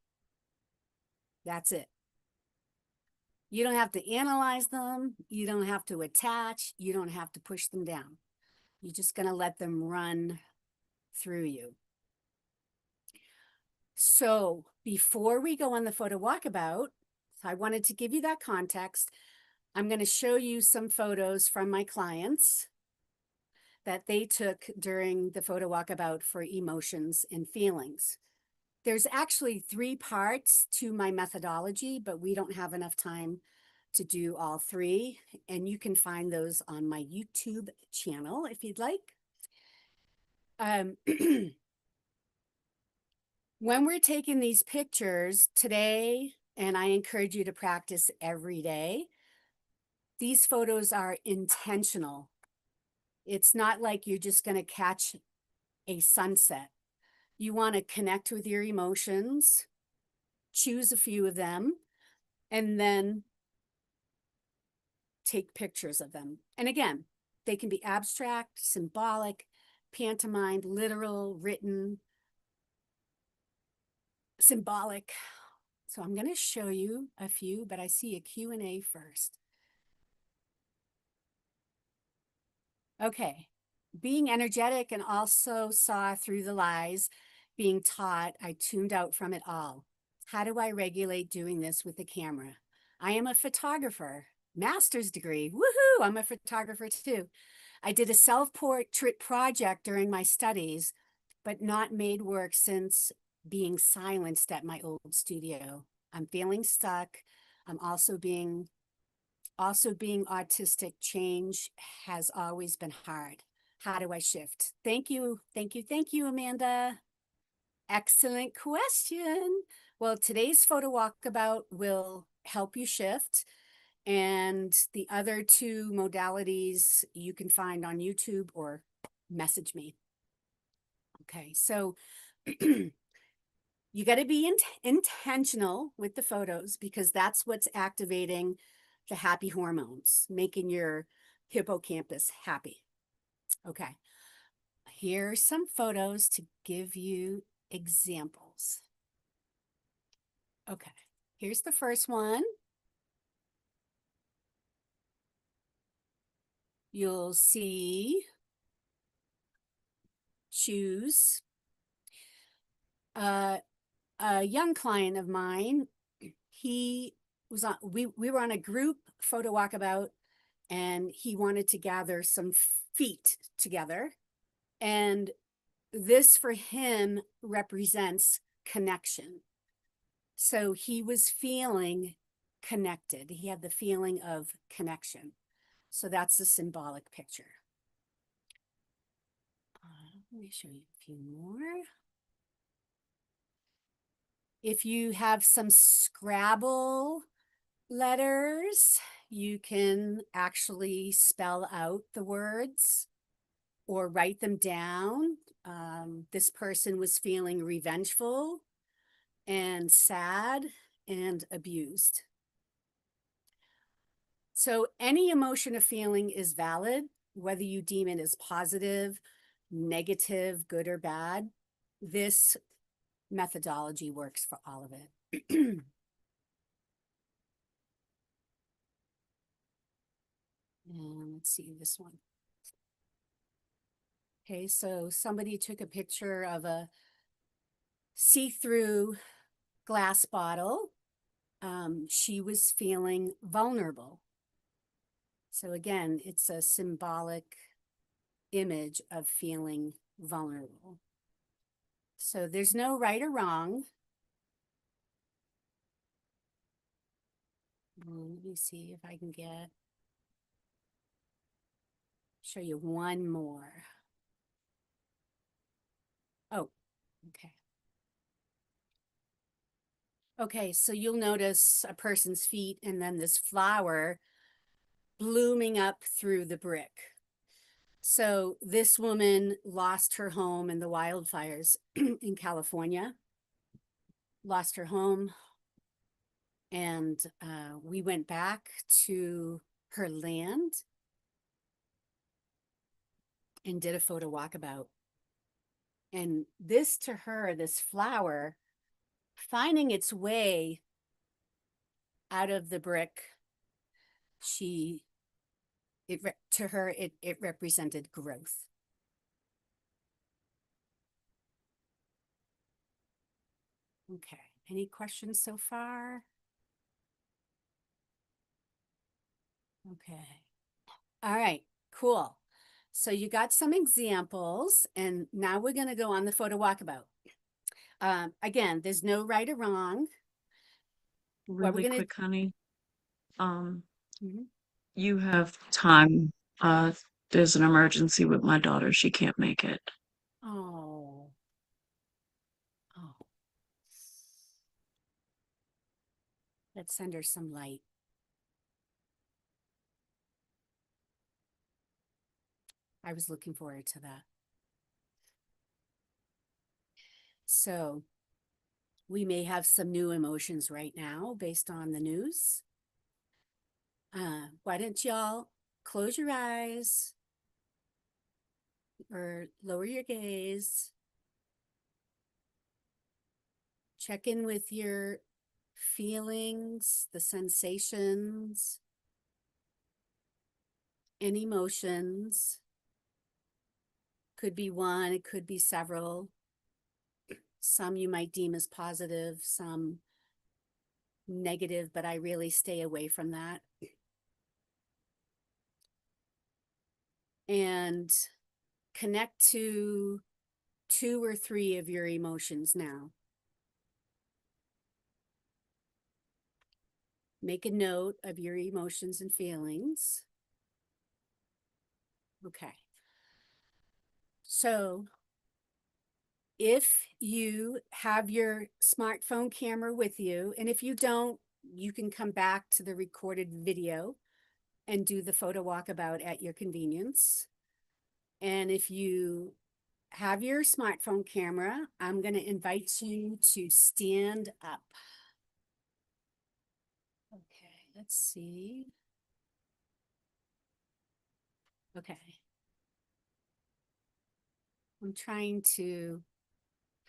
That's it. You don't have to analyze them. You don't have to attach. You don't have to push them down. You're just going to let them run through you. So before we go on the photo walkabout, I wanted to give you that context. I'm going to show you some photos from my clients that they took during the photo walkabout for emotions and feelings. There's actually 3 parts to my methodology, but we don't have enough time to do all 3. And you can find those on my YouTube channel if you'd like. When we're taking these pictures today, and I encourage you to practice every day, these photos are intentional. It's not like you're just going to catch a sunset. You want to connect with your emotions, choose a few of them, and then take pictures of them. And again, they can be abstract, symbolic, pantomime, literal, written, symbolic. So I'm going to show you a few, but I see a Q&A first. Okay. Being energetic and also saw through the lies being taught, I tuned out from it all. How do I regulate doing this with the camera? I am a photographer, master's degree. Woohoo! I'm a photographer too. I did a self-portrait project during my studies, but not made work since being silenced at my old studio. I'm feeling stuck. I'm also being autistic. Change has always been hard. How do I shift? Thank you. Thank you. Thank you, Amanda. Excellent question. Well, today's photo walkabout will help you shift. And the other 2 modalities you can find on YouTube or message me. Okay, so you got to be intentional with the photos because that's what's activating the happy hormones, making your hippocampus happy. Okay, here's some photos to give you examples. Okay, here's the first one. You'll see shoes. A young client of mine, he was on, we were on a group photo walkabout and he wanted to gather some feet together. And this for him represents connection. So he was feeling connected. He had the feeling of connection. So that's a symbolic picture. Let me show you a few more. If you have some Scrabble letters, you can actually spell out the words or write them down. This person was feeling revengeful and sad and abused. So any emotion or feeling is valid, whether you deem it as positive, negative, good or bad. This methodology works for all of it. And let's see this one. Okay, so somebody took a picture of a see-through glass bottle. She was feeling vulnerable. So again, it's a symbolic image of feeling vulnerable. So there's no right or wrong. Let me see if I can show you one more. Oh, okay. Okay, so you'll notice a person's feet and then this flower blooming up through the brick. So this woman lost her home in the wildfires in California, lost her home, and we went back to her land and did a photo walkabout. And this to her, this flower, finding its way out of the brick, to her, it represented growth. Okay, any questions so far? Okay, all right, cool. So you got some examples, and now we're going to go on the photo walkabout. Again, there's no right or wrong. Really quick, honey. You have time. There's an emergency with my daughter. She can't make it. Oh. Let's send her some light. I was looking forward to that. So we may have some new emotions right now based on the news. Why don't y'all close your eyes or lower your gaze. Check in with your feelings, the sensations, and emotions. Could be one, it could be several. Some you might deem as positive, some negative, but I really stay away from that. And connect to 2 or 3 of your emotions now. Make a note of your emotions and feelings. Okay. So if you have your smartphone camera with you, and if you don't, you can come back to the recorded video and do the photo walkabout at your convenience. And if you have your smartphone camera, I'm going to invite you to stand up. Okay, let's see. Okay. I'm trying to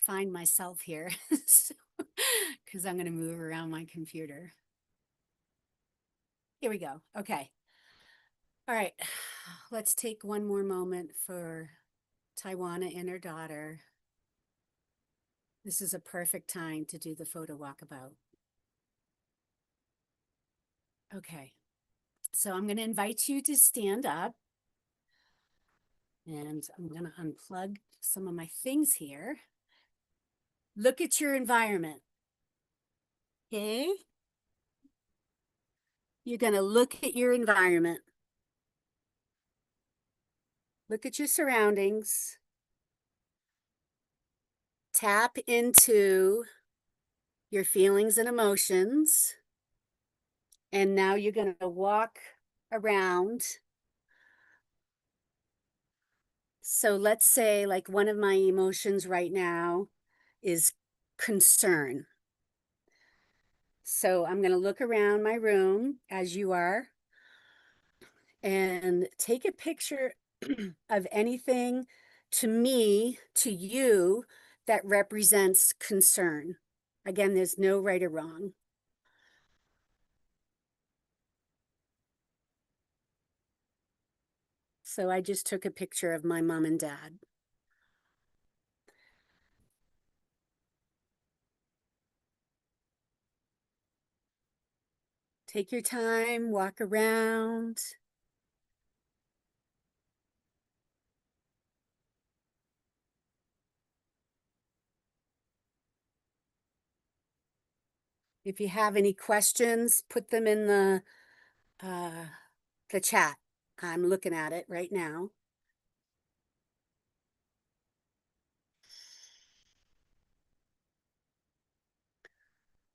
find myself here because I'm going to move around my computer. Here we go. Okay. All right. Let's take one more moment for Taiwana and her daughter. This is a perfect time to do the photo walkabout. Okay. So I'm going to invite you to stand up. And I'm going to unplug some of my things here. Look at your environment. Okay? You're going to look at your environment. Look at your surroundings. Tap into your feelings and emotions. And now you're going to walk around. So let's say like one of my emotions right now is concern. So I'm going to look around my room as you are and take a picture of anything to me, to you, that represents concern. Again, there's no right or wrong. So I just took a picture of my mom and dad. Take your time, walk around. If you have any questions, put them in the chat. I'm looking at it right now.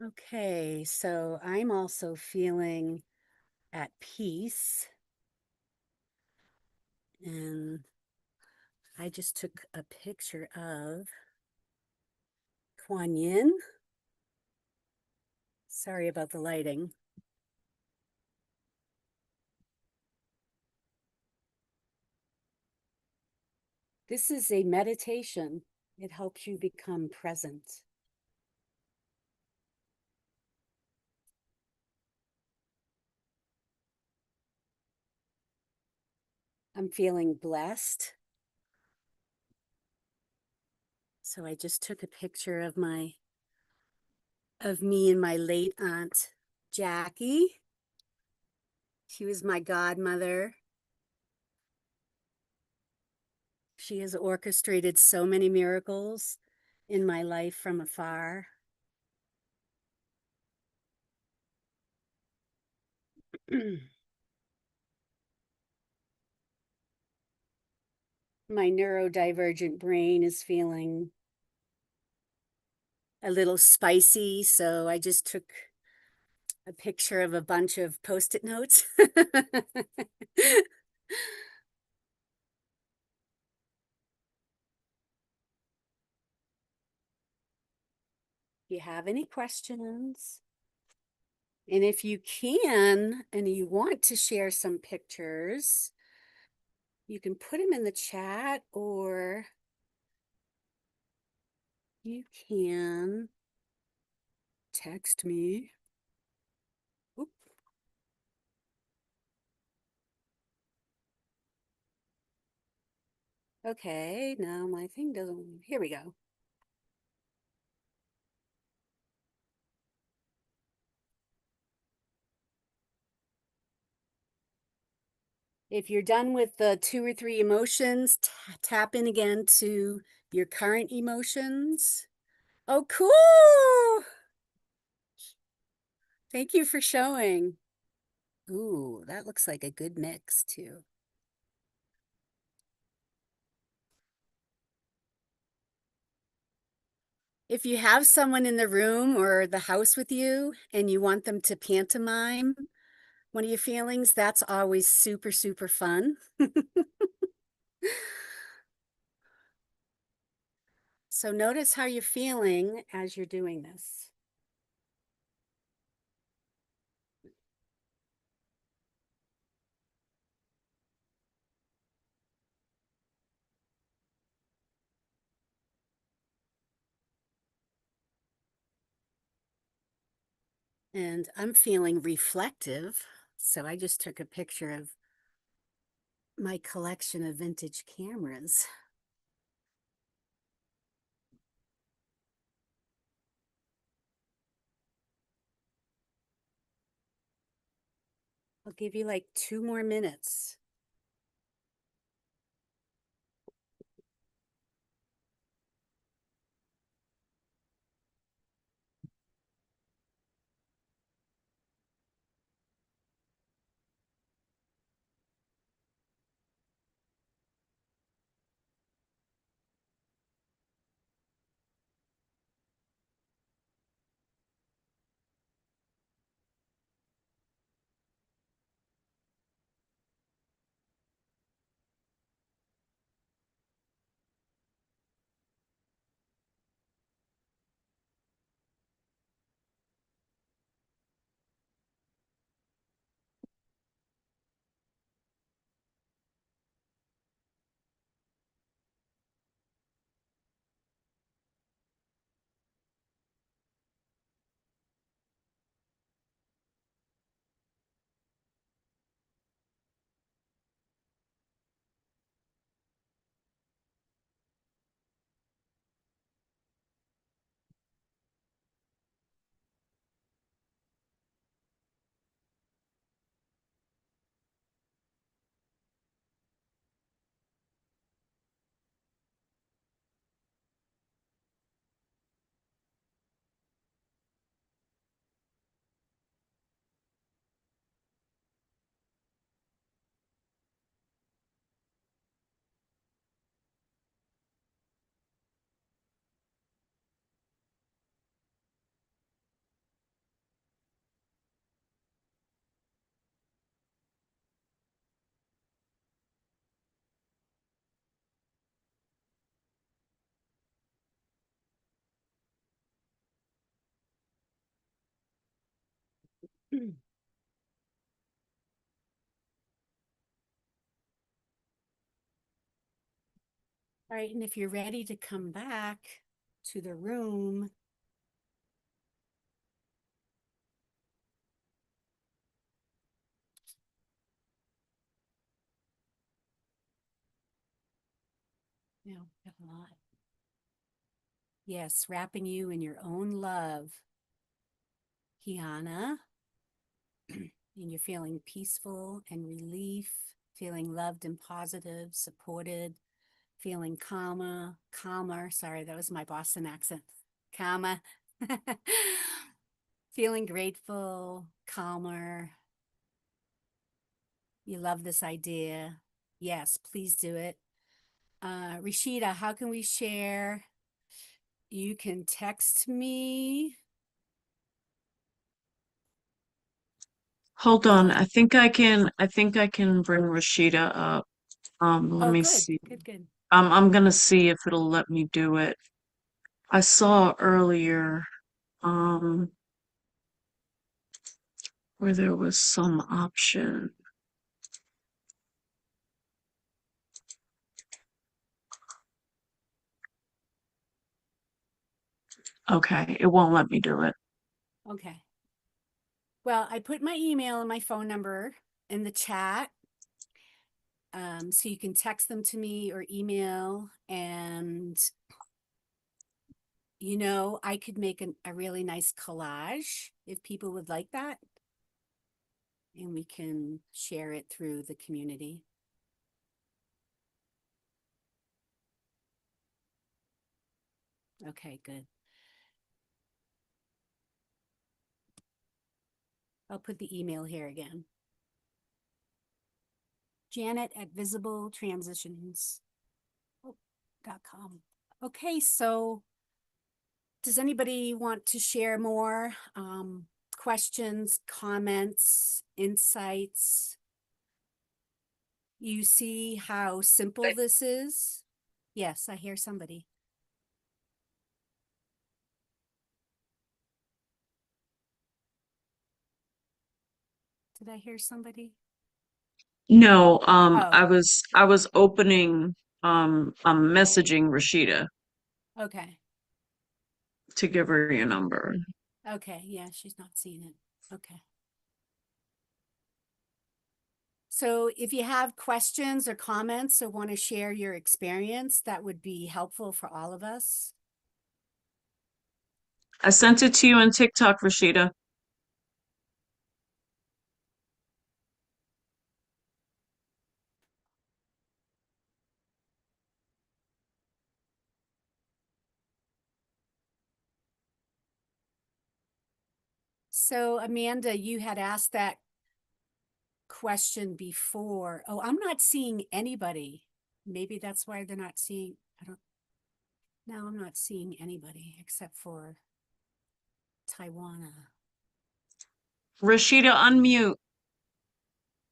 Okay, so I'm also feeling at peace. And I just took a picture of Kuan Yin. Sorry about the lighting. This is a meditation. It helps you become present. I'm feeling blessed. So I just took a picture of me and my late aunt, Jackie. She was my godmother. She has orchestrated so many miracles in my life from afar. My neurodivergent brain is feeling a little spicy, so I just took a picture of a bunch of Post-it notes. If you have any questions, and if you can, and you want to share some pictures, you can put them in the chat, or you can text me. Oop. Okay, now my thing doesn't, here we go. If you're done with the 2 or 3 emotions, tap in again to your current emotions. Oh, cool. Thank you for showing. Ooh, that looks like a good mix too. If you have someone in the room or the house with you and you want them to pantomime one of your feelings, that's always super, super fun. So notice how you're feeling as you're doing this. And I'm feeling reflective, so I just took a picture of my collection of vintage cameras. I'll give you like 2 more minutes. All right, and if you're ready to come back to the room, no, we have a lot. Yes, wrapping you in your own love, Kiana. And you're feeling peaceful and relief, feeling loved and positive, supported, feeling calmer. Sorry, that was my Boston accent. Calmer. Feeling grateful, calmer. You love this idea. Yes, please do it. Rashida, how can we share? You can text me. Hold on. I think I can bring Rashida up. Let Oh, me good, see. good. I'm gonna see if it'll let me do it. I saw earlier, um, where there was some option. Okay, it won't let me do it. Okay. Well, I put my email and my phone number in the chat. So you can text them to me or email, and I could make a really nice collage if people would like that, and we can share it through the community. Okay, good. I'll put the email here again. Janet@visibletransitions.com. Okay, so does anybody want to share more questions, comments, insights? You see how simple this is? Yes, I hear somebody. Did I hear somebody? No, Oh, I was opening, I'm messaging Rashida okay. to give her your number. Okay, yeah, she's not seeing it. Okay. So if you have questions or comments or want to share your experience, that would be helpful for all of us. I sent it to you on TikTok, Rashida. So Amanda, you had asked that question before. Oh, I'm not seeing anybody. Maybe that's why they're not seeing, now I'm not seeing anybody except for Taiwana. Rashida, unmute.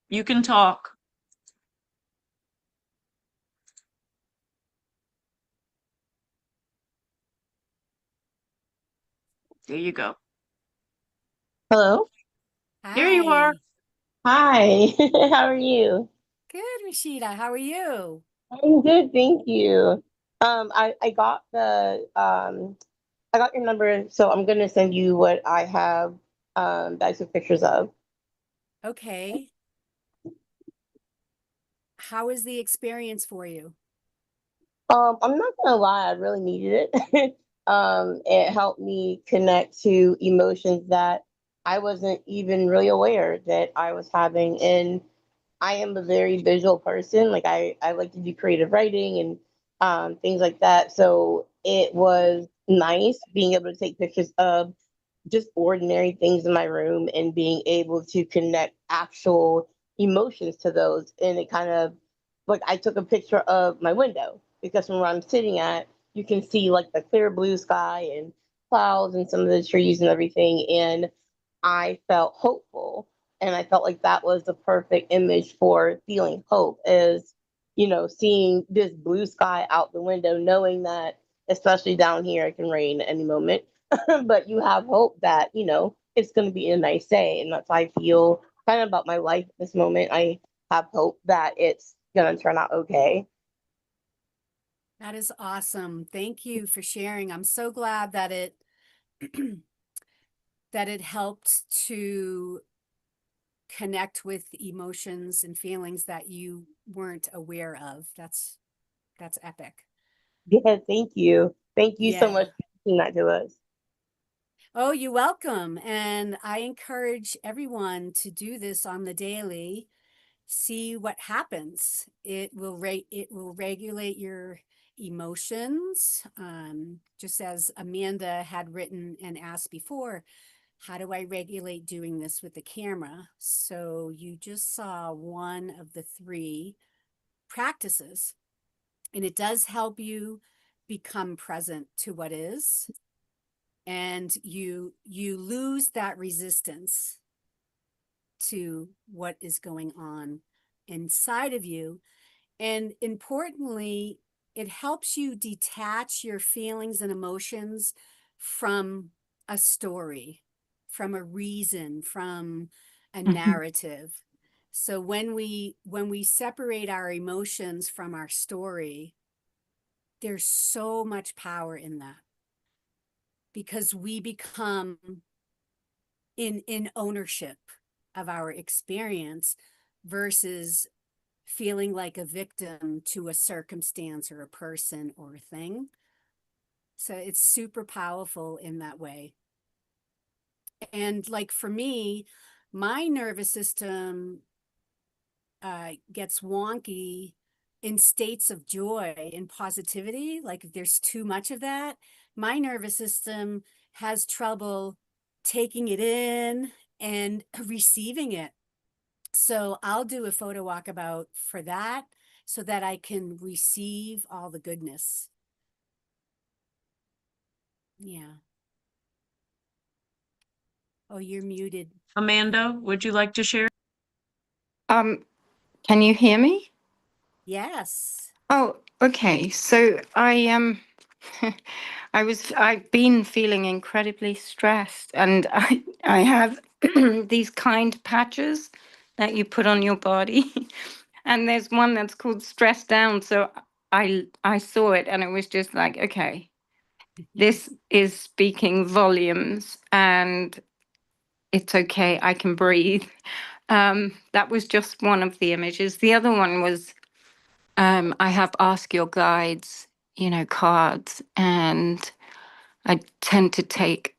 You can talk. There you go. Hello. Here you are. Hi. How are you? Good, Rashida. How are you? I'm good, thank you. I got I got your number, so I'm gonna send you what I have that I took pictures of. Okay. How is the experience for you? I'm not gonna lie, I really needed it. It helped me connect to emotions that I wasn't even really aware that I was having. And I am a very visual person. Like I like to do creative writing and things like that. So it was nice being able to take pictures of just ordinary things in my room and being able to connect actual emotions to those. And it kind of like I took a picture of my window because from where I'm sitting at, you can see like the clear blue sky and clouds and some of the trees and everything. And I felt hopeful. And I felt like that was the perfect image for feeling hope is, seeing this blue sky out the window, knowing that, especially down here, it can rain any moment. But you have hope that, it's going to be a nice day. And that's how I feel kind of about my life at this moment. I have hope that it's going to turn out okay. That is awesome. Thank you for sharing. I'm so glad that it that it helped to connect with emotions and feelings that you weren't aware of. That's epic. Yeah, thank you. Thank you so Yeah. much for teaching that to us. Oh, you're welcome. And I encourage everyone to do this on the daily. See what happens. It will regulate your emotions. Just as Amanda had written and asked before, how do I regulate doing this with the camera? So you just saw one of the 3 practices, and it does help you become present to what is, and you lose that resistance to what is going on inside of you. And importantly, it helps you detach your feelings and emotions from a story, from a reason, from a narrative. So when we separate our emotions from our story, there's so much power in that, because we become in ownership of our experience versus feeling like a victim to a circumstance or a person or a thing. So it's super powerful in that way. And like for me, my nervous system gets wonky in states of joy and positivity. Like if there's too much of that, my nervous system has trouble taking it in and receiving it. So I'll do a photo walkabout for that so that I can receive all the goodness. Yeah. Oh, you're muted. Amanda, would you like to share? Can you hear me? Yes. Oh, okay. So I've been feeling incredibly stressed, and I have these kind patches that you put on your body. And there's one that's called Stress Down. So I saw it and it was just like, okay, this is speaking volumes, and it's okay, I can breathe. That was just one of the images. The other one was I have Ask Your Guides, cards, and I tend to take,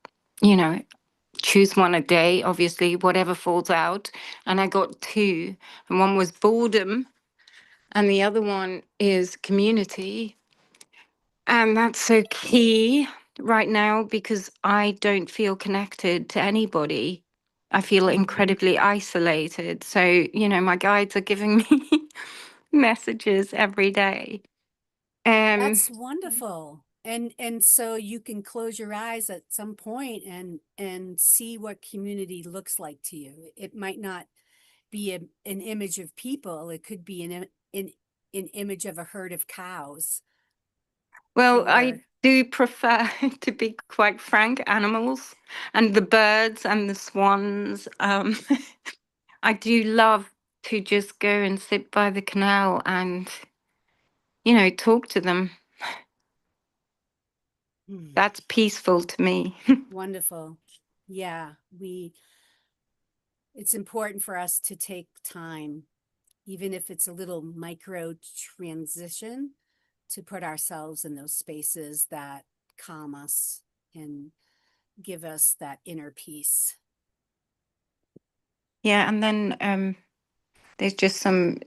choose one a day, obviously, whatever falls out. And I got 2, and one was boredom, and the other one is community. And that's so key right now because I don't feel connected to anybody. I feel incredibly isolated. So, my guides are giving me messages every day. That's wonderful. And so you can close your eyes at some point and see what community looks like to you. It might not be an image of people. It could be an image of a herd of cows. Well, Or I do prefer, to be quite frank, animals and the birds and the swans. I do love to just go and sit by the canal and, talk to them. That's peaceful to me. wonderful. Yeah, it's important for us to take time, even if it's a little micro transition, to put ourselves in those spaces that calm us and give us that inner peace. Yeah, and then there's just some.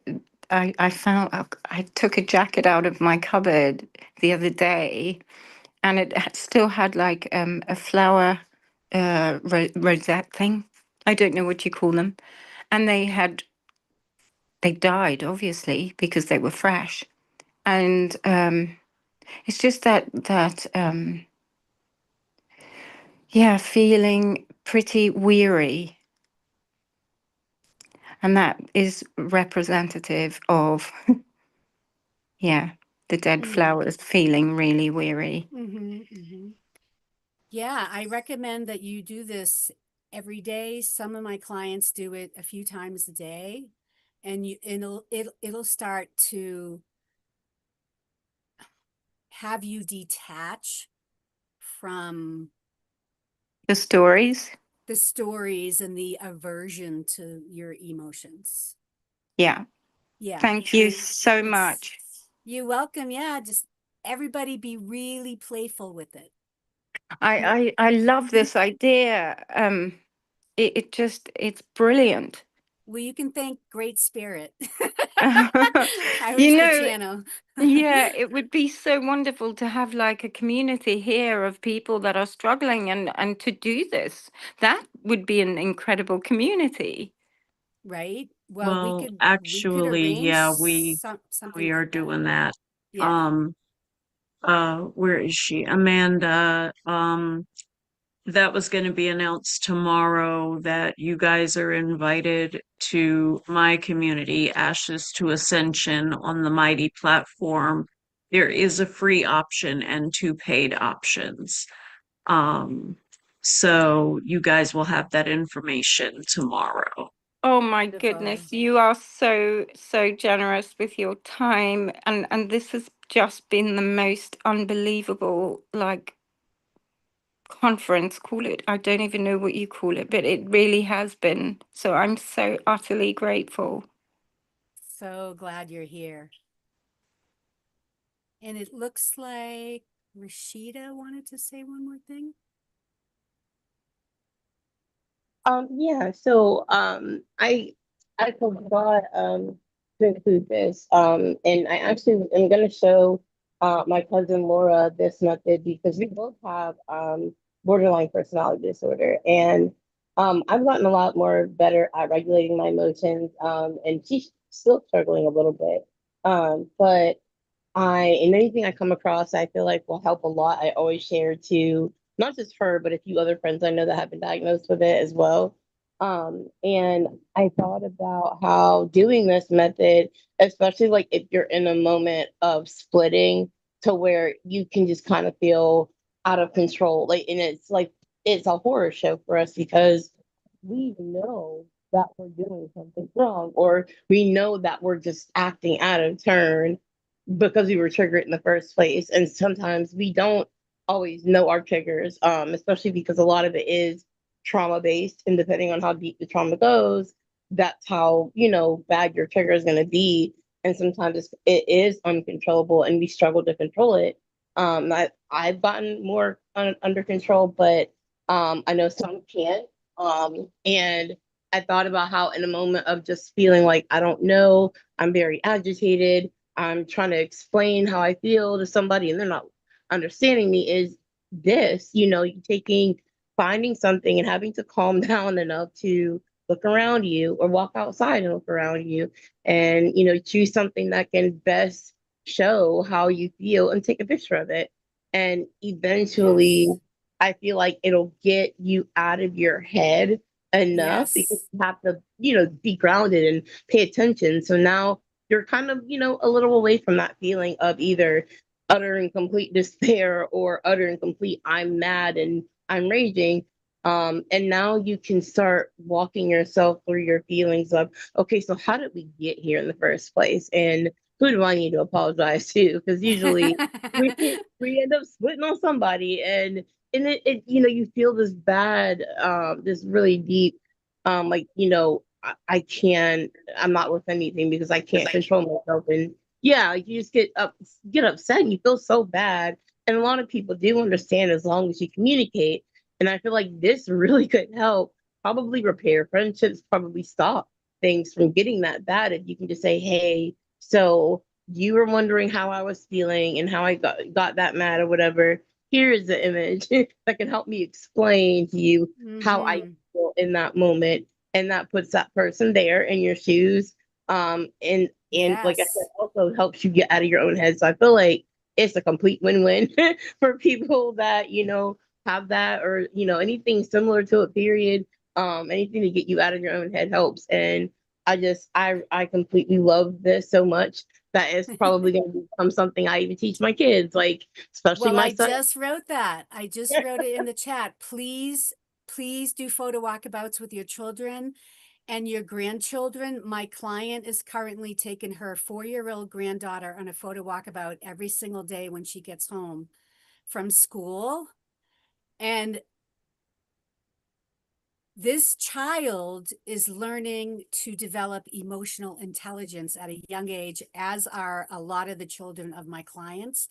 I found I took a jacket out of my cupboard the other day, and it still had like a flower rosette thing. I don't know what you call them, and they died obviously because they were fresh, and it's just that yeah, feeling pretty weary, and that is representative of yeah, the dead flowers feeling really weary. Yeah, I recommend that you do this every day. Some of my clients do it a few times a day, and it'll start to have you detach from The stories. the stories and the aversion to your emotions. Yeah. Yeah. Thank you so much. You're welcome. Yeah. Just everybody be really playful with it. I love this idea. It's brilliant. Well, you can thank Great Spirit. I You was the know, channel. yeah, it would be so wonderful to have like a community here of people that are struggling and to do this. That would be an incredible community. Right. Well, we Well, could actually, arrange yeah, something we are like that. doing that. Yeah. Where is she? Amanda, that was going to be announced tomorrow that you guys are invited to my community, Ashes to Ascension, on the Mighty platform. There is a free option and two paid options. So you guys will have that information tomorrow. Oh my goodness, you are so, so generous with your time. And this has just been the most unbelievable, like, conference, call it. I don't even know what you call it, but it really has been. So I'm so utterly grateful. So glad you're here. And it looks like Rashida wanted to say one more thing. Yeah, so I forgot to include this. And I actually am gonna show my cousin Laura this method because we both have borderline personality disorder. And I've gotten a lot more better at regulating my emotions. And she's still struggling a little bit. But and anything I come across, I feel like will help a lot. I always share to not just her, but a few other friends I know that have been diagnosed with it as well. And I thought about how doing this method, especially like if you're in a moment of splitting to where you can just kind of feel out of control. And it's like, it's a horror show for us because we know that we're doing something wrong, or we know that we're just acting out of turn because we were triggered in the first place. And sometimes we don't always know our triggers, especially because a lot of it is trauma based. And depending on how deep the trauma goes, that's how, bad your trigger is going to be. And sometimes it is uncontrollable and we struggle to control it. I've gotten more under control, but I know some can't. And I thought about how in a moment of just feeling like I don't know, I'm very agitated, I'm trying to explain how I feel to somebody and they're not understanding me, is this, finding something and having to calm down enough to look around you or walk outside and look around you and, choose something that can best show how you feel and take a picture of it. And eventually, I feel like it'll get you out of your head enough because you have to, be grounded and pay attention. So now you're kind of, a little away from that feeling of either uttering complete despair or uttering complete I'm mad and I'm raging. And now you can start walking yourself through your feelings of, okay, so how did we get here in the first place? And who do I need to apologize to? Because usually we end up splitting on somebody, and you feel this bad, this really deep, I'm not with anything because I can't control myself. And yeah, like you just get upset and you feel so bad. And a lot of people do understand as long as you communicate. And I feel like this really could help probably repair friendships, probably stop things from getting that bad. If you can just say, hey, so you were wondering how I was feeling and how I got that mad or whatever. Here is the image that can help me explain to you how I feel in that moment. And that puts that person there in your shoes. And like I said, also helps you get out of your own head. So I feel like it's a complete win-win for people that, have that, or, anything similar to a period. Anything to get you out of your own head helps. And I completely love this so much that it's probably going to become something I even teach my kids, like especially Well, my I son. just wrote that. I just wrote it in the chat. Please please do photo walkabouts with your children and your grandchildren. My client is currently taking her 4-year-old granddaughter on a photo walkabout every single day when she gets home from school. And this child is learning to develop emotional intelligence at a young age, as are a lot of the children of my clients.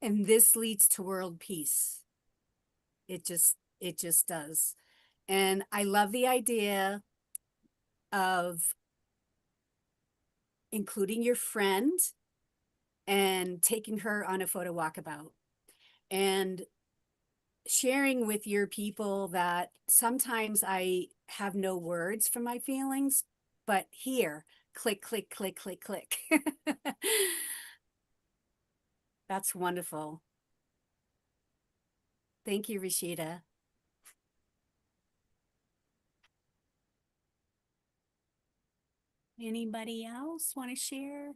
And this leads to world peace. It just does. And I love the idea of including your friend and taking her on a photo walkabout and sharing with your people that sometimes I have no words for my feelings, but here, click, click, click, click, click. That's wonderful. Thank you, Rashida. Anybody else want to share?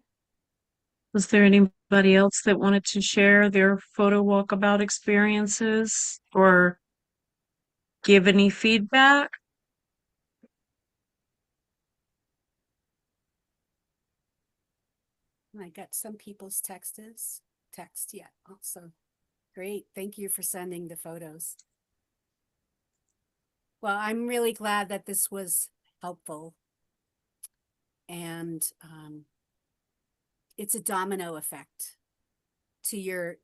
Was there anybody else that wanted to share their photo walkabout experiences or give any feedback? I got some people's text, yeah, also. Great, thank you for sending the photos. Well, I'm really glad that this was helpful. And it's a domino effect to your,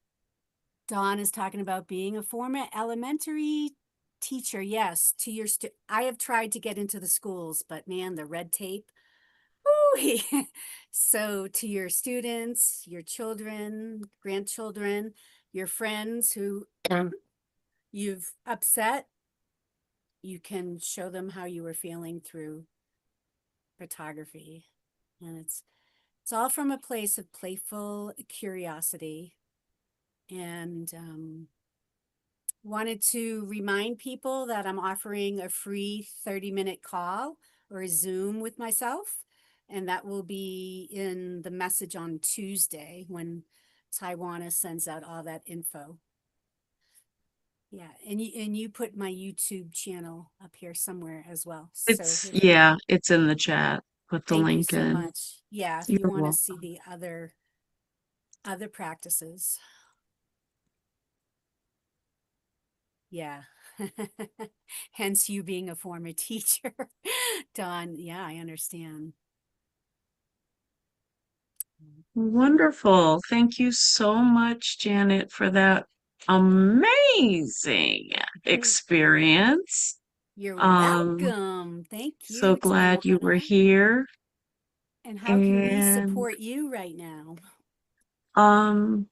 Dawn is talking about being a former elementary teacher. Yes, to your, I have tried to get into the schools, but man, the red tape. Woo! So to your students, your children, grandchildren, your friends who you've upset, you can show them how you were feeling through photography. And it's all from a place of playful curiosity. And wanted to remind people that I'm offering a free 30-minute call or a Zoom with myself. And that will be in the message on Tuesday when Taiwana sends out all that info. Yeah, and you put my YouTube channel up here somewhere as well. It's, yeah, it's in the chat. Put the Thank you link so in. much. Yeah, if you You're want to welcome. see the other practices. Yeah. Hence you being a former teacher. Dawn, yeah, I understand. Wonderful. Thank you so much, Janet, for that amazing experience. You're welcome. Thank So you, glad you were Taiwana. here. And how can we And support you right now? I'm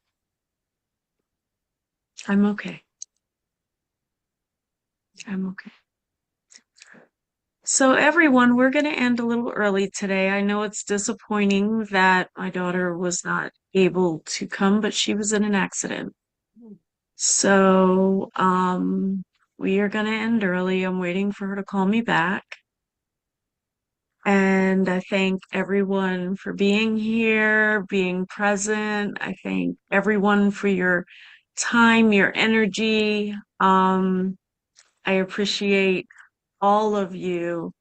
okay. I'm okay. So everyone, we're going to end a little early today. I know it's disappointing that my daughter was not able to come, but she was in an accident. So, we are going to end early. I'm waiting for her to call me back. And I thank everyone for being here, being present. I thank everyone for your time, your energy. I appreciate all of you.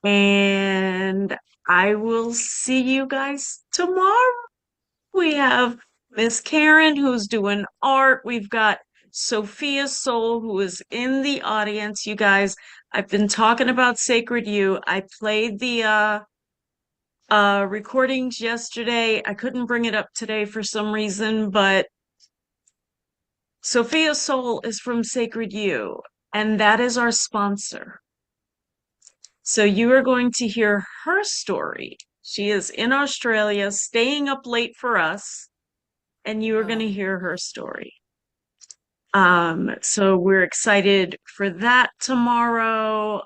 And I will see you guys tomorrow. We have Miss Karen who's doing art. We've got Sophia Soul who is in the audience. You guys, I've been talking about Sacred You. I played the recordings yesterday. I couldn't bring it up today for some reason, but Sophia Soul is from Sacred You, and that is our sponsor. So you are going to hear her story. She is in Australia, staying up late for us, and you are going to hear her story. So we're excited for that tomorrow.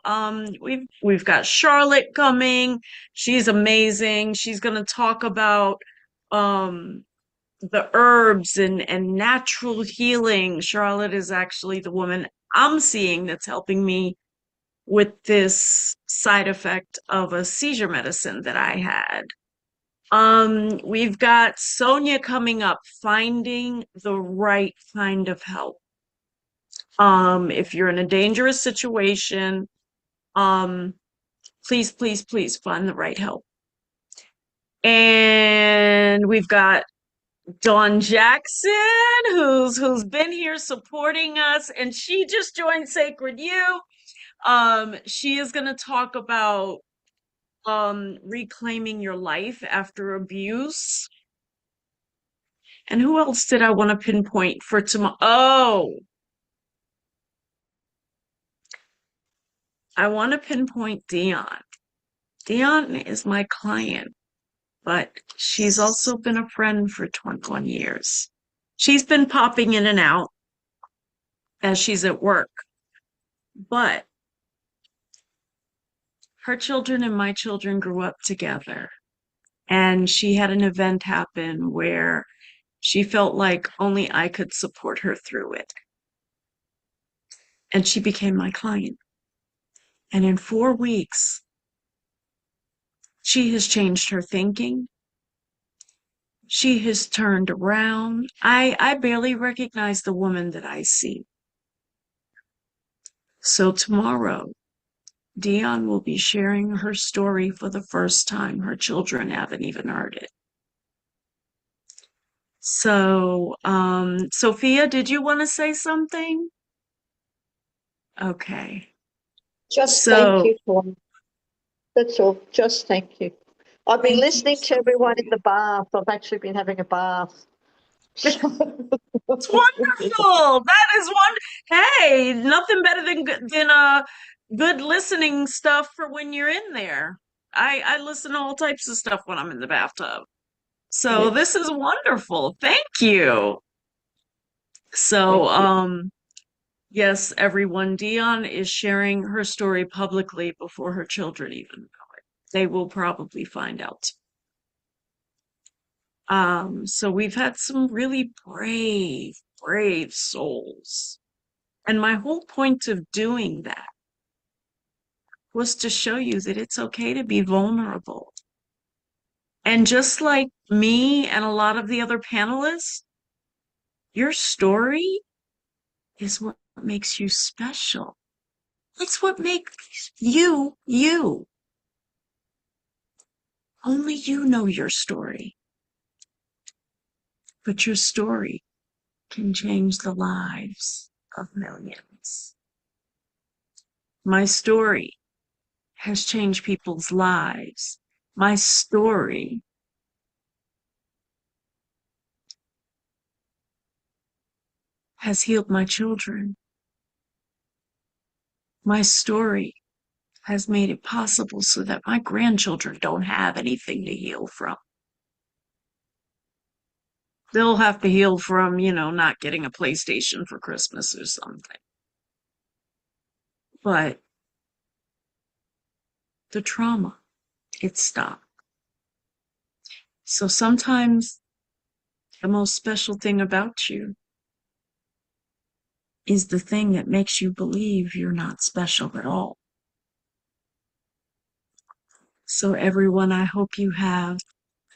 We've got Charlotte coming. She's amazing. She's going to talk about the herbs and natural healing. Charlotte is actually the woman I'm seeing that's helping me with this side effect of a seizure medicine that I had. We've got Sonia coming up, finding the right kind of help. If you're in a dangerous situation, please, please, please find the right help. And we've got Dawn Jackson, who's been here supporting us, and she just joined Sacred You. She is going to talk about reclaiming your life after abuse. And who else did I want to pinpoint for tomorrow? Oh, I want to pinpoint Dion. Dion is my client, but she's also been a friend for 21 years. She's been popping in and out as she's at work, but her children and my children grew up together. And she had an event happen where she felt like only I could support her through it. And she became my client. And in 4 weeks, she has changed her thinking. She has turned around. I barely recognize the woman that I see. So tomorrow, Dion will be sharing her story for the first time. Her children haven't even heard it. So, Sophia, did you want to say something? Okay. Just thank you for that's all. Just thank you. I've been listening to everyone in the bath. I've actually been having a bath. It's wonderful. That is Hey, nothing better than good listening stuff for when you're in there. I listen to all types of stuff when I'm in the bathtub. So Yes. this is wonderful. Thank you. So, yes, everyone, Dion is sharing her story publicly before her children even know it. They will probably find out. So we've had some really brave souls. And my whole point of doing that was to show you that it's okay to be vulnerable. And just like me and a lot of the other panelists, your story is what makes you special. It's what makes you, you. Only you know your story. But your story can change the lives of millions. My story has changed people's lives. My story has healed my children. My story has made it possible so that my grandchildren don't have anything to heal from. They'll have to heal from, not getting a PlayStation for Christmas or something. But the trauma, it stopped. So sometimes the most special thing about you is the thing that makes you believe you're not special at all. So everyone, I hope you have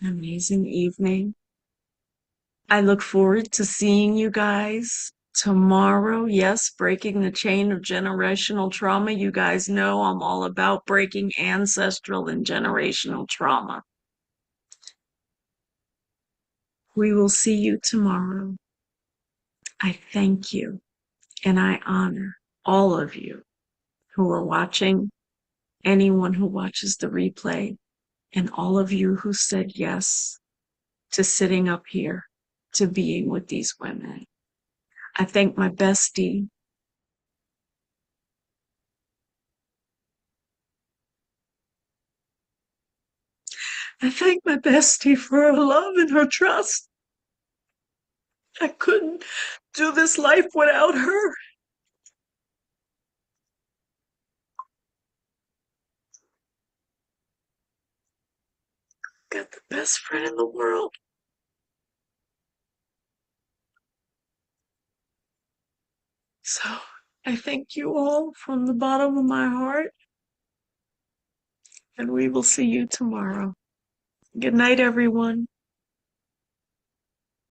an amazing evening. I look forward to seeing you guys tomorrow. Yes, breaking the chain of generational trauma. You guys know I'm all about breaking ancestral and generational trauma. We will see you tomorrow. I thank you and I honor all of you who are watching, anyone who watches the replay, and all of you who said yes to sitting up here, to being with these women. I thank my bestie. I thank my bestie for her love and her trust. I couldn't do this life without her. Got the best friend in the world. So I thank you all from the bottom of my heart. And we will see you tomorrow. Good night, everyone.